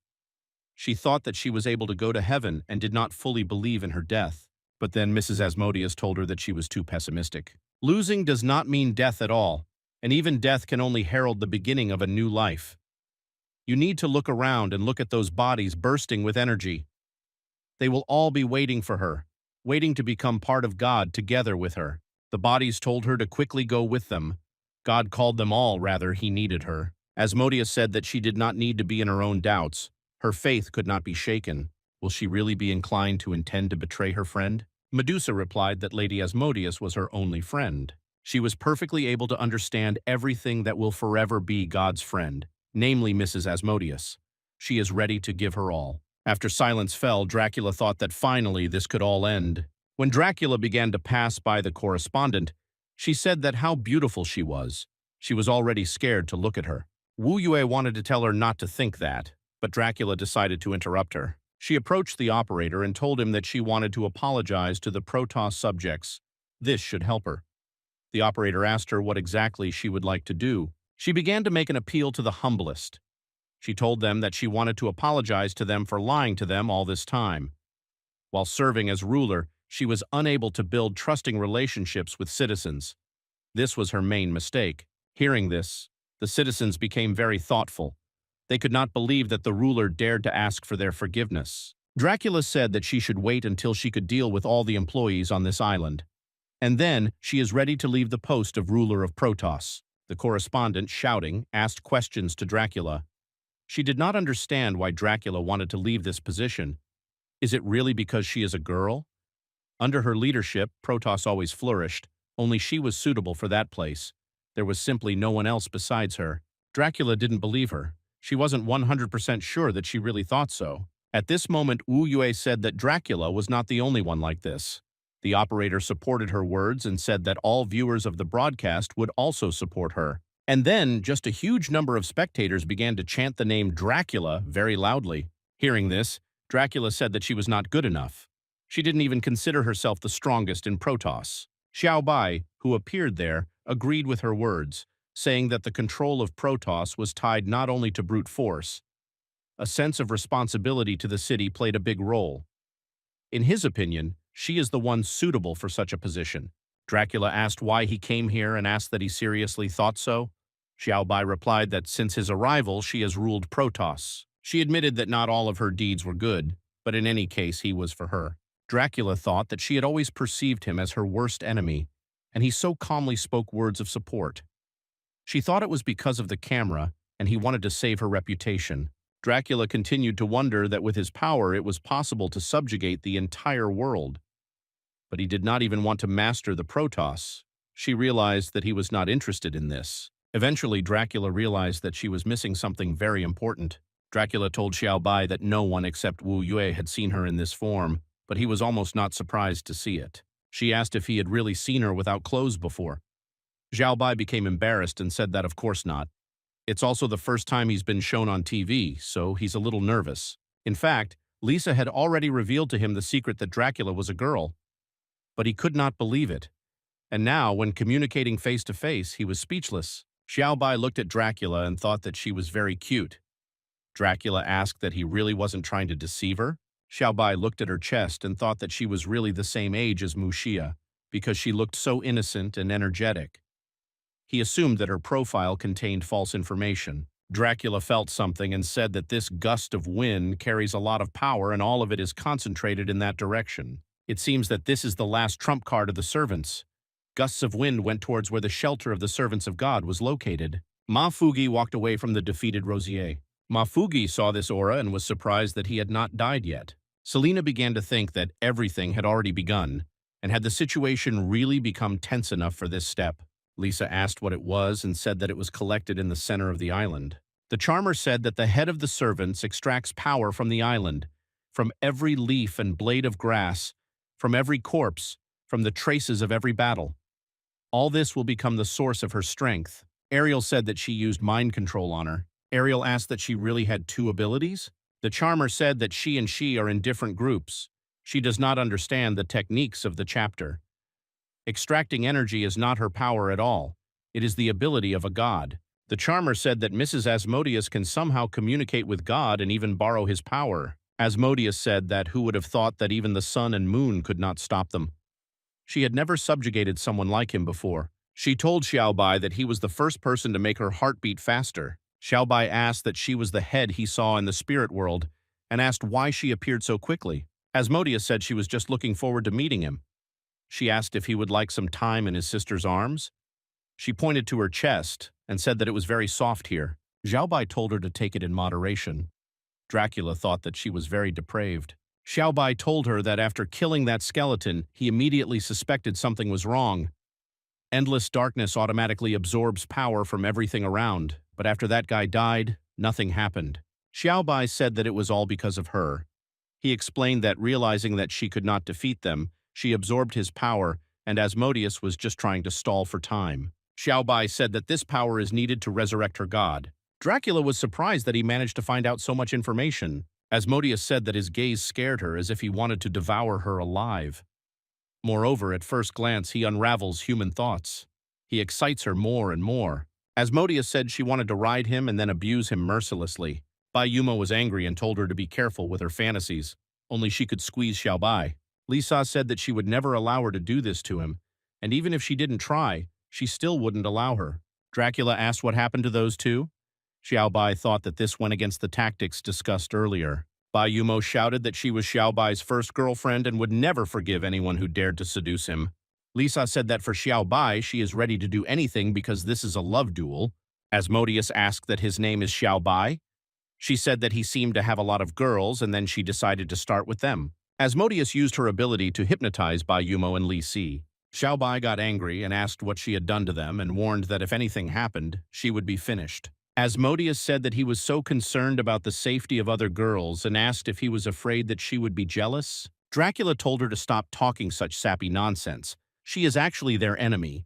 She thought that she was able to go to heaven and did not fully believe in her death. But then Mrs. Asmodeus told her that she was too pessimistic. Losing does not mean death at all, and even death can only herald the beginning of a new life. You need to look around and look at those bodies bursting with energy. They will all be waiting for her, waiting to become part of God together with her. The bodies told her to quickly go with them. God called them all, rather, he needed her. Asmodeus said that she did not need to be in her own doubts. Her faith could not be shaken. Will she really be inclined to intend to betray her friend? Medusa replied that Lady Asmodeus was her only friend. She was perfectly able to understand everything that will forever be God's friend, namely Mrs. Asmodeus. She is ready to give her all. After silence fell, Dracula thought that finally this could all end. When Dracula began to pass by the correspondent, she said that how beautiful she was. She was already scared to look at her. Wu Yue wanted to tell her not to think that, but Dracula decided to interrupt her. She approached the operator and told him that she wanted to apologize to the Protoss subjects. This should help her. The operator asked her what exactly she would like to do. She began to make an appeal to the humblest. She told them that she wanted to apologize to them for lying to them all this time. While serving as ruler, she was unable to build trusting relationships with citizens. This was her main mistake. Hearing this, the citizens became very thoughtful. They could not believe that the ruler dared to ask for their forgiveness. Dracula said that she should wait until she could deal with all the employees on this island. And then she is ready to leave the post of ruler of Protoss. The correspondent, shouting, asked questions to Dracula. She did not understand why Dracula wanted to leave this position. Is it really because she is a girl? Under her leadership, Protoss always flourished. Only she was suitable for that place. There was simply no one else besides her. Dracula didn't believe her. She wasn't 100% sure that she really thought so. At this moment, Wu Yue said that Dracula was not the only one like this. The operator supported her words and said that all viewers of the broadcast would also support her. And then, just a huge number of spectators began to chant the name Dracula very loudly. Hearing this, Dracula said that she was not good enough. She didn't even consider herself the strongest in Protoss. Xiao Bai, who appeared there, agreed with her words, saying that the control of Protoss was tied not only to brute force. A sense of responsibility to the city played a big role. In his opinion, she is the one suitable for such a position. Dracula asked why he came here and asked that he seriously thought so. Xiao Bai replied that since his arrival, she has ruled Protoss. She admitted that not all of her deeds were good, but in any case, he was for her. Dracula thought that she had always perceived him as her worst enemy, and he so calmly spoke words of support. She thought it was because of the camera, and he wanted to save her reputation. Dracula continued to wonder that with his power it was possible to subjugate the entire world. But he did not even want to master the Protoss. She realized that he was not interested in this. Eventually, Dracula realized that she was missing something very important. Dracula told Xiao Bai that no one except Wu Yue had seen her in this form, but he was almost not surprised to see it. She asked if he had really seen her without clothes before. Xiao Bai became embarrassed and said that of course not. It's also the first time he's been shown on TV, so he's a little nervous. In fact, Lisa had already revealed to him the secret that Dracula was a girl. But he could not believe it. And now, when communicating face to face, he was speechless. Xiao Bai looked at Dracula and thought that she was very cute. Dracula asked that he really wasn't trying to deceive her. Xiao Bai looked at her chest and thought that she was really the same age as Mu Xia, because she looked so innocent and energetic. He assumed that her profile contained false information. Dracula felt something and said that this gust of wind carries a lot of power and all of it is concentrated in that direction. It seems that this is the last trump card of the servants. Gusts of wind went towards where the shelter of the servants of God was located. Ma Fugi walked away from the defeated Rosier. Ma Fugi saw this aura and was surprised that he had not died yet. Selena began to think that everything had already begun, and had the situation really become tense enough for this step? Lisa asked what it was and said that it was collected in the center of the island. The charmer said that the head of the servants extracts power from the island, from every leaf and blade of grass, from every corpse, from the traces of every battle. All this will become the source of her strength. Ariel said that she used mind control on her. Ariel asked that she really had two abilities. The charmer said that she and she are in different groups. She does not understand the techniques of the chapter. Extracting energy is not her power at all. It is the ability of a god. The charmer said that Mrs. Asmodeus can somehow communicate with God and even borrow his power. Asmodeus said that who would have thought that even the sun and moon could not stop them. She had never subjugated someone like him before. She told Xiao Bai that he was the first person to make her heart beat faster. Xiao Bai asked that she was the head he saw in the spirit world, and asked why she appeared so quickly. Asmodeus said she was just looking forward to meeting him. She asked if he would like some time in his sister's arms. She pointed to her chest and said that it was very soft here. Xiao Bai told her to take it in moderation. Dracula thought that she was very depraved. Xiao Bai told her that after killing that skeleton, he immediately suspected something was wrong. Endless darkness automatically absorbs power from everything around, but after that guy died, nothing happened. Xiao Bai said that it was all because of her. He explained that realizing that she could not defeat them, she absorbed his power, and Asmodeus was just trying to stall for time. Xiao Bai said that this power is needed to resurrect her god. Dracula was surprised that he managed to find out so much information. Asmodeus said that his gaze scared her as if he wanted to devour her alive. Moreover, at first glance, he unravels human thoughts. He excites her more and more. Asmodeus said she wanted to ride him and then abuse him mercilessly. Bai Yumo was angry and told her to be careful with her fantasies. Only she could squeeze Xiao Bai. Lisa said that she would never allow her to do this to him, and even if she didn't try, she still wouldn't allow her. Dracula asked what happened to those two. Xiao Bai thought that this went against the tactics discussed earlier. Bai Yumo shouted that she was Xiao Bai's first girlfriend and would never forgive anyone who dared to seduce him. Lisa said that for Xiao Bai, she is ready to do anything because this is a love duel. Asmodeus asked that his name is Xiao Bai. She said that he seemed to have a lot of girls, and then she decided to start with them. Asmodeus used her ability to hypnotize Bai Yumo and Li Si. Xiao Bai got angry and asked what she had done to them and warned that if anything happened, she would be finished. Asmodeus said that he was so concerned about the safety of other girls and asked if he was afraid that she would be jealous. Dracula told her to stop talking such sappy nonsense. She is actually their enemy.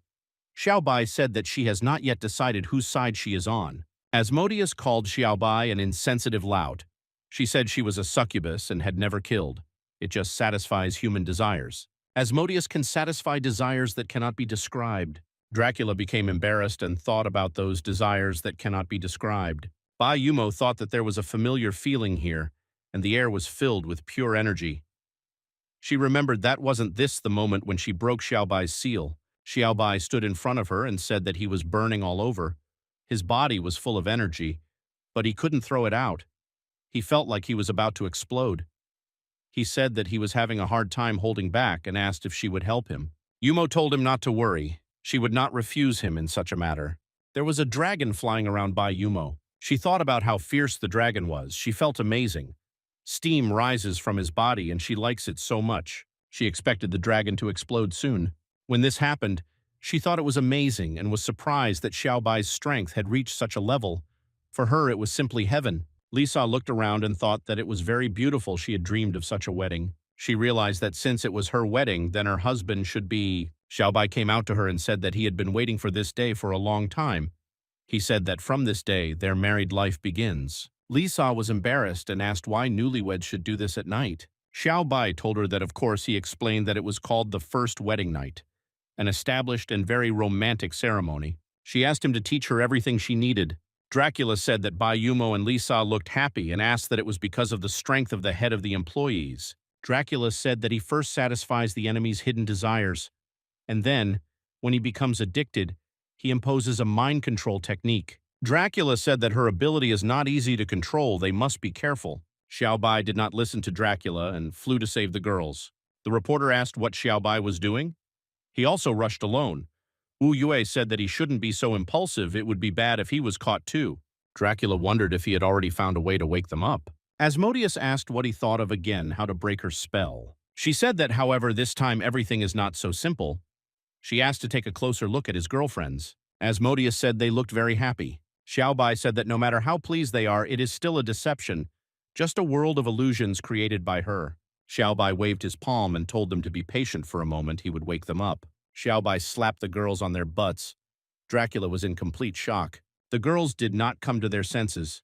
Xiao Bai said that she has not yet decided whose side she is on. Asmodeus called Xiao Bai an insensitive lout. She said she was a succubus and had never killed. It just satisfies human desires. Asmodeus can satisfy desires that cannot be described. Dracula became embarrassed and thought about those desires that cannot be described. Bai Yumo thought that there was a familiar feeling here, and the air was filled with pure energy. She remembered that wasn't this the moment when she broke Xiao Bai's seal. Xiao Bai stood in front of her and said that he was burning all over. His body was full of energy, but he couldn't throw it out. He felt like he was about to explode. He said that he was having a hard time holding back and asked if she would help him. Yumo told him not to worry. She would not refuse him in such a matter. There was a dragon flying around Bai Yumo. She thought about how fierce the dragon was. She felt amazing. Steam rises from his body and she likes it so much. She expected the dragon to explode soon. When this happened, she thought it was amazing and was surprised that Xiaobai's strength had reached such a level. For her, it was simply heaven. Lisa looked around and thought that it was very beautiful she had dreamed of such a wedding. She realized that since it was her wedding, then her husband should be… Xiaobai came out to her and said that he had been waiting for this day for a long time. He said that from this day, their married life begins. Lisa was embarrassed and asked why newlyweds should do this at night. Xiaobai told her that of course he explained that it was called the first wedding night, an established and very romantic ceremony. She asked him to teach her everything she needed. Dracula said that Bai Yumo and Lisa looked happy and asked that it was because of the strength of the head of the employees. Dracula said that he first satisfies the enemy's hidden desires, and then, when he becomes addicted, he imposes a mind control technique. Dracula said that her ability is not easy to control, they must be careful. Xiaobai did not listen to Dracula and flew to save the girls. The reporter asked what Xiaobai was doing. He also rushed alone. Wu Yue said that he shouldn't be so impulsive, it would be bad if he was caught too. Dracula wondered if he had already found a way to wake them up. Asmodeus asked what he thought of again, how to break her spell. She said that, however, this time everything is not so simple. She asked to take a closer look at his girlfriends. Asmodeus said they looked very happy. Xiaobai said that no matter how pleased they are, it is still a deception, just a world of illusions created by her. Xiaobai waved his palm and told them to be patient for a moment, he would wake them up. Xiaobai slapped the girls on their butts. Dracula was in complete shock. The girls did not come to their senses.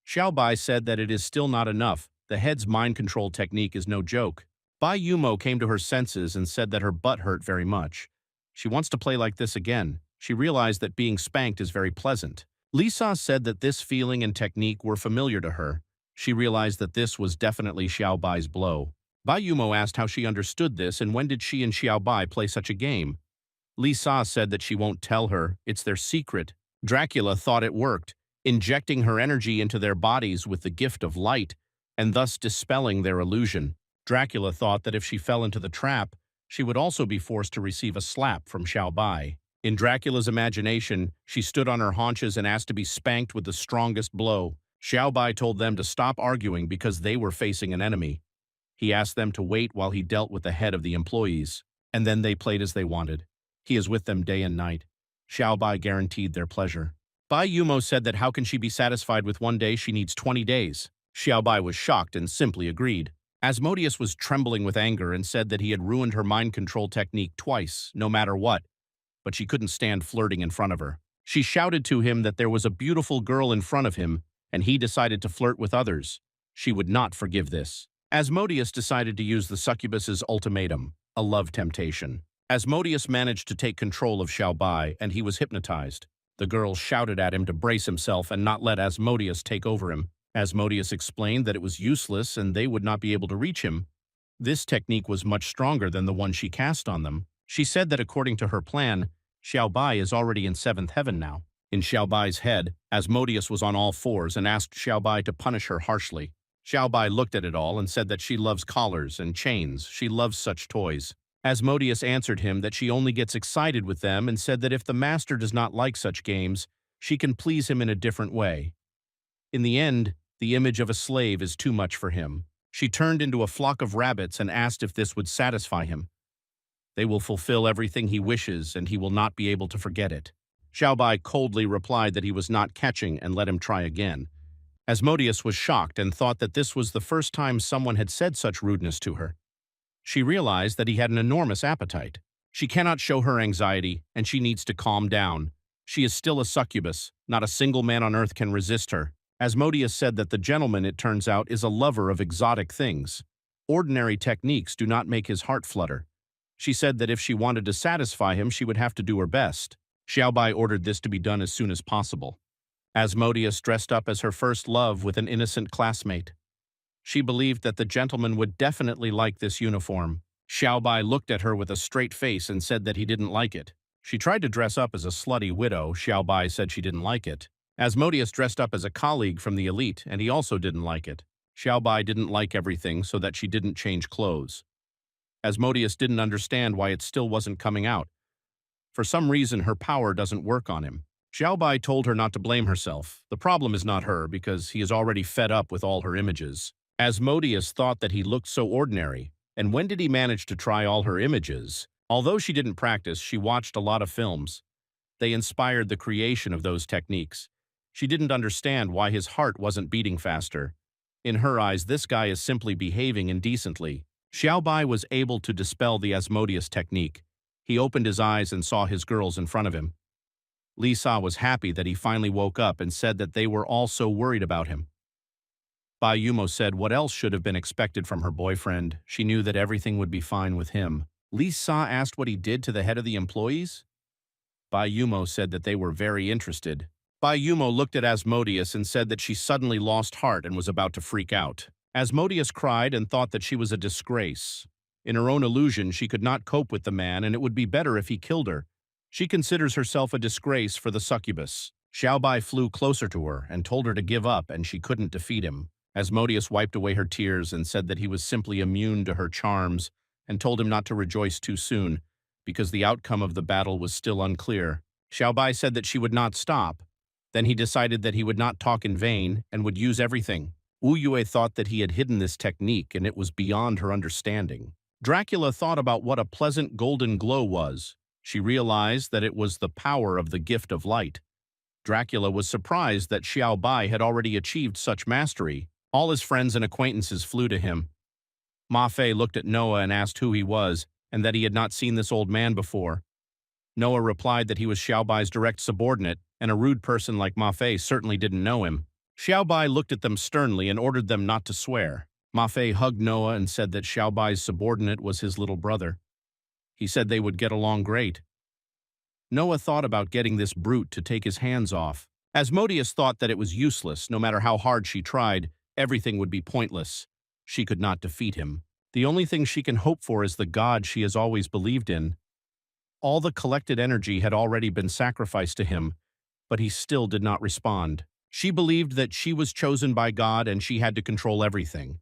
Xiaobai said that it is still not enough. The head's mind control technique is no joke. Bai Yumo came to her senses and said that her butt hurt very much. She wants to play like this again. She realized that being spanked is very pleasant. Lisa said that this feeling and technique were familiar to her. She realized that this was definitely Xiaobai's blow. Bai Yumo asked how she understood this and when did she and Xiaobai play such a game. Lisa said that she won't tell her, it's their secret. Dracula thought it worked, injecting her energy into their bodies with the gift of light, and thus dispelling their illusion. Dracula thought that if she fell into the trap, she would also be forced to receive a slap from Xiaobai. In Dracula's imagination, she stood on her haunches and asked to be spanked with the strongest blow. Xiaobai told them to stop arguing because they were facing an enemy. He asked them to wait while he dealt with the head of the employees, and then they played as they wanted. He is with them day and night. Xiaobai guaranteed their pleasure. Bai Yumo said that how can she be satisfied with one day, she needs 20 days. Xiaobai was shocked and simply agreed. Asmodeus was trembling with anger and said that he had ruined her mind control technique twice, no matter what, but she couldn't stand flirting in front of her. She shouted to him that there was a beautiful girl in front of him, and he decided to flirt with others. She would not forgive this. Asmodeus decided to use the succubus's ultimatum, a love temptation. Asmodeus managed to take control of Xiaobai, and he was hypnotized. The girls shouted at him to brace himself and not let Asmodeus take over him. Asmodeus explained that it was useless and they would not be able to reach him. This technique was much stronger than the one she cast on them. She said that according to her plan, Xiaobai is already in seventh heaven now. In Xiaobai's head, Asmodeus was on all fours and asked Xiaobai to punish her harshly. Xiaobai looked at it all and said that she loves collars and chains. She loves such toys. Asmodeus answered him that she only gets excited with them and said that if the master does not like such games, she can please him in a different way. In the end, the image of a slave is too much for him. She turned into a flock of rabbits and asked if this would satisfy him. They will fulfill everything he wishes and he will not be able to forget it. Xiaobai coldly replied that he was not catching and let him try again. Asmodeus was shocked and thought that this was the first time someone had said such rudeness to her. She realized that he had an enormous appetite. She cannot show her anxiety, and she needs to calm down. She is still a succubus. Not a single man on earth can resist her. Asmodeus said that the gentleman, it turns out, is a lover of exotic things. Ordinary techniques do not make his heart flutter. She said that if she wanted to satisfy him, she would have to do her best. Xiaobai ordered this to be done as soon as possible. Asmodeus dressed up as her first love with an innocent classmate. She believed that the gentleman would definitely like this uniform. Xiaobai looked at her with a straight face and said that he didn't like it. She tried to dress up as a slutty widow. Xiaobai said she didn't like it. Asmodeus dressed up as a colleague from the elite, and he also didn't like it. Xiaobai didn't like everything, so that she didn't change clothes. Asmodeus didn't understand why it still wasn't coming out. For some reason, her power doesn't work on him. Xiaobai told her not to blame herself. The problem is not her, because he is already fed up with all her images. Asmodeus thought that he looked so ordinary, and when did he manage to try all her images? Although she didn't practice, she watched a lot of films. They inspired the creation of those techniques. She didn't understand why his heart wasn't beating faster. In her eyes, this guy is simply behaving indecently. Xiaobai was able to dispel the Asmodeus technique. He opened his eyes and saw his girls in front of him. Lisa was happy that he finally woke up and said that they were all so worried about him. Bai Yumo said what else should have been expected from her boyfriend. She knew that everything would be fine with him. Lisa asked what he did to the head of the employees. Bai Yumo said that they were very interested. Bai Yumo looked at Asmodeus and said that she suddenly lost heart and was about to freak out. Asmodeus cried and thought that she was a disgrace. In her own illusion, she could not cope with the man, and it would be better if he killed her. She considers herself a disgrace for the succubus. Xiaobai flew closer to her and told her to give up, and she couldn't defeat him. Asmodeus wiped away her tears and said that he was simply immune to her charms and told him not to rejoice too soon, because the outcome of the battle was still unclear. Xiaobai said that she would not stop. Then he decided that he would not talk in vain and would use everything. Wu Yue thought that he had hidden this technique, and it was beyond her understanding. Dracula thought about what a pleasant golden glow was. She realized that it was the power of the gift of light. Dracula was surprised that Xiaobai had already achieved such mastery. All his friends and acquaintances flew to him. Ma Fei looked at Noah and asked who he was, and that he had not seen this old man before. Noah replied that he was Xiaobai's direct subordinate, and a rude person like Ma Fei certainly didn't know him. Xiaobai looked at them sternly and ordered them not to swear. Ma Fei hugged Noah and said that Xiaobai's subordinate was his little brother. He said they would get along great. Noah thought about getting this brute to take his hands off. Asmodeus thought that it was useless. No matter how hard she tried, everything would be pointless. She could not defeat him. The only thing she can hope for is the God she has always believed in. All the collected energy had already been sacrificed to him, but he still did not respond. She believed that she was chosen by God and she had to control everything.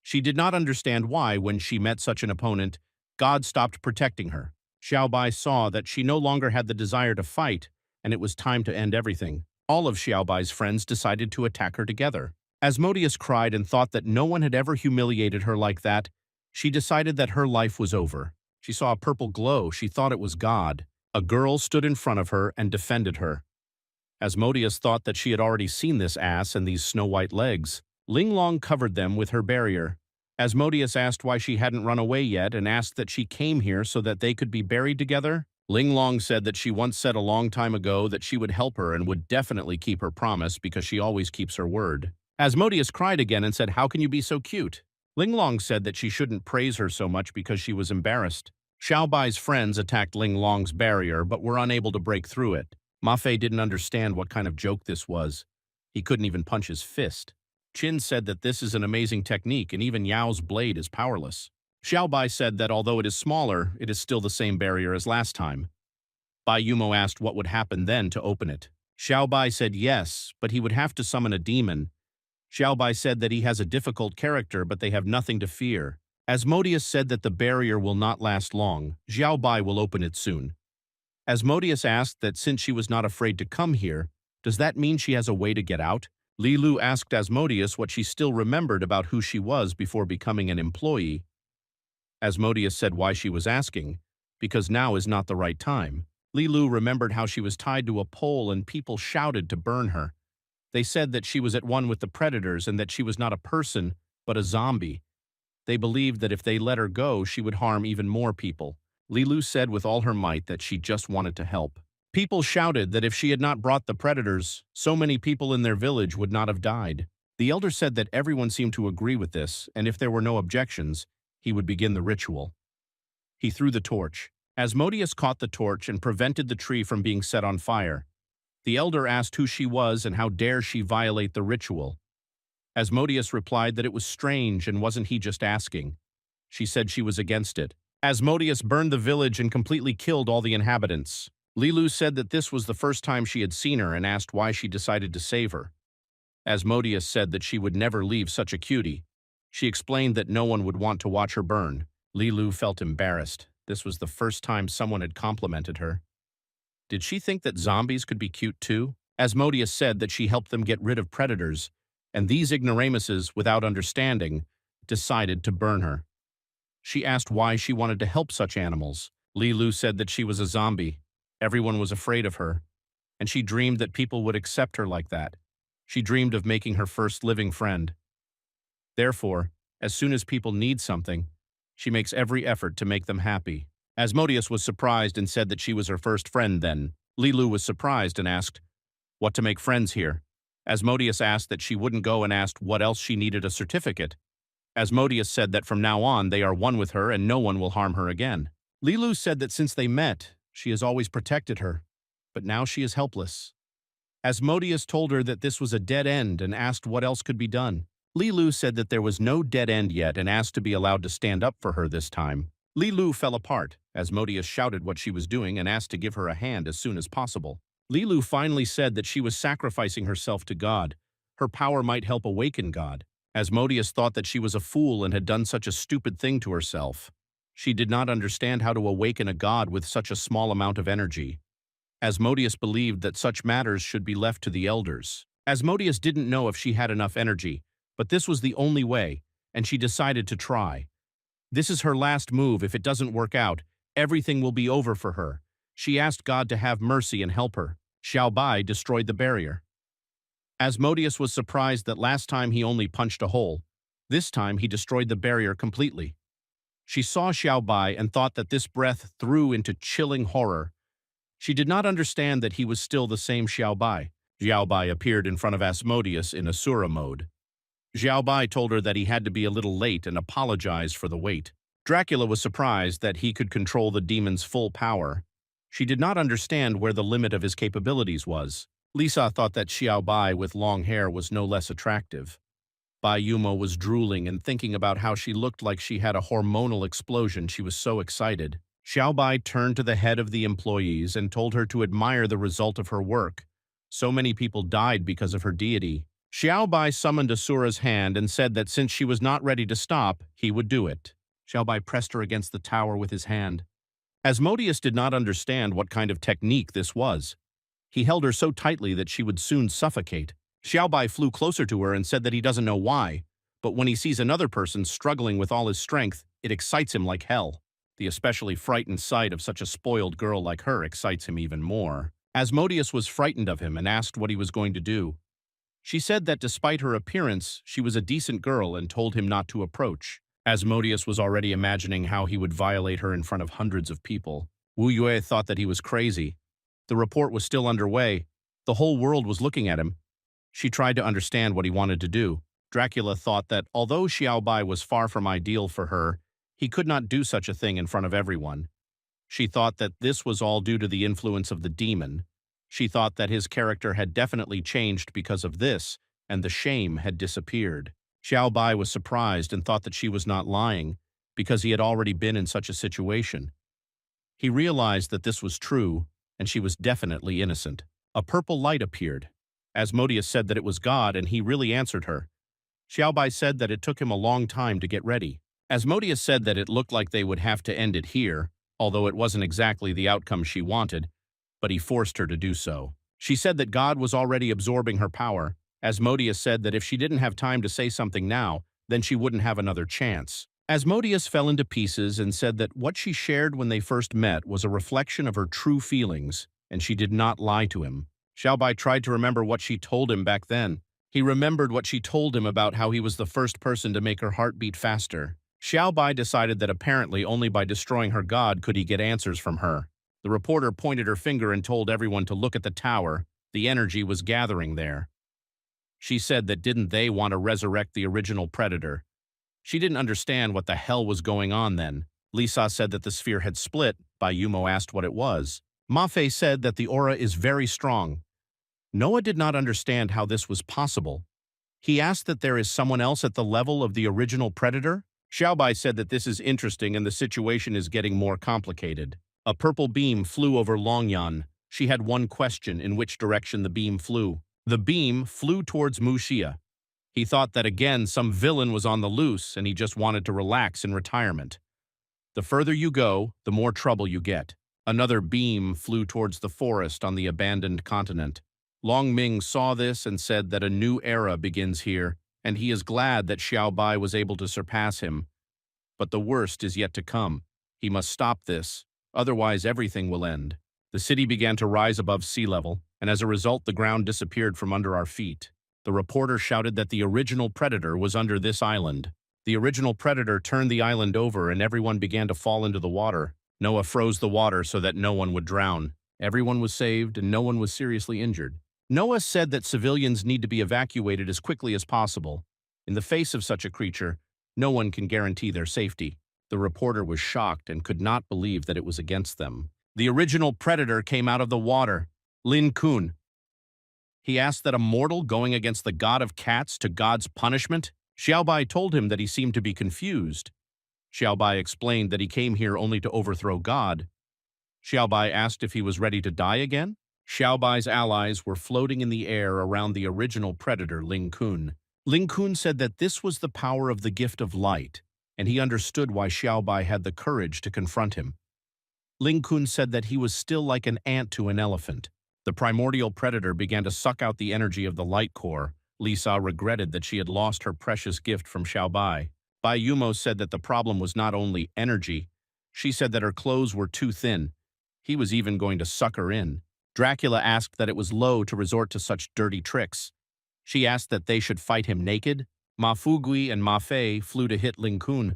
She did not understand why, when she met such an opponent, God stopped protecting her. Xiaobai saw that she no longer had the desire to fight, and it was time to end everything. All of Xiaobai's friends decided to attack her together. Asmodeus cried and thought that no one had ever humiliated her like that. She decided that her life was over. She saw a purple glow. She thought it was God. A girl stood in front of her and defended her. Asmodeus thought that she had already seen this ass and these snow-white legs. Linglong covered them with her barrier. Asmodeus asked why she hadn't run away yet and asked that she came here so that they could be buried together. Linglong said that she once said a long time ago that she would help her and would definitely keep her promise because she always keeps her word. Asmodeus cried again and said, "How can you be so cute?" Linglong said that she shouldn't praise her so much because she was embarrassed. Xiaobai's friends attacked Linglong's barrier but were unable to break through it. Ma Fei didn't understand what kind of joke this was. He couldn't even punch his fist. Qin said that this is an amazing technique and even Yao's blade is powerless. Xiaobai said that although it is smaller, it is still the same barrier as last time. Bai Yumo asked what would happen then to open it. Xiaobai said yes, but he would have to summon a demon. Xiaobai said that he has a difficult character, but they have nothing to fear. Asmodeus said that the barrier will not last long. Xiaobai will open it soon. Asmodeus asked that since she was not afraid to come here, does that mean she has a way to get out? Li Lu asked Asmodeus what she still remembered about who she was before becoming an employee. Asmodeus said why she was asking, because now is not the right time. Li Lu remembered how she was tied to a pole and people shouted to burn her. They said that she was at one with the predators and that she was not a person, but a zombie. They believed that if they let her go, she would harm even more people. Li Lu said with all her might that she just wanted to help. People shouted that if she had not brought the predators, so many people in their village would not have died. The elder said that everyone seemed to agree with this, and if there were no objections, he would begin the ritual. He threw the torch. Asmodeus caught the torch and prevented the tree from being set on fire. The elder asked who she was and how dare she violate the ritual. Asmodeus replied that it was strange and wasn't he just asking. She said she was against it. Asmodeus burned the village and completely killed all the inhabitants. Li Lu said that this was the first time she had seen her and asked why she decided to save her. Asmodeus said that she would never leave such a cutie. She explained that no one would want to watch her burn. Li Lu felt embarrassed. This was the first time someone had complimented her. Did she think that zombies could be cute too? Asmodeus said that she helped them get rid of predators, and these ignoramuses, without understanding, decided to burn her. She asked why she wanted to help such animals. Lilu said that she was a zombie. Everyone was afraid of her, and she dreamed that people would accept her like that. She dreamed of making her first living friend. Therefore, as soon as people need something, she makes every effort to make them happy. Asmodeus was surprised and said that she was her first friend then. Lilu was surprised and asked, "What to make friends here?" Asmodeus asked that she wouldn't go and asked what else she needed a certificate. Asmodeus said that from now on they are one with her and no one will harm her again. Lilu said that since they met, she has always protected her, but now she is helpless. Asmodeus told her that this was a dead end and asked what else could be done. Lilu said that there was no dead end yet and asked to be allowed to stand up for her this time. Lilu fell apart. Asmodeus shouted what she was doing and asked to give her a hand as soon as possible. Lilu finally said that she was sacrificing herself to God. Her power might help awaken God. Asmodeus thought that she was a fool and had done such a stupid thing to herself. She did not understand how to awaken a god with such a small amount of energy. Asmodeus believed that such matters should be left to the elders. Asmodeus didn't know if she had enough energy, but this was the only way, and she decided to try. This is her last move. If it doesn't work out, everything will be over for her. She asked God to have mercy and help her. Xiao Bai destroyed the barrier. Asmodeus was surprised that last time he only punched a hole. This time he destroyed the barrier completely. She saw Xiao Bai and thought that this breath threw into chilling horror. She did not understand that he was still the same Xiao Bai. Xiao Bai appeared in front of Asmodeus in Asura mode. Xiao Bai told her that he had to be a little late and apologized for the wait. Dracula was surprised that he could control the demon's full power. She did not understand where the limit of his capabilities was. Lisa thought that Xiao Bai with long hair was no less attractive. Bai Yumo was drooling and thinking about how she looked like she had a hormonal explosion. She was so excited. Xiao Bai turned to the head of the employees and told her to admire the result of her work. So many people died because of her deity. Xiao Bai summoned Asura's hand and said that since she was not ready to stop, he would do it. Xiao Bai pressed her against the tower with his hand. Asmodeus did not understand what kind of technique this was. He held her so tightly that she would soon suffocate. Xiao Bai flew closer to her and said that he doesn't know why, but when he sees another person struggling with all his strength, it excites him like hell. The especially frightened sight of such a spoiled girl like her excites him even more. Asmodeus was frightened of him and asked what he was going to do. She said that despite her appearance, she was a decent girl and told him not to approach. Asmodeus was already imagining how he would violate her in front of hundreds of people. Wu Yue thought that he was crazy. The report was still underway. The whole world was looking at him. She tried to understand what he wanted to do. Dracula thought that although Xiao Bai was far from ideal for her, he could not do such a thing in front of everyone. She thought that this was all due to the influence of the demon. She thought that his character had definitely changed because of this, and the shame had disappeared. Xiao Bai was surprised and thought that she was not lying, because he had already been in such a situation. He realized that this was true, and she was definitely innocent. A purple light appeared. Asmodeus said that it was God, and he really answered her. Xiao Bai said that it took him a long time to get ready. Asmodeus said that it looked like they would have to end it here, although it wasn't exactly the outcome she wanted, but he forced her to do so. She said that God was already absorbing her power. Asmodeus said that if she didn't have time to say something now, then she wouldn't have another chance. Asmodeus fell into pieces and said that what she shared when they first met was a reflection of her true feelings, and she did not lie to him. Xiao Bai tried to remember what she told him back then. He remembered what she told him about how he was the first person to make her heart beat faster. Xiao Bai decided that apparently only by destroying her god could he get answers from her. The reporter pointed her finger and told everyone to look at the tower. The energy was gathering there. She said that didn't they want to resurrect the original predator? She didn't understand what the hell was going on then. Lisa said that the sphere had split. Bai Yumo asked what it was. Ma Fei said that the aura is very strong. Noah did not understand how this was possible. He asked that there is someone else at the level of the original predator? Xiao Bai said that this is interesting and the situation is getting more complicated. A purple beam flew over Longyan. She had one question: in which direction the beam flew. The beam flew towards Mu Xia. He thought that again some villain was on the loose and he just wanted to relax in retirement. The further you go, the more trouble you get. Another beam flew towards the forest on the abandoned continent. Long Ming saw this and said that a new era begins here, and he is glad that Xiao Bai was able to surpass him. But the worst is yet to come. He must stop this, otherwise everything will end. The city began to rise above sea level, and as a result the ground disappeared from under our feet. The reporter shouted that the original predator was under this island. The original predator turned the island over and everyone began to fall into the water. Noah froze the water so that no one would drown. Everyone was saved and no one was seriously injured. Noah said that civilians need to be evacuated as quickly as possible. In the face of such a creature, no one can guarantee their safety. The reporter was shocked and could not believe that it was against them. The original predator came out of the water, Lin Kun. He asked that a mortal going against the god of cats to God's punishment? Xiaobai told him that he seemed to be confused. Xiaobai explained that he came here only to overthrow God. Xiaobai asked if he was ready to die again. Xiaobai's allies were floating in the air around the original predator, Ling Kun. Ling Kun said that this was the power of the gift of light, and he understood why Xiaobai had the courage to confront him. Ling Kun said that he was still like an ant to an elephant. The primordial predator began to suck out the energy of the light core. Lisa regretted that she had lost her precious gift from Xiaobai. Bai Yumo said that the problem was not only energy. She said that her clothes were too thin. He was even going to suck her in. Dracula asked that it was low to resort to such dirty tricks. She asked that they should fight him naked. Ma Fugui and Ma Fei flew to hit Ling Kun.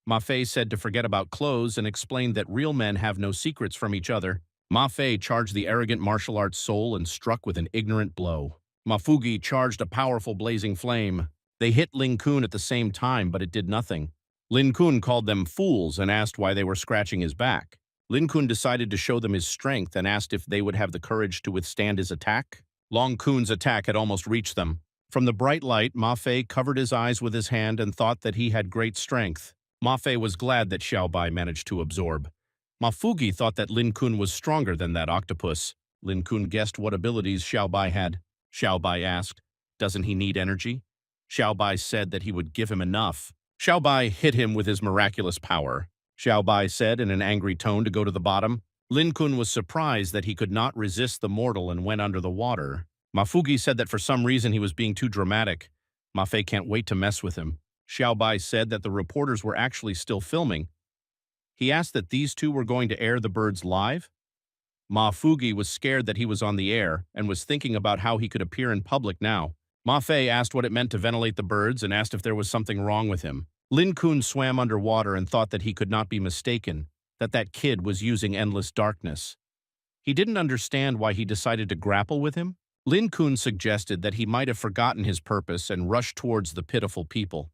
Ma Fei said to forget about clothes and explained that real men have no secrets from each other. Ma Fei charged the arrogant martial arts soul and struck with an ignorant blow. Ma Fugi charged a powerful blazing flame. They hit Ling Kun at the same time, but it did nothing. Lin Kun called them fools and asked why they were scratching his back. Lin Kun decided to show them his strength and asked if they would have the courage to withstand his attack. Long Kun's attack had almost reached them. From the bright light, Ma Fei covered his eyes with his hand and thought that he had great strength. Ma Fei was glad that Xiaobai managed to absorb. Ma Fugi thought that Lin Kun was stronger than that octopus. Lin Kun guessed what abilities Xiaobai had. Xiaobai asked, "Doesn't he need energy?" Xiaobai said that he would give him enough. Xiaobai hit him with his miraculous power. Xiaobai said in an angry tone to go to the bottom. Lin Kun was surprised that he could not resist the mortal and went under the water. Ma Fugi said that for some reason he was being too dramatic. Ma Fei can't wait to mess with him. Xiaobai said that the reporters were actually still filming. He asked that these two were going to air the birds live. Ma Fugi was scared that he was on the air and was thinking about how he could appear in public now. Ma Fei asked what it meant to ventilate the birds and asked if there was something wrong with him. Lin Kun swam underwater and thought that he could not be mistaken, that kid was using endless darkness. He didn't understand why he decided to grapple with him. Lin Kun suggested that he might have forgotten his purpose and rushed towards the pitiful people.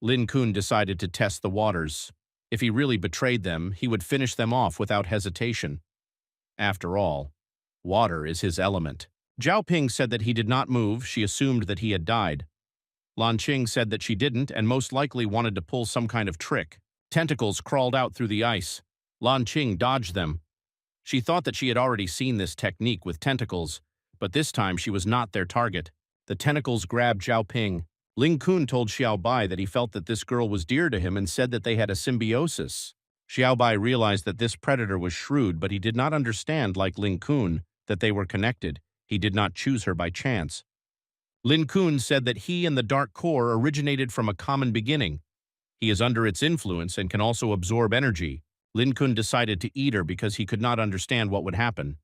Lin Kun decided to test the waters. If he really betrayed them, he would finish them off without hesitation. After all, water is his element. Zhao Ping said that he did not move. She assumed that he had died. Lan Qing said that she didn't and most likely wanted to pull some kind of trick. Tentacles crawled out through the ice. Lan Qing dodged them. She thought that she had already seen this technique with tentacles, but this time she was not their target. The tentacles grabbed Zhao Ping. Ling Kun told Xiaobai that he felt that this girl was dear to him and said that they had a symbiosis. Xiaobai realized that this predator was shrewd, but he did not understand, like Ling Kun, that they were connected. He did not choose her by chance. Lin Kun said that he and the Dark Core originated from a common beginning. He is under its influence and can also absorb energy. Lin Kun decided to eat her because he could not understand what would happen.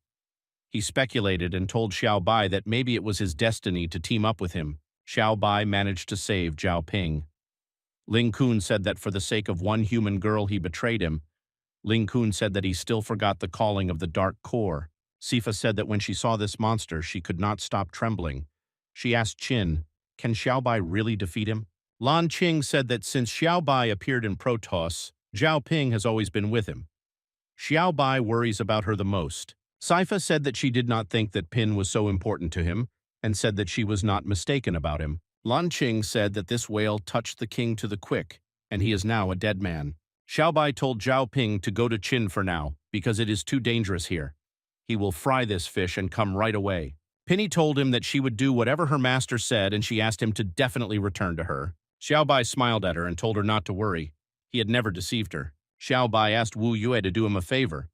He speculated and told Xiaobai that maybe it was his destiny to team up with him. Xiaobai managed to save Zhao Ping. Ling Kun said that for the sake of one human girl he betrayed him. Ling Kun said that he still forgot the calling of the Dark Core. Sifa said that when she saw this monster, she could not stop trembling. She asked Qin, "Can Xiaobai really defeat him?" Lan Qing said that since Xiaobai appeared in Protoss, Zhao Ping has always been with him. Xiaobai worries about her the most. Sifa said that she did not think that Pin was so important to him, and said that she was not mistaken about him. Lan Qing said that this whale touched the king to the quick, and he is now a dead man. Xiaobai told Zhao Ping to go to Qin for now, because it is too dangerous here. He will fry this fish and come right away. Penny told him that she would do whatever her master said, and she asked him to definitely return to her. Xiaobai smiled at her and told her not to worry. He had never deceived her. Xiaobai asked Wu Yue to do him a favor.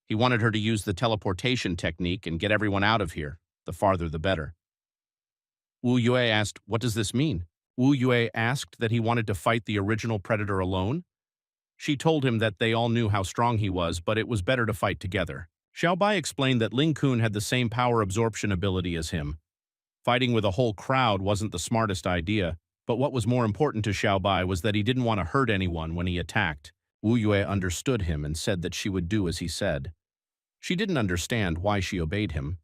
He wanted her to use the teleportation technique and get everyone out of here. The farther the better. Wu Yue asked, "What does this mean?" Wu Yue asked that he wanted to fight the original predator alone. She told him that they all knew how strong he was, but it was better to fight together. Xiaobai explained that Ling Kun had the same power absorption ability as him. Fighting with a whole crowd wasn't the smartest idea, but what was more important to Xiaobai was that he didn't want to hurt anyone when he attacked. Wu Yue understood him and said that she would do as he said. She didn't understand why she obeyed him.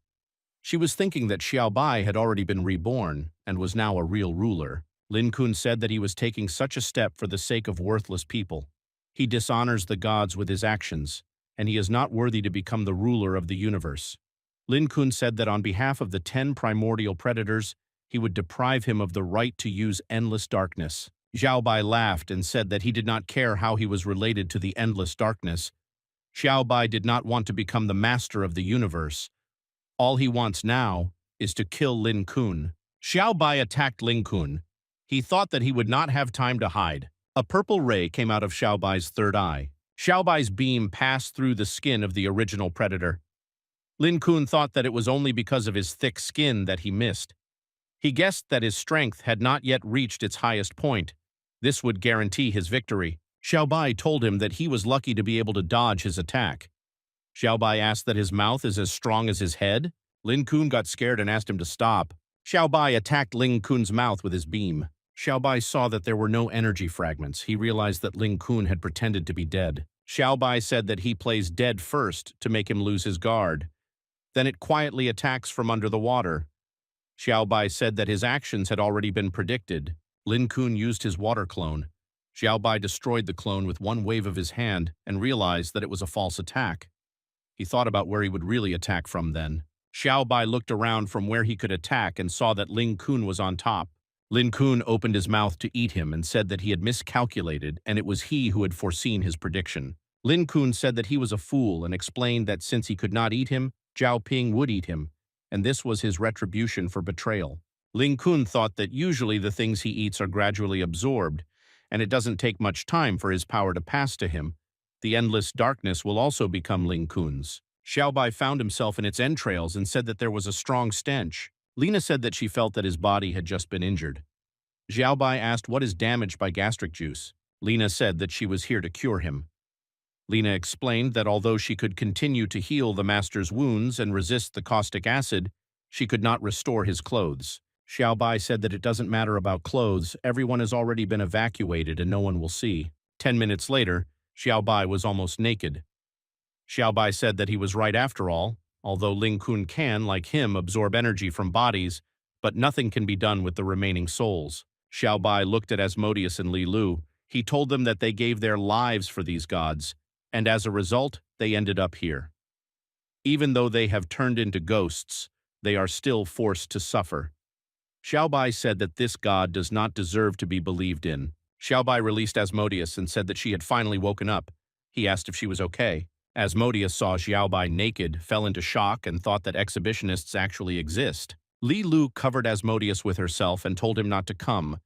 She was thinking that Xiaobai had already been reborn and was now a real ruler. Lin Kun said that he was taking such a step for the sake of worthless people. He dishonors the gods with his actions, and he is not worthy to become the ruler of the universe. Lin Kun said that on behalf of the 10 primordial predators, he would deprive him of the right to use endless darkness. Xiaobai laughed and said that he did not care how he was related to the endless darkness. Xiaobai did not want to become the master of the universe. All he wants now is to kill Lin Kun. Xiaobai attacked Lin Kun. He thought that he would not have time to hide. A purple ray came out of Xiaobai's third eye. Xiaobai's beam passed through the skin of the original predator. Lin Kun thought that it was only because of his thick skin that he missed. He guessed that his strength had not yet reached its highest point. This would guarantee his victory. Xiaobai told him that he was lucky to be able to dodge his attack. Xiaobai asked that his mouth is as strong as his head. Lin Kun got scared and asked him to stop. Xiaobai attacked Lin Kun's mouth with his beam. Xiaobai saw that there were no energy fragments. He realized that Lin Kun had pretended to be dead. Xiaobai said that he plays dead first to make him lose his guard. Then it quietly attacks from under the water. Xiaobai said that his actions had already been predicted. Lin Kun used his water clone. Xiaobai destroyed the clone with one wave of his hand and realized that it was a false attack. He thought about where he would really attack from then. Xiaobai looked around from where he could attack and saw that Lin Kun was on top. Lin Kun opened his mouth to eat him and said that he had miscalculated and it was he who had foreseen his prediction. Lin Kun said that he was a fool and explained that since he could not eat him, Zhao Ping would eat him, and this was his retribution for betrayal. Lin Kun thought that usually the things he eats are gradually absorbed, and it doesn't take much time for his power to pass to him. The endless darkness will also become Lin Kun's. Xiaobai found himself in its entrails and said that there was a strong stench. Lina said that she felt that his body had just been injured. Xiaobai asked what is damaged by gastric juice. Lina said that she was here to cure him. Lina explained that although she could continue to heal the master's wounds and resist the caustic acid, she could not restore his clothes. Xiaobai said that it doesn't matter about clothes, everyone has already been evacuated and no one will see. 10 minutes later, Xiaobai was almost naked. Xiaobai said that he was right after all, although Lin Kun can, like him, absorb energy from bodies, but nothing can be done with the remaining souls. Xiaobai looked at Asmodeus and Li Lu. He told them that they gave their lives for these gods, and as a result, they ended up here. Even though they have turned into ghosts, they are still forced to suffer. Xiaobai said that this god does not deserve to be believed in. Xiaobai released Asmodeus and said that she had finally woken up. He asked if she was okay. Asmodeus saw Xiaobai naked, fell into shock, and thought that exhibitionists actually exist. Li Lu covered Asmodeus with herself and told him not to come.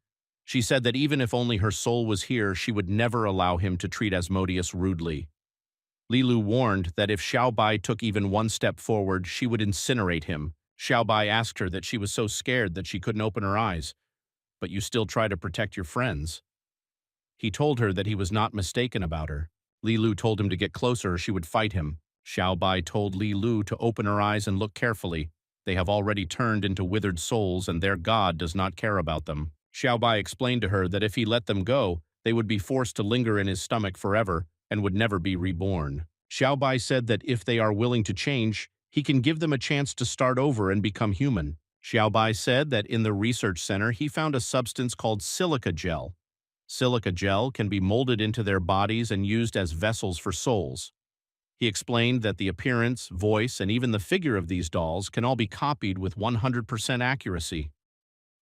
She said that even if only her soul was here, she would never allow him to treat Asmodeus rudely. Li Lu warned that if Xiaobai took even one step forward, she would incinerate him. Xiaobai asked her that she was so scared that she couldn't open her eyes. But you still try to protect your friends. He told her that he was not mistaken about her. Li Lu told him to get closer or she would fight him. Xiaobai told Li Lu to open her eyes and look carefully. They have already turned into withered souls and their god does not care about them. Xiaobai explained to her that if he let them go, they would be forced to linger in his stomach forever and would never be reborn. Xiaobai said that if they are willing to change, he can give them a chance to start over and become human. Xiaobai said that in the research center he found a substance called silica gel. Silica gel can be molded into their bodies and used as vessels for souls. He explained that the appearance, voice, and even the figure of these dolls can all be copied with 100% accuracy.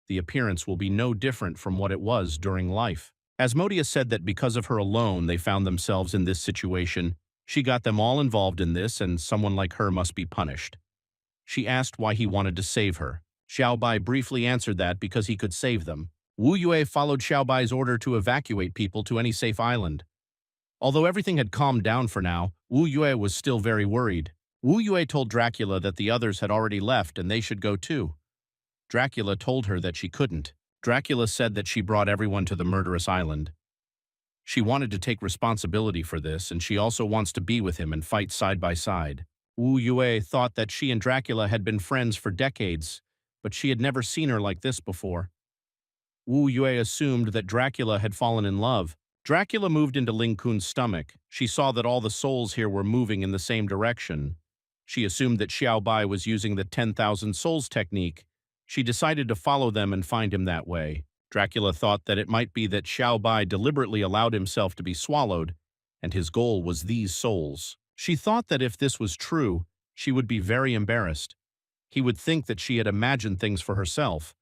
The appearance will be no different from what it was during life. Asmodeus said that because of her alone they found themselves in this situation. She got them all involved in this and someone like her must be punished. She asked why he wanted to save her. Xiaobai briefly answered that because he could save them. Wu Yue followed Xiaobai's order to evacuate people to any safe island. Although everything had calmed down for now, Wu Yue was still very worried. Wu Yue told Dracula that the others had already left and they should go too. Dracula told her that she couldn't. Dracula said that she brought everyone to the murderous island. She wanted to take responsibility for this, and she also wants to be with him and fight side by side. Wu Yue thought that she and Dracula had been friends for decades, but she had never seen her like this before. Wu Yue assumed that Dracula had fallen in love. Dracula moved into Ling Kun's stomach. She saw that all the souls here were moving in the same direction. She assumed that Xiao Bai was using the 10,000 souls technique. She decided to follow them and find him that way. Dracula thought that it might be that Xiao Bai deliberately allowed himself to be swallowed, and his goal was these souls. She thought that if this was true, she would be very embarrassed. He would think that she had imagined things for herself.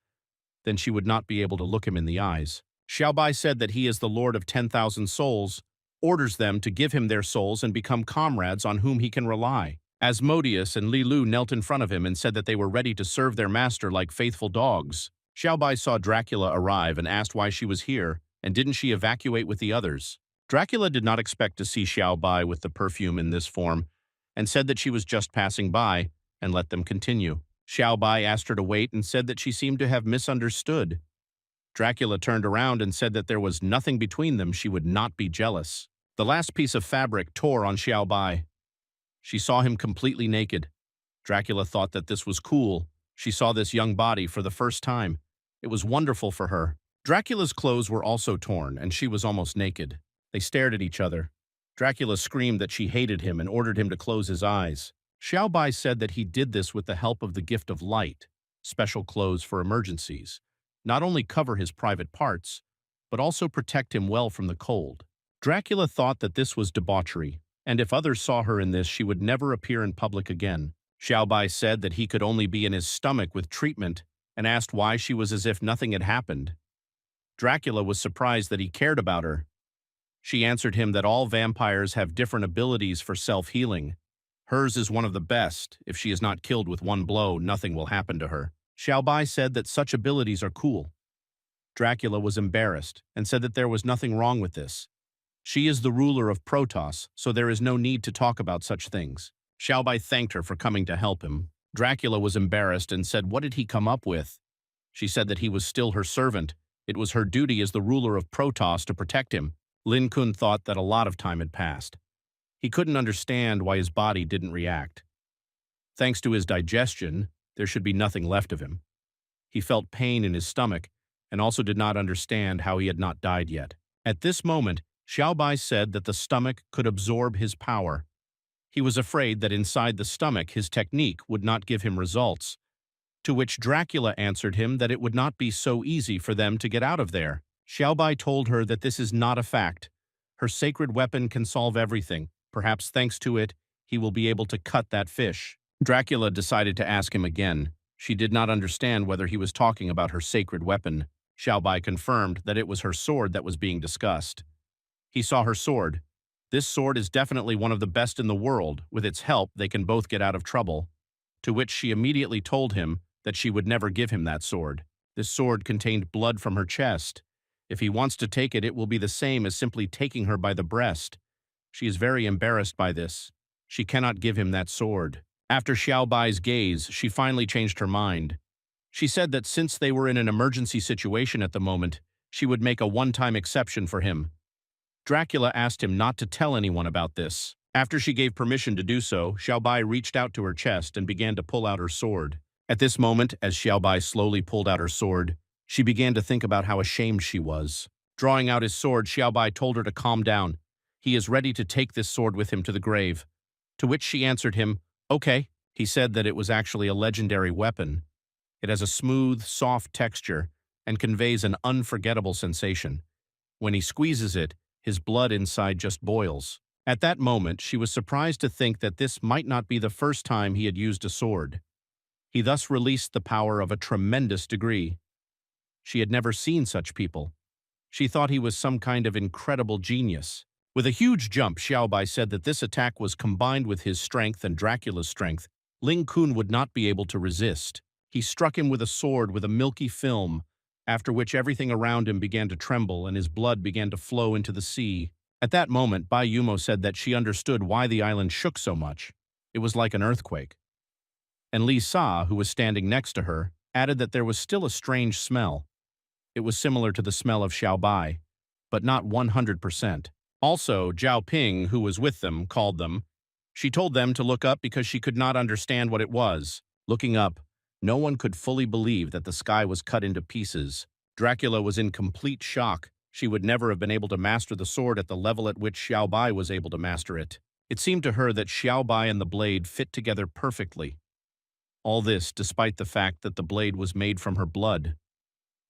Then she would not be able to look him in the eyes. Xiao Bai said that he is the Lord of 10,000 souls, orders them to give him their souls and become comrades on whom he can rely. Asmodeus and Li Lu knelt in front of him and said that they were ready to serve their master like faithful dogs. Xiao Bai saw Dracula arrive and asked why she was here, and didn't she evacuate with the others. Dracula did not expect to see Xiao Bai with the perfume in this form, and said that she was just passing by, and let them continue. Xiao Bai asked her to wait and said that she seemed to have misunderstood. Dracula turned around and said that there was nothing between them, she would not be jealous. The last piece of fabric tore on Xiao Bai. She saw him completely naked. Dracula thought that this was cool. She saw this young body for the first time. It was wonderful for her. Dracula's clothes were also torn, and she was almost naked. They stared at each other. Dracula screamed that she hated him and ordered him to close his eyes. Xiao Bai said that he did this with the help of the gift of light, special clothes for emergencies, not only cover his private parts, but also protect him well from the cold. Dracula thought that this was debauchery, and if others saw her in this, she would never appear in public again. Xiao Bai said that he could only be in his stomach with treatment and asked why she was as if nothing had happened. Dracula was surprised that he cared about her. She answered him that all vampires have different abilities for self-healing. Hers is one of the best. If she is not killed with one blow, nothing will happen to her. Xiao Bai said that such abilities are cool. Dracula was embarrassed and said that there was nothing wrong with this. She is the ruler of Protoss, so there is no need to talk about such things. Xiao Bai thanked her for coming to help him. Dracula was embarrassed and said, what did he come up with? She said that he was still her servant. It was her duty as the ruler of Protoss to protect him. Lin Kun thought that a lot of time had passed. He couldn't understand why his body didn't react. Thanks to his digestion, there should be nothing left of him. He felt pain in his stomach and also did not understand how he had not died yet. At this moment, Xiao Bai said that the stomach could absorb his power. He was afraid that inside the stomach his technique would not give him results, to which Dracula answered him that it would not be so easy for them to get out of there. Xiao Bai told her that this is not a fact. Her sacred weapon can solve everything. Perhaps thanks to it, he will be able to cut that fish. Dracula decided to ask him again. She did not understand whether he was talking about her sacred weapon. Xiao Bai confirmed that it was her sword that was being discussed. He saw her sword. This sword is definitely one of the best in the world. With its help, they can both get out of trouble. To which she immediately told him that she would never give him that sword. This sword contained blood from her chest. If he wants to take it, it will be the same as simply taking her by the breast. She is very embarrassed by this. She cannot give him that sword. After Xiao Bai's gaze, she finally changed her mind. She said that since they were in an emergency situation at the moment, she would make a one-time exception for him. Dracula asked him not to tell anyone about this. After she gave permission to do so, Xiao Bai reached out to her chest and began to pull out her sword. At this moment, as Xiao Bai slowly pulled out her sword, she began to think about how ashamed she was. Drawing out his sword, Xiao Bai told her to calm down. He is ready to take this sword with him to the grave. To which she answered him, okay. He said that it was actually a legendary weapon. It has a smooth, soft texture and conveys an unforgettable sensation. When he squeezes it, his blood inside just boils. At that moment, she was surprised to think that this might not be the first time he had used a sword. He thus released the power of a tremendous degree. She had never seen such people. She thought he was some kind of incredible genius. With a huge jump, Xiao Bai said that this attack was combined with his strength and Dracula's strength. Ling Kun would not be able to resist. He struck him with a sword with a milky film, after which everything around him began to tremble and his blood began to flow into the sea. At that moment, Bai Yumo said that she understood why the island shook so much. It was like an earthquake. And Li Sa, who was standing next to her, added that there was still a strange smell. It was similar to the smell of Xiaobai, but not 100%. Also, Zhao Ping, who was with them, called them. She told them to look up because she could not understand what it was. Looking up, no one could fully believe that the sky was cut into pieces. Dracula was in complete shock. She would never have been able to master the sword at the level at which Xiaobai was able to master it. It seemed to her that Xiaobai and the blade fit together perfectly. All this despite the fact that the blade was made from her blood.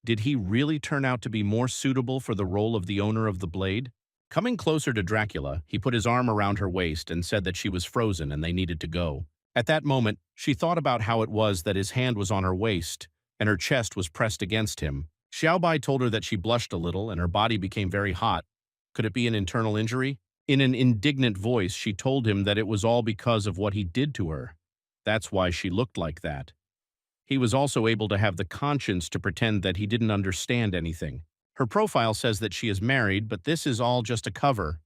Did he really turn out to be more suitable for the role of the owner of the blade? Coming closer to Dracula, he put his arm around her waist and said that she was frozen and they needed to go. At that moment, she thought about how it was that his hand was on her waist and her chest was pressed against him. Xiaobai told her that she blushed a little and her body became very hot. Could it be an internal injury? In an indignant voice, she told him that it was all because of what he did to her. That's why she looked like that. He was also able to have the conscience to pretend that he didn't understand anything. Her profile says that she is married, but this is all just a cover.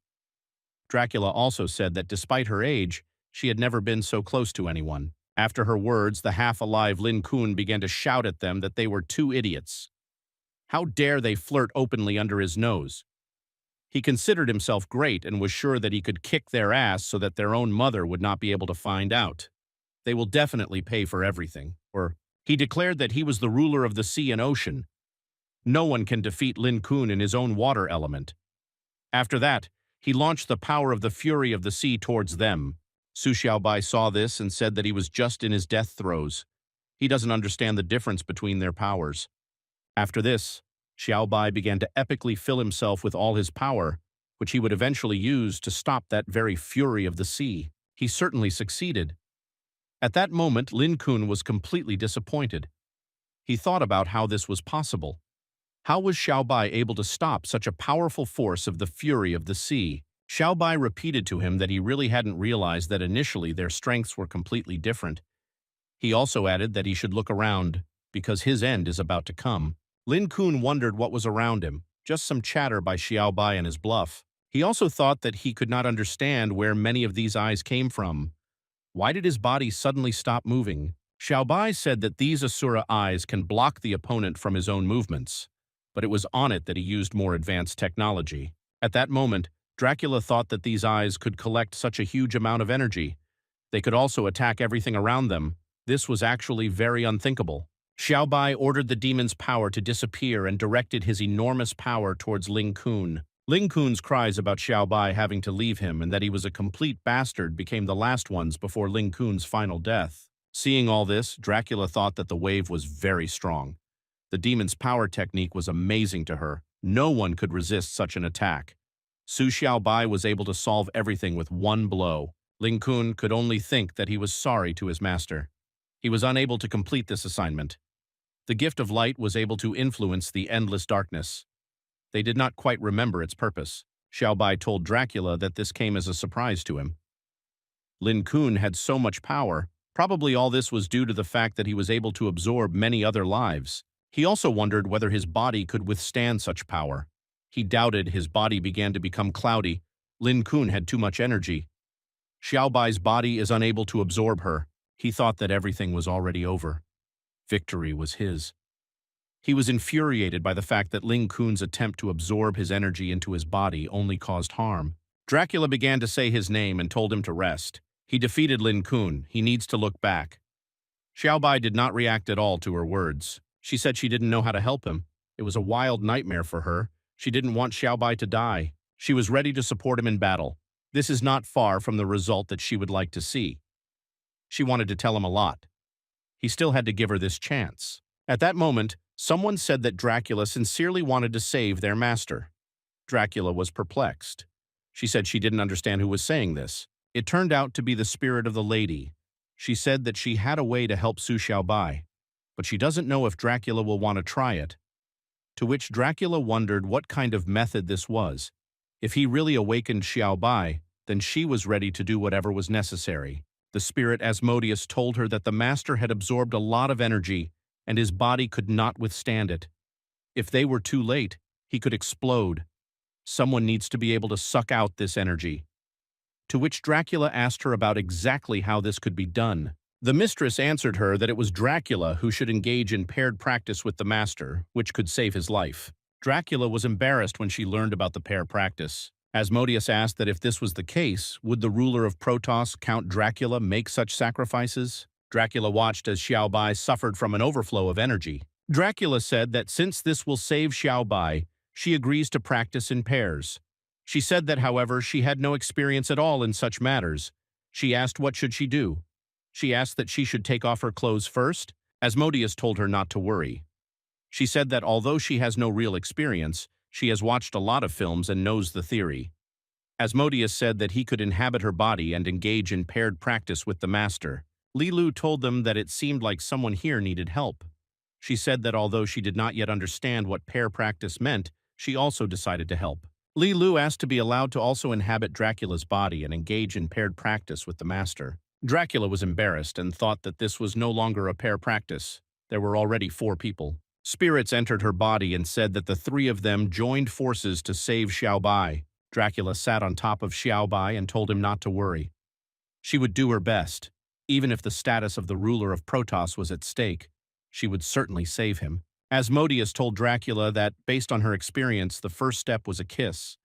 Dracula also said that despite her age, she had never been so close to anyone. After her words, the half-alive Lin Kun began to shout at them that they were two idiots. How dare they flirt openly under his nose? He considered himself great and was sure that he could kick their ass so that their own mother would not be able to find out. They will definitely pay for everything. Or he declared that he was the ruler of the sea and ocean. No one can defeat Lin Kun in his own water element. After that, he launched the power of the fury of the sea towards them. Su Xiaobai saw this and said that he was just in his death throes. He doesn't understand the difference between their powers. After this, Xiaobai began to epically fill himself with all his power, which he would eventually use to stop that very fury of the sea. He certainly succeeded. At that moment, Lin Kun was completely disappointed. He thought about how this was possible. How was Xiaobai able to stop such a powerful force of the fury of the sea? Xiaobai repeated to him that he really hadn't realized that initially their strengths were completely different. He also added that he should look around, because his end is about to come. Lin Kun wondered what was around him, just some chatter by Xiaobai and his bluff. He also thought that he could not understand where many of these eyes came from. Why did his body suddenly stop moving? Xiaobai said that these Asura eyes can block the opponent from his own movements, but it was on it that he used more advanced technology. At that moment, Dracula thought that these eyes could collect such a huge amount of energy. They could also attack everything around them. This was actually very unthinkable. Xiaobai ordered the demon's power to disappear and directed his enormous power towards Lin Kun. Lin Kun's cries about Xiaobai having to leave him and that he was a complete bastard became the last ones before Lin Kun's final death. Seeing all this, Dracula thought that the wave was very strong. The demon's power technique was amazing to her. No one could resist such an attack. Su Xiaobai was able to solve everything with one blow. Lin Kun could only think that he was sorry to his master. He was unable to complete this assignment. The gift of light was able to influence the endless darkness. They did not quite remember its purpose. Xiaobai told Dracula that this came as a surprise to him. Lin Kun had so much power. Probably all this was due to the fact that he was able to absorb many other lives. He also wondered whether his body could withstand such power. He doubted. His body began to become cloudy. Lin Kun had too much energy. Xiaobai's body is unable to absorb her. He thought that everything was already over. Victory was his. He was infuriated by the fact that Lin Kun's attempt to absorb his energy into his body only caused harm. Dracula began to say his name and told him to rest. He defeated Lin Kun. He needs to look back. Xiaobai did not react at all to her words. She said she didn't know how to help him. It was a wild nightmare for her. She didn't want Xiaobai to die. She was ready to support him in battle. This is not far from the result that she would like to see. She wanted to tell him a lot. He still had to give her this chance. At that moment, someone said that Dracula sincerely wanted to save their master. Dracula was perplexed. She said she didn't understand who was saying this. It turned out to be the spirit of the lady. She said that she had a way to help Su Xiaobai, but she doesn't know if Dracula will want to try it. To which Dracula wondered what kind of method this was. If he really awakened Xiaobai, then she was ready to do whatever was necessary. The spirit Asmodeus told her that the master had absorbed a lot of energy and his body could not withstand it. If they were too late, he could explode. Someone needs to be able to suck out this energy. To which Dracula asked her about exactly how this could be done. The mistress answered her that it was Dracula who should engage in paired practice with the master, which could save his life. Dracula was embarrassed when she learned about the pair practice. Asmodeus asked that if this was the case, would the ruler of Protoss, Count Dracula, make such sacrifices? Dracula watched as Xiao Bai suffered from an overflow of energy. Dracula said that since this will save Xiao Bai, she agrees to practice in pairs. She said that, however, she had no experience at all in such matters. She asked what should she do. She asked that she should take off her clothes first. Asmodeus told her not to worry. She said that although she has no real experience, she has watched a lot of films and knows the theory. Asmodeus said that he could inhabit her body and engage in paired practice with the master. Li Lu told them that it seemed like someone here needed help. She said that although she did not yet understand what pair practice meant, she also decided to help. Li Lu asked to be allowed to also inhabit Dracula's body and engage in paired practice with the master. Dracula was embarrassed and thought that this was no longer a pair practice. There were already 4 people. Spirits entered her body and said that the 3 of them joined forces to save Xiao Bai. Dracula sat on top of Xiao Bai and told him not to worry. She would do her best. Even if the status of the ruler of Protoss was at stake, she would certainly save him. Asmodeus told Dracula that, based on her experience, the first step was a kiss.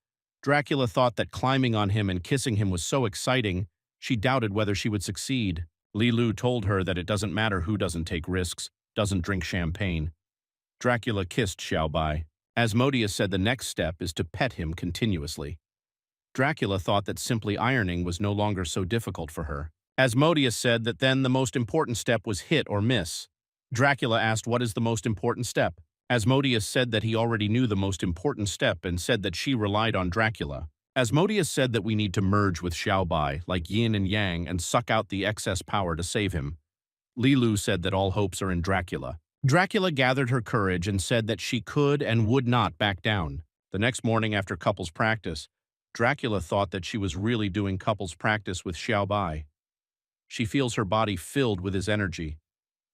Dracula thought that climbing on him and kissing him was so exciting, she doubted whether she would succeed. Li Lu told her that it doesn't matter who doesn't take risks, doesn't drink champagne. Dracula kissed Xiao Bai. Asmodeus said the next step is to pet him continuously. Dracula thought that simply ironing was no longer so difficult for her. Asmodeus said that then the most important step was hit or miss. Dracula asked what is the most important step. Asmodeus said that he already knew the most important step and said that she relied on Dracula. Asmodeus said that we need to merge with Xiao Bai, like yin and yang, and suck out the excess power to save him. Li Lu said that all hopes are in Dracula. Dracula gathered her courage and said that she could and would not back down. The next morning after couples practice, Dracula thought that she was really doing couples practice with Xiao Bai. She feels her body filled with his energy.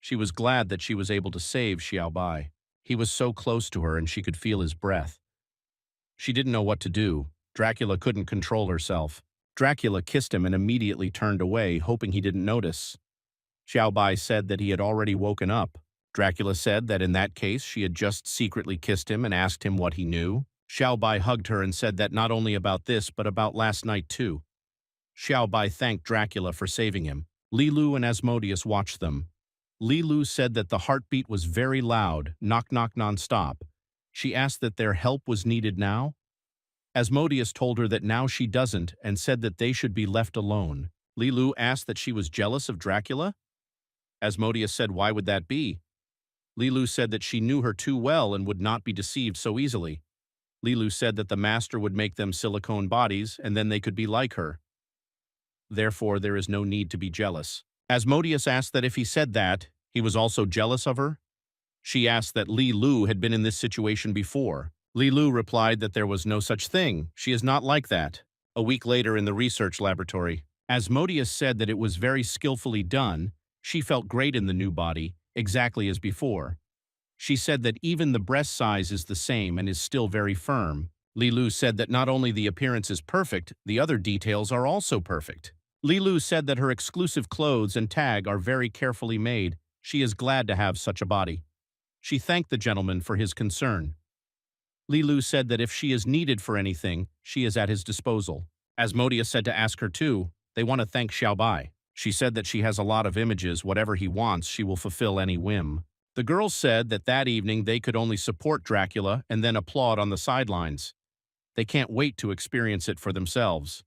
She was glad that she was able to save Xiao Bai. He was so close to her and she could feel his breath. She didn't know what to do. Dracula couldn't control herself. Dracula kissed him and immediately turned away, hoping he didn't notice. Xiao Bai said that he had already woken up. Dracula said that in that case she had just secretly kissed him and asked him what he knew. Xiao Bai hugged her and said that not only about this but about last night too. Xiao Bai thanked Dracula for saving him. Li Lu and Asmodeus watched them. Li Lu said that the heartbeat was very loud, knock-knock non-stop. She asked that their help was needed now. Asmodeus told her that now she doesn't and said that they should be left alone. Li Lu asked that she was jealous of Dracula. Asmodeus said why would that be? Li Lu said that she knew her too well and would not be deceived so easily. Li Lu said that the master would make them silicone bodies and then they could be like her. Therefore, there is no need to be jealous. Asmodeus asked that if he said that, he was also jealous of her. She asked that Li Lu had been in this situation before. Li Lu replied that there was no such thing. She is not like that. A week later in the research laboratory, Asmodeus said that it was very skillfully done. She felt great in the new body, exactly as before. She said that even the breast size is the same and is still very firm. Li Lu said that not only the appearance is perfect, the other details are also perfect. Li Lu said that her exclusive clothes and tag are very carefully made. She is glad to have such a body. She thanked the gentleman for his concern. Li Lu said that if she is needed for anything, she is at his disposal. Asmodeus said to ask her too. They want to thank Xiao Bai. She said that she has a lot of images. Whatever he wants, she will fulfill any whim. The girls said that that evening they could only support Dracula and then applaud on the sidelines. They can't wait to experience it for themselves.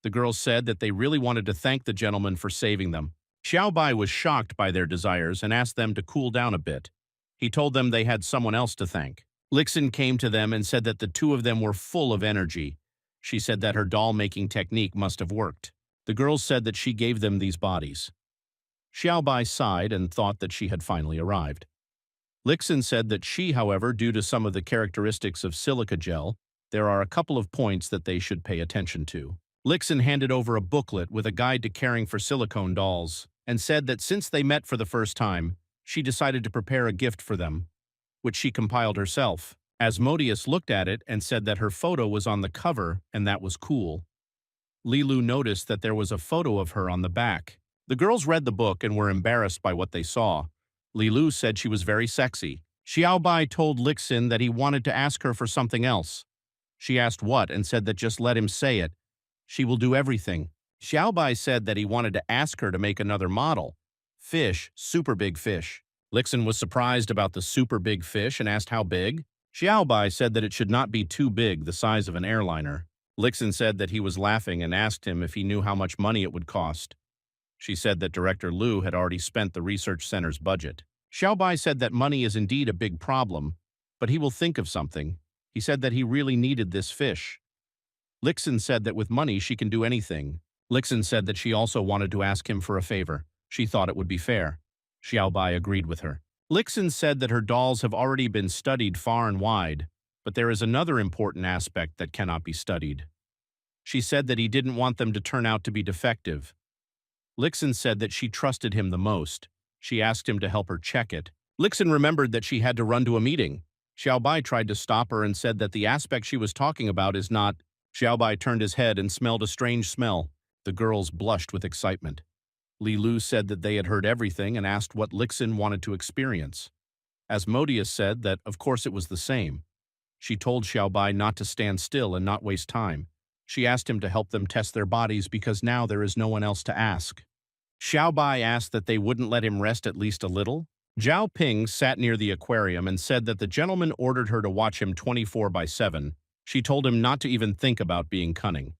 The girls said that they really wanted to thank the gentleman for saving them. Xiao Bai was shocked by their desires and asked them to cool down a bit. He told them they had someone else to thank. Lixin came to them and said that the 2 of them were full of energy. She said that her doll-making technique must have worked. The girls said that she gave them these bodies. Xiao Bai sighed and thought that she had finally arrived. Lixin said that she, however, due to some of the characteristics of silica gel, there are a couple of points that they should pay attention to. Lixin handed over a booklet with a guide to caring for silicone dolls and said that since they met for the first time, she decided to prepare a gift for them, which she compiled herself. Asmodeus looked at it and said that her photo was on the cover and that was cool. Lilu noticed that there was a photo of her on the back. The girls read the book and were embarrassed by what they saw. Lilu said she was very sexy. Xiaobai told Lixin that he wanted to ask her for something else. She asked what and said that just let him say it. She will do everything. Xiaobai said that he wanted to ask her to make another model. Fish, super big fish. Lixin was surprised about the super big fish and asked how big. Xiaobai said that it should not be too big, the size of an airliner. Lixin said that he was laughing and asked him if he knew how much money it would cost. She said that Director Liu had already spent the research center's budget. Xiaobai said that money is indeed a big problem, but he will think of something. He said that he really needed this fish. Lixin said that with money she can do anything. Lixin said that she also wanted to ask him for a favor. She thought it would be fair. Xiaobai agreed with her. Lixin said that her dolls have already been studied far and wide, but there is another important aspect that cannot be studied. She said that he didn't want them to turn out to be defective. Lixin said that she trusted him the most. She asked him to help her check it. Lixin remembered that she had to run to a meeting. Xiaobai tried to stop her and said that the aspect she was talking about is not. Xiaobai turned his head and smelled a strange smell. The girls blushed with excitement. Lilu said that they had heard everything and asked what Lixin wanted to experience. Asmodeus said that, of course, it was the same. She told Xiaobai not to stand still and not waste time. She asked him to help them test their bodies because now there is no one else to ask. Xiaobai asked that they wouldn't let him rest at least a little. Zhao Ping sat near the aquarium and said that the gentleman ordered her to watch him 24/7. She told him not to even think about being cunning.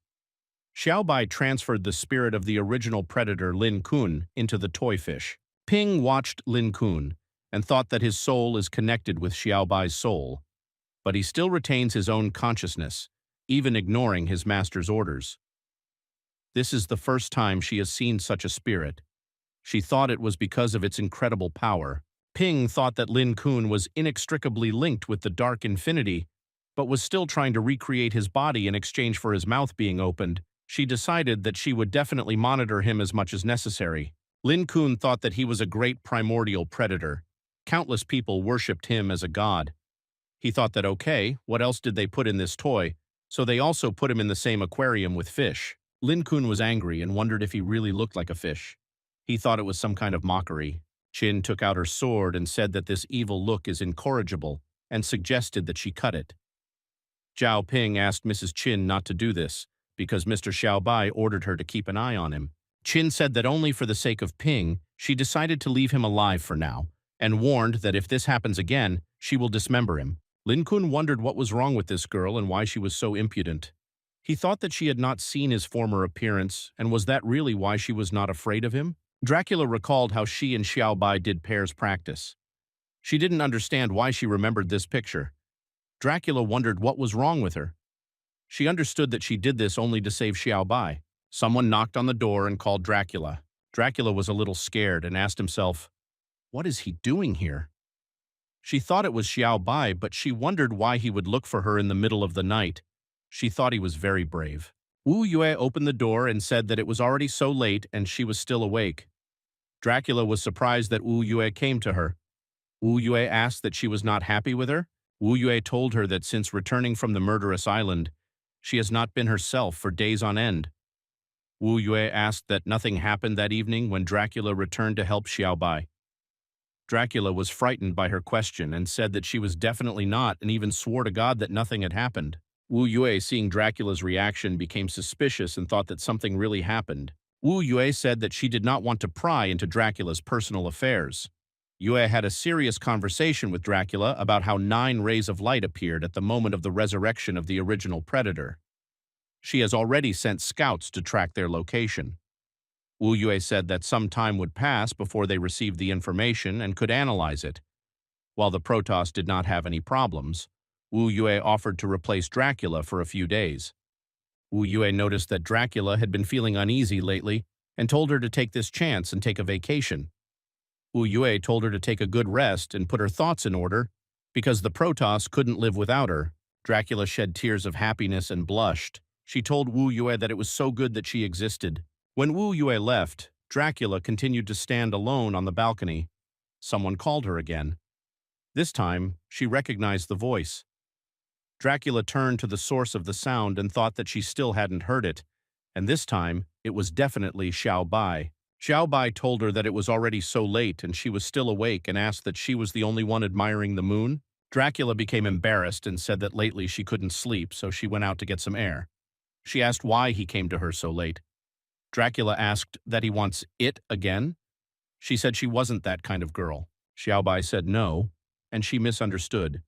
Xiaobai transferred the spirit of the original predator Lin Kun into the toy fish. Ping watched Lin Kun and thought that his soul is connected with Xiaobai's soul, but he still retains his own consciousness, even ignoring his master's orders. This is the first time she has seen such a spirit. She thought it was because of its incredible power. Ping thought that Lin Kun was inextricably linked with the dark infinity, but was still trying to recreate his body in exchange for his mouth being opened. She decided that she would definitely monitor him as much as necessary. Lin Kun thought that he was a great primordial predator. Countless people worshipped him as a god. He thought that okay, what else did they put in this toy? So they also put him in the same aquarium with fish. Lin Kun was angry and wondered if he really looked like a fish. He thought it was some kind of mockery. Qin took out her sword and said that this evil look is incorrigible and suggested that she cut it. Zhao Ping asked Mrs. Qin not to do this, because Mr. Xiaobai ordered her to keep an eye on him. Qin said that only for the sake of Ping, she decided to leave him alive for now, and warned that if this happens again, she will dismember him. Lin Kun wondered what was wrong with this girl and why she was so impudent. He thought that she had not seen his former appearance, and was that really why she was not afraid of him? Dracula recalled how she and Xiaobai did pairs practice. She didn't understand why she remembered this picture. Dracula wondered what was wrong with her. She understood that she did this only to save Xiaobai. Someone knocked on the door and called Dracula. Dracula was a little scared and asked himself, "What is he doing here?" She thought it was Xiaobai, but she wondered why he would look for her in the middle of the night. She thought he was very brave. Wu Yue opened the door and said that it was already so late and she was still awake. Dracula was surprised that Wu Yue came to her. Wu Yue asked that she was not happy with her. Wu Yue told her that since returning from the murderous island, she has not been herself for days on end. Wu Yue asked that nothing happened that evening when Dracula returned to help Xiaobai. Dracula was frightened by her question and said that she was definitely not, and even swore to God that nothing had happened. Wu Yue, seeing Dracula's reaction, became suspicious and thought that something really happened. Wu Yue said that she did not want to pry into Dracula's personal affairs. Yue had a serious conversation with Dracula about how 9 rays of light appeared at the moment of the resurrection of the original predator. She has already sent scouts to track their location. Wu Yue said that some time would pass before they received the information and could analyze it. While the Protoss did not have any problems, Wu Yue offered to replace Dracula for a few days. Wu Yue noticed that Dracula had been feeling uneasy lately and told her to take this chance and take a vacation. Wu Yue told her to take a good rest and put her thoughts in order, because the Protoss couldn't live without her. Dracula shed tears of happiness and blushed. She told Wu Yue that it was so good that she existed. When Wu Yue left, Dracula continued to stand alone on the balcony. Someone called her again. This time, she recognized the voice. Dracula turned to the source of the sound and thought that she still hadn't heard it, and this time it was definitely Xiao Bai. Xiao Bai told her that it was already so late and she was still awake and asked that she was the only one admiring the moon. Dracula became embarrassed and said that lately she couldn't sleep, so she went out to get some air. She asked why he came to her so late. Dracula asked that he wants it again. She said she wasn't that kind of girl. Xiao Bai said no, and she misunderstood.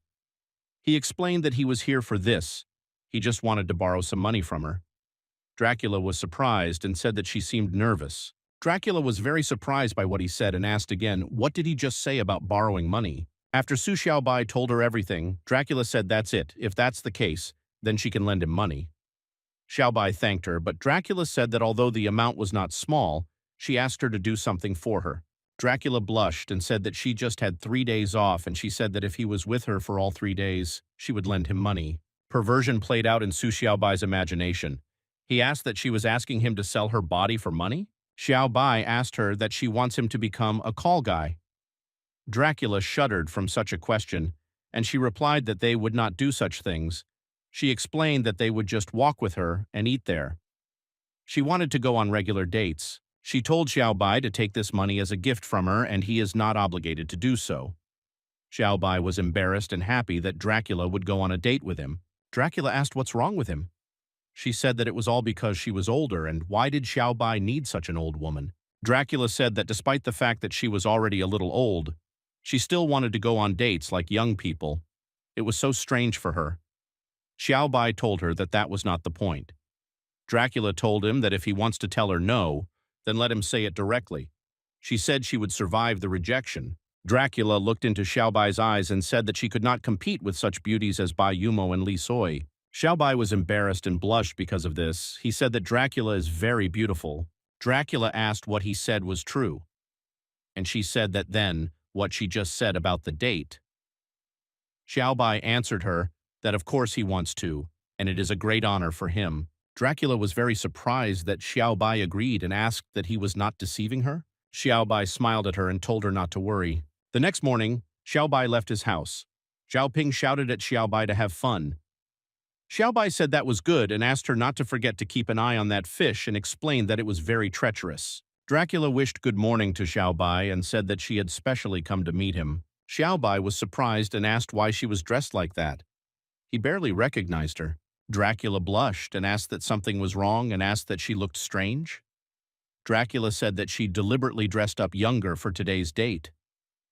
He explained that he was here for this. He just wanted to borrow some money from her. Dracula was surprised and said that she seemed nervous. Dracula was very surprised by what he said and asked again, what did he just say about borrowing money? After Su Xiaobai told her everything, Dracula said that's it. If that's the case, then she can lend him money. Xiaobai thanked her, but Dracula said that although the amount was not small, she asked her to do something for her. Dracula blushed and said that she just had 3 days off, and she said that if he was with her for all 3 days, she would lend him money. Perversion played out in Su Xiaobai's imagination. He asked that she was asking him to sell her body for money. Xiaobai asked her that she wants him to become a call guy. Dracula shuddered from such a question, and she replied that they would not do such things. She explained that they would just walk with her and eat there. She wanted to go on regular dates. She told Xiaobai to take this money as a gift from her, and he is not obligated to do so. Xiaobai was embarrassed and happy that Dracula would go on a date with him. Dracula asked what's wrong with him. She said that it was all because she was older, and why did Xiaobai need such an old woman? Dracula said that despite the fact that she was already a little old, she still wanted to go on dates like young people. It was so strange for her. Xiaobai told her that that was not the point. Dracula told him that if he wants to tell her no, then let him say it directly. She said she would survive the rejection. Dracula looked into Xiaobai's eyes and said that she could not compete with such beauties as Bai Yumo and Li Sui. Xiaobai was embarrassed and blushed because of this. He said that Dracula is very beautiful. Dracula asked what he said was true, and she said that then what she just said about the date. Xiaobai answered her that of course he wants to, and it is a great honor for him. Dracula was very surprised that Xiaobai agreed and asked that he was not deceiving her. Xiaobai smiled at her and told her not to worry. The next morning, Xiaobai left his house. Xiaoping shouted at Xiaobai to have fun. Xiaobai said that was good and asked her not to forget to keep an eye on that fish and explained that it was very treacherous. Dracula wished good morning to Xiaobai and said that she had specially come to meet him. Xiaobai was surprised and asked why she was dressed like that. He barely recognized her. Dracula blushed and asked that something was wrong and asked that she looked strange. Dracula said that she deliberately dressed up younger for today's date.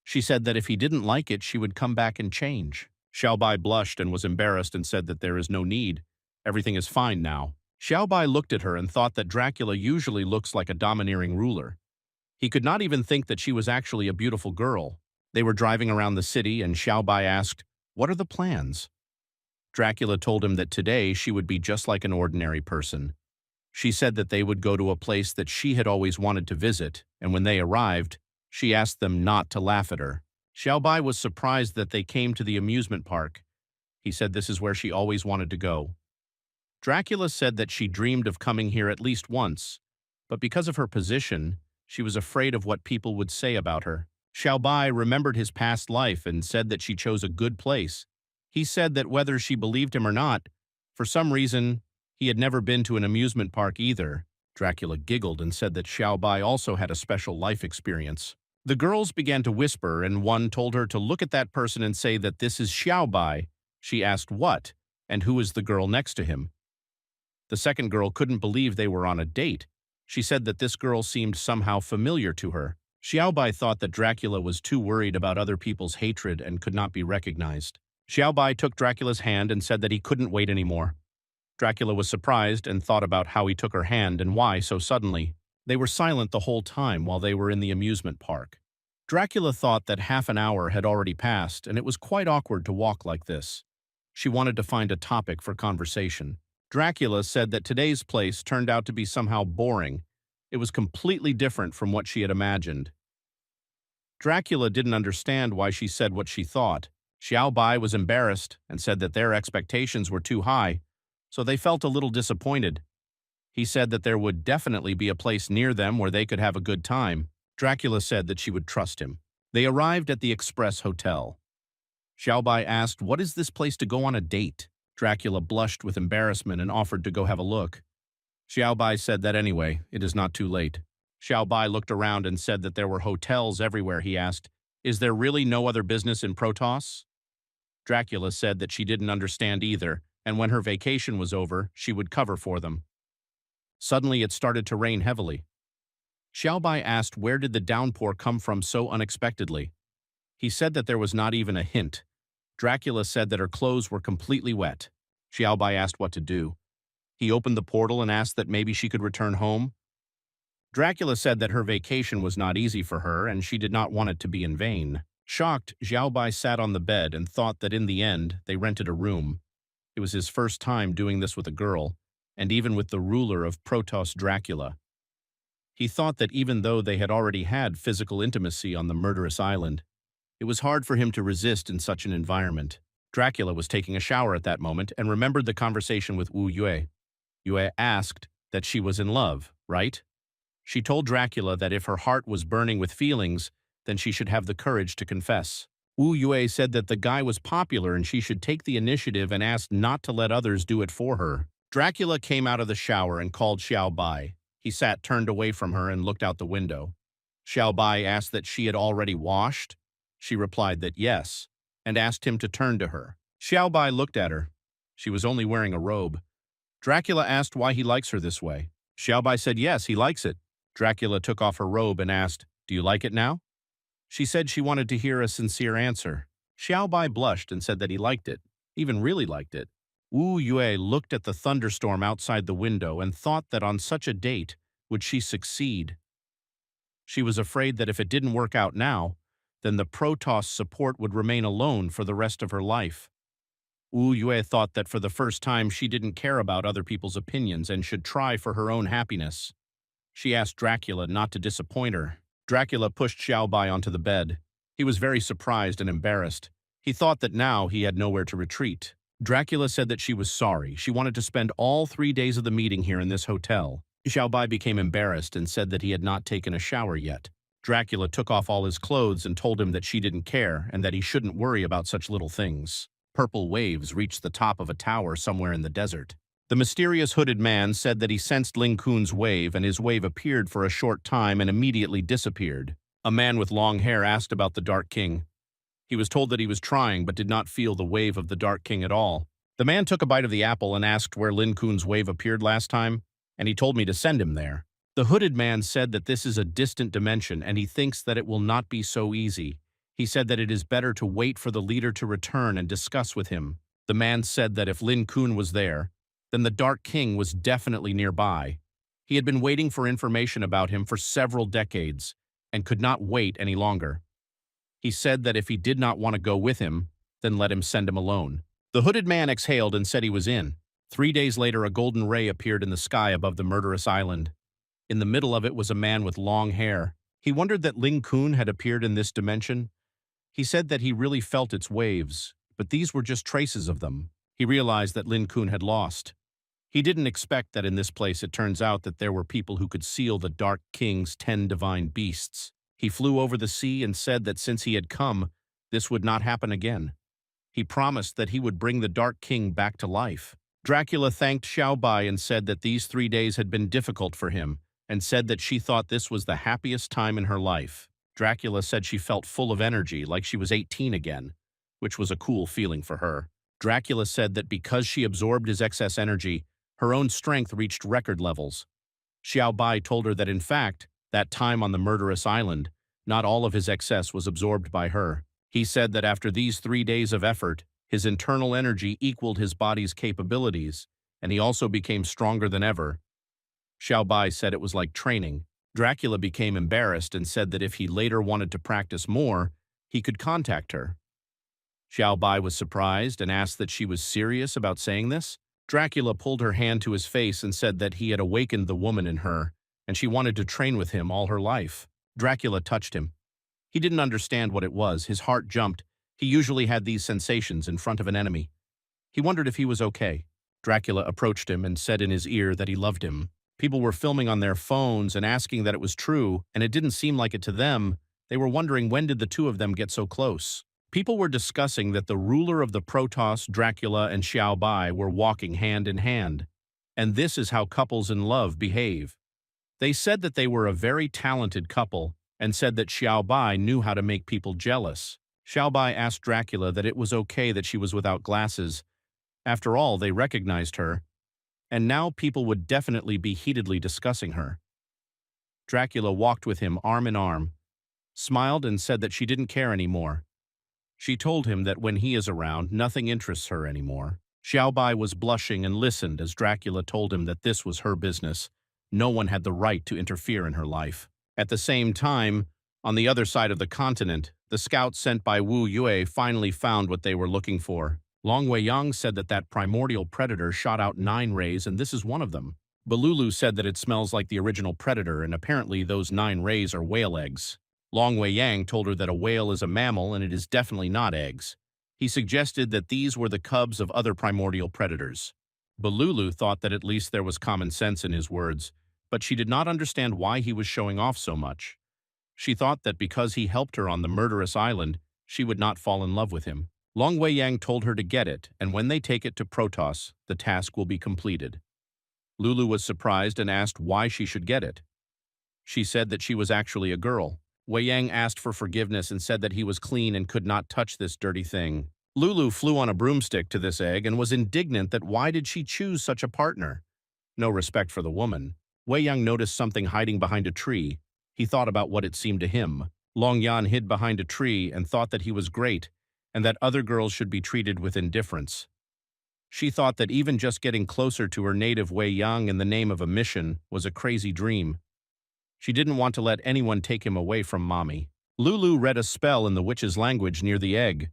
She said that if he didn't like it, she would come back and change. Xiaobai blushed and was embarrassed and said that there is no need. Everything is fine now. Xiaobai looked at her and thought that Dracula usually looks like a domineering ruler. He could not even think that she was actually a beautiful girl. They were driving around the city and Xiaobai asked, "What are the plans?" Dracula told him that today she would be just like an ordinary person. She said that they would go to a place that she had always wanted to visit, and when they arrived, she asked them not to laugh at her. Xiaobai was surprised that they came to the amusement park. He said this is where she always wanted to go. Dracula said that she dreamed of coming here at least once, but because of her position, she was afraid of what people would say about her. Xiaobai remembered his past life and said that she chose a good place. He said that whether she believed him or not, for some reason, he had never been to an amusement park either. Dracula giggled and said that Xiaobai also had a special life experience. The girls began to whisper, and one told her to look at that person and say that this is Xiaobai. She asked what, and who is the girl next to him. The second girl couldn't believe they were on a date. She said that this girl seemed somehow familiar to her. Xiaobai thought that Dracula was too worried about other people's hatred and could not be recognized. Xiaobai took Dracula's hand and said that he couldn't wait anymore. Dracula was surprised and thought about how he took her hand and why so suddenly. They were silent the whole time while they were in the amusement park. Dracula thought that half an hour had already passed, and it was quite awkward to walk like this. She wanted to find a topic for conversation. Dracula said that today's place turned out to be somehow boring. It was completely different from what she had imagined. Dracula didn't understand why she said what she thought. Xiaobai was embarrassed and said that their expectations were too high, so they felt a little disappointed. He said that there would definitely be a place near them where they could have a good time. Dracula said that she would trust him. They arrived at the Express Hotel. Xiaobai asked, "What is this place to go on a date?" Dracula blushed with embarrassment and offered to go have a look. Xiaobai said that anyway, it is not too late. Xiaobai looked around and said that there were hotels everywhere. He asked, "Is there really no other business in Protoss?" Dracula said that she didn't understand either, and when her vacation was over, she would cover for them. Suddenly it started to rain heavily. Xiaobai asked where did the downpour come from so unexpectedly. He said that there was not even a hint. Dracula said that her clothes were completely wet. Xiaobai asked what to do. He opened the portal and asked that maybe she could return home. Dracula said that her vacation was not easy for her and she did not want it to be in vain. Shocked, Xiaobai sat on the bed and thought that in the end, they rented a room. It was his first time doing this with a girl, and even with the ruler of Protoss, Dracula. He thought that even though they had already had physical intimacy on the murderous island, it was hard for him to resist in such an environment. Dracula was taking a shower at that moment and remembered the conversation with Wu Yue. Yue asked that she was in love, right? She told Dracula that if her heart was burning with feelings, then she should have the courage to confess. Wu Yue said that the guy was popular and she should take the initiative and asked not to let others do it for her. Dracula came out of the shower and called Xiaobai. He sat turned away from her and looked out the window. Xiaobai asked that she had already washed. She replied that yes, and asked him to turn to her. Xiaobai looked at her. She was only wearing a robe. Dracula asked why he likes her this way. Xiaobai said yes, he likes it. Dracula took off her robe and asked, "Do you like it now?" She said she wanted to hear a sincere answer. Xiaobai blushed and said that he liked it, even really liked it. Wu Yue looked at the thunderstorm outside the window and thought that on such a date, would she succeed? She was afraid that if it didn't work out now, then the Protoss support would remain alone for the rest of her life. Wu Yue thought that for the first time she didn't care about other people's opinions and should try for her own happiness. She asked Dracula not to disappoint her. Dracula pushed Xiaobai onto the bed. He was very surprised and embarrassed. He thought that now he had nowhere to retreat. Dracula said that she was sorry. She wanted to spend all 3 days of the meeting here in this hotel. Xiaobai became embarrassed and said that he had not taken a shower yet. Dracula took off all his clothes and told him that she didn't care and that he shouldn't worry about such little things. Purple waves reached the top of a tower somewhere in the desert. The mysterious hooded man said that he sensed Ling Kun's wave and his wave appeared for a short time and immediately disappeared. A man with long hair asked about the Dark King. He was told that he was trying but did not feel the wave of the Dark King at all. The man took a bite of the apple and asked where Lin Kun's wave appeared last time, and he told me to send him there. The hooded man said that this is a distant dimension and he thinks that it will not be so easy. He said that it is better to wait for the leader to return and discuss with him. The man said that if Lin Kun was there, then the Dark King was definitely nearby. He had been waiting for information about him for several decades and could not wait any longer. He said that if he did not want to go with him, then let him send him alone. The hooded man exhaled and said he was in. 3 days later, a golden ray appeared in the sky above the murderous island. In the middle of it was a man with long hair. He wondered that Ling Kun had appeared in this dimension. He said that he really felt its waves, but these were just traces of them. He realized that Lin Kun had lost. He didn't expect that in this place it turns out that there were people who could seal the Dark King's 10 divine beasts. He flew over the sea and said that since he had come, this would not happen again. He promised that he would bring the Dark King back to life. Dracula thanked Xiaobai and said that these 3 days had been difficult for him, and said that she thought this was the happiest time in her life. Dracula said she felt full of energy, like she was 18 again, which was a cool feeling for her. Dracula said that because she absorbed his excess energy, her own strength reached record levels. Xiaobai told her that in fact, that time on the murderous island, not all of his excess was absorbed by her. He said that after these 3 days of effort, his internal energy equaled his body's capabilities, and he also became stronger than ever. Xiaobai said it was like training. Dracula became embarrassed and said that if he later wanted to practice more, he could contact her. Xiaobai was surprised and asked that she was serious about saying this. Dracula pulled her hand to his face and said that he had awakened the woman in her, and she wanted to train with him all her life. Dracula touched him. He didn't understand what it was. His heart jumped. He usually had these sensations in front of an enemy. He wondered if he was okay. Dracula approached him and said in his ear that he loved him. People were filming on their phones and asking that it was true, and it didn't seem like it to them. They were wondering when did the two of them get so close. People were discussing that the ruler of the Protoss, Dracula, and Xiao Bai were walking hand in hand. And this is how couples in love behave. They said that they were a very talented couple and said that Xiao Bai knew how to make people jealous. Xiao Bai asked Dracula that it was okay that she was without glasses. After all, they recognized her, and now people would definitely be heatedly discussing her. Dracula walked with him arm in arm, smiled and said that she didn't care anymore. She told him that when he is around, nothing interests her anymore. Xiao Bai was blushing and listened as Dracula told him that this was her business. No one had the right to interfere in her life. At the same time, on the other side of the continent, the scouts sent by Wu Yue finally found what they were looking for. Long Weiyang said that primordial predator shot out 9 rays, and this is one of them. Balulu said that it smells like the original predator, and apparently those 9 rays are whale eggs. Long Weiyang told her that a whale is a mammal and it is definitely not eggs. He suggested that these were the cubs of other primordial predators. Balulu thought that at least there was common sense in his words, but she did not understand why he was showing off so much. She thought that because he helped her on the murderous island, she would not fall in love with him. Long Weiyang told her to get it, and when they take it to Protoss, the task will be completed. Lulu was surprised and asked why she should get it. She said that she was actually a girl. Weiyang asked for forgiveness and said that he was clean and could not touch this dirty thing. Lulu flew on a broomstick to this egg and was indignant that why did she choose such a partner? No respect for the woman. Weiyang noticed something hiding behind a tree. He thought about what it seemed to him. Long Yan hid behind a tree and thought that he was great, and that other girls should be treated with indifference. She thought that even just getting closer to her native Weiyang in the name of a mission was a crazy dream. She didn't want to let anyone take him away from Mommy. Lulu read a spell in the witch's language near the egg.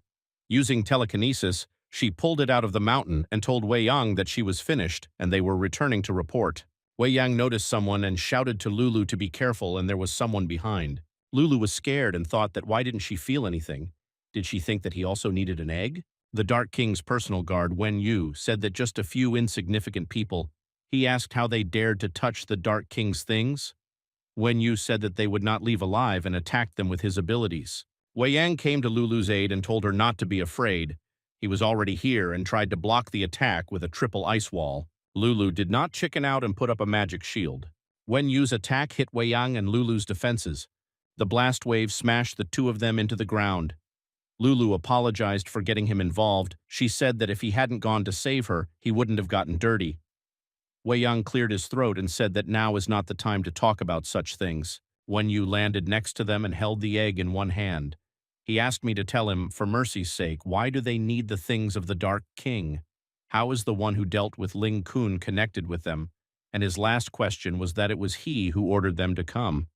Using telekinesis, she pulled it out of the mountain and told Weiyang that she was finished and they were returning to report. Weiyang noticed someone and shouted to Lulu to be careful, and there was someone behind. Lulu was scared and thought that why didn't she feel anything? Did she think that he also needed an egg? The Dark King's personal guard, Wen Yu, said that just a few insignificant people. He asked how they dared to touch the Dark King's things. Wen Yu said that they would not leave alive and attacked them with his abilities. Weiyang came to Lulu's aid and told her not to be afraid. He was already here and tried to block the attack with a triple ice wall. Lulu did not chicken out and put up a magic shield. Wen Yu's attack hit Weiyang and Lulu's defenses. The blast wave smashed the two of them into the ground. Lulu apologized for getting him involved. She said that if he hadn't gone to save her, he wouldn't have gotten dirty. Weiyang cleared his throat and said that now is not the time to talk about such things. Wen Yu landed next to them and held the egg in one hand. He asked me to tell him, for mercy's sake, why do they need the things of the Dark King? How is the one who dealt with Ling Kun connected with them? And his last question was that it was he who ordered them to come.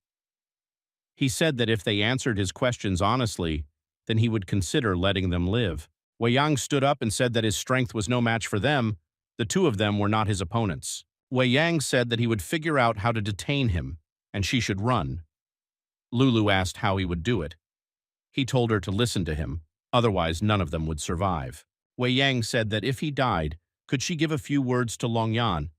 He said that if they answered his questions honestly, then he would consider letting them live. Weiyang stood up and said that his strength was no match for them. The two of them were not his opponents. Weiyang said that he would figure out how to detain him, and she should run. Lulu asked how he would do it. He told her to listen to him, otherwise none of them would survive. Weiyang said that if he died, could she give a few words to Long Yan?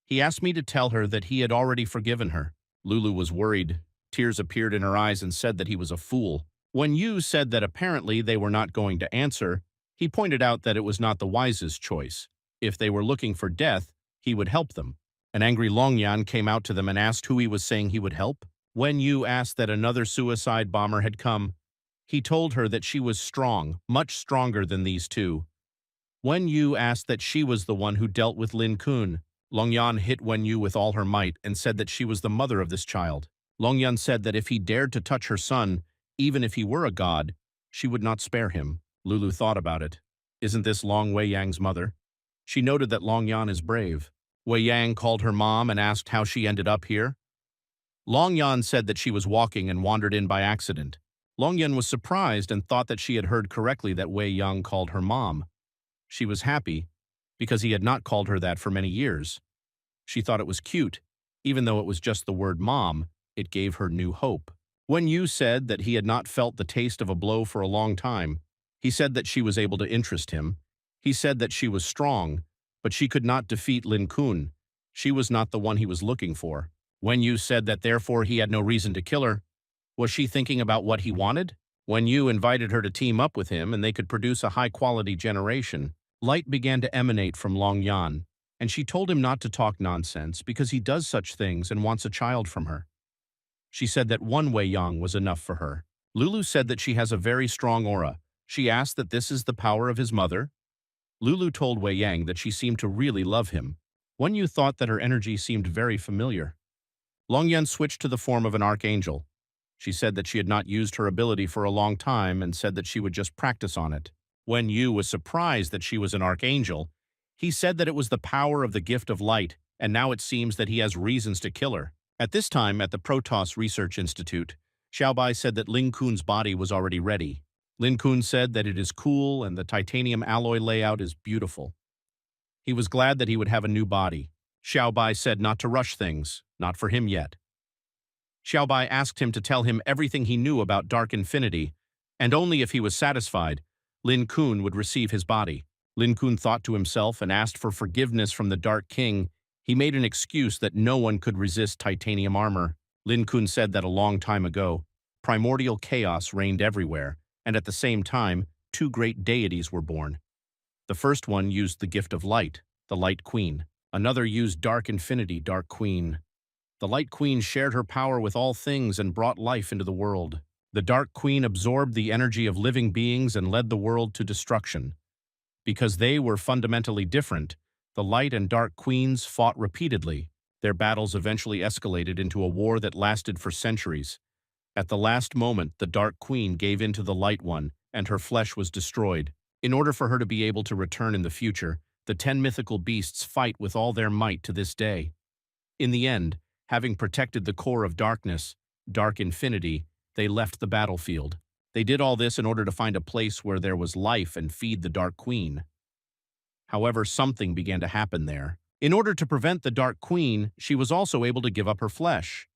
He asked me to tell her that he had already forgiven her. Lulu was worried. Tears appeared in her eyes and said that he was a fool. When Yu said that apparently they were not going to answer, he pointed out that it was not the wisest choice. If they were looking for death, he would help them. An angry Long Yan came out to them and asked who he was saying he would help. When Yu asked that another suicide bomber had come, he told her that she was strong, much stronger than these two. Wen Yu asked that she was the one who dealt with Lin Kun. Long Yan hit Wen Yu with all her might and said that she was the mother of this child. Long Yan said that if he dared to touch her son, even if he were a god, she would not spare him. Lulu thought about it. Isn't this Long Weiyang's mother? She noted that Long Yan is brave. Weiyang called her mom and asked how she ended up here. Long Yan said that she was walking and wandered in by accident. Long Yan was surprised and thought that she had heard correctly that Weiyang called her mom. She was happy, because he had not called her that for many years. She thought it was cute. Even though it was just the word mom, it gave her new hope. When Yu said that he had not felt the taste of a blow for a long time, he said that she was able to interest him. He said that she was strong, but she could not defeat Lin Kun. She was not the one he was looking for. When Yu said that therefore he had no reason to kill her, was she thinking about what he wanted? When Yu invited her to team up with him and they could produce a high-quality generation, light began to emanate from Long Yan, and she told him not to talk nonsense because he does such things and wants a child from her. She said that one Wei Yang was enough for her. Lulu said that she has a very strong aura. She asked that this is the power of his mother. Lulu told Wei Yang that she seemed to really love him. Wen Yu thought that her energy seemed very familiar. Long Yan switched to the form of an archangel. She said that she had not used her ability for a long time and said that she would just practice on it. When Yu was surprised that she was an archangel, he said that it was the power of the gift of light, and now it seems that he has reasons to kill her. At this time, at the Protoss Research Institute, Xiaobai said that Lin Kun's body was already ready. Lin Kun said that it is cool and the titanium alloy layout is beautiful. He was glad that he would have a new body. Xiaobai said not to rush things, not for him yet. Xiaobai asked him to tell him everything he knew about Dark Infinity, and only if he was satisfied, Lin Kun would receive his body. Lin Kun thought to himself and asked for forgiveness from the Dark King. He made an excuse that no one could resist titanium armor. Lin Kun said that a long time ago, primordial chaos reigned everywhere, and at the same time, two great deities were born. The first one used the gift of light, the Light Queen. Another used Dark Infinity, Dark Queen. The Light Queen shared her power with all things and brought life into the world. The Dark Queen absorbed the energy of living beings and led the world to destruction. Because they were fundamentally different, the Light and Dark Queens fought repeatedly. Their battles eventually escalated into a war that lasted for centuries. At the last moment, the Dark Queen gave in to the Light One, and her flesh was destroyed. In order for her to be able to return in the future, the 10 mythical beasts fight with all their might to this day. In the end, having protected the core of darkness, Dark Infinity, they left the battlefield. They did all this in order to find a place where there was life and feed the Dark Queen. However, something began to happen there. In order to prevent the Dark Queen, she was also able to give up her flesh.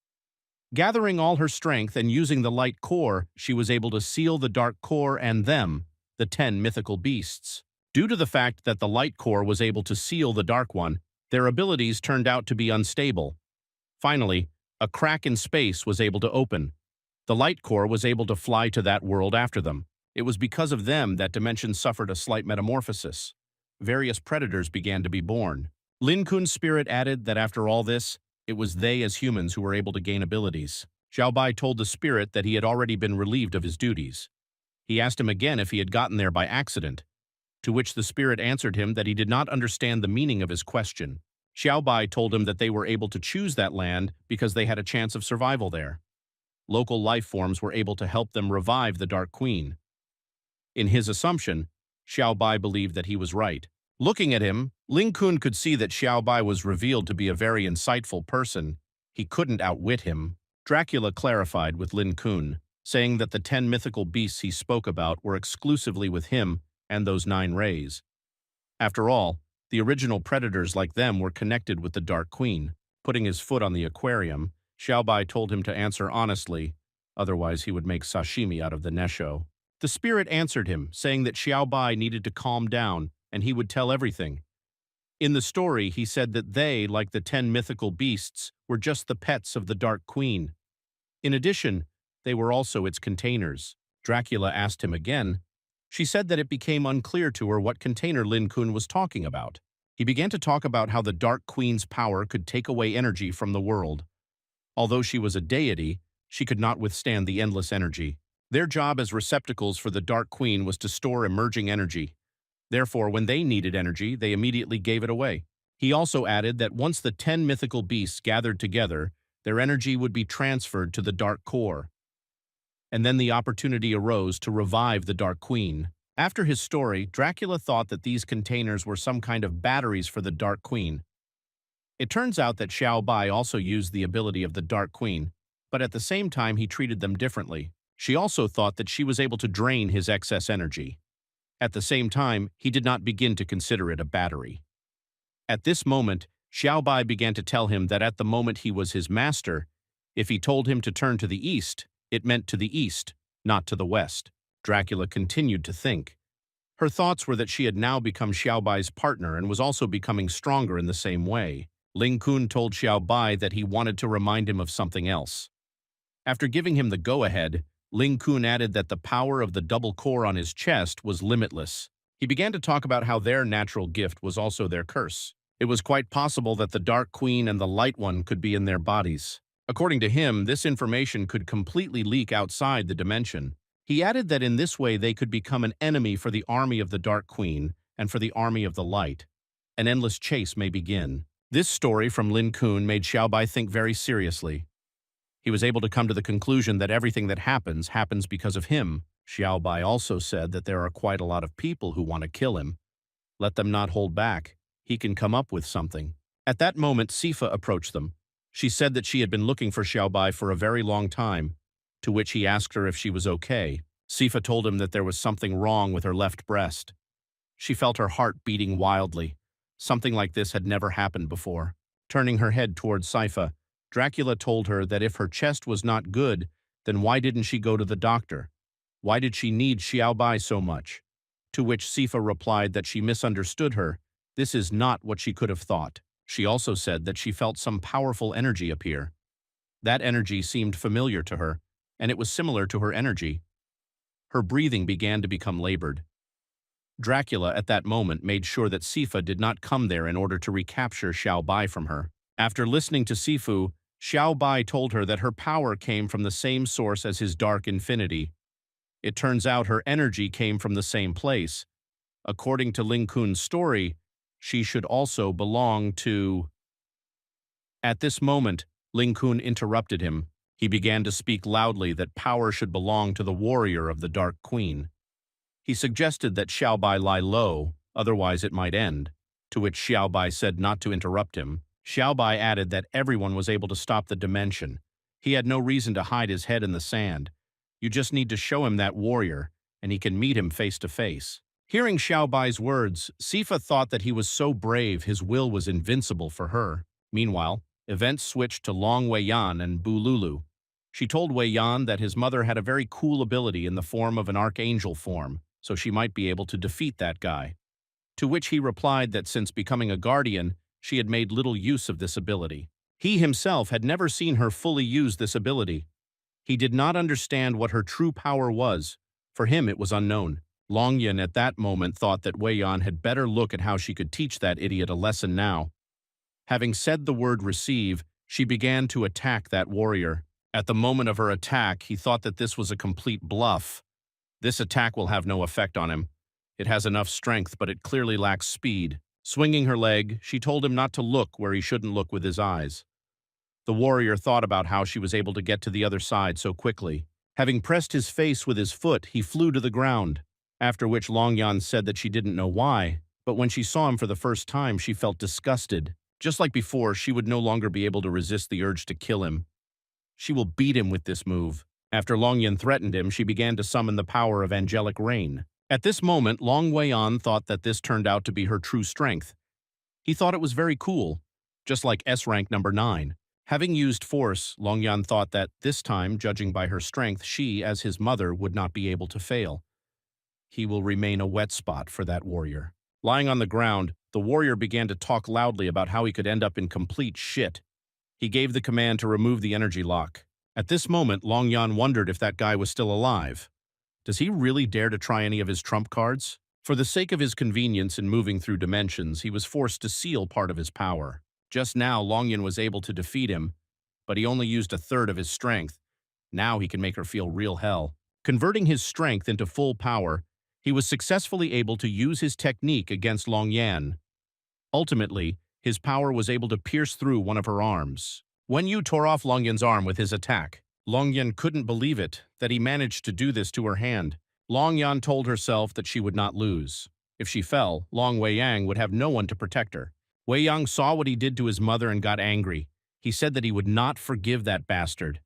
Gathering all her strength and using the light core, she was able to seal the dark core and them, the 10 mythical beasts. Due to the fact that the light core was able to seal the dark one, their abilities turned out to be unstable. Finally, a crack in space was able to open. The light core was able to fly to that world after them. It was because of them that dimension suffered a slight metamorphosis. Various predators began to be born. Lin Kun's spirit added that after all this, it was they as humans who were able to gain abilities. Xiaobai told the spirit that he had already been relieved of his duties. He asked him again if he had gotten there by accident, to which the spirit answered him that he did not understand the meaning of his question. Xiaobai told him that they were able to choose that land because they had a chance of survival there. Local life forms were able to help them revive the Dark Queen. In his assumption, Xiaobai believed that he was right. Looking at him, Lin Kun could see that Xiaobai was revealed to be a very insightful person. He couldn't outwit him. Dracula clarified with Lin Kun, saying that the 10 mythical beasts he spoke about were exclusively with him and those 9 rays. After all, the original predators like them were connected with the Dark Queen. Putting his foot on the aquarium, Xiaobai told him to answer honestly, otherwise he would make sashimi out of the nesho. The spirit answered him, saying that Xiaobai needed to calm down and he would tell everything. In the story, he said that they, like the 10 mythical beasts, were just the pets of the Dark Queen. In addition, they were also its containers. Dracula asked him again. She said that it became unclear to her what container Lin Kun was talking about. He began to talk about how the Dark Queen's power could take away energy from the world. Although she was a deity, she could not withstand the endless energy. Their job as receptacles for the Dark Queen was to store emerging energy. Therefore, when they needed energy, they immediately gave it away. He also added that once the 10 mythical beasts gathered together, their energy would be transferred to the Dark Core. And then the opportunity arose to revive the Dark Queen. After his story, Dracula thought that these containers were some kind of batteries for the Dark Queen. It turns out that Xiaobai also used the ability of the Dark Queen, but at the same time he treated them differently. She also thought that she was able to drain his excess energy. At the same time, he did not begin to consider it a battery. At this moment, Xiaobai began to tell him that at the moment he was his master, if he told him to turn to the east, it meant to the east, not to the west. Dracula continued to think. Her thoughts were that she had now become Xiaobai's partner and was also becoming stronger in the same way. Lin Kun told Xiaobai that he wanted to remind him of something else. After giving him the go-ahead, Ling Kun added that the power of the double core on his chest was limitless. He began to talk about how their natural gift was also their curse. It was quite possible that the Dark Queen and the Light One could be in their bodies. According to him, this information could completely leak outside the dimension. He added that in this way they could become an enemy for the army of the Dark Queen and for the army of the Light. An endless chase may begin. This story from Lin Kun made Xiaobai think very seriously. He was able to come to the conclusion that everything that happens because of him. Xiaobai also said that there are quite a lot of people who want to kill him. Let them not hold back. He can come up with something. At that moment, Sifa approached them. She said that she had been looking for Xiaobai for a very long time, to which he asked her if she was okay. Sifa told him that there was something wrong with her left breast. She felt her heart beating wildly. Something like this had never happened before. Turning her head towards Sifa, Dracula told her that if her chest was not good, then why didn't she go to the doctor? Why did she need Xiaobai so much? To which Sifa replied that she misunderstood her. This is not what she could have thought. She also said that she felt some powerful energy appear. That energy seemed familiar to her, and it was similar to her energy. Her breathing began to become labored. Dracula at that moment made sure that Sifa did not come there in order to recapture Xiaobai from her. After listening to Sifu, Xiaobai told her that her power came from the same source as his dark infinity. It turns out her energy came from the same place. According to Ling Kun's story, she should also belong to... At this moment, Ling Kun interrupted him. He began to speak loudly that power should belong to the warrior of the Dark Queen. He suggested that Xiaobai lie low, otherwise it might end, to which Xiaobai said not to interrupt him. Xiaobai added that everyone was able to stop the dimension. He had no reason to hide his head in the sand. You just need to show him that warrior, and he can meet him face to face. Hearing Xiaobai's words, Sifa thought that he was so brave his will was invincible for her. Meanwhile, events switched to Long Weiyan and Bululu. She told Weiyan that his mother had a very cool ability in the form of an archangel form, so she might be able to defeat that guy. To which he replied that since becoming a guardian, she had made little use of this ability. He himself had never seen her fully use this ability. He did not understand what her true power was. For him, it was unknown. Longyan at that moment thought that Weiyan had better look at how she could teach that idiot a lesson now. Having said the word receive, she began to attack that warrior. At the moment of her attack, he thought that this was a complete bluff. This attack will have no effect on him. It has enough strength, but it clearly lacks speed. Swinging her leg, she told him not to look where he shouldn't look with his eyes. The warrior thought about how she was able to get to the other side so quickly. Having pressed his face with his foot, he flew to the ground, after which Longyan said that she didn't know why, but when she saw him for the first time, she felt disgusted. Just like before, she would no longer be able to resist the urge to kill him. She will beat him with this move. After Longyan threatened him, she began to summon the power of angelic rain. At this moment, Long Weiyan thought that this turned out to be her true strength. He thought it was very cool, just like S-rank number 9. Having used force, Longyan thought that, this time, judging by her strength, she, as his mother, would not be able to fail. He will remain a wet spot for that warrior. Lying on the ground, the warrior began to talk loudly about how he could end up in complete shit. He gave the command to remove the energy lock. At this moment, Longyan wondered if that guy was still alive. Does he really dare to try any of his trump cards? For the sake of his convenience in moving through dimensions, he was forced to seal part of his power. Just now, Longyan was able to defeat him, but he only used a third of his strength. Now he can make her feel real hell. Converting his strength into full power, he was successfully able to use his technique against Longyan. Ultimately, his power was able to pierce through one of her arms. Wen Yu tore off Longyan's arm with his attack. Longyan couldn't believe it, that he managed to do this to her hand. Longyan told herself that she would not lose. If she fell, Long Weiyang would have no one to protect her. Weiyang saw what he did to his mother and got angry. He said that he would not forgive that bastard.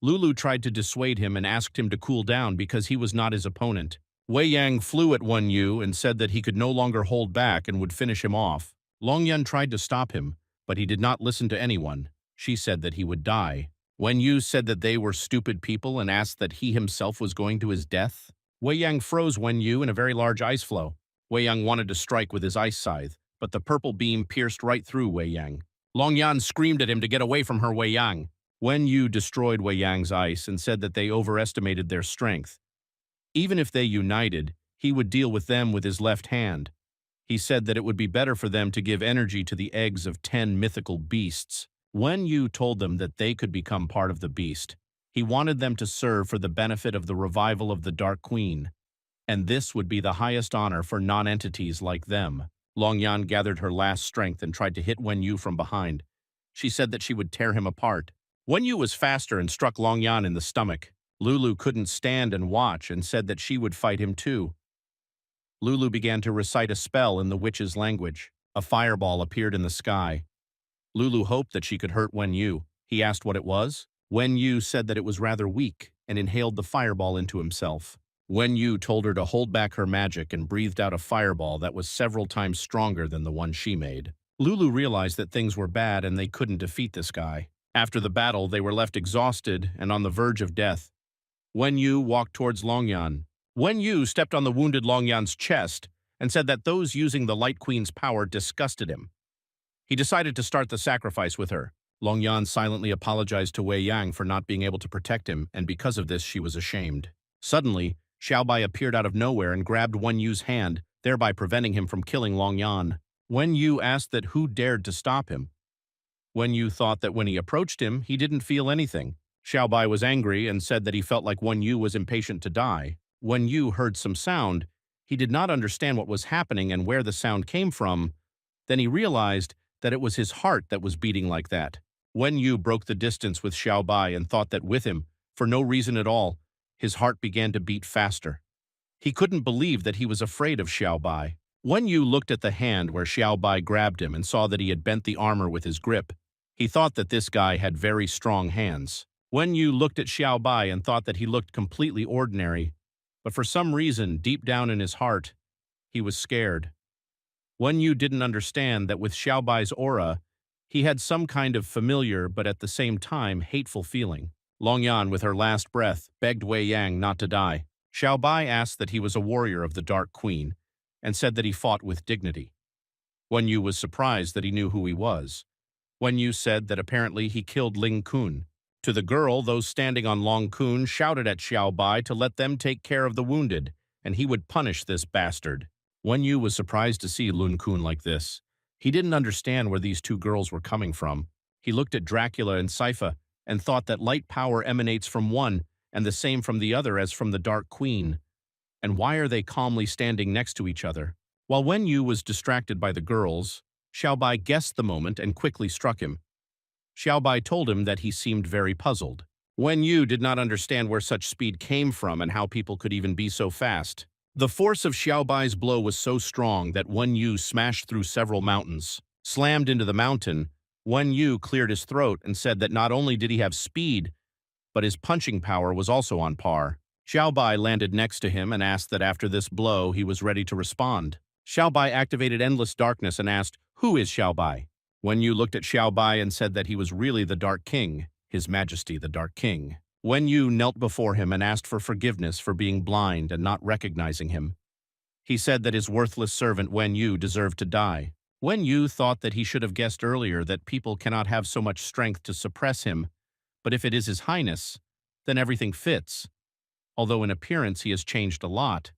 Lulu tried to dissuade him and asked him to cool down because he was not his opponent. Weiyang flew at Wen Yu and said that he could no longer hold back and would finish him off. Longyan tried to stop him, but he did not listen to anyone. She said that he would die. Wen Yu said that they were stupid people and asked that he himself was going to his death. Weiyang froze Wen Yu in a very large ice flow. Weiyang wanted to strike with his ice scythe, but the purple beam pierced right through Weiyang. Longyan screamed at him to get away from her. Weiyang. Wen Yu destroyed Wei Yang's ice and said that they overestimated their strength. Even if they united, he would deal with them with his left hand. He said that it would be better for them to give energy to the eggs of 10 mythical beasts. Wen Yu told them that they could become part of the beast. He wanted them to serve for the benefit of the revival of the Dark Queen, and this would be the highest honor for non-entities like them. Longyan gathered her last strength and tried to hit Wen Yu from behind. She said that she would tear him apart. Wen Yu was faster and struck Longyan in the stomach. Lulu couldn't stand and watch and said that she would fight him too. Lulu began to recite a spell in the witch's language. A fireball appeared in the sky. Lulu hoped that she could hurt Wen Yu. He asked what it was. Wen Yu said that it was rather weak and inhaled the fireball into himself. Wen Yu told her to hold back her magic and breathed out a fireball that was several times stronger than the one she made. Lulu realized that things were bad and they couldn't defeat this guy. After the battle, they were left exhausted and on the verge of death. Wen Yu walked towards Longyan. Wen Yu stepped on the wounded Longyan's chest and said that those using the Light Queen's power disgusted him. He decided to start the sacrifice with her. Longyan silently apologized to Wei Yang for not being able to protect him, and because of this she was ashamed. Suddenly, Xiaobai appeared out of nowhere and grabbed Wen Yu's hand, thereby preventing him from killing Longyan. Wen Yu asked that who dared to stop him. Wen Yu thought that when he approached him, he didn't feel anything. Xiaobai was angry and said that he felt like Wen Yu was impatient to die. Wen Yu heard some sound. He did not understand what was happening and where the sound came from. Then he realized that it was his heart that was beating like that. Wen Yu broke the distance with Xiaobai and thought that with him, for no reason at all, his heart began to beat faster. He couldn't believe that he was afraid of Xiaobai. Wen Yu looked at the hand where Xiaobai grabbed him and saw that he had bent the armor with his grip. He thought that this guy had very strong hands. Wen Yu looked at Xiaobai and thought that he looked completely ordinary, but for some reason, deep down in his heart, he was scared. Wen Yu didn't understand that with Xiaobai's aura, he had some kind of familiar but at the same time hateful feeling. Longyan, with her last breath, begged Wei Yang not to die. Xiaobai asked that he was a warrior of the Dark Queen and said that he fought with dignity. Wen Yu was surprised that he knew who he was. Wen Yu said that apparently he killed Ling Kun. To the girl, those standing on Long Kun shouted at Xiaobai to let them take care of the wounded, and he would punish this bastard. Wen Yu was surprised to see Lun Kun like this. He didn't understand where these two girls were coming from. He looked at Dracula and Sypha and thought that light power emanates from one and the same from the other as from the Dark Queen. And why are they calmly standing next to each other? While Wen Yu was distracted by the girls, Xiaobai guessed the moment and quickly struck him. Xiaobai told him that he seemed very puzzled. Wen Yu did not understand where such speed came from and how people could even be so fast. The force of Xiaobai's blow was so strong that Wen Yu smashed through several mountains. Slammed into the mountain, Wen Yu cleared his throat and said that not only did he have speed, but his punching power was also on par. Xiaobai landed next to him and asked that after this blow he was ready to respond. Xiaobai activated Endless Darkness and asked, "Who is Xiaobai?" Wen Yu looked at Xiaobai and said that he was really the Dark King, His Majesty the Dark King. Wen Yu knelt before him and asked for forgiveness for being blind and not recognizing him. He said that his worthless servant Wen Yu deserved to die. Wen Yu thought that he should have guessed earlier that people cannot have so much strength to suppress him, but if it is His Highness, then everything fits. Although in appearance he has changed a lot,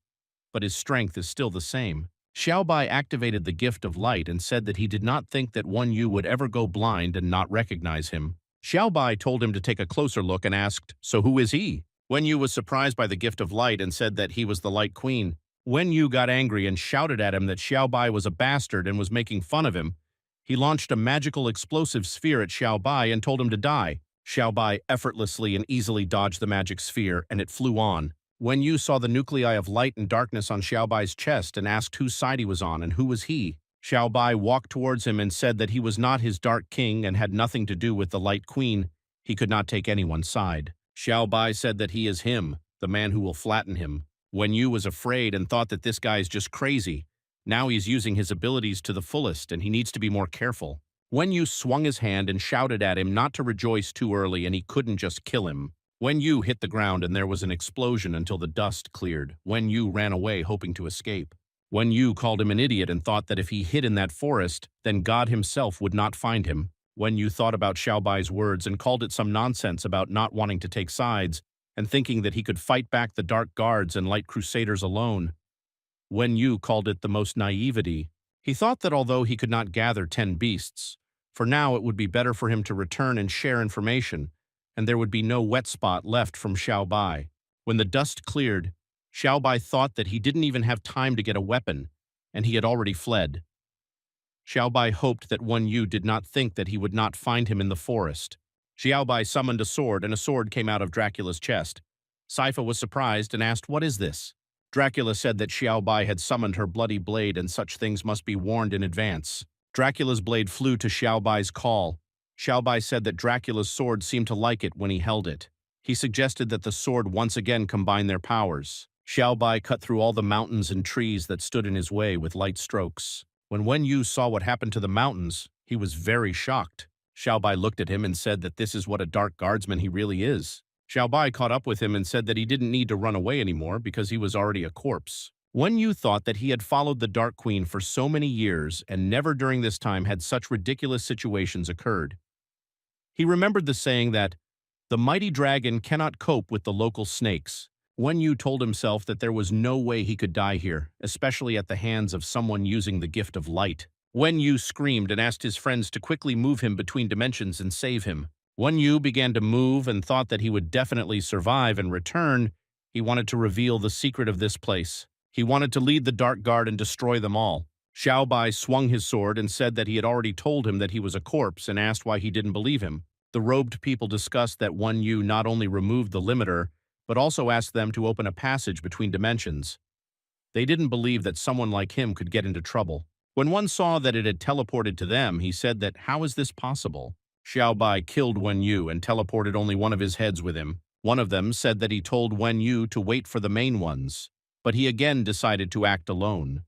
but his strength is still the same. Xiaobai activated the gift of light and said that he did not think that Wen Yu would ever go blind and not recognize him. Xiaobai told him to take a closer look and asked, "So who is he?" Wen Yu was surprised by the gift of light and said that he was the Light Queen. Wen Yu got angry and shouted at him that Xiaobai was a bastard and was making fun of him. He launched a magical explosive sphere at Xiaobai and told him to die. Xiaobai effortlessly and easily dodged the magic sphere, and it flew on. Wen Yu saw the nuclei of light and darkness on Xiaobai's chest and asked whose side he was on and who was he. Xiaobai walked towards him and said that he was not his Dark King and had nothing to do with the Light Queen. He could not take anyone's side. Xiaobai said that he is him, the man who will flatten him. Wen Yu was afraid and thought that this guy is just crazy. Now he's using his abilities to the fullest and he needs to be more careful. Wen Yu swung his hand and shouted at him not to rejoice too early and he couldn't just kill him. Wen Yu hit the ground and there was an explosion until the dust cleared. Wen Yu ran away hoping to escape. Wen Yu called him an idiot and thought that if he hid in that forest, then God himself would not find him. Wen Yu thought about Xiaobai's words and called it some nonsense about not wanting to take sides and thinking that he could fight back the Dark Guards and Light Crusaders alone. Wen Yu called it the most naivety. He thought that although he could not gather 10 beasts, for now it would be better for him to return and share information, and there would be no wet spot left from Xiaobai. When the dust cleared, Xiaobai thought that he didn't even have time to get a weapon, and he had already fled. Xiaobai hoped that Wen Yu did not think that he would not find him in the forest. Xiaobai summoned a sword, and a sword came out of Dracula's chest. Saifa was surprised and asked, "What is this?" Dracula said that Xiaobai had summoned her bloody blade and such things must be warned in advance. Dracula's blade flew to Xiaobai's call. Xiaobai said that Dracula's sword seemed to like it when he held it. He suggested that the sword once again combine their powers. Xiaobai cut through all the mountains and trees that stood in his way with light strokes. When Wen Yu saw what happened to the mountains, he was very shocked. Xiaobai looked at him and said that this is what a dark guardsman he really is. Xiaobai caught up with him and said that he didn't need to run away anymore because he was already a corpse. Wen Yu thought that he had followed the Dark Queen for so many years and never during this time had such ridiculous situations occurred. He remembered the saying that, "The mighty dragon cannot cope with the local snakes." Wen Yu told himself that there was no way he could die here, especially at the hands of someone using the gift of light. Wen Yu screamed and asked his friends to quickly move him between dimensions and save him. Wen Yu began to move and thought that he would definitely survive and return. He wanted to reveal the secret of this place. He wanted to lead the Dark Guard and destroy them all. Xiaobai swung his sword and said that he had already told him that he was a corpse and asked why he didn't believe him. The robed people discussed that Wen Yu not only removed the limiter, but also asked them to open a passage between dimensions. They didn't believe that someone like him could get into trouble. When one saw that it had teleported to them, he said that, "How is this possible?" Xiaobai killed Wen Yu and teleported only one of his heads with him. One of them said that he told Wen Yu to wait for the main ones, but he again decided to act alone.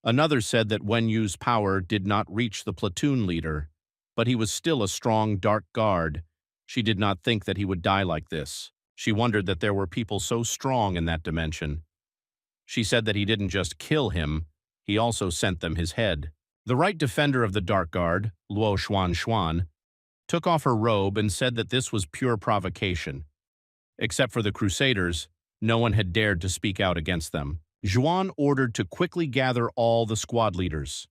Another said that Wen Yu's power did not reach the platoon leader, but he was still a strong dark guard. She did not think that he would die like this. She wondered that there were people so strong in that dimension. She said that he didn't just kill him, he also sent them his head. The right defender of the Dark Guard, Luo Xuan, took off her robe and said that this was pure provocation. Except for the Crusaders, no one had dared to speak out against them. Zhuan ordered to quickly gather all the squad leaders.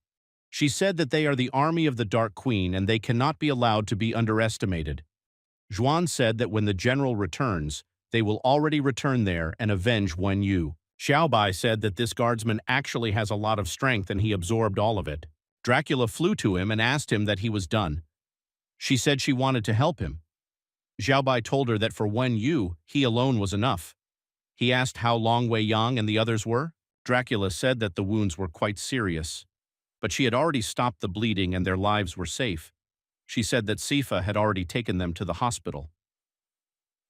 She said that they are the army of the Dark Queen and they cannot be allowed to be underestimated. Zhuan said that when the general returns, they will already return there and avenge Wen Yu. Xiaobai said that this guardsman actually has a lot of strength and he absorbed all of it. Dracula flew to him and asked him that he was done. She said she wanted to help him. Xiaobai told her that for Wen Yu, he alone was enough. He asked how long Wei Yang and the others were. Dracula said that the wounds were quite serious, but she had already stopped the bleeding and their lives were safe. She said that Saifa had already taken them to the hospital.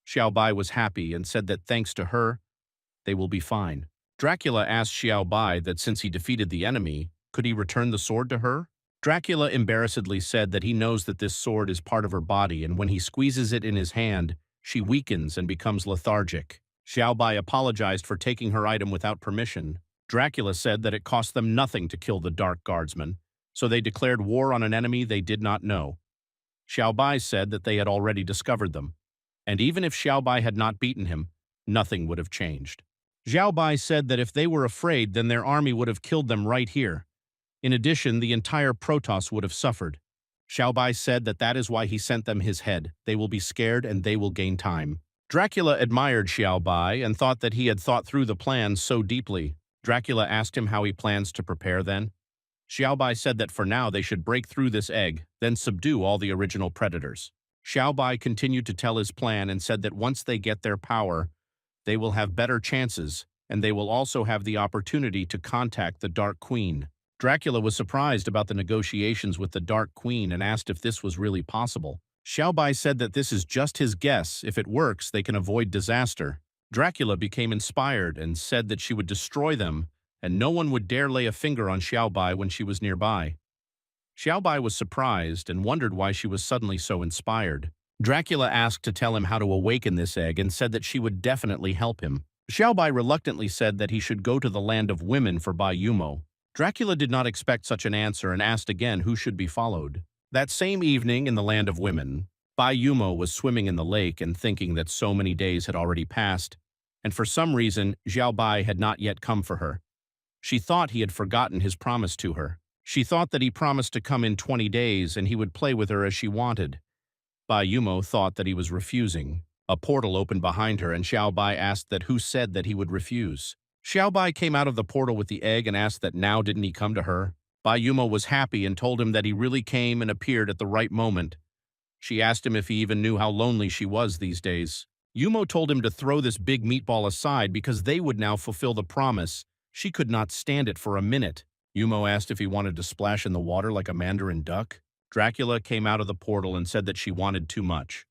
Xiaobai was happy and said that thanks to her, they will be fine. Dracula asked Xiaobai that since he defeated the enemy, could he return the sword to her? Dracula embarrassedly said that he knows that this sword is part of her body and when he squeezes it in his hand, she weakens and becomes lethargic. Xiaobai apologized for taking her item without permission. Dracula said that it cost them nothing to kill the Dark Guardsmen, so they declared war on an enemy they did not know. Xiaobai said that they had already discovered them, and even if Xiaobai had not beaten him, nothing would have changed. Xiaobai said that if they were afraid, then their army would have killed them right here. In addition, the entire Protoss would have suffered. Xiaobai said that that is why he sent them his head. They will be scared and they will gain time. Dracula admired Xiaobai and thought that he had thought through the plans so deeply. Dracula asked him how he plans to prepare then. Xiaobai said that for now they should break through this egg, then subdue all the original predators. Xiaobai continued to tell his plan and said that once they get their power, they will have better chances, and they will also have the opportunity to contact the Dark Queen. Dracula was surprised about the negotiations with the Dark Queen and asked if this was really possible. Xiaobai said that this is just his guess. If it works, they can avoid disaster. Dracula became inspired and said that she would destroy them, and no one would dare lay a finger on Xiaobai when she was nearby. Xiaobai was surprised and wondered why she was suddenly so inspired. Dracula asked to tell him how to awaken this egg and said that she would definitely help him. Xiaobai reluctantly said that he should go to the land of women for Bai Yumo. Dracula did not expect such an answer and asked again who should be followed. That same evening in the land of women, Bai Yumo was swimming in the lake and thinking that so many days had already passed, and for some reason Xiao Bai had not yet come for her. She thought he had forgotten his promise to her. She thought that he promised to come in 20 days and he would play with her as she wanted. Bai Yumo thought that he was refusing. A portal opened behind her and Xiao Bai asked that who said that he would refuse. Xiao Bai came out of the portal with the egg and asked that now didn't he come to her. Bai Yumo was happy and told him that he really came and appeared at the right moment. She asked him if he even knew how lonely she was these days. Yumo told him to throw this big meatball aside because they would now fulfill the promise. She could not stand it for a minute. Yumo asked if he wanted to splash in the water like a mandarin duck. Dracula came out of the portal and said that she wanted too much.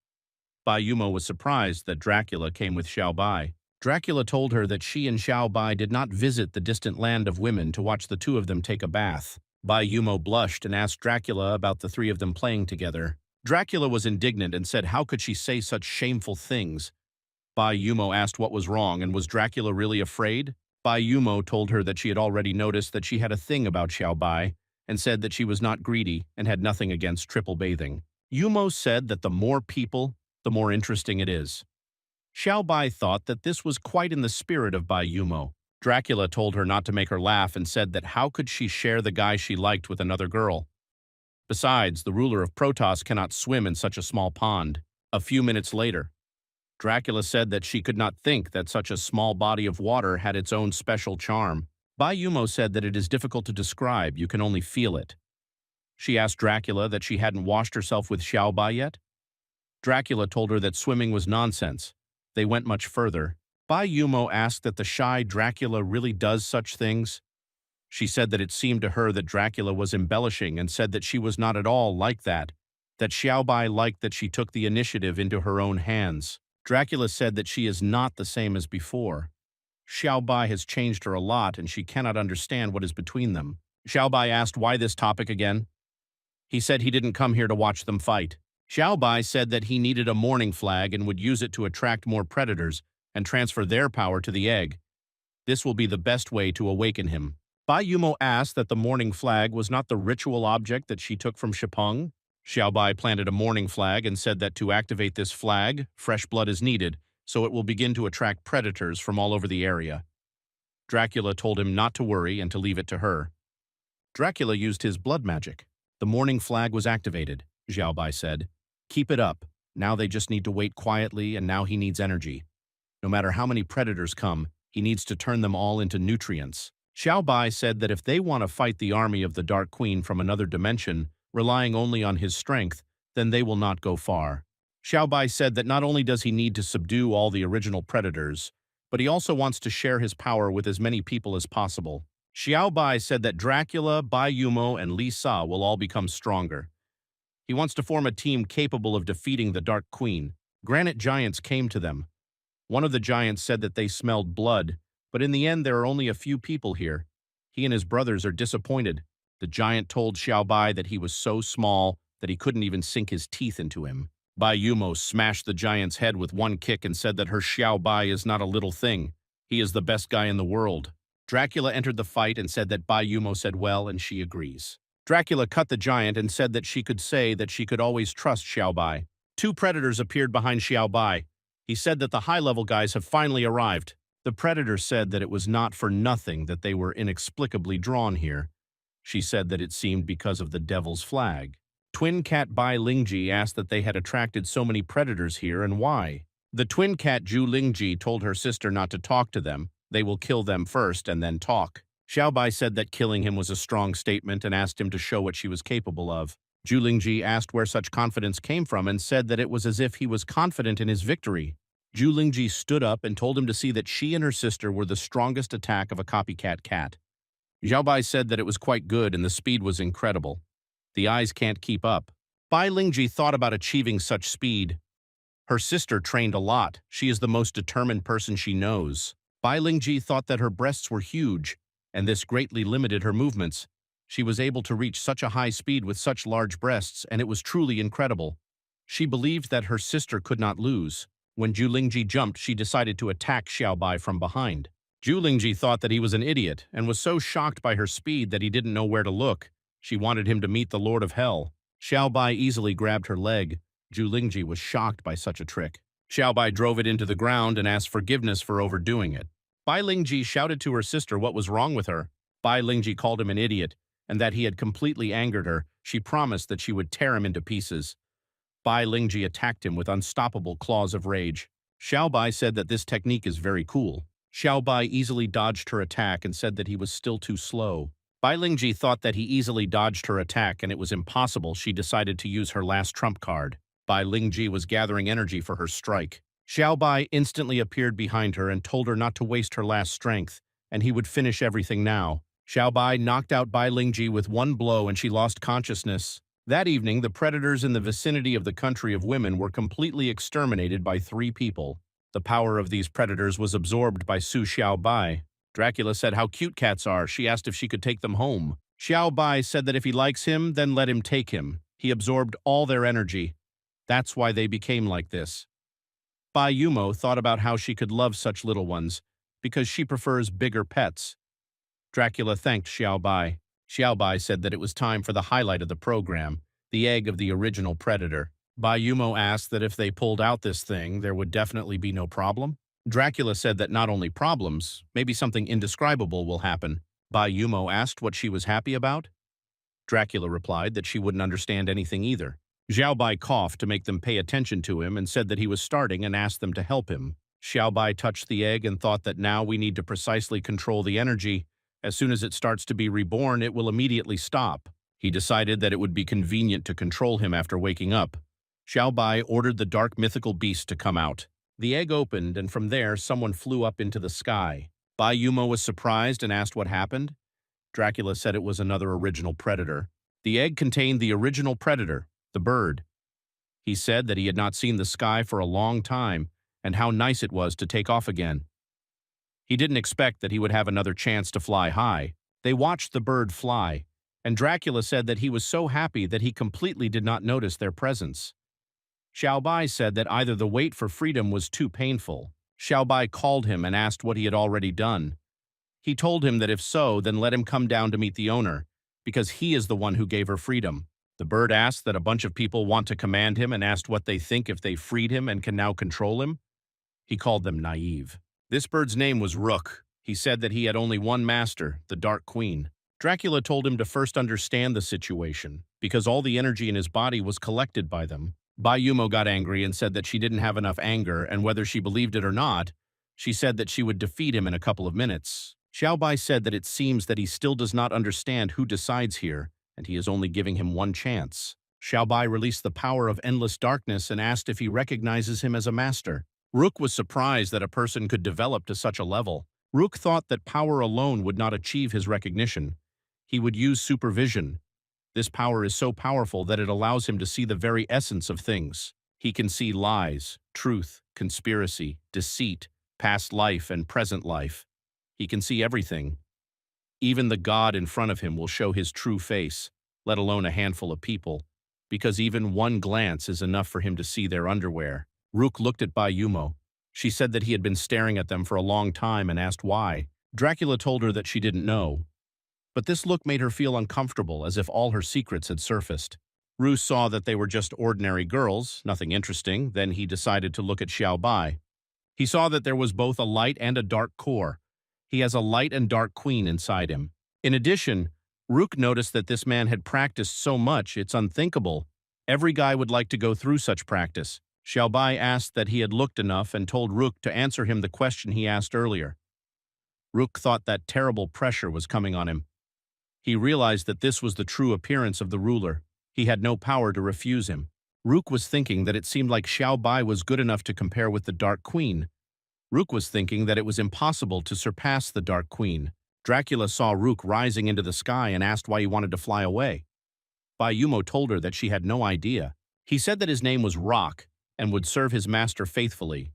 Bai Yumo was surprised that Dracula came with Xiao Bai. Dracula told her that she and Xiao Bai did not visit the distant land of women to watch the two of them take a bath. Bai Yumo blushed and asked Dracula about the three of them playing together. Dracula was indignant and said how could she say such shameful things. Bai Yumo asked what was wrong and was Dracula really afraid? Bai Yumo told her that she had already noticed that she had a thing about Xiao Bai and said that she was not greedy and had nothing against triple bathing. Yumo said that the more people, the more interesting it is. Xiao Bai thought that this was quite in the spirit of Bai Yumo. Dracula told her not to make her laugh and said that how could she share the guy she liked with another girl? Besides, the ruler of Protoss cannot swim in such a small pond. A few minutes later, Dracula said that she could not think that such a small body of water had its own special charm. Bai Yumo said that it is difficult to describe, you can only feel it. She asked Dracula that she hadn't washed herself with Xiao Bai yet. Dracula told her that swimming was nonsense. They went much further. Bai Yumo asked that the shy Dracula really does such things. She said that it seemed to her that Dracula was embellishing and said that she was not at all like that Xiao Bai liked that she took the initiative into her own hands. Dracula said that she is not the same as before. Xiao Bai has changed her a lot and she cannot understand what is between them. Xiao Bai asked why this topic again. He said he didn't come here to watch them fight. Xiao Bai said that he needed a morning flag and would use it to attract more predators and transfer their power to the egg. This will be the best way to awaken him. Bai Yumo asked that the morning flag was not the ritual object that she took from Shipeng. Xiao Bai planted a morning flag and said that to activate this flag, fresh blood is needed, so it will begin to attract predators from all over the area. Dracula told him not to worry and to leave it to her. Dracula used his blood magic. The morning flag was activated, Xiao Bai said. Keep it up. Now they just need to wait quietly and now he needs energy. No matter how many predators come, he needs to turn them all into nutrients. Xiao Bai said that if they want to fight the army of the Dark Queen from another dimension, relying only on his strength, then they will not go far. Xiao Bai said that not only does he need to subdue all the original predators, but he also wants to share his power with as many people as possible. Xiao Bai said that Dracula, Bai Yumo, and Li Sa will all become stronger. He wants to form a team capable of defeating the Dark Queen. Granite giants came to them. One of the giants said that they smelled blood, but in the end there are only a few people here. He and his brothers are disappointed. The giant told Xiao Bai that he was so small that he couldn't even sink his teeth into him. Bai Yumo smashed the giant's head with one kick and said that her Xiao Bai is not a little thing. He is the best guy in the world. Dracula entered the fight and said that Bai Yumo said well and she agrees. Dracula cut the giant and said that she could say that she could always trust Xiao Bai. Two predators appeared behind Xiao Bai. He said that the high-level guys have finally arrived. The predator said that it was not for nothing that they were inexplicably drawn here. She said that it seemed because of the devil's flag. Twin cat Bai Lingji asked that they had attracted so many predators here and why. The twin cat Zhu Lingji told her sister not to talk to them. They will kill them first and then talk. Xiao Bai said that killing him was a strong statement and asked him to show what she was capable of. Zhu Lingji asked where such confidence came from and said that it was as if he was confident in his victory. Zhu Lingji stood up and told him to see that she and her sister were the strongest attack of a copycat cat. Xiao Bai said that it was quite good and the speed was incredible. The eyes can't keep up. Bai Lingji thought about achieving such speed. Her sister trained a lot. She is the most determined person she knows. Bai Lingji thought that her breasts were huge, and this greatly limited her movements. She was able to reach such a high speed with such large breasts, and it was truly incredible. She believed that her sister could not lose. When Zhu Lingji jumped, she decided to attack Xiao Bai from behind. Zhu Lingji thought that he was an idiot and was so shocked by her speed that he didn't know where to look. She wanted him to meet the Lord of Hell. Xiao Bai easily grabbed her leg. Zhu Lingji was shocked by such a trick. Xiao Bai drove it into the ground and asked forgiveness for overdoing it. Bai Lingji shouted to her sister what was wrong with her. Bai Lingji called him an idiot, and that he had completely angered her. She promised that she would tear him into pieces. Bai Lingji attacked him with unstoppable claws of rage. Xiao Bai said that this technique is very cool. Xiao Bai easily dodged her attack and said that he was still too slow. Bai Lingji thought that he easily dodged her attack and it was impossible. She decided to use her last trump card. Bai Lingji was gathering energy for her strike. Xiao Bai instantly appeared behind her and told her not to waste her last strength, and he would finish everything now. Xiao Bai knocked out Bai Lingji with one blow and she lost consciousness. That evening, the predators in the vicinity of the country of women were completely exterminated by 3 people. The power of these predators was absorbed by Su Xiao Bai. Dracula said how cute cats are. She asked if she could take them home. Xiao Bai said that if he likes him, then let him take him. He absorbed all their energy. That's why they became like this. Bai Yumo thought about how she could love such little ones, because she prefers bigger pets. Dracula thanked Xiao Bai. Xiao Bai said that it was time for the highlight of the program, the egg of the original predator. Bai Yumo asked that if they pulled out this thing, there would definitely be no problem. Dracula said that not only problems, maybe something indescribable will happen. Bai Yumo asked what she was happy about. Dracula replied that she wouldn't understand anything either. Xiao Bai coughed to make them pay attention to him and said that he was starting and asked them to help him. Xiao Bai touched the egg and thought that now we need to precisely control the energy. As soon as it starts to be reborn, it will immediately stop. He decided that it would be convenient to control him after waking up. Xiao Bai ordered the dark mythical beast to come out. The egg opened, and from there, someone flew up into the sky. Bai Yumo was surprised and asked what happened. Dracula said it was another original predator. The egg contained the original predator, the bird. He said that he had not seen the sky for a long time, and how nice it was to take off again. He didn't expect that he would have another chance to fly high. They watched the bird fly, and Dracula said that he was so happy that he completely did not notice their presence. Xiao Bai said that either the wait for freedom was too painful. Xiao Bai called him and asked what he had already done. He told him that if so, then let him come down to meet the owner, because he is the one who gave her freedom. The bird asked that a bunch of people want to command him and asked what they think if they freed him and can now control him. He called them naive. This bird's name was Rook. He said that he had only one master, the Dark Queen. Dracula told him to first understand the situation, because all the energy in his body was collected by them. Bai Yumo got angry and said that she didn't have enough anger, and whether she believed it or not, she said that she would defeat him in a couple of minutes. Xiao Bai said that it seems that he still does not understand who decides here, and he is only giving him one chance. Xiao Bai released the power of endless darkness and asked if he recognizes him as a master. Rook was surprised that a person could develop to such a level. Rook thought that power alone would not achieve his recognition. He would use supervision. This power is so powerful that it allows him to see the very essence of things. He can see lies, truth, conspiracy, deceit, past life and present life. He can see everything. Even the God in front of him will show his true face, let alone a handful of people, because even one glance is enough for him to see their underwear. Rook looked at Bai Yumo. She said that he had been staring at them for a long time and asked why. Dracula told her that she didn't know. But this look made her feel uncomfortable, as if all her secrets had surfaced. Roos saw that they were just ordinary girls, nothing interesting. Then he decided to look at Xiao Bai. He saw that there was both a light and a dark core. He has a light and dark queen inside him. In addition, Rook noticed that this man had practiced so much it's unthinkable. Every guy would like to go through such practice. Xiao Bai asked that he had looked enough and told Rook to answer him the question he asked earlier. Rook thought that terrible pressure was coming on him. He realized that this was the true appearance of the ruler. He had no power to refuse him. Rook was thinking that it seemed like Xiao Bai was good enough to compare with the Dark Queen. Rook was thinking that it was impossible to surpass the Dark Queen. Dracula saw Rook rising into the sky and asked why he wanted to fly away. Bai Yumo told her that she had no idea. He said that his name was Rock and would serve his master faithfully.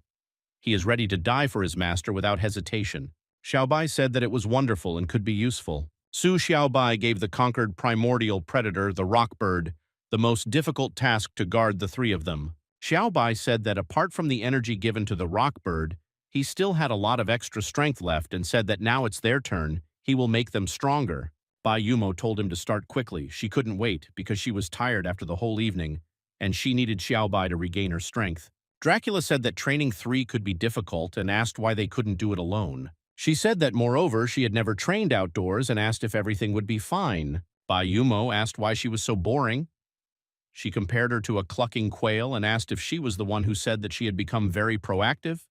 He is ready to die for his master without hesitation. Xiao Bai said that it was wonderful and could be useful. Su Xiao Bai gave the conquered primordial predator, the rock bird, the most difficult task to guard the 3 of them. Xiao Bai said that apart from the energy given to the rock bird, he still had a lot of extra strength left and said that now it's their turn, he will make them stronger. Bai Yumo told him to start quickly. She couldn't wait because she was tired after the whole evening, and she needed Xiaobai to regain her strength. Dracula said that training 3 could be difficult and asked why they couldn't do it alone. She said that, moreover, she had never trained outdoors and asked if everything would be fine. Bai Yumo asked why she was so boring. She compared her to a clucking quail and asked if she was the one who said that she had become very proactive.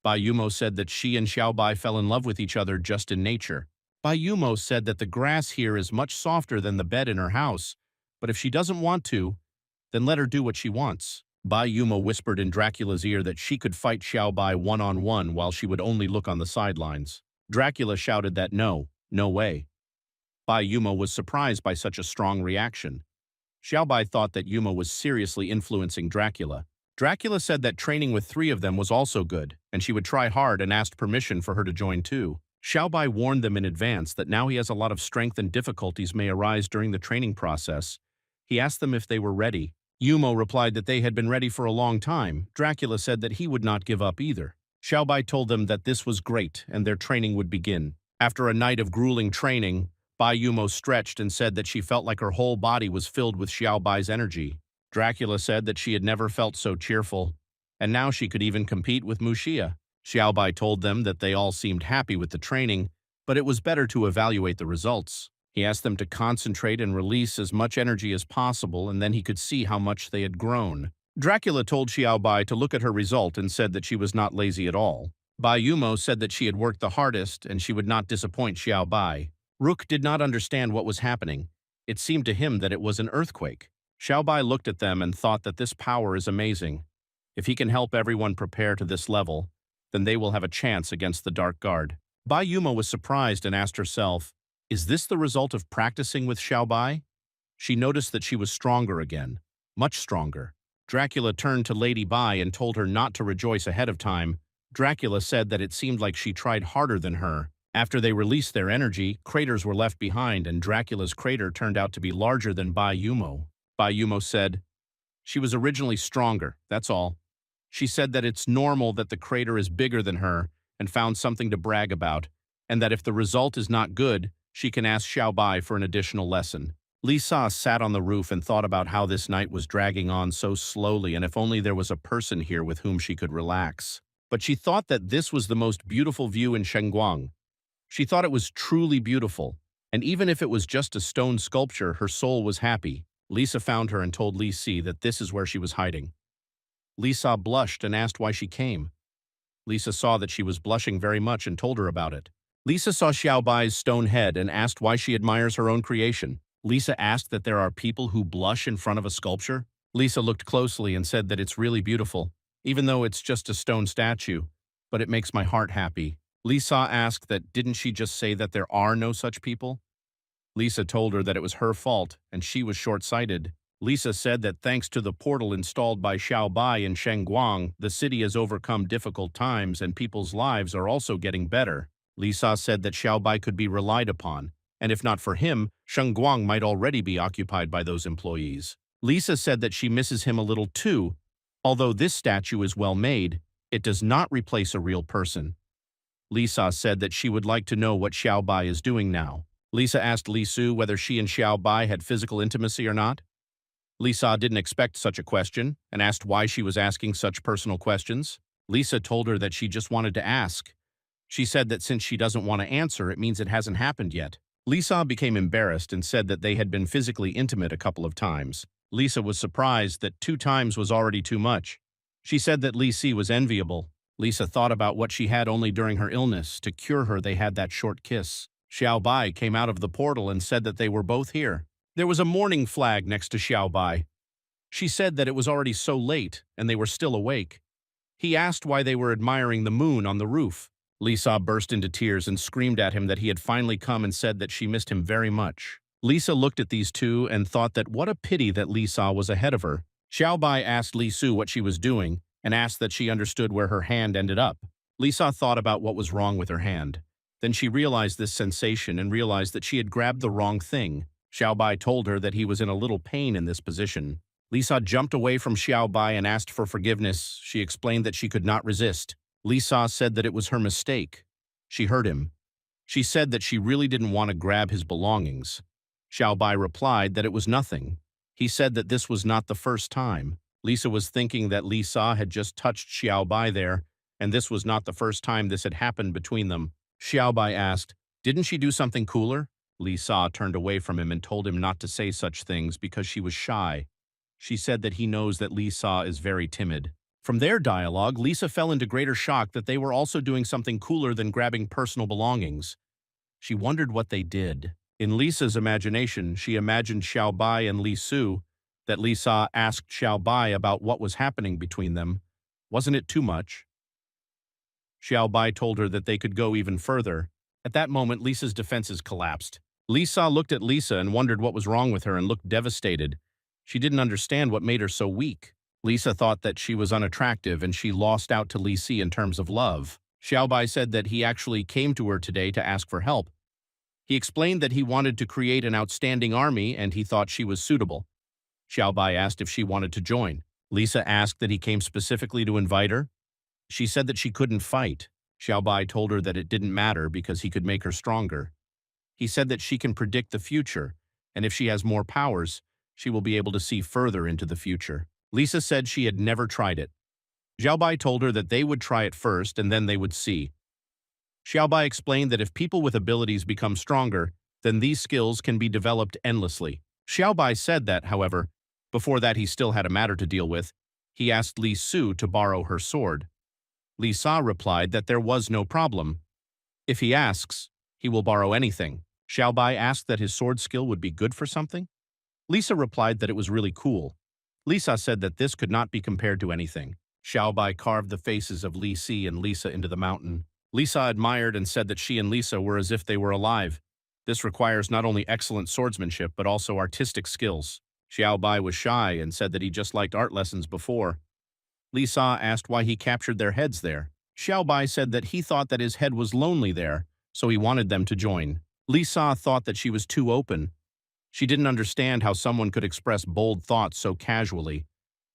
Bai Yumo said that she and Xiaobai fell in love with each other just in nature. Bai Yumo said that the grass here is much softer than the bed in her house, but if she doesn't want to, then let her do what she wants. Bai Yumo whispered in Dracula's ear that she could fight Xiaobai one-on-one while she would only look on the sidelines. Dracula shouted that no way. Bai Yumo was surprised by such a strong reaction. Xiaobai thought that Yumo was seriously influencing Dracula. Dracula said that training with 3 of them was also good, and she would try hard and asked permission for her to join too. Xiaobai warned them in advance that now he has a lot of strength and difficulties may arise during the training process. He asked them if they were ready. Yumo replied that they had been ready for a long time. Dracula said that he would not give up either. Xiaobai told them that this was great and their training would begin. After a night of grueling training, Bai Yumo stretched and said that she felt like her whole body was filled with Xiaobai's energy. Dracula said that she had never felt so cheerful, and now she could even compete with Muxia. Xiaobai told them that they all seemed happy with the training, but it was better to evaluate the results. He asked them to concentrate and release as much energy as possible, and then he could see how much they had grown. Dracula told Xiaobai to look at her result and said that she was not lazy at all. Bai Yumo said that she had worked the hardest and she would not disappoint Xiaobai. Rook did not understand what was happening. It seemed to him that it was an earthquake. Xiaobai looked at them and thought that this power is amazing. If he can help everyone prepare to this level, then they will have a chance against the Dark Guard. Bai Yumo was surprised and asked herself, is this the result of practicing with Xiaobai? She noticed that she was stronger again, much stronger. Dracula turned to Lady Bai and told her not to rejoice ahead of time. Dracula said that it seemed like she tried harder than her. After they released their energy, craters were left behind, and Dracula's crater turned out to be larger than Bai Yumo. Bai Yumo said, she was originally stronger, that's all. She said that it's normal that the crater is bigger than her and found something to brag about, and that if the result is not good, she can ask Xiaobai for an additional lesson. Lisa sat on the roof and thought about how this night was dragging on so slowly, and if only there was a person here with whom she could relax. But she thought that this was the most beautiful view in Shengguang. She thought it was truly beautiful, and even if it was just a stone sculpture, her soul was happy. Lisa found her and told Li Si that this is where she was hiding. Lisa blushed and asked why she came. Lisa saw that she was blushing very much and told her about it. Lisa saw Xiaobai's stone head and asked why she admires her own creation. Lisa asked that there are people who blush in front of a sculpture. Lisa looked closely and said that it's really beautiful, even though it's just a stone statue, but it makes my heart happy. Lisa asked that didn't she just say that there are no such people? Lisa told her that it was her fault and she was short-sighted. Lisa said that thanks to the portal installed by Xiaobai in Shengguang, the city has overcome difficult times and people's lives are also getting better. Lisa said that Xiaobai could be relied upon, and if not for him, Shengguang might already be occupied by those employees. Lisa said that she misses him a little too. Although this statue is well made, it does not replace a real person. Lisa said that she would like to know what Xiaobai is doing now. Lisa asked Li Su whether she and Xiaobai had physical intimacy or not. Lisa didn't expect such a question and asked why she was asking such personal questions. Lisa told her that she just wanted to ask. She said that since she doesn't want to answer, it means it hasn't happened yet. Lisa became embarrassed and said that they had been physically intimate a couple of times. Lisa was surprised that 2 times was already too much. She said that Li Si was enviable. Lisa thought about what she had only during her illness. To cure her, they had that short kiss. Xiaobai came out of the portal and said that they were both here. There was a mourning flag next to Xiaobai. She said that it was already so late and they were still awake. He asked why they were admiring the moon on the roof. Lisa burst into tears and screamed at him that he had finally come and said that she missed him very much. Lisa looked at these two and thought that what a pity that Lisa was ahead of her. Xiaobai asked Li Su what she was doing and asked that she understood where her hand ended up. Lisa thought about what was wrong with her hand. Then she realized this sensation and realized that she had grabbed the wrong thing. Xiaobai told her that he was in a little pain in this position. Lisa jumped away from Xiaobai and asked for forgiveness. She explained that she could not resist. Lisa said that it was her mistake. She hurt him. She said that she really didn't want to grab his belongings. Xiaobai replied that it was nothing. He said that this was not the first time. Lisa was thinking that Li Sa had just touched Xiaobai there, and this was not the first time this had happened between them. Xiaobai asked, "Didn't she do something cooler?" Li Sa turned away from him and told him not to say such things because she was shy. She said that he knows that Li Sa is very timid. From their dialogue, Lisa fell into greater shock that they were also doing something cooler than grabbing personal belongings. She wondered what they did. In Lisa's imagination, she imagined Xiaobai and Li Su, that Lisa asked Xiaobai about what was happening between them. Wasn't it too much? Xiaobai told her that they could go even further. At that moment, Lisa's defenses collapsed. Lisa looked at Lisa and wondered what was wrong with her and looked devastated. She didn't understand what made her so weak. Lisa thought that she was unattractive and she lost out to Li Si in terms of love. Xiaobai said that he actually came to her today to ask for help. He explained that he wanted to create an outstanding army and he thought she was suitable. Xiaobai asked if she wanted to join. Lisa asked that he came specifically to invite her. She said that she couldn't fight. Xiaobai told her that it didn't matter because he could make her stronger. He said that she can predict the future, and if she has more powers, she will be able to see further into the future. Lisa said she had never tried it. Xiaobai told her that they would try it first and then they would see. Xiaobai explained that if people with abilities become stronger, then these skills can be developed endlessly. Xiaobai said that, however, before that he still had a matter to deal with. He asked Li Su to borrow her sword. Li Sa replied that there was no problem. If he asks, he will borrow anything. Xiaobai asked that his sword skill would be good for something. Lisa replied that it was really cool. Lisa said that this could not be compared to anything. Xiaobai carved the faces of Li Si and Lisa into the mountain. Lisa admired and said that she and Lisa were as if they were alive. This requires not only excellent swordsmanship but also artistic skills. Xiaobai was shy and said that he just liked art lessons before. Lisa asked why he captured their heads there. Xiaobai said that he thought that his head was lonely there, so he wanted them to join. Lisa thought that she was too open. She didn't understand how someone could express bold thoughts so casually.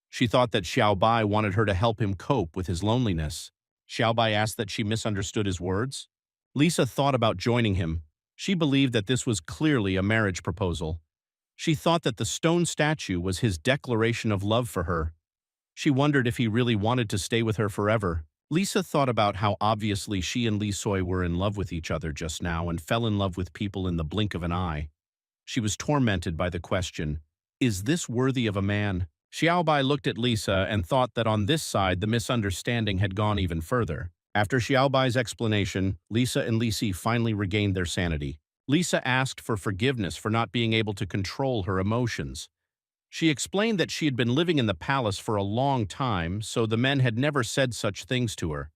She thought that Xiaobai wanted her to help him cope with his loneliness. Xiaobai asked that she misunderstood his words. Lisa thought about joining him. She believed that this was clearly a marriage proposal. She thought that the stone statue was his declaration of love for her. She wondered if he really wanted to stay with her forever. Lisa thought about how obviously she and Li Sui were in love with each other just now and fell in love with people in the blink of an eye. She was tormented by the question, is this worthy of a man? Xiaobai looked at Lisa and thought that on this side the misunderstanding had gone even further. After Xiaobai's explanation, Lisa and Li Si finally regained their sanity. Lisa asked for forgiveness for not being able to control her emotions. She explained that she had been living in the palace for a long time, so the men had never said such things to her.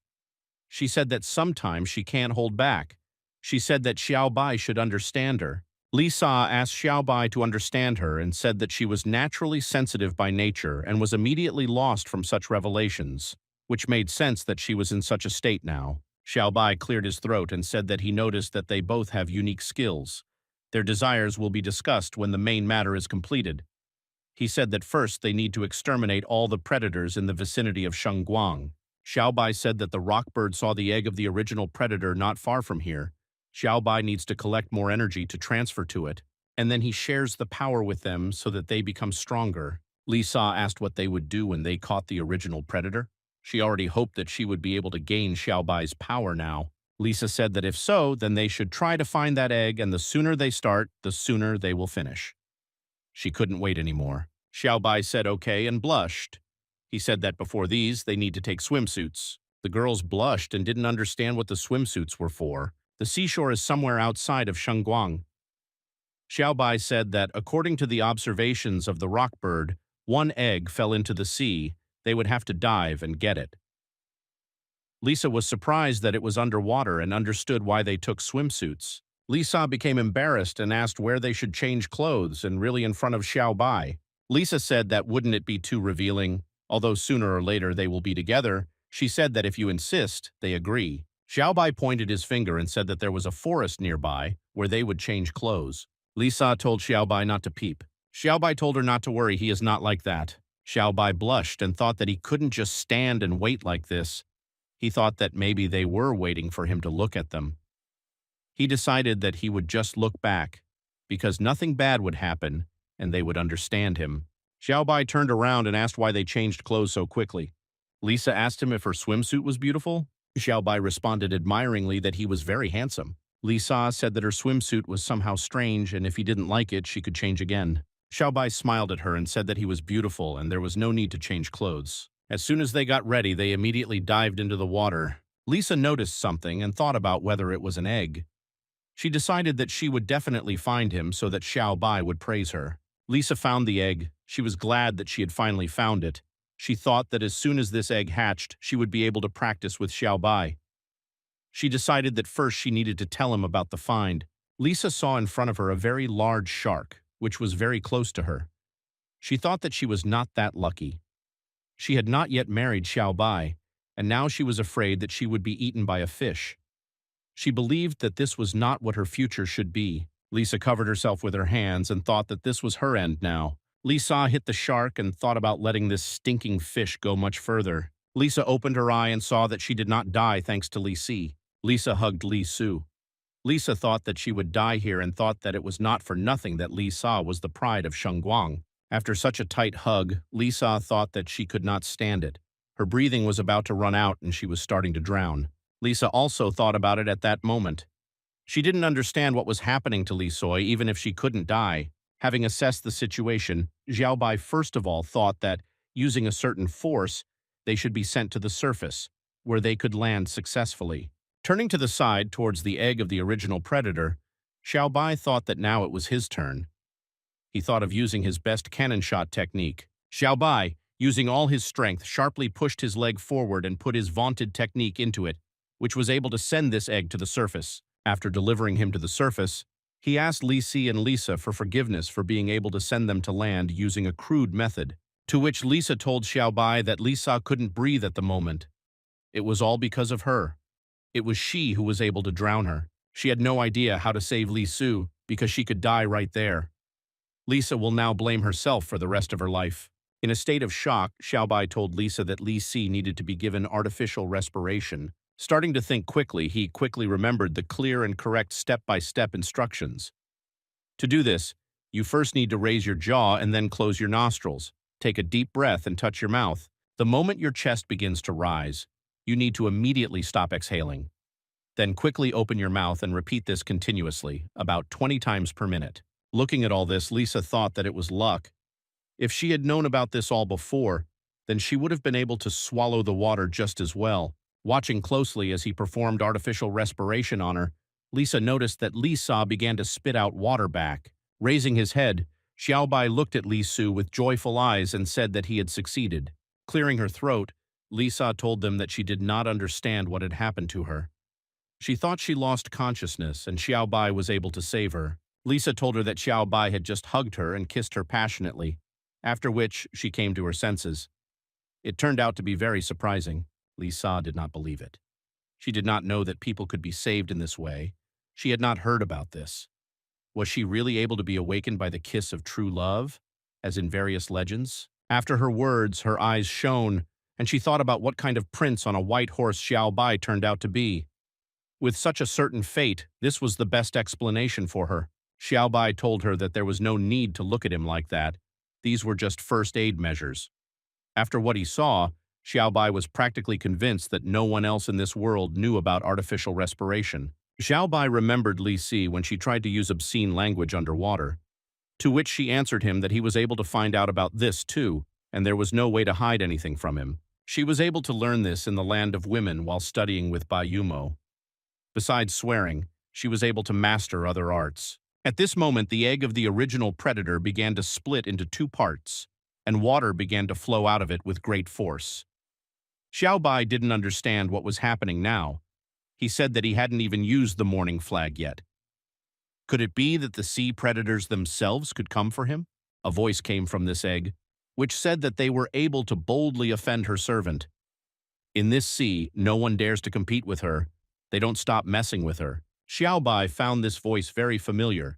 She said that sometimes she can't hold back. She said that Xiaobai should understand her. Lisa asked Xiaobai to understand her and said that she was naturally sensitive by nature and was immediately lost from such revelations, which made sense that she was in such a state now. Xiaobai cleared his throat and said that he noticed that they both have unique skills. Their desires will be discussed when the main matter is completed. He said that first they need to exterminate all the predators in the vicinity of Shengguang. Xiaobai said that the rockbird saw the egg of the original predator not far from here. Xiaobai needs to collect more energy to transfer to it, and then he shares the power with them so that they become stronger. Lisa asked what they would do when they caught the original predator. She already hoped that she would be able to gain Xiaobai's power now. Lisa said that if so, then they should try to find that egg, and the sooner they start, the sooner they will finish. She couldn't wait anymore. Xiaobai said okay and blushed. He said that before these, they need to take swimsuits. The girls blushed and didn't understand what the swimsuits were for. The seashore is somewhere outside of Shengguang. Xiaobai said that according to the observations of the rockbird, one egg fell into the sea. They would have to dive and get it. Lisa was surprised that it was underwater and understood why they took swimsuits. Lisa became embarrassed and asked where they should change clothes, and really in front of Xiaobai. Lisa said that wouldn't it be too revealing? Although sooner or later they will be together, she said that if you insist, they agree. Xiaobai pointed his finger and said that there was a forest nearby where they would change clothes. Lisa told Xiaobai not to peep. Xiaobai told her not to worry, he is not like that. Xiaobai blushed and thought that he couldn't just stand and wait like this. He thought that maybe they were waiting for him to look at them. He decided that he would just look back, because nothing bad would happen, and they would understand him. Xiaobai turned around and asked why they changed clothes so quickly. Lisa asked him if her swimsuit was beautiful. Xiaobai responded admiringly that he was very handsome. Lisa said that her swimsuit was somehow strange, and if he didn't like it, she could change again. Xiaobai smiled at her and said that he was beautiful and there was no need to change clothes. As soon as they got ready, they immediately dived into the water. Lisa noticed something and thought about whether it was an egg. She decided that she would definitely find him so that Xiaobai would praise her. Lisa found the egg. She was glad that she had finally found it. She thought that as soon as this egg hatched, she would be able to practice with Xiaobai. She decided that first she needed to tell him about the find. Lisa saw in front of her a very large shark, which was very close to her. She thought that she was not that lucky. She had not yet married Xiaobai, and now she was afraid that she would be eaten by a fish. She believed that this was not what her future should be. Lisa covered herself with her hands and thought that this was her end now. Lisa hit the shark and thought about letting this stinking fish go much further. Lisa opened her eye and saw that she did not die thanks to Li Si. Lisa hugged Li Su. Lisa thought that she would die here and thought that it was not for nothing that Lisa was the pride of Shengguang. After such a tight hug, Lisa thought that she could not stand it. Her breathing was about to run out and she was starting to drown. Lisa also thought about it at that moment. She didn't understand what was happening to Li Sui even if she couldn't die. Having assessed the situation, Xiaobai first of all thought that, using a certain force, they should be sent to the surface, where they could land successfully. Turning to the side towards the egg of the original predator, Xiaobai thought that now it was his turn. He thought of using his best cannon shot technique. Xiaobai, using all his strength, sharply pushed his leg forward and put his vaunted technique into it, which was able to send this egg to the surface. After delivering him to the surface, he asked Li Si and Lisa for forgiveness for being able to send them to land using a crude method, to which Lisa told Xiaobai that Lisa couldn't breathe at the moment. It was all because of her. It was she who was able to drown her. She had no idea how to save Li Su because she could die right there. Lisa will now blame herself for the rest of her life. In a state of shock, Xiaobai told Lisa that Li Si needed to be given artificial respiration. Starting to think quickly, he quickly remembered the clear and correct step-by-step instructions. To do this, you first need to raise your jaw and then close your nostrils. Take a deep breath and touch your mouth. The moment your chest begins to rise, you need to immediately stop exhaling. Then quickly open your mouth and repeat this continuously, about 20 times per minute. Looking at all this, Lisa thought that it was luck. If she had known about this all before, then she would have been able to swallow the water just as well. Watching closely as he performed artificial respiration on her, Lisa noticed that Li Sa began to spit out water back. Raising his head, Xiaobai looked at Li Su with joyful eyes and said that he had succeeded. Clearing her throat, Lisa told them that she did not understand what had happened to her. She thought she lost consciousness and Xiaobai was able to save her. Lisa told her that Xiaobai had just hugged her and kissed her passionately, after which she came to her senses. It turned out to be very surprising. Lisa did not believe it. She did not know that people could be saved in this way. She had not heard about this. Was she really able to be awakened by the kiss of true love, as in various legends? After her words, her eyes shone, and she thought about what kind of prince on a white horse Xiaobai turned out to be. With such a certain fate, this was the best explanation for her. Xiaobai told her that there was no need to look at him like that. These were just first aid measures. After what he saw, Xiaobai was practically convinced that no one else in this world knew about artificial respiration. Xiaobai remembered Li Si when she tried to use obscene language underwater, to which she answered him that he was able to find out about this too, and there was no way to hide anything from him. She was able to learn this in the land of women while studying with Bai Yumo. Besides swearing, she was able to master other arts. At this moment, the egg of the original predator began to split into two parts, and water began to flow out of it with great force. Xiaobai didn't understand what was happening now. He said that he hadn't even used the morning flag yet. Could it be that the sea predators themselves could come for him? A voice came from this egg, which said that they were able to boldly offend her servant. In this sea, no one dares to compete with her. They don't stop messing with her. Xiaobai found this voice very familiar,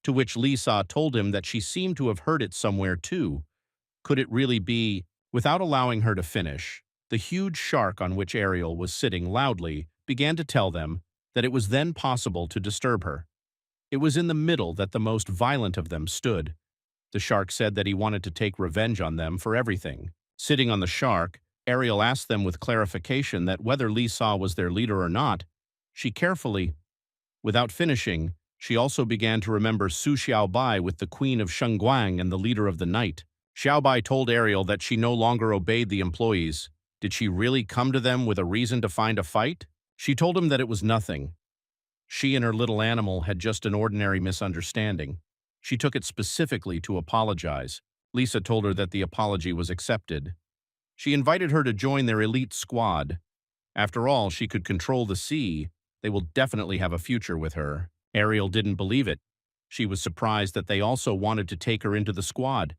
to which Lisa told him that she seemed to have heard it somewhere too. Could it really be? Without allowing her to finish, the huge shark on which Ariel was sitting loudly began to tell them that it was then possible to disturb her. It was in the middle that the most violent of them stood. The shark said that he wanted to take revenge on them for everything. Sitting on the shark, Ariel asked them with clarification that whether Lisa was their leader or not, she carefully, without finishing, she also began to remember Su Xiaobai with the queen of Shengguang and the leader of the night. Xiaobai told Ariel that she no longer obeyed the employees. Did she really come to them with a reason to find a fight? She told him that it was nothing. She and her little animal had just an ordinary misunderstanding. She took it specifically to apologize. Lisa told her that the apology was accepted. She invited her to join their elite squad. After all, she could control the sea. They will definitely have a future with her. Ariel didn't believe it. She was surprised that they also wanted to take her into the squad.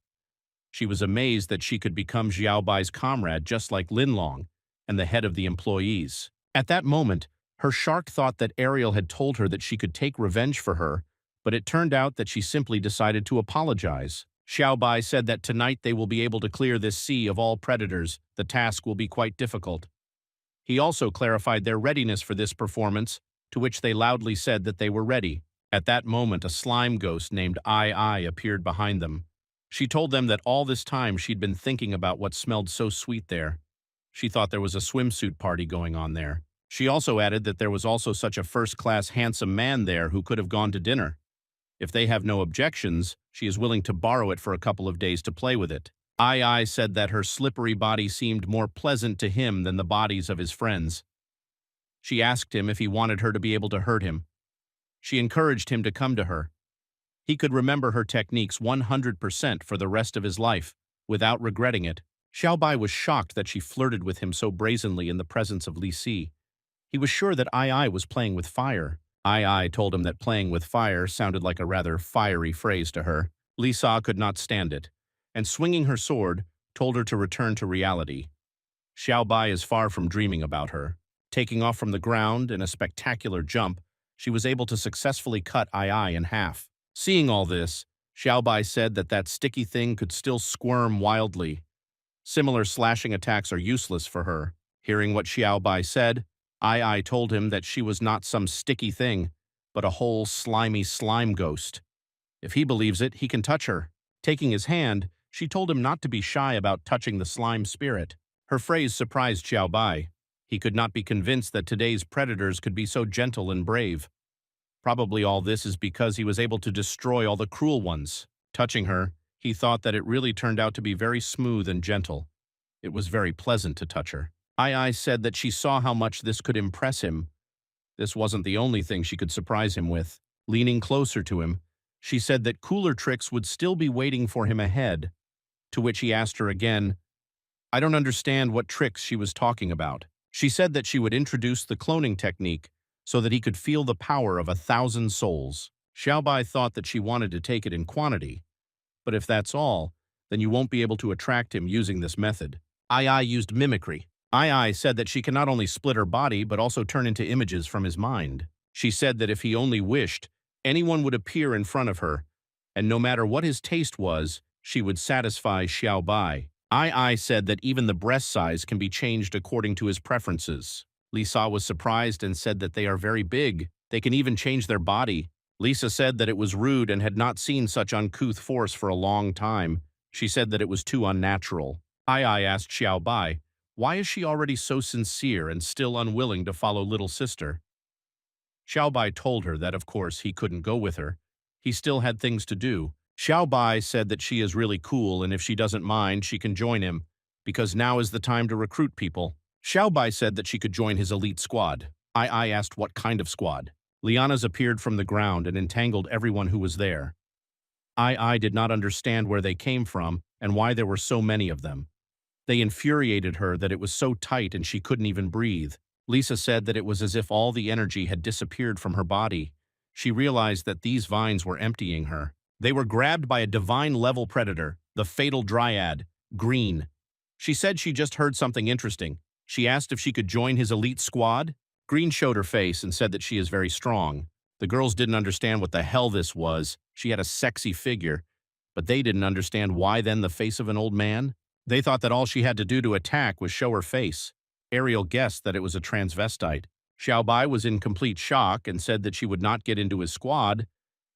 She was amazed that she could become Xiaobai's comrade just like Linlong and the head of the employees. At that moment, her shark thought that Ariel had told her that she could take revenge for her, but it turned out that she simply decided to apologize. Xiaobai said that tonight they will be able to clear this sea of all predators. The task will be quite difficult. He also clarified their readiness for this performance, to which they loudly said that they were ready. At that moment, a slime ghost named Ai appeared behind them. She told them that all this time she'd been thinking about what smelled so sweet there. She thought there was a swimsuit party going on there. She also added that there was also such a first-class handsome man there who could have gone to dinner. If they have no objections, she is willing to borrow it for a couple of days to play with it. Ai said that her slippery body seemed more pleasant to him than the bodies of his friends. She asked him if he wanted her to be able to hurt him. She encouraged him to come to her. He could remember her techniques 100% for the rest of his life, without regretting it. Xiaobai was shocked that she flirted with him so brazenly in the presence of Li Si. He was sure that Ai was playing with fire. Ai told him that playing with fire sounded like a rather fiery phrase to her. Lisa could not stand it, and swinging her sword, told her to return to reality. Xiaobai is far from dreaming about her. Taking off from the ground in a spectacular jump, she was able to successfully cut Ai in half. Seeing all this, Xiaobai said that that sticky thing could still squirm wildly. Similar slashing attacks are useless for her. Hearing what Xiaobai said, Ai told him that she was not some sticky thing, but a whole slimy slime ghost. If he believes it, he can touch her. Taking his hand, she told him not to be shy about touching the slime spirit. Her phrase surprised Xiaobai. He could not be convinced that today's predators could be so gentle and brave. Probably all this is because he was able to destroy all the cruel ones. Touching her, he thought that it really turned out to be very smooth and gentle. It was very pleasant to touch her. Ai said that she saw how much this could impress him. This wasn't the only thing she could surprise him with. Leaning closer to him, she said that cooler tricks would still be waiting for him ahead, to which he asked her again. I don't understand what tricks she was talking about. She said that she would introduce the cloning technique so that he could feel the power of 1,000 souls. Xiaobai thought that she wanted to take it in quantity. But if that's all, then you won't be able to attract him using this method. Ai used mimicry. Ai said that she can not only split her body but also turn into images from his mind. She said that if he only wished, anyone would appear in front of her, and no matter what his taste was, she would satisfy Xiaobai. Ai said that even the breast size can be changed according to his preferences. Lisa was surprised and said that they are very big. They can even change their body. Lisa said that it was rude and had not seen such uncouth force for a long time. She said that it was too unnatural. Ai asked Xiaobai, why is she already so sincere and still unwilling to follow little sister? Xiaobai told her that, of course, he couldn't go with her. He still had things to do. Xiaobai said that she is really cool and if she doesn't mind, she can join him, because now is the time to recruit people. Xiaobai said that she could join his elite squad. Ai asked what kind of squad. Lianas appeared from the ground and entangled everyone who was there. Ai did not understand where they came from and why there were so many of them. They infuriated her that it was so tight and she couldn't even breathe. Lisa said that it was as if all the energy had disappeared from her body. She realized that these vines were emptying her. They were grabbed by a divine-level predator, the fatal dryad, Green. She said she just heard something interesting. She asked if she could join his elite squad. Green showed her face and said that she is very strong. The girls didn't understand what the hell this was. She had a sexy figure, but they didn't understand why then the face of an old man. They thought that all she had to do to attack was show her face. Ariel guessed that it was a transvestite. Xiaobai was in complete shock and said that she would not get into his squad.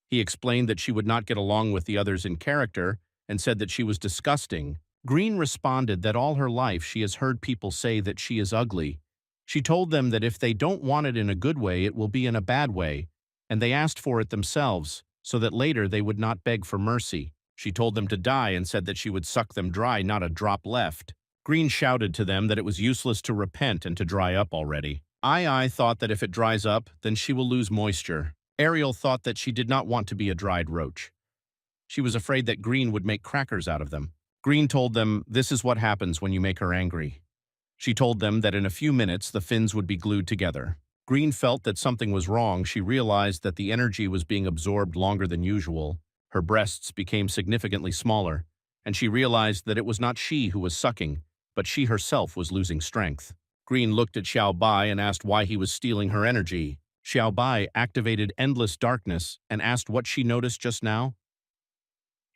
He explained that she would not get along with the others in character and said that she was disgusting. Green responded that all her life she has heard people say that she is ugly. She told them that if they don't want it in a good way, it will be in a bad way, and they asked for it themselves, so that later they would not beg for mercy. She told them to die and said that she would suck them dry, not a drop left. Green shouted to them that it was useless to repent and to dry up already. Ai thought that if it dries up, then she will lose moisture. Ariel thought that she did not want to be a dried roach. She was afraid that Green would make crackers out of them. Green told them, "This is what happens when you make her angry." She told them that in a few minutes the fins would be glued together. Green felt that something was wrong. She realized that the energy was being absorbed longer than usual. Her breasts became significantly smaller, and she realized that it was not she who was sucking, but she herself was losing strength. Green looked at Xiaobai and asked why he was stealing her energy. Xiaobai activated Endless Darkness and asked what she noticed just now.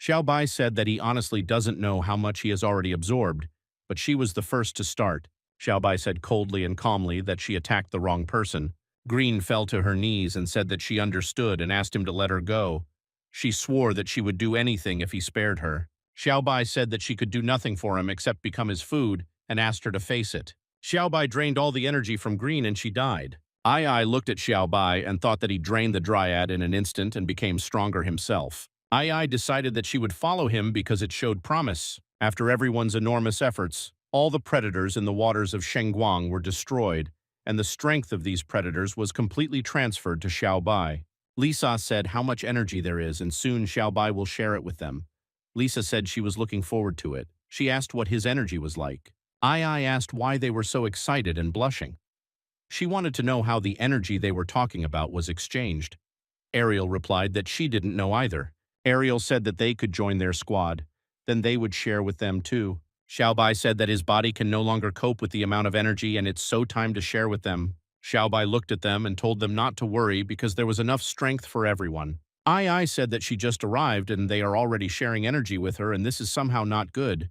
Xiaobai said that he honestly doesn't know how much he has already absorbed, but she was the first to start. Xiaobai said coldly and calmly that she attacked the wrong person. Green fell to her knees and said that she understood and asked him to let her go. She swore that she would do anything if he spared her. Xiaobai said that she could do nothing for him except become his food and asked her to face it. Xiaobai drained all the energy from Green and she died. Ai looked at Xiaobai and thought that he drained the dryad in an instant and became stronger himself. Ai decided that she would follow him because it showed promise. After everyone's enormous efforts, all the predators in the waters of Shengguang were destroyed, and the strength of these predators was completely transferred to Xiaobai. Lisa said how much energy there is, and soon Xiaobai will share it with them. Lisa said she was looking forward to it. She asked what his energy was like. Ai asked why they were so excited and blushing. She wanted to know how the energy they were talking about was exchanged. Ariel replied that she didn't know either. Ariel said that they could join their squad. Then they would share with them too. Xiaobai said that his body can no longer cope with the amount of energy and it's so time to share with them. Xiaobai looked at them and told them not to worry because there was enough strength for everyone. Ai said that she just arrived and they are already sharing energy with her and this is somehow not good.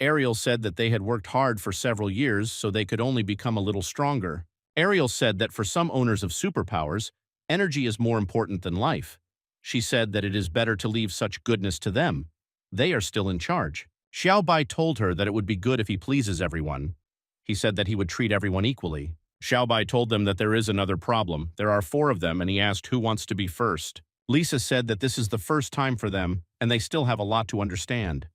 Ariel said that they had worked hard for several years so they could only become a little stronger. Ariel said that for some owners of superpowers, energy is more important than life. She said that it is better to leave such goodness to them. They are still in charge. Xiaobai told her that it would be good if he pleases everyone. He said that he would treat everyone equally. Xiaobai told them that there is another problem. There are 4 of them and he asked who wants to be first. Lisa said that this is the first time for them and they still have a lot to understand.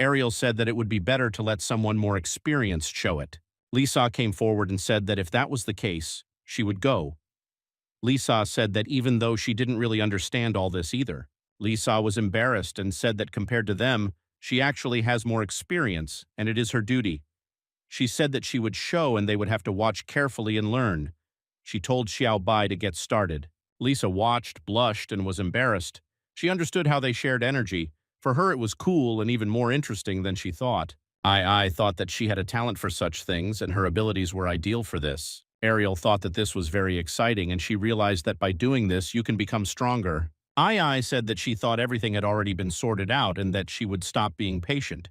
Ariel said that it would be better to let someone more experienced show it. Lisa came forward and said that if that was the case, she would go. Lisa said that even though she didn't really understand all this either, Lisa was embarrassed and said that compared to them, she actually has more experience and it is her duty. She said that she would show and they would have to watch carefully and learn. She told Xiaobai to get started. Lisa watched, blushed, and was embarrassed. She understood how they shared energy. For her it was cool and even more interesting than she thought. Ai thought that she had a talent for such things and her abilities were ideal for this. Ariel thought that this was very exciting and she realized that by doing this you can become stronger. Ai said that she thought everything had already been sorted out and that she would stop being patient.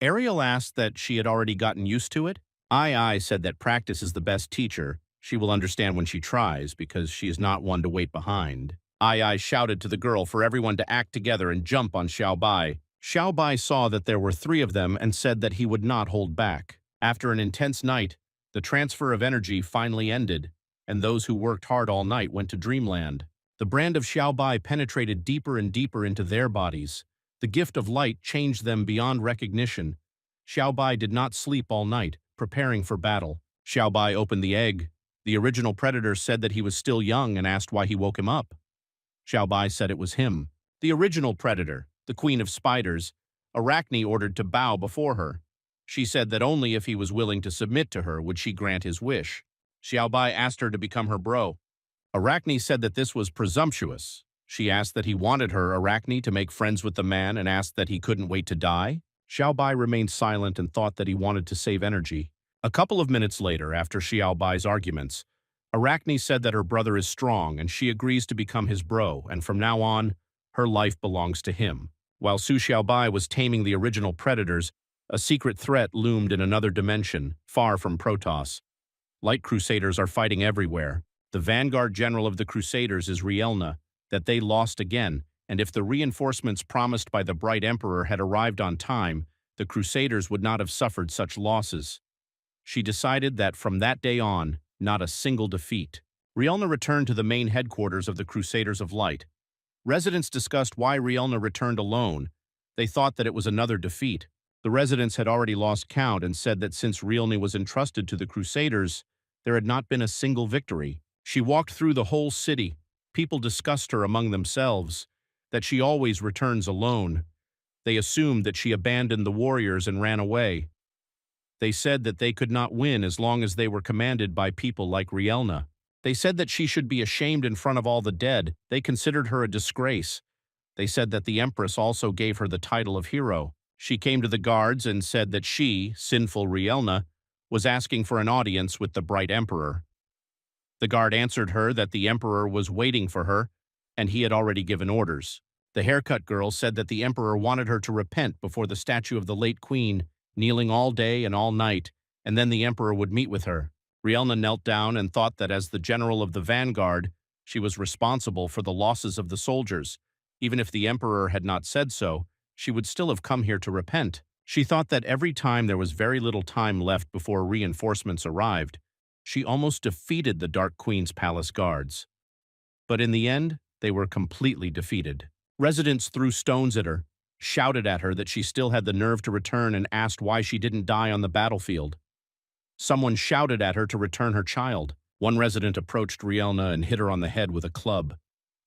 Ariel asked that she had already gotten used to it. Ai said that practice is the best teacher. She will understand when she tries because she is not one to wait behind. Ai shouted to the girl for everyone to act together and jump on Xiaobai. Xiaobai saw that there were 3 of them and said that he would not hold back. After an intense night, the transfer of energy finally ended, and those who worked hard all night went to dreamland. The brand of Xiaobai penetrated deeper and deeper into their bodies. The gift of light changed them beyond recognition. Xiaobai did not sleep all night, preparing for battle. Xiaobai opened the egg. The original predator said that he was still young and asked why he woke him up. Xiaobai said it was him. The original predator, the queen of spiders, Arachne ordered to bow before her. She said that only if he was willing to submit to her would she grant his wish. Xiaobai asked her to become her bro. Arachne said that this was presumptuous. She asked that he wanted her, Arachne, to make friends with the man and asked that he couldn't wait to die. Xiaobai remained silent and thought that he wanted to save energy. A couple of minutes later, after Xiaobai's arguments, Arachne said that her brother is strong and she agrees to become his bro, and from now on, her life belongs to him. While Su Xiaobai was taming the original predators, a secret threat loomed in another dimension, far from Protoss. Light Crusaders are fighting everywhere. The vanguard general of the Crusaders is Rielna, that they lost again, and if the reinforcements promised by the Bright Emperor had arrived on time, the Crusaders would not have suffered such losses. She decided that from that day on, not a single defeat. Rielna returned to the main headquarters of the Crusaders of Light. Residents discussed why Rielna returned alone. They thought that it was another defeat. The residents had already lost count and said that since Rielna was entrusted to the Crusaders, there had not been a single victory. She walked through the whole city. People discussed her among themselves, that she always returns alone. They assumed that she abandoned the warriors and ran away. They said that they could not win as long as they were commanded by people like Rielna. They said that she should be ashamed in front of all the dead. They considered her a disgrace. They said that the Empress also gave her the title of hero. She came to the guards and said that she, sinful Rielna, was asking for an audience with the Bright Emperor. The guard answered her that the Emperor was waiting for her, and he had already given orders. The haircut girl said that the Emperor wanted her to repent before the statue of the late Queen, kneeling all day and all night, and then the Emperor would meet with her. Rielna knelt down and thought that as the general of the vanguard, she was responsible for the losses of the soldiers. Even if the Emperor had not said so, she would still have come here to repent. She thought that every time there was very little time left before reinforcements arrived, she almost defeated the Dark Queen's palace guards. But in the end, they were completely defeated. Residents threw stones at her, shouted at her that she still had the nerve to return, and asked why she didn't die on the battlefield. Someone shouted at her to return her child. One resident approached Rielna and hit her on the head with a club.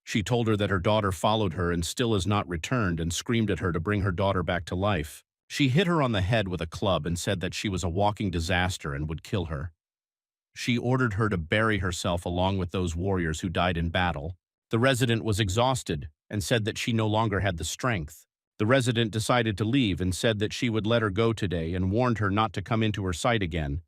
She told her that her daughter followed her and still has not returned, and screamed at her to bring her daughter back to life. She hit her on the head with a club and said that she was a walking disaster and would kill her. She ordered her to bury herself along with those warriors who died in battle. The resident was exhausted and said that she no longer had the strength. The resident decided to leave and said that she would let her go today and warned her not to come into her sight again.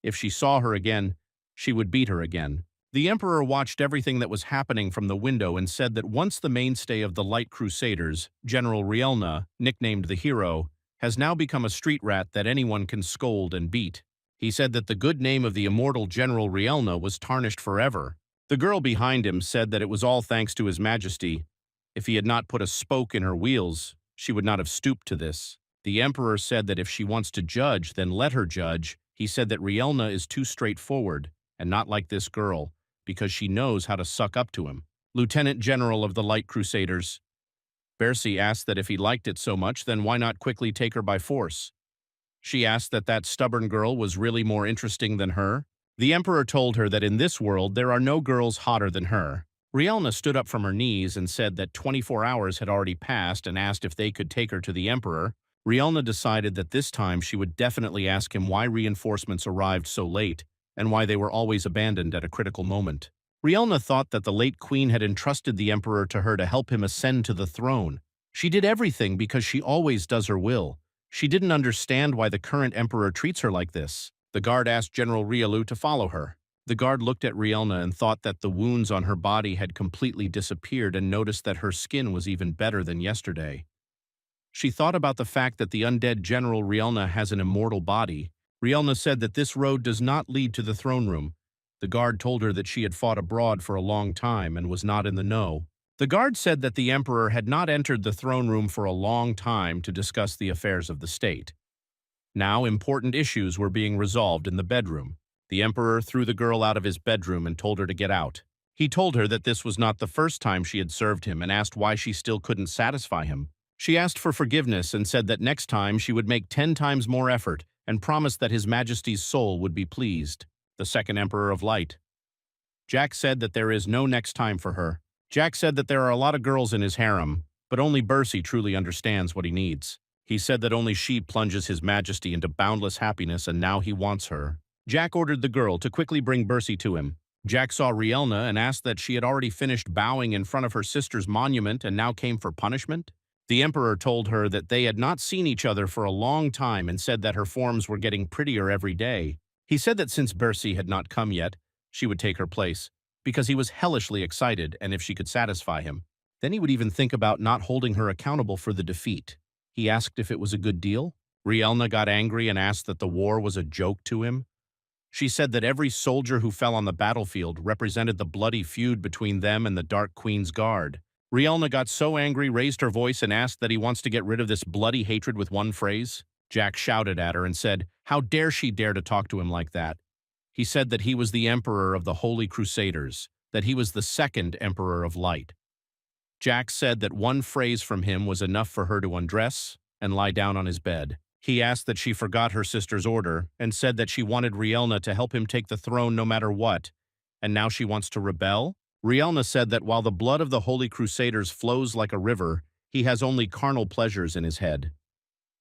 If she saw her again, she would beat her again. The Emperor watched everything that was happening from the window and said that once the mainstay of the Light Crusaders, General Rielna, nicknamed the Hero, has now become a street rat that anyone can scold and beat. He said that the good name of the immortal General Rielna was tarnished forever. The girl behind him said that it was all thanks to His Majesty. If he had not put a spoke in her wheels, she would not have stooped to this. The Emperor said that if she wants to judge, then let her judge. He said that Rielna is too straightforward, and not like this girl, because she knows how to suck up to him. Lieutenant General of the Light Crusaders. Bercy asked that if he liked it so much, then why not quickly take her by force? She asked that that stubborn girl was really more interesting than her. The Emperor told her that in this world there are no girls hotter than her. Rielna stood up from her knees and said that 24 hours had already passed and asked if they could take her to the Emperor. Rielna decided that this time she would definitely ask him why reinforcements arrived so late and why they were always abandoned at a critical moment. Rielna thought that the late Queen had entrusted the Emperor to her to help him ascend to the throne. She did everything because she always does her will. She didn't understand why the current Emperor treats her like this. The guard asked General Rielu to follow her. The guard looked at Rielna and thought that the wounds on her body had completely disappeared and noticed that her skin was even better than yesterday. She thought about the fact that the undead General Rielna has an immortal body. Rielna said that this road does not lead to the throne room. The guard told her that she had fought abroad for a long time and was not in the know. The guard said that the Emperor had not entered the throne room for a long time to discuss the affairs of the state. Now important issues were being resolved in the bedroom. The Emperor threw the girl out of his bedroom and told her to get out. He told her that this was not the first time she had served him and asked why she still couldn't satisfy him. She asked for forgiveness and said that next time she would make 10 times more effort and promised that His Majesty's soul would be pleased. The second Emperor of Light. Jack said that there is no next time for her. Jack said that there are a lot of girls in his harem, but only Bercy truly understands what he needs. He said that only she plunges His Majesty into boundless happiness, and now he wants her. Jack ordered the girl to quickly bring Bercy to him. Jack saw Rielna and asked that she had already finished bowing in front of her sister's monument and now came for punishment. The Emperor told her that they had not seen each other for a long time and said that her forms were getting prettier every day. He said that since Bercy had not come yet, she would take her place, because he was hellishly excited and if she could satisfy him. Then he would even think about not holding her accountable for the defeat. He asked if it was a good deal. Rielna got angry and asked that the war was a joke to him. She said that every soldier who fell on the battlefield represented the bloody feud between them and the Dark Queen's guard. Rielna got so angry, raised her voice, and asked that he wants to get rid of this bloody hatred with one phrase. Jack shouted at her and said, "How dare she dare to talk to him like that?" He said that he was the Emperor of the Holy Crusaders, that he was the second Emperor of Light. Jack said that one phrase from him was enough for her to undress and lie down on his bed. He asked that she forgot her sister's order and said that she wanted Rielna to help him take the throne no matter what, and now she wants to rebel? Rielna said that while the blood of the Holy Crusaders flows like a river, he has only carnal pleasures in his head.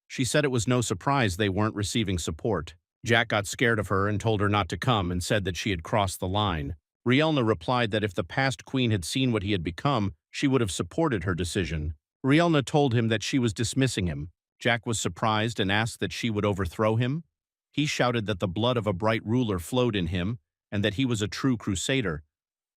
She said it was no surprise they weren't receiving support. Jack got scared of her and told her not to come and said that she had crossed the line. Rielna replied that if the past queen had seen what he had become, she would have supported her decision. Rielna told him that she was dismissing him. Jack was surprised and asked that she would overthrow him. He shouted that the blood of a bright ruler flowed in him and that he was a true crusader.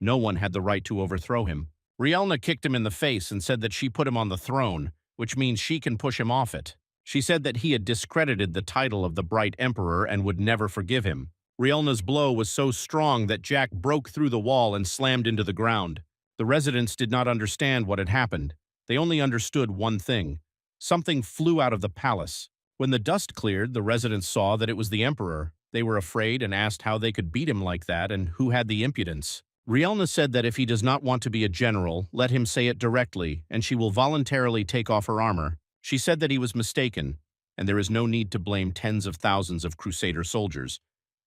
No one had the right to overthrow him. Rielna kicked him in the face and said that she put him on the throne, which means she can push him off it. She said that he had discredited the title of the Bright Emperor and would never forgive him. Rielna's blow was so strong that Jack broke through the wall and slammed into the ground. The residents did not understand what had happened. They only understood one thing. Something flew out of the palace. When the dust cleared, the residents saw that it was the Emperor. They were afraid and asked how they could beat him like that and who had the impudence. Rielna said that if he does not want to be a general, let him say it directly, and she will voluntarily take off her armor. She said that he was mistaken, and there is no need to blame tens of thousands of Crusader soldiers,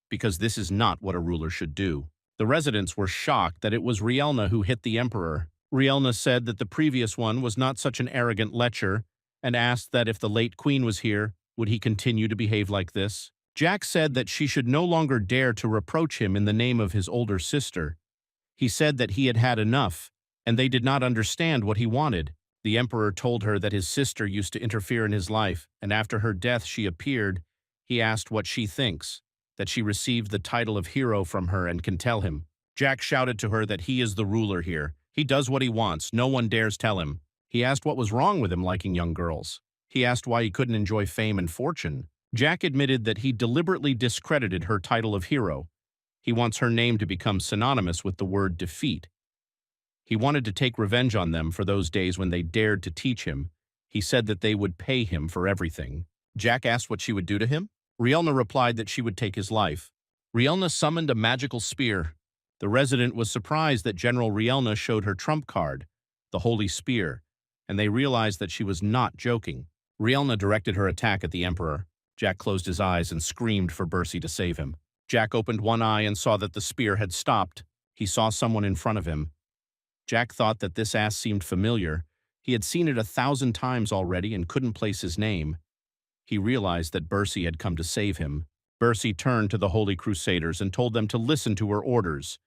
because this is not what a ruler should do. The residents were shocked that it was Rielna who hit the Emperor. Rielna said that the previous one was not such an arrogant lecher, and asked that if the late queen was here, would he continue to behave like this? Jack said that she should no longer dare to reproach him in the name of his older sister. He said that he had had enough, and they did not understand what he wanted. The Emperor told her that his sister used to interfere in his life, and after her death she appeared. He asked what she thinks, that she received the title of hero from her and can tell him. Jack shouted to her that he is the ruler here. He does what he wants. No one dares tell him. He asked what was wrong with him liking young girls. He asked why he couldn't enjoy fame and fortune. Jack admitted that he deliberately discredited her title of hero. He wants her name to become synonymous with the word defeat. He wanted to take revenge on them for those days when they dared to teach him. He said that they would pay him for everything. Jack asked what she would do to him. Rielna replied that she would take his life. Rielna summoned a magical spear. The resident was surprised that General Rielna showed her trump card, the Holy Spear, and they realized that she was not joking. Rielna directed her attack at the Emperor. Jack closed his eyes and screamed for Bercy to save him. Jack opened one eye and saw that the spear had stopped. He saw someone in front of him. Jack thought that this ass seemed familiar. He had seen it 1,000 times already and couldn't place his name. He realized that Bercy had come to save him. Bercy turned to the Holy Crusaders and told them to listen to her orders.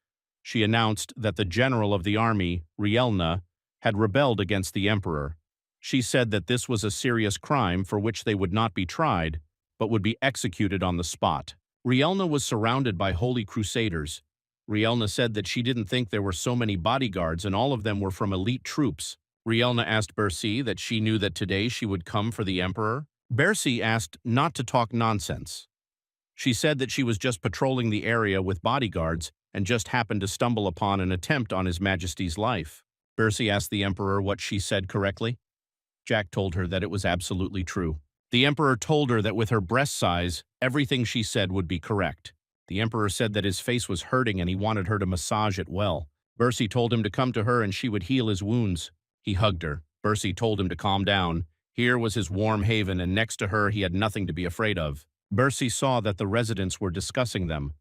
She announced that the general of the army, Rielna, had rebelled against the Emperor. She said that this was a serious crime for which they would not be tried, but would be executed on the spot. Rielna was surrounded by Holy Crusaders. Rielna said that she didn't think there were so many bodyguards and all of them were from elite troops. Rielna asked Bercy that she knew that today she would come for the Emperor. Bercy asked not to talk nonsense. She said that she was just patrolling the area with bodyguards and just happened to stumble upon an attempt on His Majesty's life. Bercy asked the Emperor what she said correctly. Jack told her that it was absolutely true. The Emperor told her that with her breast size, everything she said would be correct. The Emperor said that his face was hurting and he wanted her to massage it well. Bercy told him to come to her and she would heal his wounds. He hugged her. Bercy told him to calm down. Here was his warm haven, and next to her he had nothing to be afraid of. Bercy saw that the residents were discussing them.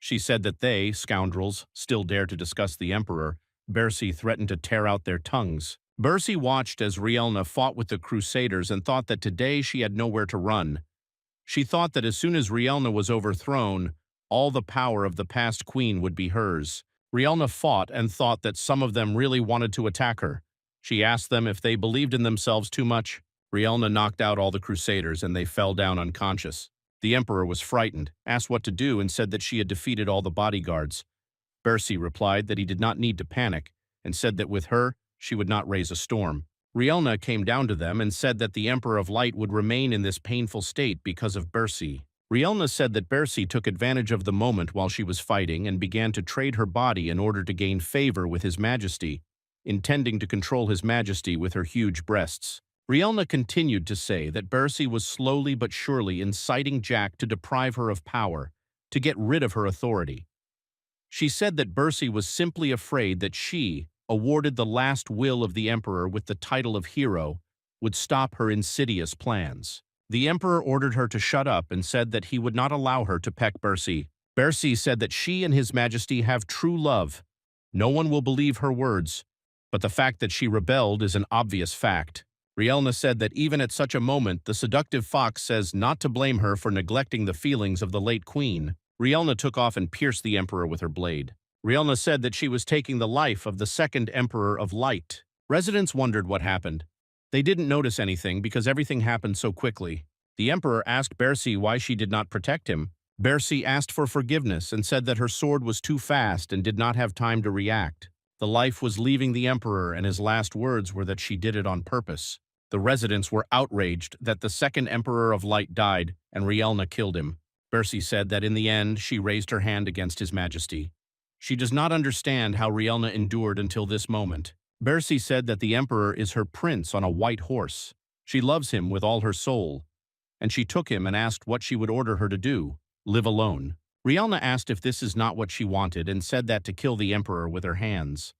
She said that they, scoundrels, still dare to discuss the Emperor. Bercy threatened to tear out their tongues. Bercy watched as Rielna fought with the Crusaders and thought that today she had nowhere to run. She thought that as soon as Rielna was overthrown, all the power of the past queen would be hers. Rielna fought and thought that some of them really wanted to attack her. She asked them if they believed in themselves too much. Rielna knocked out all the Crusaders and they fell down unconscious. The Emperor was frightened, asked what to do, and said that she had defeated all the bodyguards. Bercy replied that he did not need to panic, and said that with her, she would not raise a storm. Rielna came down to them and said that the Emperor of Light would remain in this painful state because of Bercy. Rielna said that Bersi took advantage of the moment while she was fighting and began to trade her body in order to gain favor with His Majesty, intending to control His Majesty with her huge breasts. Rielna continued to say that Bersi was slowly but surely inciting Jack to deprive her of power, to get rid of her authority. She said that Bersi was simply afraid that she, awarded the last will of the Emperor with the title of hero, would stop her insidious plans. The Emperor ordered her to shut up and said that he would not allow her to peck Bersi. Bersi said that she and His Majesty have true love. No one will believe her words, but the fact that she rebelled is an obvious fact. Rielna said that even at such a moment, the seductive fox says not to blame her for neglecting the feelings of the late queen. Rielna took off and pierced the Emperor with her blade. Rielna said that she was taking the life of the second Emperor of Light. Residents wondered what happened. They didn't notice anything because everything happened so quickly. The Emperor asked Bersi why she did not protect him. Bersi asked for forgiveness and said that her sword was too fast and did not have time to react. The life was leaving the Emperor, and his last words were that she did it on purpose. The residents were outraged that the second Emperor of Light died and Rielna killed him. Bersi said that in the end she raised her hand against His Majesty. She does not understand how Rielna endured until this moment. Bersi said that the Emperor is her prince on a white horse. She loves him with all her soul, and she took him and asked what she would order her to do, live alone. Rielna asked if this is not what she wanted and said that to kill the Emperor with her hands.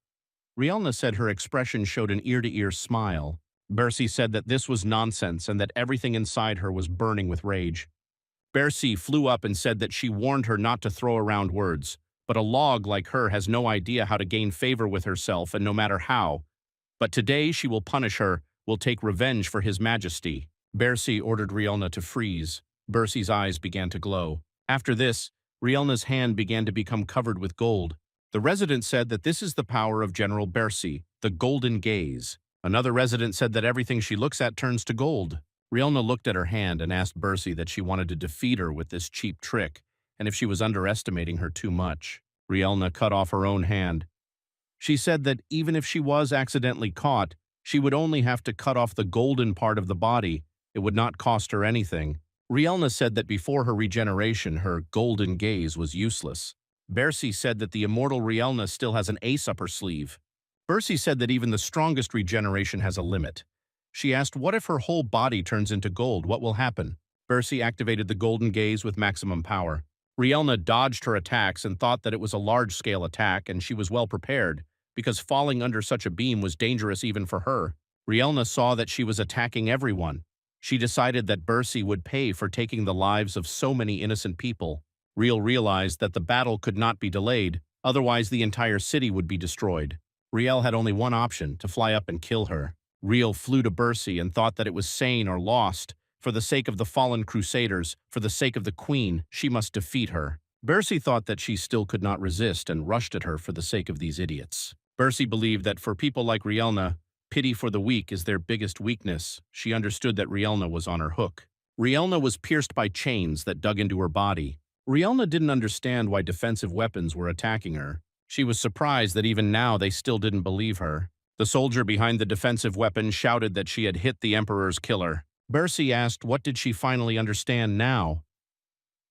Rielna said her expression showed an ear-to-ear smile. Bersi said that this was nonsense and that everything inside her was burning with rage. Bersi flew up and said that she warned her not to throw around words, but a log like her has no idea how to gain favor with herself, and no matter how. But today she will punish her, will take revenge for His Majesty. Bersi ordered Rielna to freeze. Bersi's eyes began to glow. After this, Rielna's hand began to become covered with gold. The resident said that this is the power of General Bersi, the golden gaze. Another resident said that everything she looks at turns to gold. Rielna looked at her hand and asked Bersi that she wanted to defeat her with this cheap trick, and if she was underestimating her too much. Rielna cut off her own hand. She said that even if she was accidentally caught, she would only have to cut off the golden part of the body. It would not cost her anything. Rielna said that before her regeneration, her golden gaze was useless. Bersi said that the immortal Rielna still has an ace up her sleeve. Bersi said that even the strongest regeneration has a limit. She asked, what if her whole body turns into gold? What will happen? Bersi activated the golden gaze with maximum power. Rielna dodged her attacks and thought that it was a large-scale attack, and she was well prepared, because falling under such a beam was dangerous even for her. Rielna saw that she was attacking everyone. She decided that Bersi would pay for taking the lives of so many innocent people. Riel realized that the battle could not be delayed, otherwise the entire city would be destroyed. Riel had only one option, to fly up and kill her. Riel flew to Bersi and thought that it was sane or lost. For the sake of the fallen crusaders, for the sake of the queen, she must defeat her. Bersi thought that she still could not resist and rushed at her for the sake of these idiots. Bersi believed that for people like Rielna, pity for the weak is their biggest weakness. She understood that Rielna was on her hook. Rielna was pierced by chains that dug into her body. Rielna didn't understand why defensive weapons were attacking her. She was surprised that even now they still didn't believe her. The soldier behind the defensive weapon shouted that she had hit the Emperor's killer. Bersi asked what did she finally understand now.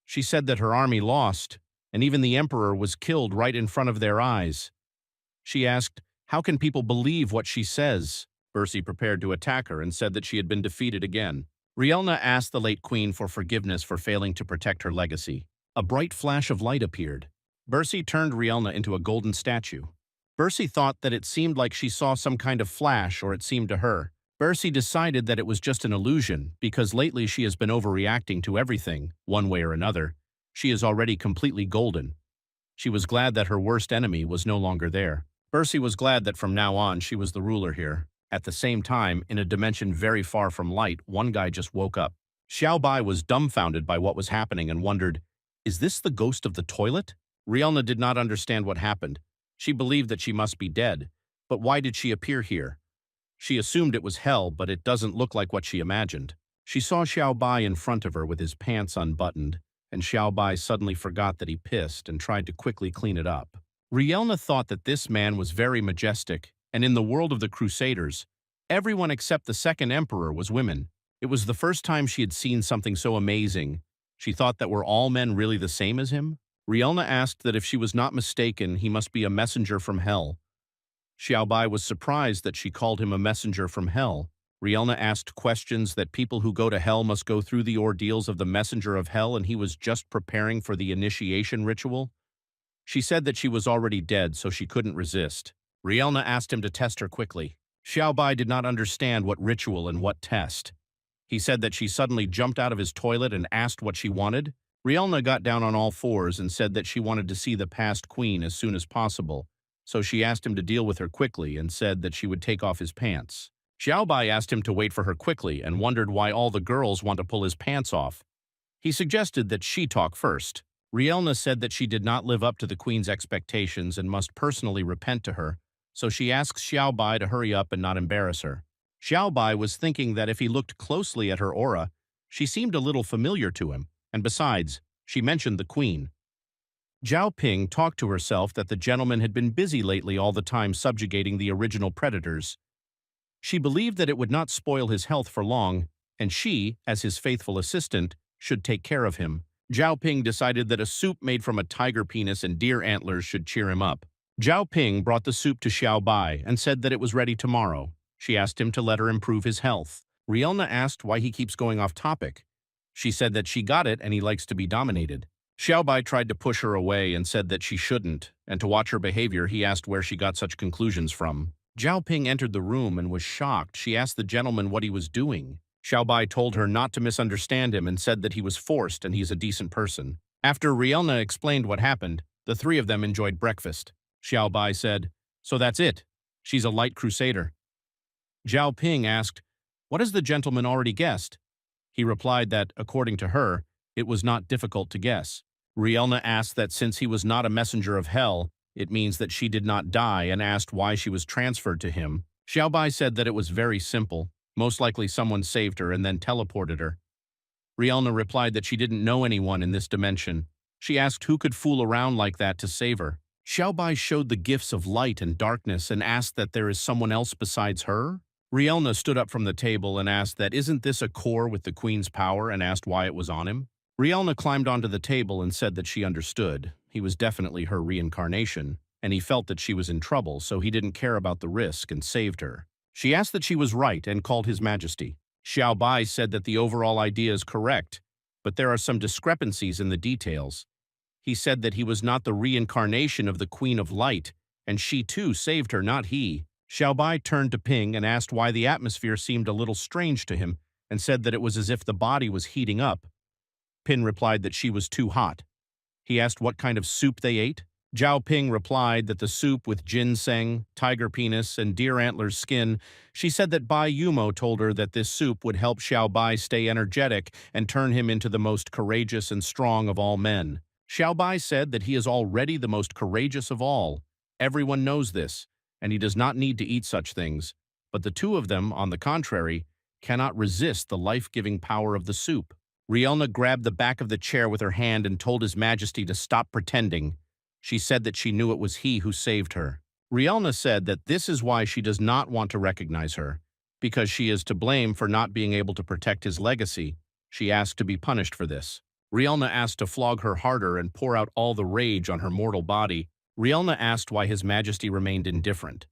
She said that her army lost, and even the Emperor was killed right in front of their eyes. She asked, how can people believe what she says? Bersi prepared to attack her and said that she had been defeated again. Rielna asked the late queen for forgiveness for failing to protect her legacy. A bright flash of light appeared. Bersi turned Rielna into a golden statue. Bersi thought that it seemed like she saw some kind of flash, or it seemed to her. Bersi decided that it was just an illusion, because lately she has been overreacting to everything, one way or another. She is already completely golden. She was glad that her worst enemy was no longer there. Bersi was glad that from now on she was the ruler here. At the same time, in a dimension very far from light, one guy just woke up. Xiao Bai was dumbfounded by what was happening and wondered, is this the ghost of the toilet? Rielna did not understand what happened. She believed that she must be dead, but why did she appear here? She assumed it was hell, but it doesn't look like what she imagined. She saw Xiao Bai in front of her with his pants unbuttoned, and Xiao Bai suddenly forgot that he pissed and tried to quickly clean it up. Rielna thought that this man was very majestic, and in the world of the Crusaders, everyone except the second emperor was women. It was the first time she had seen something so amazing, She thought that were all men really the same as him? Rielna asked that if she was not mistaken, he must be a messenger from hell. Xiaobai was surprised that she called him a messenger from hell. Rielna asked questions that people who go to hell must go through the ordeals of the messenger of hell, and he was just preparing for the initiation ritual. She said that she was already dead, so she couldn't resist. Rielna asked him to test her quickly. Xiaobai did not understand what ritual and what test. He said that she suddenly jumped out of his toilet and asked what she wanted. Rielna got down on all fours and said that she wanted to see the past queen as soon as possible, so she asked him to deal with her quickly and said that she would take off his pants. Xiaobai asked him to wait for her quickly and wondered why all the girls want to pull his pants off. He suggested that she talk first. Rielna said that she did not live up to the queen's expectations and must personally repent to her, so she asks Xiaobai to hurry up and not embarrass her. Xiaobai was thinking that if he looked closely at her aura, she seemed a little familiar to him, and besides, she mentioned the queen. Zhao Ping talked to herself that the gentleman had been busy lately all the time subjugating the original predators. She believed that it would not spoil his health for long, and she, as his faithful assistant, should take care of him. Zhao Ping decided that a soup made from a tiger penis and deer antlers should cheer him up. Zhao Ping brought the soup to Xiaobai and said that it was ready tomorrow. She asked him to let her improve his health. Rielna asked why he keeps going off topic. She said that she got it and he likes to be dominated. Xiaobai tried to push her away and said that she shouldn't, and to watch her behavior he asked where she got such conclusions from. Zhao Ping entered the room and was shocked. She asked the gentleman what he was doing. Xiaobai told her not to misunderstand him and said that he was forced and he's a decent person. After Rielna explained what happened, the three of them enjoyed breakfast. Xiaobai said, "So that's it. She's a light crusader." Zhao Ping asked, "What has the gentleman already guessed?" He replied that, according to her, it was not difficult to guess. Rielna asked that since he was not a messenger of hell, it means that she did not die, and asked why she was transferred to him. Xiaobai said that it was very simple. Most likely someone saved her and then teleported her. Rielna replied that she didn't know anyone in this dimension. She asked who could fool around like that to save her. Xiaobai showed the gifts of light and darkness and asked that there is someone else besides her. Rielna stood up from the table and asked that isn't this a core with the queen's power, and asked why it was on him. Rielna climbed onto the table and said that she understood. He was definitely her reincarnation, and he felt that she was in trouble, so he didn't care about the risk and saved her. She asked that she was right and called His Majesty. Xiaobai said that the overall idea is correct, but there are some discrepancies in the details. He said that he was not the reincarnation of the Queen of Light, and she too saved her, not he. Xiaobai turned to Ping and asked why the atmosphere seemed a little strange to him, and said that it was as if the body was heating up. Ping replied that she was too hot. He asked what kind of soup they ate. Zhao Ping replied that the soup with ginseng, tiger penis, and deer antlers skin. She said that Bai Yumo told her that this soup would help Xiaobai stay energetic and turn him into the most courageous and strong of all men. Xiaobai said that he is already the most courageous of all. Everyone knows this, and he does not need to eat such things. But the two of them, on the contrary, cannot resist the life-giving power of the soup. Rielna grabbed the back of the chair with her hand and told His Majesty to stop pretending. She said that she knew it was he who saved her. Rielna said that this is why she does not want to recognize her, because she is to blame for not being able to protect his legacy. She asked to be punished for this. Rielna asked to flog her harder and pour out all the rage on her mortal body. Rielna asked why His Majesty remained indifferent.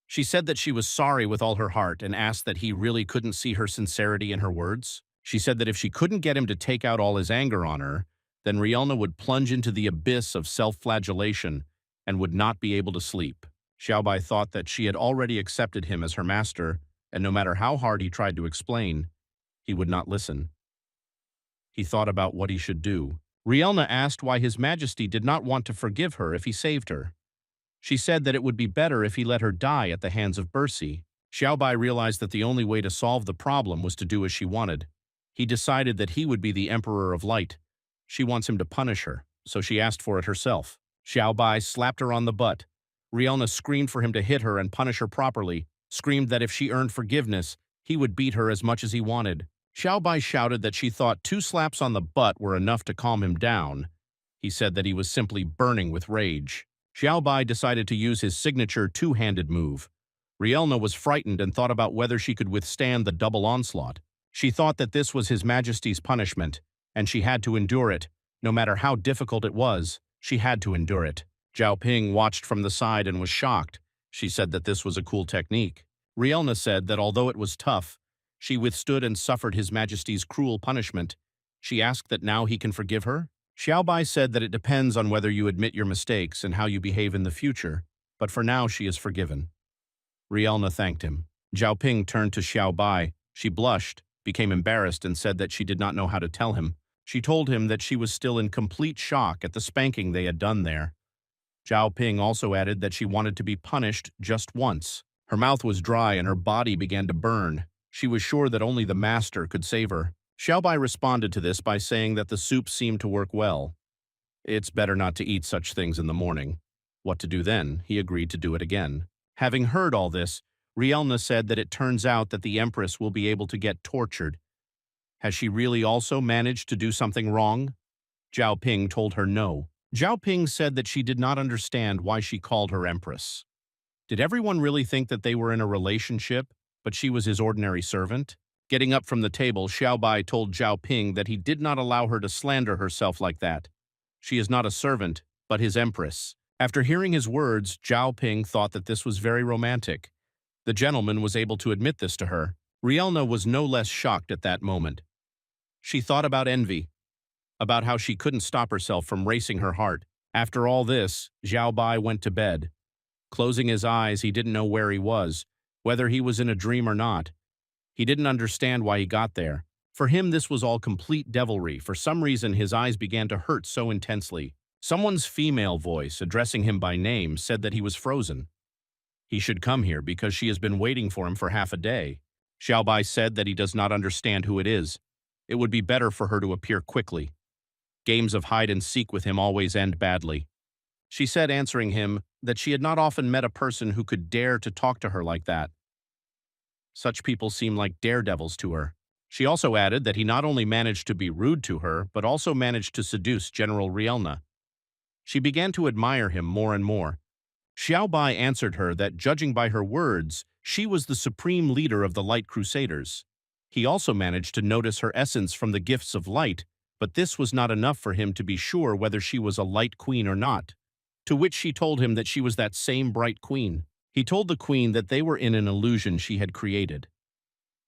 She said that she was sorry with all her heart and asked that he really couldn't see her sincerity in her words. She said that if she couldn't get him to take out all his anger on her, then Rielna would plunge into the abyss of self-flagellation and would not be able to sleep. Xiaobai thought that she had already accepted him as her master, and no matter how hard he tried to explain, he would not listen. He thought about what he should do. Rielna asked why His Majesty did not want to forgive her if he saved her. She said that it would be better if he let her die at the hands of Bercy. Xiaobai realized that the only way to solve the problem was to do as she wanted. He decided that he would be the Emperor of Light. She wants him to punish her, so she asked for it herself. Xiaobai slapped her on the butt. Rielna screamed for him to hit her and punish her properly, screamed that if she earned forgiveness, he would beat her as much as he wanted. Xiaobai shouted that she thought 2 slaps on the butt were enough to calm him down. He said that he was simply burning with rage. Xiaobai decided to use his signature 2-handed move. Rielna was frightened and thought about whether she could withstand the double onslaught. She thought that this was His Majesty's punishment, and she had to endure it. No matter how difficult it was, she had to endure it. Zhao Ping watched from the side and was shocked. She said that this was a cool technique. Rielna said that although it was tough, she withstood and suffered His Majesty's cruel punishment. She asked that now he can forgive her. Xiaobai said that it depends on whether you admit your mistakes and how you behave in the future, but for now she is forgiven. Rielna thanked him. Zhao Ping turned to Xiaobai. She blushed, became embarrassed, and said that she did not know how to tell him. She told him that she was still in complete shock at the spanking they had done there. Zhao Ping also added that she wanted to be punished just once. Her mouth was dry and her body began to burn. She was sure that only the master could save her. Xiaobai responded to this by saying that the soup seemed to work well. It's better not to eat such things in the morning. What to do then? He agreed to do it again. Having heard all this, Rielna said that it turns out that the Empress will be able to get tortured. Has she really also managed to do something wrong? Zhao Ping told her no. Zhao Ping said that she did not understand why she called her Empress. Did everyone really think that they were in a relationship, but she was his ordinary servant? Getting up from the table, Xiaobai told Zhao Ping that he did not allow her to slander herself like that. She is not a servant, but his Empress. After hearing his words, Zhao Ping thought that this was very romantic. The gentleman was able to admit this to her. Rielna was no less shocked at that moment. She thought about envy, about how she couldn't stop herself from racing her heart. After all this, Xiaobai went to bed. Closing his eyes, he didn't know where he was, whether he was in a dream or not. He didn't understand why he got there. For him, this was all complete devilry. For some reason, his eyes began to hurt so intensely. Someone's female voice, addressing him by name, said that he was frozen. He should come here because she has been waiting for him for half a day. Xiaobai said that he does not understand who it is. It would be better for her to appear quickly. Games of hide and seek with him always end badly. She said, answering him, that she had not often met a person who could dare to talk to her like that. Such people seem like daredevils to her. She also added that he not only managed to be rude to her, but also managed to seduce General Rielna. She began to admire him more and more. Xiaobai answered her that, judging by her words, she was the supreme leader of the Light Crusaders. He also managed to notice her essence from the gifts of light, but this was not enough for him to be sure whether she was a light queen or not. To which she told him that she was that same bright queen. He told the queen that they were in an illusion she had created.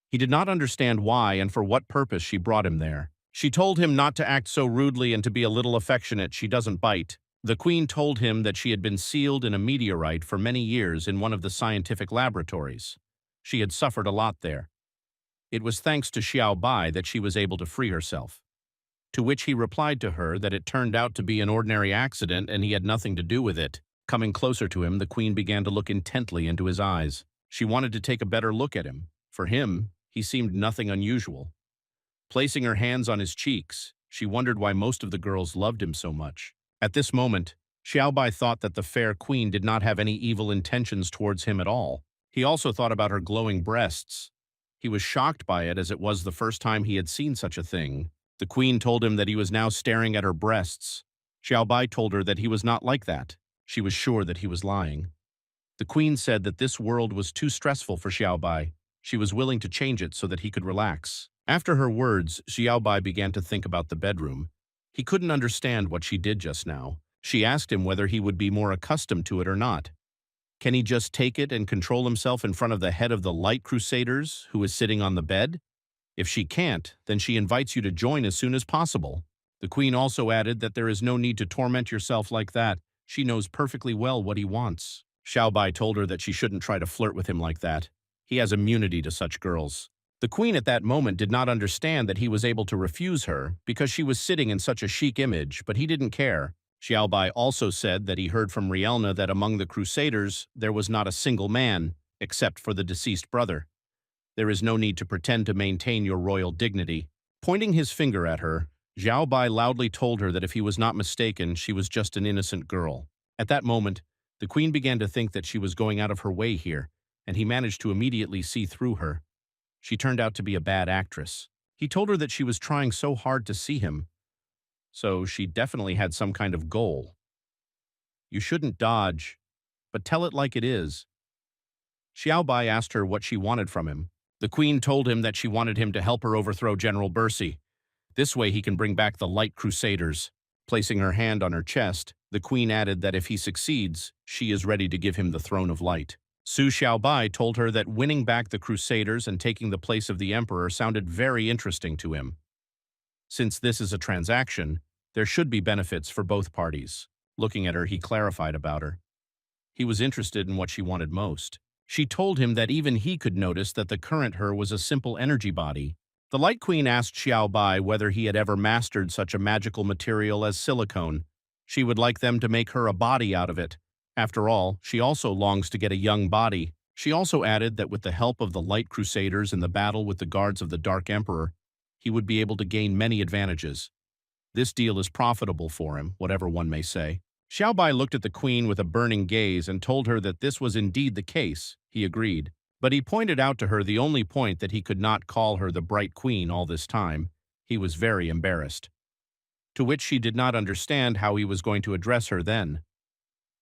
He did not understand why and for what purpose she brought him there. She told him not to act so rudely and to be a little affectionate. She doesn't bite. The queen told him that she had been sealed in a meteorite for many years in one of the scientific laboratories. She had suffered a lot there. It was thanks to Xiaobai that she was able to free herself. To which he replied to her that it turned out to be an ordinary accident and he had nothing to do with it. Coming closer to him, the queen began to look intently into his eyes. She wanted to take a better look at him. For him, he seemed nothing unusual. Placing her hands on his cheeks, she wondered why most of the girls loved him so much. At this moment, Xiaobai thought that the fair queen did not have any evil intentions towards him at all. He also thought about her glowing breasts. He was shocked by it, as it was the first time he had seen such a thing. The queen told him that he was now staring at her breasts. Xiaobai told her that he was not like that. She was sure that he was lying. The queen said that this world was too stressful for Xiaobai. She was willing to change it so that he could relax. After her words, Xiaobai began to think about the bedroom. He couldn't understand what she did just now. She asked him whether he would be more accustomed to it or not. Can he just take it and control himself in front of the head of the Light Crusaders, who is sitting on the bed? If she can't, then she invites you to join as soon as possible. The queen also added that there is no need to torment yourself like that. She knows perfectly well what he wants. Xiaobai told her that she shouldn't try to flirt with him like that. He has immunity to such girls. The queen at that moment did not understand that he was able to refuse her because she was sitting in such a chic image, but he didn't care. Xiaobai also said that he heard from Rielna that among the Crusaders there was not a single man, except for the deceased brother. There is no need to pretend to maintain your royal dignity. Pointing his finger at her, Xiaobai loudly told her that if he was not mistaken, she was just an innocent girl. At that moment, the queen began to think that she was going out of her way here, and he managed to immediately see through her. She turned out to be a bad actress. He told her that she was trying so hard to see him, so she definitely had some kind of goal. You shouldn't dodge, but tell it like it is. Xiaobai asked her what she wanted from him. The queen told him that she wanted him to help her overthrow General Bercy. This way he can bring back the Light Crusaders. Placing her hand on her chest, the queen added that if he succeeds, she is ready to give him the throne of light. Su Xiaobai told her that winning back the Crusaders and taking the place of the emperor sounded very interesting to him. Since this is a transaction, there should be benefits for both parties. Looking at her, he clarified about her. He was interested in what she wanted most. She told him that even he could notice that the current her was a simple energy body. The Light Queen asked Xiaobai whether he had ever mastered such a magical material as silicone. She would like them to make her a body out of it. After all, she also longs to get a young body. She also added that with the help of the Light Crusaders in the battle with the guards of the Dark Emperor, he would be able to gain many advantages. This deal is profitable for him, whatever one may say. Xiaobai looked at the queen with a burning gaze and told her that this was indeed the case. He agreed. But he pointed out to her the only point that he could not call her the bright queen all this time. He was very embarrassed. To which she did not understand how he was going to address her then.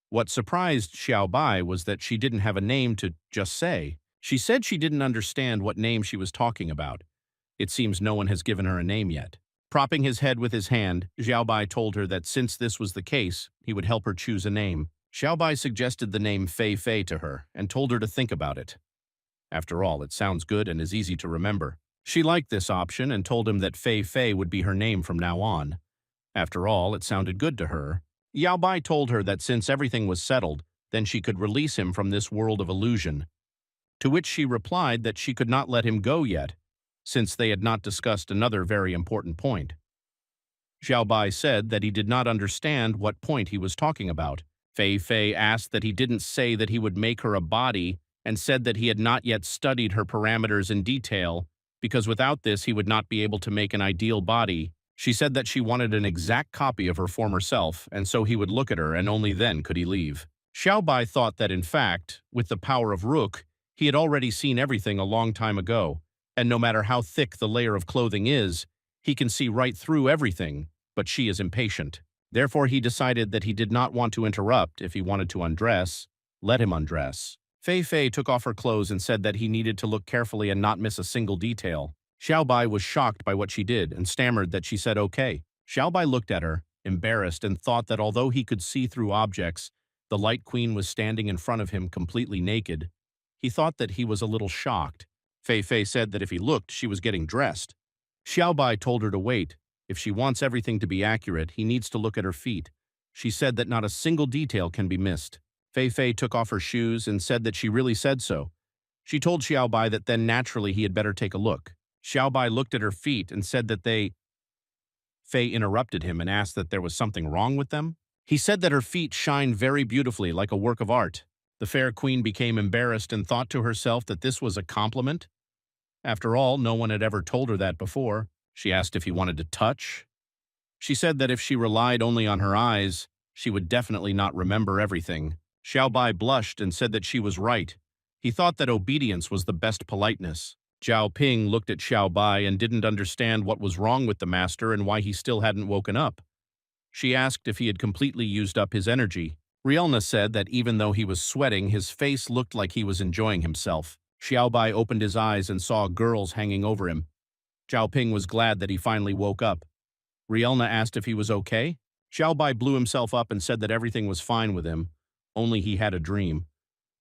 What surprised Xiaobai was that she didn't have a name to just say. She said she didn't understand what name she was talking about. It seems no one has given her a name yet. Propping his head with his hand, Xiaobai told her that since this was the case, he would help her choose a name. Xiaobai suggested the name Fei Fei to her and told her to think about it. After all, it sounds good and is easy to remember. She liked this option and told him that Fei Fei would be her name from now on. After all, it sounded good to her. Xiaobai told her that since everything was settled, then she could release him from this world of illusion. To which she replied that she could not let him go yet, since they had not discussed another very important point. Xiaobai said that he did not understand what point he was talking about. Fei Fei asked that he didn't say that he would make her a body and said that he had not yet studied her parameters in detail, because without this he would not be able to make an ideal body. She said that she wanted an exact copy of her former self, and so he would look at her and only then could he leave. Xiaobai thought that in fact, with the power of Rook, he had already seen everything a long time ago, and no matter how thick the layer of clothing is, he can see right through everything, but she is impatient. Therefore he decided that he did not want to interrupt. If he wanted to undress, let him undress. Fei Fei took off her clothes and said that he needed to look carefully and not miss a single detail. Xiaobai was shocked by what she did and stammered that she said okay. Xiaobai looked at her, embarrassed, and thought that although he could see through objects, the Light Queen was standing in front of him completely naked. He thought that he was a little shocked. Fei Fei said that if he looked, she was getting dressed. Xiaobai told her to wait. If she wants everything to be accurate, he needs to look at her feet. She said that not a single detail can be missed. Fei Fei took off her shoes and said that she really said so. She told Xiaobai that then naturally he had better take a look. Xiaobai looked at her feet and said that Fei interrupted him and asked that there was something wrong with them. He said that her feet shined very beautifully like a work of art. The fair queen became embarrassed and thought to herself that this was a compliment. After all, no one had ever told her that before. She asked if he wanted to touch. She said that if she relied only on her eyes, she would definitely not remember everything. Xiaobai blushed and said that she was right. He thought that obedience was the best politeness. Zhao Ping looked at Xiaobai and didn't understand what was wrong with the master and why he still hadn't woken up. She asked if he had completely used up his energy. Rielna said that even though he was sweating, his face looked like he was enjoying himself. Xiaobai opened his eyes and saw girls hanging over him. Zhao Ping was glad that he finally woke up. Rielna asked if he was okay. Xiaobai blew himself up and said that everything was fine with him, only he had a dream.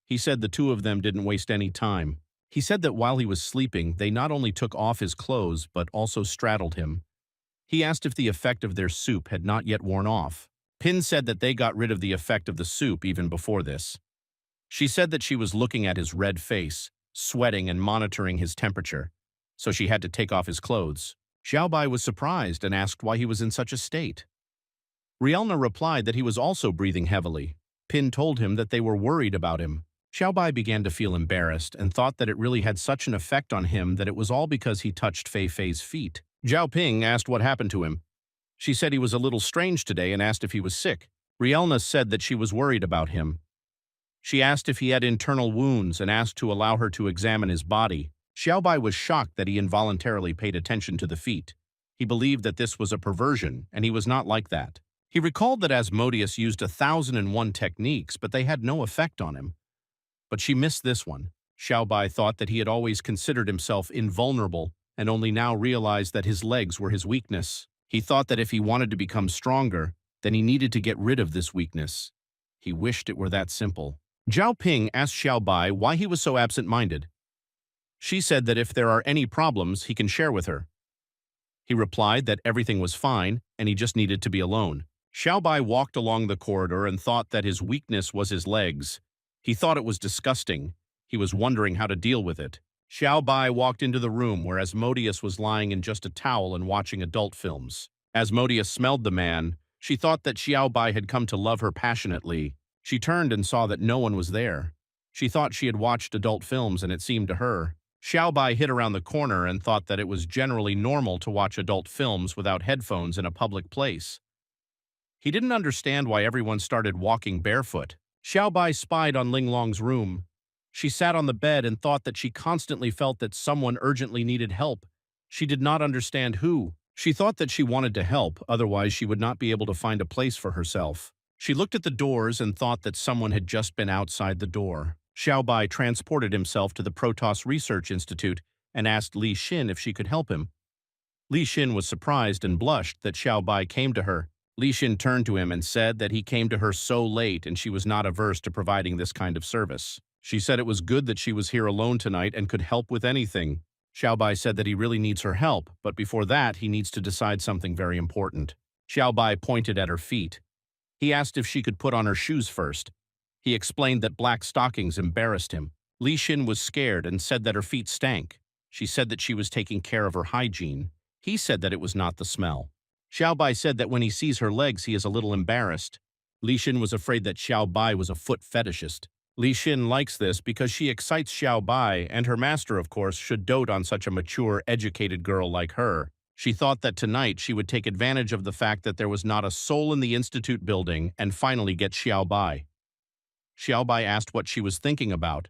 He said the two of them didn't waste any time. He said that while he was sleeping, they not only took off his clothes, but also straddled him. He asked if the effect of their soup had not yet worn off. Pin said that they got rid of the effect of the soup even before this. She said that she was looking at his red face, sweating and monitoring his temperature, so she had to take off his clothes. Xiaobai was surprised and asked why he was in such a state. Rielna replied that he was also breathing heavily. Pin told him that they were worried about him. Xiaobai began to feel embarrassed and thought that it really had such an effect on him that it was all because he touched Fei Fei's feet. Zhao Ping asked what happened to him. She said he was a little strange today and asked if he was sick. Rielna said that she was worried about him. She asked if he had internal wounds and asked to allow her to examine his body. Xiaobai was shocked that he involuntarily paid attention to the feet. He believed that this was a perversion, and he was not like that. He recalled that Asmodeus used 1,001 techniques, but they had no effect on him. But she missed this one. Xiaobai thought that he had always considered himself invulnerable and only now realized that his legs were his weakness. He thought that if he wanted to become stronger, then he needed to get rid of this weakness. He wished it were that simple. Zhao Ping asked Xiao Bai why he was so absent-minded. She said that if there are any problems, he can share with her. He replied that everything was fine and he just needed to be alone. Xiao Bai walked along the corridor and thought that his weakness was his legs. He thought it was disgusting. He was wondering how to deal with it. Xiao Bai walked into the room where Asmodeus was lying in just a towel and watching adult films. Asmodeus smelled the man. She thought that Xiao Bai had come to love her passionately. She turned and saw that no one was there. She thought she had watched adult films and it seemed to her. Xiao Bai hid around the corner and thought that it was generally normal to watch adult films without headphones in a public place. He didn't understand why everyone started walking barefoot. Xiao Bai spied on Ling Long's room. She sat on the bed and thought that she constantly felt that someone urgently needed help. She did not understand who. She thought that she wanted to help, otherwise she would not be able to find a place for herself. She looked at the doors and thought that someone had just been outside the door. Xiao Bai transported himself to the Protoss Research Institute and asked Li Xin if she could help him. Li Xin was surprised and blushed that Xiao Bai came to her. Li Xin turned to him and said that he came to her so late and she was not averse to providing this kind of service. She said it was good that she was here alone tonight and could help with anything. Xiao Bai said that he really needs her help, but before that he needs to decide something very important. Xiao Bai pointed at her feet. He asked if she could put on her shoes first. He explained that black stockings embarrassed him. Li Xin was scared and said that her feet stank. She said that she was taking care of her hygiene. He said that it was not the smell. Xiao Bai said that when he sees her legs, he is a little embarrassed. Li Xin was afraid that Xiao Bai was a foot fetishist. Li Xin likes this because she excites Xiao Bai, and her master, of course, should dote on such a mature, educated girl like her. She thought that tonight she would take advantage of the fact that there was not a soul in the institute building and finally get Xiao Bai. Xiao Bai asked what she was thinking about.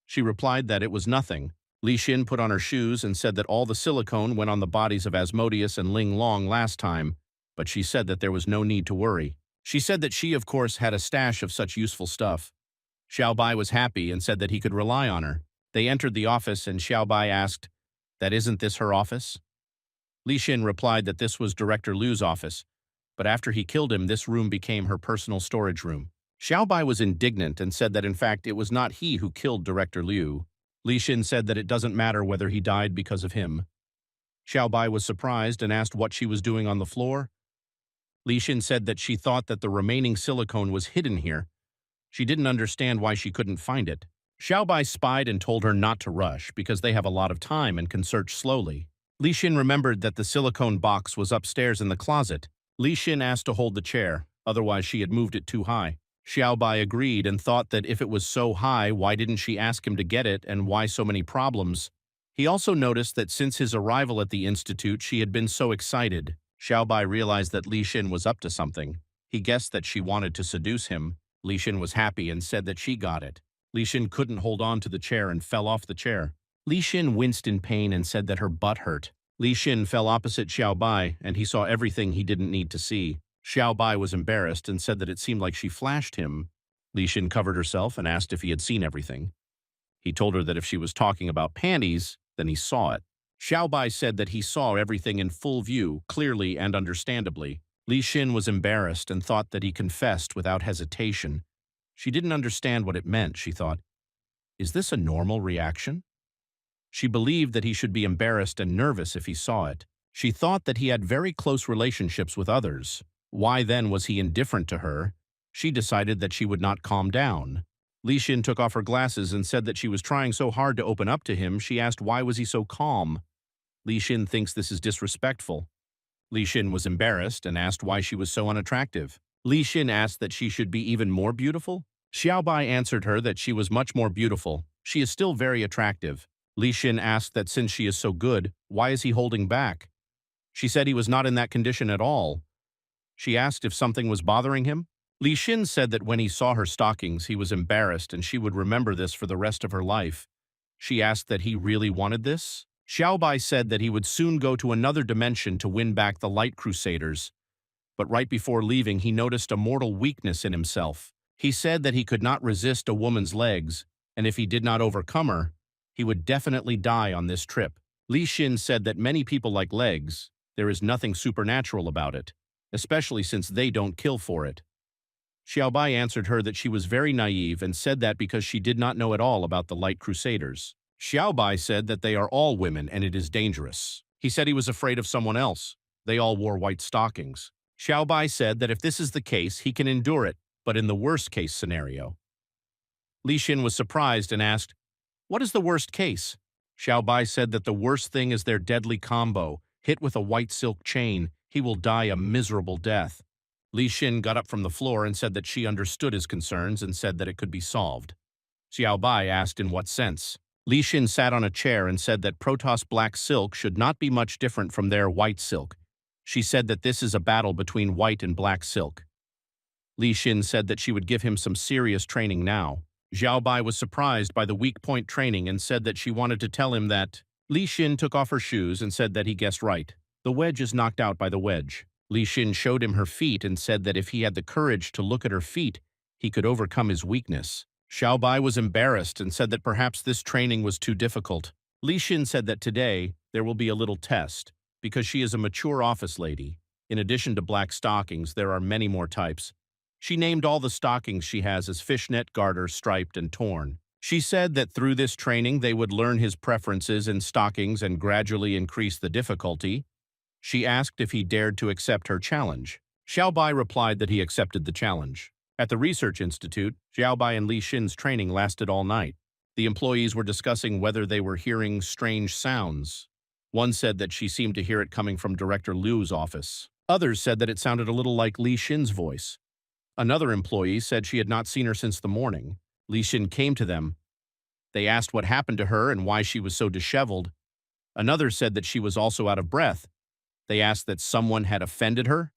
She replied that it was nothing. Li Xin put on her shoes and said that all the silicone went on the bodies of Asmodeus and Ling Long last time, but she said that there was no need to worry. She said that she, of course, had a stash of such useful stuff. Xiao Bai was happy and said that he could rely on her. They entered the office and Xiao Bai asked, "That isn't this her office?" Li Xin replied that this was Director Liu's office, but after he killed him, this room became her personal storage room. Xiao Bai was indignant and said that in fact it was not he who killed Director Liu. Li Xin said that it doesn't matter whether he died because of him. Xiao Bai was surprised and asked what she was doing on the floor. Li Xin said that she thought that the remaining silicone was hidden here. She didn't understand why she couldn't find it. Xiao Bai spied and told her not to rush because they have a lot of time and can search slowly. Li Xin remembered that the silicone box was upstairs in the closet. Li Xin asked to hold the chair, otherwise she had moved it too high. Xiao Bai agreed and thought that if it was so high, why didn't she ask him to get it and why so many problems? He also noticed that since his arrival at the institute, she had been so excited. Xiao Bai realized that Li Xin was up to something. He guessed that she wanted to seduce him. Li Xin was happy and said that she got it. Li Xin couldn't hold on to the chair and fell off the chair. Li Xin winced in pain and said that her butt hurt. Li Xin fell opposite Xiao Bai and he saw everything he didn't need to see. Xiao Bai was embarrassed and said that it seemed like she flashed him. Li Xin covered herself and asked if he had seen everything. He told her that if she was talking about panties, then he saw it. Xiao Bai said that he saw everything in full view, clearly and understandably. Li Xin was embarrassed and thought that he confessed without hesitation. She didn't understand what it meant, she thought. Is this a normal reaction? She believed that he should be embarrassed and nervous if he saw it. She thought that he had very close relationships with others. Why then was he indifferent to her? She decided that she would not calm down. Li Xin took off her glasses and said that she was trying so hard to open up to him. She asked why was he so calm. Li Xin thinks this is disrespectful. Li Xin was embarrassed and asked why she was so unattractive. Li Xin asked that she should be even more beautiful. Xiao Bai answered her that she was much more beautiful. She is still very attractive. Li Xin asked that since she is so good, why is he holding back? She said he was not in that condition at all. She asked if something was bothering him. Li Xin said that when he saw her stockings, he was embarrassed and she would remember this for the rest of her life. She asked that he really wanted this. Xiao Bai said that he would soon go to another dimension to win back the Light Crusaders. But right before leaving, he noticed a mortal weakness in himself. He said that he could not resist a woman's legs, and if he did not overcome her, he would definitely die on this trip. Li Xin said that many people like legs. There is nothing supernatural about it, especially since they don't kill for it. Xiaobai answered her that she was very naive and said that because she did not know at all about the Light Crusaders. Xiaobai said that they are all women and it is dangerous. He said he was afraid of someone else. They all wore white stockings. Xiaobai said that if this is the case, he can endure it, but in the worst-case scenario. Li Xin was surprised and asked, "What is the worst case?" Xiaobai said that the worst thing is their deadly combo. Hit with a white silk chain, he will die a miserable death. Li Xin got up from the floor and said that she understood his concerns and said that it could be solved. Xiaobai asked in what sense. Li Xin sat on a chair and said that Protoss black silk should not be much different from their white silk. She said that this is a battle between white and black silk. Li Xin said that she would give him some serious training now. Xiaobai was surprised by the weak point training and said that she wanted to tell him that. Li Xin took off her shoes and said that he guessed right. The wedge is knocked out by the wedge. Li Xin showed him her feet and said that if he had the courage to look at her feet, he could overcome his weakness. Xiaobai was embarrassed and said that perhaps this training was too difficult. Li Xin said that today there will be a little test, because she is a mature office lady. In addition to black stockings, there are many more types. She named all the stockings she has as fishnet, garter, striped, and torn. She said that through this training they would learn his preferences in stockings and gradually increase the difficulty. She asked if he dared to accept her challenge. Xiaobai replied that he accepted the challenge. At the Research Institute, Xiaobai and Li Xin's training lasted all night. The employees were discussing whether they were hearing strange sounds. One said that she seemed to hear it coming from Director Liu's office. Others said that it sounded a little like Li Xin's voice. Another employee said she had not seen her since the morning. Li Xin came to them. They asked what happened to her and why she was so disheveled. Another said that she was also out of breath. They asked that someone had offended her.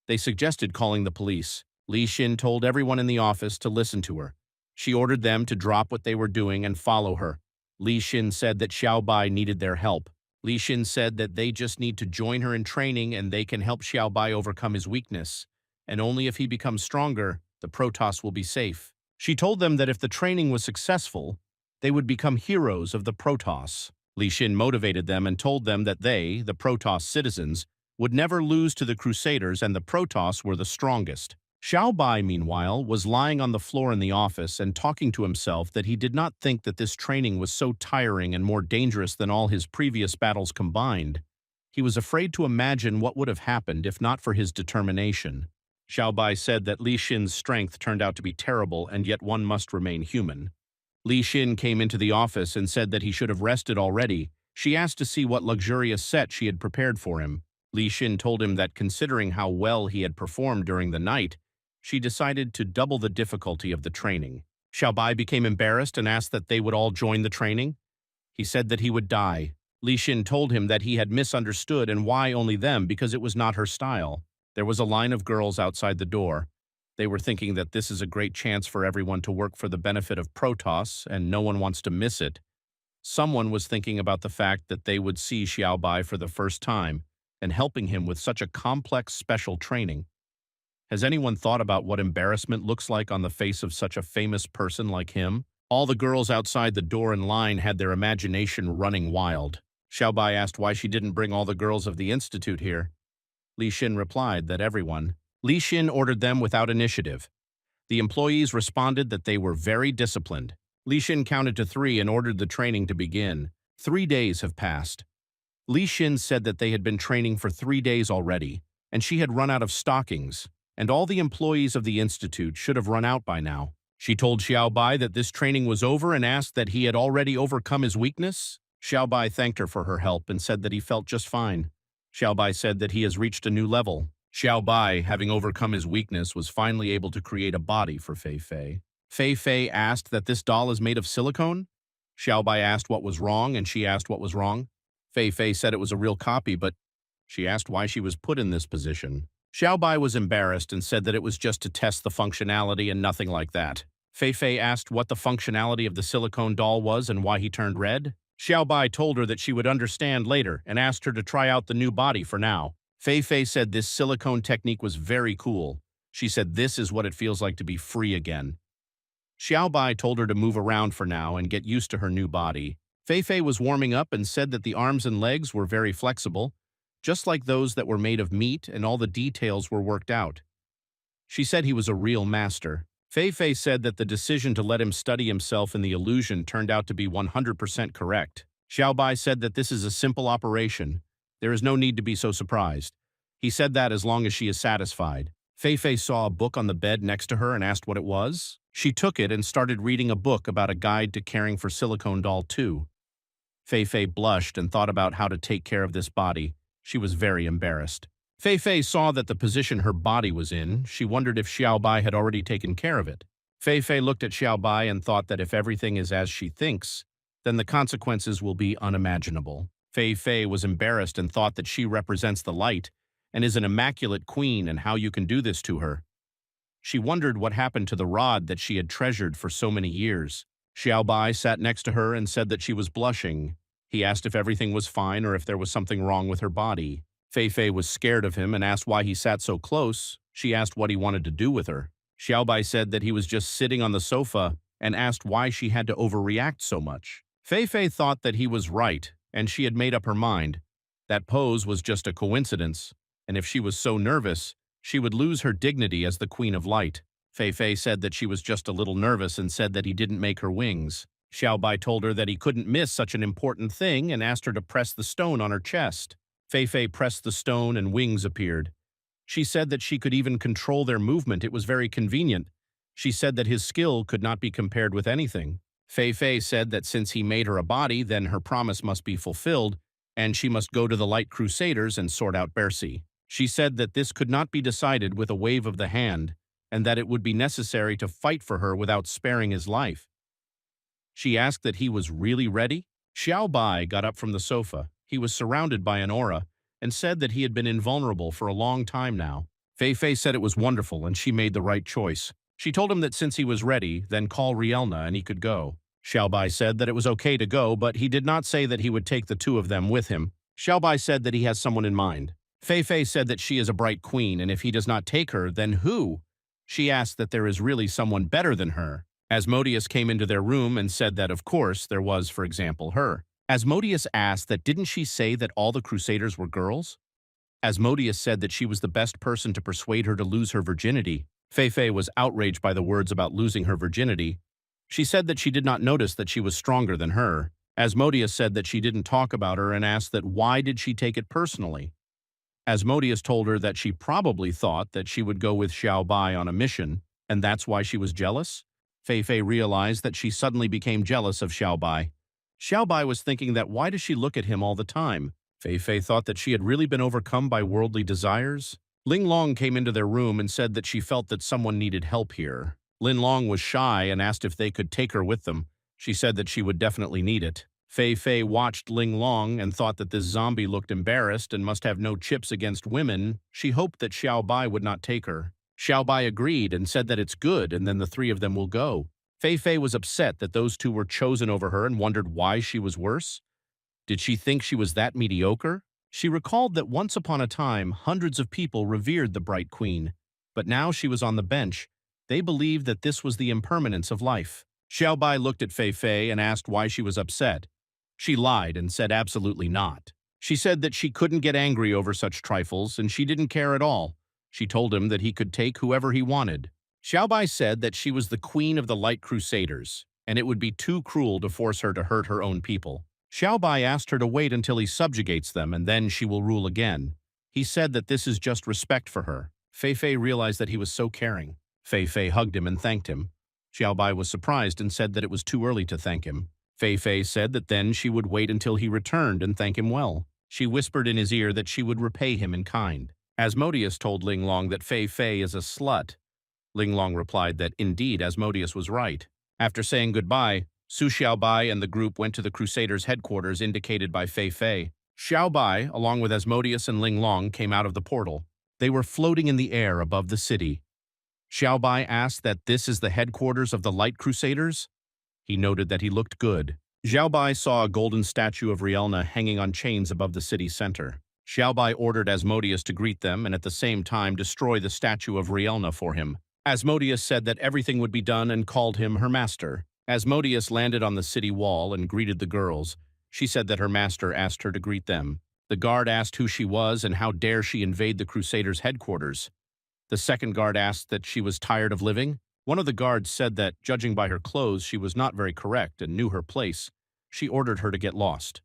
They suggested calling the police. Li Xin told everyone in the office to listen to her. She ordered them to drop what they were doing and follow her. Li Xin said that Xiaobai needed their help. Li Xin said that they just need to join her in training and they can help Xiaobai overcome his weakness. And only if he becomes stronger, the Protoss will be safe. She told them that if the training was successful, they would become heroes of the Protoss. Li Xin motivated them and told them that they, the Protoss citizens, would never lose to the Crusaders and the Protoss were the strongest. Xiaobai, meanwhile, was lying on the floor in the office and talking to himself that he did not think that this training was so tiring and more dangerous than all his previous battles combined. He was afraid to imagine what would have happened if not for his determination. Xiaobai said that Li Xin's strength turned out to be terrible and yet one must remain human. Li Xin came into the office and said that he should have rested already. She asked to see what luxurious set she had prepared for him. Li Xin told him that considering how well he had performed during the night, she decided to double the difficulty of the training. Xiaobai became embarrassed and asked that they would all join the training. He said that he would die. Li Xin told him that he had misunderstood and why only them because it was not her style. There was a line of girls outside the door. They were thinking that this is a great chance for everyone to work for the benefit of Protoss, and no one wants to miss it. Someone was thinking about the fact that they would see Xiaobai for the first time, and helping him with such a complex special training. Has anyone thought about what embarrassment looks like on the face of such a famous person like him? All the girls outside the door in line had their imagination running wild. Xiaobai asked why she didn't bring all the girls of the institute here. Li Xin replied that everyone. Li Xin ordered them without initiative. The employees responded that they were very disciplined. Li Xin counted to 3 and ordered the training to begin. 3 days have passed. Li Xin said that they had been training for 3 days already, and she had run out of stockings, and all the employees of the institute should have run out by now. She told Xiaobai that this training was over and asked that he had already overcome his weakness. Xiaobai thanked her for her help and said that he felt just fine. Xiaobai said that he has reached a new level. Xiaobai, having overcome his weakness, was finally able to create a body for Fei Fei. Fei Fei asked that this doll is made of silicone. Xiaobai asked what was wrong, and she asked what was wrong. Fei Fei said it was a real copy, but she asked why she was put in this position. Xiaobai was embarrassed and said that it was just to test the functionality and nothing like that. Fei Fei asked what the functionality of the silicone doll was and why he turned red. Xiaobai told her that she would understand later and asked her to try out the new body for now. Fei Fei said this silicone technique was very cool. She said this is what it feels like to be free again. Xiaobai told her to move around for now and get used to her new body. Fei Fei was warming up and said that the arms and legs were very flexible, just like those that were made of meat, and all the details were worked out. She said he was a real master. Fei Fei said that the decision to let him study himself in the illusion turned out to be 100% correct. Xiao Bai said that this is a simple operation. There is no need to be so surprised. He said that as long as she is satisfied. Fei Fei saw a book on the bed next to her and asked what it was. She took it and started reading a book about a guide to caring for Silicone Doll 2. Fei Fei blushed and thought about how to take care of this body. She was very embarrassed. Fei Fei saw that the position her body was in. She wondered if Xiao Bai had already taken care of it. Fei Fei looked at Xiao Bai and thought that if everything is as she thinks, then the consequences will be unimaginable. Fei Fei was embarrassed and thought that she represents the light and is an immaculate queen, and how you can do this to her. She wondered what happened to the rod that she had treasured for so many years. Xiao Bai sat next to her and said that she was blushing. He asked if everything was fine or if there was something wrong with her body. Fei Fei was scared of him and asked why he sat so close. She asked what he wanted to do with her. Xiao Bai said that he was just sitting on the sofa and asked why she had to overreact so much. Fei Fei thought that he was right, and she had made up her mind. That pose was just a coincidence, and if she was so nervous, she would lose her dignity as the Queen of Light. Fei Fei said that she was just a little nervous and said that he didn't make her wings. Xiao Bai told her that he couldn't miss such an important thing and asked her to press the stone on her chest. Fei Fei pressed the stone and wings appeared. She said that she could even control their movement. It was very convenient. She said that his skill could not be compared with anything. Fei Fei said that since he made her a body, then her promise must be fulfilled, and she must go to the Light Crusaders and sort out Bercy. She said that this could not be decided with a wave of the hand, and that it would be necessary to fight for her without sparing his life. She asked that he was really ready. Xiao Bai got up from the sofa. He was surrounded by an aura and said that he had been invulnerable for a long time now. Fei Fei said it was wonderful and she made the right choice. She told him that since he was ready, then call Rielna and he could go. Xiao Bai said that it was okay to go, but he did not say that he would take the two of them with him. Xiao Bai said that he has someone in mind. Fei Fei said that she is a bright queen, and if he does not take her, then who? She asked that there is really someone better than her. Asmodeus came into their room and said that, of course, there was, for example, her. Asmodeus asked that didn't she say that all the Crusaders were girls? Asmodeus said that she was the best person to persuade her to lose her virginity. Fei Fei was outraged by the words about losing her virginity. She said that she did not notice that she was stronger than her. Asmodeus said that she didn't talk about her and asked that why did she take it personally. Asmodeus told her that she probably thought that she would go with Xiao Bai on a mission, and that's why she was jealous. Fei Fei realized that she suddenly became jealous of Xiao Bai. Xiao Bai was thinking that why does she look at him all the time? Fei Fei thought that she had really been overcome by worldly desires. Ling Long came into their room and said that she felt that someone needed help here. Lin Long was shy and asked if they could take her with them. She said that she would definitely need it. Fei Fei watched Ling Long and thought that this zombie looked embarrassed and must have no chips against women. She hoped that Xiao Bai would not take her. Xiao Bai agreed and said that it's good and then the three of them will go. Fei Fei was upset that those two were chosen over her and wondered why she was worse. Did she think she was that mediocre? She recalled that once upon a time, hundreds of people revered the Bright Queen, but now she was on the bench. They believed that this was the impermanence of life. Xiao Bai looked at Fei Fei and asked why she was upset. She lied and said absolutely not. She said that she couldn't get angry over such trifles and she didn't care at all. She told him that he could take whoever he wanted. Xiao Bai said that she was the queen of the Light Crusaders, and it would be too cruel to force her to hurt her own people. Xiao Bai asked her to wait until he subjugates them and then she will rule again. He said that this is just respect for her. Fei Fei realized that he was so caring. Fei Fei hugged him and thanked him. Xiao Bai was surprised and said that it was too early to thank him. Fei Fei said that then she would wait until he returned and thank him well. She whispered in his ear that she would repay him in kind. Asmodeus told Ling Long that Fei Fei is a slut. Ling Long replied that indeed Asmodeus was right. After saying goodbye, Su Xiao Bai and the group went to the Crusaders' headquarters indicated by Fei Fei. Xiao Bai, along with Asmodeus and Ling Long, came out of the portal. They were floating in the air above the city. Xiao Bai asked that this is the headquarters of the Light Crusaders. He noted that he looked good. Xiao Bai saw a golden statue of Rielna hanging on chains above the city center. Xiao Bai ordered Asmodeus to greet them and at the same time destroy the statue of Rielna for him. Asmodeus said that everything would be done and called him her master. Asmodeus landed on the city wall and greeted the girls. She said that her master asked her to greet them. The guard asked who she was and how dare she invade the Crusaders' headquarters. The second guard asked that she was tired of living. One of the guards said that, judging by her clothes, she was not very correct and knew her place. She ordered her to get lost.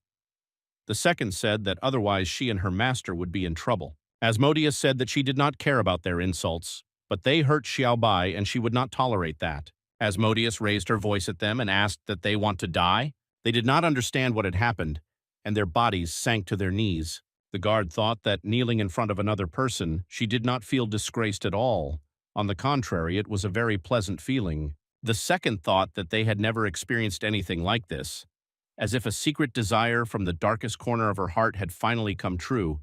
The second said that otherwise she and her master would be in trouble. Asmodeus said that she did not care about their insults, but they hurt Xiaobai and she would not tolerate that. Asmodeus raised her voice at them and asked that they want to die. They did not understand what had happened, and their bodies sank to their knees. The guard thought that kneeling in front of another person, she did not feel disgraced at all. On the contrary, it was a very pleasant feeling. The second thought that they had never experienced anything like this. As if a secret desire from the darkest corner of her heart had finally come true,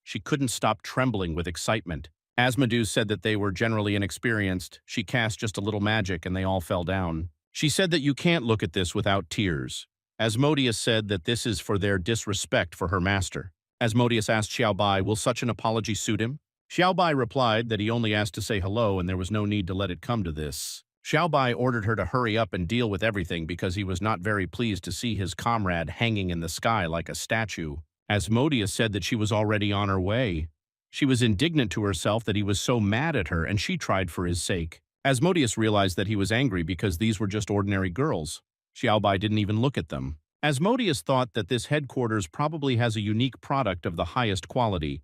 she couldn't stop trembling with excitement. Asmodeus said that they were generally inexperienced. She cast just a little magic and they all fell down. She said that you can't look at this without tears. Asmodeus said that this is for their disrespect for her master. Asmodeus asked Xiaobai, will such an apology suit him? Xiaobai replied that he only asked to say hello and there was no need to let it come to this. Xiaobai ordered her to hurry up and deal with everything because he was not very pleased to see his comrade hanging in the sky like a statue. Asmodeus said that she was already on her way. She was indignant to herself that he was so mad at her and she tried for his sake. Asmodeus realized that he was angry because these were just ordinary girls. Xiaobai didn't even look at them. Asmodeus thought that this headquarters probably has a unique product of the highest quality.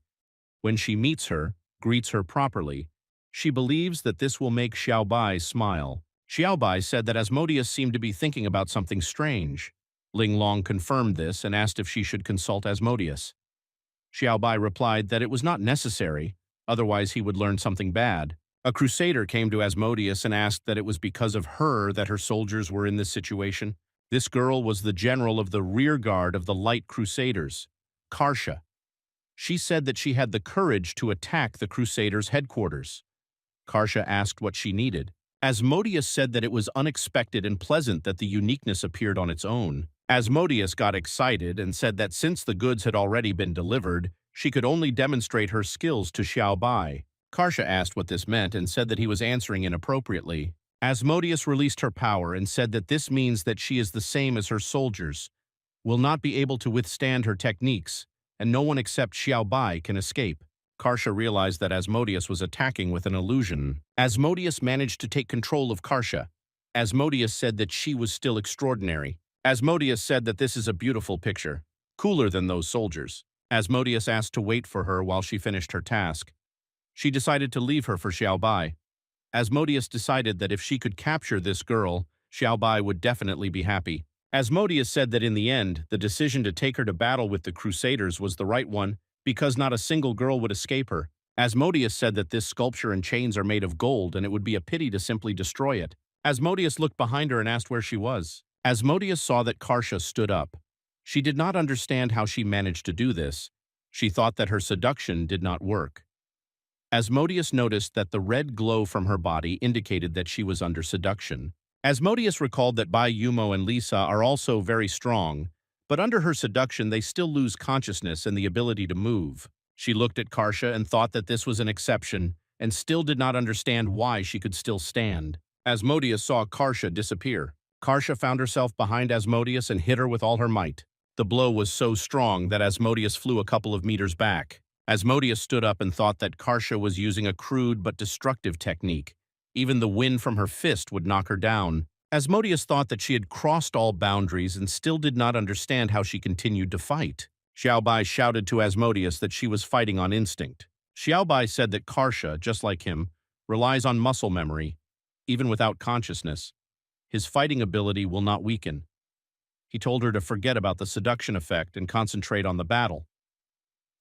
When she meets her, greets her properly, she believes that this will make Xiaobai smile. Xiaobai said that Asmodeus seemed to be thinking about something strange. Ling Long confirmed this and asked if she should consult Asmodeus. Xiaobai replied that it was not necessary, otherwise he would learn something bad. A crusader came to Asmodeus and asked that it was because of her that her soldiers were in this situation. This girl was the general of the rear guard of the light crusaders, Karsha. She said that she had the courage to attack the crusaders' headquarters. Karsha asked what she needed. Asmodeus said that it was unexpected and pleasant that the uniqueness appeared on its own. Asmodeus got excited and said that since the goods had already been delivered, she could only demonstrate her skills to Xiaobai. Karsha asked what this meant and said that he was answering inappropriately. Asmodeus released her power and said that this means that she is the same as her soldiers, will not be able to withstand her techniques, and no one except Xiaobai can escape. Karsha realized that Asmodeus was attacking with an illusion. Asmodeus managed to take control of Karsha. Asmodeus said that she was still extraordinary. Asmodeus said that this is a beautiful picture, cooler than those soldiers. Asmodeus asked to wait for her while she finished her task. She decided to leave her for Xiaobai. Asmodeus decided that if she could capture this girl, Xiaobai would definitely be happy. Asmodeus said that in the end, the decision to take her to battle with the Crusaders was the right one, because not a single girl would escape her. Asmodeus said that this sculpture and chains are made of gold and it would be a pity to simply destroy it. Asmodeus looked behind her and asked where she was. Asmodeus saw that Karsha stood up. She did not understand how she managed to do this. She thought that her seduction did not work. Asmodeus noticed that the red glow from her body indicated that she was under seduction. Asmodeus recalled that Bai Yumo and Lisa are also very strong, but under her seduction they still lose consciousness and the ability to move. She looked at Karsha and thought that this was an exception, and still did not understand why she could still stand. Asmodeus saw Karsha disappear. Karsha found herself behind Asmodeus and hit her with all her might. The blow was so strong that Asmodeus flew a couple of meters back. Asmodeus stood up and thought that Karsha was using a crude but destructive technique. Even the wind from her fist would knock her down. Asmodeus thought that she had crossed all boundaries and still did not understand how she continued to fight. Xiaobai shouted to Asmodeus that she was fighting on instinct. Xiaobai said that Karsha, just like him, relies on muscle memory, even without consciousness. His fighting ability will not weaken. He told her to forget about the seduction effect and concentrate on the battle.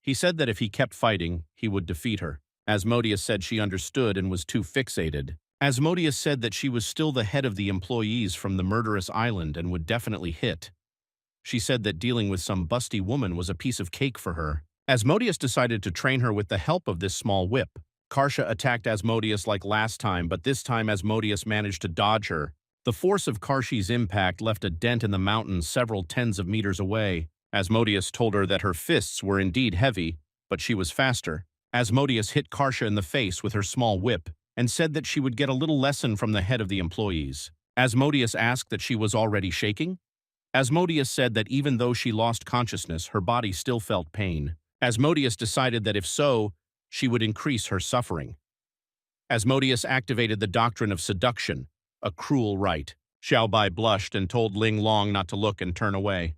He said that if he kept fighting, he would defeat her. Asmodeus said she understood and was too fixated. Asmodeus said that she was still the head of the employees from the murderous island and would definitely hit. She said that dealing with some busty woman was a piece of cake for her. Asmodeus decided to train her with the help of this small whip. Karsha attacked Asmodeus like last time, but this time Asmodeus managed to dodge her. The force of Karshi's impact left a dent in the mountain several tens of meters away. Asmodeus told her that her fists were indeed heavy, but she was faster. Asmodeus hit Karsha in the face with her small whip and said that she would get a little lesson from the head of the employees. Asmodeus asked that she was already shaking. Asmodeus said that even though she lost consciousness, her body still felt pain. Asmodeus decided that if so, she would increase her suffering. Asmodeus activated the doctrine of seduction, a cruel rite. Xiaobai blushed and told Ling Long not to look and turn away.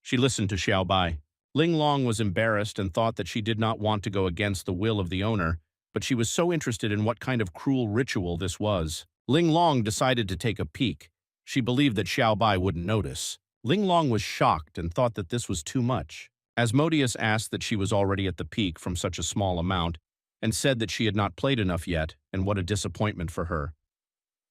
She listened to Xiaobai. Ling Long was embarrassed and thought that she did not want to go against the will of the owner, but she was so interested in what kind of cruel ritual this was. Ling Long decided to take a peek. She believed that Xiaobai wouldn't notice. Ling Long was shocked and thought that this was too much. Asmodeus asked that she was already at the peak from such a small amount, and said that she had not played enough yet, and what a disappointment for her.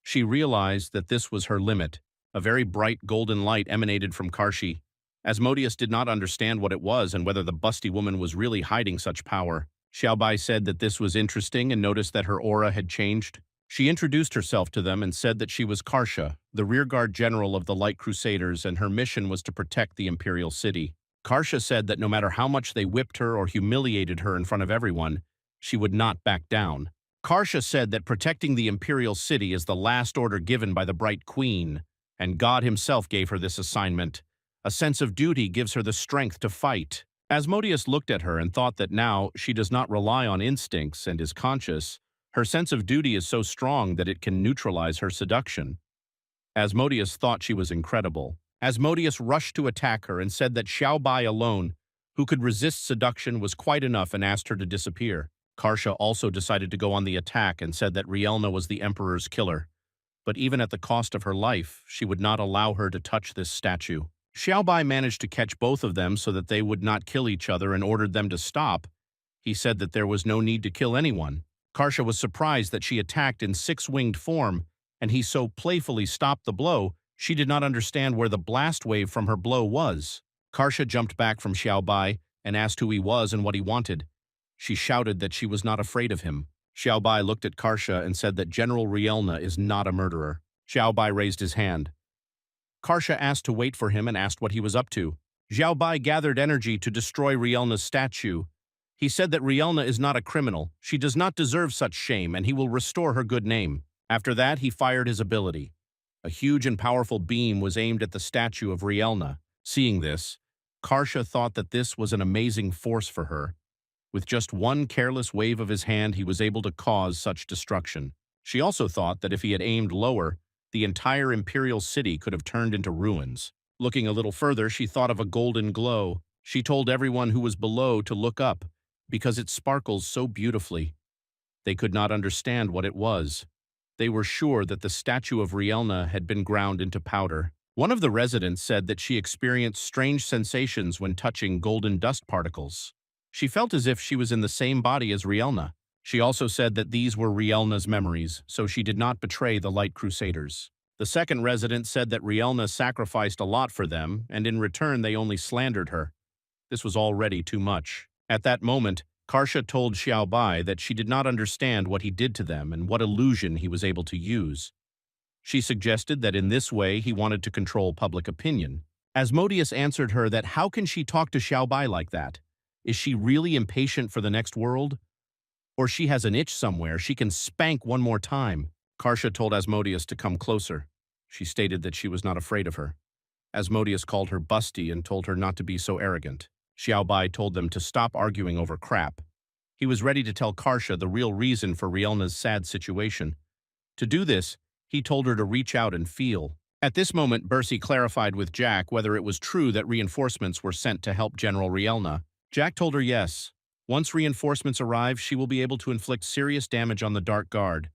She realized that this was her limit. A very bright golden light emanated from Karshi. Asmodeus did not understand what it was and whether the busty woman was really hiding such power. Xiaobai said that this was interesting and noticed that her aura had changed. She introduced herself to them and said that she was Karsha, the rearguard general of the Light Crusaders, and her mission was to protect the Imperial City. Karsha said that no matter how much they whipped her or humiliated her in front of everyone, she would not back down. Karsha said that protecting the Imperial City is the last order given by the Bright Queen, and God himself gave her this assignment. A sense of duty gives her the strength to fight. Asmodeus looked at her and thought that now she does not rely on instincts and is conscious. Her sense of duty is so strong that it can neutralize her seduction. Asmodeus thought she was incredible. Asmodeus rushed to attack her and said that Xiaobai alone, who could resist seduction, was quite enough and asked her to disappear. Karsha also decided to go on the attack and said that Rielna was the Emperor's killer. But even at the cost of her life, she would not allow her to touch this statue. Xiaobai managed to catch both of them so that they would not kill each other and ordered them to stop. He said that there was no need to kill anyone. Karsha was surprised that she attacked in six-winged form, and he so playfully stopped the blow, she did not understand where the blast wave from her blow was. Karsha jumped back from Xiaobai and asked who he was and what he wanted. She shouted that she was not afraid of him. Xiaobai looked at Karsha and said that General Rielna is not a murderer. Xiaobai raised his hand. Karsha asked to wait for him and asked what he was up to. Xiaobai gathered energy to destroy Rielna's statue. He said that Rielna is not a criminal, she does not deserve such shame, and he will restore her good name. After that, he fired his ability. A huge and powerful beam was aimed at the statue of Rielna. Seeing this, Karsha thought that this was an amazing force for her. With just one careless wave of his hand, he was able to cause such destruction. She also thought that if he had aimed lower, the entire Imperial City could have turned into ruins. Looking a little further, she thought of a golden glow. She told everyone who was below to look up, because it sparkles so beautifully. They could not understand what it was. They were sure that the statue of Rielna had been ground into powder. One of the residents said that she experienced strange sensations when touching golden dust particles. She felt as if she was in the same body as Rielna. She also said that these were Rielna's memories, so she did not betray the Light Crusaders. The second resident said that Rielna sacrificed a lot for them, and in return they only slandered her. This was already too much. At that moment, Karsha told Xiaobai that she did not understand what he did to them and what illusion he was able to use. She suggested that in this way he wanted to control public opinion. Asmodeus answered her that how can she talk to Xiaobai like that? Is she really impatient for the next world? Or she has an itch somewhere she can spank one more time. Karsha told Asmodeus to come closer. She stated that she was not afraid of her. Asmodeus called her busty and told her not to be so arrogant. Xiaobai told them to stop arguing over crap. He was ready to tell Karsha the real reason for Rielna's sad situation. To do this, he told her to reach out and feel. At this moment, Bercy clarified with Jack whether it was true that reinforcements were sent to help General Rielna. Jack told her yes. Once reinforcements arrive, she will be able to inflict serious damage on the Dark Guard.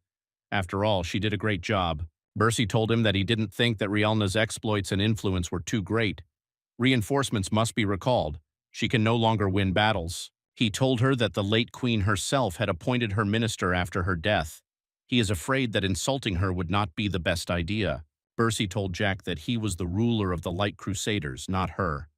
After all, she did a great job. Bercy told him that he didn't think that Rielna's exploits and influence were too great. Reinforcements must be recalled. She can no longer win battles. He told her that the late queen herself had appointed her minister after her death. He is afraid that insulting her would not be the best idea. Bercy told Jack that he was the ruler of the Light Crusaders, not her.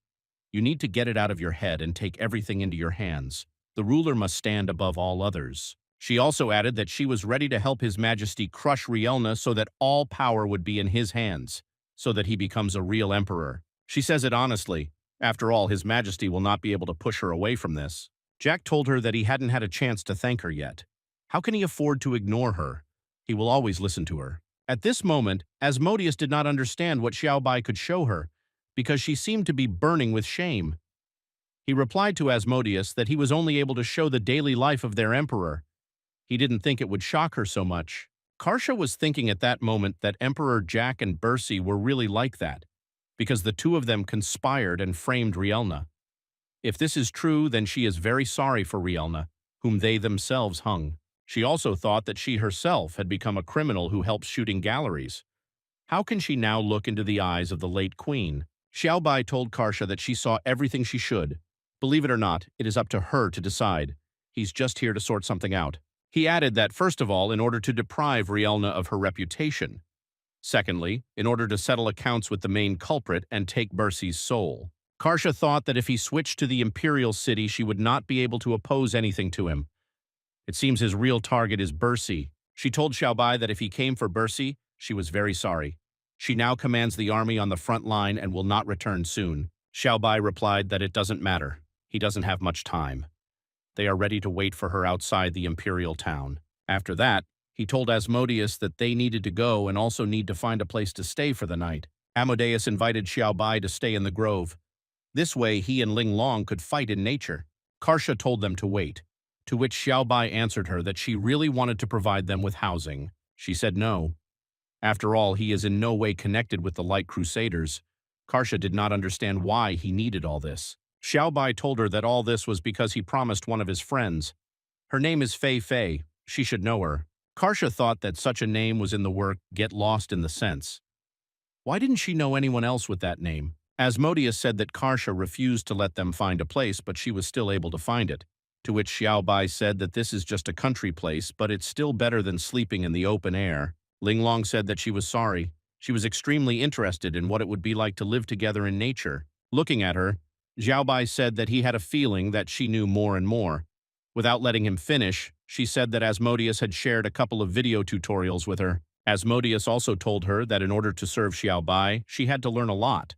You need to get it out of your head and take everything into your hands. The ruler must stand above all others. She also added that she was ready to help His Majesty crush Rielna so that all power would be in his hands, so that he becomes a real emperor. She says it honestly. After all, His Majesty will not be able to push her away from this. Jack told her that he hadn't had a chance to thank her yet. How can he afford to ignore her? He will always listen to her. At this moment, Asmodeus did not understand what Xiaobai could show her, because she seemed to be burning with shame. He replied to Asmodeus that he was only able to show the daily life of their emperor. He didn't think it would shock her so much. Karsha was thinking at that moment that Emperor Jack and Bercy were really like that, because the two of them conspired and framed Rielna. If this is true, then she is very sorry for Rielna, whom they themselves hung. She also thought that she herself had become a criminal who helps shooting galleries. How can she now look into the eyes of the late queen? Xiaobai told Karsha that she saw everything she should. Believe it or not, it is up to her to decide. He's just here to sort something out. He added that, first of all, in order to deprive Rielna of her reputation. Secondly, in order to settle accounts with the main culprit and take Bercy's soul. Karsha thought that if he switched to the imperial city, she would not be able to oppose anything to him. It seems his real target is Bercy. She told Xiaobai that if he came for Bercy, she was very sorry. She now commands the army on the front line and will not return soon. Xiaobai replied that it doesn't matter. He doesn't have much time. They are ready to wait for her outside the imperial town. After that, he told Asmodeus that they needed to go and also need to find a place to stay for the night. Amadeus invited Xiaobai to stay in the grove. This way, he and Ling Long could fight in nature. Karsha told them to wait, to which Xiaobai answered her that she really wanted to provide them with housing. She said no. After all, he is in no way connected with the Light Crusaders. Karsha did not understand why he needed all this. Xiaobai told her that all this was because he promised one of his friends. Her name is Fei Fei. She should know her. Karsha thought that such a name was in the work Get Lost in the Sense. Why didn't she know anyone else with that name? Asmodeus said that Karsha refused to let them find a place, but she was still able to find it. To which Xiaobai said that this is just a country place, but it's still better than sleeping in the open air. Ling Long said that she was sorry. She was extremely interested in what it would be like to live together in nature. Looking at her, Xiaobai said that he had a feeling that she knew more and more. Without letting him finish, she said that Asmodeus had shared a couple of video tutorials with her. Asmodeus also told her that in order to serve Xiaobai, she had to learn a lot.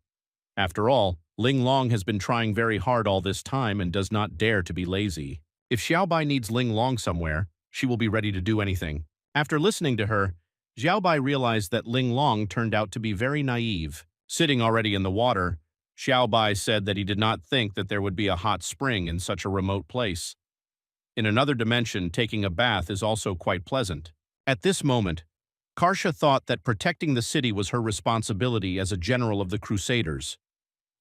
After all, Ling Long has been trying very hard all this time and does not dare to be lazy. If Xiaobai needs Ling Long somewhere, she will be ready to do anything. After listening to her, Xiaobai realized that Ling Long turned out to be very naive. Sitting already in the water, Xiaobai said that he did not think that there would be a hot spring in such a remote place. In another dimension, taking a bath is also quite pleasant. At this moment, Karsha thought that protecting the city was her responsibility as a general of the Crusaders.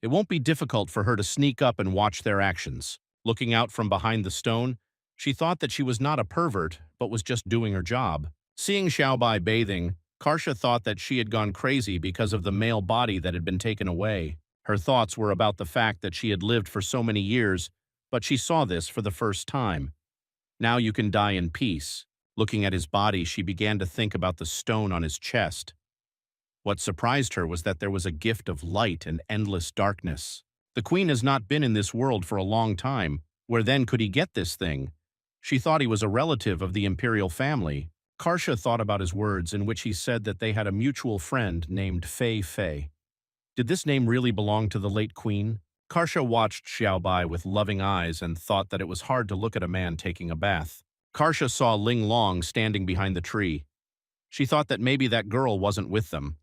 It won't be difficult for her to sneak up and watch their actions. Looking out from behind the stone, she thought that she was not a pervert, but was just doing her job. Seeing Xiaobai bathing, Karsha thought that she had gone crazy because of the male body that had been taken away. Her thoughts were about the fact that she had lived for so many years, but she saw this for the first time. Now you can die in peace. Looking at his body, she began to think about the stone on his chest. What surprised her was that there was a gift of light and endless darkness. The queen has not been in this world for a long time. Where then could he get this thing? She thought he was a relative of the imperial family. Karsha thought about his words in which he said that they had a mutual friend named Fei Fei. Did this name really belong to the late queen? Karsha watched Xiaobai with loving eyes and thought that it was hard to look at a man taking a bath. Karsha saw Ling Long standing behind the tree. She thought that maybe that girl wasn't with them.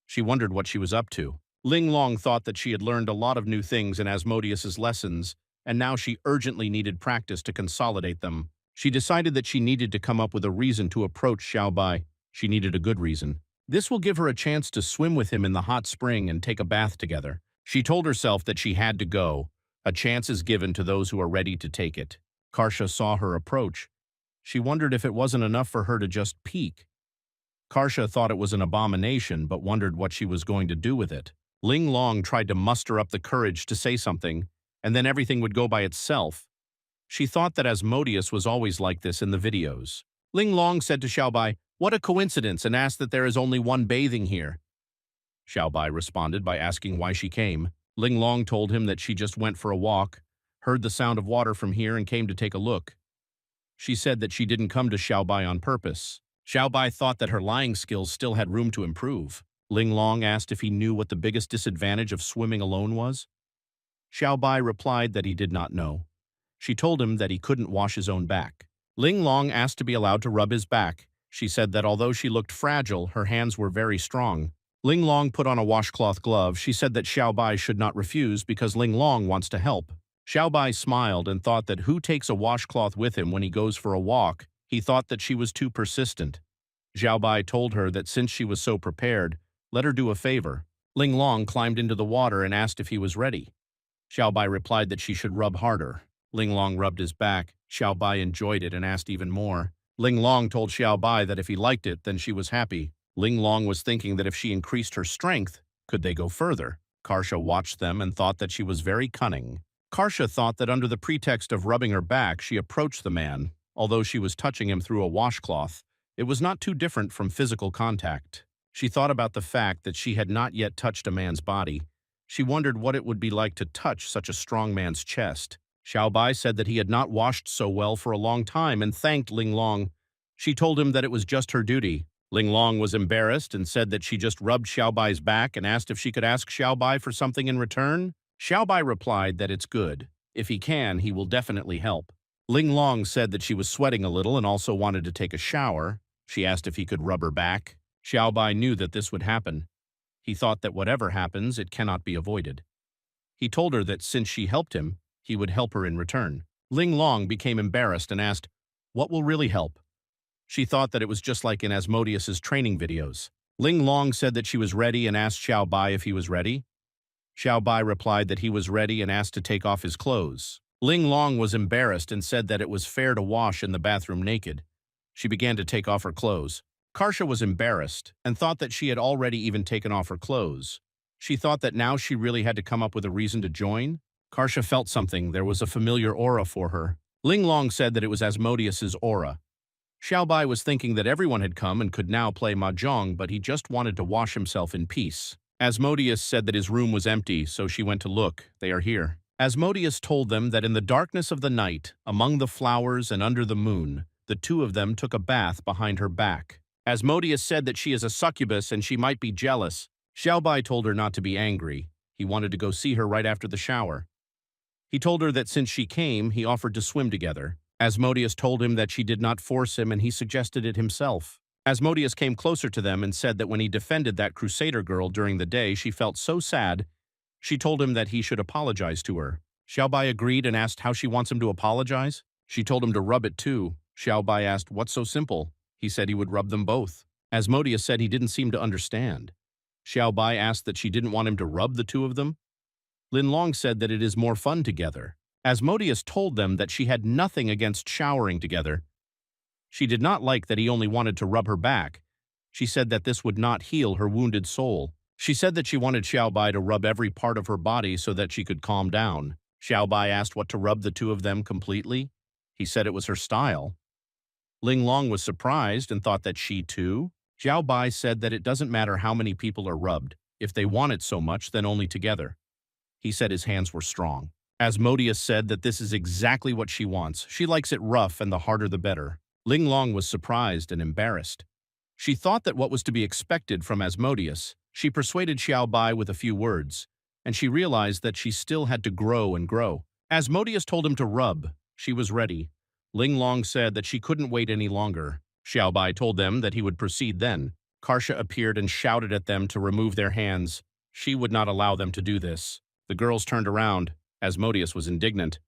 She wondered what she was up to. Ling Long thought that she had learned a lot of new things in Asmodeus's lessons, and now she urgently needed practice to consolidate them. She decided that she needed to come up with a reason to approach Xiaobai. She needed a good reason. This will give her a chance to swim with him in the hot spring and take a bath together. She told herself that she had to go. A chance is given to those who are ready to take it. Karsha saw her approach. She wondered if it wasn't enough for her to just peek. Karsha thought it was an abomination, but wondered what she was going to do with it. Ling Long tried to muster up the courage to say something, and then everything would go by itself. She thought that Asmodeus was always like this in the videos. Ling Long said to Xiaobai, "What a coincidence," and asked that there is only one bathing here. Xiaobai responded by asking why she came. Ling Long told him that she just went for a walk, heard the sound of water from here and came to take a look. She said that she didn't come to Xiaobai on purpose. Xiaobai thought that her lying skills still had room to improve. Ling Long asked if he knew what the biggest disadvantage of swimming alone was. Xiaobai replied that he did not know. She told him that he couldn't wash his own back. Ling Long asked to be allowed to rub his back. She said that although she looked fragile, her hands were very strong. Ling Long put on a washcloth glove. She said that Xiao Bai should not refuse because Ling Long wants to help. Xiao Bai smiled and thought that who takes a washcloth with him when he goes for a walk? He thought that she was too persistent. Xiao Bai told her that since she was so prepared, let her do a favor. Ling Long climbed into the water and asked if he was ready. Xiao Bai replied that she should rub harder. Ling Long rubbed his back. Xiao Bai enjoyed it and asked even more. Ling Long told Xiao Bai that if he liked it, then she was happy. Ling Long was thinking that if she increased her strength, could they go further? Karsha watched them and thought that she was very cunning. Karsha thought that under the pretext of rubbing her back, she approached the man. Although she was touching him through a washcloth, it was not too different from physical contact. She thought about the fact that she had not yet touched a man's body. She wondered what it would be like to touch such a strong man's chest. Xiao Bai said that he had not washed so well for a long time and thanked Ling Long. She told him that it was just her duty. Ling Long was embarrassed and said that she just rubbed Xiao Bai's back and asked if she could ask Xiao Bai for something in return. Xiao Bai replied that it's good. If he can, he will definitely help. Ling Long said that she was sweating a little and also wanted to take a shower. She asked if he could rub her back. Xiao Bai knew that this would happen. He thought that whatever happens, it cannot be avoided. He told her that since she helped him, he would help her in return. Ling Long became embarrassed and asked, "What will really help?" She thought that it was just like in Asmodeus's training videos. Ling Long said that she was ready and asked Xiao Bai if he was ready. Xiao Bai replied that he was ready and asked to take off his clothes. Ling Long was embarrassed and said that it was fair to wash in the bathroom naked. She began to take off her clothes. Karsha was embarrassed and thought that she had already even taken off her clothes. She thought that now she really had to come up with a reason to join. Karsha felt something. There was a familiar aura for her. Ling Long said that it was Asmodeus's aura. Xiao Bai was thinking that everyone had come and could now play mahjong, but he just wanted to wash himself in peace. Asmodeus said that his room was empty, so she went to look. They are here. Asmodeus told them that in the darkness of the night, among the flowers and under the moon, the two of them took a bath behind her back. Asmodeus said that she is a succubus and she might be jealous. Xiao Bai told her not to be angry. He wanted to go see her right after the shower. He told her that since she came, he offered to swim together. Asmodeus told him that she did not force him and he suggested it himself. Asmodeus came closer to them and said that when he defended that crusader girl during the day, she felt so sad. She told him that he should apologize to her. Xiao Bai agreed and asked how she wants him to apologize. She told him to rub it too. Xiao Bai asked, "What's so simple?" He said he would rub them both. Asmodeus said he didn't seem to understand. Xiao Bai asked that she didn't want him to rub the two of them. Lin Long said that it is more fun together. Asmodeus told them that she had nothing against showering together. She did not like that he only wanted to rub her back. She said that this would not heal her wounded soul. She said that she wanted Xiao Bai to rub every part of her body so that she could calm down. Xiao Bai asked what to rub the two of them completely. He said it was her style. Ling Long was surprised and thought that she too. Xiao Bai said that it doesn't matter how many people are rubbed. If they want it so much, then only together. He said his hands were strong. Asmodeus said that this is exactly what she wants. She likes it rough and the harder the better. Ling Long was surprised and embarrassed. She thought that what was to be expected from Asmodeus. She persuaded Xiao Bai with a few words, and she realized that she still had to grow and grow. Asmodeus told him to rub. She was ready. Ling Long said that she couldn't wait any longer. Xiao Bai told them that he would proceed then. Karsha appeared and shouted at them to remove their hands. She would not allow them to do this. The girls turned around. Asmodeus was indignant.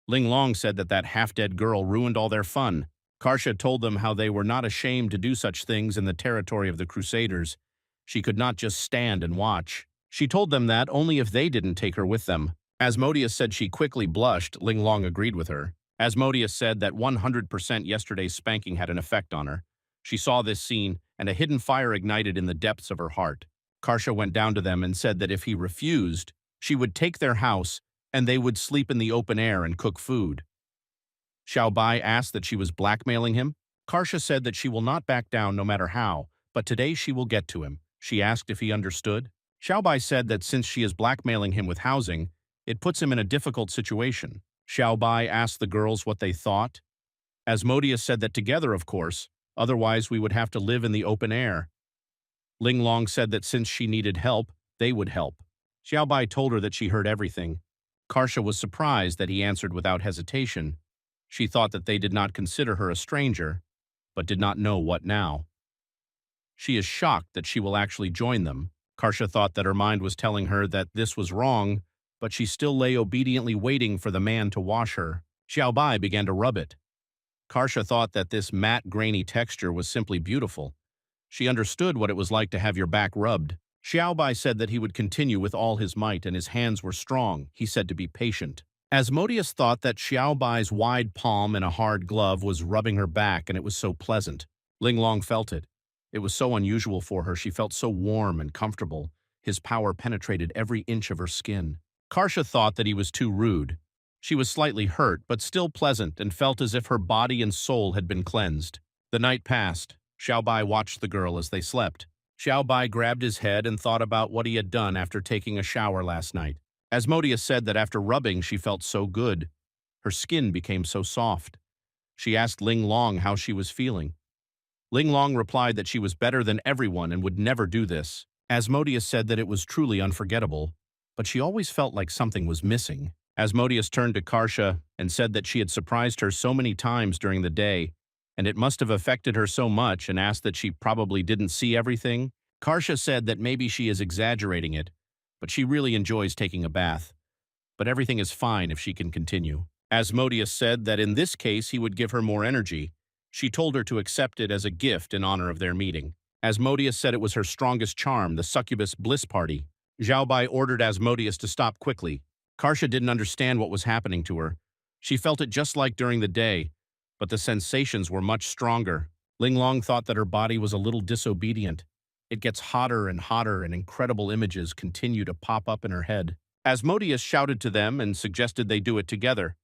Ling Long said that that half-dead girl ruined all their fun. Karsha told them how they were not ashamed to do such things in the territory of the Crusaders. She could not just stand and watch. She told them that only if they didn't take her with them. Asmodeus said she quickly blushed. Ling Long agreed with her. Asmodeus said that 100% yesterday's spanking had an effect on her. She saw this scene, and a hidden fire ignited in the depths of her heart. Karsha went down to them and said that if he refused, she would take their house and they would sleep in the open air and cook food. Xiao Bai asked that she was blackmailing him. Karsha said that she will not back down no matter how, but today she will get to him. She asked if he understood. Xiao Bai said that since she is blackmailing him with housing, it puts him in a difficult situation. Xiao Bai asked the girls what they thought. Asmodeus said that together, of course, otherwise we would have to live in the open air. Ling Long said that since she needed help, they would help. Xiao Bai told her that she heard everything. Karsha was surprised that he answered without hesitation. She thought that they did not consider her a stranger. but did not know what now. She is shocked that she will actually join them. Karsha thought that her mind was telling her that this was wrong, but she still lay obediently waiting for the man to wash her. Xiaobai began to rub it. Karsha thought that this matte, grainy texture was simply beautiful. She understood what it was like to have your back rubbed. Xiaobai said that he would continue with all his might, and his hands were strong. He said to be patient. Asmodeus thought that Xiaobai's wide palm in a hard glove was rubbing her back, and it was so pleasant. Linglong felt it. It was so unusual for her. She felt so warm and comfortable. His power penetrated every inch of her skin. Karsha thought that he was too rude. She was slightly hurt, but still pleasant, and felt as if her body and soul had been cleansed. The night passed. Xiaobai watched the girl as they slept. Xiaobai grabbed his head and thought about what he had done after taking a shower last night. Asmodeus said that after rubbing, she felt so good. Her skin became so soft. She asked Linglong how she was feeling. Linglong replied that she was better than everyone and would never do this. Asmodeus said that it was truly unforgettable, but she always felt like something was missing. Asmodeus turned to Karsha and said that she had surprised her so many times during the day, and it must have affected her so much, and asked that she probably didn't see everything. Karsha said that maybe she is exaggerating it, but she really enjoys taking a bath. But everything is fine if she can continue. Asmodeus said that in this case he would give her more energy. She told her to accept it as a gift in honor of their meeting. Asmodeus said it was her strongest charm, the succubus bliss party. Xiaobai ordered Asmodeus to stop quickly. Karsha didn't understand what was happening to her. She felt it just like during the day, but the sensations were much stronger. Linglong thought that her body was a little disobedient. It gets hotter, and incredible images continue to pop up in her head. Asmodeus shouted to them and suggested they do it together.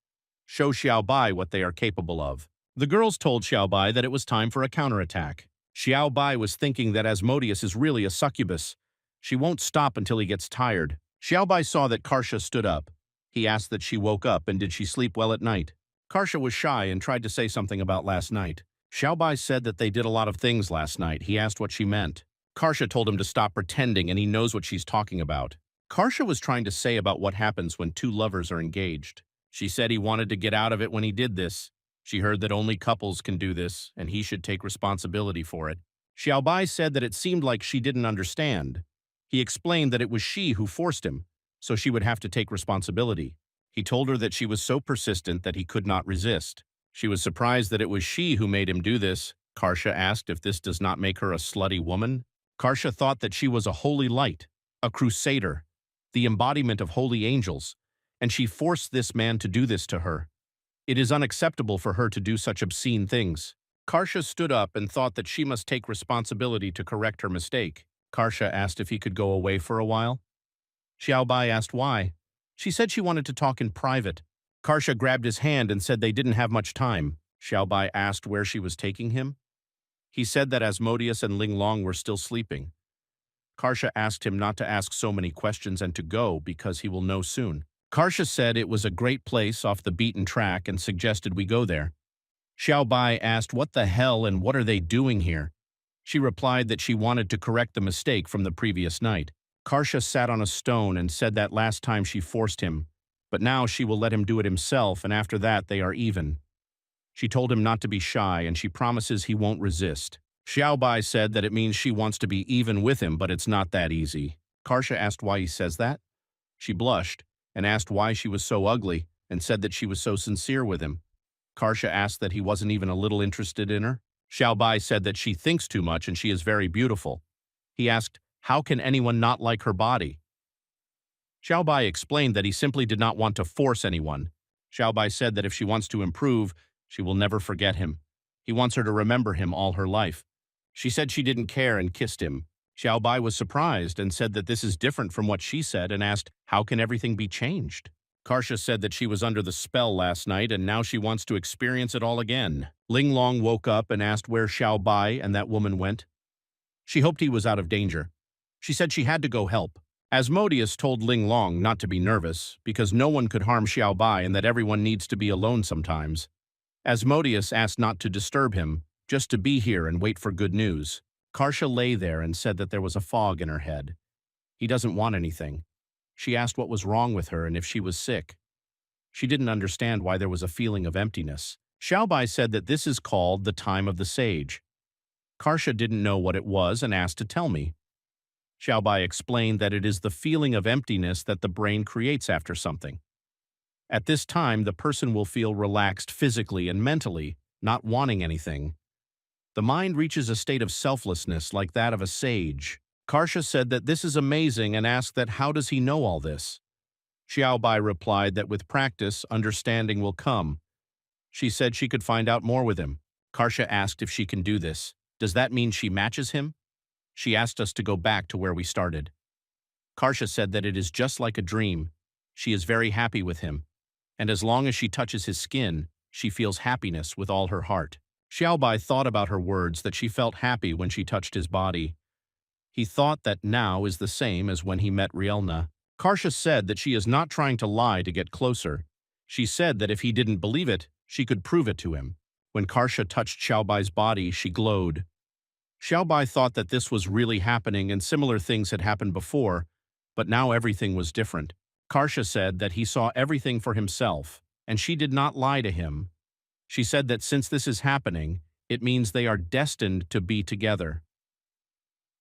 Show Xiaobai what they are capable of. The girls told Xiaobai that it was time for a counterattack. Xiaobai was thinking that Asmodeus is really a succubus. She won't stop until he gets tired. Xiaobai saw that Karsha stood up. He asked that she woke up and did she sleep well at night. Karsha was shy and tried to say something about last night. Xiaobai said that they did a lot of things last night. He asked what she meant. Karsha told him to stop pretending, and he knows what she's talking about. Karsha was trying to say about what happens when two lovers are engaged. She said he wanted to get out of it when he did this. She heard that only couples can do this, and he should take responsibility for it. Xiaobai said that it seemed like she didn't understand. He explained that it was she who forced him, so she would have to take responsibility. He told her that she was so persistent that he could not resist. She was surprised that it was she who made him do this. Karsha asked if this does not make her a slutty woman. Karsha thought that she was a holy light, a crusader, the embodiment of holy angels, and she forced this man to do this to her. It is unacceptable for her to do such obscene things. Karsha stood up and thought that she must take responsibility to correct her mistake. Karsha asked if he could go away for a while. Xiaobai asked why. She said she wanted to talk in private. Karsha grabbed his hand and said they didn't have much time. Xiaobai asked where she was taking him. He said that Asmodeus and Linglong were still sleeping. Karsha asked him not to ask so many questions and to go because he will know soon. Karsha said it was a great place off the beaten track and suggested we go there. Xiaobai asked what the hell and what are they doing here? She replied that she wanted to correct the mistake from the previous night. Karsha sat on a stone and said that last time she forced him, but now she will let him do it himself, and after that they are even. She told him not to be shy, and she promises he won't resist. Xiaobai said that it means she wants to be even with him, but it's not that easy. Karsha asked why he says that. She blushed and asked why she was so ugly and said that she was so sincere with him. Karsha asked that he wasn't even a little interested in her. Xiaobai said that she thinks too much and she is very beautiful. He asked, how can anyone not like her body? Xiaobai explained that he simply did not want to force anyone. Xiaobai said that if she wants to improve, she will never forget him. He wants her to remember him all her life. She said she didn't care and kissed him. Xiaobai was surprised and said that this is different from what she said and asked, how can everything be changed? Karsha said that she was under the spell last night and now she wants to experience it all again. Linglong woke up and asked where Xiaobai and that woman went. She hoped he was out of danger. She said she had to go help. Asmodeus told Linglong not to be nervous because no one could harm Xiaobai and that everyone needs to be alone sometimes. Asmodeus asked not to disturb him, just to be here and wait for good news. Karsha lay there and said that there was a fog in her head. He doesn't want anything. She asked what was wrong with her and if she was sick. She didn't understand why there was a feeling of emptiness. Xiaobai said that this is called the time of the sage. Karsha didn't know what it was and asked to tell me. Xiaobai explained that it is the feeling of emptiness that the brain creates after something. At this time, the person will feel relaxed physically and mentally, not wanting anything. The mind reaches a state of selflessness like that of a sage. Karsha said that this is amazing and asked that how does he know all this? Xiaobai replied that with practice, understanding will come. She said she could find out more with him. Karsha asked if she can do this. Does that mean she matches him? She asked us to go back to where we started. Karsha said that it is just like a dream. She is very happy with him. And as long as she touches his skin, she feels happiness with all her heart. Xiaobai thought about her words that she felt happy when she touched his body. He thought that now is the same as when he met Rielna. Karsha said that she is not trying to lie to get closer. She said that if he didn't believe it, she could prove it to him. When Karsha touched Xiaobai's body, she glowed. Xiaobai thought that this was really happening and similar things had happened before, but now everything was different. Karsha said that he saw everything for himself, and she did not lie to him. She said that since this is happening, it means they are destined to be together.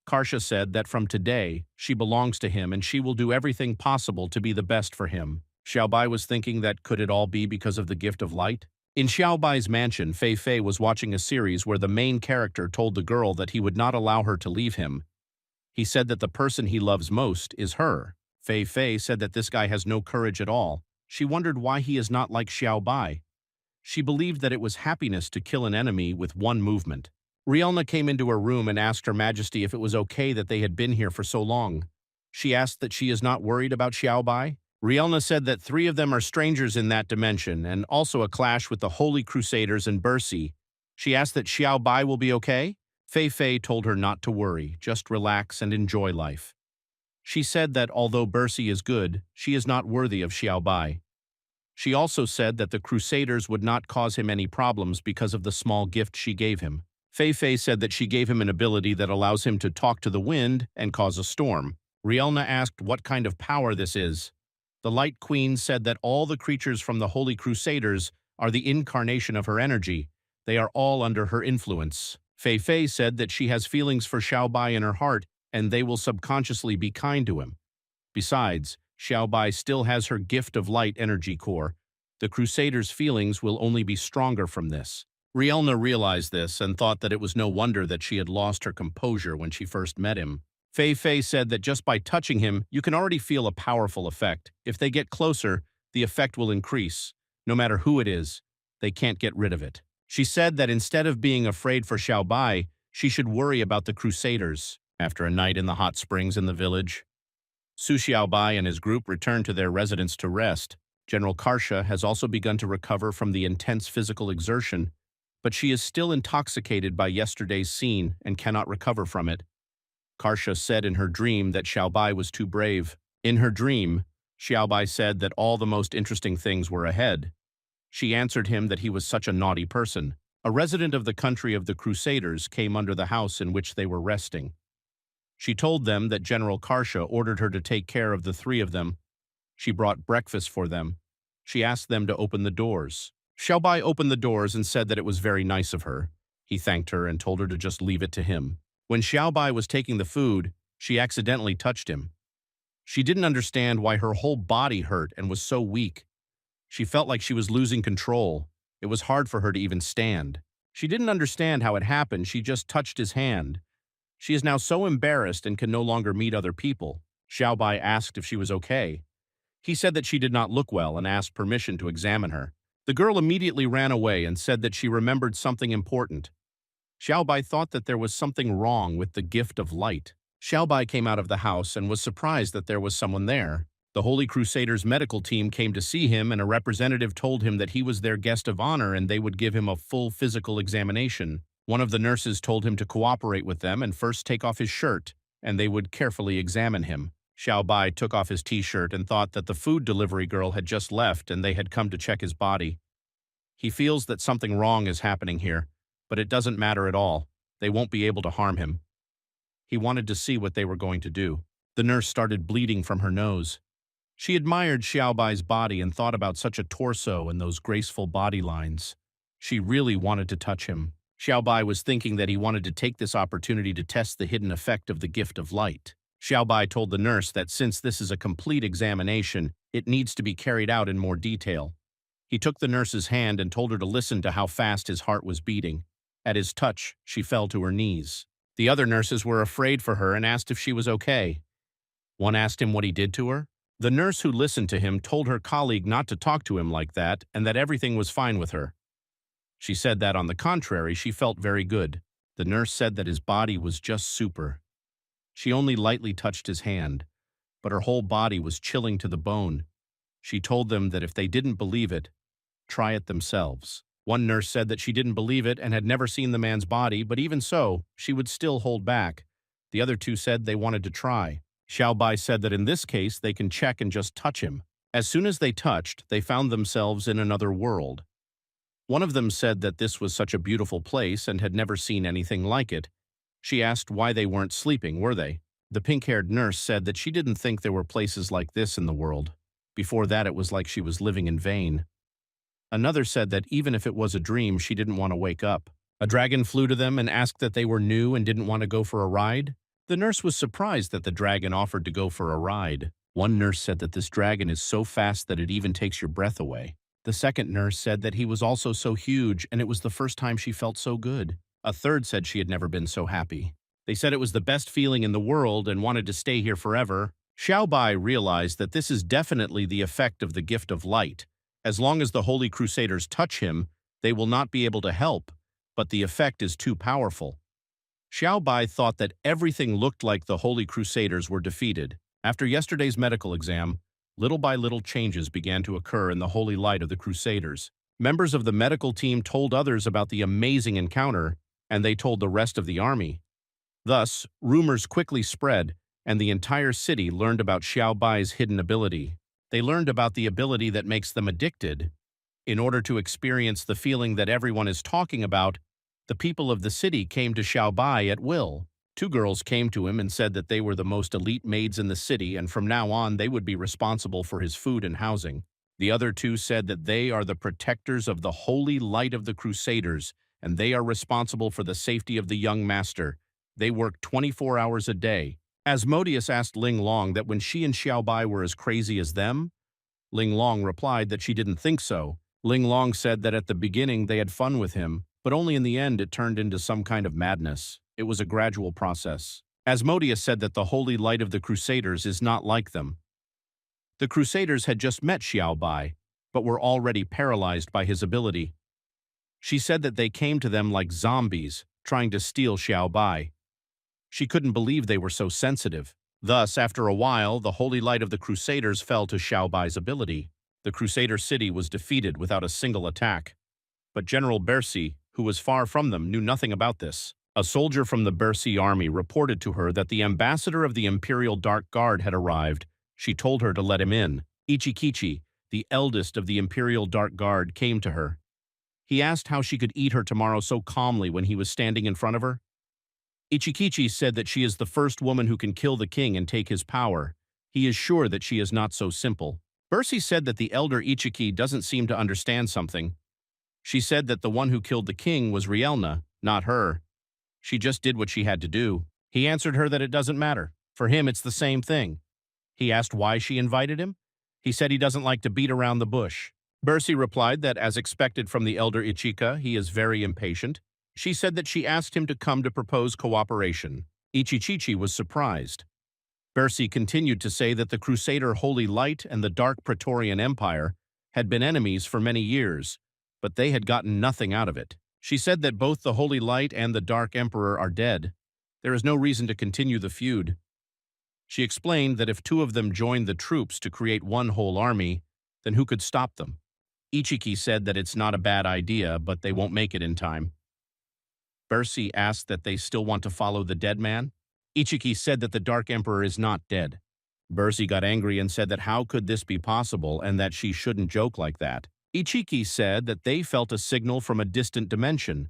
Karsha said that from today, she belongs to him and she will do everything possible to be the best for him. Xiaobai was thinking that could it all be because of the gift of light? In Xiaobai's mansion, Fei Fei was watching a series where the main character told the girl that he would not allow her to leave him. He said that the person he loves most is her. Fei Fei said that this guy has no courage at all. She wondered why he is not like Xiaobai. She believed that it was happiness to kill an enemy with one movement. Rielna came into her room and asked Her Majesty if it was okay that they had been here for so long. She asked that she is not worried about Xiaobai. Rielna said that 3 of them are strangers in that dimension and also a clash with the Holy Crusaders and Bersi. She asked that Xiaobai will be okay. Fei Fei told her not to worry, just relax and enjoy life. She said that although Bersi is good, she is not worthy of Xiaobai. She also said that the Crusaders would not cause him any problems because of the small gift she gave him. Fei Fei said that she gave him an ability that allows him to talk to the wind and cause a storm. Rielna asked what kind of power this is. The Light Queen said that all the creatures from the Holy Crusaders are the incarnation of her energy. They are all under her influence. Fei Fei said that she has feelings for Xiaobai in her heart and they will subconsciously be kind to him. Besides, Xiaobai still has her gift of light energy core. The Crusaders' feelings will only be stronger from this. Rielna realized this and thought that it was no wonder that she had lost her composure when she first met him. Fei Fei said that just by touching him, you can already feel a powerful effect. If they get closer, the effect will increase. No matter who it is, they can't get rid of it. She said that instead of being afraid for Xiaobai, she should worry about the Crusaders. After a night in the hot springs in the village, Su Xiaobai and his group returned to their residence to rest. General Karsha has also begun to recover from the intense physical exertion, but she is still intoxicated by yesterday's scene and cannot recover from it. Karsha said in her dream that Xiaobai was too brave. In her dream, Xiaobai said that all the most interesting things were ahead. She answered him that he was such a naughty person. A resident of the country of the Crusaders came under the house in which they were resting. She told them that General Karsha ordered her to take care of the 3 of them. She brought breakfast for them. She asked them to open the doors. Xiaobai opened the doors and said that it was very nice of her. He thanked her and told her to just leave it to him. When Xiaobai was taking the food, she accidentally touched him. She didn't understand why her whole body hurt and was so weak. She felt like she was losing control. It was hard for her to even stand. She didn't understand how it happened. She just touched his hand. She is now so embarrassed and can no longer meet other people. Xiaobai asked if she was okay. He said that she did not look well and asked permission to examine her. The girl immediately ran away and said that she remembered something important. Xiaobai thought that there was something wrong with the gift of light. Xiaobai came out of the house and was surprised that there was someone there. The Holy Crusaders' medical team came to see him and a representative told him that he was their guest of honor and they would give him a full physical examination. One of the nurses told him to cooperate with them and first take off his shirt, and they would carefully examine him. Xiaobai took off his t-shirt and thought that the food delivery girl had just left and they had come to check his body. He feels that something wrong is happening here, but it doesn't matter at all. They won't be able to harm him. He wanted to see what they were going to do. The nurse started bleeding from her nose. She admired Xiaobai's body and thought about such a torso and those graceful body lines. She really wanted to touch him. Xiaobai was thinking that he wanted to take this opportunity to test the hidden effect of the gift of light. Xiaobai told the nurse that since this is a complete examination, it needs to be carried out in more detail. He took the nurse's hand and told her to listen to how fast his heart was beating. At his touch, she fell to her knees. The other nurses were afraid for her and asked if she was okay. One asked him what he did to her. The nurse who listened to him told her colleague not to talk to him like that and that everything was fine with her. She said that, on the contrary, she felt very good. The nurse said that his body was just super. She only lightly touched his hand, but her whole body was chilling to the bone. She told them that if they didn't believe it, try it themselves. One nurse said that she didn't believe it and had never seen the man's body, but even so, she would still hold back. The other two said they wanted to try. Xiaobai said that in this case they can check and just touch him. As soon as they touched, they found themselves in another world. One of them said that this was such a beautiful place and had never seen anything like it. She asked why they weren't sleeping, were they? The pink-haired nurse said that she didn't think there were places like this in the world. Before that, it was like she was living in vain. Another said that even if it was a dream, she didn't want to wake up. A dragon flew to them and asked that they were new and didn't want to go for a ride. The nurse was surprised that the dragon offered to go for a ride. One nurse said that this dragon is so fast that it even takes your breath away. The second nurse said that he was also so huge and it was the first time she felt so good. A third said she had never been so happy. They said it was the best feeling in the world and wanted to stay here forever. Xiaobai realized that this is definitely the effect of the gift of light. As long as the Holy Crusaders touch him, they will not be able to help, but the effect is too powerful. Xiaobai thought that everything looked like the Holy Crusaders were defeated. After yesterday's medical exam, little by little changes began to occur in the holy light of the Crusaders. Members of the medical team told others about the amazing encounter, and they told the rest of the army. Thus, rumors quickly spread, and the entire city learned about Xiaobai's hidden ability. They learned about the ability that makes them addicted. In order to experience the feeling that everyone is talking about, the people of the city came to Xiaobai at will. Two girls came to him and said that they were the most elite maids in the city, and from now on they would be responsible for his food and housing. The other two said that they are the protectors of the holy light of the Crusaders, and they are responsible for the safety of the young master. They work 24 hours a day. Asmodeus asked Ling Long that when she and Xiaobai were as crazy as them. Ling Long replied that she didn't think so. Ling Long said that at the beginning they had fun with him, but only in the end it turned into some kind of madness. It was a gradual process. Asmodeus said that the holy light of the Crusaders is not like them. The Crusaders had just met Xiaobai, but were already paralyzed by his ability. She said that they came to them like zombies, trying to steal Xiaobai. She couldn't believe they were so sensitive. Thus, after a while, the holy light of the Crusaders fell to Xiaobai's ability. The Crusader city was defeated without a single attack. But General Bercy, who was far from them, knew nothing about this. A soldier from the Bercy army reported to her that the ambassador of the Imperial Dark Guard had arrived. She told her to let him in. Ichikichi, the eldest of the Imperial Dark Guard, came to her. He asked how she could eat her tomorrow so calmly when he was standing in front of her. Ichikichi said that she is the first woman who can kill the king and take his power. He is sure that she is not so simple. Bercy said that the elder Ichiki doesn't seem to understand something. She said that the one who killed the king was Rielna, not her. She just did what she had to do. He answered her that it doesn't matter. For him, it's the same thing. He asked why she invited him. He said he doesn't like to beat around the bush. Bercy replied that, as expected from the elder Ichika, he is very impatient. She said that she asked him to come to propose cooperation. Ichichichi was surprised. Bercy continued to say that the Crusader Holy Light and the Dark Praetorian Empire had been enemies for many years, but they had gotten nothing out of it. She said that both the Holy Light and the Dark Emperor are dead. There is no reason to continue the feud. She explained that if two of them joined the troops to create one whole army, then who could stop them? Ichiki said that it's not a bad idea, but they won't make it in time. Bercy asked that they still want to follow the dead man. Ichiki said that the Dark Emperor is not dead. Bercy got angry and said that how could this be possible and that she shouldn't joke like that. Ichiki said that they felt a signal from a distant dimension.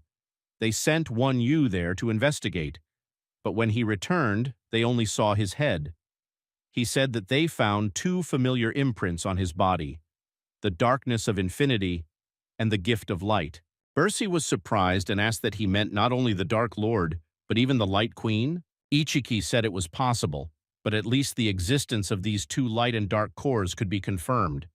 They sent one Yu there to investigate, but when he returned, they only saw his head. He said that they found two familiar imprints on his body, the darkness of infinity and the gift of light. Bercy was surprised and asked that he meant not only the Dark Lord, but even the Light Queen. Ichiki said it was possible, but at least the existence of these two light and dark cores could be confirmed.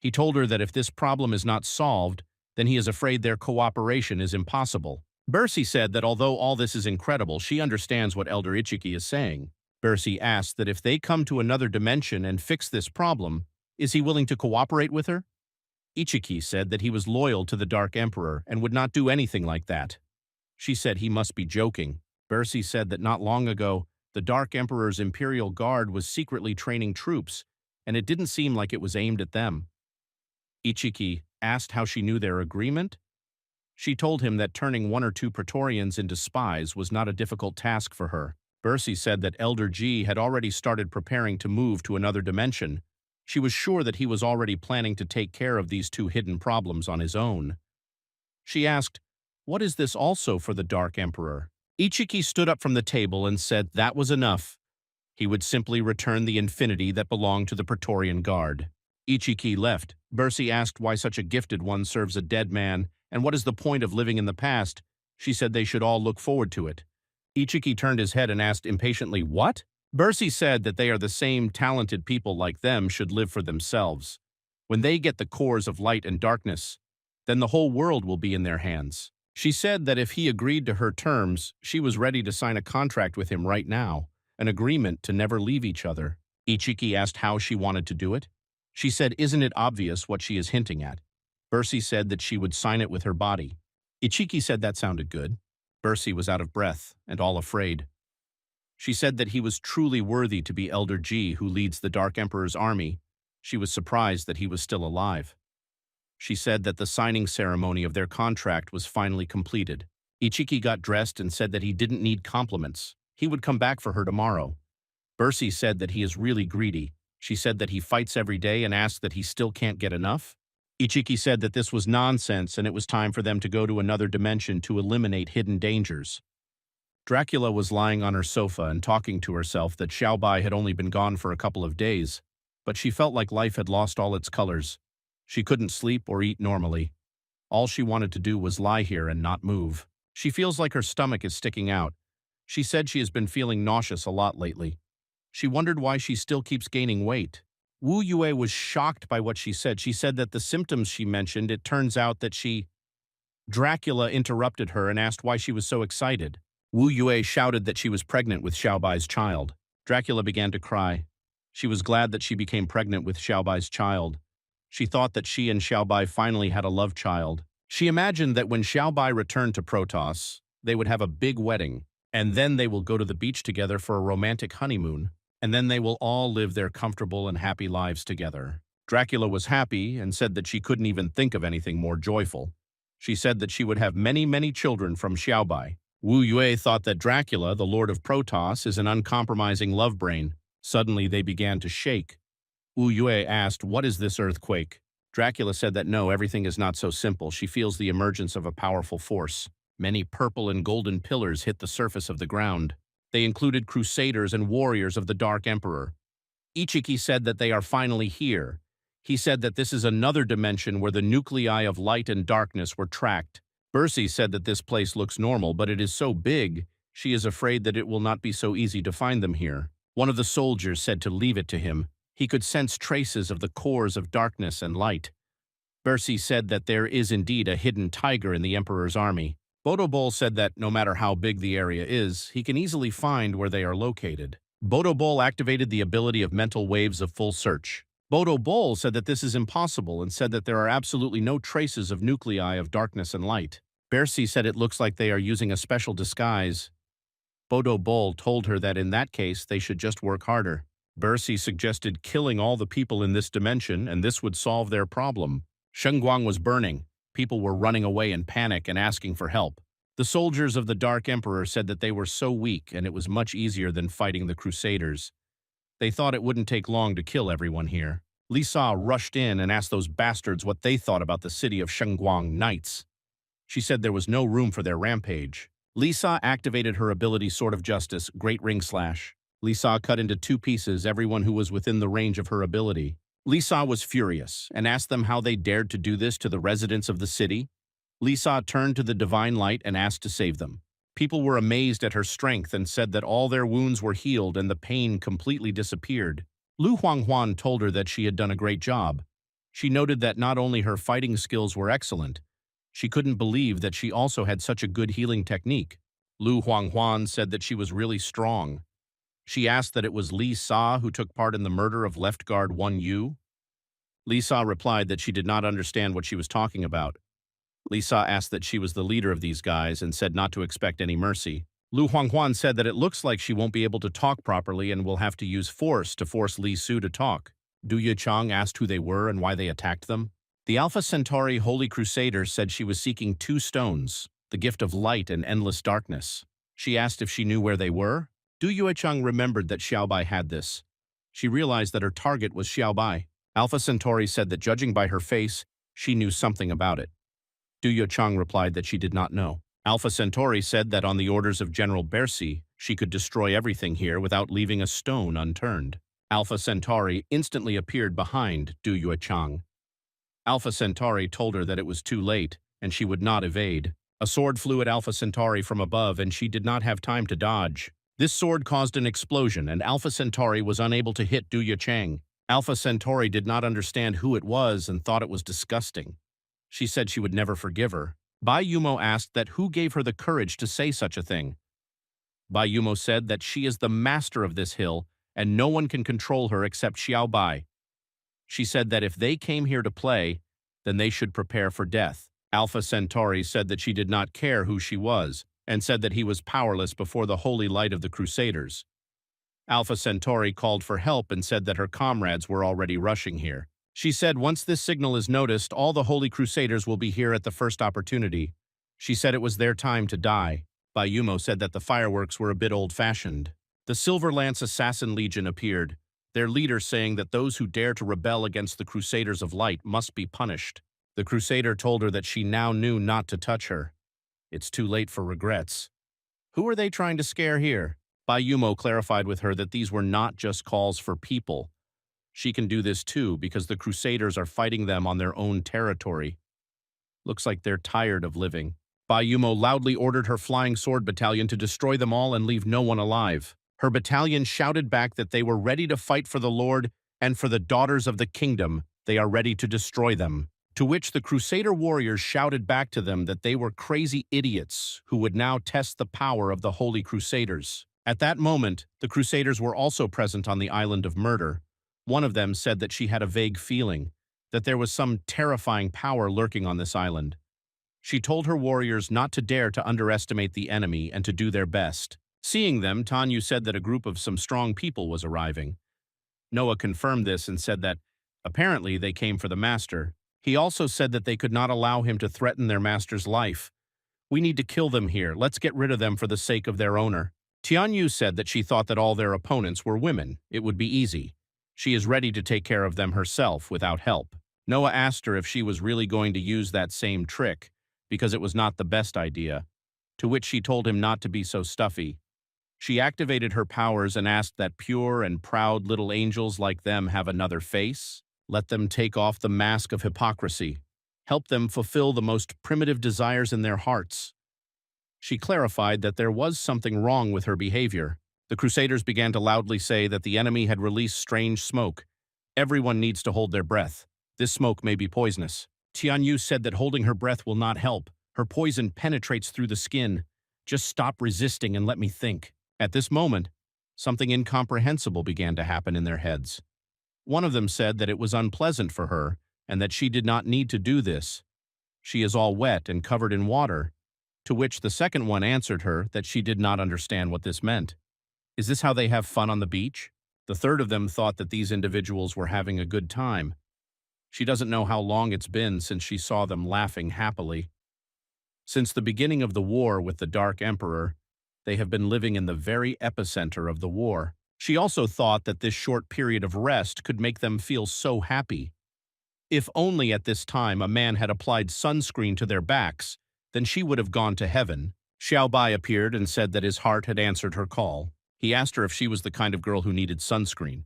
He told her that if this problem is not solved, then he is afraid their cooperation is impossible. Bercy said that although all this is incredible, she understands what Elder Ichiki is saying. Bercy asked that if they come to another dimension and fix this problem, is he willing to cooperate with her? Ichiki said that he was loyal to the Dark Emperor and would not do anything like that. She said he must be joking. Bercy said that not long ago, the Dark Emperor's Imperial Guard was secretly training troops, and it didn't seem like it was aimed at them. Ichiki asked how she knew their agreement. She told him that turning one or two Praetorians into spies was not a difficult task for her. Bercy said that Elder G had already started preparing to move to another dimension. She was sure that he was already planning to take care of these two hidden problems on his own. She asked, "What is this also for the Dark Emperor?" Ichiki stood up from the table and said that was enough. He would simply return the infinity that belonged to the Praetorian Guard. Ichiki left. Bercy asked why such a gifted one serves a dead man, and what is the point of living in the past. She said they should all look forward to it. Ichiki turned his head and asked impatiently, "What?" Bercy said that they are the same talented people like them should live for themselves. When they get the cores of light and darkness, then the whole world will be in their hands. She said that if he agreed to her terms, she was ready to sign a contract with him right now, an agreement to never leave each other. Ichiki asked how she wanted to do it. She said, "Isn't it obvious what she is hinting at?" Bercy said that she would sign it with her body. Ichiki said that sounded good. Bercy was out of breath and all afraid. She said that he was truly worthy to be Elder G who leads the Dark Emperor's army. She was surprised that he was still alive. She said that the signing ceremony of their contract was finally completed. Ichiki got dressed and said that he didn't need compliments. He would come back for her tomorrow. Bercy said that he is really greedy. She said that he fights every day and asked that he still can't get enough. Ichiki said that this was nonsense and it was time for them to go to another dimension to eliminate hidden dangers. Dracula was lying on her sofa and talking to herself that Xiaobai had only been gone for a couple of days, but she felt like life had lost all its colors. She couldn't sleep or eat normally. All she wanted to do was lie here and not move. She feels like her stomach is sticking out. She said she has been feeling nauseous a lot lately. She wondered why she still keeps gaining weight. Wu Yue was shocked by what she said. She said that the symptoms she mentioned, it turns out that Dracula interrupted her and asked why she was so excited. Wu Yue shouted that she was pregnant with Xiaobai's child. Dracula began to cry. She was glad that she became pregnant with Xiaobai's child. She thought that she and Xiaobai finally had a love child. She imagined that when Xiaobai returned to Protoss, they would have a big wedding, and then they will go to the beach together for a romantic honeymoon, and then they will all live their comfortable and happy lives together. Dracula was happy and said that she couldn't even think of anything more joyful. She said that she would have many, many children from Xiaobai. Wu Yue thought that Dracula, the Lord of Protoss, is an uncompromising love brain. Suddenly they began to shake. Wu Yue asked, "What is this earthquake?" Dracula said that no, everything is not so simple. She feels the emergence of a powerful force. Many purple and golden pillars hit the surface of the ground. They included crusaders and warriors of the Dark Emperor. Ichiki said that they are finally here. He said that this is another dimension where the nuclei of light and darkness were tracked. Bercy said that this place looks normal, but it is so big, she is afraid that it will not be so easy to find them here. One of the soldiers said to leave it to him. He could sense traces of the cores of darkness and light. Bercy said that there is indeed a hidden tiger in the Emperor's army. Bodo Bol said that no matter how big the area is, he can easily find where they are located. Bodo Bol activated the ability of mental waves of full search. Bodo Bol said that this is impossible and said that there are absolutely no traces of nuclei of darkness and light. Bercy said it looks like they are using a special disguise. Bodo Bol told her that in that case they should just work harder. Bercy suggested killing all the people in this dimension and this would solve their problem. Shengguang was burning. People were running away in panic and asking for help. The soldiers of the Dark Emperor said that they were so weak and it was much easier than fighting the Crusaders. They thought it wouldn't take long to kill everyone here. Lisa rushed in and asked those bastards what they thought about the city of Shengguang Knights. She said there was no room for their rampage. Lisa activated her ability Sword of Justice, Great Ring Slash. Lisa cut into two pieces everyone who was within the range of her ability. Lisa was furious and asked them how they dared to do this to the residents of the city. Lisa turned to the divine light and asked to save them. People were amazed at her strength and said that all their wounds were healed and the pain completely disappeared. Lu Huanghuan told her that she had done a great job. She noted that not only her fighting skills were excellent, she couldn't believe that she also had such a good healing technique. Lu Huanghuan said that she was really strong. She asked that it was Li Sa who took part in the murder of left guard 1U. Li Sa replied that she did not understand what she was talking about. Li Sa asked that she was the leader of these guys and said not to expect any mercy. Lu Huanghuan said that it looks like she won't be able to talk properly and will have to use force to force Li Su to talk. Du Yichang asked who they were and why they attacked them. The Alpha Centauri Holy Crusader said she was seeking 2 stones, the gift of light and endless darkness. She asked if she knew where they were. Du Yuecheng remembered that Xiaobai had this. She realized that her target was Xiaobai. Alpha Centauri said that judging by her face, she knew something about it. Du Yuecheng replied that she did not know. Alpha Centauri said that on the orders of General Bercy, she could destroy everything here without leaving a stone unturned. Alpha Centauri instantly appeared behind Du Yuecheng. Alpha Centauri told her that it was too late, and she would not evade. A sword flew at Alpha Centauri from above, and she did not have time to dodge. This sword caused an explosion, and Alpha Centauri was unable to hit Du Yicheng. Alpha Centauri did not understand who it was and thought it was disgusting. She said she would never forgive her. Bai Yumo asked that who gave her the courage to say such a thing. Bai Yumo said that she is the master of this hill, and no one can control her except Xiao Bai. She said that if they came here to play, then they should prepare for death. Alpha Centauri said that she did not care who she was, and said that he was powerless before the holy light of the Crusaders. Alpha Centauri called for help and said that her comrades were already rushing here. She said once this signal is noticed, all the Holy Crusaders will be here at the first opportunity. She said it was their time to die. Bai Yumo said that the fireworks were a bit old-fashioned. The Silver Lance Assassin Legion appeared, their leader saying that those who dare to rebel against the Crusaders of Light must be punished. The Crusader told her that she now knew not to touch her. It's too late for regrets. Who are they trying to scare here? Bai Yumo clarified with her that these were not just calls for people. She can do this too because the Crusaders are fighting them on their own territory. Looks like they're tired of living. Bai Yumo loudly ordered her flying sword battalion to destroy them all and leave no one alive. Her battalion shouted back that they were ready to fight for the Lord and for the daughters of the kingdom. They are ready to destroy them. To which the Crusader warriors shouted back to them that they were crazy idiots who would now test the power of the Holy Crusaders. At that moment, the Crusaders were also present on the island of Murder. One of them said that she had a vague feeling that there was some terrifying power lurking on this island. She told her warriors not to dare to underestimate the enemy and to do their best. Seeing them, Tanyu said that a group of some strong people was arriving. Noah confirmed this and said that, apparently, they came for the master. He also said that they could not allow him to threaten their master's life. We need to kill them here. Let's get rid of them for the sake of their owner. Tianyu said that she thought that all their opponents were women. It would be easy. She is ready to take care of them herself without help. Noah asked her if she was really going to use that same trick, because it was not the best idea, to which she told him not to be so stuffy. She activated her powers and asked that pure and proud little angels like them have another face. Let them take off the mask of hypocrisy. Help them fulfill the most primitive desires in their hearts. She clarified that there was something wrong with her behavior. The Crusaders began to loudly say that the enemy had released strange smoke. Everyone needs to hold their breath. This smoke may be poisonous. Tianyu said that holding her breath will not help. Her poison penetrates through the skin. Just stop resisting and let me think. At this moment, something incomprehensible began to happen in their heads. One of them said that it was unpleasant for her and that she did not need to do this. She is all wet and covered in water, to which the second one answered her that she did not understand what this meant. Is this how they have fun on the beach? The third of them thought that these individuals were having a good time. She doesn't know how long it's been since she saw them laughing happily. Since the beginning of the war with the Dark Emperor, they have been living in the very epicenter of the war. She also thought that this short period of rest could make them feel so happy. If only at this time a man had applied sunscreen to their backs, then she would have gone to heaven. Xiao Bai appeared and said that his heart had answered her call. He asked her if she was the kind of girl who needed sunscreen.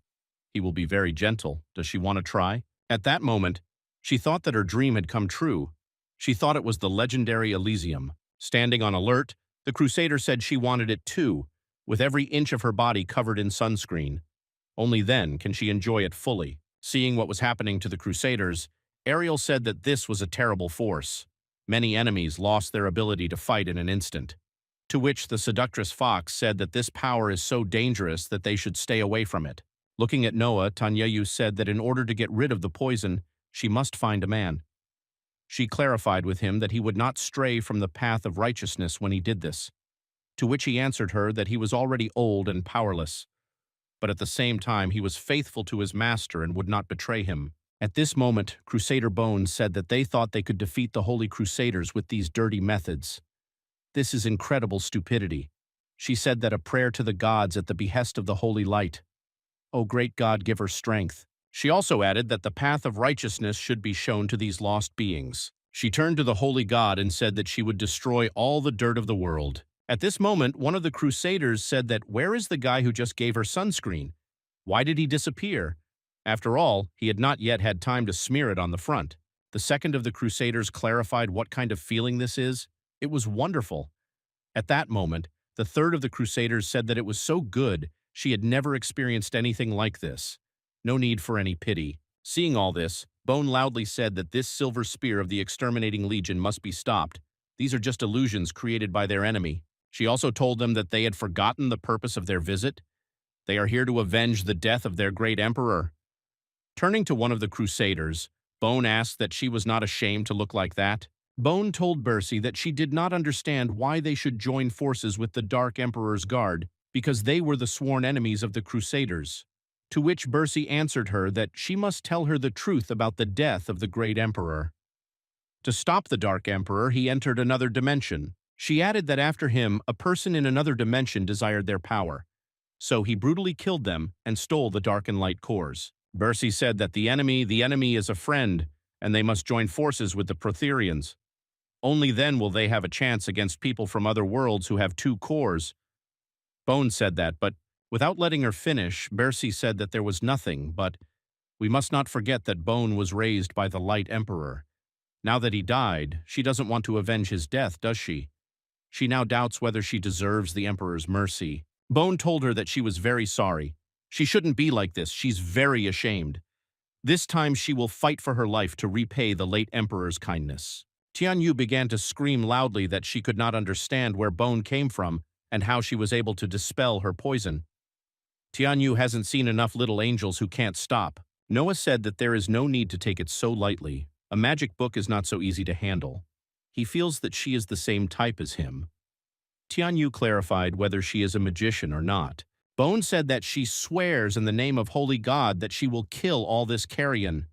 He will be very gentle. Does she want to try? At that moment, she thought that her dream had come true. She thought it was the legendary Elysium. Standing on alert, the Crusader said she wanted it too, with every inch of her body covered in sunscreen. Only then can she enjoy it fully. Seeing what was happening to the Crusaders, Ariel said that this was a terrible force. Many enemies lost their ability to fight in an instant. To which the seductress Fox said that this power is so dangerous that they should stay away from it. Looking at Noah, Tanyayu said that in order to get rid of the poison, she must find a man. She clarified with him that he would not stray from the path of righteousness when he did this. To which he answered her that he was already old and powerless, but at the same time he was faithful to his master and would not betray him. At this moment, Crusader Bones said that they thought they could defeat the Holy Crusaders with these dirty methods. This is incredible stupidity. She said that a prayer to the gods at the behest of the holy light. O great God, give her strength. She also added that the path of righteousness should be shown to these lost beings. She turned to the holy God and said that she would destroy all the dirt of the world. At this moment, one of the Crusaders said that where is the guy who just gave her sunscreen? Why did he disappear? After all, he had not yet had time to smear it on the front. The second of the Crusaders clarified what kind of feeling this is. It was wonderful. At that moment, the third of the Crusaders said that it was so good she had never experienced anything like this. No need for any pity. Seeing all this, Bone loudly said that this silver spear of the exterminating legion must be stopped. These are just illusions created by their enemy. She also told them that they had forgotten the purpose of their visit. They are here to avenge the death of their great emperor. Turning to one of the Crusaders, Bone asked that she was not ashamed to look like that. Bone told Bercy that she did not understand why they should join forces with the Dark Emperor's Guard, because they were the sworn enemies of the Crusaders. To which Bercy answered her that she must tell her the truth about the death of the great emperor. To stop the Dark Emperor, he entered another dimension. She added that after him, a person in another dimension desired their power. So he brutally killed them and stole the Dark and Light cores. Bercy said that the enemy is a friend, and they must join forces with the Protherians. Only then will they have a chance against people from other worlds who have 2 cores. Bone said that, but without letting her finish, Bercy said that there was nothing, but we must not forget that Bone was raised by the Light Emperor. Now that he died, she doesn't want to avenge his death, does she? She now doubts whether she deserves the Emperor's mercy. Bone told her that she was very sorry. She shouldn't be like this. She's very ashamed. This time she will fight for her life to repay the late Emperor's kindness. Tianyu began to scream loudly that she could not understand where Bone came from and how she was able to dispel her poison. Tianyu hasn't seen enough little angels who can't stop. Noah said that there is no need to take it so lightly. A magic book is not so easy to handle. He feels that she is the same type as him. Tianyu clarified whether she is a magician or not. Bone said that she swears in the name of Holy God that she will kill all this carrion.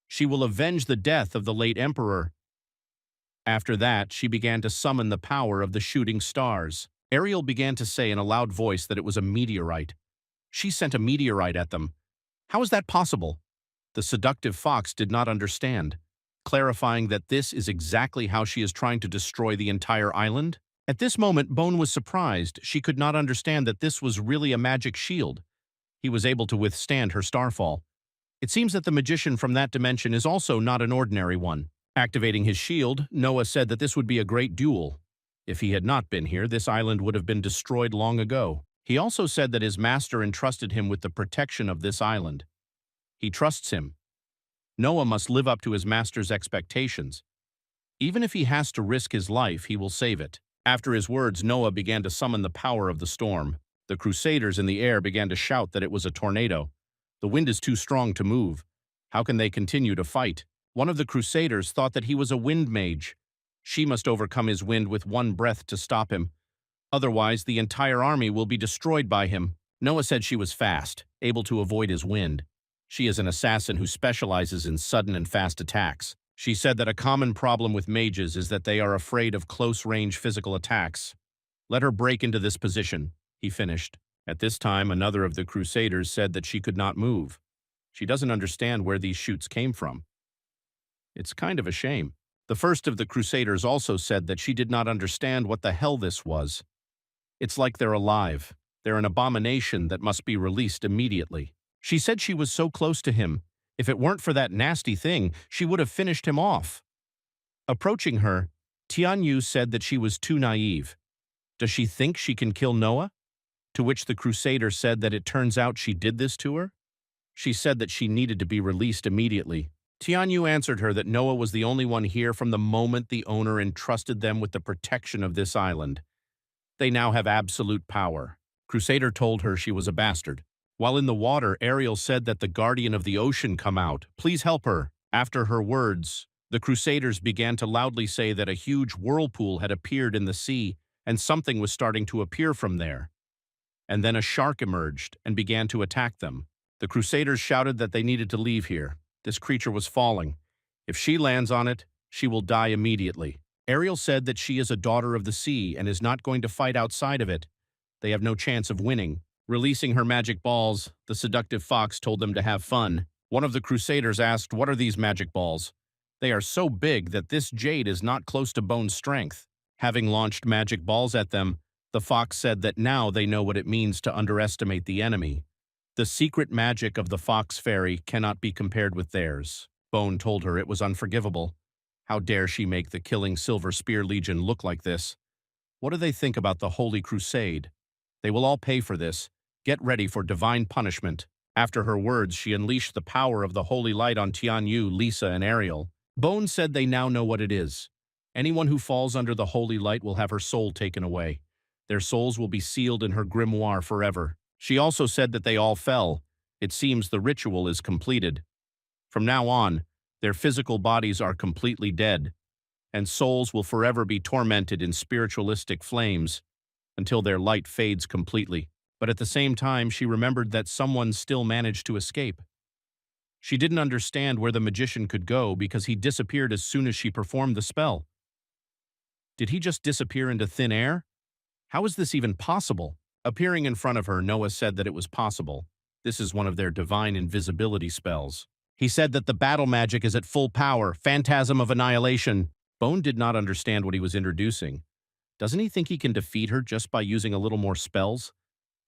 She will avenge the death of the late emperor. After that, she began to summon the power of the shooting stars. Ariel began to say in a loud voice that it was a meteorite. She sent a meteorite at them. How is that possible? The seductive fox did not understand, clarifying that this is exactly how she is trying to destroy the entire island. At this moment, Bone was surprised. She could not understand that this was really a magic shield. He was able to withstand her starfall. It seems that the magician from that dimension is also not an ordinary one. Activating his shield, Noah said that this would be a great duel. If he had not been here, this island would have been destroyed long ago. He also said that his master entrusted him with the protection of this island. He trusts him. Noah must live up to his master's expectations. Even if he has to risk his life, he will save it. After his words, Noah began to summon the power of the storm. The Crusaders in the air began to shout that it was a tornado. The wind is too strong to move. How can they continue to fight? One of the Crusaders thought that he was a wind mage. She must overcome his wind with one breath to stop him. Otherwise, the entire army will be destroyed by him. Noah said she was fast, able to avoid his wind. She is an assassin who specializes in sudden and fast attacks. She said that a common problem with mages is that they are afraid of close-range physical attacks. Let her break into this position, he finished. At this time, another of the Crusaders said that she could not move. She doesn't understand where these shoots came from. It's kind of a shame. The first of the Crusaders also said that she did not understand what the hell this was. It's like they're alive. They're an abomination that must be released immediately. She said she was so close to him. If it weren't for that nasty thing, she would have finished him off. Approaching her, Tianyu said that she was too naive. Does she think she can kill Noah? To which the Crusader said that it turns out she did this to her. She said that she needed to be released immediately. Tianyu answered her that Noah was the only one here from the moment the owner entrusted them with the protection of this island. They now have absolute power. Crusader told her she was a bastard. While in the water, Ariel said that the guardian of the ocean come out. Please help her. After her words, the Crusaders began to loudly say that a huge whirlpool had appeared in the sea and something was starting to appear from there. And then a shark emerged and began to attack them. The Crusaders shouted that they needed to leave here. This creature was falling. If she lands on it, she will die immediately. Ariel said that she is a daughter of the sea and is not going to fight outside of it. They have no chance of winning. Releasing her magic balls, the seductive fox told them to have fun. One of the Crusaders asked, "What are these magic balls?" "They are so big that this jade is not close to Bone's strength." Having launched magic balls at them, the fox said that now they know what it means to underestimate the enemy. The secret magic of the fox fairy cannot be compared with theirs. Bone told her it was unforgivable. How dare she make the killing Silver Spear Legion look like this? What do they think about the Holy Crusade? They will all pay for this. Get ready for divine punishment. After her words, she unleashed the power of the holy light on Tianyu, Lisa, and Ariel. Bone said they now know what it is. Anyone who falls under the holy light will have her soul taken away. Their souls will be sealed in her grimoire forever. She also said that they all fell. It seems the ritual is completed. From now on, their physical bodies are completely dead, and souls will forever be tormented in spiritualistic flames until their light fades completely. But at the same time, she remembered that someone still managed to escape. She didn't understand where the magician could go because he disappeared as soon as she performed the spell. Did he just disappear into thin air? How is this even possible? Appearing in front of her, Noah said that it was possible. This is one of their divine invisibility spells. He said that the battle magic is at full power, phantasm of annihilation. Bone did not understand what he was introducing. Doesn't he think he can defeat her just by using a little more spells?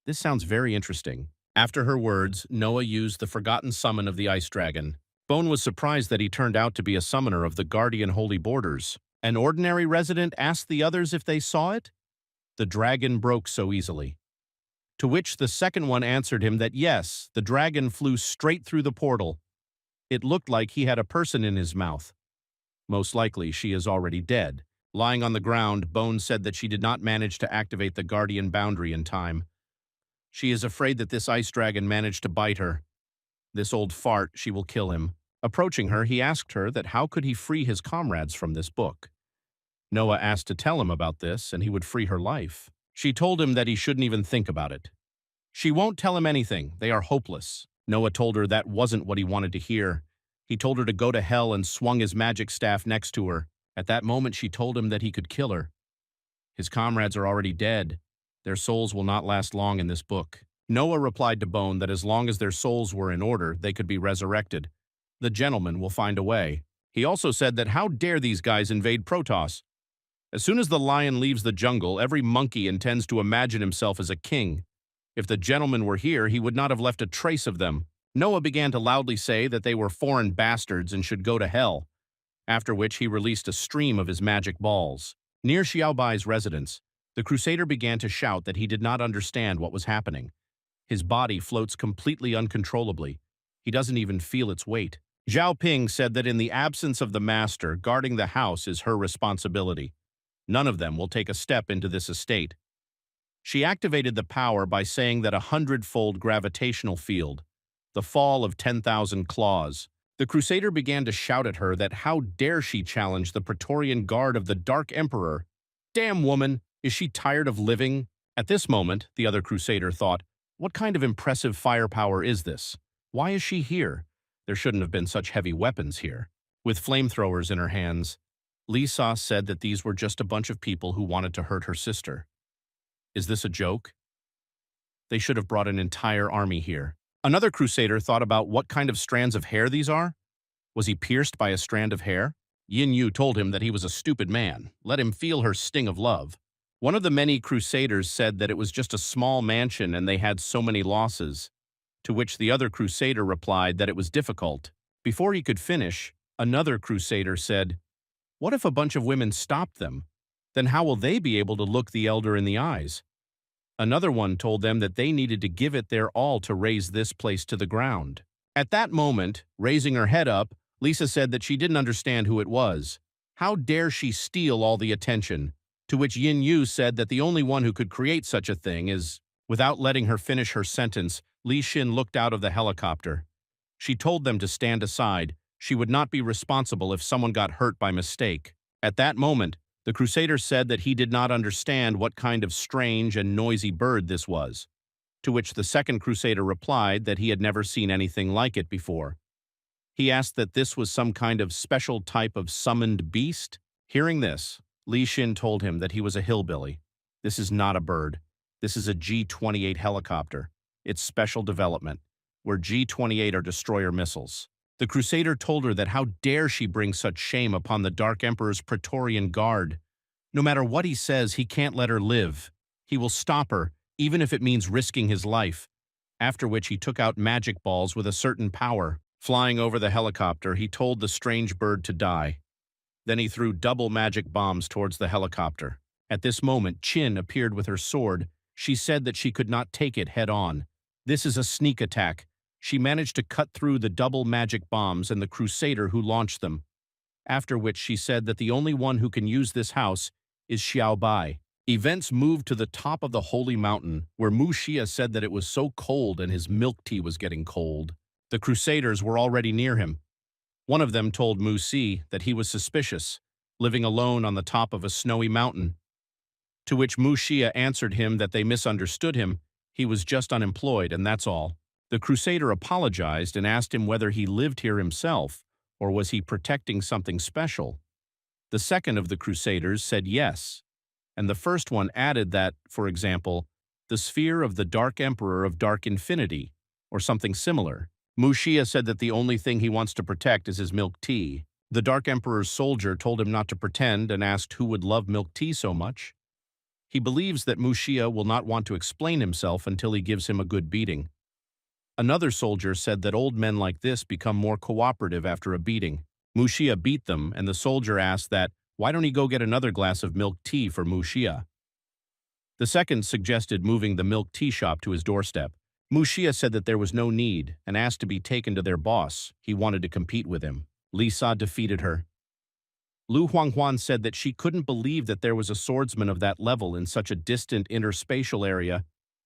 This sounds very interesting. After her words, Noah used the forgotten summon of the ice dragon. Bone was surprised that he turned out to be a summoner of the guardian holy borders. An ordinary resident asked the others if they saw it. The dragon broke so easily. To which the second one answered him that yes, the dragon flew straight through the portal. It looked like he had a person in his mouth. Most likely she is already dead. Lying on the ground, Bone said that she did not manage to activate the guardian boundary in time. She is afraid that this ice dragon managed to bite her. This old fart, she will kill him. Approaching her, he asked her that how could he free his comrades from this book. Noah asked to tell him about this and he would free her life. She told him that he shouldn't even think about it. She won't tell him anything. They are hopeless. Noah told her that wasn't what he wanted to hear. He told her to go to hell and swung his magic staff next to her. At that moment, she told him that he could kill her. His comrades are already dead. Their souls will not last long in this book. Noah replied to Bone that as long as their souls were in order, they could be resurrected. The gentleman will find a way. He also said that how dare these guys invade Protoss? As soon as the lion leaves the jungle, every monkey intends to imagine himself as a king. If the gentleman were here, he would not have left a trace of them. Noah began to loudly say that they were foreign bastards and should go to hell, after which he released a stream of his magic balls. Near Xiaobai's residence, the Crusader began to shout that he did not understand what was happening. His body floats completely uncontrollably. He doesn't even feel its weight. Zhao Ping said that in the absence of the master, guarding the house is her responsibility. None of them will take a step into this estate. She activated the power by saying that 100-fold gravitational field, the fall of 10,000 claws. The Crusader began to shout at her that how dare she challenge the Praetorian Guard of the Dark Emperor. Damn woman, is she tired of living? At this moment, the other Crusader thought, what kind of impressive firepower is this? Why is she here? There shouldn't have been such heavy weapons here. With flamethrowers in her hands, Lisa said that these were just a bunch of people who wanted to hurt her sister. Is this a joke? They should have brought an entire army here. Another Crusader thought about what kind of strands of hair these are. Was he pierced by a strand of hair? Yin Yu told him that he was a stupid man. Let him feel her sting of love. One of the many Crusaders said that it was just a small mansion and they had so many losses, to which the other Crusader replied that it was difficult. Before he could finish, another Crusader said, What if a bunch of women stop them? Then how will they be able to look the elder in the eyes? Another one told them that they needed to give it their all to raise this place to the ground. At that moment, raising her head up, Lisa said that she didn't understand who it was. How dare she steal all the attention? To which Yin Yu said that the only one who could create such a thing is... Without letting her finish her sentence, Li Xin looked out of the helicopter. She told them to stand aside. She would not be responsible if someone got hurt by mistake. At that moment, the Crusader said that he did not understand what kind of strange and noisy bird this was, to which the second Crusader replied that he had never seen anything like it before. He asked that this was some kind of special type of summoned beast. Hearing this, Li Xin told him that he was a hillbilly. This is not a bird. This is a G-28 helicopter. It's special development, where G-28 are destroyer missiles. The Crusader told her that how dare she bring such shame upon the Dark Emperor's Praetorian Guard. No matter what he says, he can't let her live. He will stop her, even if it means risking his life. After which he took out magic balls with a certain power. Flying over the helicopter, he told the strange bird to die. Then he threw double magic bombs towards the helicopter. At this moment, Qin appeared with her sword. She said that she could not take it head-on. This is a sneak attack. She managed to cut through the double magic bombs and the Crusader who launched them. After which she said that the only one who can use this house is Xiao Bai. Events moved to the top of the holy mountain, where Mu Xia said that it was so cold and his milk tea was getting cold. The Crusaders were already near him. One of them told Mu Si that he was suspicious, living alone on the top of a snowy mountain. To which Mu Xia answered him that they misunderstood him. He was just unemployed, and that's all. The Crusader apologized and asked him whether he lived here himself, or was he protecting something special. The second of the Crusaders said yes, and the first one added that, for example, the sphere of the Dark Emperor of Dark Infinity, or something similar. Mu Xia said that the only thing he wants to protect is his milk tea. The Dark Emperor's soldier told him not to pretend and asked who would love milk tea so much. He believes that Mu Xia will not want to explain himself until he gives him a good beating. Another soldier said that old men like this become more cooperative after a beating. Mu Xia beat them, and the soldier asked that, why don't he go get another glass of milk tea for Mu Xia? The second suggested moving the milk tea shop to his doorstep. Mu Xia said that there was no need and asked to be taken to their boss. He wanted to compete with him. Lisa defeated her. Lu Huanghuan said that she couldn't believe that there was a swordsman of that level in such a distant interspatial area,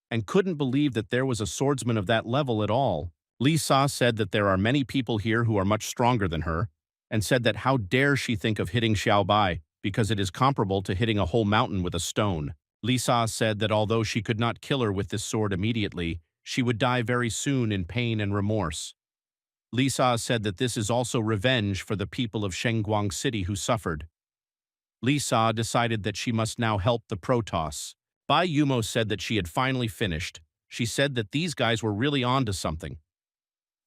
and couldn't believe that there was a swordsman of that level at all. Lisa said that there are many people here who are much stronger than her, and said that how dare she think of hitting Xiao Bai, because it is comparable to hitting a whole mountain with a stone. Lisa said that although she could not kill her with this sword immediately, she would die very soon in pain and remorse. Lisa said that this is also revenge for the people of Shengguang City who suffered. Lisa decided that she must now help the Protoss. Bai Yumo said that she had finally finished. She said that these guys were really on to something.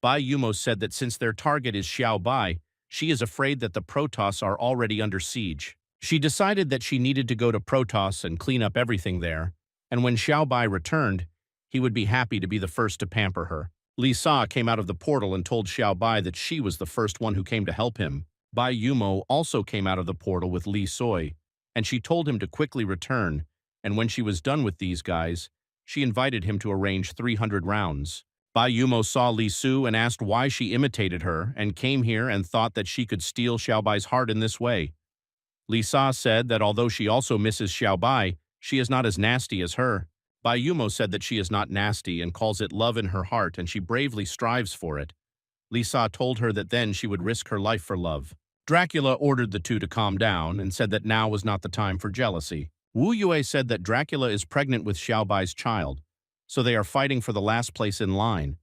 Bai Yumo said that since their target is Xiao Bai, she is afraid that the Protoss are already under siege. She decided that she needed to go to Protoss and clean up everything there, and when Xiao Bai returned, he would be happy to be the first to pamper her. Lisa came out of the portal and told Xiao Bai that she was the first one who came to help him. Bai Yumo also came out of the portal with Li Sui, and she told him to quickly return, and when she was done with these guys, she invited him to arrange 300 rounds. Bai Yumo saw Li Su and asked why she imitated her and came here and thought that she could steal Xiao Bai's heart in this way. Lisa said that although she also misses Xiao Bai, she is not as nasty as her. Bai Yumo said that she is not nasty and calls it love in her heart, and she bravely strives for it. Lisa told her that then she would risk her life for love. Dracula ordered the two to calm down and said that now was not the time for jealousy. Wu Yue said that Dracula is pregnant with Xiao Bai's child, so they are fighting for the last place in line.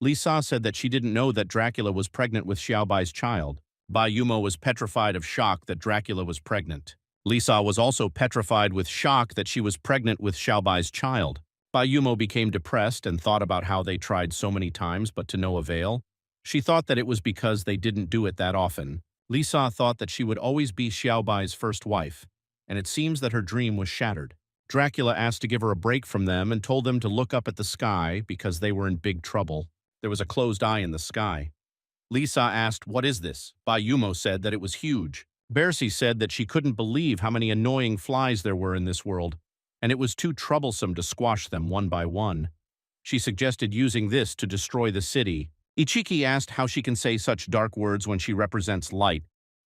Lisa said that she didn't know that Dracula was pregnant with Xiao Bai's child. Bai Yumo was petrified of shock that Dracula was pregnant. Lisa was also petrified with shock that she was pregnant with Xiao Bai's child. Bai Yumo became depressed and thought about how they tried so many times but to no avail. She thought that it was because they didn't do it that often. Lisa thought that she would always be Xiao Bai's first wife, and it seems that her dream was shattered. Dracula asked to give her a break from them and told them to look up at the sky because they were in big trouble. There was a closed eye in the sky. Lisa asked, "What is this?" Bai Yumo said that it was huge. Bersi said that she couldn't believe how many annoying flies there were in this world, and it was too troublesome to squash them one by one. She suggested using this to destroy the city. Ichiki asked how she can say such dark words when she represents light.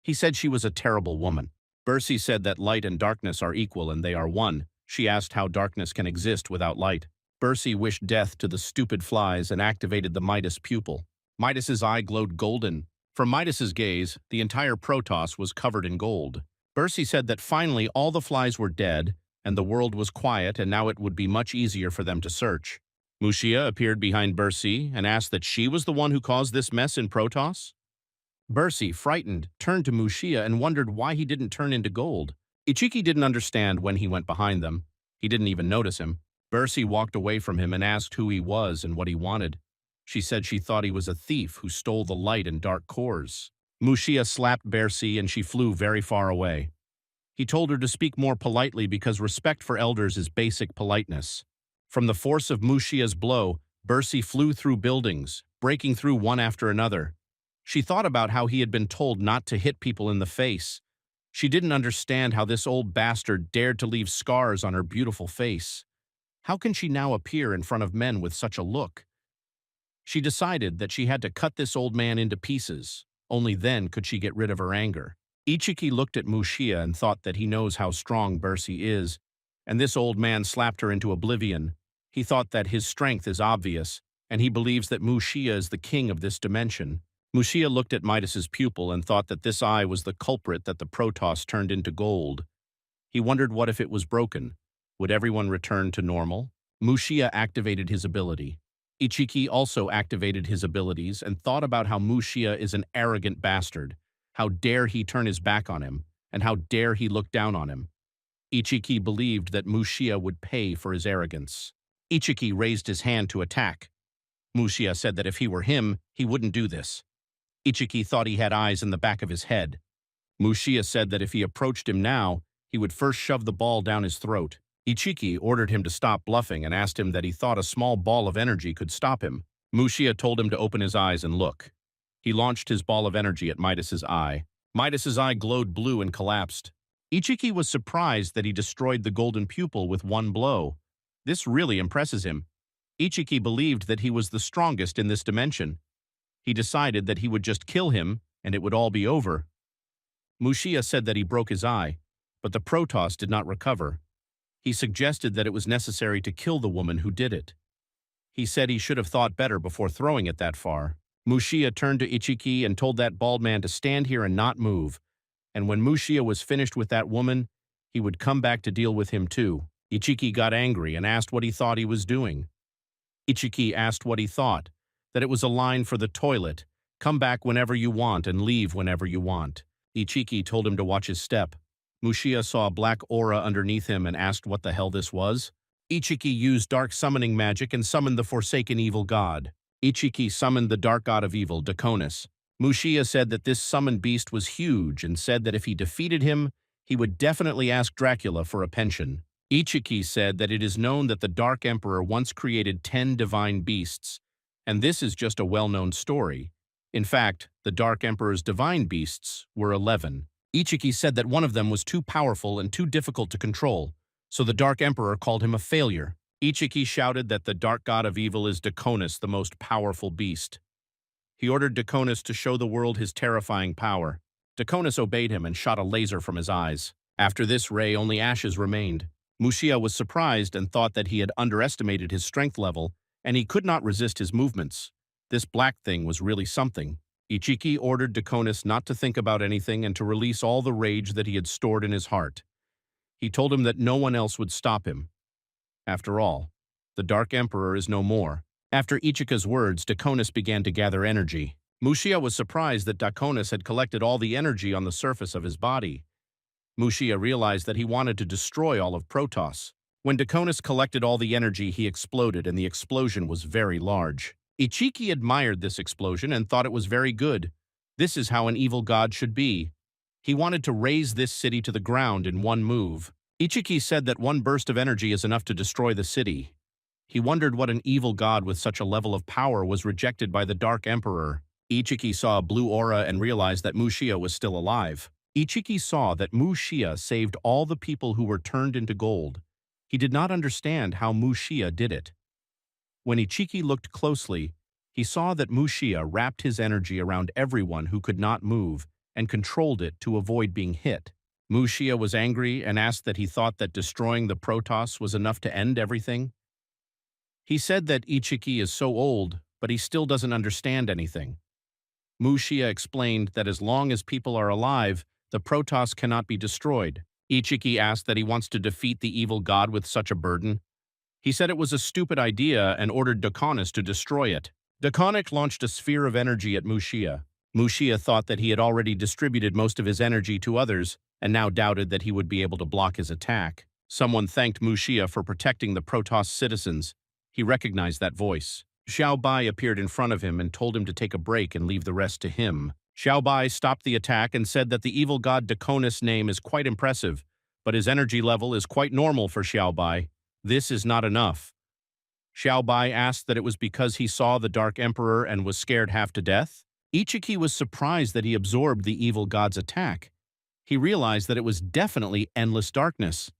He said she was a terrible woman. Bersi said that light and darkness are equal and they are one. She asked how darkness can exist without light. Bersi wished death to the stupid flies and activated the Midas pupil. Midas's eye glowed golden. From Midas's gaze, the entire Protoss was covered in gold. Bersi said that finally all the flies were dead, and the world was quiet, and now it would be much easier for them to search. Mushia appeared behind Bersi and asked that she was the one who caused this mess in Protoss. Bersi, frightened, turned to Mushia and wondered why he didn't turn into gold. Ichiki didn't understand when he went behind them. He didn't even notice him. Bersi walked away from him and asked who he was and what he wanted. She said she thought he was a thief who stole the light and dark cores. Mushia slapped Bersi and she flew very far away. He told her to speak more politely because respect for elders is basic politeness. From the force of Mushia's blow, Bersi flew through buildings, breaking through one after another. She thought about how he had been told not to hit people in the face. She didn't understand how this old bastard dared to leave scars on her beautiful face. How can she now appear in front of men with such a look? She decided that she had to cut this old man into pieces. Only then could she get rid of her anger. Ichiki looked at Mushia and thought that he knows how strong Bersi is, and this old man slapped her into oblivion. He thought that his strength is obvious, and he believes that Mushia is the king of this dimension. Mushia looked at Midas's pupil and thought that this eye was the culprit that the Protoss turned into gold. He wondered what if it was broken. Would everyone return to normal? Mushia activated his ability. Ichiki also activated his abilities and thought about how Mushia is an arrogant bastard. How dare he turn his back on him, and how dare he look down on him. Ichiki believed that Mushia would pay for his arrogance. Ichiki raised his hand to attack. Mushia said that if he were him, he wouldn't do this. Ichiki thought he had eyes in the back of his head. Mushia said that if he approached him now, he would first shove the ball down his throat. Ichiki ordered him to stop bluffing and asked him that he thought a small ball of energy could stop him. Mushia told him to open his eyes and look. He launched his ball of energy at Midas's eye. Midas's eye glowed blue and collapsed. Ichiki was surprised that he destroyed the golden pupil with one blow. This really impresses him. Ichiki believed that he was the strongest in this dimension. He decided that he would just kill him, and it would all be over. Mushia said that he broke his eye, but the Protoss did not recover. He suggested that it was necessary to kill the woman who did it. He said he should have thought better before throwing it that far. Mushia turned to Ichiki and told that bald man to stand here and not move, and when Mushia was finished with that woman, he would come back to deal with him too. Ichiki got angry and asked what he thought he was doing. Ichiki asked what he thought, that it was a line for the toilet, come back whenever you want and leave whenever you want. Ichiki told him to watch his step. Mushia saw a black aura underneath him and asked what the hell this was. Ichiki used dark summoning magic and summoned the forsaken evil god. Ichiki summoned the dark god of evil, Daconis. Mushia said that this summoned beast was huge and said that if he defeated him, he would definitely ask Dracula for a pension. Ichiki said that it is known that the Dark Emperor once created 10 divine beasts, and this is just a well-known story. In fact, the Dark Emperor's divine beasts were 11. Ichiki said that one of them was too powerful and too difficult to control, so the Dark Emperor called him a failure. Ichiki shouted that the Dark God of Evil is Daconis, the most powerful beast. He ordered Daconis to show the world his terrifying power. Daconis obeyed him and shot a laser from his eyes. After this ray, only ashes remained. Mushia was surprised and thought that he had underestimated his strength level, and he could not resist his movements. This black thing was really something. Ichiki ordered Daconis not to think about anything and to release all the rage that he had stored in his heart. He told him that no one else would stop him. After all, the Dark Emperor is no more. After Ichika's words, Daconis began to gather energy. Mushia was surprised that Daconis had collected all the energy on the surface of his body. Mushia realized that he wanted to destroy all of Protoss. When Daconis collected all the energy, he exploded, and the explosion was very large. Ichiki admired this explosion and thought it was very good. This is how an evil god should be. He wanted to raze this city to the ground in one move. Ichiki said that one burst of energy is enough to destroy the city. He wondered what an evil god with such a level of power was rejected by the Dark Emperor. Ichiki saw a blue aura and realized that Mushia was still alive. Ichiki saw that Mu Xia saved all the people who were turned into gold. He did not understand how Mu Xia did it. When Ichiki looked closely, he saw that Mu Xia wrapped his energy around everyone who could not move and controlled it to avoid being hit. Mu Xia was angry and asked that he thought that destroying the Protoss was enough to end everything. He said that Ichiki is so old, but he still doesn't understand anything. Mu Xia explained that as long as people are alive, the Protoss cannot be destroyed. Ichiki asked that he wants to defeat the evil god with such a burden. He said it was a stupid idea and ordered Dakonis to destroy it. Dakonik launched a sphere of energy at Mu Xia. Mu Xia thought that he had already distributed most of his energy to others and now doubted that he would be able to block his attack. Someone thanked Mu Xia for protecting the Protoss citizens. He recognized that voice. Xiao Bai appeared in front of him and told him to take a break and leave the rest to him. Xiao Bai stopped the attack and said that the evil god Dakonis' name is quite impressive, but his energy level is quite normal for Xiao Bai. This is not enough. Xiao Bai asked that it was because he saw the Dark Emperor and was scared half to death. Ichiki was surprised that he absorbed the evil god's attack. He realized that it was definitely endless darkness.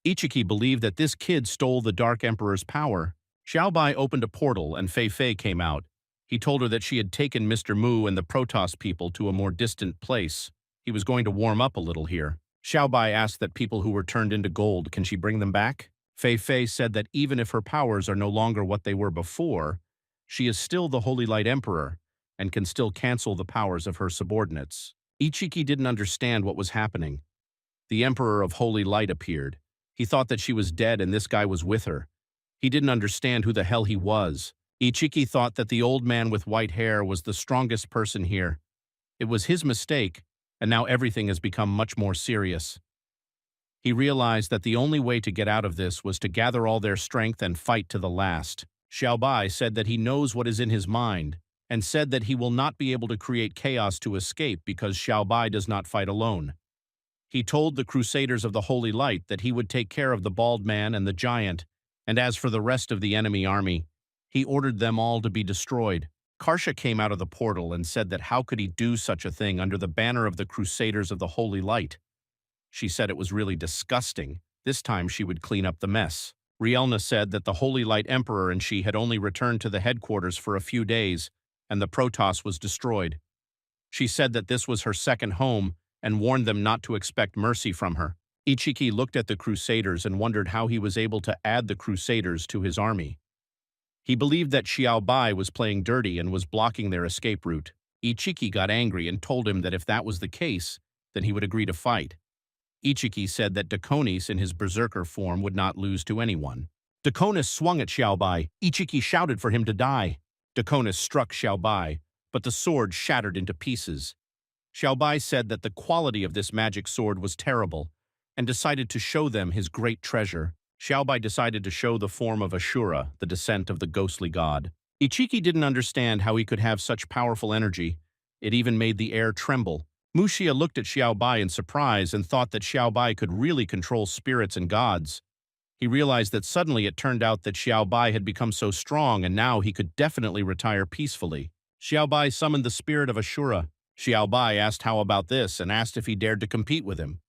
Ichiki believed that this kid stole the Dark Emperor's power. Xiao Bai opened a portal and Fei Fei came out. He told her that she had taken Mr. Mu and the Protoss people to a more distant place. He was going to warm up a little here. Xiao Bai asked that people who were turned into gold, can she bring them back? Fei Fei said that even if her powers are no longer what they were before, she is still the Holy Light Emperor and can still cancel the powers of her subordinates. Ichiki didn't understand what was happening. The Emperor of Holy Light appeared. He thought that she was dead and this guy was with her. He didn't understand who the hell he was. Ichiki thought that the old man with white hair was the strongest person here. It was his mistake, and now everything has become much more serious. He realized that the only way to get out of this was to gather all their strength and fight to the last. Xiao Bai said that he knows what is in his mind, and said that he will not be able to create chaos to escape because Xiao Bai does not fight alone. He told the Crusaders of the Holy Light that he would take care of the bald man and the giant, and as for the rest of the enemy army, he ordered them all to be destroyed. Karsha came out of the portal and said that how could he do such a thing under the banner of the Crusaders of the Holy Light? She said it was really disgusting. This time she would clean up the mess. Rielna said that the Holy Light Emperor and she had only returned to the headquarters for a few days, and the Protoss was destroyed. She said that this was her second home and warned them not to expect mercy from her. Ichiki looked at the Crusaders and wondered how he was able to add the Crusaders to his army. He believed that Xiao Bai was playing dirty and was blocking their escape route. Ichiki got angry and told him that if that was the case, then he would agree to fight. Ichiki said that Dakonis in his berserker form would not lose to anyone. Dakonis swung at Xiao Bai. Ichiki shouted for him to die. Dakonis struck Xiao Bai, but the sword shattered into pieces. Xiao Bai said that the quality of this magic sword was terrible, and decided to show them his great treasure. Xiao Bai decided to show the form of Ashura, the descent of the ghostly god. Ichiki didn't understand how he could have such powerful energy. It even made the air tremble. Mu Xia looked at Xiao Bai in surprise and thought that Xiao Bai could really control spirits and gods. He realized that suddenly it turned out that Xiao Bai had become so strong and now he could definitely retire peacefully. Xiao Bai summoned the spirit of Ashura. Xiao Bai asked how about this and asked if he dared to compete with him.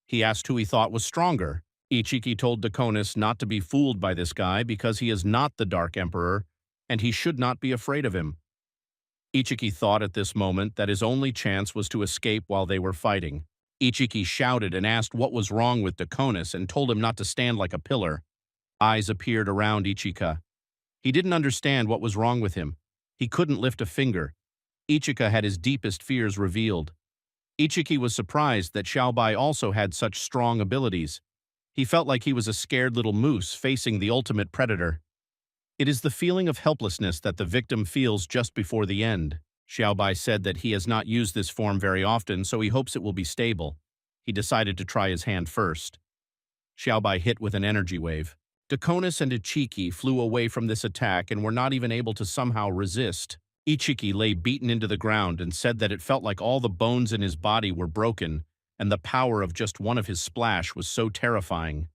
He asked who he thought was stronger. Ichiki told Dakonis not to be fooled by this guy because he is not the Dark Emperor, and he should not be afraid of him. Ichiki thought at this moment that his only chance was to escape while they were fighting. Ichiki shouted and asked what was wrong with Dakonis and told him not to stand like a pillar. Eyes appeared around Ichika. He didn't understand what was wrong with him. He couldn't lift a finger. Ichika had his deepest fears revealed. Ichiki was surprised that Xiao Bai also had such strong abilities. He felt like he was a scared little moose facing the ultimate predator. It is the feeling of helplessness that the victim feels just before the end. Xiao Bai said that he has not used this form very often, so he hopes it will be stable. He decided to try his hand first. Xiao Bai hit with an energy wave. Dakonis and Ichiki flew away from this attack and were not even able to somehow resist. Ichiki lay beaten into the ground and said that it felt like all the bones in his body were broken, and the power of just one of his splash was so terrifying.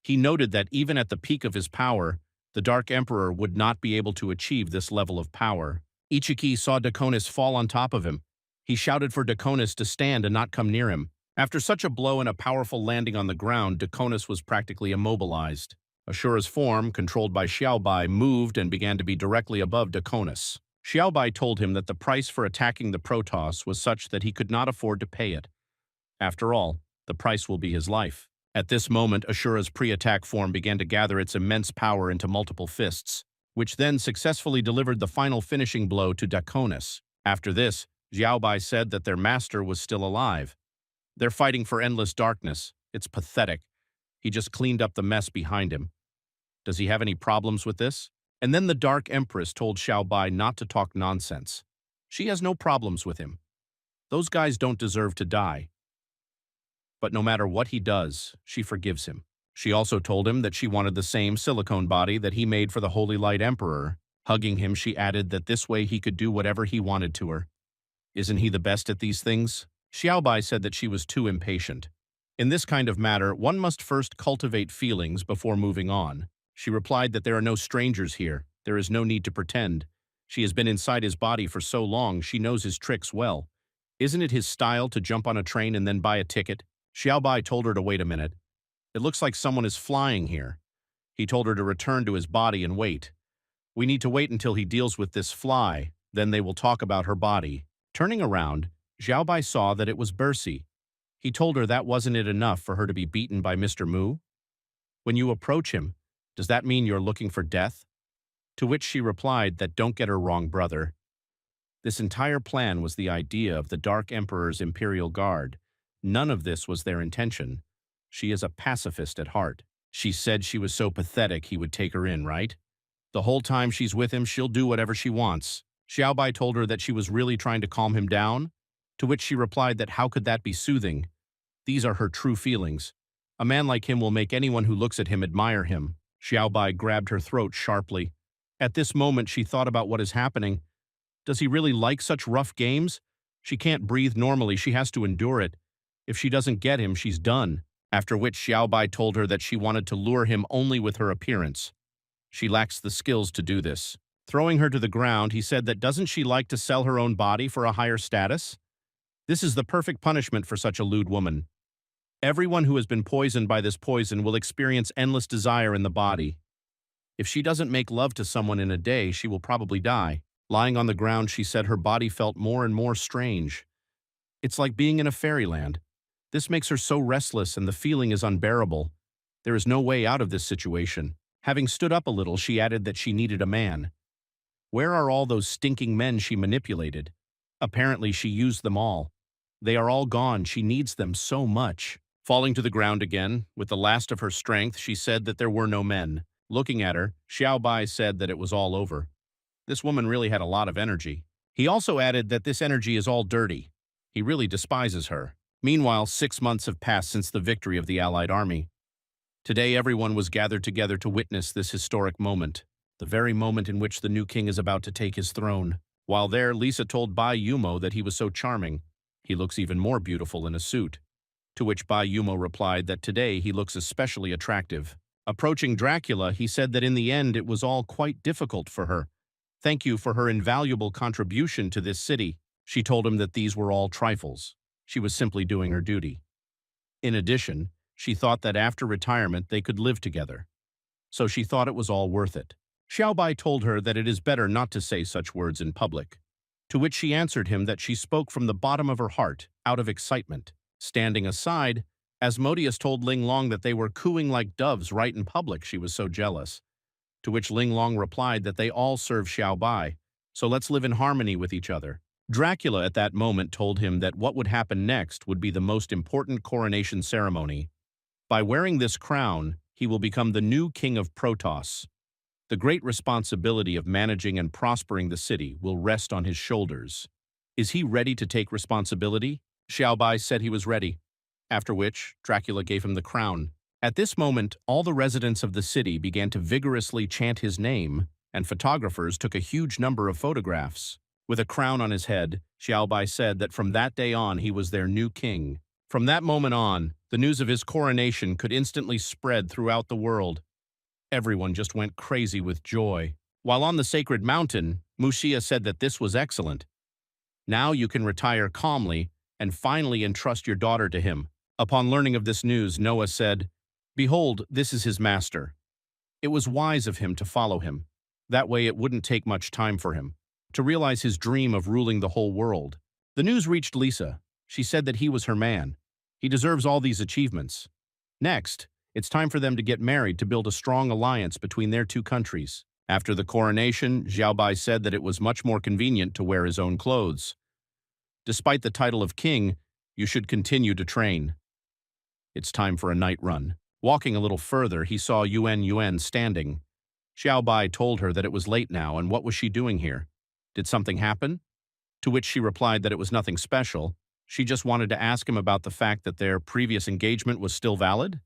He noted that even at the peak of his power, the Dark Emperor would not be able to achieve this level of power. Ichiki saw Dakonis fall on top of him. He shouted for Daconis to stand and not come near him. After such a blow and a powerful landing on the ground, Daconis was practically immobilized. Ashura's form, controlled by Xiaobai, moved and began to be directly above Daconis. Xiaobai told him that the price for attacking the Protoss was such that he could not afford to pay it. After all, the price will be his life. At this moment, Ashura's pre-attack form began to gather its immense power into multiple fists, which then successfully delivered the final finishing blow to Daconis. After this, Xiaobai said that their master was still alive. They're fighting for endless darkness. It's pathetic. He just cleaned up the mess behind him. Does he have any problems with this? And then the Dark Empress told Xiaobai not to talk nonsense. She has no problems with him. Those guys don't deserve to die. But no matter what he does, she forgives him. She also told him that she wanted the same silicone body that he made for the Holy Light Emperor. Hugging him, she added that this way he could do whatever he wanted to her. Isn't he the best at these things? Xiaobai said that she was too impatient. In this kind of matter, one must first cultivate feelings before moving on. She replied that there are no strangers here. There is no need to pretend. She has been inside his body for so long, she knows his tricks well. Isn't it his style to jump on a train and then buy a ticket? Xiaobai told her to wait a minute. It looks like someone is flying here. He told her to return to his body and wait. We need to wait until he deals with this fly, then they will talk about her body. Turning around, Xiaobai saw that it was Bercy. He told her that wasn't it enough for her to be beaten by Mr. Mu? When you approach him, does that mean you're looking for death? To which she replied that don't get her wrong, brother. This entire plan was the idea of the Dark Emperor's Imperial Guard. None of this was their intention. She is a pacifist at heart. She said she was so pathetic he would take her in, right? The whole time she's with him, she'll do whatever she wants. Xiaobai told her that she was really trying to calm him down, to which she replied that how could that be soothing? These are her true feelings. A man like him will make anyone who looks at him admire him. Xiaobai grabbed her throat sharply. At this moment, she thought about what is happening. Does he really like such rough games? She can't breathe normally, she has to endure it. If she doesn't get him, she's done. After which Xiaobai told her that she wanted to lure him only with her appearance. She lacks the skills to do this. Throwing her to the ground, he said that doesn't she like to sell her own body for a higher status? This is the perfect punishment for such a lewd woman. Everyone who has been poisoned by this poison will experience endless desire in the body. If she doesn't make love to someone in a day, she will probably die. Lying on the ground, she said her body felt more and more strange. It's like being in a fairyland. This makes her so restless and the feeling is unbearable. There is no way out of this situation. Having stood up a little, she added that she needed a man. Where are all those stinking men she manipulated? Apparently she used them all. They are all gone, she needs them so much. Falling to the ground again, with the last of her strength, she said that there were no men. Looking at her, Xiaobai said that it was all over. This woman really had a lot of energy. He also added that this energy is all dirty. He really despises her. Meanwhile, 6 months have passed since the victory of the Allied army. Today everyone was gathered together to witness this historic moment, the very moment in which the new king is about to take his throne. While there, Lisa told Bai Yumo that he was so charming. He looks even more beautiful in a suit. To which Bai Yumo replied that today he looks especially attractive. Approaching Dracula, he said that in the end it was all quite difficult for her. Thank you for her invaluable contribution to this city. She told him that these were all trifles. She was simply doing her duty. In addition, she thought that after retirement they could live together. So she thought it was all worth it. Xiaobai told her that it is better not to say such words in public. To which she answered him that she spoke from the bottom of her heart, out of excitement. Standing aside, Asmodeus told Ling Long that they were cooing like doves right in public. She was so jealous. To which Ling Long replied that they all serve Xiaobai, so let's live in harmony with each other. Dracula at that moment told him that what would happen next would be the most important coronation ceremony. By wearing this crown, he will become the new king of Protoss. The great responsibility of managing and prospering the city will rest on his shoulders. Is he ready to take responsibility? Xiaobai said he was ready. After which, Dracula gave him the crown. At this moment, all the residents of the city began to vigorously chant his name, and photographers took a huge number of photographs. With a crown on his head, Xiaobai said that from that day on he was their new king. From that moment on, the news of his coronation could instantly spread throughout the world. Everyone just went crazy with joy. While on the sacred mountain, Muxia said that this was excellent. Now you can retire calmly and finally entrust your daughter to him." Upon learning of this news, Noah said, "Behold, this is his master." It was wise of him to follow him. That way it wouldn't take much time for him to realize his dream of ruling the whole world. The news reached Lisa. She said that he was her man. He deserves all these achievements. Next, it's time for them to get married to build a strong alliance between their two countries. After the coronation, Xiaobai said that it was much more convenient to wear his own clothes. Despite the title of king, you should continue to train. It's time for a night run. Walking a little further, he saw Yuan standing. Xiaobai told her that it was late now, and what was she doing here? Did something happen? To which she replied that it was nothing special. She just wanted to ask him about the fact that their previous engagement was still valid.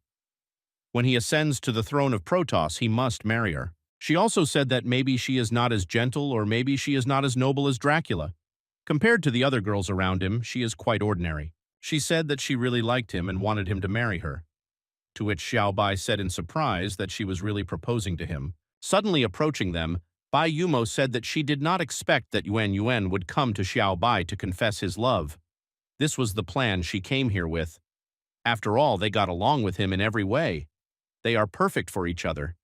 When he ascends to the throne of Protoss, he must marry her. She also said that maybe she is not as gentle or maybe she is not as noble as Dracula. Compared to the other girls around him, she is quite ordinary. She said that she really liked him and wanted him to marry her. To which Xiaobai said in surprise that she was really proposing to him. Suddenly approaching them, Bai Yumo said that she did not expect that Yuan would come to Xiaobai to confess his love. This was the plan she came here with. After all, they got along with him in every way. They are perfect for each other.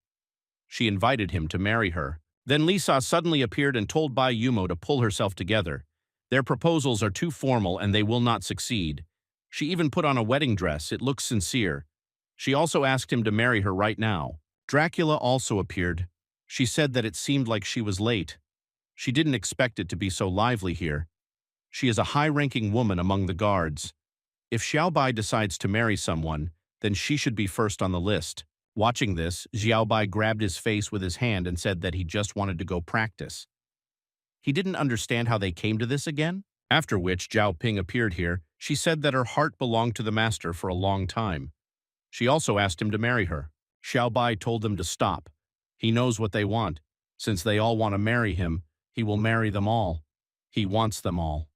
She invited him to marry her. Then Lisa suddenly appeared and told Bai Yumo to pull herself together. Their proposals are too formal and they will not succeed. She even put on a wedding dress. It looks sincere. She also asked him to marry her right now. Dracula also appeared. She said that it seemed like she was late. She didn't expect it to be so lively here. She is a high-ranking woman among the guards. If Xiaobai decides to marry someone, then she should be first on the list. Watching this, Xiaobai grabbed his face with his hand and said that he just wanted to go practice. He didn't understand how they came to this again. After which Zhao Ping appeared here. She said that her heart belonged to the master for a long time. She also asked him to marry her. Xiaobai told them to stop. He knows what they want. Since they all want to marry him, he will marry them all. He wants them all.